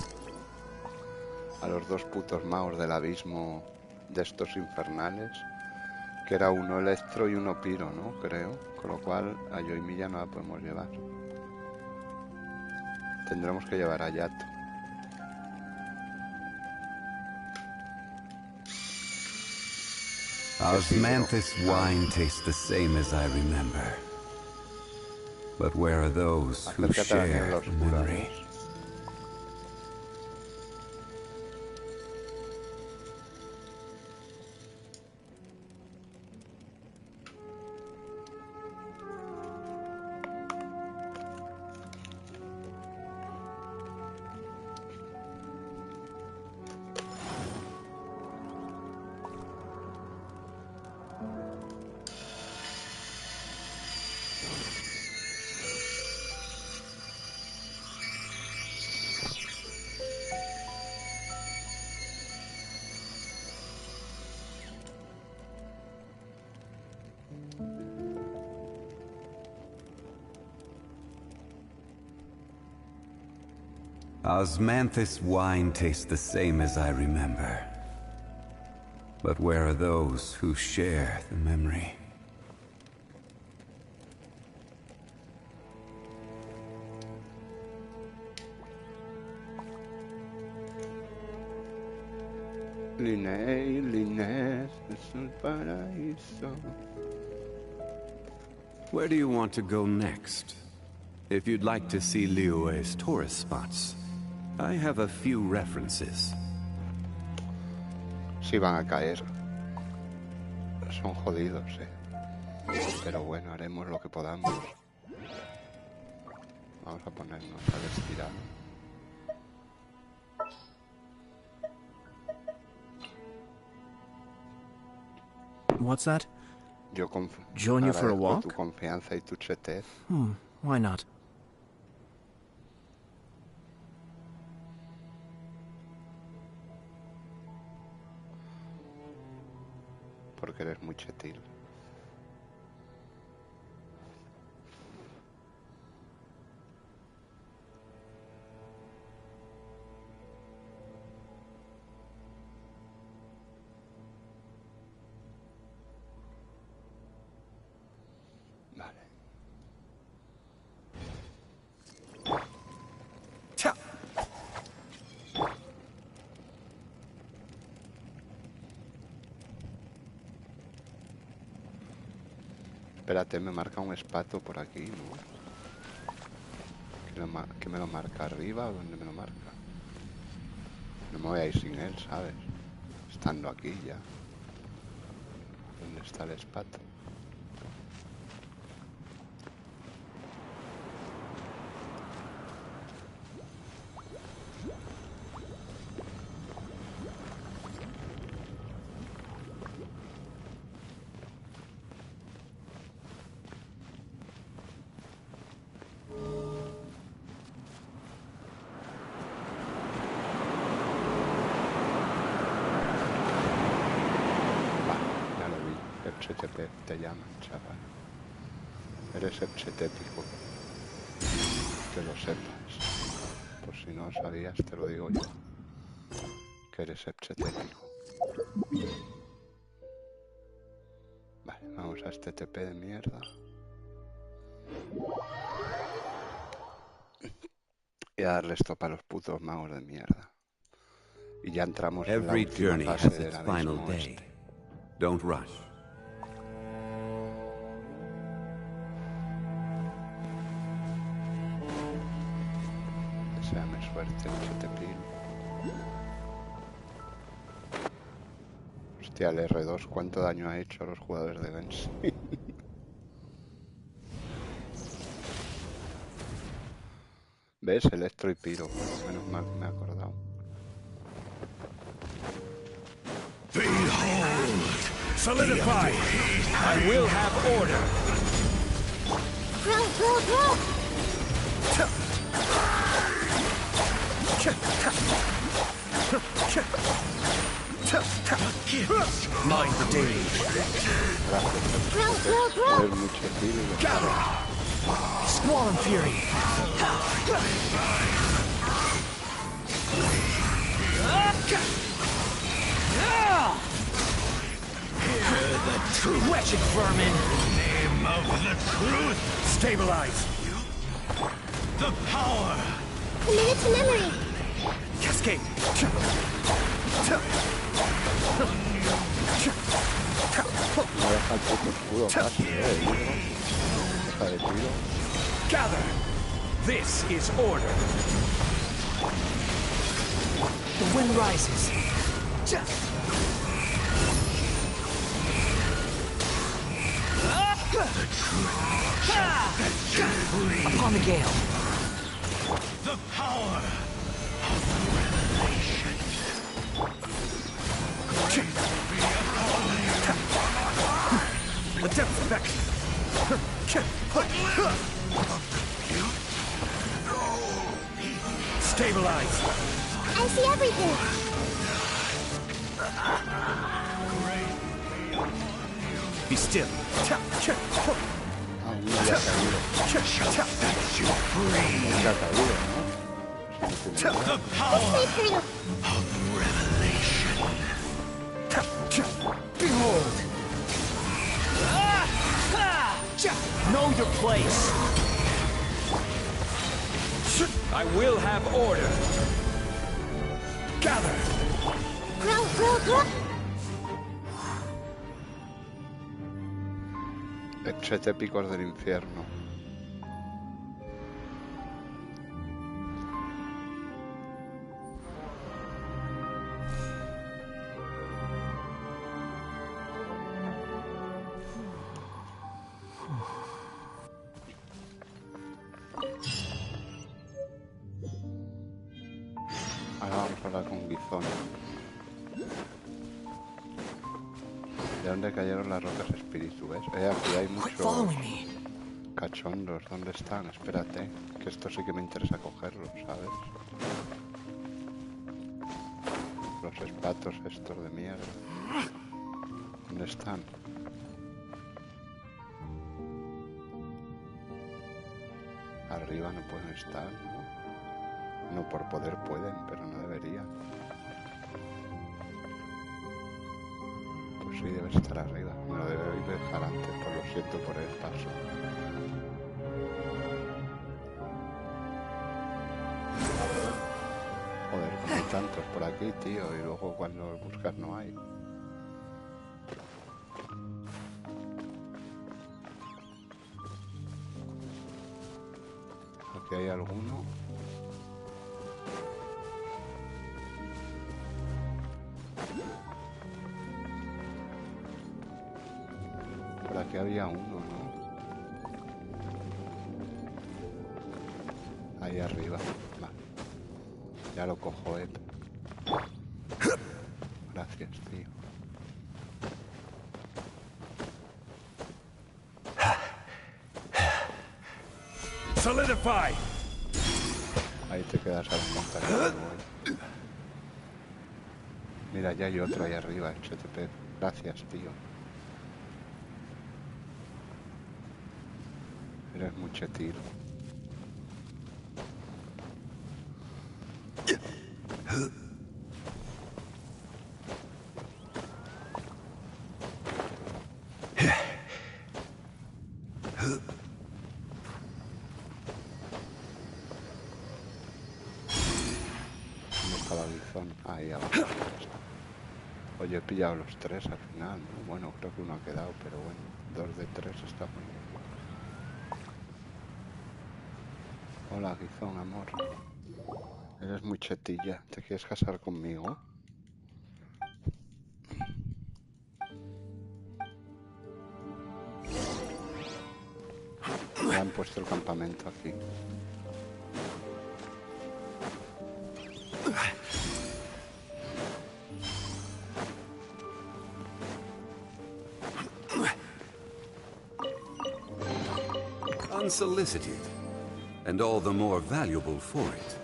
a los 2 putos magos del abismo de estos infernales, que era uno electro y uno piro, ¿no? Creo. Con lo cual a Yoimi ya no la podemos llevar. Tendremos que llevar a Yato. Osmanthus wine tastes the same as I remember. But where are those who share the memory? Osmanthus wine tastes the same as I remember. But where are those who share the memory? Linés es el paraíso. Where do you want to go next? If you'd like to see Liyue's tourist spots, I have a few references. Sí van a caer. Son jodidos, Pero bueno, haremos lo que podamos. Vamos a ponernos al estirado. What's that? Yo Join you for a walk? Tu confianza y tu chetez. Why not? Porque eres muy chetil. Espérate, me marca un espato por aquí, ¿no? ¿Que me lo marca arriba o dónde me lo marca? No me voy a ir sin él, ¿sabes? Estando aquí ya. ¿Dónde está el espato? Te llaman, chaval. Eres epchetépico. Que lo sepas. Por si no sabías, te lo digo yo. Que eres epchetépico. Vale, vamos a este TP de mierda. Y a darle esto para los putos magos de mierda. Y ya entramos en la última fase del abismo este. Don't rush. Deseame suerte, chetepil. Hostia, el R2, ¿cuánto daño ha hecho a los jugadores de Genshin? ¿Ves? Electro y Piro. Menos mal que me he acordado. Behold! Solidify! I will have order! Roll! Mind the day. Gather. Squall and fury. Hear the truth. Wretched vermin. Name of the truth. Stabilize. The power. Commit it to memory. Cascade. Gather. This is order. The wind rises. Upon the gale. The power of the revelation. The depth effect. Stabilize. I see everything. Be still. Sets you free. The power of the revelation. Behold. Know your place. I will have order. Gather. Hechos épicos del infierno. Ahora vamos a hablar con Gizón. ¿De dónde cayeron las rocas espirituales? Aquí hay muchos cachondos. ¿Dónde están? Espérate, que esto sí que me interesa cogerlos, ¿sabes? Los espatos estos de mierda. ¿Dónde están? Arriba no pueden estar, ¿no? No por poder pueden, pero no deberían. Pues sí, debe estar arriba. Me lo debe dejar antes, pues lo siento por el paso. Joder, como hay tantos por aquí, tío, y luego cuando los buscas no hay. Aquí hay alguno. Por aquí había uno, ¿no? Ahí arriba. Va. Ya lo cojo, Gracias, tío. Solidify. Ahí te quedas a la montaña. Mira, ya hay otro ahí arriba, HTP. Gracias, tío. Eres muy chetilo. ¿Dónde está la Bizón? Ahí abajo. Oye, he pillado los tres al final, ¿no? Bueno, creo que uno ha quedado, pero bueno, 2 de 3 está muy bien. Hola, Gizón, amor. Eres muy chetilla. ¿Te quieres casar conmigo? Me han puesto el campamento aquí. Unsolicited, and all the more valuable for it.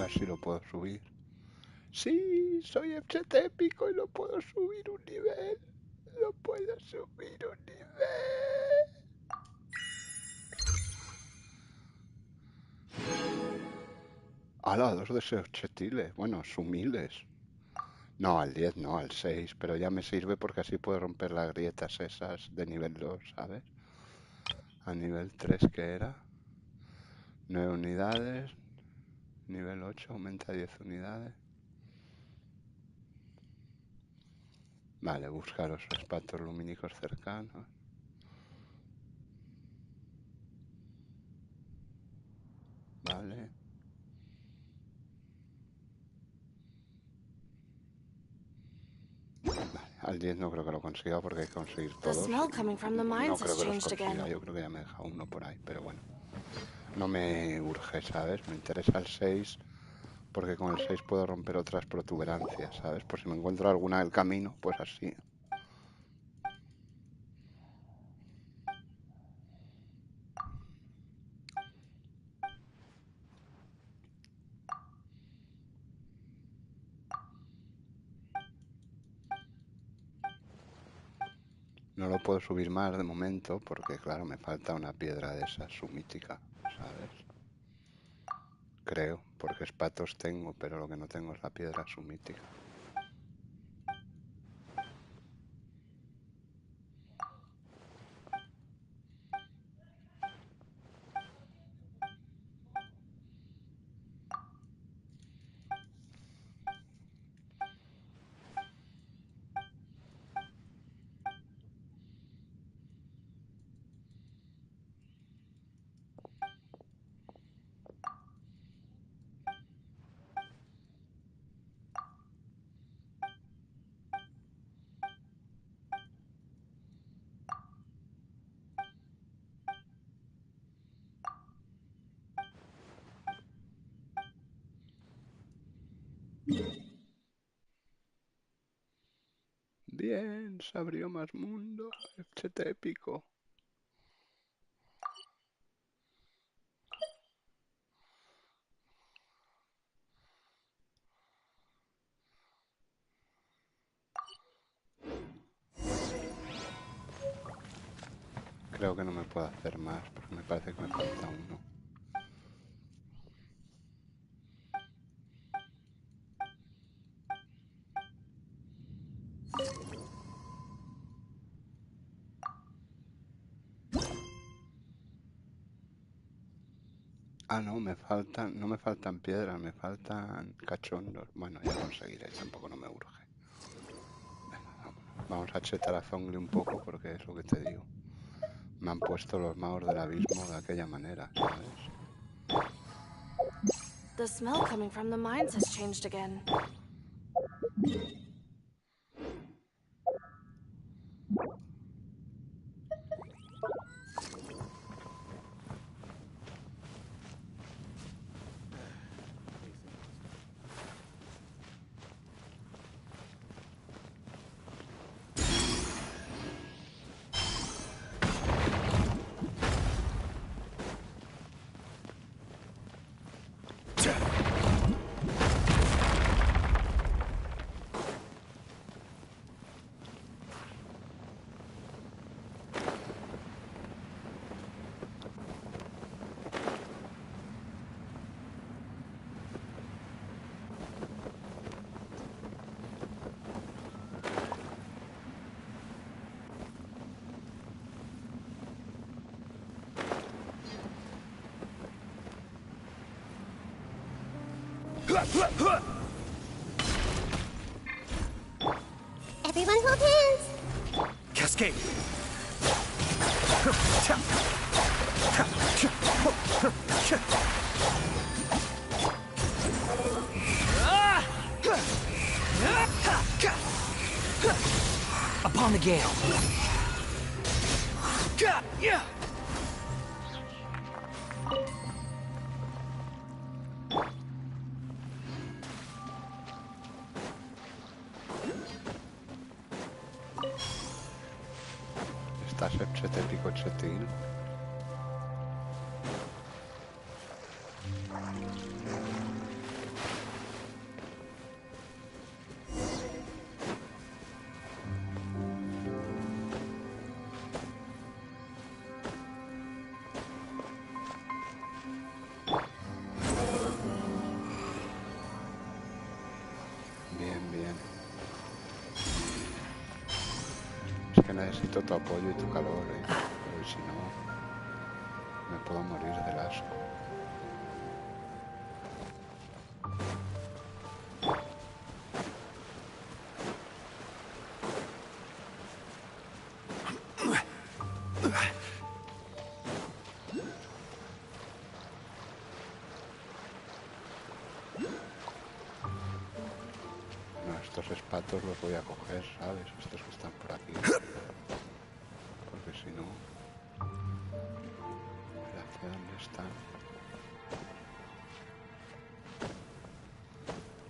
ver si lo puedo subir. Sí, soy FCT épico y lo puedo subir un nivel. Lo puedo subir un nivel. ¡Hala! 2 deseos chetiles. Bueno, sumiles. No, al 10 no, al 6. Pero ya me sirve porque así puedo romper las grietas esas de nivel 2, ¿sabes? A nivel 3, ¿qué era? 9 unidades. Nivel 8 aumenta 10 unidades. Vale, buscar los espatos lumínicos cercanos. Vale. Al 10 no creo que lo consiga porque hay que conseguir The todos. smell coming from the No mines creo has que los changed consiga, again. yo creo que ya me deja uno por ahí, pero bueno. No me urge, ¿sabes? Me interesa el 6 porque con el 6 puedo romper otras protuberancias, ¿sabes? Por si me encuentro alguna del camino, pues así. No lo puedo subir más de momento porque, claro, me falta una piedra de esa sumítica, ¿sabes? Creo, porque espatos tengo, pero lo que no tengo es la piedra sumítica. Bien, se abrió más mundo. FCT épico. Creo que no me puedo hacer más porque me parece que me falta uno. Ah, no, no me faltan piedras, me faltan cachondos. Bueno, ya conseguiré, tampoco no me urge. Venga, vámonos. Vamos a chetar a Zongli un poco porque es lo que te digo. Me han puesto los magos del abismo de aquella manera, ¿sabes? The smell coming from the mines has changed again. Everyone hold hands! Cascade! Upon the gale. Yeah! Estás FCT épico chetil. necesito tu apoyo y tu calor, pero si no, me puedo morir del asco. Estos espatos los voy a coger, ¿sabes? Estos que están por aquí. Porque si no... ¿Hacia dónde están?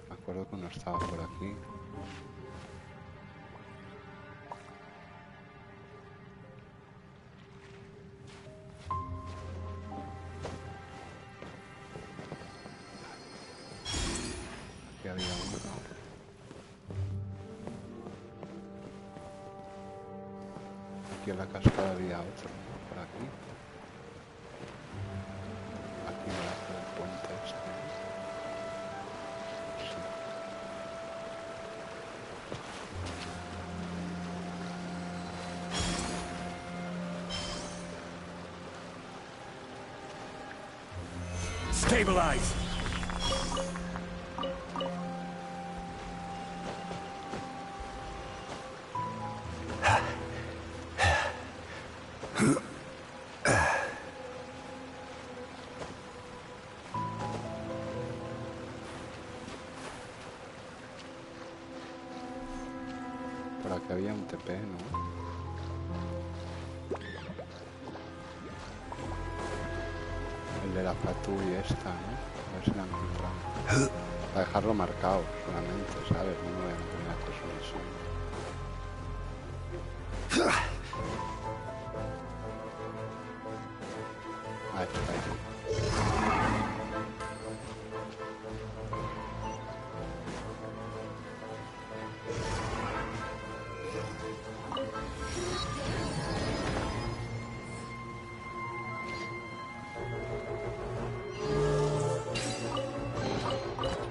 Me acuerdo que uno estaba por aquí. Aquí había uno. Aquí en la cascada había otro, ¿no? Por aquí. Aquí debajo del puente este. Sí. Stabilize! Por aquí había un TP, ¿no? El de la Fatui esta, ¿no? A ver si la encontramos. Para dejarlo marcado solamente, ¿sabes? No me voy a poner a hacer su misión. Ah, está ahí.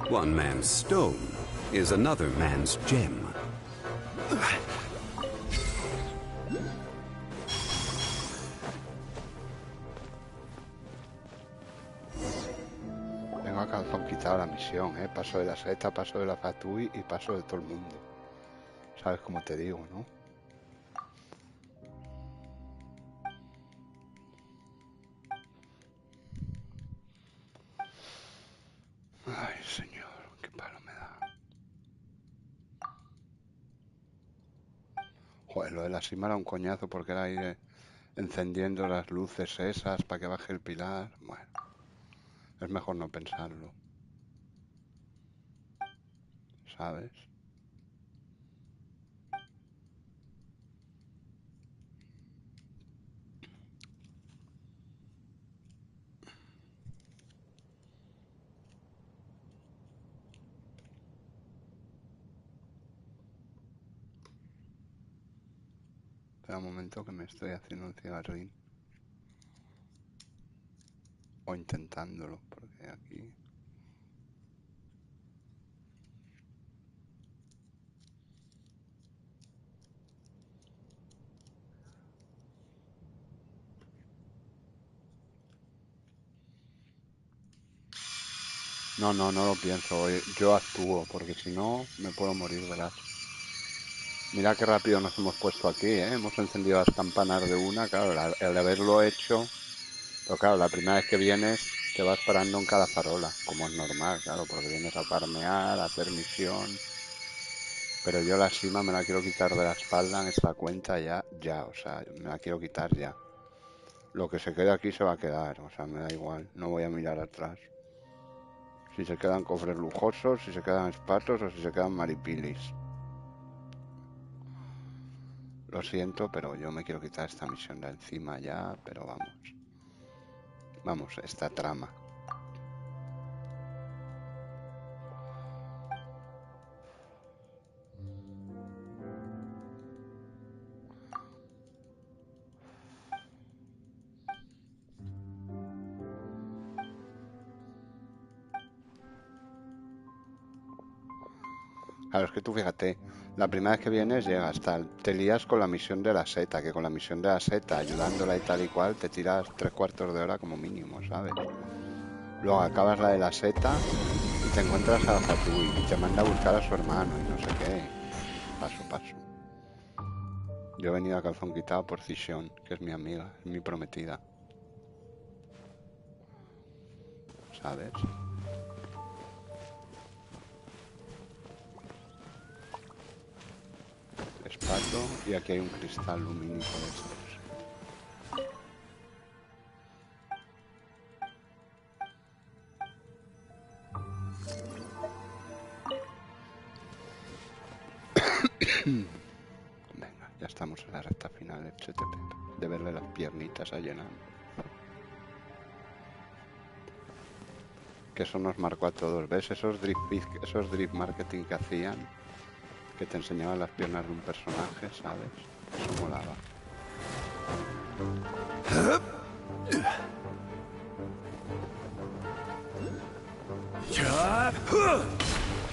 One man's stone is another man's gem. Vengo a calzón quitado la misión, ¿eh? Paso de la seta, paso de la Fatui y paso de todo el mundo. ¿Sabes cómo te digo, no? Ay, señor, qué palo me da. Joder, lo de la cima era un coñazo porque era ir encendiendo las luces esas para que baje el pilar. Bueno, es mejor no pensarlo. ¿Sabes? Espera un momento que me estoy haciendo un cigarrín. O intentándolo, porque aquí... No lo pienso. Yo actúo, porque si no me puedo morir, ¿verdad? Mira qué rápido nos hemos puesto aquí, ¿eh? Hemos encendido las campanas de una, claro, el haberlo hecho... Pero claro, la primera vez que vienes te vas parando en cada farola, como es normal, claro, porque vienes a farmear, a hacer misión. Pero yo la cima me la quiero quitar de la espalda en esta cuenta ya, o sea, me la quiero quitar ya. Lo que se quede aquí se va a quedar, o sea, me da igual, no voy a mirar atrás. Si se quedan cofres lujosos, si se quedan espatos o si se quedan maripilis. Lo siento, pero yo me quiero quitar esta misión de encima ya, pero vamos. Vamos, esta trama. Claro, es que tú fíjate, la primera vez que vienes llegas, te lías con la misión de la seta, que con la misión de la seta, ayudándola y tal y cual, te tiras 3/4 de hora como mínimo, ¿sabes? Luego acabas la de la seta y te encuentras a Fatui y te manda a buscar a su hermano y no sé qué. Paso. Yo he venido a calzón quitado por Cisión, que es mi amiga, es mi prometida. ¿Sabes? Espato, y aquí hay un cristal lumínico de estos. Venga, ya estamos en la recta final, de verle las piernitas a llenar. Que eso nos marcó a todos, ¿ves? Esos drift marketing que hacían, que te enseñaban las piernas de un personaje, ¿sabes? Eso molaba.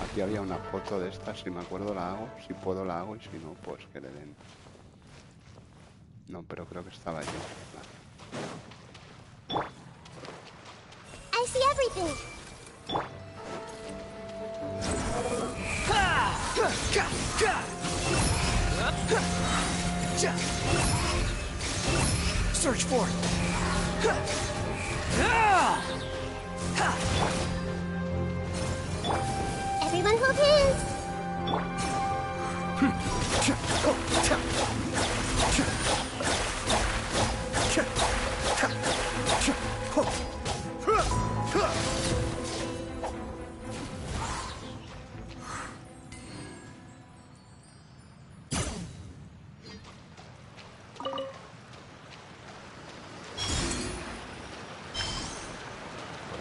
Aquí había una foto de estas, si me acuerdo la hago, si puedo la hago y si no, pues que le den. No, pero creo que estaba allí. I see everything. Search for Everyone hold hands.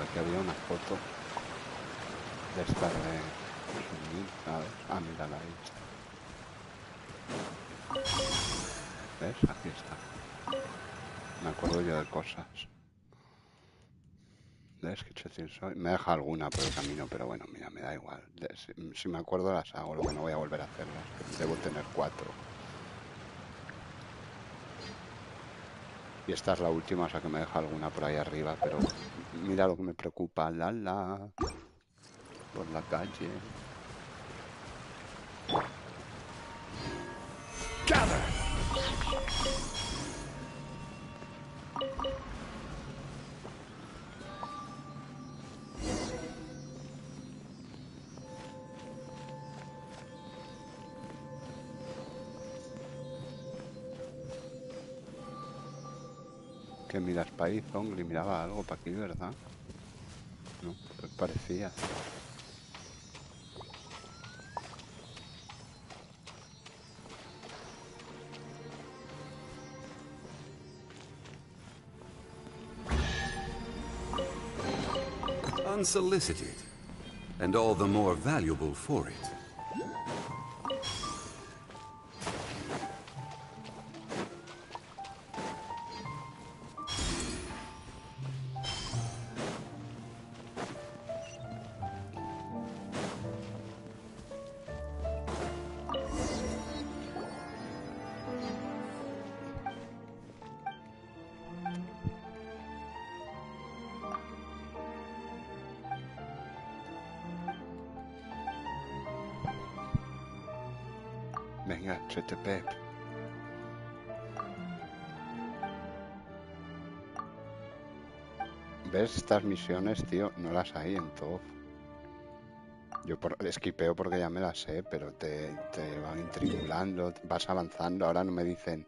Aquí había una foto de esta de Sumir, ¿sabes? Ah, mírala ahí. ¿Ves? Aquí está. Me acuerdo yo de cosas. ¿Ves qué chetín soy? Me deja alguna por el camino, pero bueno, mira, me da igual. Si me acuerdo las hago, luego no voy a volver a hacerlas. Debo tener 4. Y esta es la última, o sea que me deja alguna por ahí arriba, pero mira lo que me preocupa, por la calle. Gather. ¿Qué miras para ahí, Zongli? Miraba algo para aquí, ¿verdad? No, pues parecía. Unsolicited, and all the more valuable for it. Venga, Chetepep. ¿Ves estas misiones, tío? No las hay en TOF. Yo esquipeo porque ya me las sé, pero te van intrigulando, vas avanzando. Ahora no me dicen,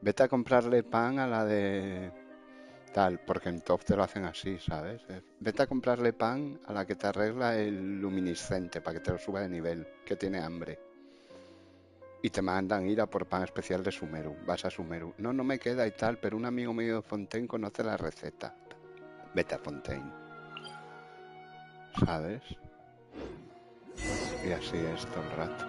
vete a comprarle pan a la de tal, porque en TOF te lo hacen así, ¿sabes? Vete a comprarle pan a la que te arregla el luminiscente para que te lo suba de nivel, que tiene hambre. Y te mandan ir a por pan especial de Sumeru. Vas a Sumeru. No me queda y tal, pero un amigo mío de Fontaine conoce la receta. Vete a Fontaine. ¿Sabes? Y así es todo el rato.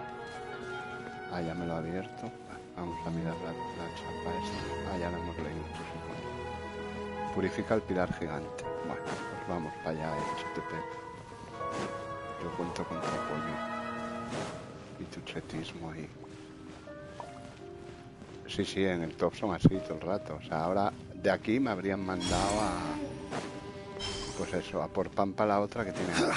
Ah, ya me lo ha abierto. Vamos a mirar la chapa esta. Ah, ya la hemos leído, supongo. Purifica el pilar gigante. Bueno, pues vamos para allá, HTTP. Yo cuento con tu apoyo. Y tu chetismo ahí. Sí, sí, en el top son así todo el rato. O sea, ahora de aquí me habrían mandado a... Pues eso, a por pan para la otra que tiene hambre.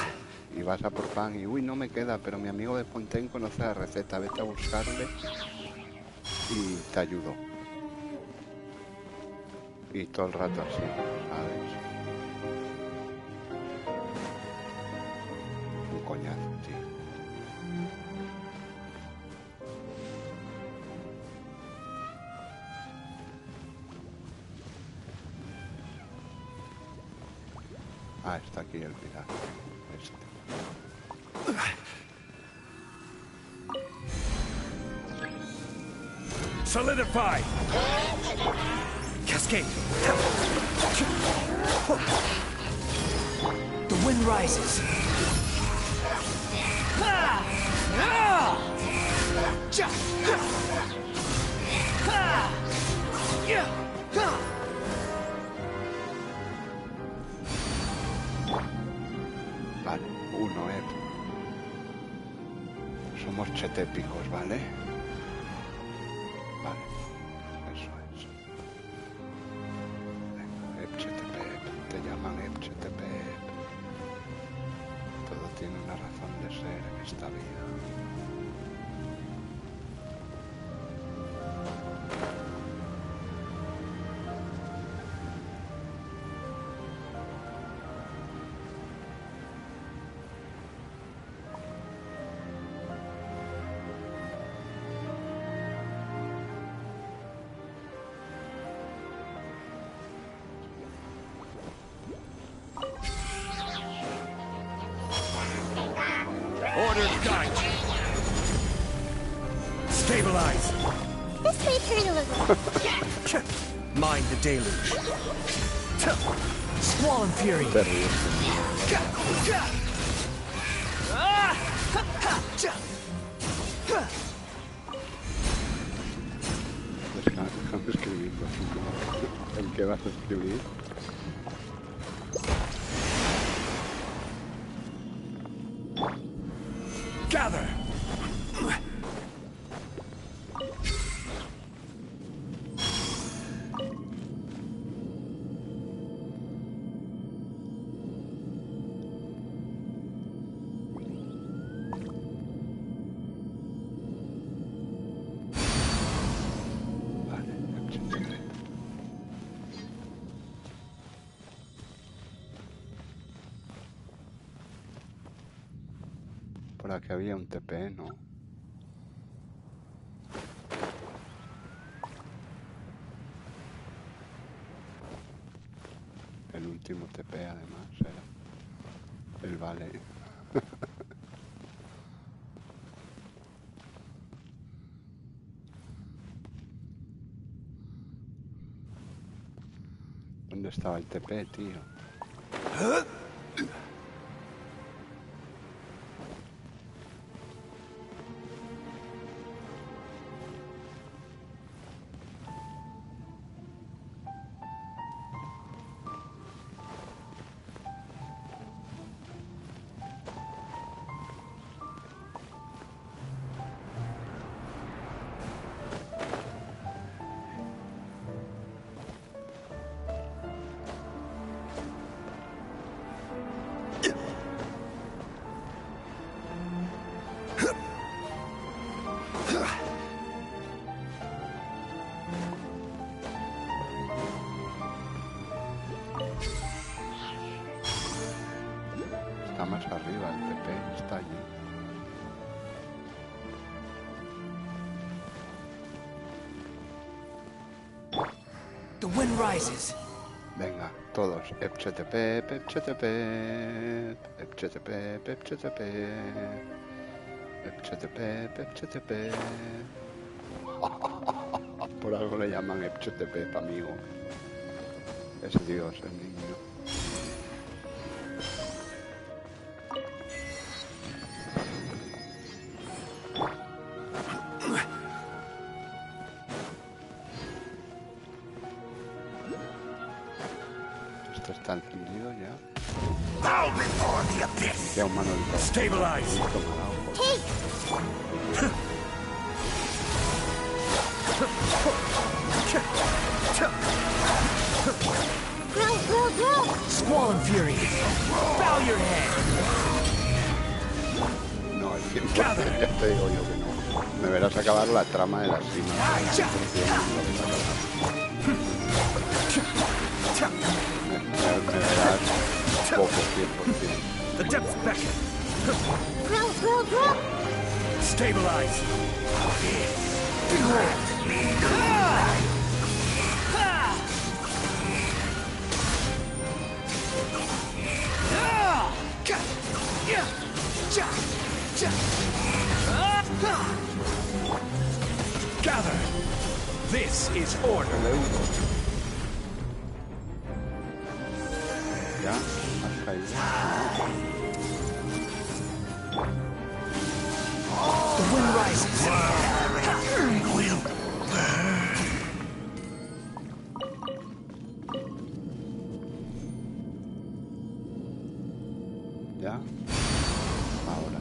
Y vas a por pan y uy, no me queda, pero mi amigo de Fontaine conoce la receta, vete a buscarle y te ayudo. Y todo el rato así, ¿sabes? Un coñazo, tío. Ah, está aquí el pirata. Este. Solidify! Cascade! The wind rises. Vale, uno, Somos chetépicos, ¿vale? Vale, eso es. Venga, Epchetepep, te llaman Epchetepep. Todo tiene una razón de ser en esta vida. Order guide! Stabilize! This may hurt a little. Mind the deluge. Squall and fury. Déjame escribirlo. ¿En qué vas a escribir? Gather! Por aquí había un TP, ¿no? El último TP además era el vale. ¿Dónde estaba el TP, tío? Está más arriba, el TP está allí. The wind rises. Venga, todos. Epchetepep, Epchetepep, Epchetepep, Epchetepep, Epchetepep, Epchetepep. Por algo le llaman Epchetepep, amigo. Es Dios, el niño. Esto está encendido ya. Bow before the abyss. Ya un manolito. Stabilize. Squall and Fury. Bow your head. No, el 100%, ya te digo yo que no. Me verás acabar la trama de la cima. Me verás poco 100%. The depths beckon. Stabilize. Gather. This is order. Ya, has caído. The wind rises. Ya. Ahora.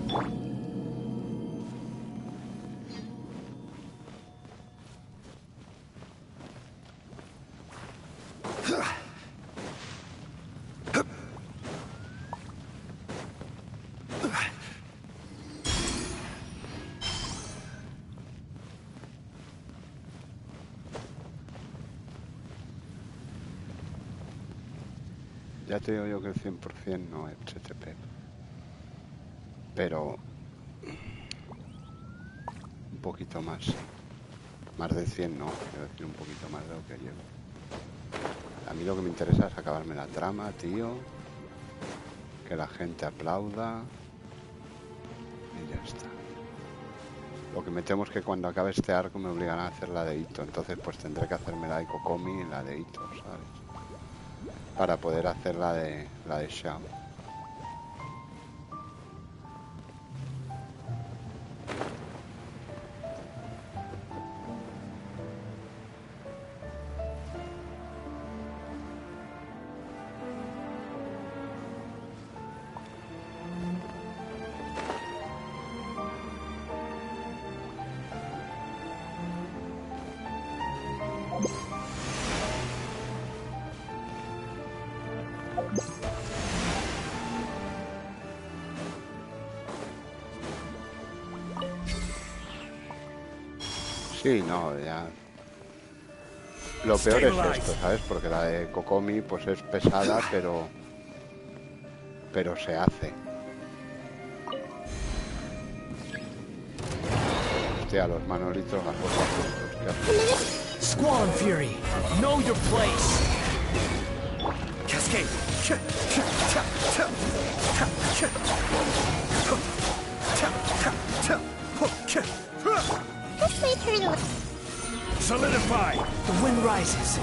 Ya te digo yo que el 100% no es HTP. Pero un poquito más. Más de 100 no, quiero decir un poquito más de lo que llevo. A mí lo que me interesa es acabarme la trama, tío. Que la gente aplauda. Y ya está. Lo que me temo es que cuando acabe este arco me obligarán a hacer la de Ito. Entonces pues tendré que hacerme la de Kokomi y la de Ito, ¿sabes? Para poder hacer la de Shao. Sí, no, ya. Lo peor es esto, ¿sabes? Porque la de Kokomi pues es pesada, pero se hace. Hostia, los manolitos, las cosas. Squall and Fury, know your place. Cascade. Solidify. The wind rises.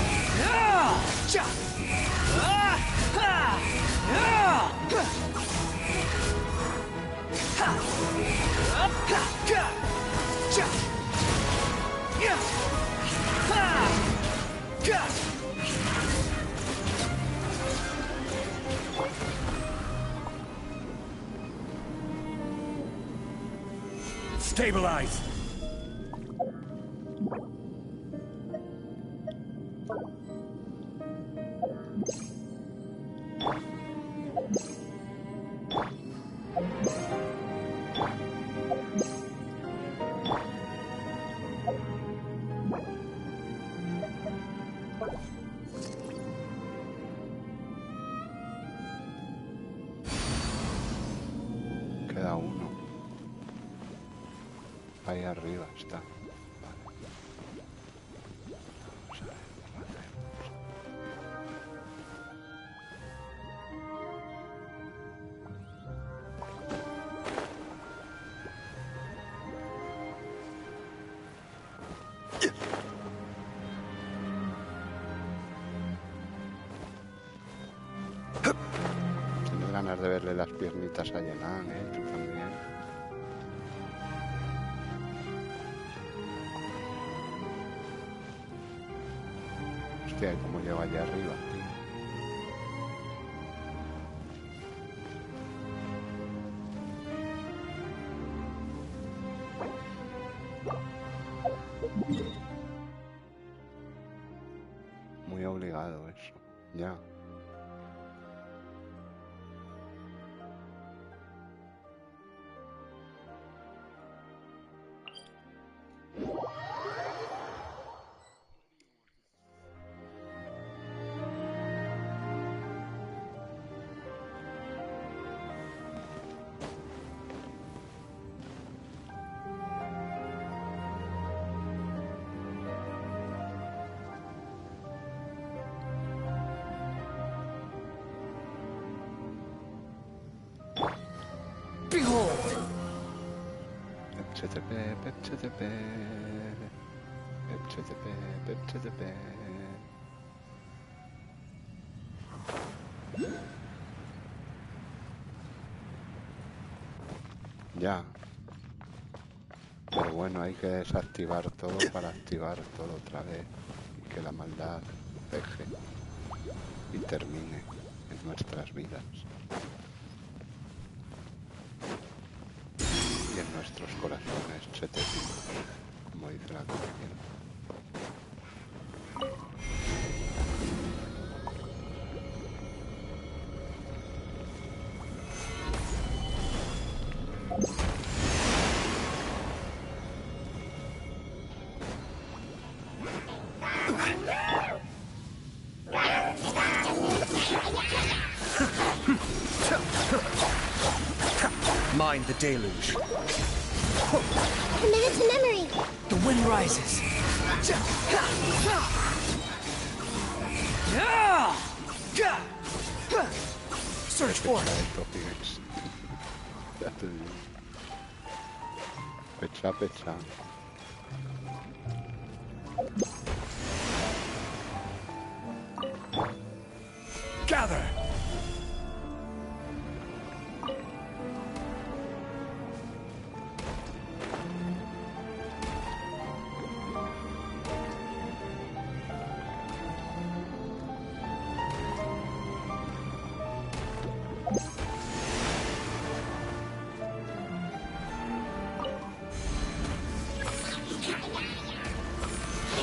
Stabilize. Queda uno. Ahí arriba está. Tengo ganas de verle las piernitas a Yelan, tú también. Hostia, ¿y cómo lleva allá arriba, tío? obligado eso. Ya. Ya. Pero bueno, hay que desactivar todo para activar todo otra vez y que la maldad deje y termine en nuestras vidas y en nuestros corazones chetéticos, como dice la compañera. Mind the deluge. Commit it to memory. The wind rises. Search for it. Pecha, pecha. Gather.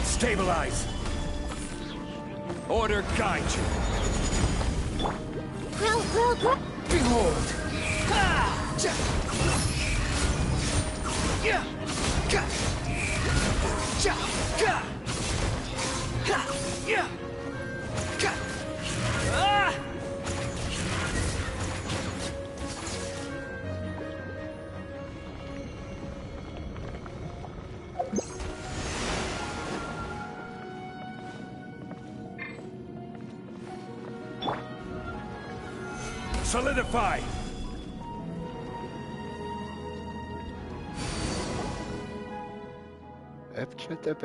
Stabilize. Order guide you. Grow, grow, grow. Behold. Solidify! FTP.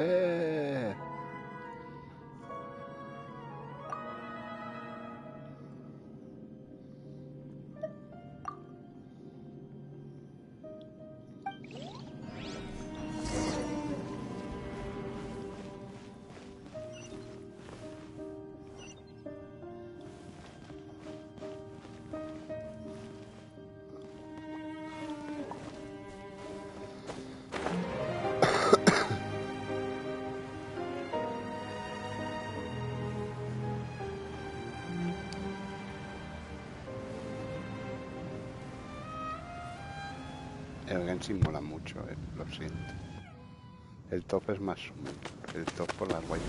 El Genshin mola mucho, lo siento. El top es más humilde. El top por las guayas.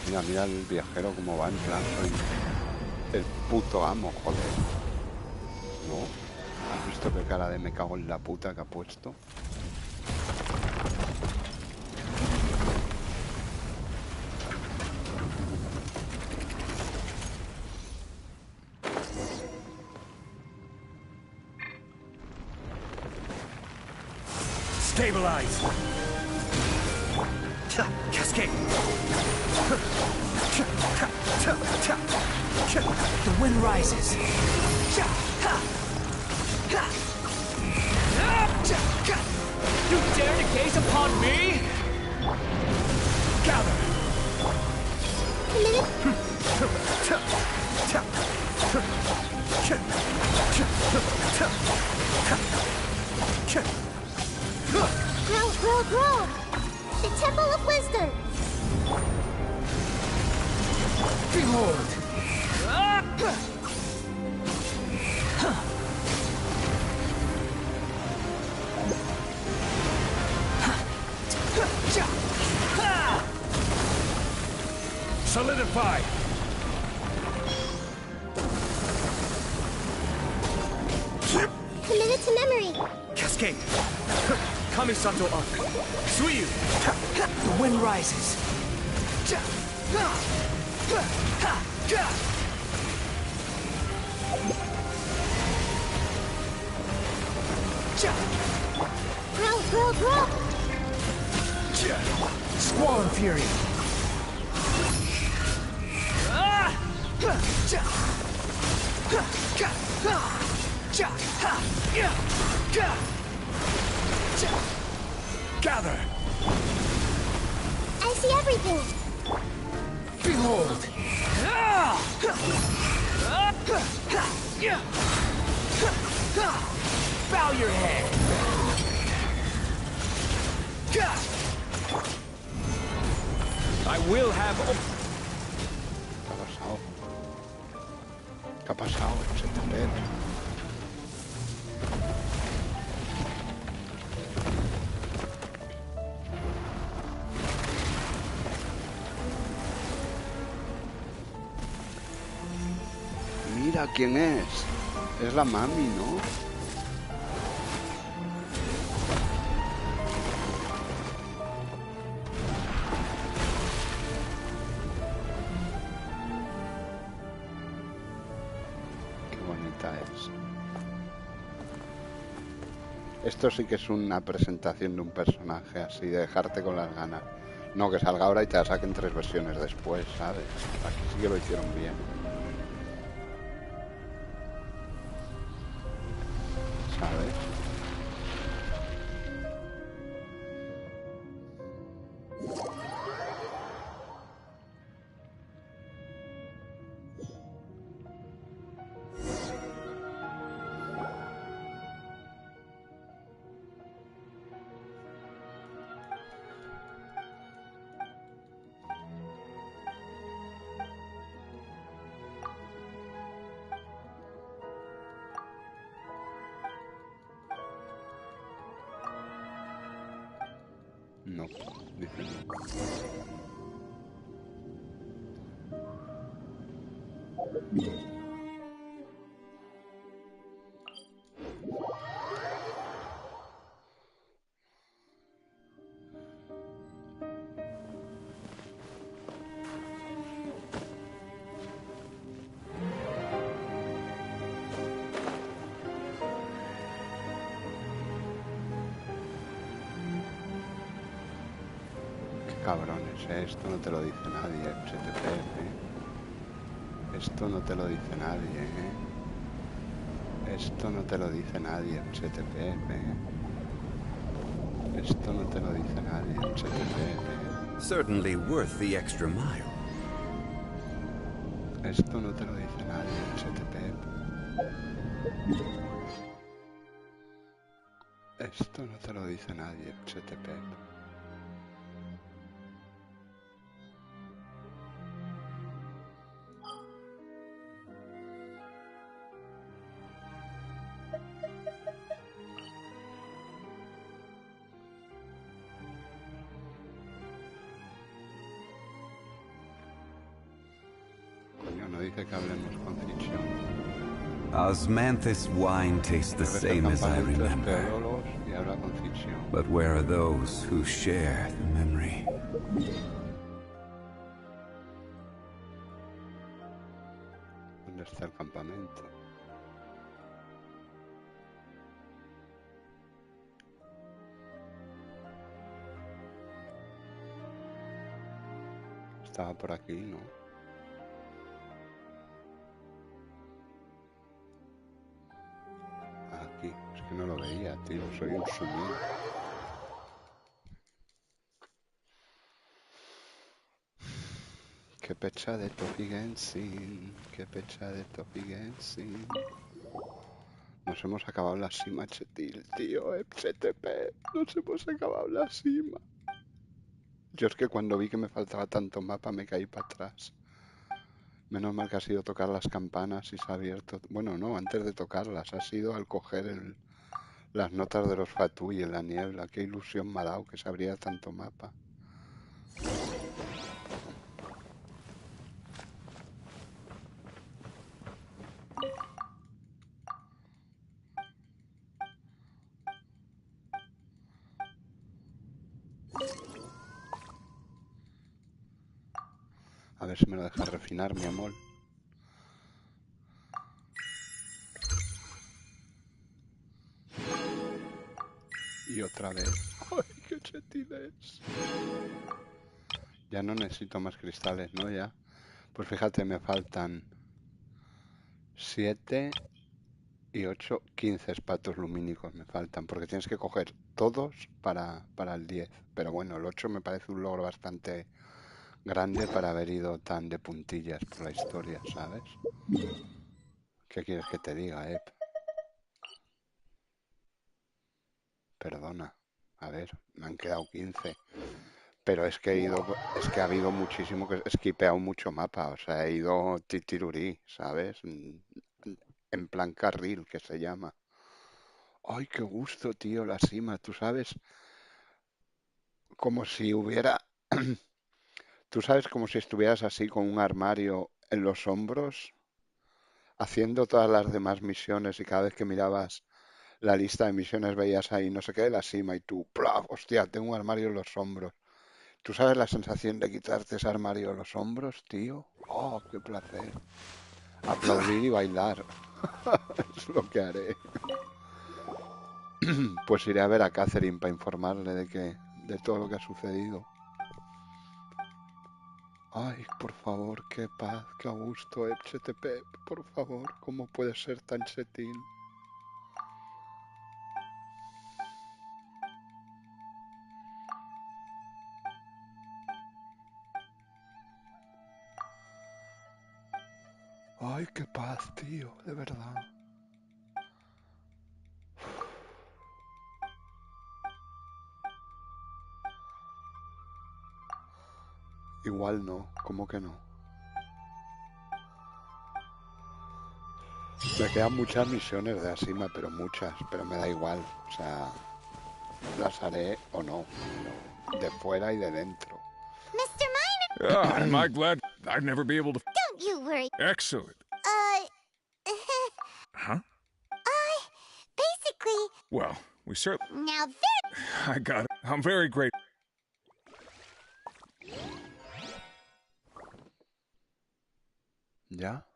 Mira, mira el viajero como va en plan, soy el puto amo, joder. ¿No? ¿Has visto qué cara de me cago en la puta que ha puesto? Stabilize! Cascade! The wind rises! You dare to gaze upon me? Gather! Grow, grow, grow! The Temple of Wisdom! Behold! Solidify! Commit it to memory. Cascade! Kamisato up! Suiyu! The wind rises. Grow! Squall Fury. Gather! I see everything. Behold! Bow your head! I will have... ¿Qué ha pasado? Se te ve. Mira quién es. Es la mami, ¿no? Esto sí que es una presentación de un personaje así, de dejarte con las ganas. No que salga ahora y te la saquen 3 versiones después, ¿sabes? Aquí sí que lo hicieron bien. ¿Sabes? No, dice no. Cabrones, esto no te lo dice nadie, HTP, Esto no te lo dice nadie, Esto no te lo dice nadie, HTP, Esto no te lo dice nadie, HTP, Certainly worth the extra mile. Esto no te lo dice nadie, HTP. Esto no te lo dice nadie, HTP. No dice que hablemos con Ficción. Osmanthus wine tastes the same as I remember. But where are those who share the memory? ¿Dónde está el campamento? Estaba por aquí, ¿no? Aquí, es que no lo veía, tío, soy un sumido. Qué pecha de Topi Genshin, qué pecha de Topi Genshin. Nos hemos acabado la cima, Chetil, tío, FTP, nos hemos acabado la cima. Yo es que cuando vi que me faltaba tanto mapa me caí para atrás. Menos mal que ha sido tocar las campanas y se ha abierto. Bueno, no, antes de tocarlas, ha sido al coger las notas de los Fatui en la niebla. Qué ilusión me ha dado que se abriera tanto mapa. A ver si me lo deja refinar, mi amor. Y otra vez. ¡Ay, qué chetines! Ya no necesito más cristales, ¿no? Ya. Pues fíjate, me faltan 7 y 8, 15 espatos lumínicos me faltan. Porque tienes que coger todos para el 10. Pero bueno, el 8 me parece un logro bastante grande para haber ido tan de puntillas por la historia, ¿sabes? ¿Qué quieres que te diga, Ep? Perdona. A ver, me han quedado 15. Pero es que ha habido muchísimo que he skipeado mucho mapa, o sea, he ido titirurí, ¿sabes? En plan carril, que se llama. Ay, qué gusto, tío, la cima, tú sabes, como si hubiera, tú sabes, como si estuvieras así con un armario en los hombros, haciendo todas las demás misiones y cada vez que mirabas la lista de misiones veías ahí no sé qué de la cima y tú, ¡plaf! Hostia, tengo un armario en los hombros. ¿Tú sabes la sensación de quitarte ese armario de los hombros, tío? ¡Oh, qué placer! Aplaudir y bailar. Es lo que haré. Pues iré a ver a Catherine para informarle de todo lo que ha sucedido. Ay, por favor, qué paz, qué a gusto, Epchetepep, por favor, ¿cómo puede ser tan chetín? Ay, qué paz, tío, de verdad. Igual no, ¿cómo que no? Me quedan muchas misiones de Asima, pero muchas, pero me da igual. O sea, las haré o no, de fuera y de dentro. Mr. Am I glad I'd never be able to... Don't you worry. Excellent. Huh? Basically... Well, we certainly... Now there... I got it. I'm very grateful. ¿Ya?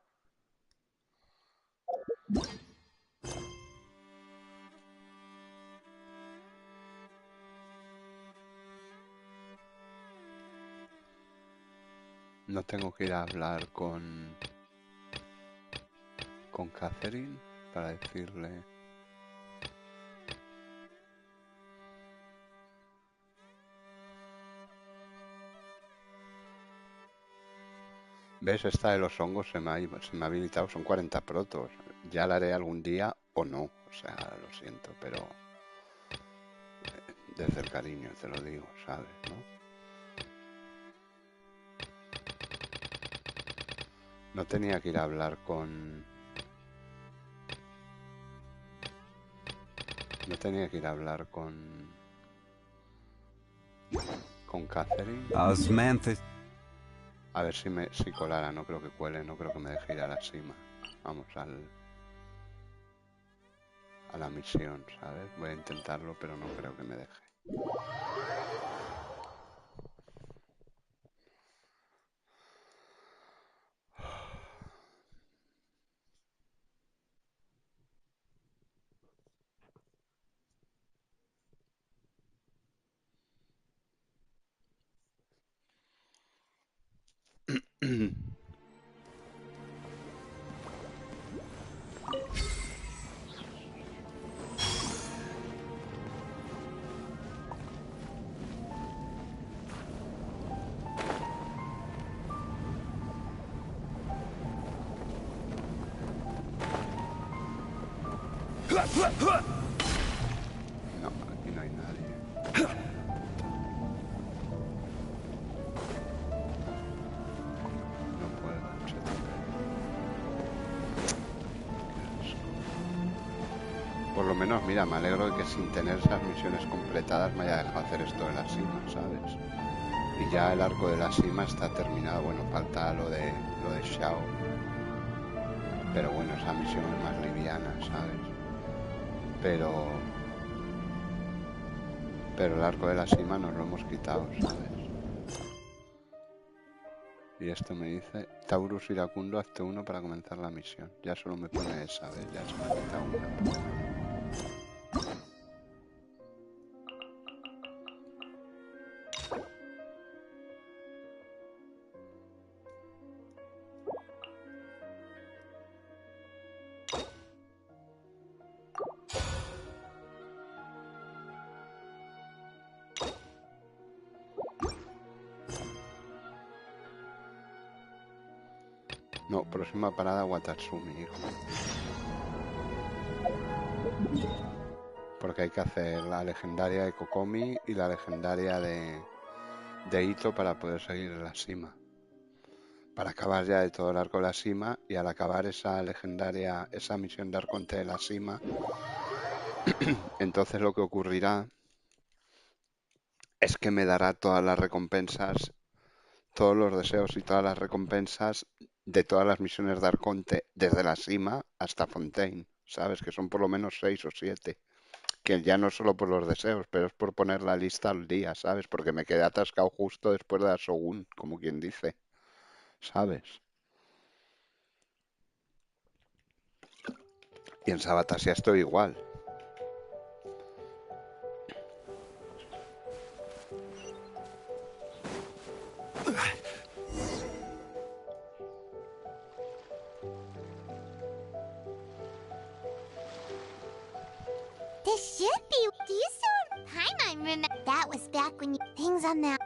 No tengo que ir a hablar con Catherine para decirle... ¿Ves? Esta de los hongos se me ha habilitado, son 40 protos. Ya la haré algún día o no. O sea, lo siento, pero desde el cariño te lo digo, ¿sabes? ¿No? No tenía que ir a hablar con... No tenía que ir a hablar con Catherine. A ver si colara, no creo que cuele, no creo que me deje ir a la cima. Vamos a la misión, ¿sabes? Voy a intentarlo, pero no creo que me deje. No, aquí no hay nadie. No puedo, Por lo menos, mira, me alegro de que sin tener esas misiones completadas me haya dejado hacer esto de la cima, ¿sabes? Y ya el arco de la cima está terminado. Bueno, falta lo de Xiao. Pero bueno, esa misión es más liviana, ¿sabes? Pero el arco de la cima nos lo hemos quitado, ¿sabes? Y esto me dice Taurus Iracundo, acto 1 para comenzar la misión. Ya solo me pone esa, ¿ves? Ya se me ha quitado una. No, próxima parada Watatsumi, hijo. Porque hay que hacer la legendaria de Kokomi y la legendaria de Ito para poder seguir en la cima. Para acabar ya de todo el arco de la cima, y al acabar esa legendaria, esa misión de Arconte de la cima, entonces lo que ocurrirá es que me dará todas las recompensas, todos los deseos y todas las recompensas de todas las misiones de Arconte, desde la cima hasta Fontaine, ¿sabes? Que son por lo menos 6 o 7. Que ya no solo por los deseos, pero es por poner la lista al día, ¿sabes? Porque me quedé atascado justo después de la Shogun, como quien dice, ¿sabes? Y en Sabatasia estoy igual. This should be. Do you still time I remember? That was back when you things on that.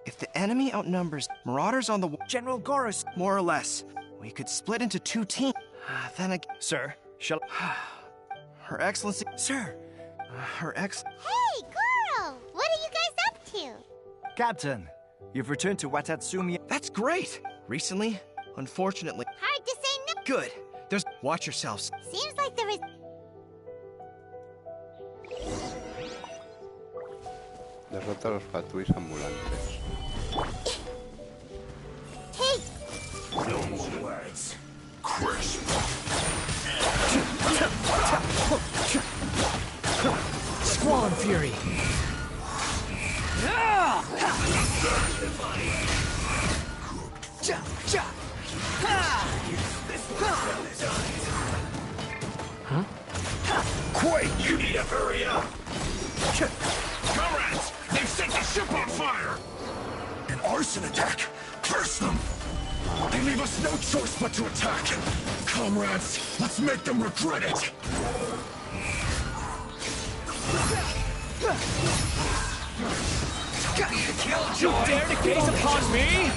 If the enemy outnumbers Marauders on the General Gorus, more or less, we could split into 2 teams. Then again, Sir, shall Her Excellency, Sir, Her Ex. Hey, girl! What are you guys up to? Captain, you've returned to Watatsumi. That's great. Recently, unfortunately. Hard to say no. Good. There's. Watch yourselves. Seems like there is. Derrota a los patuis ambulantes. Hey! No more words. Crisp. Squall and Fury. Huh? Quake! You need to hurry up! Comrades! They've set the ship on fire! An arson attack! Curse them! They leave us no choice but to attack! Comrades, let's make them regret it! You dare to gaze upon me?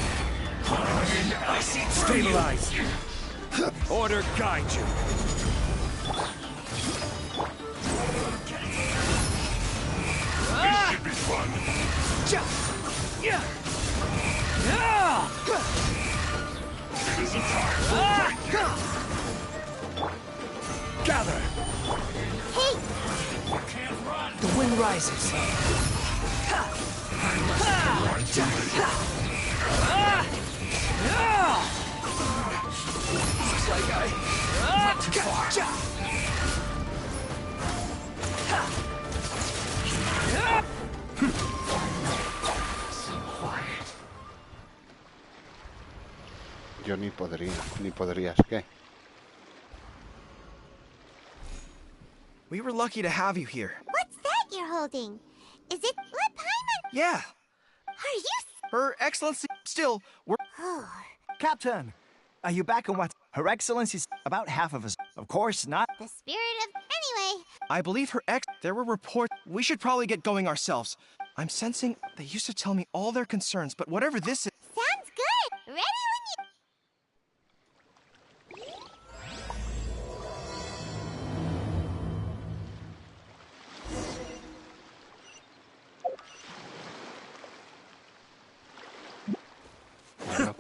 I see. Stabilize. Order guide you. This should be fun. It isn't time for a break yet. Gather. Hey! You can't run. The wind rises. Looks like I went too far. Yo ni podrías, ¿qué? We were lucky to have you here. What's that you're holding? Is it what Paimon? Yeah. Are you? Her Excellency, still, we're. Captain, are you back on what? Her Excellency's about half of us. Of course not. The spirit of. Anyway. I believe her ex. There were reports. We should probably get going ourselves. I'm sensing they used to tell me all their concerns, but whatever this is. Sounds good. Ready when you.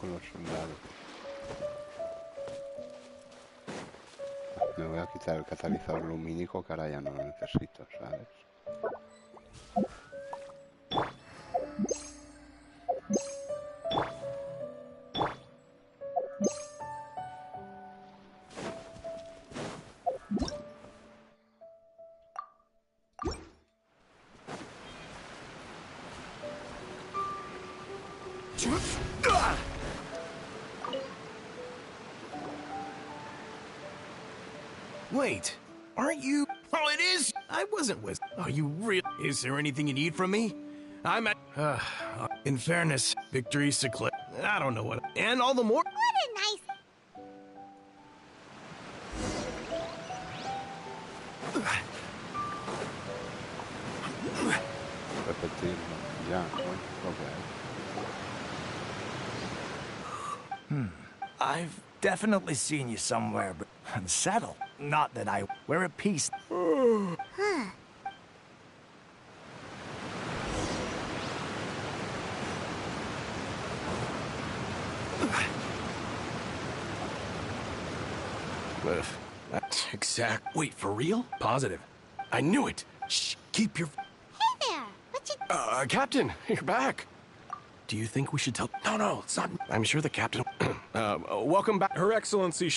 con los soldados. Me voy a quitar el catalizador lumínico que ahora ya no lo necesito, ¿sabes? Wait, aren't you? Oh, it is! I wasn't with. Are you real? Is there anything you need from me? I'm at. In fairness, victory secla. I don't know what. And all the more. What a nice. Repetirlo. Ya, bueno, ok. I've definitely seen you somewhere, but unsettled. Not that I. We're at peace. Huh. That's exact. Wait, for real? Positive. I knew it. Shh, keep your. Hey there. What you? Captain, you're back. Do you think we should tell? No, it's not. I'm sure the captain. Welcome back, Her Excellency.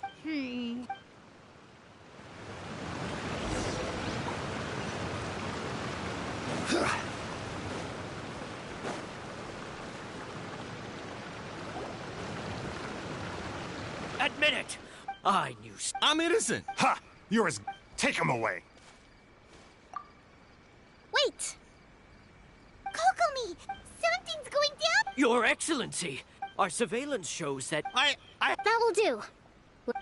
Admit it! I knew. I'm innocent. Ha! You're as. Take him away. Wait. Kokomi, something's going down. Your Excellency, our surveillance shows that That will do.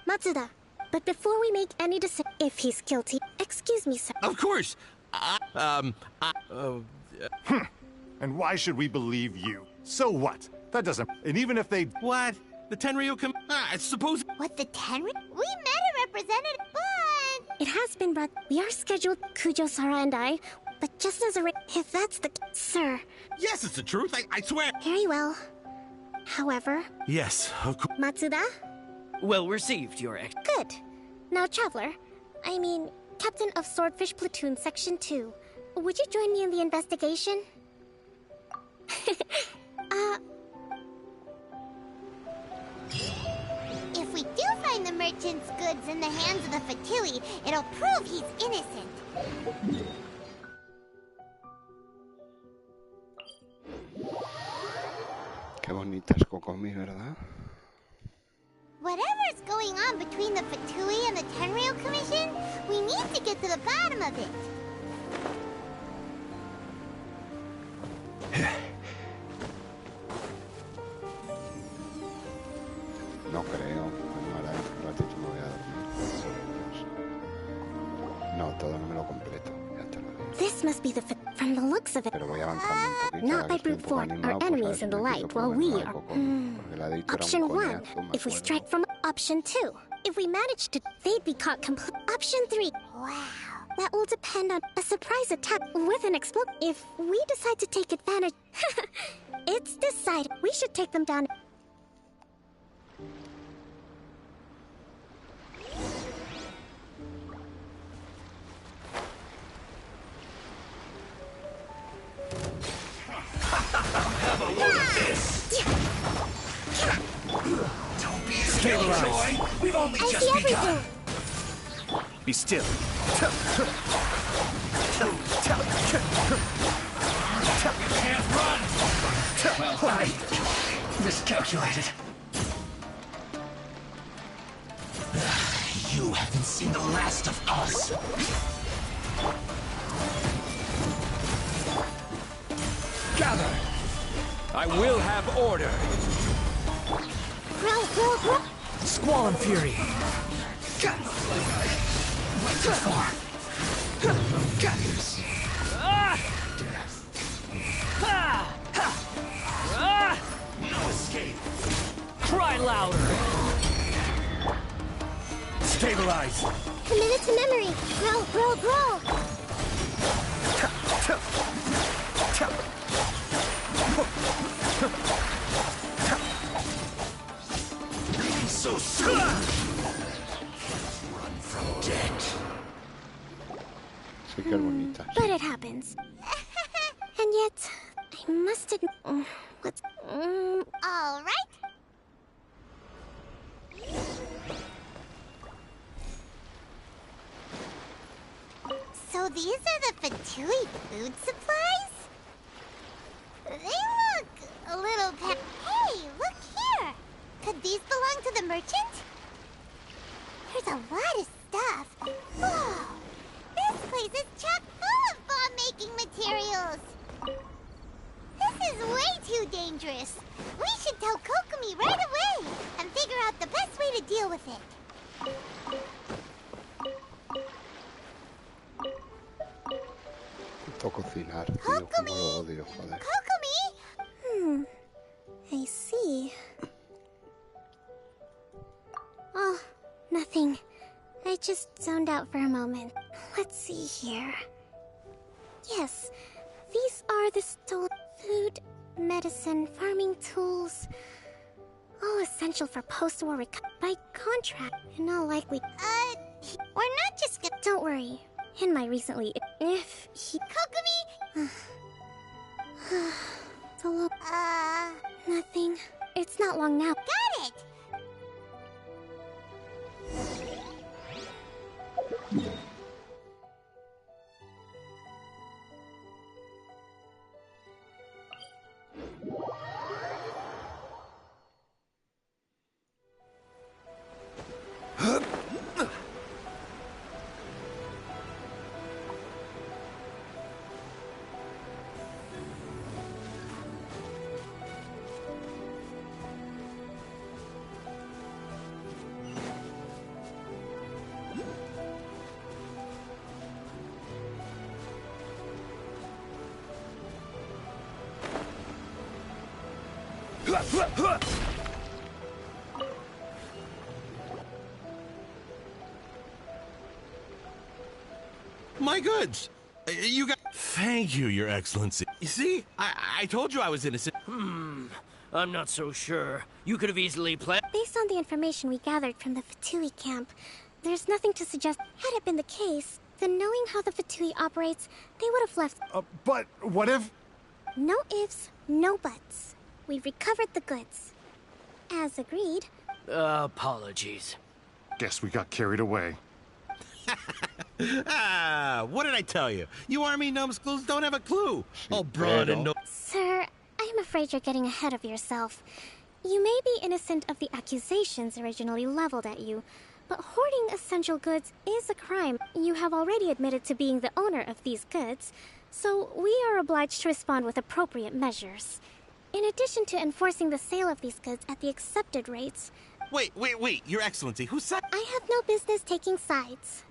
Matsuda, but before we make any decision, if he's guilty, excuse me, sir. Of course. And why should we believe you? So what? That doesn't. And even if they. What? The Tenryu I suppose. What, the Tenryu? We met a representative, but... It has been brought. We are scheduled, Kujo-Sara and I, but just as a if that's the sir. Yes, it's the truth. I swear. Very well. However, Yes, of course. Matsuda? well received, Your Ex. Good. Now, Traveler, I mean, Captain of Swordfish Platoon Section 2, would you join me in the investigation? If we do find the merchant's goods in the hands of the Fatui, it'll prove he's innocent. Qué bonita es Kokomi, ¿verdad? Whatever's going on between the Fatui and the Tenryu Commission, we need to get to the bottom of it. No creo. Bueno, ahora en un ratito me voy a dormir. No, todo no me lo completo. Ya te lo digo. This must be the from the looks of it. Pero voy avanzando un poquito. Not by brute force, our enemies in the light, while we are. Option 1, if we strike from Option 2. If we manage to, they'd be caught complete. Option 3. Wow. That will depend on a surprise attack with an explosion. If we decide to take advantage, it's decided. We should take them down. Have a load of this! Don't be scared, Joy! We've only just begun! Be still. You can't run! Well, I miscalculated. You haven't seen the last of us. Gather. I will have order. Growl, growl, growl. Squall and fury. Went too far. No escape. Cry louder. Stabilize. Commit it to memory. Growl, growl, growl. so soon! Run from death. Sí que es bonita. But it happens. And yet, I must admit... What's... All right. So these are the Fatui food supplies? They look a little Hey, look here! Could these belong to the merchant? There's a lot of stuff. Whoa! This place is chock full of bomb-making materials! This is way too dangerous! We should tell Kokomi right away and figure out the best way to deal with it. Cocinar, tío, como lo odio, joder. Kokomi? I see. Oh, nothing. I just zoned out for a moment. Let's see here. Yes, these are the stolen food, medicine, farming tools. All essential for post-war recovery by contract. In all likely... we're not just gonna... Don't worry. In my recently... If he... Kokomi! It's a little... Nothing. It's not long now. Got it! My goods! You got... Thank you, Your Excellency. You see? I told you I was innocent. I'm not so sure. You could have easily planned... Based on the information we gathered from the Fatui camp, there's nothing to suggest... Had it been the case, then knowing how the Fatui operates, they would have left... But what if... No ifs, no buts. We've recovered the goods. As agreed. Apologies. Guess we got carried away. What did I tell you? You army numbskulls don't have a clue. All broad and no... Sir, I'm afraid you're getting ahead of yourself. You may be innocent of the accusations originally leveled at you, but hoarding essential goods is a crime. You have already admitted to being the owner of these goods, so we are obliged to respond with appropriate measures. In addition to enforcing the sale of these goods at the accepted rates... Wait, Your Excellency, whose side... I have no business taking sides.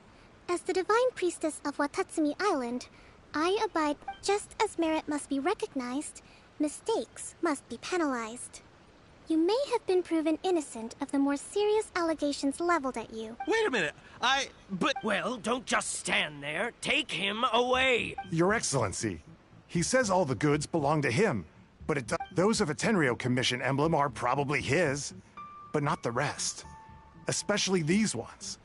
As the Divine Priestess of Watatsumi Island, I abide just as merit must be recognized, mistakes must be penalized. You may have been proven innocent of the more serious allegations leveled at you. Wait a minute, but... Well, don't just stand there. Take him away! Your Excellency, he says all the goods belong to him, but those of a Tenryo Commission emblem are probably his, but not the rest. Especially these ones.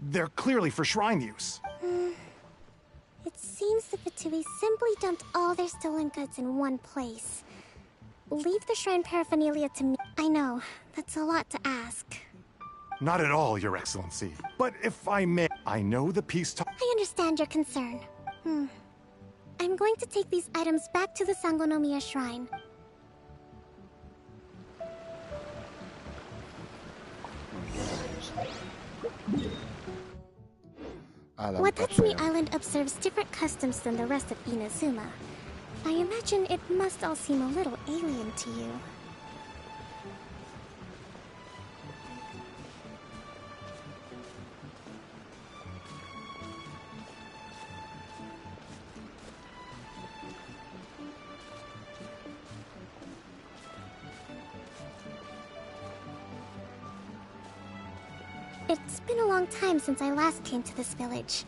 They're clearly for shrine use. It seems the Fatui simply dumped all their stolen goods in one place. Leave the shrine paraphernalia to me. I know, that's a lot to ask. Not at all, Your Excellency. But if I may, I know the peace talk... I understand your concern. I'm going to take these items back to the Sangonomiya Shrine. Watatsumi Island observes different customs than the rest of Inazuma. I imagine it must all seem a little alien to you. It's been a long time since I last came to this village.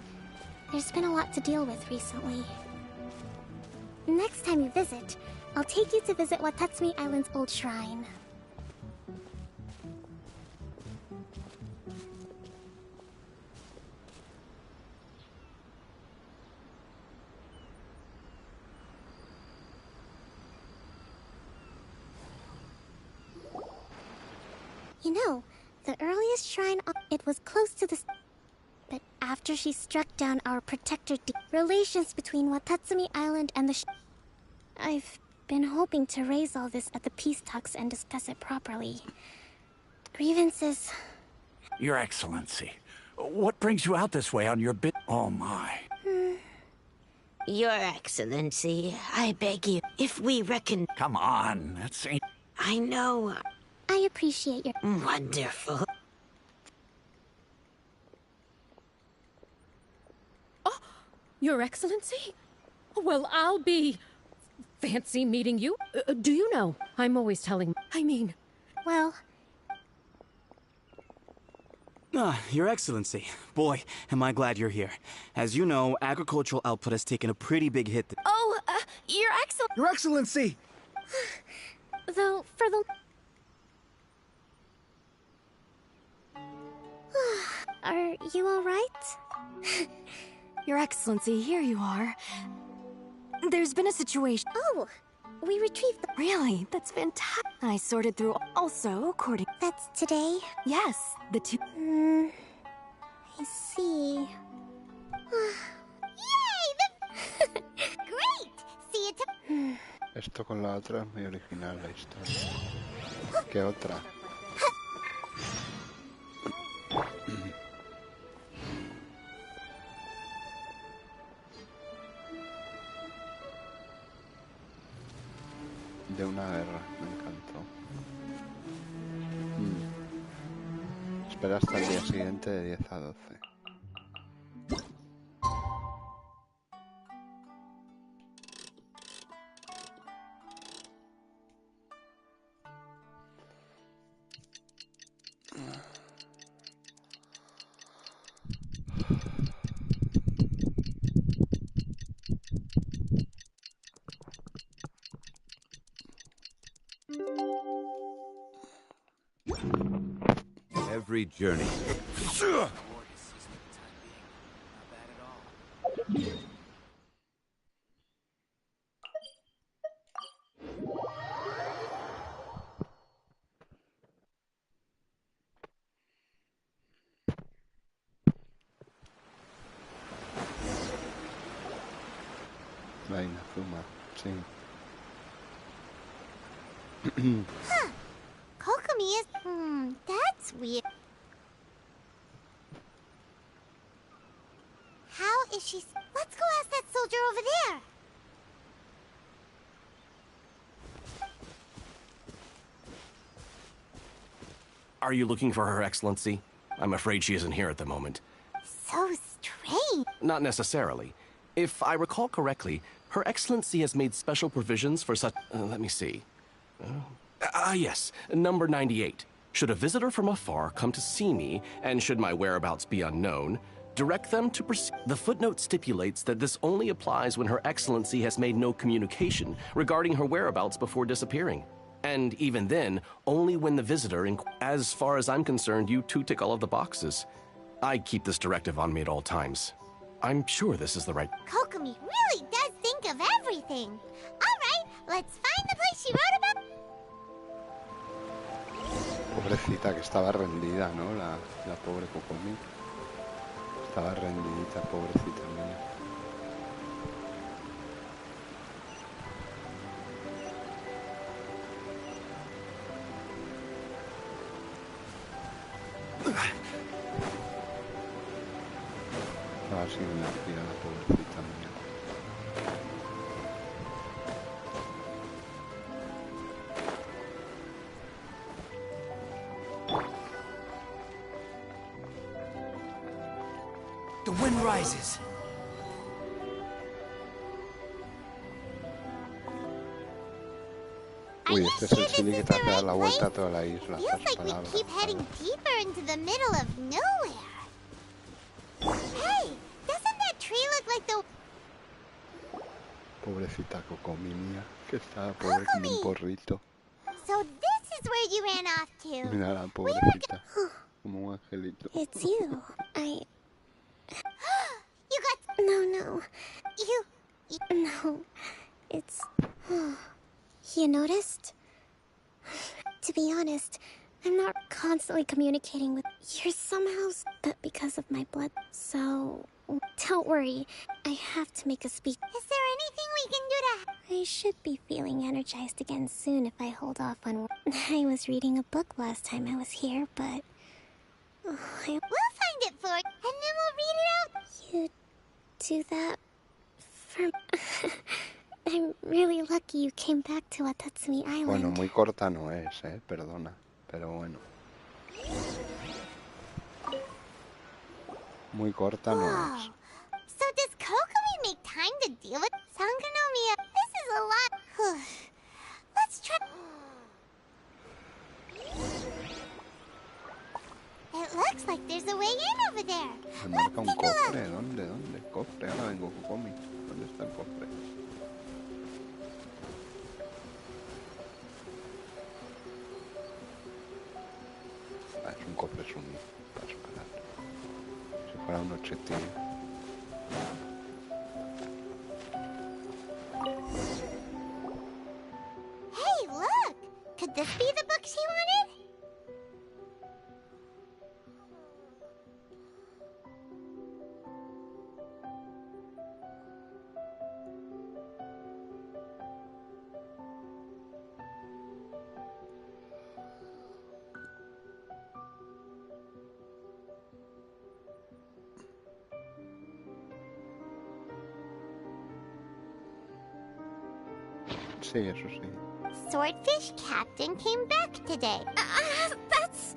There's been a lot to deal with recently. Next time you visit, I'll take you to visit Watatsumi Island's old shrine. You know, the earliest shrine, it was close to the... But after she struck down our protector, relations between Watatsumi Island and the I've been hoping to raise all this at the peace talks and discuss it properly. Grievances... Your Excellency, what brings you out this way on your bit? Oh my. Your Excellency, I beg you, if we reckon... Come on, that's... I know. I appreciate your... Wonderful. Oh, Your Excellency? Well, I'll be... Fancy meeting you. Do you know, I'm always telling... I mean... Well... Your Excellency. Boy, am I glad you're here. As you know, agricultural output has taken a pretty big hit. Oh, Your Excellency... Your Excellency! Though, for the... Are you alright? Your Excellency, here you are. There's been a situation. Oh, we retrieved the... Really? That's fantastic. I sorted through also according... That's today? Yes, the two... I see. Yay! Great! See you Esto con la otra es muy original la historia. ¿Qué otra? De una guerra, me encantó. Espera hasta el día siguiente de 10 a 12. Every journey. La Inazuma, sí. Huh. Kokomi is... that's weird. How is she... Let's go ask that soldier over there. Are you looking for Her Excellency? I'm afraid she isn't here at the moment. So strange. Not necessarily. If I recall correctly, Her Excellency has made special provisions for such... let me see. Yes, number 98. Should a visitor from afar come to see me, and should my whereabouts be unknown, direct them to proceed. The footnote stipulates that this only applies when Her Excellency has made no communication regarding her whereabouts before disappearing. And even then, only when the visitor... As far as I'm concerned, you two tick all of the boxes. I keep this directive on me at all times. I'm sure this is the right... Kokomi really does think of everything. All right, let's find the place she wrote about... Pobrecita, que estaba rendida, ¿no? La pobre Kokomi. Estaba rendidita, pobrecita mía. Estaba así enardida la pobrecita mía. The wind rises. Uy, este es el chili que te hace dar la vuelta a toda la isla. Feels like we keep heading deeper into the middle of nowhere. Hey, doesn't that tree look like the... Pobrecita Kokomi mía, que está pobre como un porrito. So this is where you ran off to. Mira la pobrecita, como un angelito. It's you. You got... No. No. It's... You noticed? To be honest, I'm not constantly communicating with... You're somehow... But because of my blood, so... Don't worry. I have to make a speech. Is there anything we can do to... I should be feeling energized again soon if I hold off on... I was reading a book last time I was here, but... We'll find it for... And then we'll read it out. You do that for... I'm really lucky you came back to Watatsumi Island. Bueno, muy corta no es, perdona, pero bueno. Muy corta no es. So does Kokomi make time to deal with Sangonomiya? This is a lot. Let's try... It looks like there's a way in over there. Me marca un cofre. ¿Dónde? Cofre. Ahora vengo, Kokomi. ¿Dónde está el cofre? Es un cofre sumido. Para superar. Si fuera un objetivo. Hey, look! Could this be the book she wanted? Sí, eso sí. Swordfish Captain came back today. That's...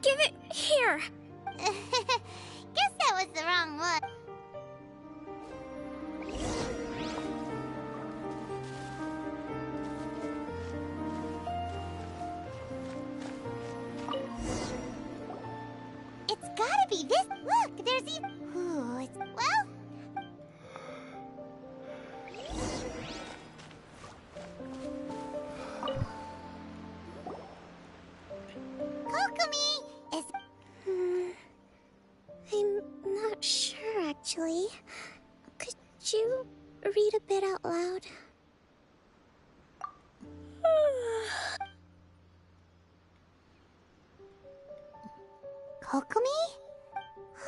Give it here. Guess that was the wrong one. It's gotta be this. Look, there's even... Ooh, it's... Well... Kokomi is... I'm not sure, actually. Could you read a bit out loud? Kokomi?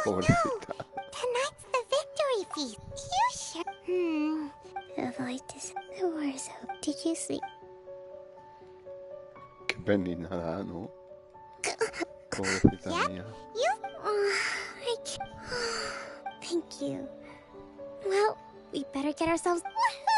Oh no! Tonight's the victory feast. You sure? Avoid this. The war's over. Did you sleep? Qué penita, ¿no? Pobrecita mía. I can't. Thank you. Well, we better get ourselves... Woohoo!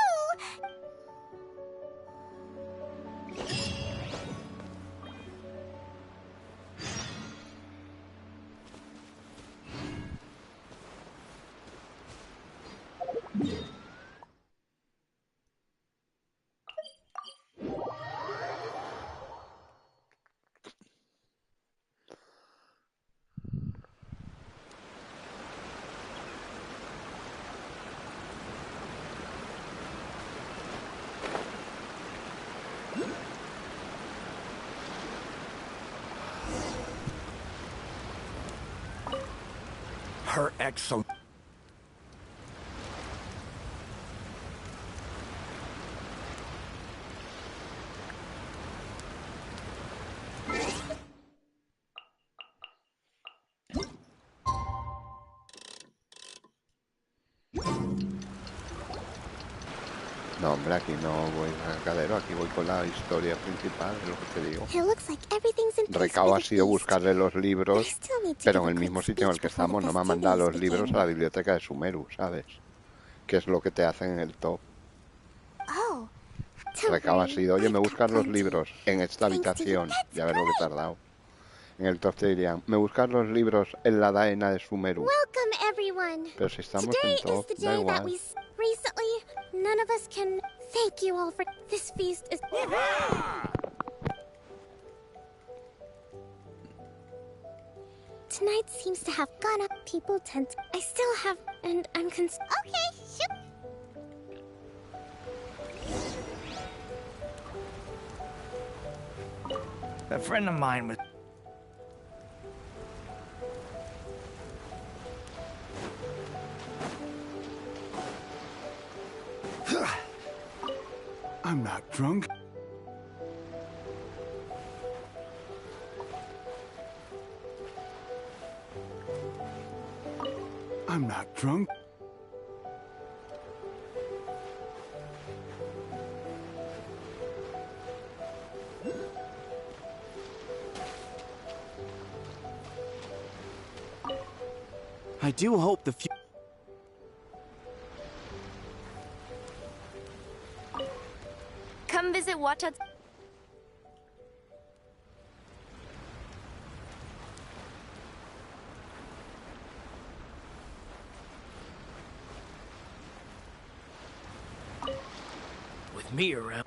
Her Excellency. No, hombre, aquí no voy al cadero, aquí voy con la historia principal, es lo que te digo. Recao ha sido buscarle los libros, pero en el mismo sitio en el que estamos. No me ha mandado los libros a la biblioteca de Sumeru, ¿sabes? Que es lo que te hacen en el top. Recao ha sido, oye, me buscas los libros en esta habitación, ya ves lo que he tardado. En el top te dirían, me buscas los libros en la daena de Sumeru. Pero si estamos en top, da igual. Recently, none of us can thank you all for this feast is... Tonight seems to have gone up. People tend to... I still have... And I'm Okay, shoot. A friend of mine was... I'm not drunk. I'm not drunk. I do hope the few... Come visit Wata. With me around.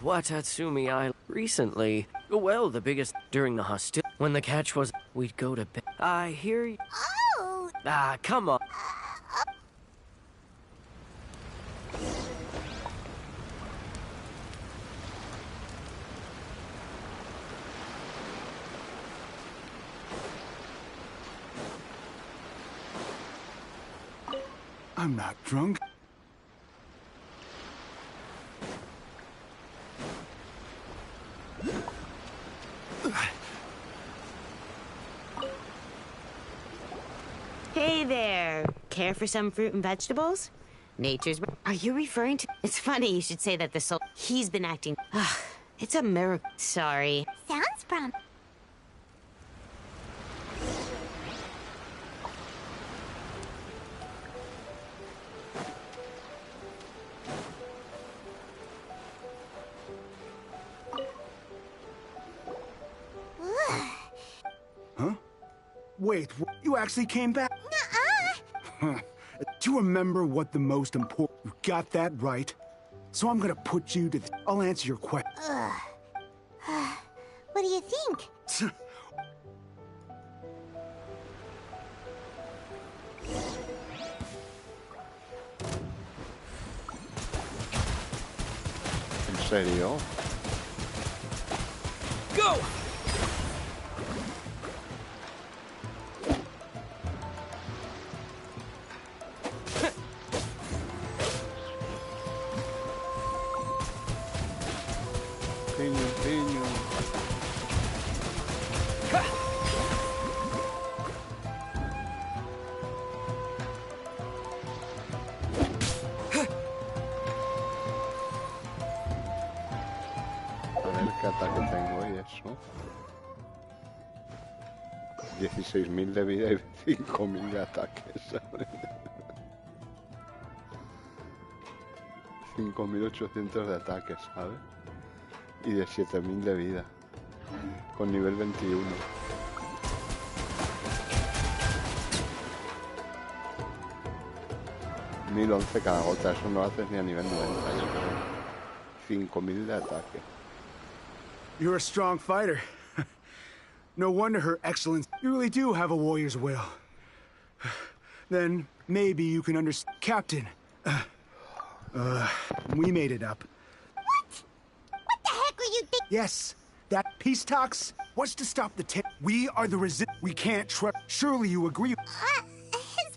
Watatsumi Island. Recently, well, the biggest during the hostility. When the catch was, we'd go to bed. I hear you. Oh! Come on. I'm not drunk. Hey there. Care for some fruit and vegetables? Nature's... Are you referring to... It's funny you should say that the soul... He's been acting... It's a miracle. Sorry. Sounds prom. Huh? Wait, you actually came back? Nuh-uh. Do you remember what the most important... You got that right. So I'm gonna put you to... I'll answer your question. What do you think? ¿En serio? Go! Piño. A ver qué ataque tengo y eso. 16.000 de vida y 5.000 de ataques, ¿sabes? 5.800 de ataques, ¿sabes? Y de 7.000 de vida. Con nivel 21. 1011 cada gota, eso no lo haces ni a nivel 90, yo creo. 5.000 de ataque. You're a strong fighter. No wonder Her Excellency... You really do have a warrior's will. Then maybe you can understand... Captain, we made it up. What? What the heck are you thinking? Yes, that peace talks was to stop the We are the We can't trust... Surely you agree... His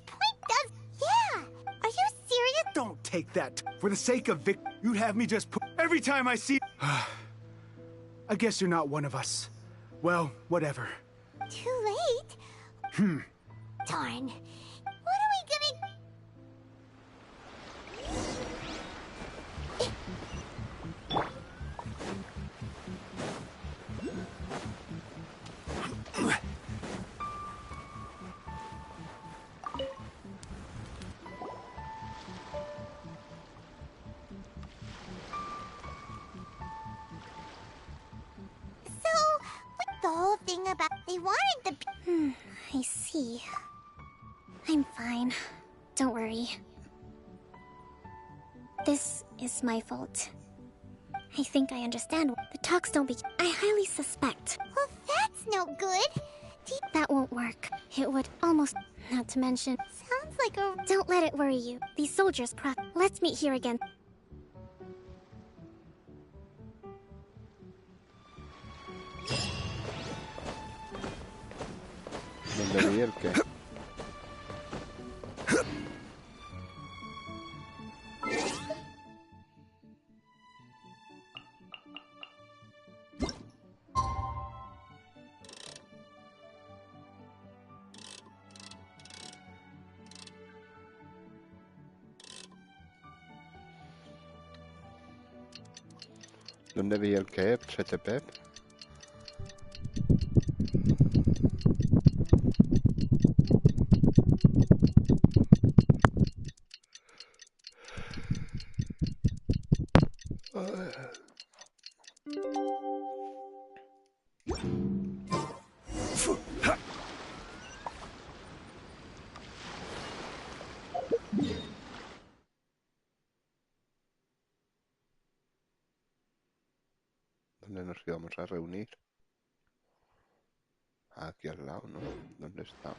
point does... Yeah. Are you serious? Don't take that. For the sake of Vic, you'd have me just put... Every time I see... I guess you're not one of us. Well, whatever. Too late? Darn. What are we gonna... The whole thing about they wanted the... I see. I'm fine. Don't worry. This is my fault. I think I understand. The talks don't be... I highly suspect. Well, that's no good. That won't work. It would almost... Not to mention... Sounds like a... Don't let it worry you. These soldiers Let's meet here again. ¿Dónde vi el qué? ¿Dónde vi el que? ¿CTP? ¿Dónde nos íbamos a reunir? Aquí al lado, ¿no? ¿Dónde está?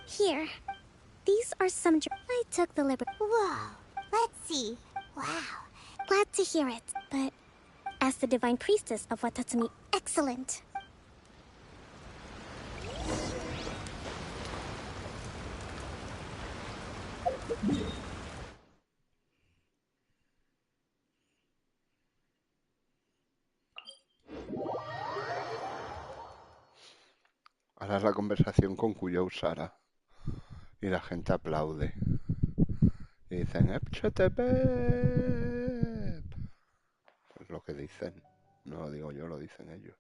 Here. These are some... I took the liberty... Whoa. Let's see. Wow. Glad to hear it, but... As the Divine Priestess of Watatsumi, excellent. Ahora es la conversación con Cuyo Sara. Y la gente aplaude. Y dicen, ¡HTP! Pues lo que dicen. No lo digo yo, lo dicen ellos.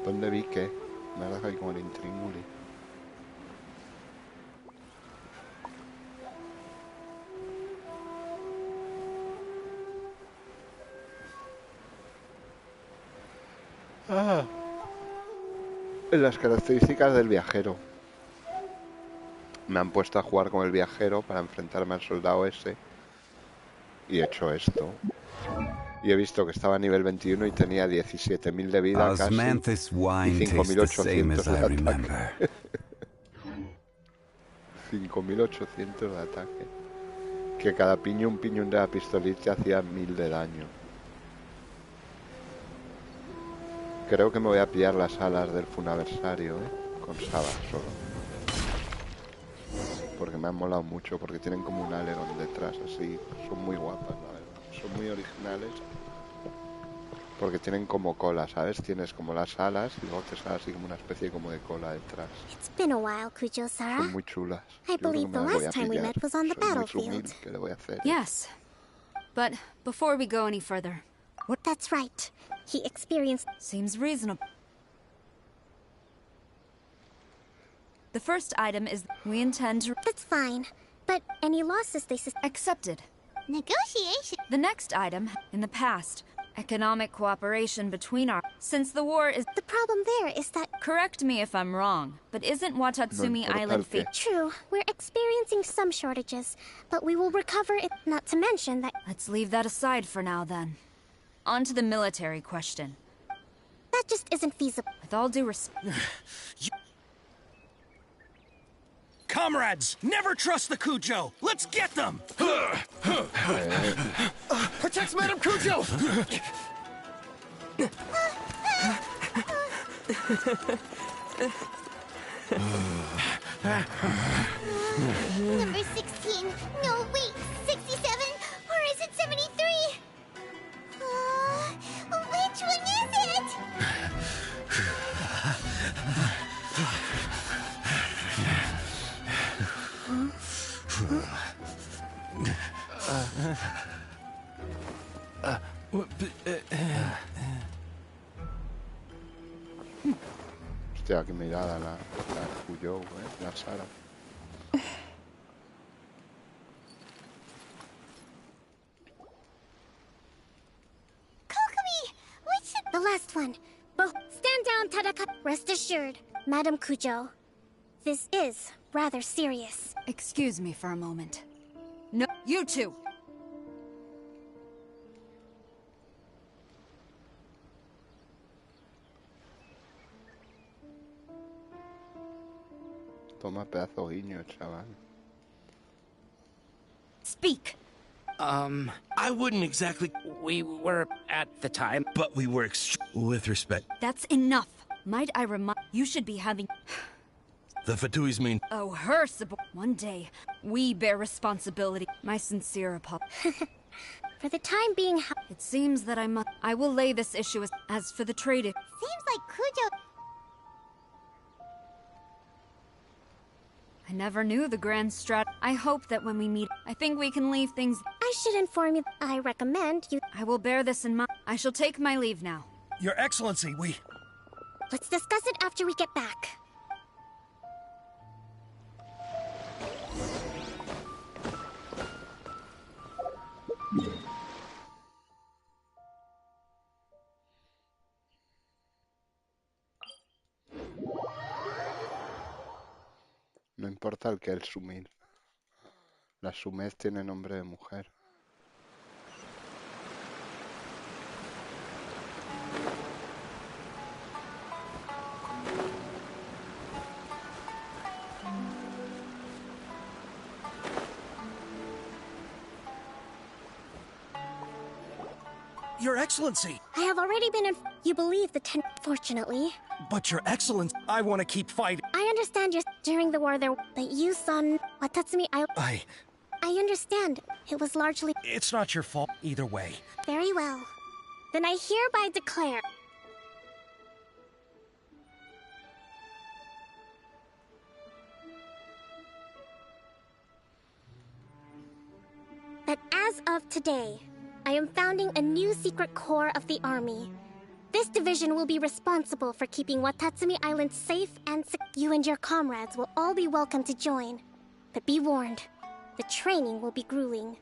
¿Dónde vi qué? Me ha dejado ahí como el intríngulis. Las características del viajero. Me han puesto a jugar con el viajero para enfrentarme al soldado ese. Y he hecho esto. Y he visto que estaba a nivel 21 y tenía 17.000 de vida casi. Y 5.800 de ataque. 5.800 de ataque. Que cada un piñón de la pistolita hacía 1.000 de daño. Creo que me voy a pillar las alas del Funaversario, con Saba solo. Porque me han molado mucho, porque tienen como un alerón detrás, así. Son muy guapas, la verdad. Son muy originales. Porque tienen como cola, ¿sabes? Tienes como las alas y luego te sale así como una especie como de cola detrás. It's been a while, Kujo-Sara. Son muy chulas. I believe the last time we met was on the battlefield. ¿Qué le voy a hacer? Yes. But before we go any further... What? That's right. He experienced... Seems reasonable. The first item is we intend to... That's fine. But any losses they... Accepted. Negotiation. The next item, in the past, economic cooperation between our... Since the war is... The problem there is that... Correct me if I'm wrong, but isn't Watatsumi Island... True. We're experiencing some shortages, but we will recover it, not to mention that... Let's leave that aside for now, then. On to the military question. That just isn't feasible. With all due respect... Comrades, never trust the Kujo! Let's get them! Protect Madame Kujo! Number 16. No, wait. 67? Or is it 73? Which one is it? Hostia, qué mirada la Cuyo, la Sara. The last one. Stand down, Tadaka. Rest assured, Madame Kujo. This is rather serious. Excuse me for a moment. No, you two! Toma pedazo guiño, chaval. Speak! I wouldn't exactly... We were at the time. But we were with respect. That's enough. Might I remind... You should be having... The Fatuis mean... Oh, her support. One day, we bear responsibility. My sincere apologies. For the time being, It seems that I will lay this issue as for the trade. Seems like Kujo... I never knew the grand strat. I hope that when we meet, I think we can leave things. I should inform you. I recommend you. I will bear this in mind. I shall take my leave now. Your Excellency, we... Let's discuss it after we get back. No importa el que el sumir. La sumez tiene nombre de mujer. Your Excellency! I have already been You believe the Fortunately. But Your Excellency, I want to keep fighting. I understand during the war there, but you saw Watatsumi I understand. It was largely... It's not your fault either way. Very well. Then I hereby declare... that as of today, I am founding a new secret corps of the army. This division will be responsible for keeping Watatsumi Island safe and secure. You and your comrades will all be welcome to join. But be warned, the training will be grueling.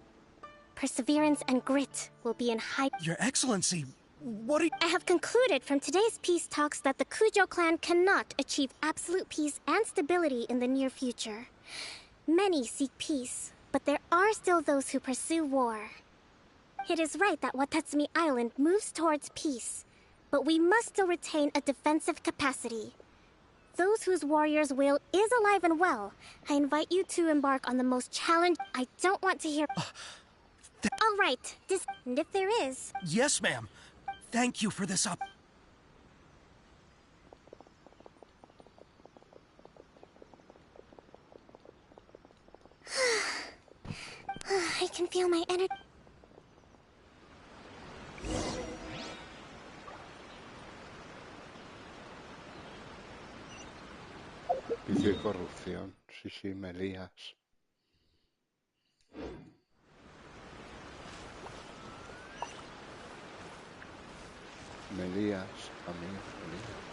Perseverance and grit will be in high... Your Excellency, what are you... I have concluded from today's peace talks that the Kujo clan cannot achieve absolute peace and stability in the near future. Many seek peace, but there are still those who pursue war. It is right that Watatsumi Island moves towards peace, but we must still retain a defensive capacity. Those whose warrior's will is alive and well, I invite you to embark on the most challenging... I don't want to hear... All right, and if there is... Yes, ma'am. Thank you for this up. I can feel my energy... Vicio y corrupción. Sí, me lías. Me lías, amigo, me lías.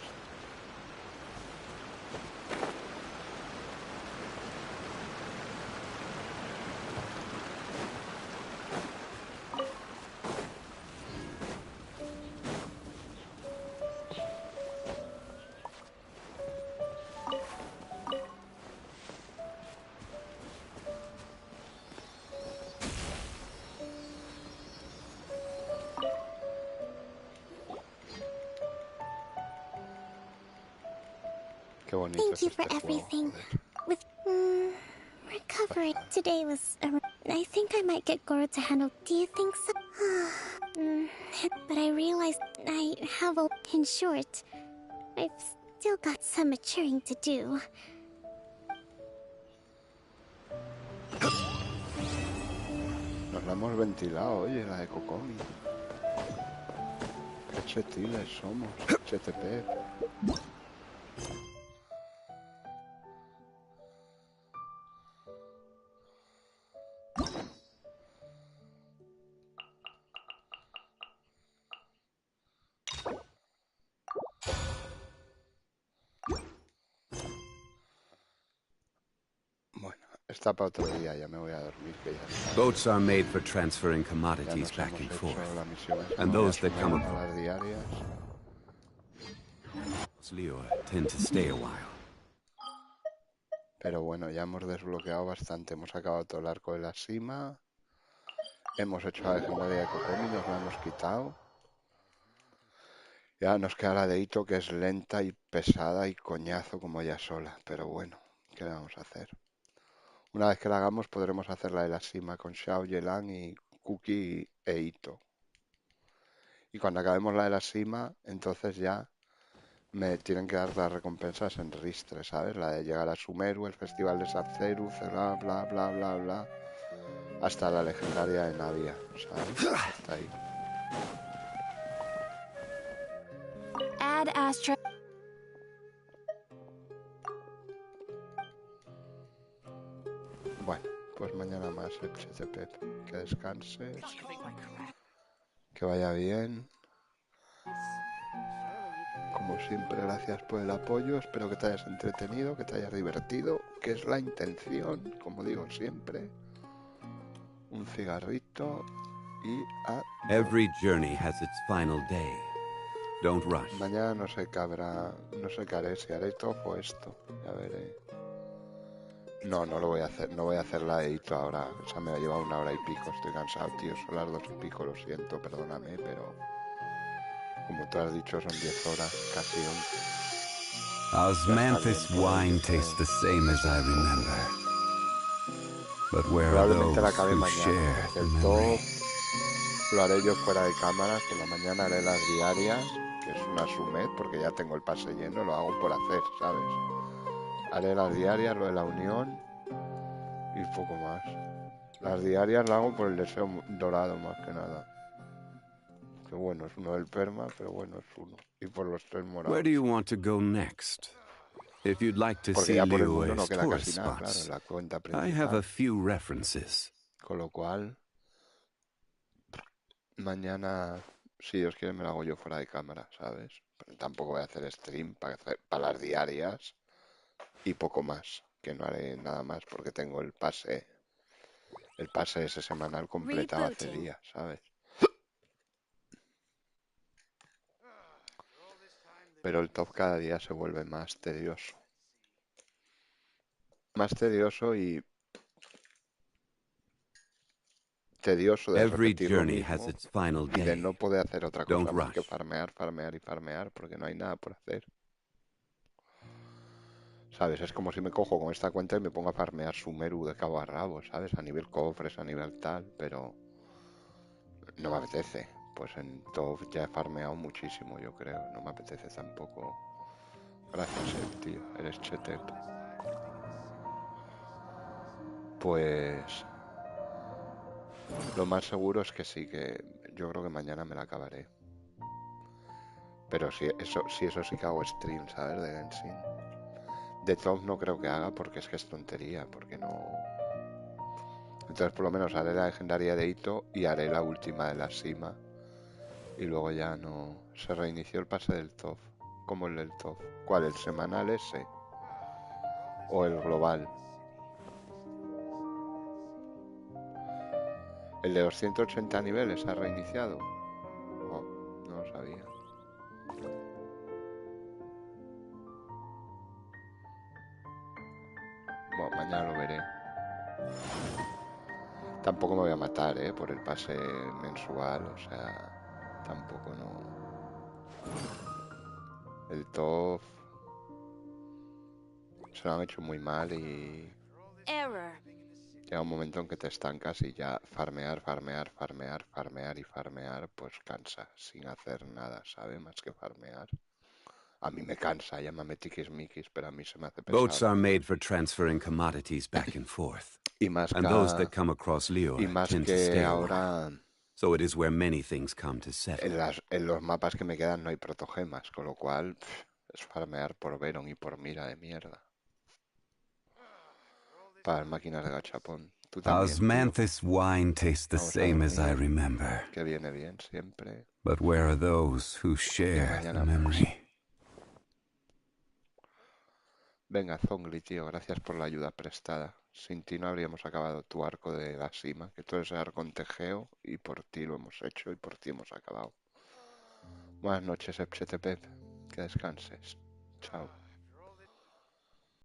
Qué bonito. Thank you for everything. With recovery, today was. I think I might get Goro to handle. Do you think so? But I realized I have a. In short, I've still got some maturing to do. Nos la hemos ventilado, oye, la de Kokomi. Qué chetiles somos, chetepep. Está para otro día, ya me voy a dormir, que ya está. Boats are made for transferring commodities back and forth, and those that come across Lior tend to stay a while. Pero bueno, ya hemos desbloqueado bastante. Hemos acabado todo el arco de la cima. Hemos hecho la legendaria de Kokomi, nos la hemos quitado. Ya nos queda la de Ito, que es lenta y pesada y coñazo como ella sola. Pero bueno, ¿qué le vamos a hacer? Una vez que la hagamos podremos hacer la de la cima con Xiao, Yelan y Kuki e Ito. Y cuando acabemos la de la cima, entonces ya me tienen que dar las recompensas en Ristre, ¿sabes? La de llegar a Sumeru, el festival de Sapceruz, bla, bla, bla, bla, bla. hasta la legendaria de Navia, ¿sabes? Hasta ahí. Add Astra. Bueno, pues mañana más el Pep. Que descanses. Que vaya bien. Como siempre, gracias por el apoyo. Espero que te hayas entretenido, que te hayas divertido, que es la intención, como digo siempre. Un cigarrito y a... Every journey has its final day. Don't rush. Mañana no sé qué habrá, no sé qué haré, si haré todo o esto, ya veré. No lo voy a hacer, no voy a hacer la de Hito ahora, o sea, me va a llevar 1 hora y pico, estoy cansado, tío, son las 2 y pico, lo siento, perdóname, pero como tú has dicho son 10 horas, casi 11. Osmanthus wine tastes the same as I remember. But where are Probablemente la those acabe who mañana, share porque the el memory? top lo haré yo fuera de cámaras, por la mañana haré las diarias, que es una sumed, porque ya tengo el pase lleno, lo hago por hacer, ¿sabes? Haré las diarias, lo de la unión y poco más. Las diarias las hago por el deseo dorado más que nada. Que bueno, es uno del perma, pero bueno, es uno. Y por los 3 morados. Where do you want to go next? If you'd like to Porque see ya por el mundo no Liyue's queda tourist casi nada, claro, en spots, la cuenta I have a principal. few references. Con lo cual, mañana, si Dios quiere, me lo hago yo fuera de cámara, ¿sabes? Pero tampoco voy a hacer stream para las diarias y poco más. Que no haré nada más porque tengo el pase. El pase ese semanal completado hace días, ¿sabes? Pero el top cada día se vuelve más tedioso. Más tedioso y tedioso de Every repetir lo journey has mismo its final y de day. no poder hacer otra cosa Don't más que rush. farmear, farmear y farmear porque no hay nada por hacer. ¿Sabes? Es como si me cojo con esta cuenta y me pongo a farmear Sumeru de cabo a rabo, ¿sabes? A nivel cofres, a nivel tal, pero no me apetece. Pues en top ya he farmeado muchísimo, yo creo. No me apetece tampoco. Gracias, tío. Eres chetep. Pues lo más seguro es que sí, que yo creo que mañana me la acabaré. Pero si eso sí que hago stream, ¿sabes? De Genshin. De top no creo que haga porque es que es tontería, porque no... Entonces por lo menos haré la legendaria de Hito y haré la última de la Sima. Y luego ya no... Se reinició el pase del top. Como el del top. ¿Cuál? ¿El semanal ese? ¿O el global? ¿El de 280 niveles ha reiniciado? No, no lo sabía. Bueno, mañana lo veré. Tampoco me voy a matar, por el pase mensual, o sea, tampoco no. El top se lo han hecho muy mal y llega un momento en que te estancas y ya farmear, farmear, farmear, farmear y farmear, pues cansa, sin hacer nada, ¿sabe? Más que farmear. A mí me cansa, llámame tiquismiquis, pero a mí se me hace pesado. Boats are made for transferring commodities back and forth. Y más And those that come across Lior tend to stay a ahora, while. So it is where many things come to settle. En los mapas que me quedan no hay protogemas, con lo cual es farmear por Veron y por Mira de mierda. Para las máquinas de gachapón. Tú también, Osmanthus wine tastes the Vamos a same as I dormir, remember. que viene bien siempre. But where are those who share the memory? Venga, Zongli, tío, gracias por la ayuda prestada. Sin ti no habríamos acabado tu arco de la Sima, que todo ese arco en Tejeo, y por ti lo hemos hecho y por ti hemos acabado. Buenas noches, Epchetepep. Que descanses. Chao.